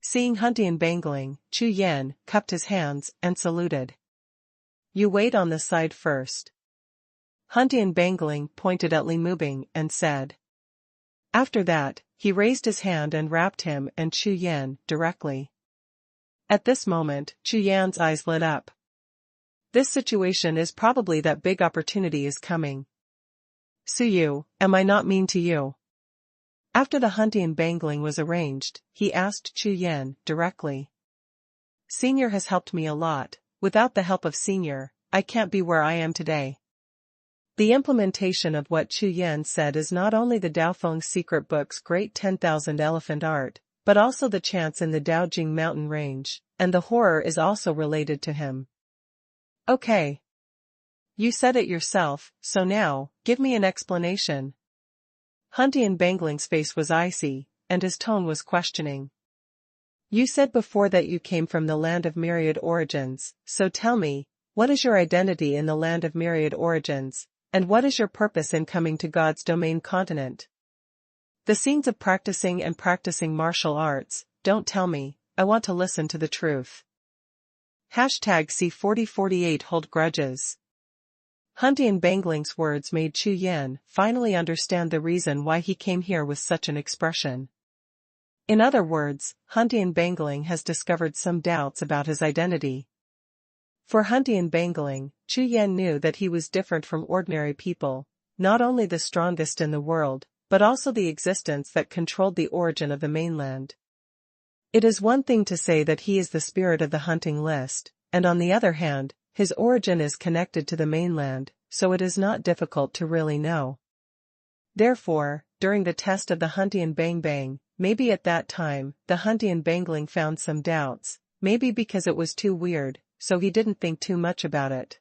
Seeing Huntian Bangling, Chu Yan cupped his hands and saluted. "You wait on the side first." Huntian Bangling pointed at Li Mubing and said. After that, he raised his hand and rapped him and Chu Yan directly. At this moment, Chu Yan's eyes lit up. This situation is probably that big opportunity is coming. "Su Yu, am I not mean to you?" After the Huntian Bangling was arranged, he asked Chu Yan directly. "Senior has helped me a lot. Without the help of Senior, I can't be where I am today." The implementation of what Chu Yan said is not only the Daofeng secret book's great 10,000 elephant art, but also the chants in the Daojing mountain range, and the horror is also related to him. "Okay. You said it yourself, so now, give me an explanation. Huntian Bangling's face was icy, and his tone was questioning. You said before that you came from the land of myriad origins, so tell me, what is your identity in the land of myriad origins, and what is your purpose in coming to God's domain continent? The scenes of practicing martial arts, don't tell me, I want to listen to the truth. #C4048 Hold grudges. Huntian Bangling's words made Chu Yan finally understand the reason why he came here with such an expression. In other words, Huntian Bangling has discovered some doubts about his identity. For Huntian Bangling, Chu Yan knew that he was different from ordinary people, not only the strongest in the world, but also the existence that controlled the origin of the mainland. It is one thing to say that he is the spirit of the hunting list, and on the other hand, his origin is connected to the mainland, so it is not difficult to really know. Therefore, during the test of the Huntian Bang, maybe at that time, the Huntian Bangling found some doubts, maybe because it was too weird, so he didn't think too much about it.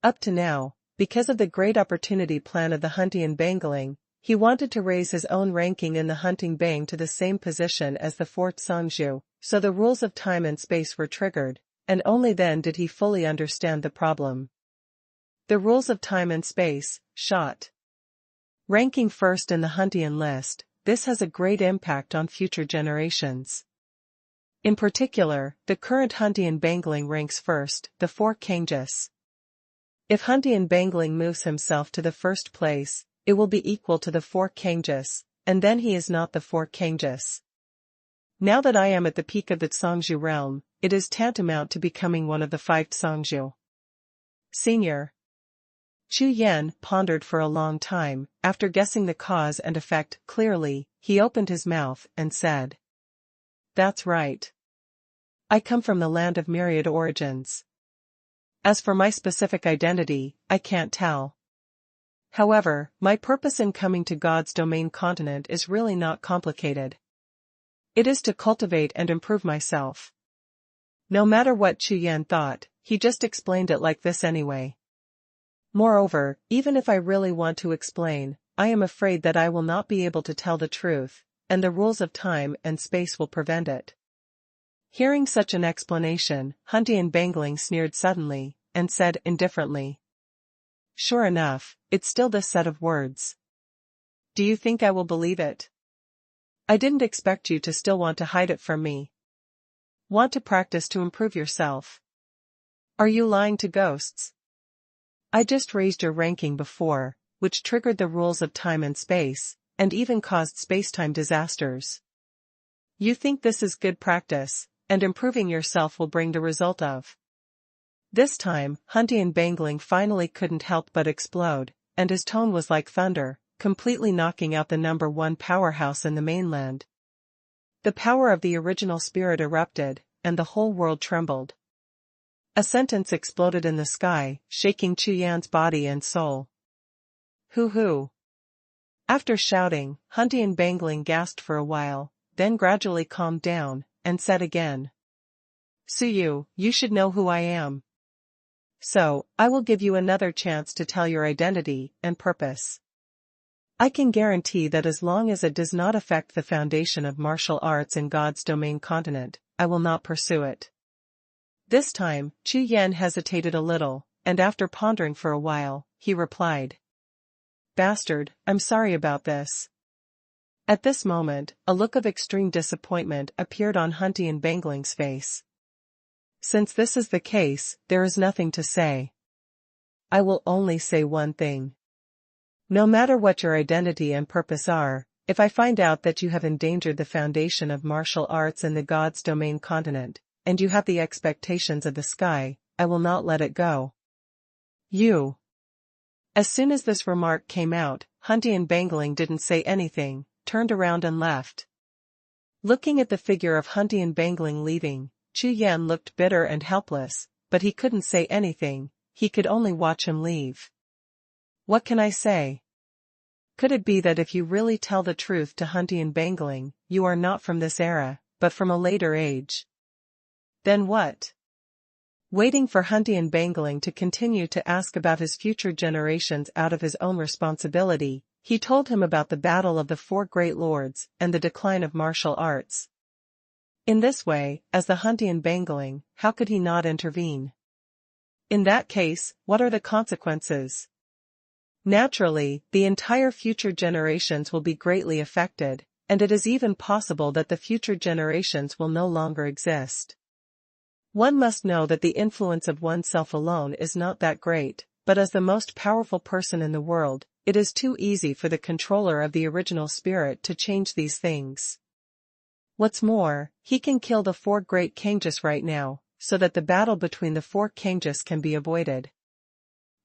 Up to now, because of the great opportunity plan of the Huntian Bangling, he wanted to raise his own ranking in the hunting bang to the same position as the fourth Songzhu, so the rules of time and space were triggered, and only then did he fully understand the problem. The rules of time and space, shot. Ranking first in the Huntian list, this has a great impact on future generations. In particular, the current Huntian Bangling ranks first, the 4 Kangjus. If Huntian Bangling moves himself to the first place, it will be equal to the 4 Kangjus, and then he is not the 4 Kangjus. Now that I am at the peak of the Songzhu realm, it is tantamount to becoming one of the 5 Songzhu. Senior. Chu Yan pondered for a long time. After guessing the cause and effect clearly, he opened his mouth and said, "That's right. I come from the land of myriad origins. As for my specific identity, I can't tell. However, my purpose in coming to God's domain continent is really not complicated. It is to cultivate and improve myself." No matter what Chu Yan thought, he just explained it like this anyway. Moreover, even if I really want to explain, I am afraid that I will not be able to tell the truth, and the rules of time and space will prevent it. Hearing such an explanation, Huntian Bangling sneered suddenly, and said indifferently, "Sure enough, it's still this set of words. Do you think I will believe it? I didn't expect you to still want to hide it from me. Want to practice to improve yourself? Are you lying to ghosts? I just raised your ranking before, which triggered the rules of time and space, and even caused space-time disasters. You think this is good practice, and improving yourself will bring the result of." This time, Huntian Bangling finally couldn't help but explode, and his tone was like thunder, completely knocking out the number 1 powerhouse in the mainland. The power of the original spirit erupted, and the whole world trembled. A sentence exploded in the sky, shaking Chu Yan's body and soul. Hoo. After shouting, Huntian Bangling gasped for a while, then gradually calmed down, and said again, "Suyu, you should know who I am. So, I will give you another chance to tell your identity and purpose. I can guarantee that as long as it does not affect the foundation of martial arts in God's domain continent, I will not pursue it." This time, Chu Yan hesitated a little, and after pondering for a while, he replied, "Bastard, I'm sorry about this." At this moment, a look of extreme disappointment appeared on Huntian Bangling's face. "Since this is the case, there is nothing to say. I will only say one thing. No matter what your identity and purpose are, if I find out that you have endangered the foundation of martial arts in the God's domain continent, and you have the expectations of the sky, I will not let it go. You." As soon as this remark came out, Huntian Bangling didn't say anything, turned around and left. Looking at the figure of Huntian Bangling leaving, Chu Yan looked bitter and helpless, but he couldn't say anything, he could only watch him leave. What can I say? Could it be that if you really tell the truth to Huntian Bangling, you are not from this era, but from a later age? Then what? Waiting for Huntian Bangling to continue to ask about his future generations out of his own responsibility, he told him about the battle of the four great lords and the decline of martial arts. In this way, as the Huntian Bangling, how could he not intervene? In that case, what are the consequences? Naturally, the entire future generations will be greatly affected, and it is even possible that the future generations will no longer exist. One must know that the influence of oneself alone is not that great, but as the most powerful person in the world, it is too easy for the controller of the original spirit to change these things. What's more, he can kill the four great Kangas right now, so that the battle between the four Kangas can be avoided.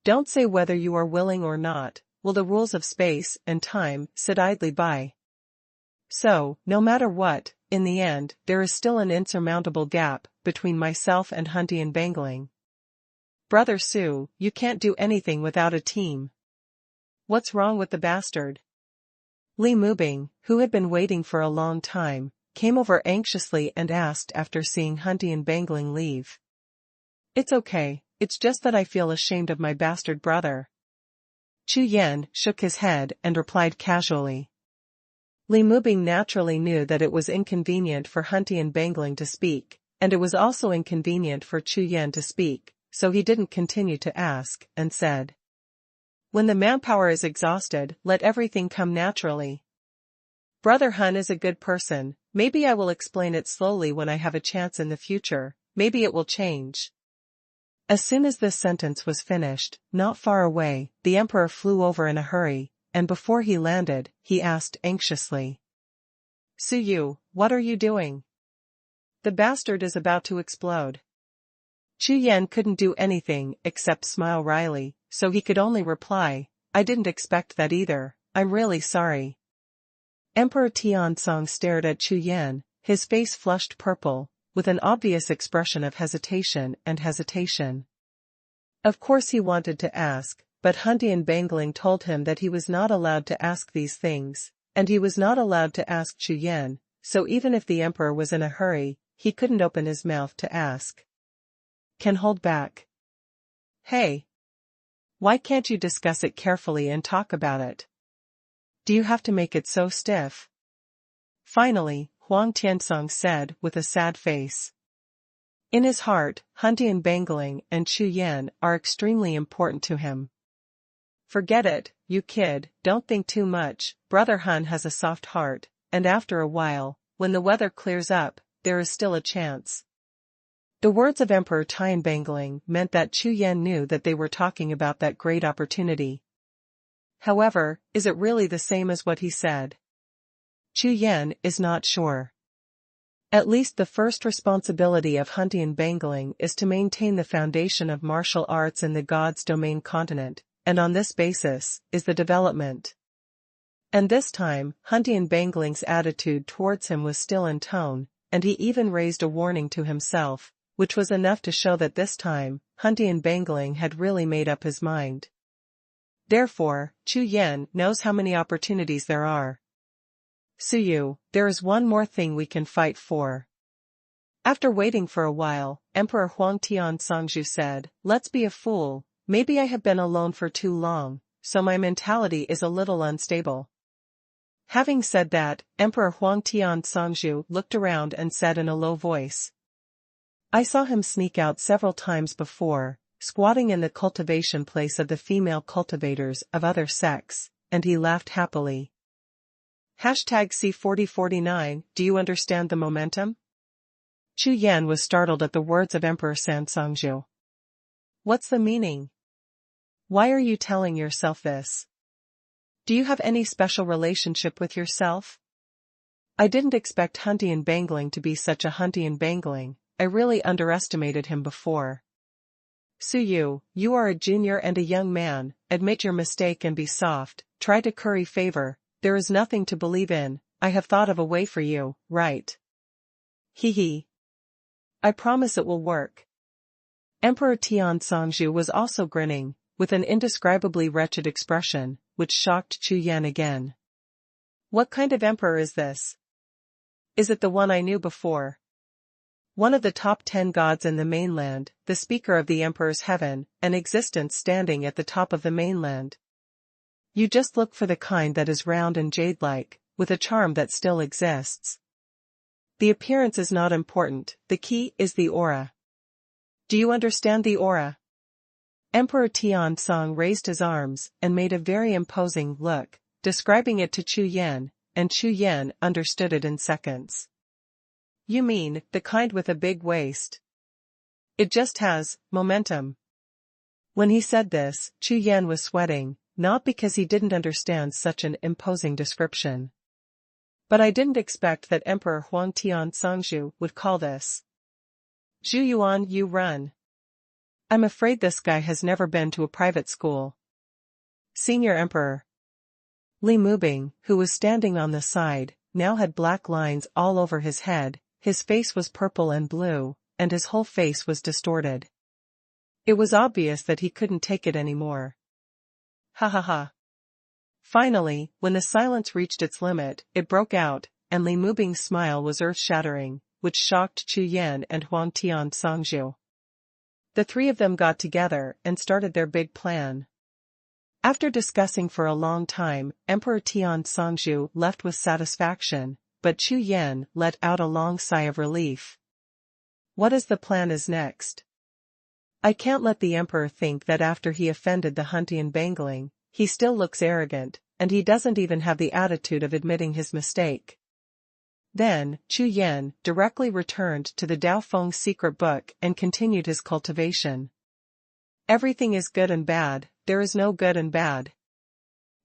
Don't say whether you are willing or not, will the rules of space and time sit idly by? So, no matter what, in the end, there is still an insurmountable gap between myself and Huntian Bangling. Brother Su, you can't do anything without a team. What's wrong with the bastard? Li Mubing, who had been waiting for a long time, came over anxiously and asked after seeing Huntian Bangling leave. It's okay, it's just that I feel ashamed of my bastard brother. Chu Yan shook his head and replied casually. Li Mubing naturally knew that it was inconvenient for Huntian Bangling to speak, and it was also inconvenient for Chu Yan to speak, so he didn't continue to ask, and said, "When the manpower is exhausted, let everything come naturally. Brother Hun is a good person, maybe I will explain it slowly when I have a chance in the future, maybe it will change." As soon as this sentence was finished, not far away, the emperor flew over in a hurry, and before he landed, he asked anxiously, "Su Yu, what are you doing? The bastard is about to explode." Chu Yan couldn't do anything except smile wryly, so he could only reply, "I didn't expect that either, I'm really sorry." Emperor Tianzong stared at Chu Yan, his face flushed purple, with an obvious expression of hesitation. Of course he wanted to ask, but Huntian Bangling told him that he was not allowed to ask these things, and he was not allowed to ask Chu Yan, so even if the emperor was in a hurry, he couldn't open his mouth to ask. Can hold back. Hey! Why can't you discuss it carefully and talk about it? Do you have to make it so stiff? Finally, Huang Tianzong said with a sad face. In his heart, Huntian Bangling and Chu Yan are extremely important to him. Forget it, you kid, don't think too much, Brother Hun has a soft heart, and after a while, when the weather clears up, there is still a chance. The words of Emperor Tian Bangling meant that Chu Yan knew that they were talking about that great opportunity. However, is it really the same as what he said? Chu Yan is not sure. At least the first responsibility of Huntian Bangling is to maintain the foundation of martial arts in the God's domain continent, and on this basis, is the development. And this time, Huntian Bangling's attitude towards him was still in tone, and he even raised a warning to himself, which was enough to show that this time, Huntian Bangling had really made up his mind. Therefore, Chu Yan knows how many opportunities there are. Su Yu, there is one more thing we can fight for. After waiting for a while, Emperor Huang Tianzong said, "Let's be a fool, maybe I have been alone for too long, so my mentality is a little unstable." Having said that, Emperor Huang Tianzong looked around and said in a low voice, "I saw him sneak out several times before, squatting in the cultivation place of the female cultivators of other sects," and he laughed happily. #C4049, do you understand the momentum? Chu Yan was startled at the words of Emperor Sansongzhu. What's the meaning? Why are you telling yourself this? Do you have any special relationship with yourself? I didn't expect Huntian Bangling to be such a Huntian Bangling, I really underestimated him before. Su Yu, you are a junior and a young man, admit your mistake and be soft, try to curry favor, there is nothing to believe in, I have thought of a way for you, right? Hee. I promise it will work. Emperor Tianzong was also grinning, with an indescribably wretched expression, which shocked Chu Yan again. What kind of emperor is this? Is it the one I knew before? One of the top 10 gods in the mainland, the speaker of the emperor's heaven, an existence standing at the top of the mainland. You just look for the kind that is round and jade-like, with a charm that still exists. The appearance is not important, the key is the aura. Do you understand the aura? Emperor Tianzong raised his arms and made a very imposing look, describing it to Chu Yan, and Chu Yan understood it in seconds. You mean, the kind with a big waist? It just has momentum. When he said this, Chu Yan was sweating, not because he didn't understand such an imposing description. But I didn't expect that Emperor Huang Tianzongzhu would call this. Zhu Yuan, you run. I'm afraid this guy has never been to a private school. Senior Emperor Li Mubing, who was standing on the side, now had black lines all over his head, his face was purple and blue, and his whole face was distorted. It was obvious that he couldn't take it anymore. Ha ha ha. Finally, when the silence reached its limit, it broke out, and Li Mubing's smile was earth-shattering, which shocked Chu Yan and Huang Tianzongzhu. The three of them got together and started their big plan. After discussing for a long time, Emperor Tianzongzhu left with satisfaction, but Chu Yan let out a long sigh of relief. What is the plan is next? I can't let the emperor think that after he offended the Huntian Bangling, he still looks arrogant, and he doesn't even have the attitude of admitting his mistake. Then, Chu Yan directly returned to the Daofeng secret book and continued his cultivation. Everything is good and bad, there is no good and bad.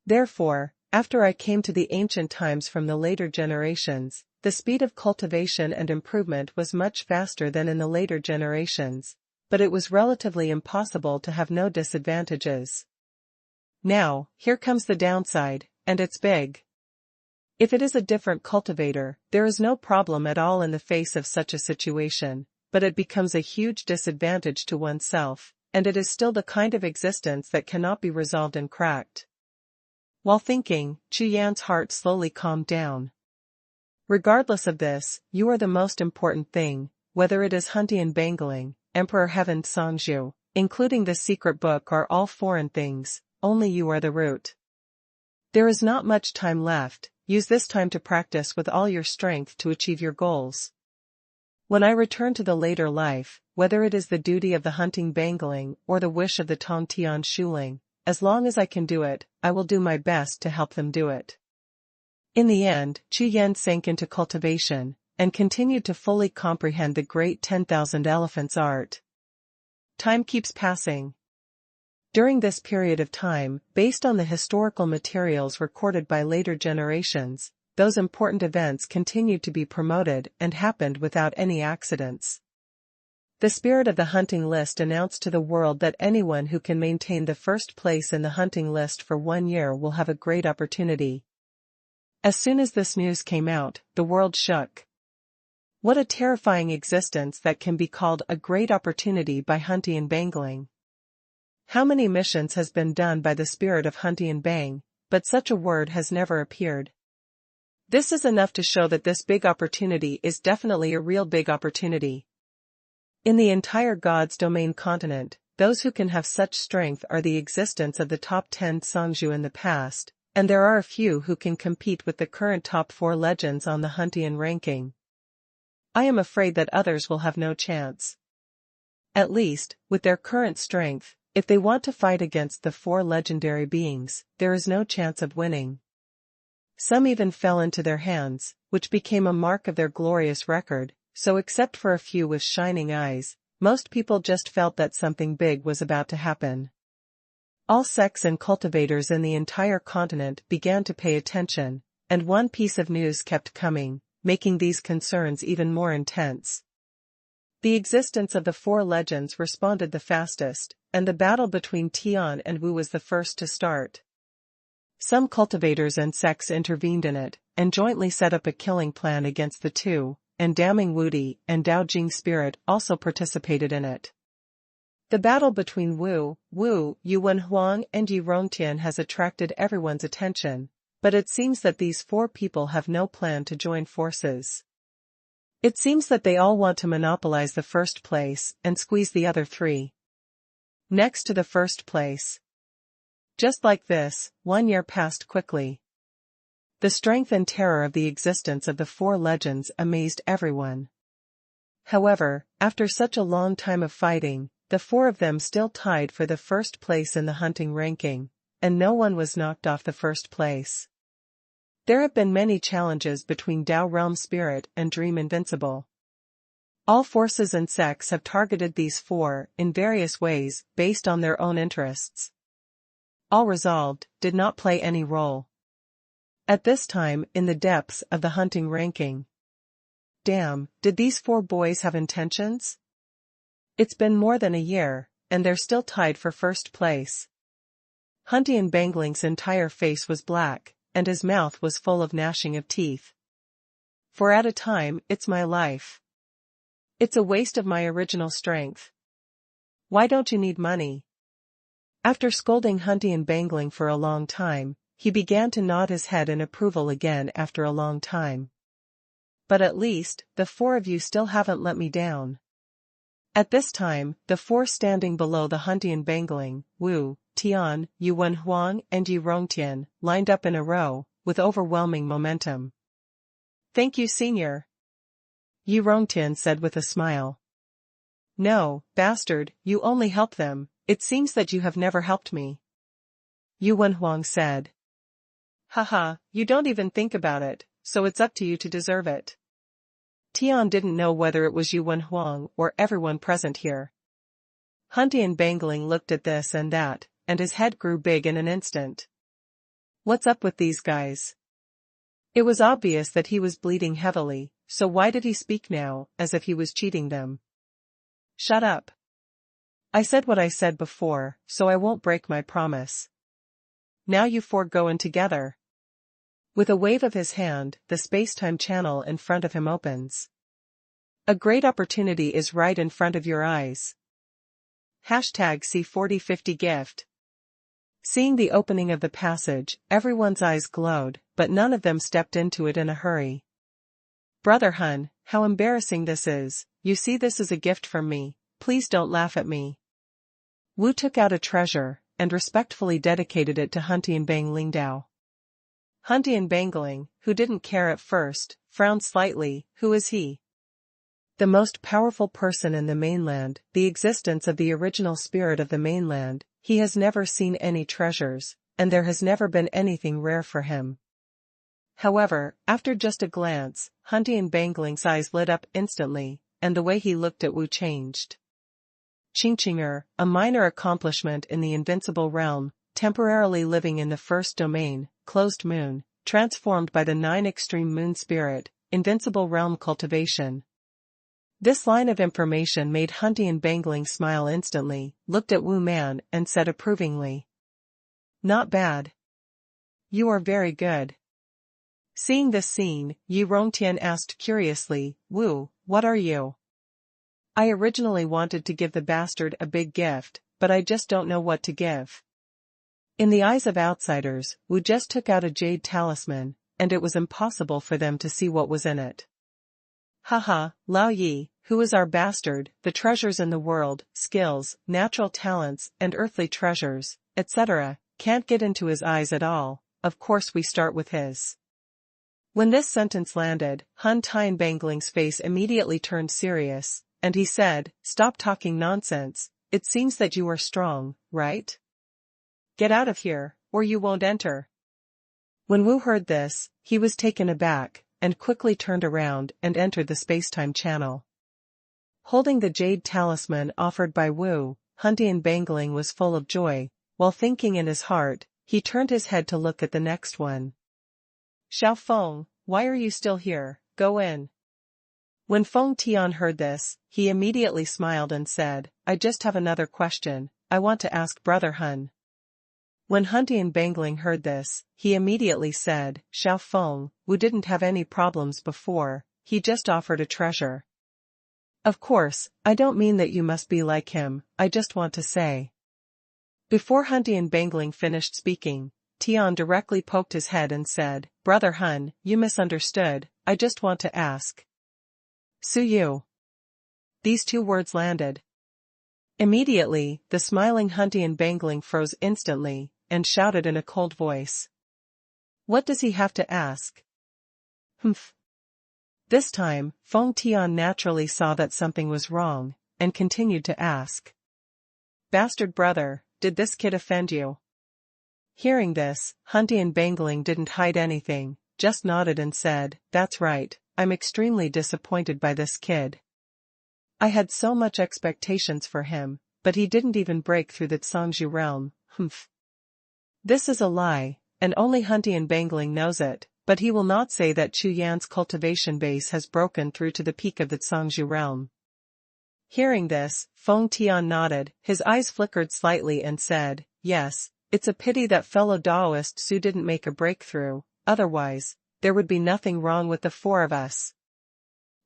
Therefore, after I came to the ancient times from the later generations, the speed of cultivation and improvement was much faster than in the later generations, but it was relatively impossible to have no disadvantages. Now, here comes the downside, and it's big. If it is a different cultivator, there is no problem at all in the face of such a situation, but it becomes a huge disadvantage to oneself, and it is still the kind of existence that cannot be resolved and cracked. While thinking, Chu Yan's heart slowly calmed down. Regardless of this, you are the most important thing, whether it is Huntian Bangling, Emperor Heaven Songzhu, including the secret book are all foreign things, only you are the root. There is not much time left, use this time to practice with all your strength to achieve your goals. When I return to the later life, whether it is the duty of the Hunting Bangling or the wish of the Tongtian Shuling, as long as I can do it, I will do my best to help them do it. In the end, Chu Yan sank into cultivation, and continued to fully comprehend the great 10,000 elephants art. Time keeps passing. During this period of time, based on the historical materials recorded by later generations, those important events continued to be promoted and happened without any accidents. The spirit of the hunting list announced to the world that anyone who can maintain the first place in the hunting list for 1 year will have a great opportunity. As soon as this news came out, the world shook. What a terrifying existence that can be called a great opportunity by Huntian Bangling. How many missions has been done by the spirit of Huntian Bang, but such a word has never appeared. This is enough to show that this big opportunity is definitely a real big opportunity. In the entire God's domain continent, those who can have such strength are the existence of the top 10 Songzhu in the past, and there are a few who can compete with the current top 4 legends on the Huntian ranking. I am afraid that others will have no chance. At least, with their current strength, if they want to fight against the 4 legendary beings, there is no chance of winning. Some even fell into their hands, which became a mark of their glorious record, so except for a few with shining eyes, most people just felt that something big was about to happen. All sects and cultivators in the entire continent began to pay attention, and one piece of news kept coming, making these concerns even more intense. The existence of the 4 legends responded the fastest, and the battle between Tian and Wu was the first to start. Some cultivators and sects intervened in it, and jointly set up a killing plan against the two, and Daming Wudi and Dao Jing Spirit also participated in it. The battle between Wu, Yuanhuang and Yi Rongtian has attracted everyone's attention, but it seems that these 4 people have no plan to join forces. It seems that they all want to monopolize the first place and squeeze the other three next to the first place. Just like this, 1 year passed quickly. The strength and terror of the existence of the four legends amazed everyone. However, after such a long time of fighting, the four of them still tied for the first place in the hunting ranking, and no one was knocked off the first place. There have been many challenges between Tao Realm Spirit and Dream Invincible. All forces and sects have targeted these four in various ways based on their own interests. All resolved, did not play any role. At this time in the depths of the hunting ranking. Damn, did these four boys have intentions? It's been more than a year, and they're still tied for first place. Huntian Bangling's entire face was black, and his mouth was full of gnashing of teeth. For at a time, it's my life. It's a waste of my original strength. Why don't you need money? After scolding Huntian Bangling for a long time, he began to nod his head in approval again after a long time. But at least, the four of you still haven't let me down. At this time, the four standing below the Huntian Bangling, Wu, Tian, Yu Wenhuang and Yi Rongtian, lined up in a row, with overwhelming momentum. Thank you, Senior. Yi Rongtian said with a smile. No, bastard, you only help them, it seems that you have never helped me. Yu Wenhuang said. Haha, you don't even think about it, so it's up to you to deserve it. Tian didn't know whether it was Yu Wenhuang or everyone present here. Huntian Bangling looked at this and that, and his head grew big in an instant. What's up with these guys? It was obvious that he was bleeding heavily, so why did he speak now, as if he was cheating them? Shut up. I said what I said before, so I won't break my promise. Now you four go in together. With a wave of his hand, the space-time channel in front of him opens. A great opportunity is right in front of your eyes. Hashtag C4050 gift. Seeing the opening of the passage, everyone's eyes glowed, but none of them stepped into it in a hurry. Brother Hun, how embarrassing this is, you see this is a gift from me, please don't laugh at me. Wu took out a treasure, and respectfully dedicated it to Huntian Bangling Dao. Huntian Bangling, who didn't care at first, frowned slightly. Who is he? The most powerful person in the mainland, the existence of the original spirit of the mainland, he has never seen any treasures, and there has never been anything rare for him. However, after just a glance, Huntian Bangling's eyes lit up instantly, and the way he looked at Wu changed. Qingqinger, a minor accomplishment in the invincible realm, temporarily living in the first domain, closed moon, transformed by the 9 extreme moon spirit, invincible realm cultivation. This line of information made Huntian Bangling smile instantly, looked at Wu Man and said approvingly. Not bad. You are very good. Seeing this scene, Yi Rongtian asked curiously, Wu, what are you? I originally wanted to give the bastard a big gift, but I just don't know what to give. In the eyes of outsiders, Wu just took out a jade talisman, and it was impossible for them to see what was in it. Haha, Lao Yi, who is our bastard, the treasures in the world, skills, natural talents, and earthly treasures, etc., can't get into his eyes at all, of course we start with his. When this sentence landed, Huntian Bangling's face immediately turned serious, and he said, Stop talking nonsense, it seems that you are strong, right? Get out of here, or you won't enter. When Wu heard this, he was taken aback, and quickly turned around and entered the space-time channel. Holding the jade talisman offered by Wu, Huntian Bangling was full of joy, while thinking in his heart, he turned his head to look at the next one. Xiao Feng, why are you still here? Go in. When Feng Tian heard this, he immediately smiled and said, I just have another question, I want to ask Brother Hun. When Huntian Bangling heard this, he immediately said, Xiao Feng, Wu didn't have any problems before, he just offered a treasure. Of course, I don't mean that you must be like him, I just want to say. Before Huntian Bangling finished speaking, Tian directly poked his head and said, Brother Hun, you misunderstood, I just want to ask. Suyu. These two words landed. Immediately, the smiling Huntian Bangling froze instantly, and shouted in a cold voice. What does he have to ask? Humph. This time, Feng Tian naturally saw that something was wrong, and continued to ask. Bastard brother, did this kid offend you? Hearing this, Huntian Bangling didn't hide anything, just nodded and said, that's right, I'm extremely disappointed by this kid. I had so much expectations for him, but he didn't even break through the Zhangzhou realm, humph. This is a lie, and only Huntian Bangling knows it, but he will not say that Chu Yan's cultivation base has broken through to the peak of the Zhangzhou realm. Hearing this, Feng Tian nodded, his eyes flickered slightly and said, yes, it's a pity that fellow Daoist Su didn't make a breakthrough, otherwise, there would be nothing wrong with the four of us.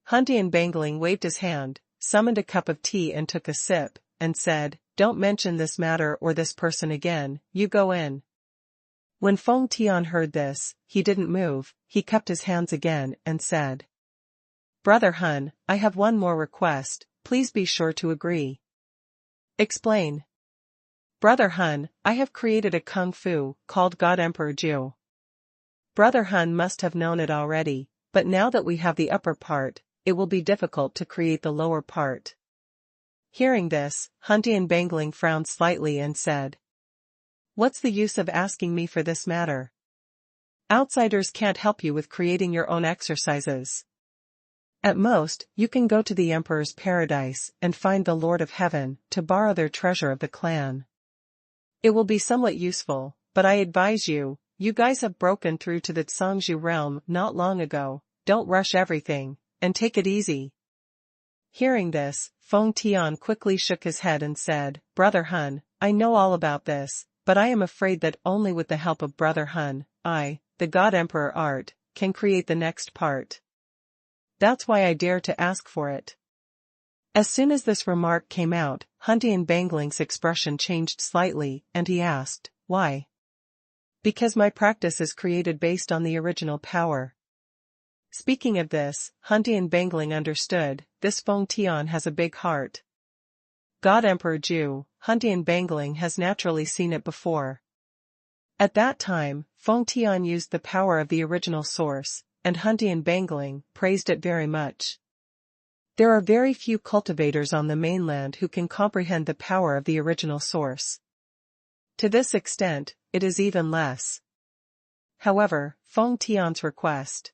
Huntian Bangling waved his hand, summoned a cup of tea and took a sip, and said, don't mention this matter or this person again, you go in. When Feng Tian heard this, he didn't move, he cupped his hands again and said. Brother Hun, I have one more request, please be sure to agree. Explain. Brother Hun, I have created a kung fu, called God Emperor Jiu. Brother Hun must have known it already, but now that we have the upper part, it will be difficult to create the lower part. Hearing this, Huntian Bangling frowned slightly and said. What's the use of asking me for this matter? Outsiders can't help you with creating your own exercises. At most, you can go to the Emperor's paradise and find the Lord of Heaven to borrow their treasure of the clan. It will be somewhat useful, but I advise you, you guys have broken through to the Zhangzhou realm not long ago, don't rush everything, and take it easy. Hearing this, Feng Tian quickly shook his head and said, Brother Hun, I know all about this, but I am afraid that only with the help of Brother Hun, I, the God Emperor Art, can create the next part. That's why I dare to ask for it. As soon as this remark came out, Huntian Bangling's expression changed slightly, and he asked, why? Because my practice is created based on the original power. Speaking of this, Huntian Bangling understood, this Feng Tian has a big heart. God Emperor Jiu, Huntian Bangling has naturally seen it before. At that time, Feng Tian used the power of the original source, and Huntian Bangling praised it very much. There are very few cultivators on the mainland who can comprehend the power of the original source. To this extent, it is even less. However, Feng Tian's request.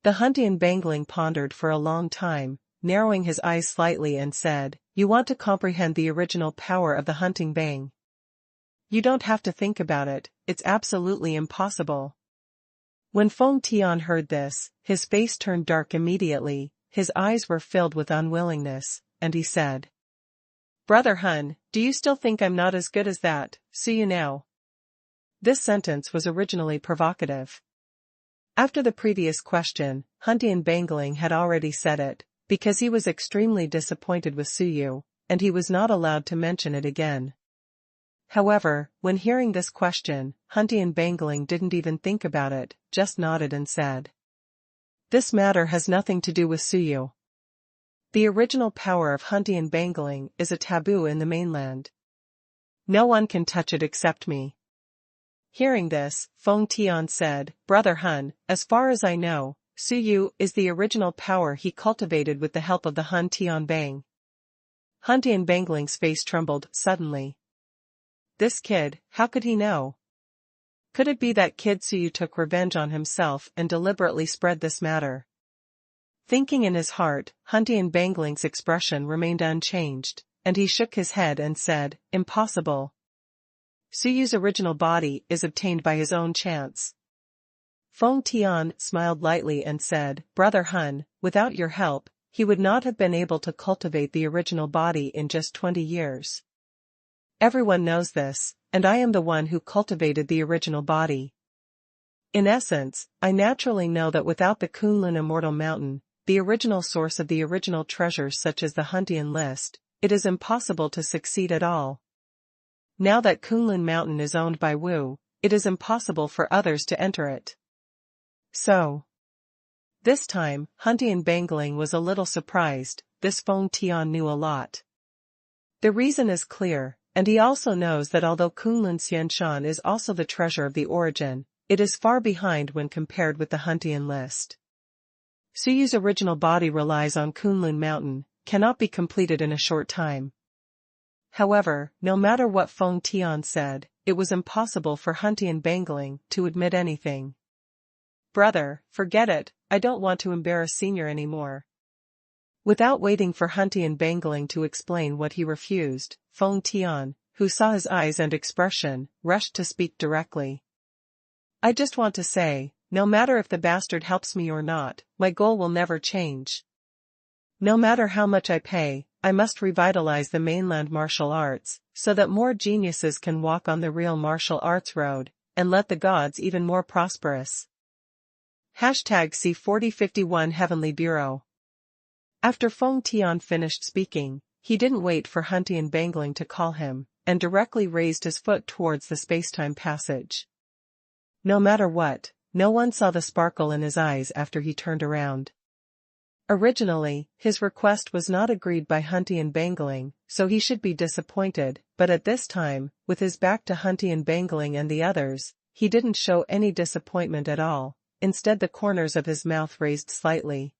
The Huntian Bangling pondered for a long time, narrowing his eyes slightly and said, you want to comprehend the original power of the hunting bang. You don't have to think about it, it's absolutely impossible. When Feng Tian heard this, his face turned dark immediately, his eyes were filled with unwillingness, and he said. Brother Hun, do you still think I'm not as good as that, so you know? This sentence was originally provocative. After the previous question, Huntian Bangling had already said it, because he was extremely disappointed with Suyu, and he was not allowed to mention it again. However, when hearing this question, Huntian Bangling didn't even think about it, just nodded and said. This matter has nothing to do with Suyu. The original power of Huntian Bangling is a taboo in the mainland. No one can touch it except me. Hearing this, Feng Tian said, Brother Hun, as far as I know, Suyu is the original power he cultivated with the help of the Hun Tian Bang. Huntian Bangling's face trembled suddenly. This kid, how could he know? Could it be that kid Suyu took revenge on himself and deliberately spread this matter? Thinking in his heart, Huntian Bangling's expression remained unchanged, and he shook his head and said, Impossible. Suyu's original body is obtained by his own chance. Feng Tian smiled lightly and said, Brother Hun, without your help, he would not have been able to cultivate the original body in just 20 years. Everyone knows this, and I am the one who cultivated the original body. In essence, I naturally know that without the Kunlun Immortal Mountain, the original source of the original treasures such as the Huntian list, it is impossible to succeed at all. Now that Kunlun Mountain is owned by Wu, it is impossible for others to enter it. So, This time, Huntian Bangling was a little surprised. This Feng Tian knew a lot. The reason is clear, and he also knows that although Kunlun Xianshan is also the treasure of the origin, it is far behind when compared with the Huntian list. Suyu's original body relies on Kunlun Mountain, cannot be completed in a short time. However, no matter what Feng Tian said, it was impossible for Huntian Bangling to admit anything. Brother, forget it, I don't want to embarrass Senior anymore. Without waiting for Huntian Bangling to explain what he refused, Feng Tian, who saw his eyes and expression, rushed to speak directly. I just want to say, no matter if the bastard helps me or not, my goal will never change. No matter how much I pay, I must revitalize the mainland martial arts, so that more geniuses can walk on the real martial arts road, and let the gods even more prosperous. See 4051 Heavenly Bureau. After Feng Tian finished speaking, he didn't wait for Huntian Bangling to call him, and directly raised his foot towards the space-time passage. No matter what, no one saw the sparkle in his eyes after he turned around. Originally, his request was not agreed by Huntian Bangling, so he should be disappointed, but at this time, with his back to Huntian Bangling and the others, he didn't show any disappointment at all, instead the corners of his mouth raised slightly.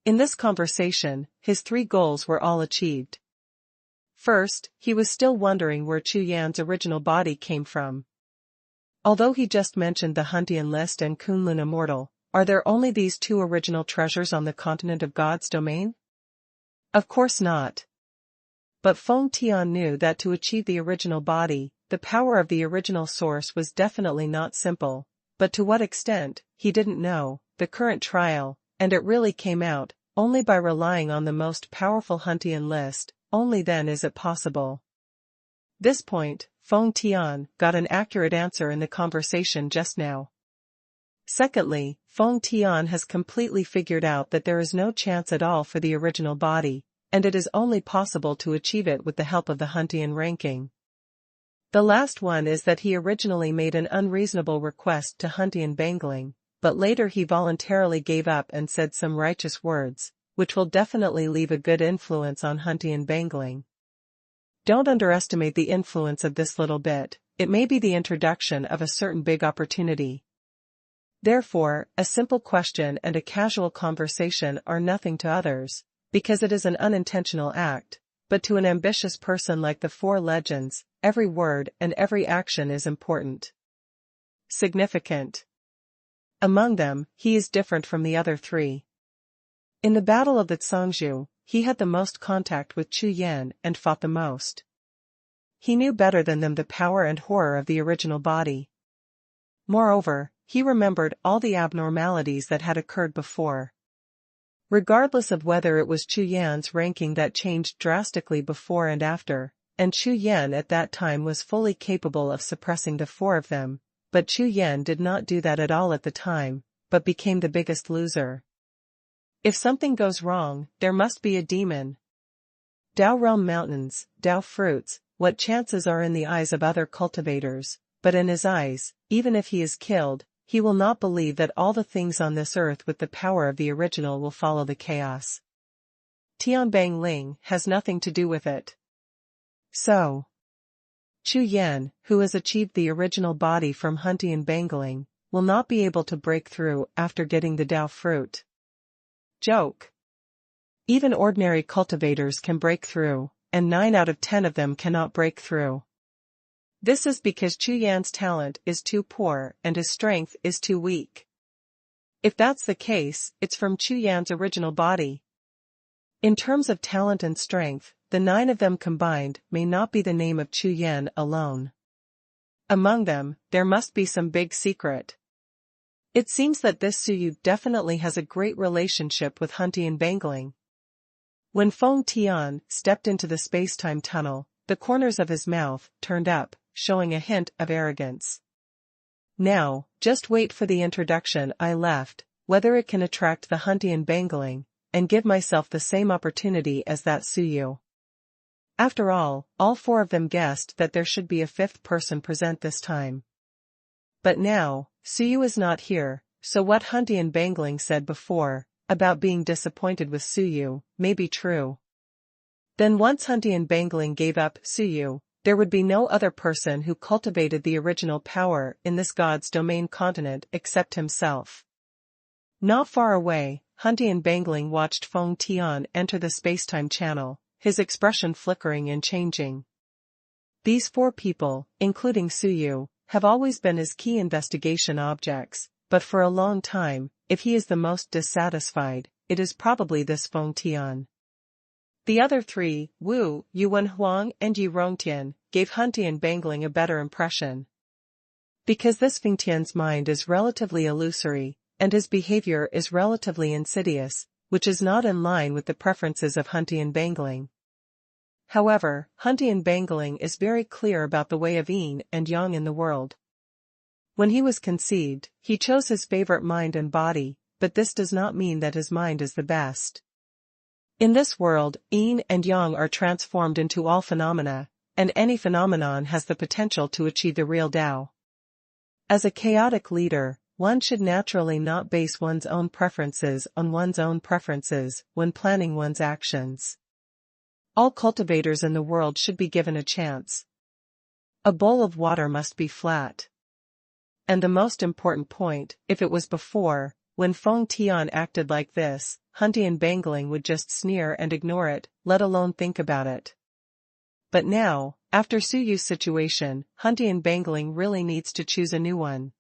In this conversation, his 3 goals were all achieved. First, he was still wondering where Chu Yan's original body came from. Although he just mentioned the Huntian list and Kunlun Immortal, are there only these 2 original treasures on the continent of God's domain? Of course not. But Feng Tian knew that to achieve the original body, the power of the original source was definitely not simple, but to what extent, he didn't know, the current trial, and it really came out, only by relying on the most powerful Huntian list, only then is it possible. This point, Feng Tian got an accurate answer in the conversation just now. Secondly, Feng Tian has completely figured out that there is no chance at all for the original body, and it is only possible to achieve it with the help of the Huntian ranking. The last one is that he originally made an unreasonable request to Huntian Bangling, but later he voluntarily gave up and said some righteous words, which will definitely leave a good influence on Huntian Bangling. Don't underestimate the influence of this little bit, it may be the introduction of a certain big opportunity. Therefore, a simple question and a casual conversation are nothing to others, because it is an unintentional act, but to an ambitious person like the 4 legends, every word and every action is important. Significant. Among them, he is different from the other 3. In the Battle of the Zhangzhou, he had the most contact with Chu Yan and fought the most. He knew better than them the power and horror of the original body. Moreover, he remembered all the abnormalities that had occurred before. Regardless of whether it was Chu Yan's ranking that changed drastically before and after, and Chu Yan at that time was fully capable of suppressing the 4 of them, but Chu Yan did not do that at all at the time, but became the biggest loser. If something goes wrong, there must be a demon. Dao realm mountains, Dao fruits, what chances are in the eyes of other cultivators, but in his eyes, even if he is killed, he will not believe that all the things on this earth with the power of the original will follow the chaos. Tianbang Ling has nothing to do with it. So, Chu Yan, who has achieved the original body from Huntian Bangling, will not be able to break through after getting the Dao fruit. Joke. Even ordinary cultivators can break through, and 9 out of 10 of them cannot break through. This is because Chu Yan's talent is too poor and his strength is too weak. If that's the case, it's from Chu Yan's original body. In terms of talent and strength, the 9 of them combined may not be the name of Chu Yan alone. Among them, there must be some big secret. It seems that this Suyu definitely has a great relationship with Huntian Bangling. When Feng Tian stepped into the space-time tunnel, the corners of his mouth turned up, showing a hint of arrogance. Now, just wait for the introduction I left, whether it can attract the Huntian Bangling, and give myself the same opportunity as that Suyu. After all 4 of them guessed that there should be a 5th person present this time. But now, Suyu is not here, so what Huntian Bangling said before, about being disappointed with Suyu, may be true. Then once Huntian Bangling gave up Suyu, there would be no other person who cultivated the original power in this god's domain continent except himself. Not far away, Huntian Bangling watched Feng Tian enter the spacetime channel, his expression flickering and changing. These four people, including Suyu, have always been his key investigation objects, but for a long time, if he is the most dissatisfied, it is probably this Feng Tian. The other three, Wu, Xuanhuan and Yi Rongtian, gave Huntian Bangling a better impression. Because this Feng Tian's mind is relatively illusory, and his behavior is relatively insidious, which is not in line with the preferences of Huntian Bangling. However, Huntian Bangling is very clear about the way of yin and yang in the world. When he was conceived, he chose his favorite mind and body, but this does not mean that his mind is the best. In this world, yin and yang are transformed into all phenomena, and any phenomenon has the potential to achieve the real Tao. As a chaotic leader, one should naturally not base one's own preferences on one's own preferences when planning one's actions. All cultivators in the world should be given a chance. A bowl of water must be flat. And the most important point, if it was before, when Feng Tian acted like this, Huntian Bangling would just sneer and ignore it, let alone think about it. But now, after Suyu's situation, Huntian Bangling really needs to choose a new one.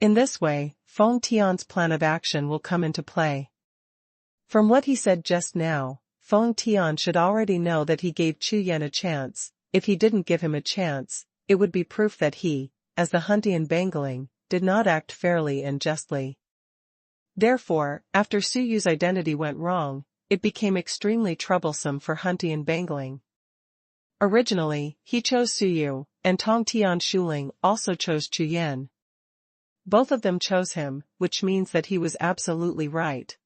In this way, Feng Tian's plan of action will come into play. From what he said just now, Feng Tian should already know that he gave Chu Yan a chance. If he didn't give him a chance, it would be proof that he, as the Huntian Bangling, did not act fairly and justly. Therefore, after Suyu's identity went wrong, it became extremely troublesome for Huntian Bangling. Originally, he chose Suyu, and Tong Tian Shuling also chose Chu Yan. Both of them chose him, which means that he was absolutely right.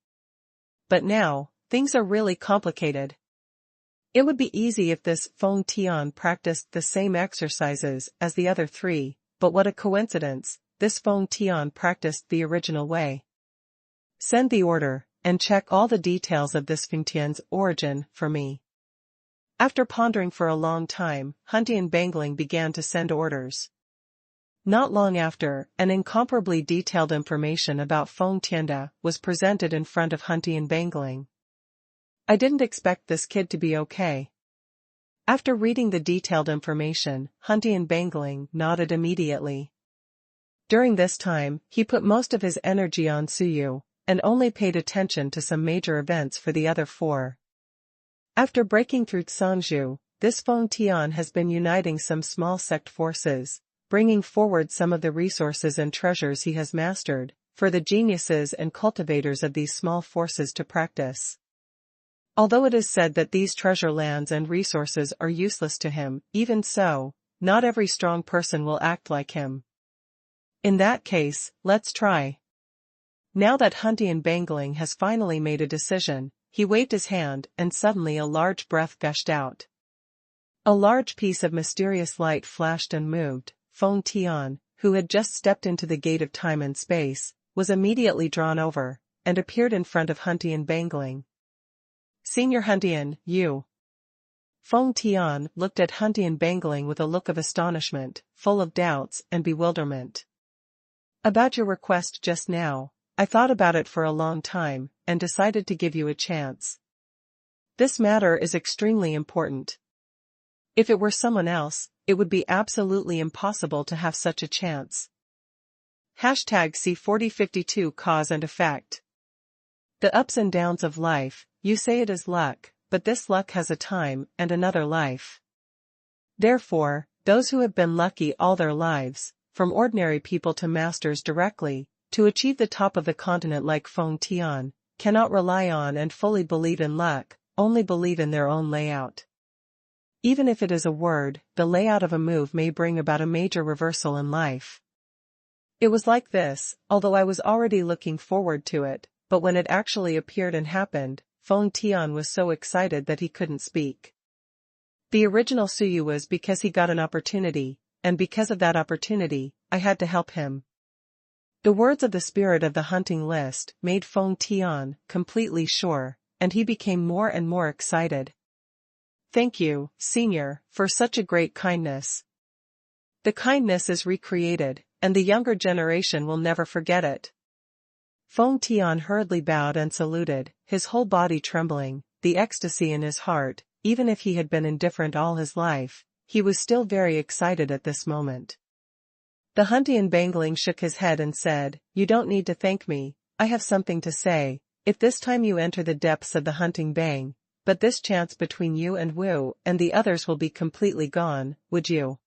But now, things are really complicated. It would be easy if this Feng Tian practiced the same exercises as the other three, but what a coincidence, this Feng Tian practiced the original way. Send the order, and check all the details of this Feng Tian's origin for me. After pondering for a long time, Huntian Bangling began to send orders. Not long after, an incomparably detailed information about Feng Tianda was presented in front of Huntian Bangling. I didn't expect this kid to be okay. After reading the detailed information, Huntian Bangling nodded immediately. During this time, he put most of his energy on Suyu, and only paid attention to some major events for the other four. After breaking through Tsangzhu, this Feng Tian has been uniting some small sect forces, bringing forward some of the resources and treasures he has mastered, for the geniuses and cultivators of these small forces to practice. Although it is said that these treasure lands and resources are useless to him, even so, not every strong person will act like him. In that case, let's try. Now that Huntian Bangling has finally made a decision, he waved his hand and suddenly a large breath gushed out. A large piece of mysterious light flashed and moved. Feng Tian, who had just stepped into the gate of time and space, was immediately drawn over, and appeared in front of Huntian Bangling. Senior Huntian, you. Feng Tian looked at Huntian Bangling with a look of astonishment, full of doubts and bewilderment. About your request just now, I thought about it for a long time, and decided to give you a chance. This matter is extremely important. If it were someone else, it would be absolutely impossible to have such a chance. #C4052 Cause and Effect. The ups and downs of life, you say it is luck, but this luck has a time and another life. Therefore, those who have been lucky all their lives, from ordinary people to masters directly, to achieve the top of the continent like Feng Tian, cannot rely on and fully believe in luck, only believe in their own layout. Even if it is a word, the layout of a move may bring about a major reversal in life. It was like this, although I was already looking forward to it, but when it actually appeared and happened, Feng Tian was so excited that he couldn't speak. The original Suyu was because he got an opportunity, and because of that opportunity, I had to help him. The words of the spirit of the hunting list made Feng Tian completely sure, and he became more and more excited. Thank you, Senior, for such a great kindness. The kindness is recreated, and the younger generation will never forget it. Feng Tian hurriedly bowed and saluted, his whole body trembling, the ecstasy in his heart. Even if he had been indifferent all his life, he was still very excited at this moment. The Huntian Bangling shook his head and said, "You don't need to thank me, I have something to say. If this time you enter the depths of the hunting bang, but this chance between you and Wu and the others will be completely gone, would you?"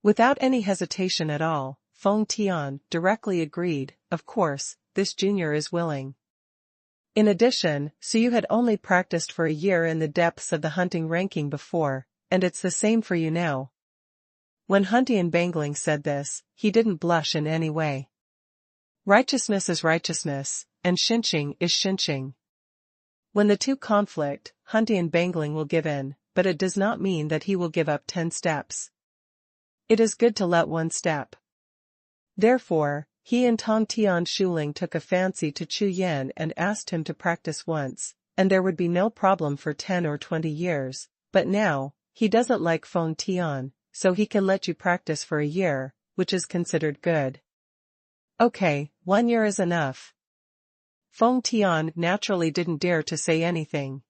Without any hesitation at all, Feng Tian directly agreed, "Of course, this junior is willing." In addition, Su had only practiced for a year in the depths of the hunting ranking before, and it's the same for you now. When Huntian Bangling said this, he didn't blush in any way. Righteousness is righteousness, and Xinqing is Xinqing. When the two conflict, Huntian Bangling will give in, but it does not mean that he will give up 10 steps. It is good to let one step. Therefore, he and Tong Tian Shuling took a fancy to Chu Yan and asked him to practice once, and there would be no problem for 10 or 20 years, but now, he doesn't like Feng Tian, so he can let you practice for a year, which is considered good. Okay, 1 year is enough. Feng Tian naturally didn't dare to say anything.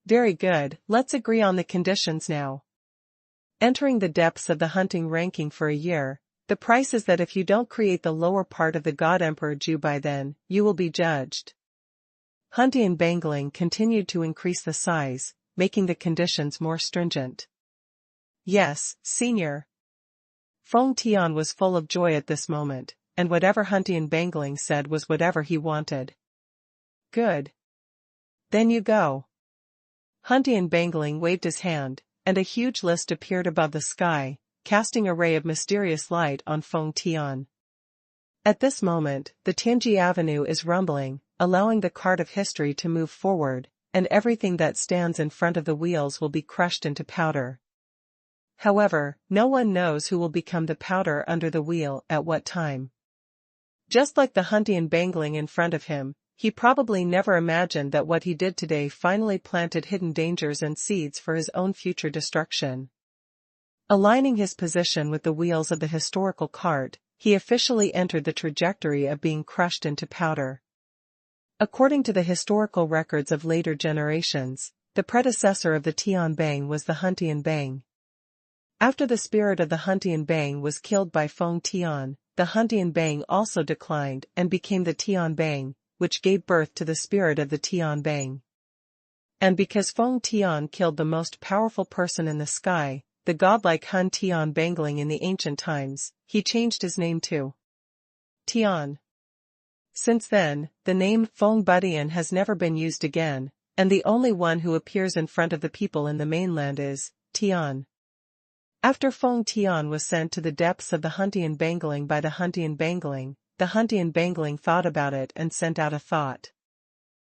Very good, let's agree on the conditions now. Entering the depths of the hunting ranking for a year, the price is that if you don't create the lower part of the God Emperor Jiu by then, you will be judged. Huntian Bangling continued to increase the size, making the conditions more stringent. Yes, Senior. Feng Tian was full of joy at this moment, and whatever Huntian Bangling said was whatever he wanted. Good. Then you go. Huntian Bangling waved his hand, and a huge list appeared above the sky, casting a ray of mysterious light on Feng Tian. At this moment, the Tianji Avenue is rumbling, allowing the cart of history to move forward, and everything that stands in front of the wheels will be crushed into powder. However, no one knows who will become the powder under the wheel at what time. Just like the Huntian Bangling in front of him, he probably never imagined that what he did today finally planted hidden dangers and seeds for his own future destruction. Aligning his position with the wheels of the historical cart, he officially entered the trajectory of being crushed into powder. According to the historical records of later generations, the predecessor of the Tian Bang was the Huntian Bang. After the spirit of the Huntian Bang was killed by Feng Tian, the Huntian Bang also declined and became the Tian Bang, which gave birth to the spirit of the Tian Bang. And because Feng Tian killed the most powerful person in the sky, the godlike Hun Tian Bangling in the ancient times, he changed his name to Tian. Since then, the name Feng Budian has never been used again, and the only one who appears in front of the people in the mainland is Tian. After Feng Tian was sent to the depths of the Huntian Bangling by the Huntian Bangling, the Huntian Bangling thought about it and sent out a thought.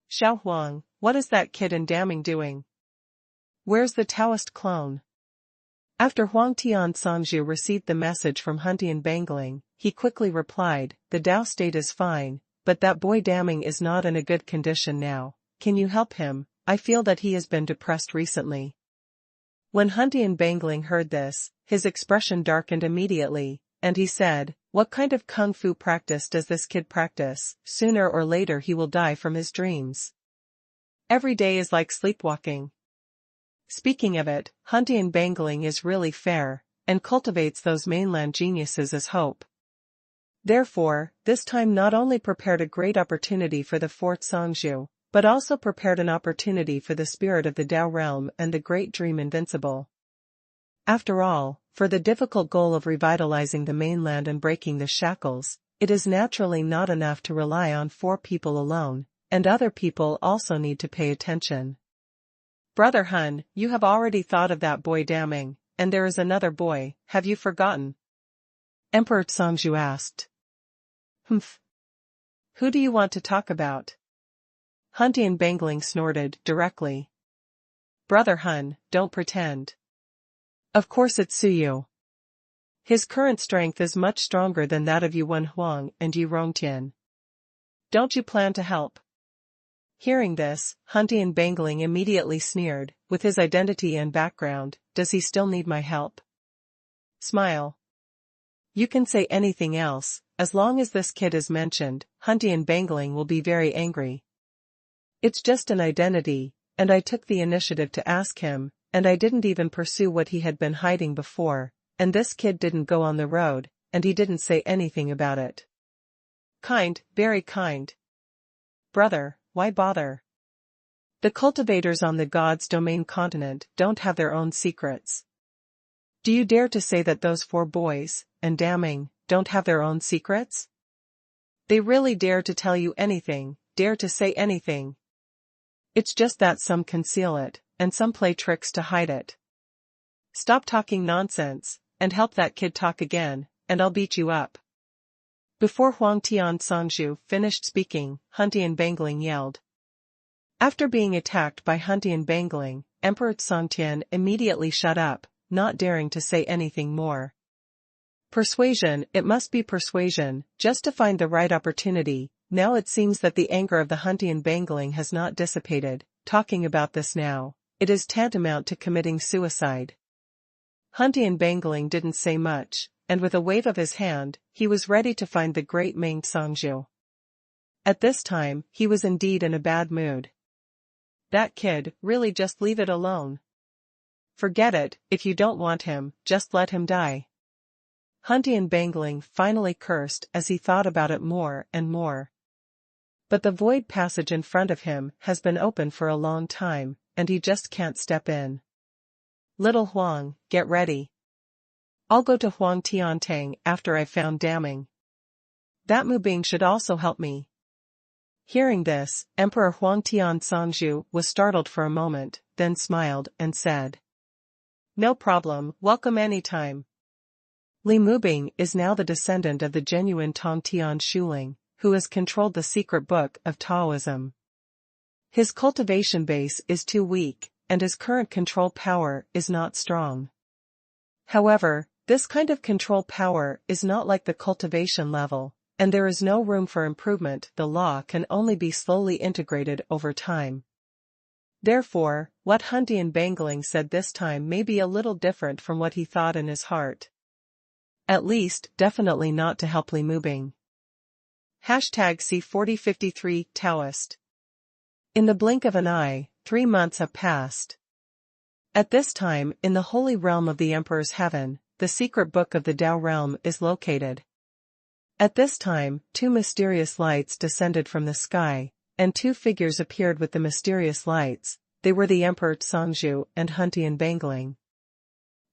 Xuanhuan, what is that kid in Daming doing? Where's the Taoist clone? After Huang Tian Songzhu received the message from Huntian Bangling, he quickly replied, the Dao state is fine, but that boy Daming is not in a good condition now. Can you help him? I feel that he has been depressed recently. When Huntian Bangling heard this, his expression darkened immediately, and he said, what kind of kung fu practice does this kid practice? Sooner or later he will die from his dreams. Every day is like sleepwalking. Speaking of it, Huntian Bangling is really fair, and cultivates those mainland geniuses as hope. Therefore, this time not only prepared a great opportunity for the fourth Songzhu, but also prepared an opportunity for the spirit of the Dao realm and the great dream invincible. After all, for the difficult goal of revitalizing the mainland and breaking the shackles, it is naturally not enough to rely on 4 people alone, and other people also need to pay attention. Brother Hun, you have already thought of that boy Daming, and there is another boy, have you forgotten? Emperor Songzhu asked. Humph. Who do you want to talk about? Huntian Bangling snorted directly. Brother Hun, don't pretend. Of course it's Suyu. His current strength is much stronger than that of Yuan Huang and Yu Rongtian. Don't you plan to help? Hearing this, Huntian Bangling immediately sneered, with his identity and background, does he still need my help? Smile. You can say anything else, as long as this kid is mentioned, Huntian Bangling will be very angry. It's just an identity, and I took the initiative to ask him, and I didn't even pursue what he had been hiding before, and this kid didn't go on the road, and he didn't say anything about it. Kind, very kind. Brother, why bother? The cultivators on the God's domain continent don't have their own secrets. Do you dare to say that those 4 boys, and damning, don't have their own secrets? They really dare to tell you anything, dare to say anything. It's just that some conceal it, and some play tricks to hide it. Stop talking nonsense, and help that kid talk again, and I'll beat you up. Before Huang Tian Songzhu finished speaking, Huntian Bangling yelled. After being attacked by Huntian Bangling, Emperor Songtian immediately shut up, not daring to say anything more. Persuasion, it must be persuasion, just to find the right opportunity. Now it seems that the anger of the Huntian Bangling has not dissipated. Talking about this now, it is tantamount to committing suicide. Huntian Bangling didn't say much, and with a wave of his hand, he was ready to find the great Meng Songzhu. At this time, he was indeed in a bad mood. That kid, really just leave it alone. Forget it, if you don't want him, just let him die. Huntian Bangling finally cursed as he thought about it more and more. But the void passage in front of him has been open for a long time, and he just can't step in. Little Huang, get ready. I'll go to Huang Tiantang after I've found damning. That Mubing should also help me. Hearing this, Emperor Huang Tian Songzhu was startled for a moment, then smiled and said. No problem, welcome anytime. Li Mubing is now the descendant of the genuine Tong Tian Shuling, who has controlled the secret book of Taoism. His cultivation base is too weak, and his current control power is not strong. However, this kind of control power is not like the cultivation level, and there is no room for improvement. The law can only be slowly integrated over time. Therefore, what Huntian Bangling said this time may be a little different from what he thought in his heart. At least, definitely not to help Li Mubing. #C4053 Taoist. In the blink of an eye, 3 months have passed. At this time, in the holy realm of the Emperor's heaven, the secret book of the Tao realm is located. At this time, 2 mysterious lights descended from the sky, and 2 figures appeared with the mysterious lights. They were the Emperor Songzhu and Huntian Bangling.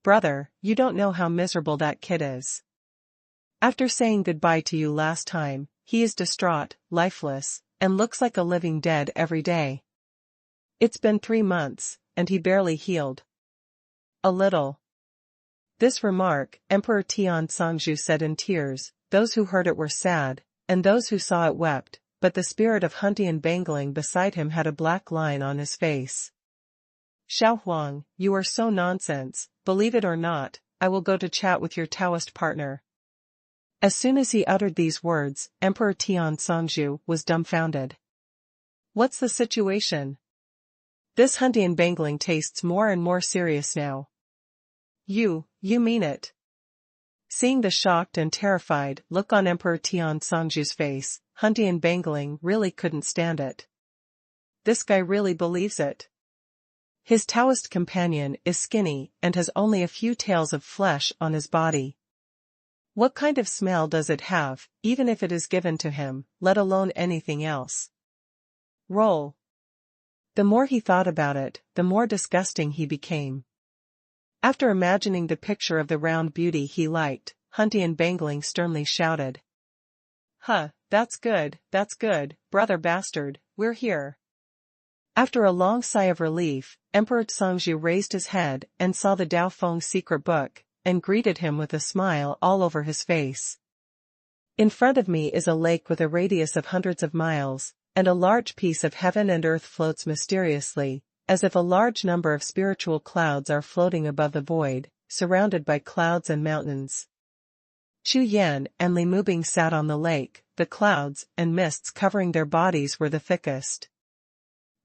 Brother, you don't know how miserable that kid is. After saying goodbye to you last time, he is distraught, lifeless, and looks like a living dead every day. It's been 3 months, and he barely healed. A little. This remark, Emperor Tian Songzhu said in tears. Those who heard it were sad, and those who saw it wept, but the spirit of Huntian Bangling beside him had a black line on his face. Xuanhuan, you are so nonsense, believe it or not, I will go to chat with your Taoist partner. As soon as he uttered these words, Emperor Tian Songzhu was dumbfounded. What's the situation? This Huntian Bangling tastes more and more serious now. You mean it? Seeing the shocked and terrified look on Emperor Tian Songzhu's face, Huntian Bangling really couldn't stand it. This guy really believes it. His Taoist companion is skinny and has only a few tails of flesh on his body. What kind of smell does it have, even if it is given to him, let alone anything else? Roll. The more he thought about it, the more disgusting he became. After imagining the picture of the round beauty he liked, Huntian Bangling sternly shouted. That's good, brother bastard, we're here. After a long sigh of relief, Emperor Songzhu raised his head and saw the Dao Feng secret book, and greeted him with a smile all over his face. In front of me is a lake with a radius of hundreds of miles, and a large piece of heaven and earth floats mysteriously, as if a large number of spiritual clouds are floating above the void, surrounded by clouds and mountains. Chu Yan and Li Mubing sat on the lake, the clouds and mists covering their bodies were the thickest.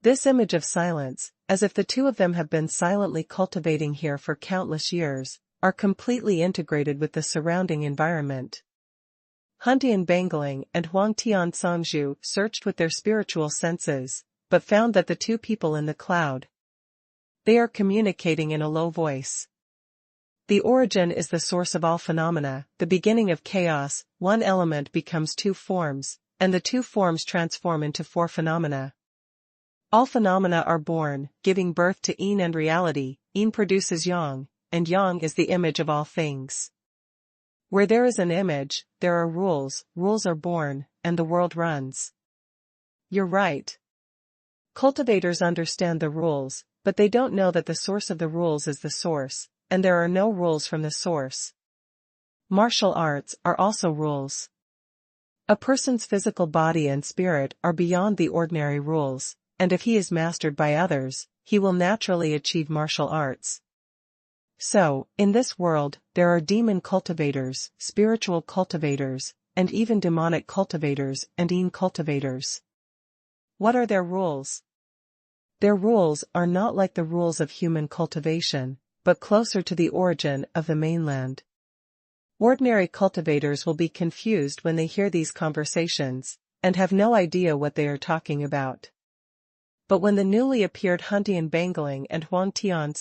This image of silence, as if the two of them have been silently cultivating here for countless years, are completely integrated with the surrounding environment. Han Dianfang and Huang Tian searched with their spiritual senses, but found that the two people in the cloud, they are communicating in a low voice. The origin is the source of all phenomena, the beginning of chaos. One element becomes two forms, and the two forms transform into four phenomena. All phenomena are born, giving birth to yin and reality. Yin produces yang, and yang is the image of all things. Where there is an image, there are rules, rules are born, and the world runs. You're right. Cultivators understand the rules, but they don't know that the source of the rules is the source, and there are no rules from the source. Martial arts are also rules. A person's physical body and spirit are beyond the ordinary rules, and if he is mastered by others, he will naturally achieve martial arts. So, in this world, there are demon cultivators, spiritual cultivators, and even demonic cultivators and yin cultivators. What are their rules? Their rules are not like the rules of human cultivation, but closer to the origin of the mainland. Ordinary cultivators will be confused when they hear these conversations, and have no idea what they are talking about. But when the newly appeared Han Dianfang and Huang Tian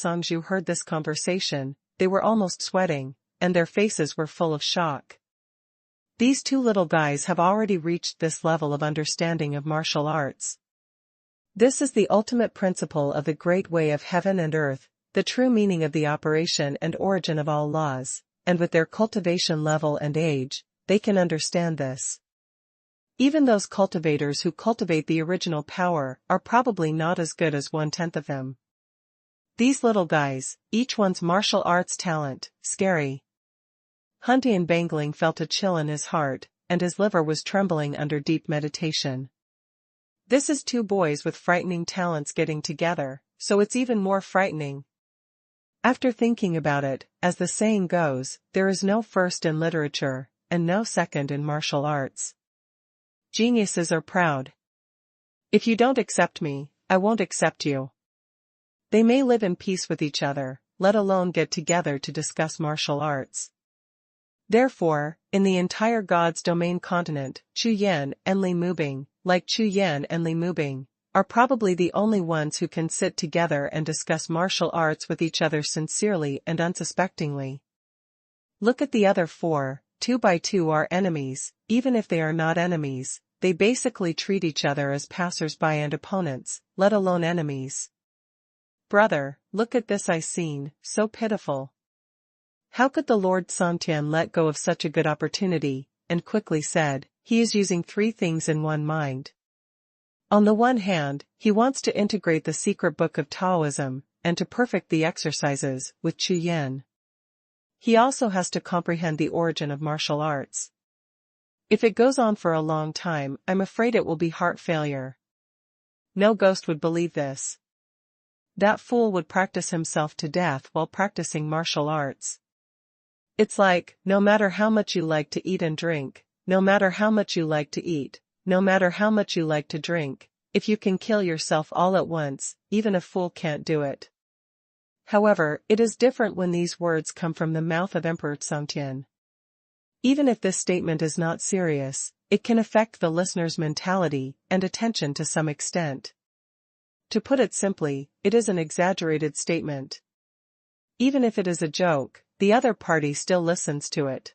heard this conversation, they were almost sweating, and their faces were full of shock. These two little guys have already reached this level of understanding of martial arts. This is the ultimate principle of the great way of heaven and earth, the true meaning of the operation and origin of all laws, and with their cultivation level and age, they can understand this. Even those cultivators who cultivate the original power are probably not as good as 1/10 of them. These little guys, each one's martial arts talent, scary. Han Dianfang felt a chill in his heart, and his liver was trembling under deep meditation. This is two boys with frightening talents getting together, so it's even more frightening. After thinking about it, as the saying goes, there is no first in literature, and no second in martial arts. Geniuses are proud. If you don't accept me, I won't accept you. They may live in peace with each other, let alone get together to discuss martial arts. Therefore, in the entire God's domain continent, Chu Yan and Li Mubing, like Chu Yan and Li Mubing, are probably the only ones who can sit together and discuss martial arts with each other sincerely and unsuspectingly. Look at the other four, 2 by 2 are enemies. Even if they are not enemies, they basically treat each other as passers-by and opponents, let alone enemies. Brother, look at this I seen, so pitiful. How could the Lord Santian let go of such a good opportunity? And quickly said, he is using three things in one mind. On the one hand, he wants to integrate the secret book of Taoism, and to perfect the exercises, with Chu Yan. He also has to comprehend the origin of martial arts. If it goes on for a long time, I'm afraid it will be heart failure. No ghost would believe this. That fool would practice himself to death while practicing martial arts. It's like, no matter how much you like to eat and drink, no matter how much you like to eat, no matter how much you like to drink, if you can kill yourself all at once, even a fool can't do it. However, it is different when these words come from the mouth of Emperor Songtian. Even if this statement is not serious, it can affect the listener's mentality and attention to some extent. To put it simply, it is an exaggerated statement. Even if it is a joke, the other party still listens to it.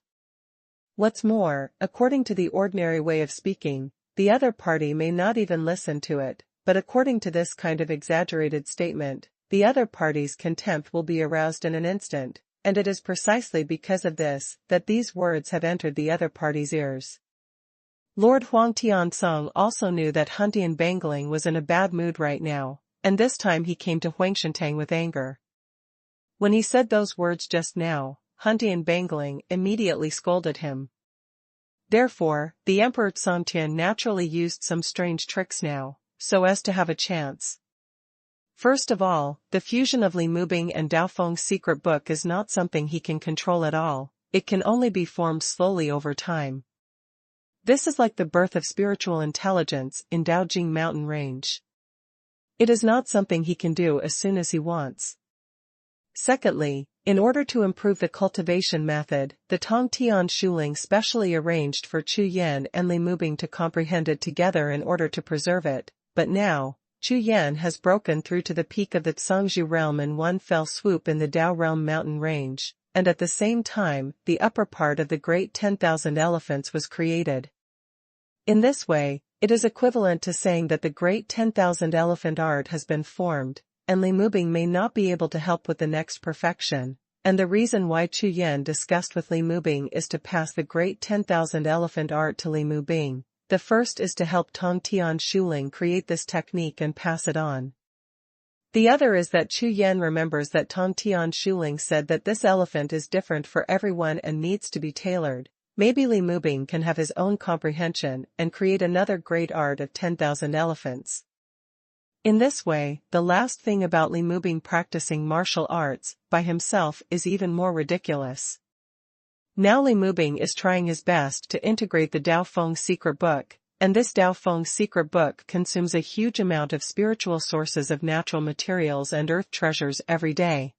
What's more, according to the ordinary way of speaking, the other party may not even listen to it, but according to this kind of exaggerated statement, the other party's contempt will be aroused in an instant, and it is precisely because of this that these words have entered the other party's ears. Lord Huang Tiansong also knew that Han Dianfang was in a bad mood right now, and this time he came to Huang Shentang with anger. When he said those words just now, Han Dianfang immediately scolded him. Therefore, the Emperor Songtian naturally used some strange tricks now, so as to have a chance. First of all, the fusion of Li Mubing and Daofeng's secret book is not something he can control at all, it can only be formed slowly over time. This is like the birth of spiritual intelligence in Daojing mountain range. It is not something he can do as soon as he wants. Secondly, in order to improve the cultivation method, the Tongtian Shuling specially arranged for Chu Yan and Li Mubing to comprehend it together in order to preserve it, but now, Chu Yan has broken through to the peak of the Cangzhou realm in one fell swoop in the Dao realm mountain range, and at the same time, the upper part of the great 10,000 elephants was created. In this way, it is equivalent to saying that the great 10,000 elephant art has been formed, and Li Mubing may not be able to help with the next perfection, and the reason why Chu Yan discussed with Li Mubing is to pass the great 10,000 elephant art to Li Mubing. The first is to help Tongtian Shuling create this technique and pass it on. The other is that Chu Yan remembers that Tongtian Shuling said that this elephant is different for everyone and needs to be tailored. Maybe Li Mubing can have his own comprehension and create another great art of 10,000 elephants. In this way, the last thing about Li Mubing practicing martial arts by himself is even more ridiculous. Now Li Mubing is trying his best to integrate the Dao Feng secret book, and this Dao Feng secret book consumes a huge amount of spiritual sources of natural materials and earth treasures every day.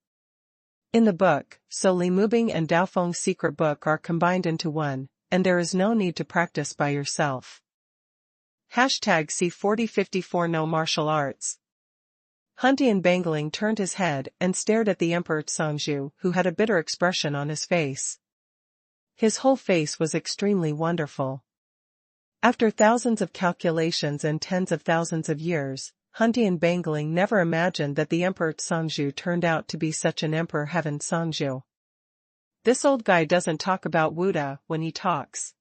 In the book, so Li Mubing and Dao Feng secret book are combined into one, and there is no need to practice by yourself. #C4054 No martial arts. Hun Dianbangling turned his head and stared at the Emperor Cangzhou, who had a bitter expression on his face. His whole face was extremely wonderful. After thousands of calculations and tens of thousands of years, Hun Dianbangling never imagined that the Emperor Cangzhou turned out to be such an emperor heaven Cangzhou. This old guy doesn't talk about Wuda when he talks.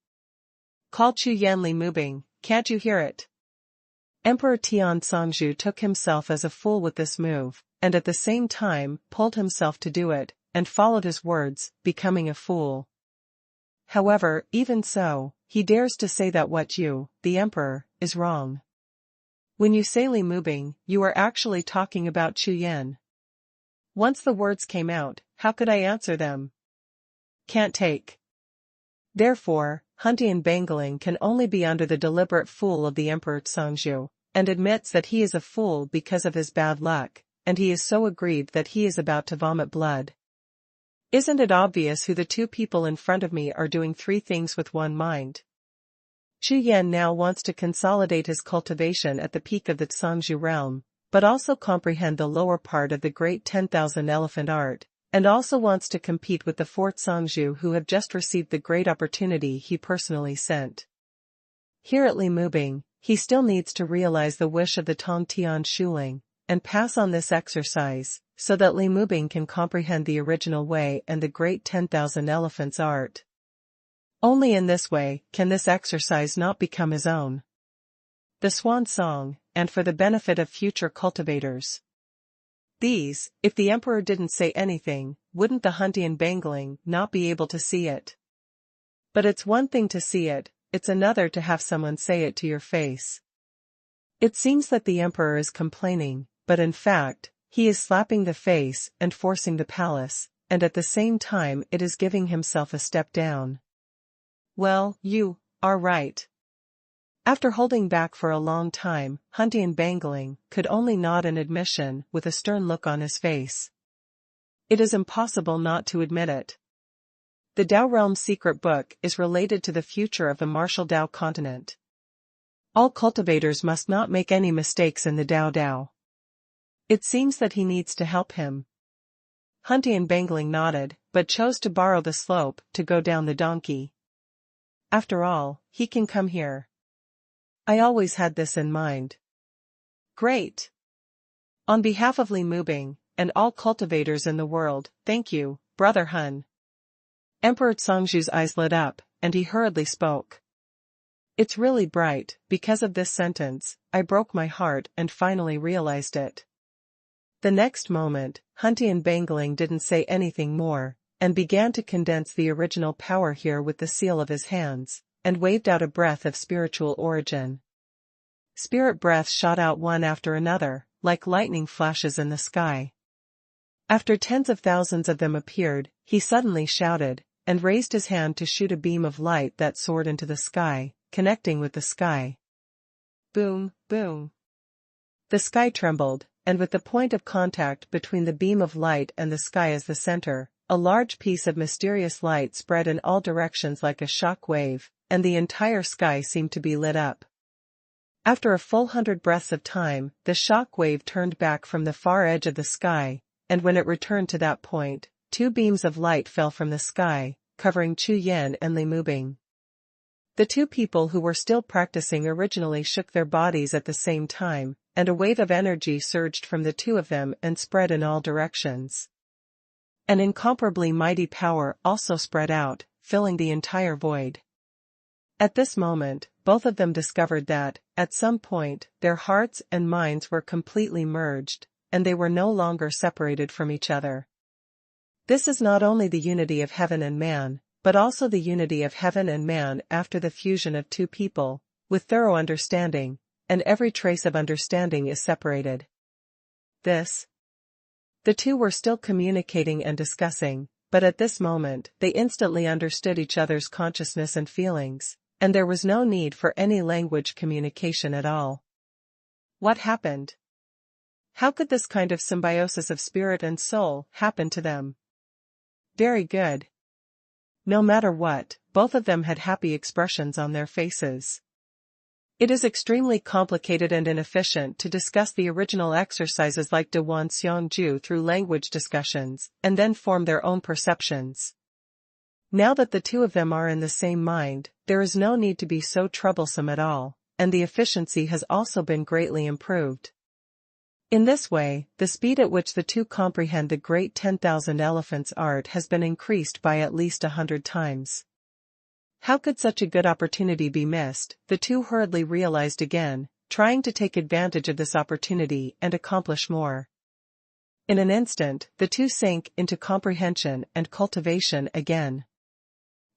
Call Chu Yan Li Mubing, can't you hear it? Emperor Tian Cangzhou took himself as a fool with this move, and at the same time pulled himself to do it, and followed his words, becoming a fool. However, even so, he dares to say that what you, the emperor, is wrong. When you say Li Mubing, you are actually talking about Chu Yan. Once the words came out, how could I answer them? Can't take. Therefore, Hun Dianbangling can only be under the deliberate fool of the Emperor Cangzhou, and admits that he is a fool because of his bad luck, and he is so aggrieved that he is about to vomit blood. Isn't it obvious who the two people in front of me are doing three things with one mind? Chu Yan now wants to consolidate his cultivation at the peak of the Cangzhou realm, but also comprehend the lower part of the great 10,000 elephant art, and also wants to compete with the four Cangzhou who have just received the great opportunity he personally sent. Here at Li Mubing, he still needs to realize the wish of the Tongtian Shuling, and pass on this exercise, so that Li Mubing can comprehend the original way and the great 10,000 elephants art. Only in this way can this exercise not become his own. The Swan Song, and for the benefit of future cultivators. These, if the emperor didn't say anything, wouldn't the Hun Dianbangling not be able to see it? But it's one thing to see it, it's another to have someone say it to your face. It seems that the emperor is complaining, but in fact, he is slapping the face and forcing the palace, and at the same time it is giving himself a step down. Well, you are right. After holding back for a long time, Hun Dianbangling could only nod in admission with a stern look on his face. It is impossible not to admit it. The Dao Realm secret book is related to the future of the martial Dao continent. All cultivators must not make any mistakes in the Dao. It seems that he needs to help him. Hun Dianbangling nodded, but chose to borrow the slope to go down the donkey. After all, he can come here. I always had this in mind. Great. On behalf of Li Mubing, and all cultivators in the world, thank you, Brother Hun. Emperor Cangzhou's eyes lit up, and he hurriedly spoke. It's really bright, because of this sentence, I broke my heart and finally realized it. The next moment, Hun Dianbangling didn't say anything more, and began to condense the original power here with the seal of his hands, and waved out a breath of spiritual origin. Spirit breaths shot out one after another, like lightning flashes in the sky. After tens of thousands of them appeared, he suddenly shouted, and raised his hand to shoot a beam of light that soared into the sky, connecting with the sky. Boom, boom. The sky trembled, and with the point of contact between the beam of light and the sky as the center, a large piece of mysterious light spread in all directions like a shock wave, and the entire sky seemed to be lit up. After a full 100 breaths of time, the shock wave turned back from the far edge of the sky, and when it returned to that point, 2 beams of light fell from the sky, covering Chu Yan and Li Mubing. The 2 people who were still practicing originally shook their bodies at the same time, and a wave of energy surged from the 2 of them and spread in all directions. An incomparably mighty power also spread out, filling the entire void. At this moment, both of them discovered that, at some point, their hearts and minds were completely merged, and they were no longer separated from each other. This is not only the unity of heaven and man, but also the unity of heaven and man after the fusion of 2 people, with thorough understanding, and every trace of understanding is separated. The 2 were still communicating and discussing, but at this moment they instantly understood each other's consciousness and feelings, and there was no need for any language communication at all. What happened? How could this kind of symbiosis of spirit and soul happen to them? Very good. No matter what, both of them had happy expressions on their faces. It is extremely complicated and inefficient to discuss the original exercises like De Wan Xiongju through language discussions, and then form their own perceptions. Now that the 2 of them are in the same mind, there is no need to be so troublesome at all, and the efficiency has also been greatly improved. In this way, the speed at which the 2 comprehend the great 10,000 elephants art has been increased by at least 100 times. How could such a good opportunity be missed? The 2 hurriedly realized again, trying to take advantage of this opportunity and accomplish more. In an instant, the 2 sank into comprehension and cultivation again.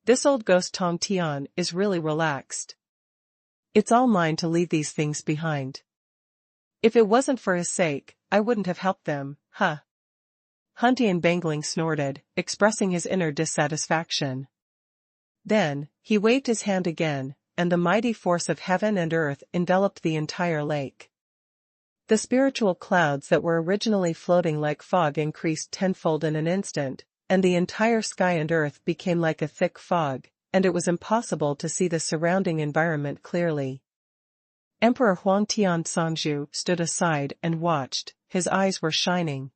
This old ghost Tong Tian is really relaxed. It's all mine to leave these things behind. If it wasn't for his sake, I wouldn't have helped them, huh? Hun Tianbangling snorted, expressing his inner dissatisfaction. Then, he waved his hand again, and the mighty force of heaven and earth enveloped the entire lake. The spiritual clouds that were originally floating like fog increased tenfold in an instant, and the entire sky and earth became like a thick fog, and it was impossible to see the surrounding environment clearly. Emperor Huang Tianzongju stood aside and watched, his eyes were shining.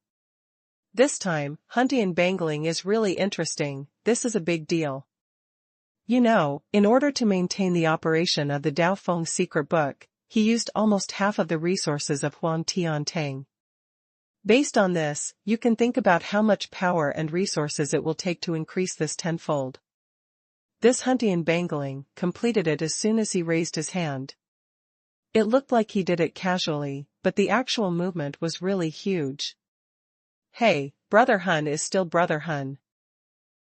This time, Hun Tianbangling is really interesting, this is a big deal. You know, in order to maintain the operation of the Daofeng secret book, he used almost half of the resources of Huang Tiantang. Based on this, you can think about how much power and resources it will take to increase this tenfold. This Hun Tianbangling completed it as soon as he raised his hand. It looked like he did it casually, but the actual movement was really huge. Hey, Brother Hun is still Brother Hun.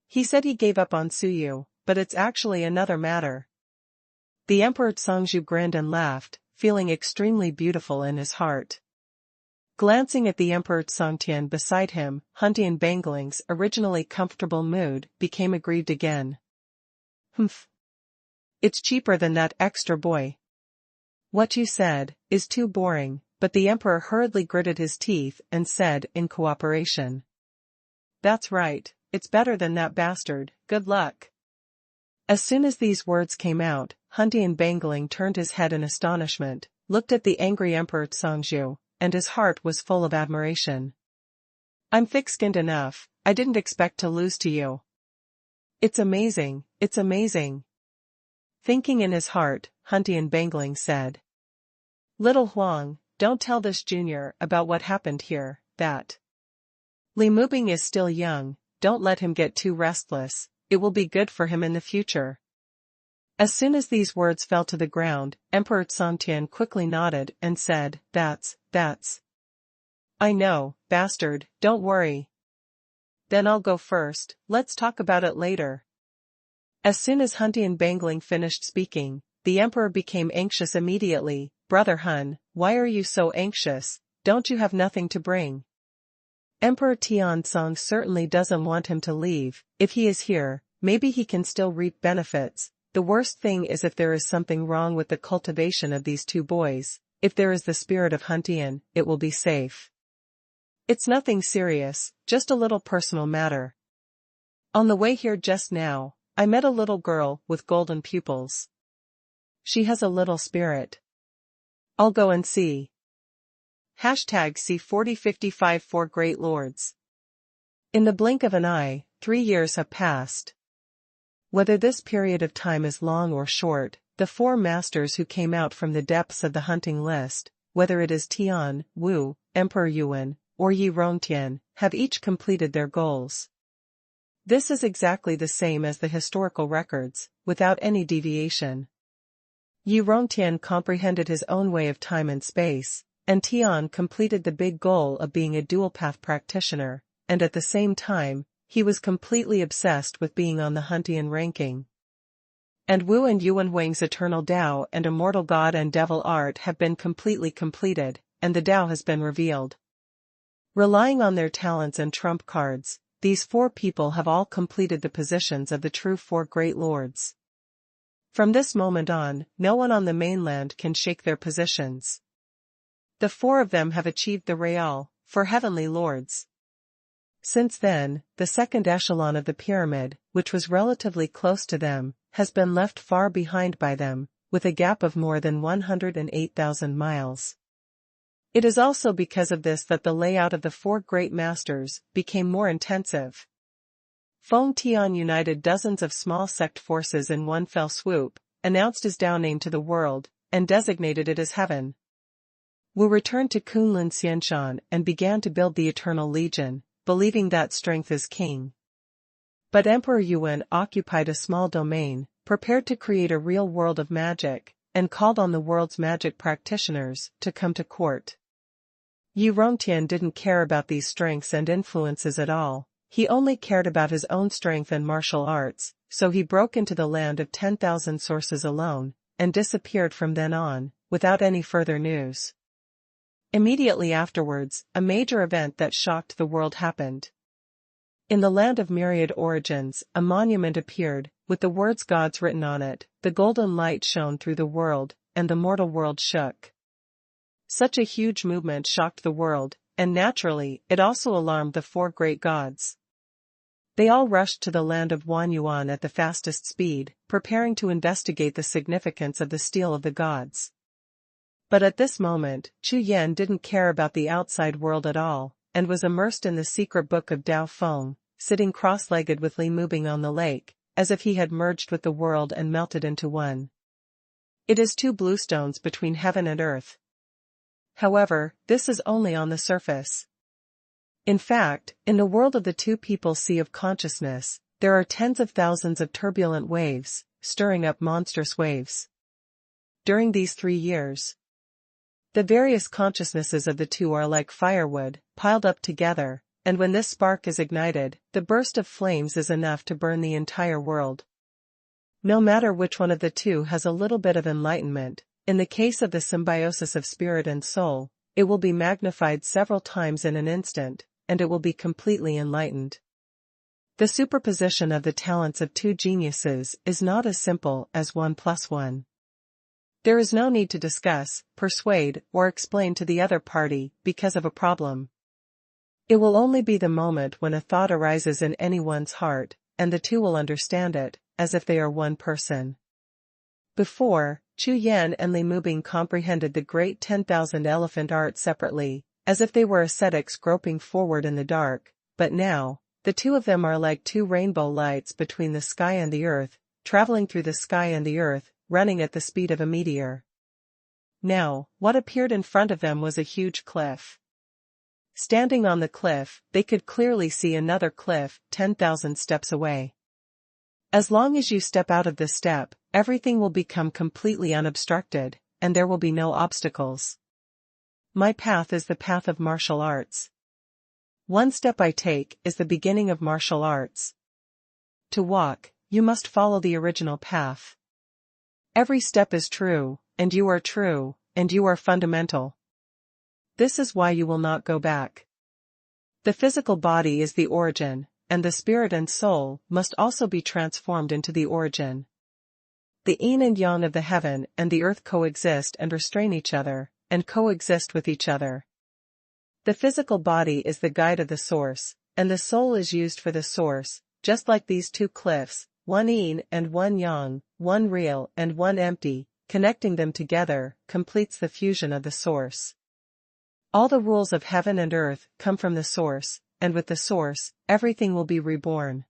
He said he gave up on Suyu, but it's actually another matter. The Emperor Zongju grinned and laughed, feeling extremely beautiful in his heart. Glancing at the Emperor Zongtian beside him, Hun Tianbangling's originally comfortable mood became aggrieved again. Humph. It's cheaper than that extra boy. What you said is too boring, but the Emperor hurriedly gritted his teeth and said in cooperation. That's right, it's better than that bastard, good luck. As soon as these words came out, Hun Tianbangling turned his head in astonishment, looked at the angry Emperor Zongju, and his heart was full of admiration. I'm thick-skinned enough, I didn't expect to lose to you. It's amazing, it's amazing. Thinking in his heart, Hun Tianbangling said. Little Huang, don't tell this junior about what happened here, that. Li Mubing is still young, don't let him get too restless, it will be good for him in the future. As soon as these words fell to the ground, Emperor Zongtian quickly nodded and said, That's. I know, bastard, don't worry. Then I'll go first, let's talk about it later. As soon as Hun Tianbangling finished speaking, the Emperor became anxious immediately. Brother Hun, why are you so anxious, don't you have nothing to bring? Emperor Tianzong certainly doesn't want him to leave, if he is here, maybe he can still reap benefits. The worst thing is if there is something wrong with the cultivation of these two boys, if there is the spirit of Huntian, it will be safe. It's nothing serious, just a little personal matter. On the way here just now, I met a little girl with golden pupils. She has a little spirit. I'll go and see. #C4055 for Great Lords. In the blink of an eye, 3 years have passed. Whether this period of time is long or short, the 4 masters who came out from the depths of the hunting list, whether it is Tian, Wu, Emperor Yuan, or Yi Rongtian, have each completed their goals. This is exactly the same as the historical records, without any deviation. Yi Rongtian comprehended his own way of time and space, and Tian completed the big goal of being a dual-path practitioner, and at the same time, he was completely obsessed with being on the Huntian ranking. And Wu and Yuan Wang's eternal Tao and immortal God and devil art have been completely completed, and the Tao has been revealed. Relying on their talents and trump cards, these 4 people have all completed the positions of the true 4 great lords. From this moment on, no one on the mainland can shake their positions. The 4 of them have achieved the Real, for heavenly lords. Since then, the second echelon of the pyramid, which was relatively close to them, has been left far behind by them, with a gap of more than 108,000 miles. It is also because of this that the layout of the 4 great masters became more intensive. Feng Tian united dozens of small sect forces in one fell swoop, announced his Tao name to the world, and designated it as heaven. Wu returned to Kunlun Xianshan and began to build the Eternal Legion, believing that strength is king. But Emperor Yuan occupied a small domain, prepared to create a real world of magic, and called on the world's magic practitioners to come to court. Yi Rongtian didn't care about these strengths and influences at all, he only cared about his own strength and martial arts, so he broke into the land of 10,000 sources alone, and disappeared from then on, without any further news. Immediately afterwards, a major event that shocked the world happened. In the land of myriad origins, a monument appeared, with the words gods written on it. The golden light shone through the world, and the mortal world shook. Such a huge movement shocked the world, and naturally, it also alarmed the 4 great gods. They all rushed to the land of Xuanhuan at the fastest speed, preparing to investigate the significance of the steel of the gods. But at this moment, Chu Yan didn't care about the outside world at all, and was immersed in the secret book of Dao Feng, sitting cross-legged with Li moving on the lake, as if he had merged with the world and melted into one. It is 2 bluestones between heaven and earth. However, this is only on the surface. In fact, in the world of the 2 people sea of consciousness, there are tens of thousands of turbulent waves, stirring up monstrous waves. During these 3 years, the various consciousnesses of the 2 are like firewood, piled up together, and when this spark is ignited, the burst of flames is enough to burn the entire world. No matter which one of the 2 has a little bit of enlightenment, in the case of the symbiosis of spirit and soul, it will be magnified several times in an instant, and it will be completely enlightened. The superposition of the talents of 2 geniuses is not as simple as 1 + 1. There is no need to discuss, persuade, or explain to the other party because of a problem. It will only be the moment when a thought arises in anyone's heart, and the 2 will understand it, as if they are one person. Before, Chu Yan and Li Mubing comprehended the great 10,000 elephant art separately, as if they were ascetics groping forward in the dark, but now, the 2 of them are like 2 rainbow lights between the sky and the earth, traveling through the sky and the earth, running at the speed of a meteor. Now, what appeared in front of them was a huge cliff. Standing on the cliff, they could clearly see another cliff 10,000 steps away. As long as you step out of this step, everything will become completely unobstructed, and there will be no obstacles. My path is the path of martial arts. One step I take is the beginning of martial arts. To walk, you must follow the original path. Every step is true, and you are true, and you are fundamental. This is why you will not go back. The physical body is the origin, and the spirit and soul must also be transformed into the origin. The yin and yang of the heaven and the earth coexist and restrain each other, and coexist with each other. The physical body is the guide of the source, and the soul is used for the source, just like these two cliffs, one yin and one yang, one real and one empty, connecting them together, completes the fusion of the source. All the rules of heaven and earth come from the source, and with the source, everything will be reborn.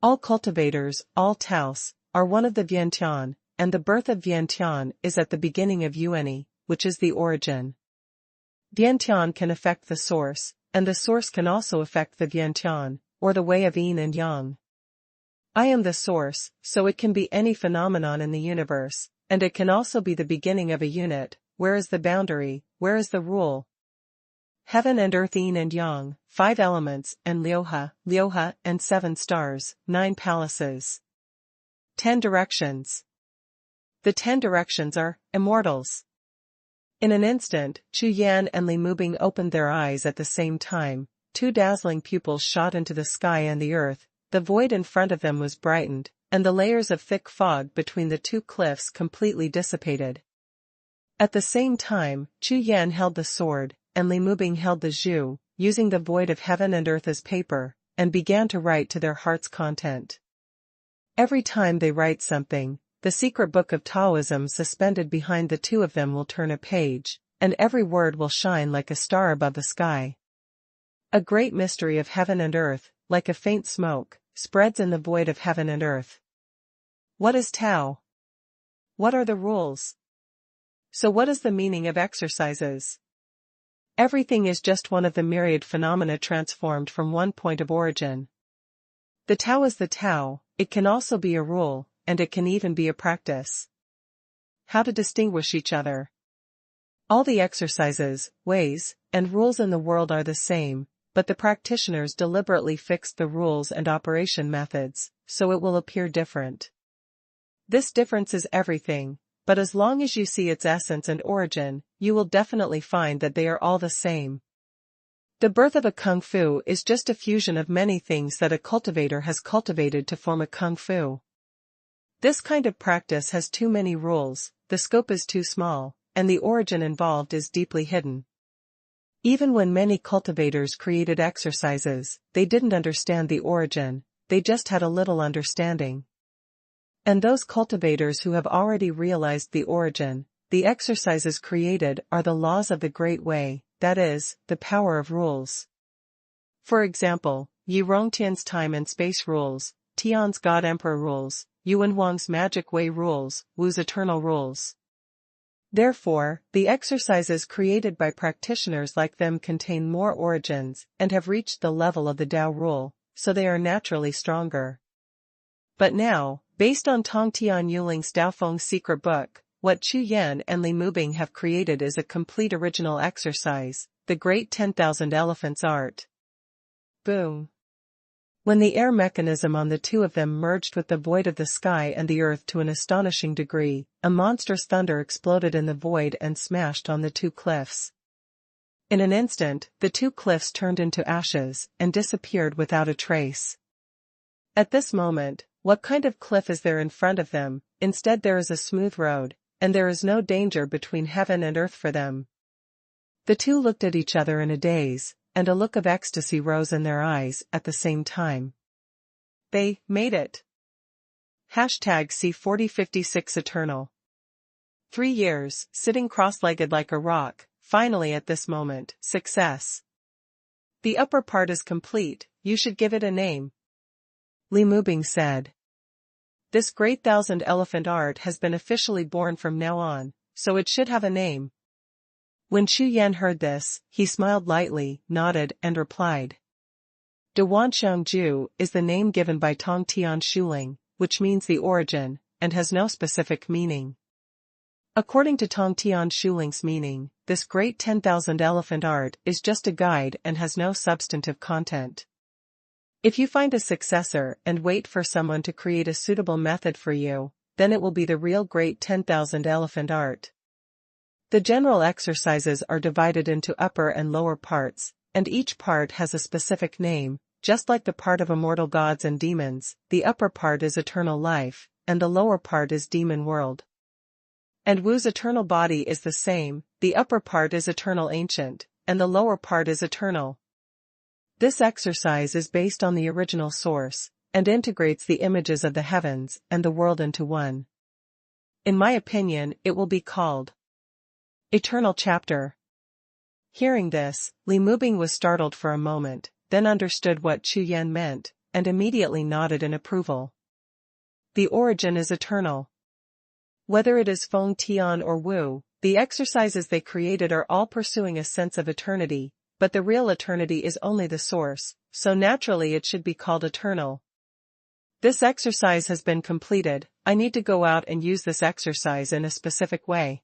All cultivators, all Taos, are one of the Vientiane, and the birth of Vientiane is at the beginning of Yuani, which is the origin. Vientiane can affect the source, and the source can also affect the Vientiane, or the way of yin and yang. I am the source, so it can be any phenomenon in the universe, and it can also be the beginning of a unit. Where is the boundary, where is the rule? Heaven and earth, yin and yang, 5 elements, and Liuha, and 7 stars, 9 palaces. 10 directions. The 10 directions are immortals. In an instant, Chu Yan and Li Mubing opened their eyes at the same time. 2 dazzling pupils shot into the sky and the earth. The void in front of them was brightened, and the layers of thick fog between the 2 cliffs completely dissipated. At the same time, Chu Yan held the sword, and Li Mubing held the Zhu, using the void of heaven and earth as paper, and began to write to their heart's content. Every time they write something, the secret book of Taoism suspended behind the 2 of them will turn a page, and every word will shine like a star above the sky. A great mystery of heaven and earth, like a faint smoke, spreads in the void of heaven and earth. What is Tao? What are the rules? So what is the meaning of exercises? Everything is just one of the myriad phenomena transformed from one point of origin. The Tao is the Tao, it can also be a rule, and it can even be a practice. How to distinguish each other? All the exercises, ways, and rules in the world are the same, but the practitioners deliberately fixed the rules and operation methods, so it will appear different. This difference is everything, but as long as you see its essence and origin, you will definitely find that they are all the same. The birth of a kung fu is just a fusion of many things that a cultivator has cultivated to form a kung fu. This kind of practice has too many rules, the scope is too small, and the origin involved is deeply hidden. Even when many cultivators created exercises, they didn't understand the origin, they just had a little understanding. And those cultivators who have already realized the origin, the exercises created are the laws of the Great Way, that is, the power of rules. For example, Yi Rongtian's time and space rules, Tian's God Emperor rules, Yuan Huang's magic way rules, Wu's eternal rules. Therefore, the exercises created by practitioners like them contain more origins and have reached the level of the Tao rule, so they are naturally stronger. But now, based on Tong Tian Yuling's Daofeng secret book, what Chu Yan and Li Mubing have created is a complete original exercise, the Great 10,000 Elephants Art. Boom! When the air mechanism on the 2 of them merged with the void of the sky and the earth to an astonishing degree, a monstrous thunder exploded in the void and smashed on the 2 cliffs. In an instant, the 2 cliffs turned into ashes and disappeared without a trace. At this moment, what kind of cliff is there in front of them? Instead there is a smooth road, and there is no danger between heaven and earth for them. The 2 looked at each other in a daze, and a look of ecstasy rose in their eyes at the same time. They made it. #C4056 Eternal. 3 years, sitting cross-legged like a rock, finally at this moment, success. The upper part is complete, you should give it a name. Li Mubing said. This great 1,000 elephant art has been officially born from now on, so it should have a name. When Chu Yan heard this, he smiled lightly, nodded, and replied. Dewanxiangju is the name given by Tong Tian Shuling, which means the origin, and has no specific meaning. According to Tong Tian Shuling's meaning, this great 10,000 elephant art is just a guide and has no substantive content. If you find a successor and wait for someone to create a suitable method for you, then it will be the real great 10,000 elephant art. The general exercises are divided into upper and lower parts, and each part has a specific name, just like the part of immortal gods and demons, the upper part is eternal life, and the lower part is demon world. And Wu's eternal body is the same, the upper part is eternal ancient, and the lower part is eternal. This exercise is based on the original source, and integrates the images of the heavens and the world into one. In my opinion, it will be called Eternal Chapter. Hearing this, Li Mubing was startled for a moment, then understood what Chu Yan meant, and immediately nodded in approval. The origin is eternal. Whether it is Feng Tian or Wu, the exercises they created are all pursuing a sense of eternity, but the real eternity is only the source, so naturally it should be called eternal. This exercise has been completed, I need to go out and use this exercise in a specific way.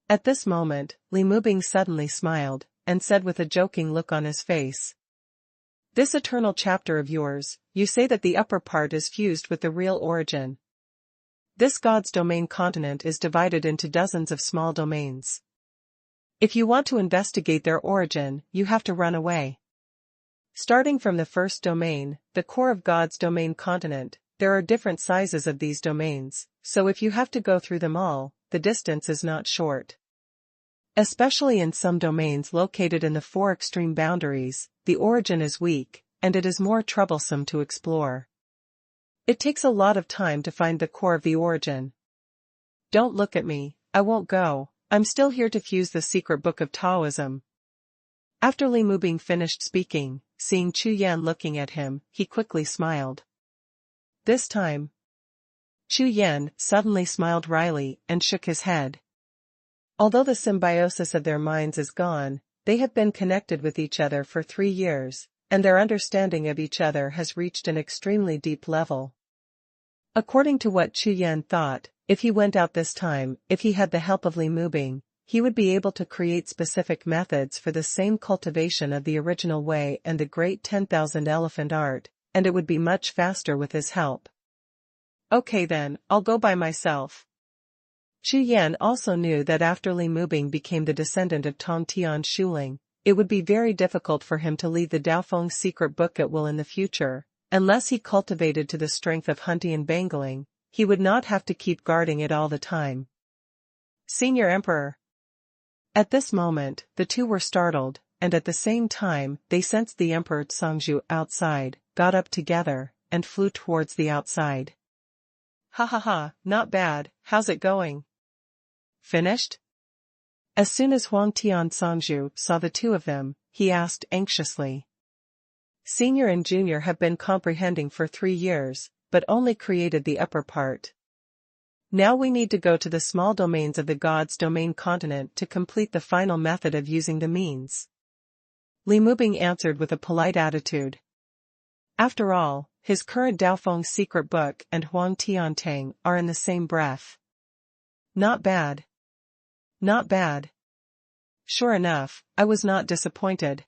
At this moment, Li Mubing suddenly smiled, and said with a joking look on his face. This eternal chapter of yours, you say that the upper part is fused with the real origin. This God's domain continent is divided into dozens of small domains. If you want to investigate their origin, you have to run away. Starting from the first domain, the core of God's domain continent, there are different sizes of these domains, so if you have to go through them all, the distance is not short. Especially in some domains located in the four extreme boundaries, the origin is weak, and it is more troublesome to explore. It takes a lot of time to find the core of the origin. Don't look at me, I won't go, I'm still here to fuse the secret book of Taoism. After Li Mubing finished speaking, seeing Chu Yan looking at him, he quickly smiled. This time, Chu Yan suddenly smiled wryly and shook his head. Although the symbiosis of their minds is gone, they have been connected with each other for 3 years, and their understanding of each other has reached an extremely deep level. According to what Chu Yan thought, if he went out this time, if he had the help of Li Mubing, he would be able to create specific methods for the same cultivation of the original way and the great 10,000 elephant art, and it would be much faster with his help. Okay then, I'll go by myself. Chu Yan also knew that after Li Mubing became the descendant of Tong Tian Shuling, it would be very difficult for him to lead the Daofeng secret book at will in the future, unless he cultivated to the strength of hunting and bangling, he would not have to keep guarding it all the time. Senior Emperor. At this moment, the two were startled, and at the same time, they sensed the Emperor Cangzhu outside, got up together, and flew towards the outside. Ha ha ha, not bad, how's it going? Finished? As soon as Huang Tian Cangzhu saw the two of them, he asked anxiously. Senior and Junior have been comprehending for 3 years, but only created the upper part. Now we need to go to the small domains of the God's domain continent to complete the final method of using the means. Li Mubing answered with a polite attitude. After all, his current Daofeng secret book and Huang Tiantang are in the same breath. Not bad. Not bad. Sure enough, I was not disappointed.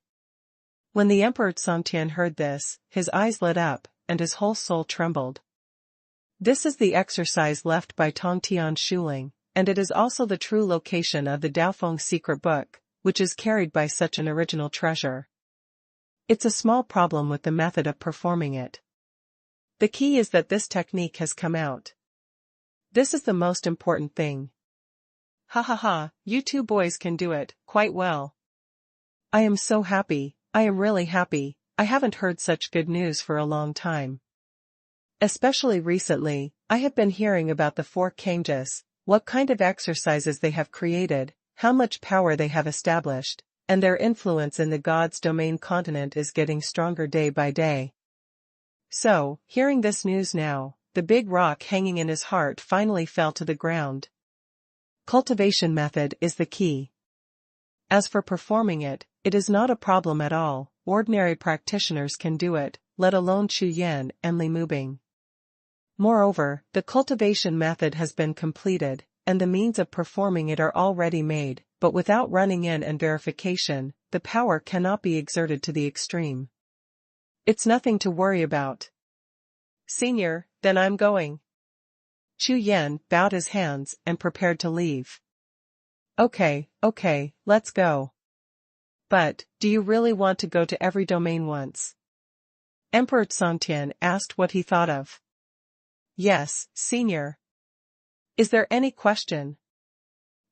When the Emperor Cangtian heard this, his eyes lit up, and his whole soul trembled. This is the exercise left by Tong Tian Shuling, and it is also the true location of the Daofeng secret book, which is carried by such an original treasure. It's a small problem with the method of performing it. The key is that this technique has come out. This is the most important thing. Ha ha ha, you two boys can do it, quite well. I am so happy, I am really happy, I haven't heard such good news for a long time. Especially recently, I have been hearing about the 4 Kanges, what kind of exercises they have created, how much power they have established, and their influence in the God's domain continent is getting stronger day by day. So, hearing this news now, the big rock hanging in his heart finally fell to the ground. Cultivation method is the key. As for performing it, it is not a problem at all, ordinary practitioners can do it, let alone Chu Yan and Li Mubing. Moreover, the cultivation method has been completed, and the means of performing it are already made, but without running in and verification, the power cannot be exerted to the extreme. It's nothing to worry about. Senior, then I'm going. Chu Yan bowed his hands and prepared to leave. Okay, let's go. But, do you really want to go to every domain once? Emperor Songtian asked what he thought of. Yes, senior. Is there any question?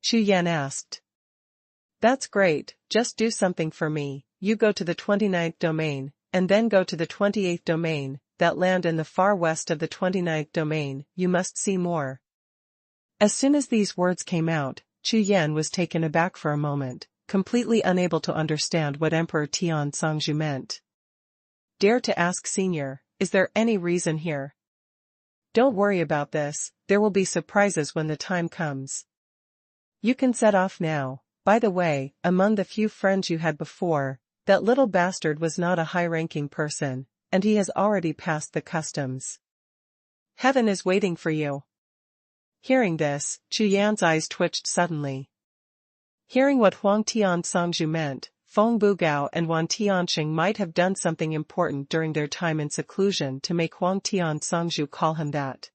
Chu Yan asked. That's great, just do something for me. You go to the 29th domain, and then go to the 28th domain, that land in the far west of the 29th domain. You must see more. As soon as these words came out, Chu Yan was taken aback for a moment, completely unable to understand what Emperor Tian Songzhu meant. Dare to ask senior, is there any reason here? Don't worry about this, there will be surprises when the time comes. You can set off now. By the way, among the few friends you had before, that little bastard was not a high-ranking person, and he has already passed the customs. Heaven is waiting for you. Hearing this, Chu Yan's eyes twitched suddenly. Hearing what Huang Tian Songzhu meant, Feng Bugao and Wan Tianxing might have done something important during their time in seclusion to make Huang Tian Songzhu call him that.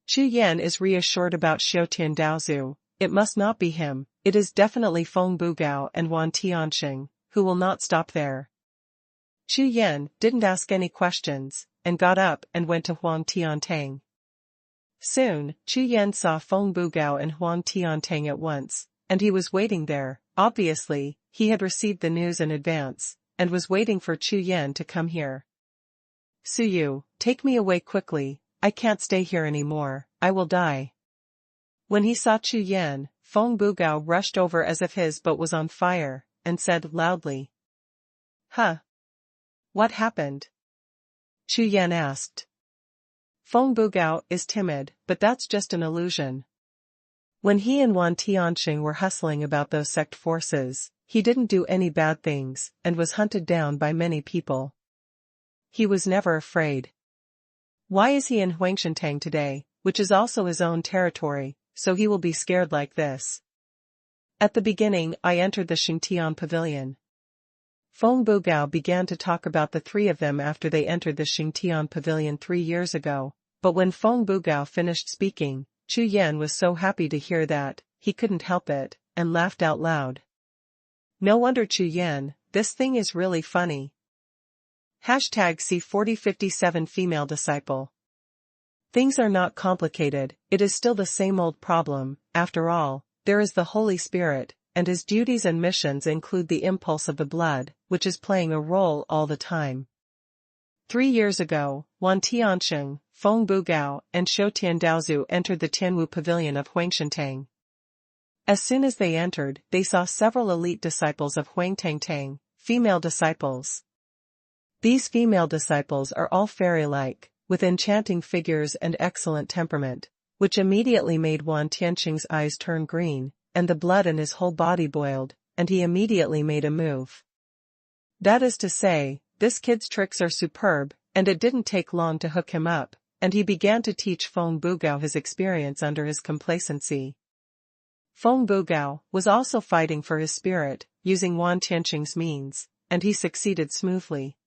Chu Yan is reassured about Xiaotian Daozu. It must not be him, it is definitely Feng Bugao and Wan Tianxing, who will not stop there. Chu Yan didn't ask any questions, and got up and went to Huang Tiantang. Soon, Chu Yan saw Feng Bugao and Huang Tiantang at once, and he was waiting there. Obviously, he had received the news in advance, and was waiting for Chu Yan to come here. Suyu, take me away quickly, I can't stay here anymore, I will die. When he saw Chu Yan, Feng Bugao rushed over as if his boat was on fire, and said loudly. Huh? What happened? Chu Yan asked. Feng Bugao is timid, but that's just an illusion. When he and Wan Tianxing were hustling about those sect forces, he didn't do any bad things, and was hunted down by many people. He was never afraid. Why is he in Huangshentang today, which is also his own territory, so he will be scared like this? At the beginning I entered the Xingtian pavilion. Feng Bugao began to talk about the three of them after they entered the Xingtian pavilion 3 years ago, but when Feng Bugao finished speaking, Chu Yan was so happy to hear that, he couldn't help it, and laughed out loud. No wonder Chu Yan, this thing is really funny. #C4057 Female Disciple. Things are not complicated, it is still the same old problem. After all, there is the Holy Spirit, and his duties and missions include the impulse of the blood, which is playing a role all the time. 3 years ago, Wan Tianxing, Feng Bugao, and Xiaotian Daozu entered the Tianwu pavilion of Huangshentang. As soon as they entered, they saw several elite disciples of Huangtangtang, female disciples. These female disciples are all fairy-like, with enchanting figures and excellent temperament, which immediately made Wan Tianxing's eyes turn green, and the blood in his whole body boiled, and he immediately made a move. That is to say, this kid's tricks are superb, and it didn't take long to hook him up, and he began to teach Feng Bugao his experience under his complacency. Feng Bugao was also fighting for his spirit, using Wan Tianxing's means, and he succeeded smoothly.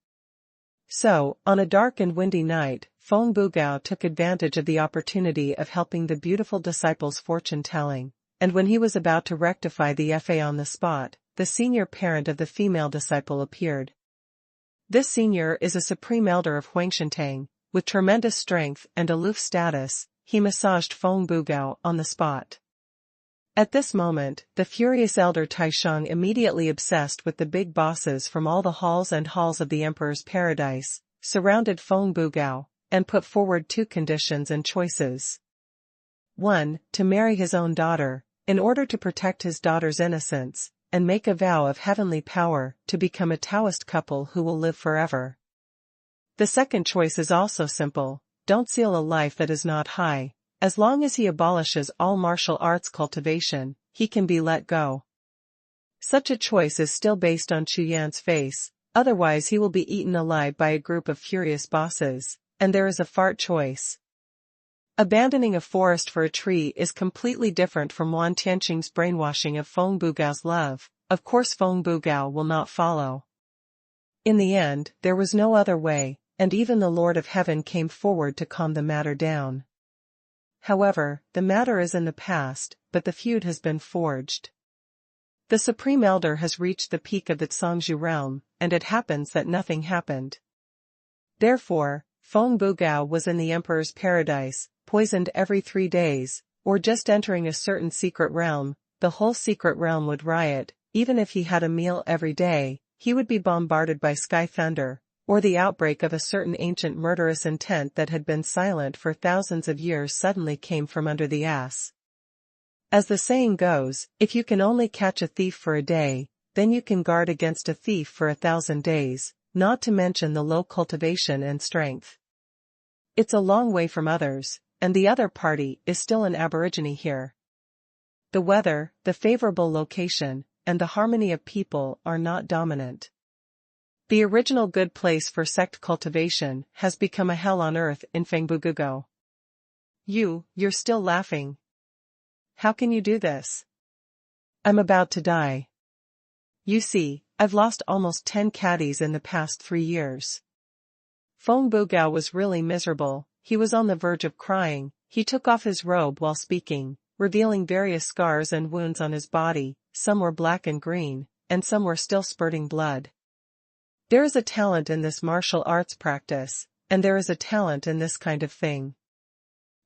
So, on a dark and windy night, Feng Bugao took advantage of the opportunity of helping the beautiful disciple's fortune-telling, and when he was about to rectify the FA on the spot, the senior parent of the female disciple appeared. This senior is a supreme elder of Huangshentang, with tremendous strength and aloof status. He massaged Feng Bugao on the spot. At this moment, the furious elder Taishang, immediately obsessed with the big bosses from all the halls and halls of the Emperor's paradise, surrounded Feng Bugao, and put forward 2 conditions and choices. 1. To marry his own daughter, in order to protect his daughter's innocence, and make a vow of heavenly power to become a Taoist couple who will live forever. The second choice is also simple: don't seal a life that is not high. As long as he abolishes all martial arts cultivation, he can be let go. Such a choice is still based on Chu Yan's face, otherwise he will be eaten alive by a group of furious bosses, and there is a fart choice. Abandoning a forest for a tree is completely different from Wan Tianxing's brainwashing of Feng Bugao's love. Of course Feng Bugao will not follow. In the end, there was no other way, and even the Lord of Heaven came forward to calm the matter down. However, the matter is in the past, but the feud has been forged. The Supreme Elder has reached the peak of the Songzhu realm, and it happens that nothing happened. Therefore, Feng Bugao was in the emperor's paradise, poisoned every 3 days, or just entering a certain secret realm. The whole secret realm would riot. Even if he had a meal every day, he would be bombarded by sky thunder, or the outbreak of a certain ancient murderous intent that had been silent for thousands of years suddenly came from under the ass. As the saying goes, if you can only catch a thief for a day, then you can guard against a thief for 1,000 days, not to mention the low cultivation and strength. It's a long way from others, and the other party is still an aborigine here. The weather, the favorable location, and the harmony of people are not dominant. The original good place for sect cultivation has become a hell on earth in Fengbugugo. You're still laughing. How can you do this? I'm about to die. You see, I've lost almost 10 caddies in the past 3 years. Feng Bugao was really miserable. He was on the verge of crying. He took off his robe while speaking, revealing various scars and wounds on his body. Some were black and green, and some were still spurting blood. There is a talent in this martial arts practice, and there is a talent in this kind of thing.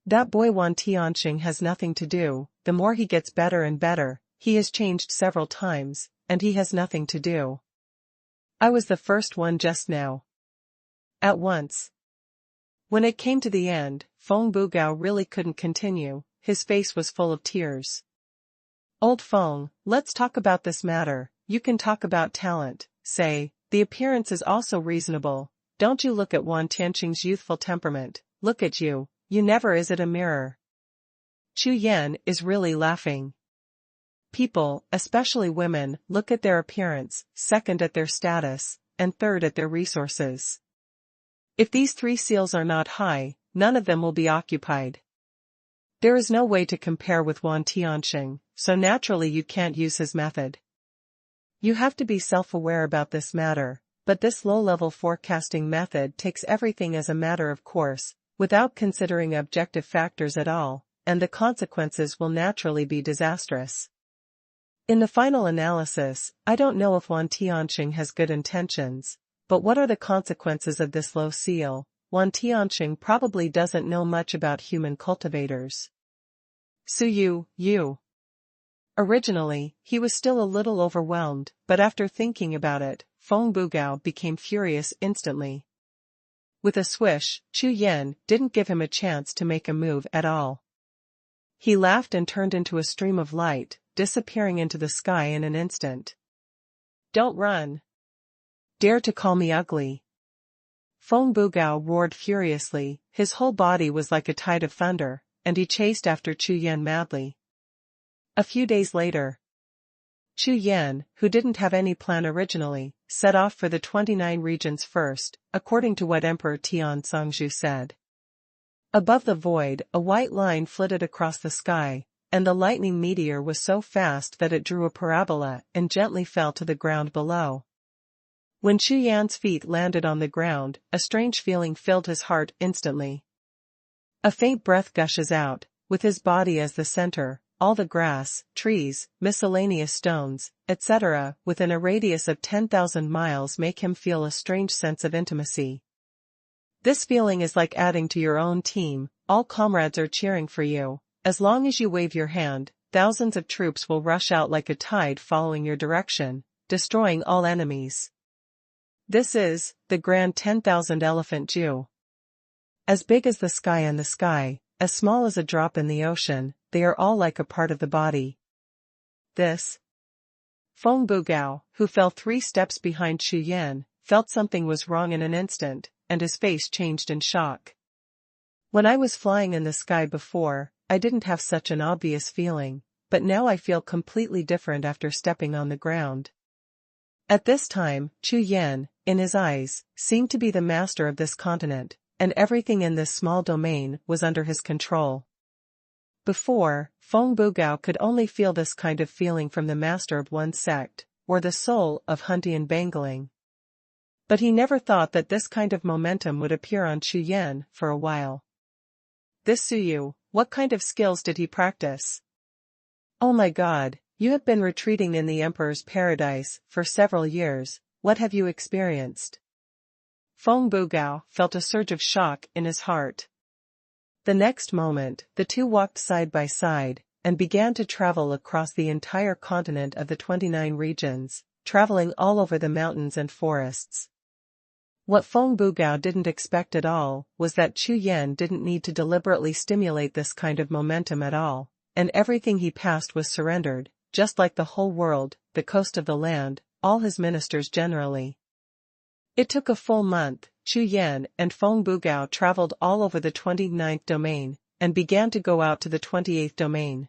That boy Wan Tianxing has nothing to do. The more he gets better and better, he has changed several times, and he has nothing to do. I was the first one just now. At once. When it came to the end, Feng Bugao really couldn't continue. His face was full of tears. Old Feng, let's talk about this matter. You can talk about talent, say, the appearance is also reasonable. Don't you look at Wan Tianxing's youthful temperament, look at you, never is it a mirror. Chu Yan is really laughing. People, especially women, look at their appearance, second at their status, and third at their resources. If these 3 seals are not high, none of them will be occupied. There is no way to compare with Wan Tianxing, so naturally you can't use his method. You have to be self-aware about this matter, but this low-level forecasting method takes everything as a matter of course, without considering objective factors at all, and the consequences will naturally be disastrous. In the final analysis, I don't know if Wan Tianxing has good intentions, but what are the consequences of this low seal? Wan Tianxing probably doesn't know much about human cultivators. You. Originally, he was still a little overwhelmed, but after thinking about it, Feng Bugao became furious instantly. With a swish, Chu Yan didn't give him a chance to make a move at all. He laughed and turned into a stream of light, disappearing into the sky in an instant. Don't run. Dare to call me ugly. Feng Bugao roared furiously. His whole body was like a tide of thunder, and he chased after Chu Yan madly. A few days later, Chu Yan, who didn't have any plan originally, set off for the 29 regions first, according to what Emperor Tian Songzhu said. Above the void, a white line flitted across the sky, and the lightning meteor was so fast that it drew a parabola and gently fell to the ground below. When Chu Yan's feet landed on the ground, a strange feeling filled his heart instantly. A faint breath gushes out, with his body as the center. All the grass, trees, miscellaneous stones, etc., within a radius of 10,000 miles make him feel a strange sense of intimacy. This feeling is like adding to your own team. All comrades are cheering for you. As long as you wave your hand, thousands of troops will rush out like a tide following your direction, destroying all enemies. This is the grand 10,000 elephant Jew. As big as the sky and the sky, as small as a drop in the ocean, they are all like a part of the body. This. Feng Bugao, who fell 3 steps behind Chu Yan, felt something was wrong in an instant, and his face changed in shock. When I was flying in the sky before, I didn't have such an obvious feeling, but now I feel completely different after stepping on the ground. At this time, Chu Yan, in his eyes, seemed to be the master of this continent, and everything in this small domain was under his control. Before, Feng Bugao could only feel this kind of feeling from the master of one sect, or the soul of Huntian Bangling. But he never thought that this kind of momentum would appear on Chu Yan for a while. This Suyu, what kind of skills did he practice? Oh my God, you have been retreating in the Emperor's paradise for several years, what have you experienced? Feng Bugao felt a surge of shock in his heart. The next moment, the two walked side by side, and began to travel across the entire continent of the 29 regions, traveling all over the mountains and forests. What Feng Bugao didn't expect at all was that Chu Yan didn't need to deliberately stimulate this kind of momentum at all, and everything he passed was surrendered, just like the whole world, the coast of the land, all his ministers generally. It took a full month. Chu Yan and Feng Bugao traveled all over the 29th domain, and began to go out to the 28th domain.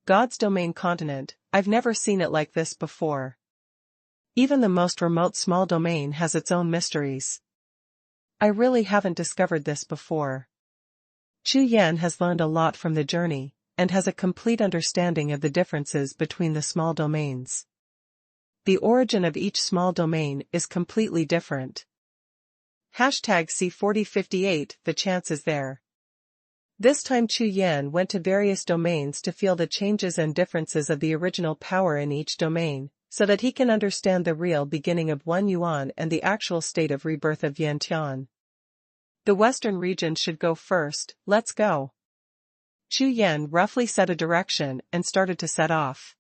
God's domain continent, I've never seen it like this before. Even the most remote small domain has its own mysteries. I really haven't discovered this before. Chu Yan has learned a lot from the journey, and has a complete understanding of the differences between the small domains. The origin of each small domain is completely different. #C4058, the chance is there. This time Chu Yan went to various domains to feel the changes and differences of the original power in each domain, so that he can understand the real beginning of One Yuan and the actual state of rebirth of Yantian. The western region should go first, let's go. Chu Yan roughly set a direction and started to set off.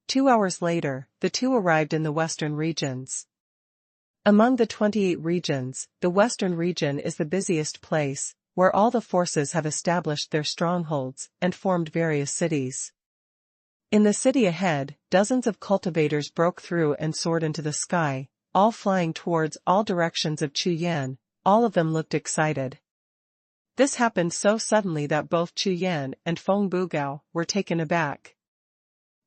2 hours later, the two arrived in the western regions. Among the 28 regions, the western region is the busiest place, where all the forces have established their strongholds and formed various cities. In the city ahead, dozens of cultivators broke through and soared into the sky, all flying towards all directions of Chu Yan. All of them looked excited. This happened so suddenly that both Chu Yan and Feng Bugao were taken aback.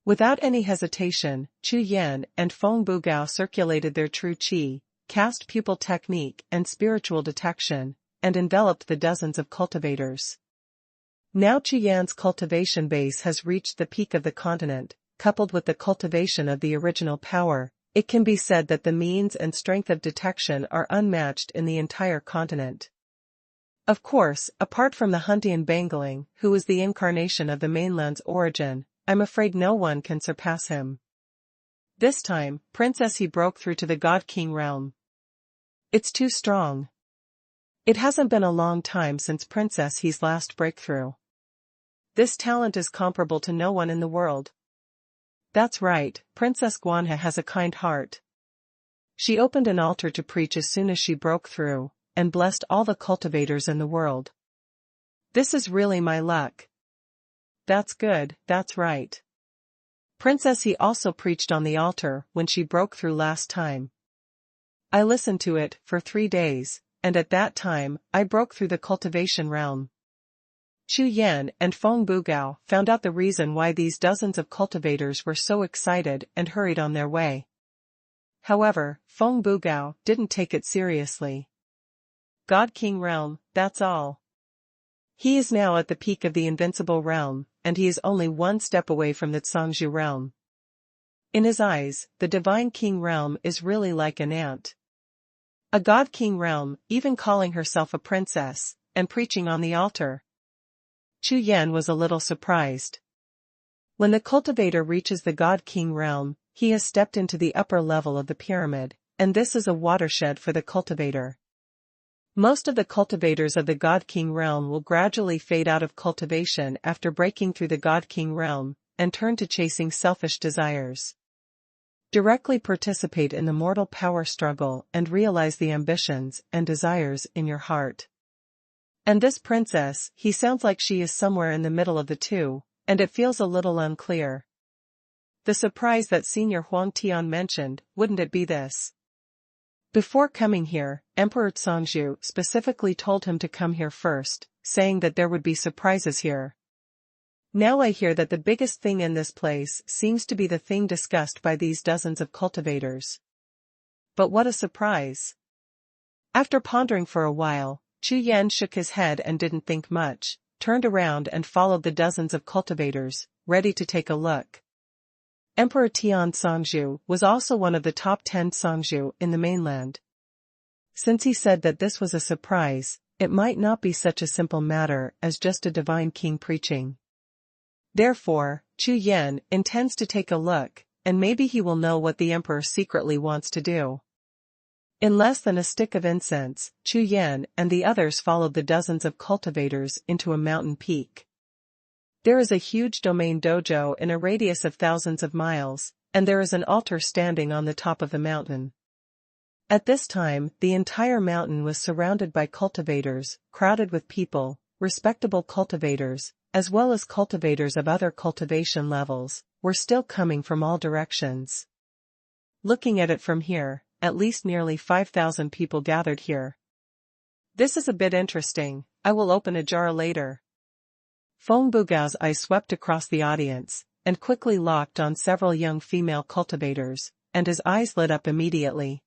Without any hesitation, Chu Yan and Feng Bugao circulated their true qi, cast pupil technique and spiritual detection, and enveloped the dozens of cultivators. Now Chu Yan's cultivation base has reached the peak of the continent, coupled with the cultivation of the original power. It can be said that the means and strength of detection are unmatched in the entire continent. Of course, apart from the Huntian Bangling, who is the incarnation of the mainland's origin, I'm afraid no one can surpass him. This time, Princess He broke through to the God King realm. It's too strong. It hasn't been a long time since Princess He's last breakthrough. This talent is comparable to no one in the world. That's right, Princess Guanhe has a kind heart. She opened an altar to preach as soon as she broke through, and blessed all the cultivators in the world. This is really my luck. That's good, that's right. Princess He also preached on the altar when she broke through last time. I listened to it for 3 days, and at that time, I broke through the cultivation realm. Chu Yan and Feng Bugao found out the reason why these dozens of cultivators were so excited and hurried on their way. However, Feng Bugao didn't take it seriously. God King realm, that's all. He is now at the peak of the invincible realm, and he is only one step away from the Zhangzhu realm. In his eyes, the divine king realm is really like an ant. A God King realm, even calling herself a princess, and preaching on the altar. Chu Yan was a little surprised. When the cultivator reaches the God King realm, he has stepped into the upper level of the pyramid, and this is a watershed for the cultivator. Most of the cultivators of the God King realm will gradually fade out of cultivation after breaking through the God King realm, and turn to chasing selfish desires. Directly participate in the mortal power struggle and realize the ambitions and desires in your heart. And this princess, he sounds like she is somewhere in the middle of the two, and it feels a little unclear. The surprise that Senior Huang Tian mentioned, wouldn't it be this? Before coming here, Emperor Zhangzhu specifically told him to come here first, saying that there would be surprises here. Now I hear that the biggest thing in this place seems to be the thing discussed by these dozens of cultivators. But what a surprise! After pondering for a while, Chu Yan shook his head and didn't think much, turned around and followed the dozens of cultivators, ready to take a look. Emperor Tian Zhangzhu was also one of the top 10 Zhangzhu in the mainland. Since he said that this was a surprise, it might not be such a simple matter as just a divine king preaching. Therefore, Chu Yan intends to take a look, and maybe he will know what the emperor secretly wants to do. In less than a stick of incense, Chu Yan and the others followed the dozens of cultivators into a mountain peak. There is a huge domain dojo in a radius of thousands of miles, and there is an altar standing on the top of the mountain. At this time, the entire mountain was surrounded by cultivators, crowded with people, respectable cultivators, as well as cultivators of other cultivation levels, were still coming from all directions. Looking at it from here, at least nearly 5,000 people gathered here. This is a bit interesting. I will open a jar later. Feng Bugao's eyes swept across the audience, and quickly locked on several young female cultivators, and his eyes lit up immediately.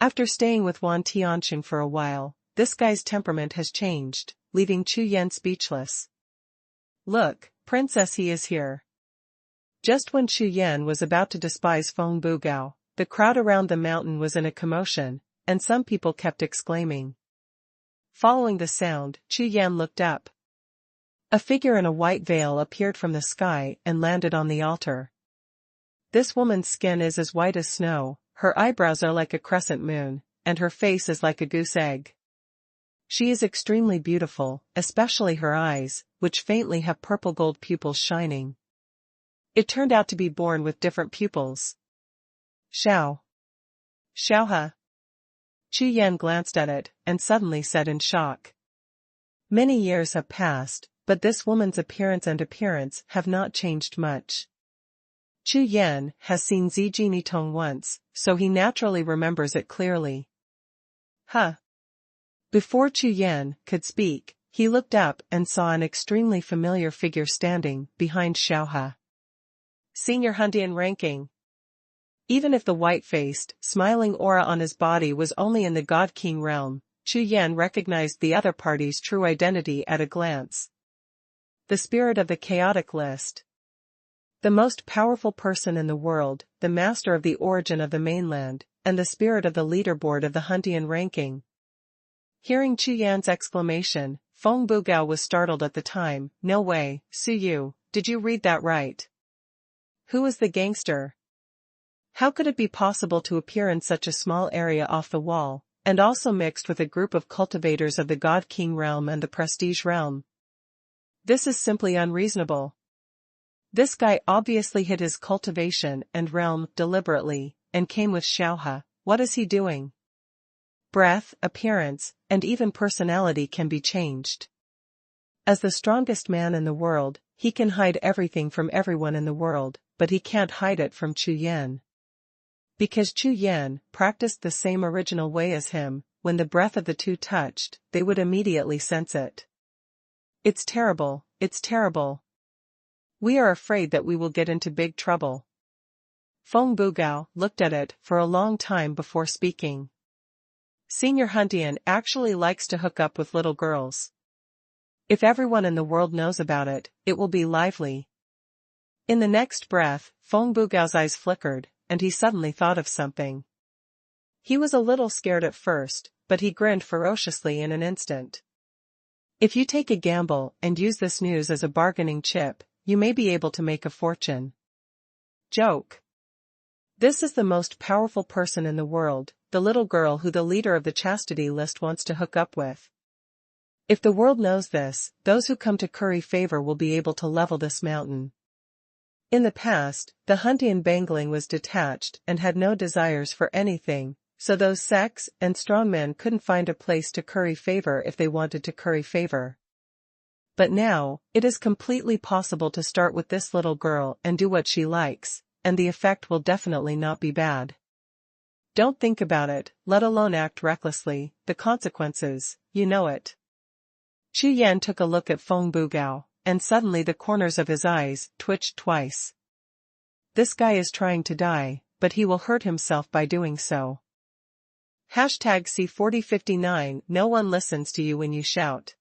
After staying with Wan Tianqing for a while, this guy's temperament has changed, leaving Chu Yan speechless. Look, princess, he is here. Just when Chu Yan was about to despise Feng Bugao, the crowd around the mountain was in a commotion, and some people kept exclaiming. Following the sound, Chu Yan looked up. A figure in a white veil appeared from the sky and landed on the altar. This woman's skin is as white as snow, her eyebrows are like a crescent moon, and her face is like a goose egg. She is extremely beautiful, especially her eyes, which faintly have purple gold pupils shining. It turned out to be born with different pupils. Xiao. Xiaohe. Chu Yan glanced at it, and suddenly said in shock. Many years have passed, but this woman's appearance have not changed much. Chu Yan has seen Zi Jinitong once, so he naturally remembers it clearly. Huh. Before Chu Yan could speak, he looked up and saw an extremely familiar figure standing behind Xiaohe. Senior Hundian ranking. Even if the white-faced, smiling aura on his body was only in the God King realm, Chu Yan recognized the other party's true identity at a glance. The spirit of the chaotic list. The most powerful person in the world, the master of the origin of the mainland, and the spirit of the leaderboard of the Hundian ranking. Hearing Chu Yan's exclamation, Feng Bugao was startled at the time. No way, Su Yu, did you read that right? Who is the gangster? How could it be possible to appear in such a small area off the wall, and also mixed with a group of cultivators of the God King realm and the Prestige realm? This is simply unreasonable. This guy obviously hid his cultivation and realm deliberately, and came with Xiaohe. What is he doing? Breath, appearance, and even personality can be changed. As the strongest man in the world, he can hide everything from everyone in the world, but he can't hide it from Chu Yan. Because Chu Yan practiced the same original way as him, when the breath of the two touched, they would immediately sense it. It's terrible, it's terrible. We are afraid that we will get into big trouble. Feng Bugao looked at it for a long time before speaking. Senior Hundian actually likes to hook up with little girls. If everyone in the world knows about it, it will be lively. In the next breath, Feng Bugao's eyes flickered, and he suddenly thought of something. He was a little scared at first, but he grinned ferociously in an instant. If you take a gamble and use this news as a bargaining chip, you may be able to make a fortune. Joke. This is the most powerful person in the world, the little girl who the leader of the chastity list wants to hook up with. If the world knows this, those who come to curry favor will be able to level this mountain. In the past, the Hundian Bangling was detached and had no desires for anything, so those sex and strong men couldn't find a place to curry favor if they wanted to curry favor. But now, it is completely possible to start with this little girl and do what she likes, and the effect will definitely not be bad. Don't think about it, let alone act recklessly, the consequences, you know it. Chu Yan took a look at Feng Bugao, and suddenly the corners of his eyes twitched twice. This guy is trying to die, but he will hurt himself by doing so. #C4059 No one listens to you when you shout.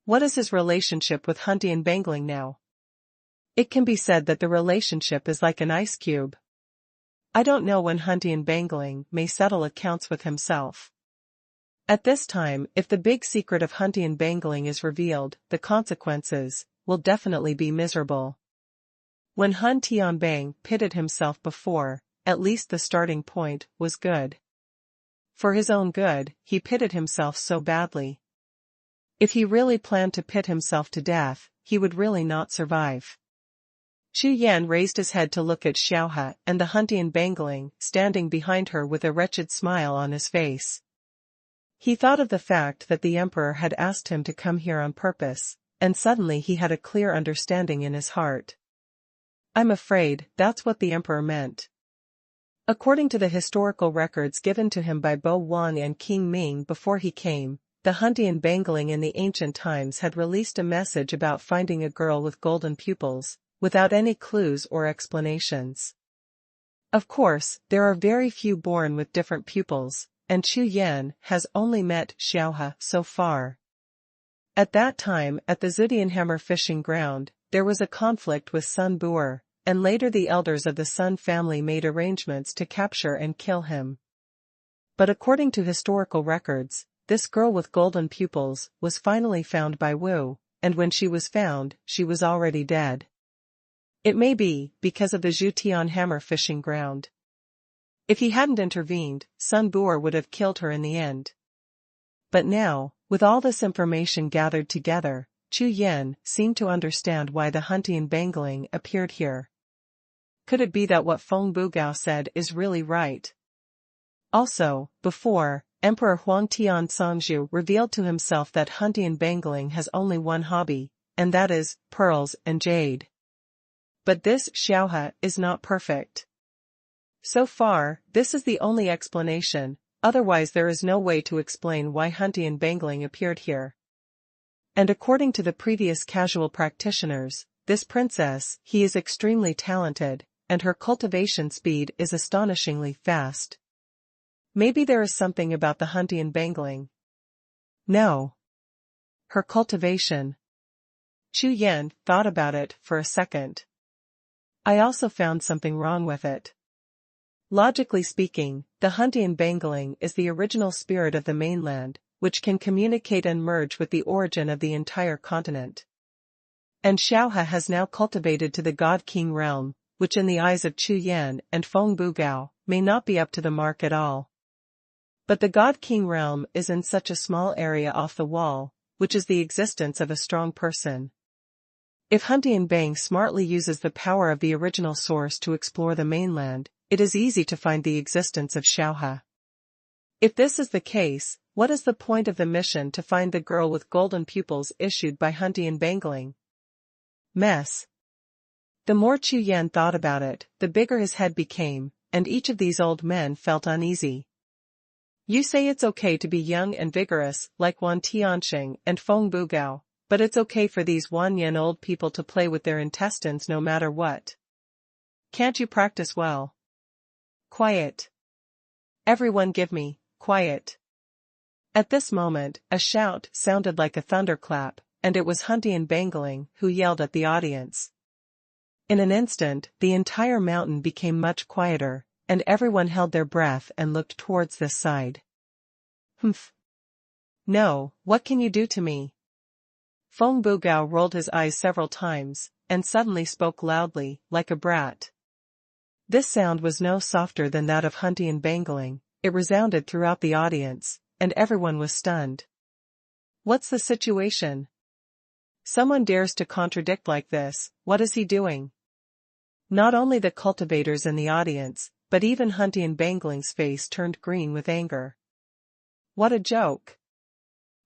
What is his relationship with Hundian Bangling now? It can be said that the relationship is like an ice cube. I don't know when Hundian Bangling may settle accounts with himself. At this time, if the big secret of Hundian Bangling is revealed, the consequences will definitely be miserable. When Hun Tianbang pitted himself before, at least the starting point was good. For his own good, he pitted himself so badly. If he really planned to pit himself to death, he would really not survive. Chu Yan raised his head to look at Xiaohe and the Huntian Bangling standing behind her with a wretched smile on his face. He thought of the fact that the emperor had asked him to come here on purpose, and suddenly he had a clear understanding in his heart. I'm afraid that's what the emperor meant. According to the historical records given to him by Bo Wan and King Ming before he came, the Huntian Bangling in the ancient times had released a message about finding a girl with golden pupils, without any clues or explanations. Of course, there are very few born with different pupils, and Chu Yan has only met Xiaohe so far. At that time, at the Zudianhammer fishing ground, there was a conflict with Sun Buer, and later the elders of the Sun family made arrangements to capture and kill him. But according to historical records, this girl with golden pupils was finally found by Wu, and when she was found, she was already dead. It may be because of the Zhutianhammer fishing ground. If he hadn't intervened, Sun Buer would have killed her in the end. But now, with all this information gathered together, Chu Yan seemed to understand why the Huntian Bangling appeared here. Could it be that what Feng Bugao said is really right? Also, before, Emperor Huang Tian Songzhu revealed to himself that Huntian Bangling has only one hobby, and that is pearls and jade. But this Xiaohe is not perfect. So far, this is the only explanation, otherwise there is no way to explain why Huntian Bangling appeared here. And according to the previous casual practitioners, this princess, he is extremely talented, and her cultivation speed is astonishingly fast. Maybe there is something about the Huntian Bangling. No. Her cultivation. Chu Yan thought about it for a second. I also found something wrong with it. Logically speaking, the Huntian Bangling is the original spirit of the mainland, which can communicate and merge with the origin of the entire continent. And Xiaohe has now cultivated to the God King realm, which in the eyes of Chu Yan and Feng Bugao, may not be up to the mark at all. But the God King realm is in such a small area off the wall, which is the existence of a strong person. If Huntian Bang smartly uses the power of the original source to explore the mainland, it is easy to find the existence of Xiaohe. If this is the case, what is the point of the mission to find the girl with golden pupils issued by Huntian Bangling? Mess. The more Chu Yan thought about it, the bigger his head became, and each of these old men felt uneasy. You say it's okay to be young and vigorous like Wan Tianxing and Feng Bugao, but it's okay for these Wanyan old people to play with their intestines no matter what. Can't you practice well? Quiet. Everyone give me, quiet. At this moment, a shout sounded like a thunderclap, and it was Huntian Bangling who yelled at the audience. In an instant, the entire mountain became much quieter, and everyone held their breath and looked towards this side. Humph. No, what can you do to me? Feng Bugao rolled his eyes several times, and suddenly spoke loudly, like a brat. This sound was no softer than that of Huntian Bangling, it resounded throughout the audience, and everyone was stunned. What's the situation? Someone dares to contradict like this, what is he doing? Not only the cultivators in the audience, but even Huntian Bangling's face turned green with anger. What a joke!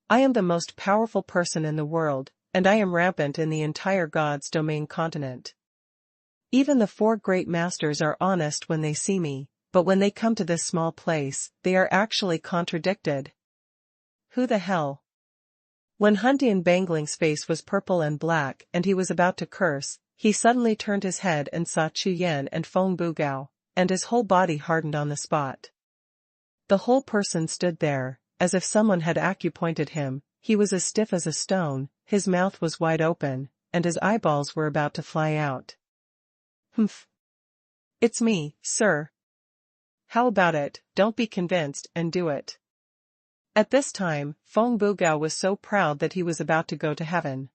I am the most powerful person in the world, and I am rampant in the entire God's domain continent. Even the 4 great masters are honest when they see me, but when they come to this small place, they are actually contradicted. Who the hell? When Huntian Bangling's face was purple and black and he was about to curse, he suddenly turned his head and saw Chu Yan and Feng Bugao, and his whole body hardened on the spot. The whole person stood there, as if someone had acupointed him. He was as stiff as a stone, his mouth was wide open, and his eyeballs were about to fly out. Humph. It's me, sir. How about it, don't be convinced and do it. At this time, Feng Bugao was so proud that he was about to go to heaven.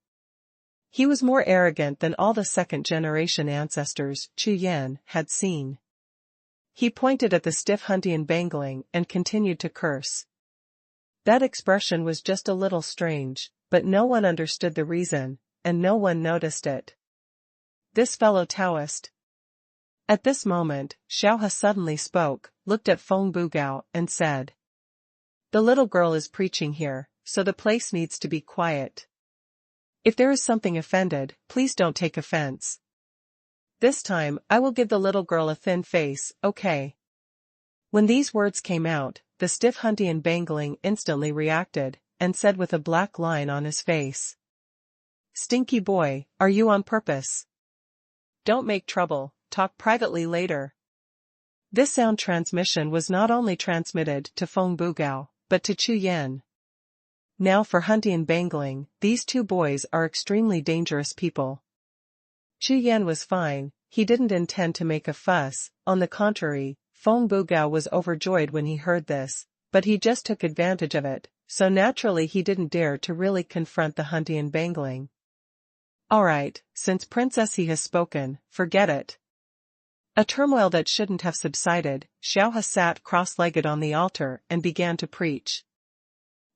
He was more arrogant than all the second-generation ancestors Chu Yan had seen. He pointed at the stiff Huntian bangling and continued to curse. That expression was just a little strange, but no one understood the reason, and no one noticed it. This fellow Taoist. At this moment, Xiaohe suddenly spoke, looked at Feng Bugao, and said, "The little girl is preaching here, so the place needs to be quiet. If there is something offended, please don't take offense. This time, I will give the little girl a thin face, okay?" When these words came out, the stiff Huntian bangling instantly reacted, and said with a black line on his face, "Stinky boy, are you on purpose? Don't make trouble, talk privately later." This sound transmission was not only transmitted to Feng Bugao, but to Chu Yan. Now for Huntian bangling, these two boys are extremely dangerous people. Chu Yan was fine, he didn't intend to make a fuss. On the contrary, Feng Bugao was overjoyed when he heard this, but he just took advantage of it, so naturally he didn't dare to really confront the Huntian bangling. "Alright, since Princess He has spoken, forget it." A turmoil that shouldn't have subsided, Xiaohe sat cross-legged on the altar and began to preach.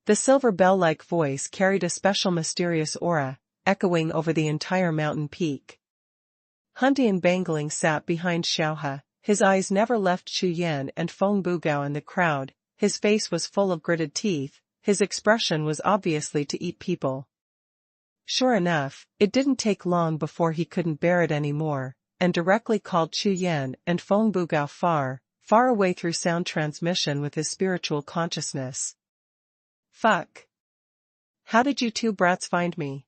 The silver bell-like voice carried a special mysterious aura, echoing over the entire mountain peak. Huntian bangling sat behind Xiaohe, his eyes never left Chu Yan and Feng Bugao in the crowd, his face was full of gritted teeth, his expression was obviously to eat people. Sure enough, it didn't take long before he couldn't bear it anymore, and directly called Chu Yan and Feng Bugao far, far away through sound transmission with his spiritual consciousness. "Fuck. How did you two brats find me?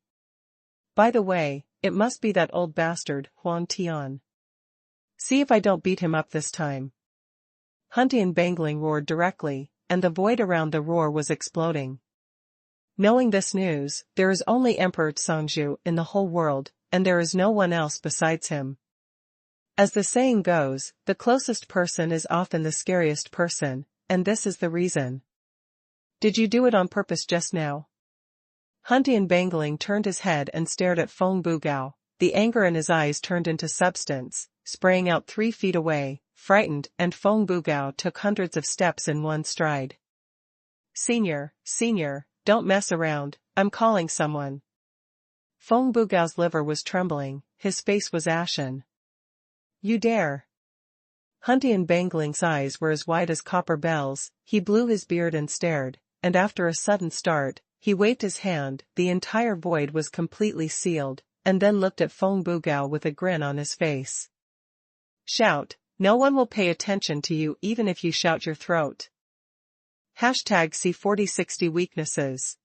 By the way, it must be that old bastard, Huang Tian. See if I don't beat him up this time." Huntian bangling roared directly, and the void around the roar was exploding. Knowing this news, there is only Emperor Cangzhu in the whole world, and there is no one else besides him. As the saying goes, the closest person is often the scariest person, and this is the reason. "Did you do it on purpose just now?" Huntian bangling turned his head and stared at Feng Bugao, the anger in his eyes turned into substance, spraying out 3 feet away, frightened, and Feng Bugao took hundreds of steps in one stride. Senior, don't mess around, I'm calling someone." Feng Bugao's liver was trembling, his face was ashen. "You dare?" Huntian bangling's eyes were as wide as copper bells, he blew his beard and stared, and after a sudden start, he waved his hand, the entire void was completely sealed, and then looked at Feng Bugao with a grin on his face. "Shout, no one will pay attention to you even if you shout your throat. #see 4060 weaknesses."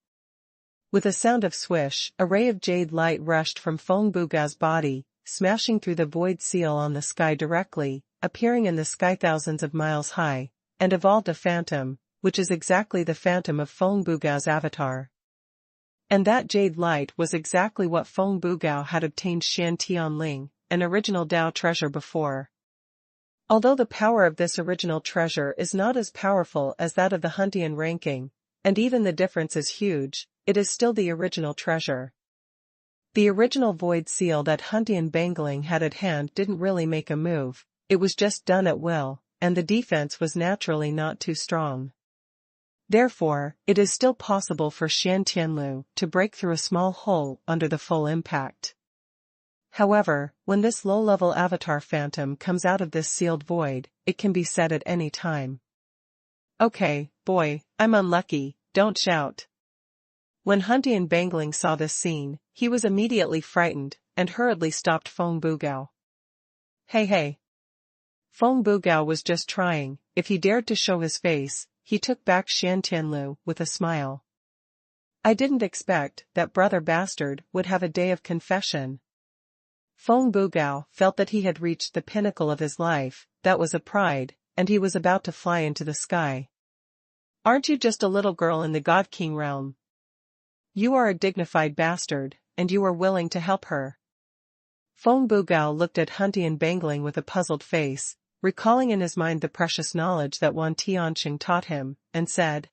With a sound of swish, a ray of jade light rushed from Feng Bugao's body, smashing through the void seal on the sky directly, appearing in the sky thousands of miles high, and evolved a phantom, which is exactly the phantom of Feng Bugao's avatar. And that jade light was exactly what Feng Bugao had obtained Xian Tianling, an original Dao treasure before. Although the power of this original treasure is not as powerful as that of the Huntian ranking, and even the difference is huge, it is still the original treasure. The original void seal that Huntian bangling had at hand didn't really make a move, it was just done at will, and the defense was naturally not too strong. Therefore, it is still possible for Xian Tianlu to break through a small hole under the full impact. However, when this low-level avatar phantom comes out of this sealed void, it can be said at any time. "Okay, boy, I'm unlucky, don't shout." When Huntian bangling saw this scene, he was immediately frightened, and hurriedly stopped Feng Bugao. Hey. Feng Bugao was just trying, if he dared to show his face, he took back Xian Tianlu with a smile. "I didn't expect that brother bastard would have a day of confession." Feng Bugao felt that he had reached the pinnacle of his life, that was a pride, and he was about to fly into the sky. "Aren't you just a little girl in the God King realm? You are a dignified bastard, and you are willing to help her." Feng Bugao looked at Huntian bangling with a puzzled face, recalling in his mind the precious knowledge that Wan Tianxing taught him, and said,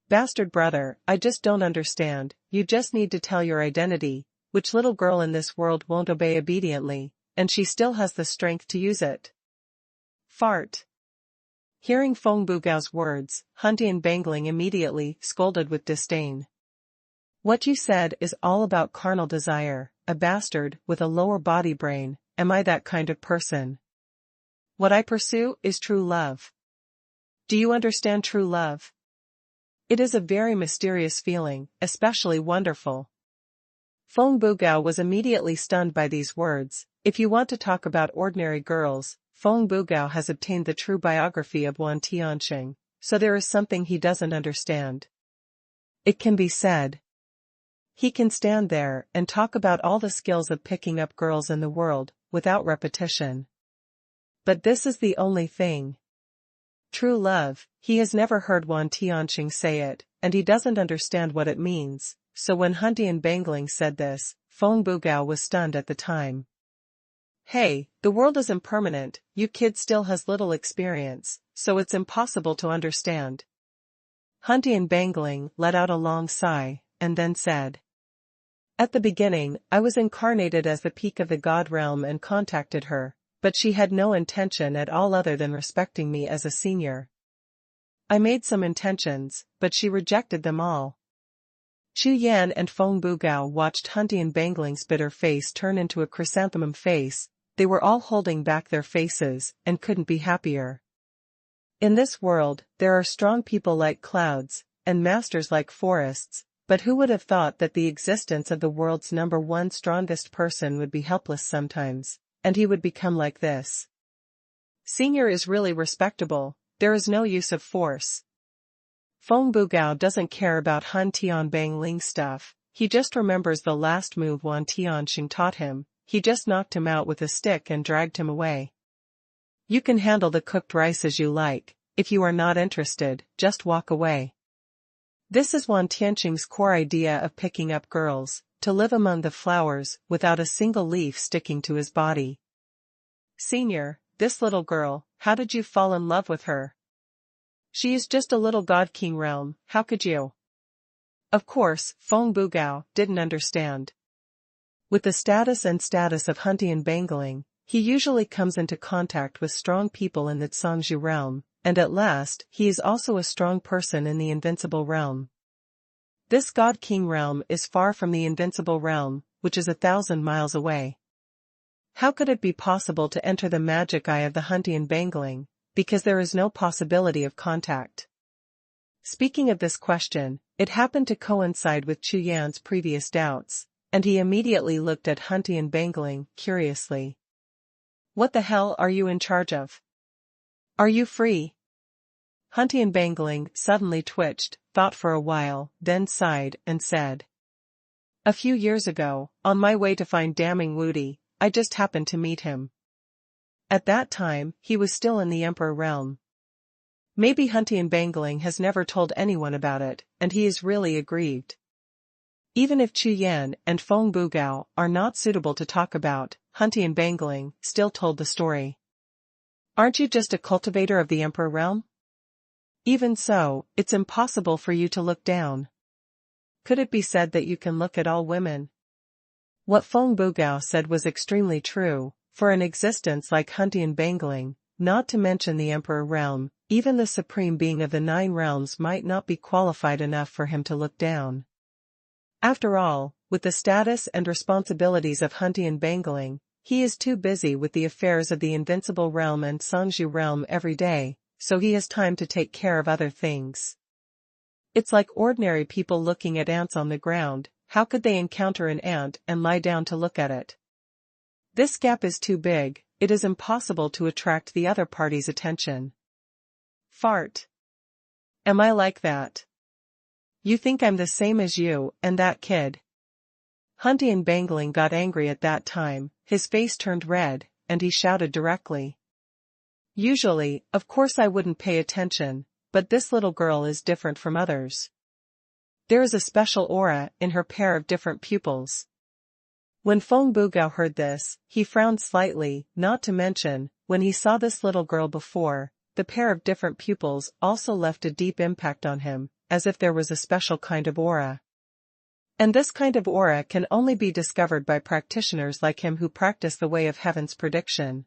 "Bastard brother, I just don't understand, you just need to tell your identity, which little girl in this world won't obey obediently, and she still has the strength to use it?" Fart. Hearing Feng Bugao's words, Han Dianbangling immediately scolded with disdain. What you said is all about carnal desire, a bastard with a lower body brain. Am I that kind of person? What I pursue is true love. Do you understand true love? It is a very mysterious feeling, especially wonderful. Feng Bugao was immediately stunned by these words. If you want to talk about ordinary girls, Feng Bugao has obtained the true biography of Wan Tianxing, so there is something he doesn't understand. It can be said. He can stand there and talk about all the skills of picking up girls in the world, without repetition. But this is the only thing. True love, he has never heard Wan Tianxing say it, and he doesn't understand what it means, so when Han Dianbangling said this, Feng Bugao was stunned at the time. Hey, the world is impermanent, you kid still has little experience, so it's impossible to understand. Han Dianbangling let out a long sigh, and then said. At the beginning, I was incarnated as the peak of the god realm and contacted her, but she had no intention at all other than respecting me as a senior. I made some intentions, but she rejected them all. Chu Yan and Feng Bugao watched Han Dianbangling's bitter face turn into a chrysanthemum face. They were all holding back their faces, and couldn't be happier. In this world, there are strong people like clouds, and masters like forests, but who would have thought that the existence of the world's #1 strongest person would be helpless sometimes, and he would become like this. Senior is really respectable, there is no use of force. Feng Bugao doesn't care about Han Tianbangling stuff, he just remembers the last move Wan Tianxing taught him. He just knocked him out with a stick and dragged him away. You can handle the cooked rice as you like, if you are not interested, just walk away. This is Wan Tianxing's core idea of picking up girls, to live among the flowers without a single leaf sticking to his body. Senior, this little girl, how did you fall in love with her? She is just a little god king realm, how could you? Of course, Feng Bugao didn't understand. With the status of Han Dianbangling, he usually comes into contact with strong people in the Zhangzhou realm, and at last he is also a strong person in the invincible realm. This God King realm is far from the invincible realm, which is 1,000 miles away. How could it be possible to enter the magic eye of the Han Dianbangling, because there is no possibility of contact? Speaking of this question, it happened to coincide with Chu Yan's previous doubts, and he immediately looked at Han Dianbangling curiously. What the hell are you in charge of? Are you free? Han Dianbangling suddenly twitched, thought for a while, then sighed and said. A few years ago, on my way to find damning Wudi, I just happened to meet him. At that time, he was still in the Emperor realm. Maybe Han Dianbangling has never told anyone about it, and he is really aggrieved. Even if Chu Yan and Feng Bugao are not suitable to talk about, Han Dianbangling still told the story. Aren't you just a cultivator of the Emperor realm? Even so, it's impossible for you to look down. Could it be said that you can look at all women? What Feng Bugao said was extremely true, for an existence like Han Dianbangling, not to mention the Emperor realm, even the supreme being of the 9 realms might not be qualified enough for him to look down. After all, with the status and responsibilities of Han Dianbangling, he is too busy with the affairs of the invincible realm and Zhangzhou realm every day, so he has time to take care of other things. It's like ordinary people looking at ants on the ground. How could they encounter an ant and lie down to look at it? This gap is too big, it is impossible to attract the other party's attention. Fart. Am I like that? You think I'm the same as you and that kid? Han Dianbangling got angry at that time, his face turned red, and he shouted directly. Usually, of course I wouldn't pay attention, but this little girl is different from others. There is a special aura in her pair of different pupils. When Feng Bugao heard this, he frowned slightly, not to mention, when he saw this little girl before, the pair of different pupils also left a deep impact on him, as if there was a special kind of aura. And this kind of aura can only be discovered by practitioners like him who practice the way of heaven's prediction.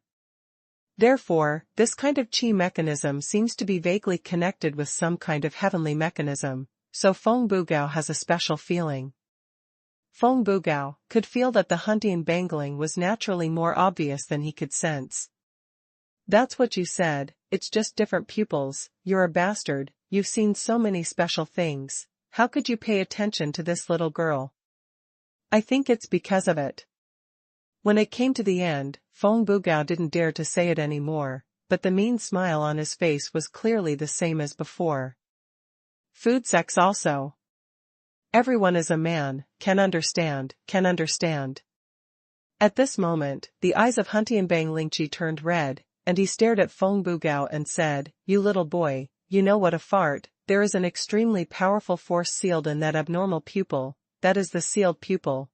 Therefore, this kind of qi mechanism seems to be vaguely connected with some kind of heavenly mechanism, so Feng Bugao has a special feeling. Feng Bugao could feel that the Huntian bangling was naturally more obvious than he could sense. That's what you said, it's just different pupils, you're a bastard, you've seen so many special things, how could you pay attention to this little girl? I think it's because of it. When it came to the end, Feng Bugao didn't dare to say it anymore, but the mean smile on his face was clearly the same as before. Food sex also. Everyone is a man, can understand. At this moment, the eyes of Huntian Bang Lingqi turned red, and he stared at Feng Bugao and said, "You little boy, you know what a fart, there is an extremely powerful force sealed in that abnormal pupil, that is the sealed pupil.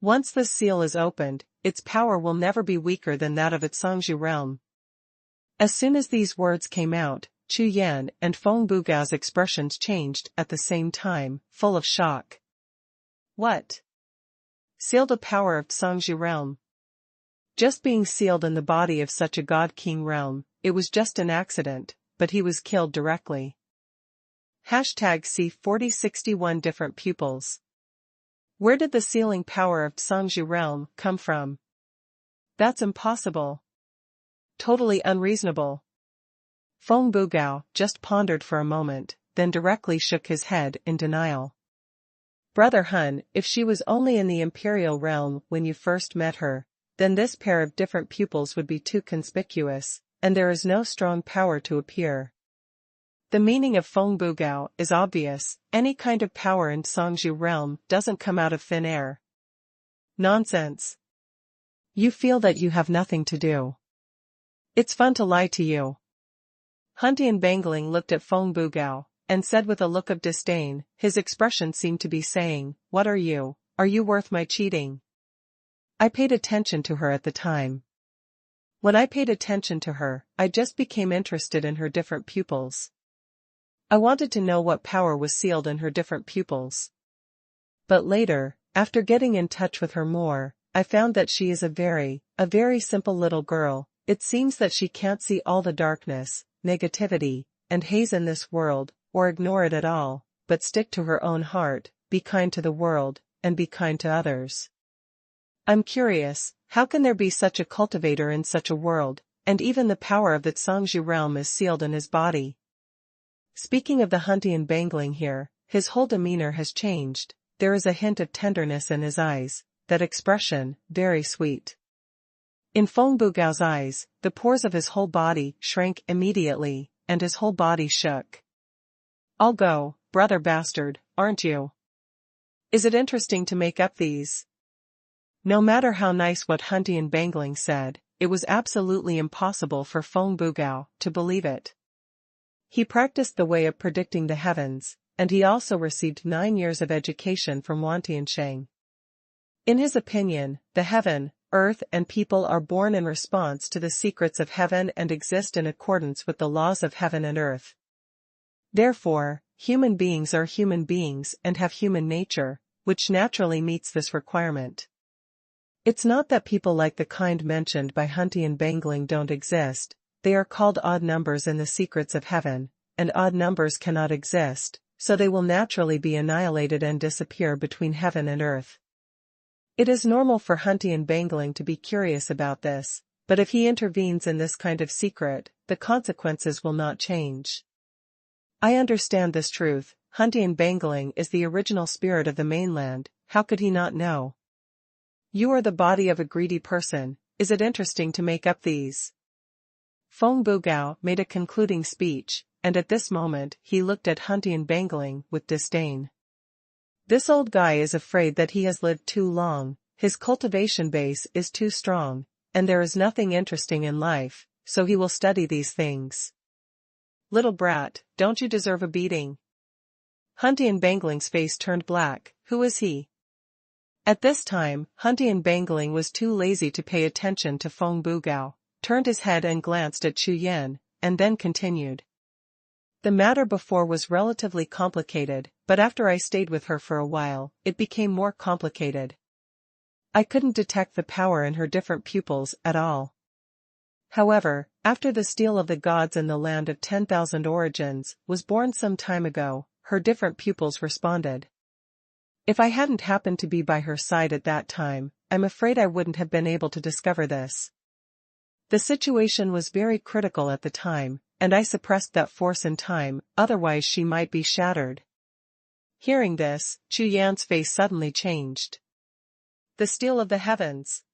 Once this seal is opened, its power will never be weaker than that of its Songzhi realm." As soon as these words came out, Chu Yan and Feng Bugao's expressions changed at the same time, full of shock. What? Sealed a power of Songzhi realm? Just being sealed in the body of such a god-king realm, it was just an accident, but he was killed directly. See 4061 different pupils. Where did the sealing power of Songzhi realm come from? That's impossible. Totally unreasonable. Feng Bugao just pondered for a moment, then directly shook his head in denial. Brother Hun, if she was only in the imperial realm when you first met her, then this pair of different pupils would be too conspicuous, and there is no strong power to appear. The meaning of Feng Bugao is obvious, any kind of power in Songzhi realm doesn't come out of thin air. Nonsense. You feel that you have nothing to do. It's fun to lie to you. Huntian Bangling looked at Feng Bugao, and said with a look of disdain, his expression seemed to be saying, "What are you worth my cheating?" I paid attention to her at the time. When I paid attention to her, I just became interested in her different pupils. I wanted to know what power was sealed in her different pupils. But later, after getting in touch with her more, I found that she is a very simple little girl. It seems that she can't see all the darkness, negativity, and haze in this world, or ignore it at all, but stick to her own heart, be kind to the world, and be kind to others. I'm curious, how can there be such a cultivator in such a world, and even the power of the Songzhi realm is sealed in his body? Speaking of the Huntian Bangling here, his whole demeanor has changed, there is a hint of tenderness in his eyes, that expression, very sweet. In Feng Bugao's eyes, the pores of his whole body shrank immediately, and his whole body shook. I'll go, brother bastard, aren't you? Is it interesting to make up these? No matter how nice what Huntian Bangling said, it was absolutely impossible for Feng Bugao to believe it. He practiced the way of predicting the heavens, and he also received 9 years of education from Wantiansheng. In his opinion, the heaven, earth and people are born in response to the secrets of heaven and exist in accordance with the laws of heaven and earth. Therefore, human beings are human beings and have human nature, which naturally meets this requirement. It's not that people like the kind mentioned by Huntian Bangling don't exist, they are called odd numbers in the secrets of heaven, and odd numbers cannot exist, so they will naturally be annihilated and disappear between heaven and earth. It is normal for Huntian Bangling to be curious about this, but if he intervenes in this kind of secret, the consequences will not change. I understand this truth, Huntian Bangling is the original spirit of the mainland, how could he not know? You are the body of a greedy person, is it interesting to make up these? Feng Bugao made a concluding speech, and at this moment he looked at Huntian Bangling with disdain. This old guy is afraid that he has lived too long, his cultivation base is too strong, and there is nothing interesting in life, so he will study these things. Little brat, don't you deserve a beating? Huntian Bangling's face turned black, who is he? At this time, Huntian Bangling was too lazy to pay attention to Feng Bugao, turned his head and glanced at Chu Yan, and then continued. The matter before was relatively complicated, but after I stayed with her for a while, it became more complicated. I couldn't detect the power in her different pupils at all. However, after the steel of the gods in the land of 10,000 origins was born some time ago, her different pupils responded. If I hadn't happened to be by her side at that time, I'm afraid I wouldn't have been able to discover this. The situation was very critical at the time, and I suppressed that force in time, otherwise she might be shattered. Hearing this, Chu Yan's face suddenly changed. The steel of the heavens.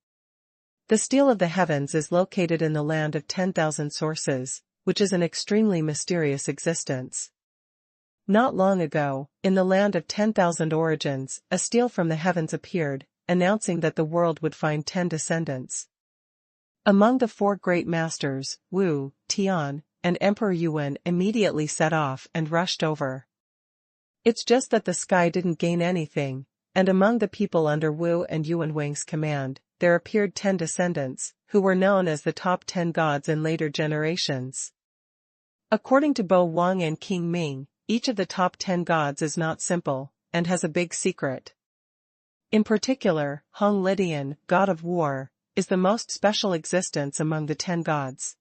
The steel of the heavens is located in the land of 10,000 sources, which is an extremely mysterious existence. Not long ago, in the land of 10,000 origins, a steel from the heavens appeared, announcing that the world would find 10 descendants. Among the 4 great masters, Wu, Tian, and Emperor Yuan immediately set off and rushed over. It's just that the sky didn't gain anything, and among the people under Wu and Yuan Wang's command, there appeared 10 descendants, who were known as the top 10 gods in later generations. According to Bo Wang and King Ming, each of the top 10 gods is not simple, and has a big secret. In particular, Hong Lidian, god of war, is the most special existence among the 10 gods.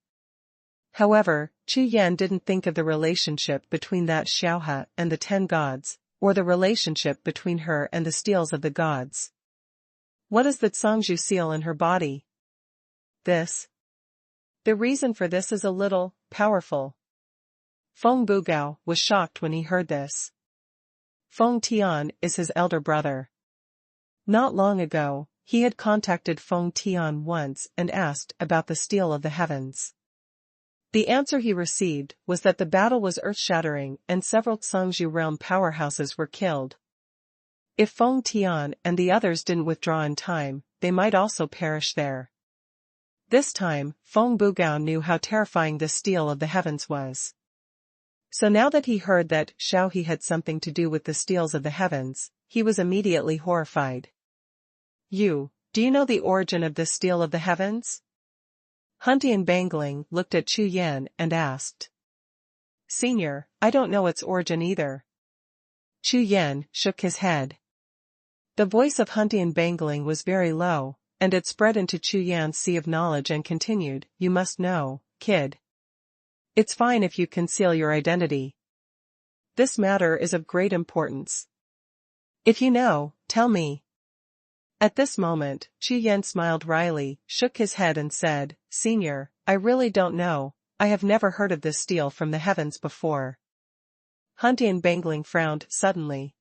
However, Chu Yan didn't think of the relationship between that Xiaohe and the 10 gods, or the relationship between her and the steels of the gods. What is the Zhangzhu seal in her body? This. The reason for this is a little powerful. Feng Bugao was shocked when he heard this. Feng Tian is his elder brother. Not long ago, he had contacted Feng Tian once and asked about the steel of the heavens. The answer he received was that the battle was earth-shattering and several Zhangzhu realm powerhouses were killed. If Feng Tian and the others didn't withdraw in time, they might also perish there. This time, Feng Bugao knew how terrifying the steel of the heavens was. So now that he heard that Xiaohe had something to do with the steels of the heavens, he was immediately horrified. Do you know the origin of this steel of the heavens? Huntian Bangling looked at Chu Yan and asked. Senior, I don't know its origin either. Chu Yan shook his head. The voice of Huntian Bangling was very low, and it spread into Chu Yan's sea of knowledge and continued, You must know, kid. It's fine if you conceal your identity. This matter is of great importance. If you know, tell me. At this moment, Chu Yan smiled wryly, shook his head and said, Senior, I really don't know, I have never heard of this steel from the heavens before. Huntian Bangling frowned suddenly.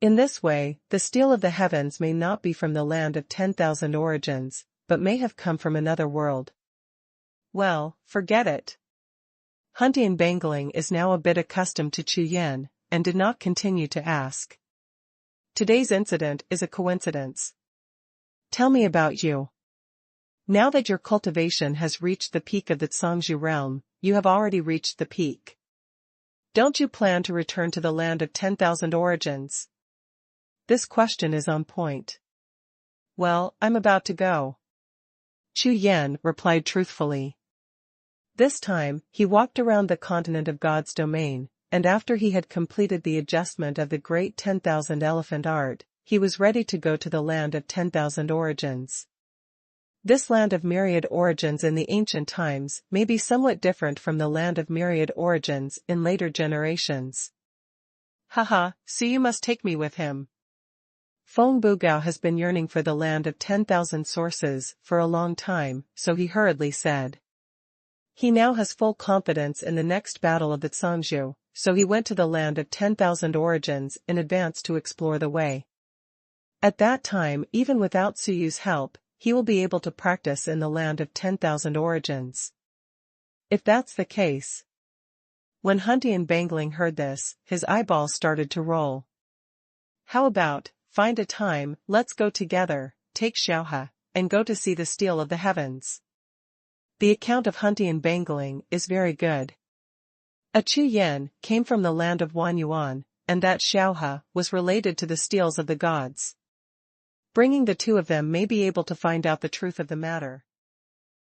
In this way, the steel of the heavens may not be from the land of 10,000 origins, but may have come from another world. Well, forget it. Huntian Bangling is now a bit accustomed to Chu Yan, and did not continue to ask. Today's incident is a coincidence. Tell me about you. Now that your cultivation has reached the peak of the Zhangzhu realm, you have already reached the peak. Don't you plan to return to the land of 10,000 origins? This question is on point. Well, I'm about to go. Chu Yan replied truthfully. This time, he walked around the continent of God's domain, and after he had completed the adjustment of the great 10,000 elephant art, he was ready to go to the land of 10,000 origins. This land of myriad origins in the ancient times may be somewhat different from the land of myriad origins in later generations. Haha, so you must take me with him. Feng Bugao has been yearning for the land of 10,000 sources for a long time, so he hurriedly said. He now has full confidence in the next battle of the Zhangzhu, so he went to the land of 10,000 origins in advance to explore the way. At that time, even without Suyu's help, he will be able to practice in the land of 10,000 origins. If that's the case. When Huntian Bangling heard this, his eyeballs started to roll. How about, find a time, let's go together, take Xiaohe, and go to see the steel of the heavens. The account of Huntian Bangling is very good. A Chu Yan came from the land of Xuanhuan, and that Xiaohe was related to the steels of the gods. Bringing the two of them may be able to find out the truth of the matter.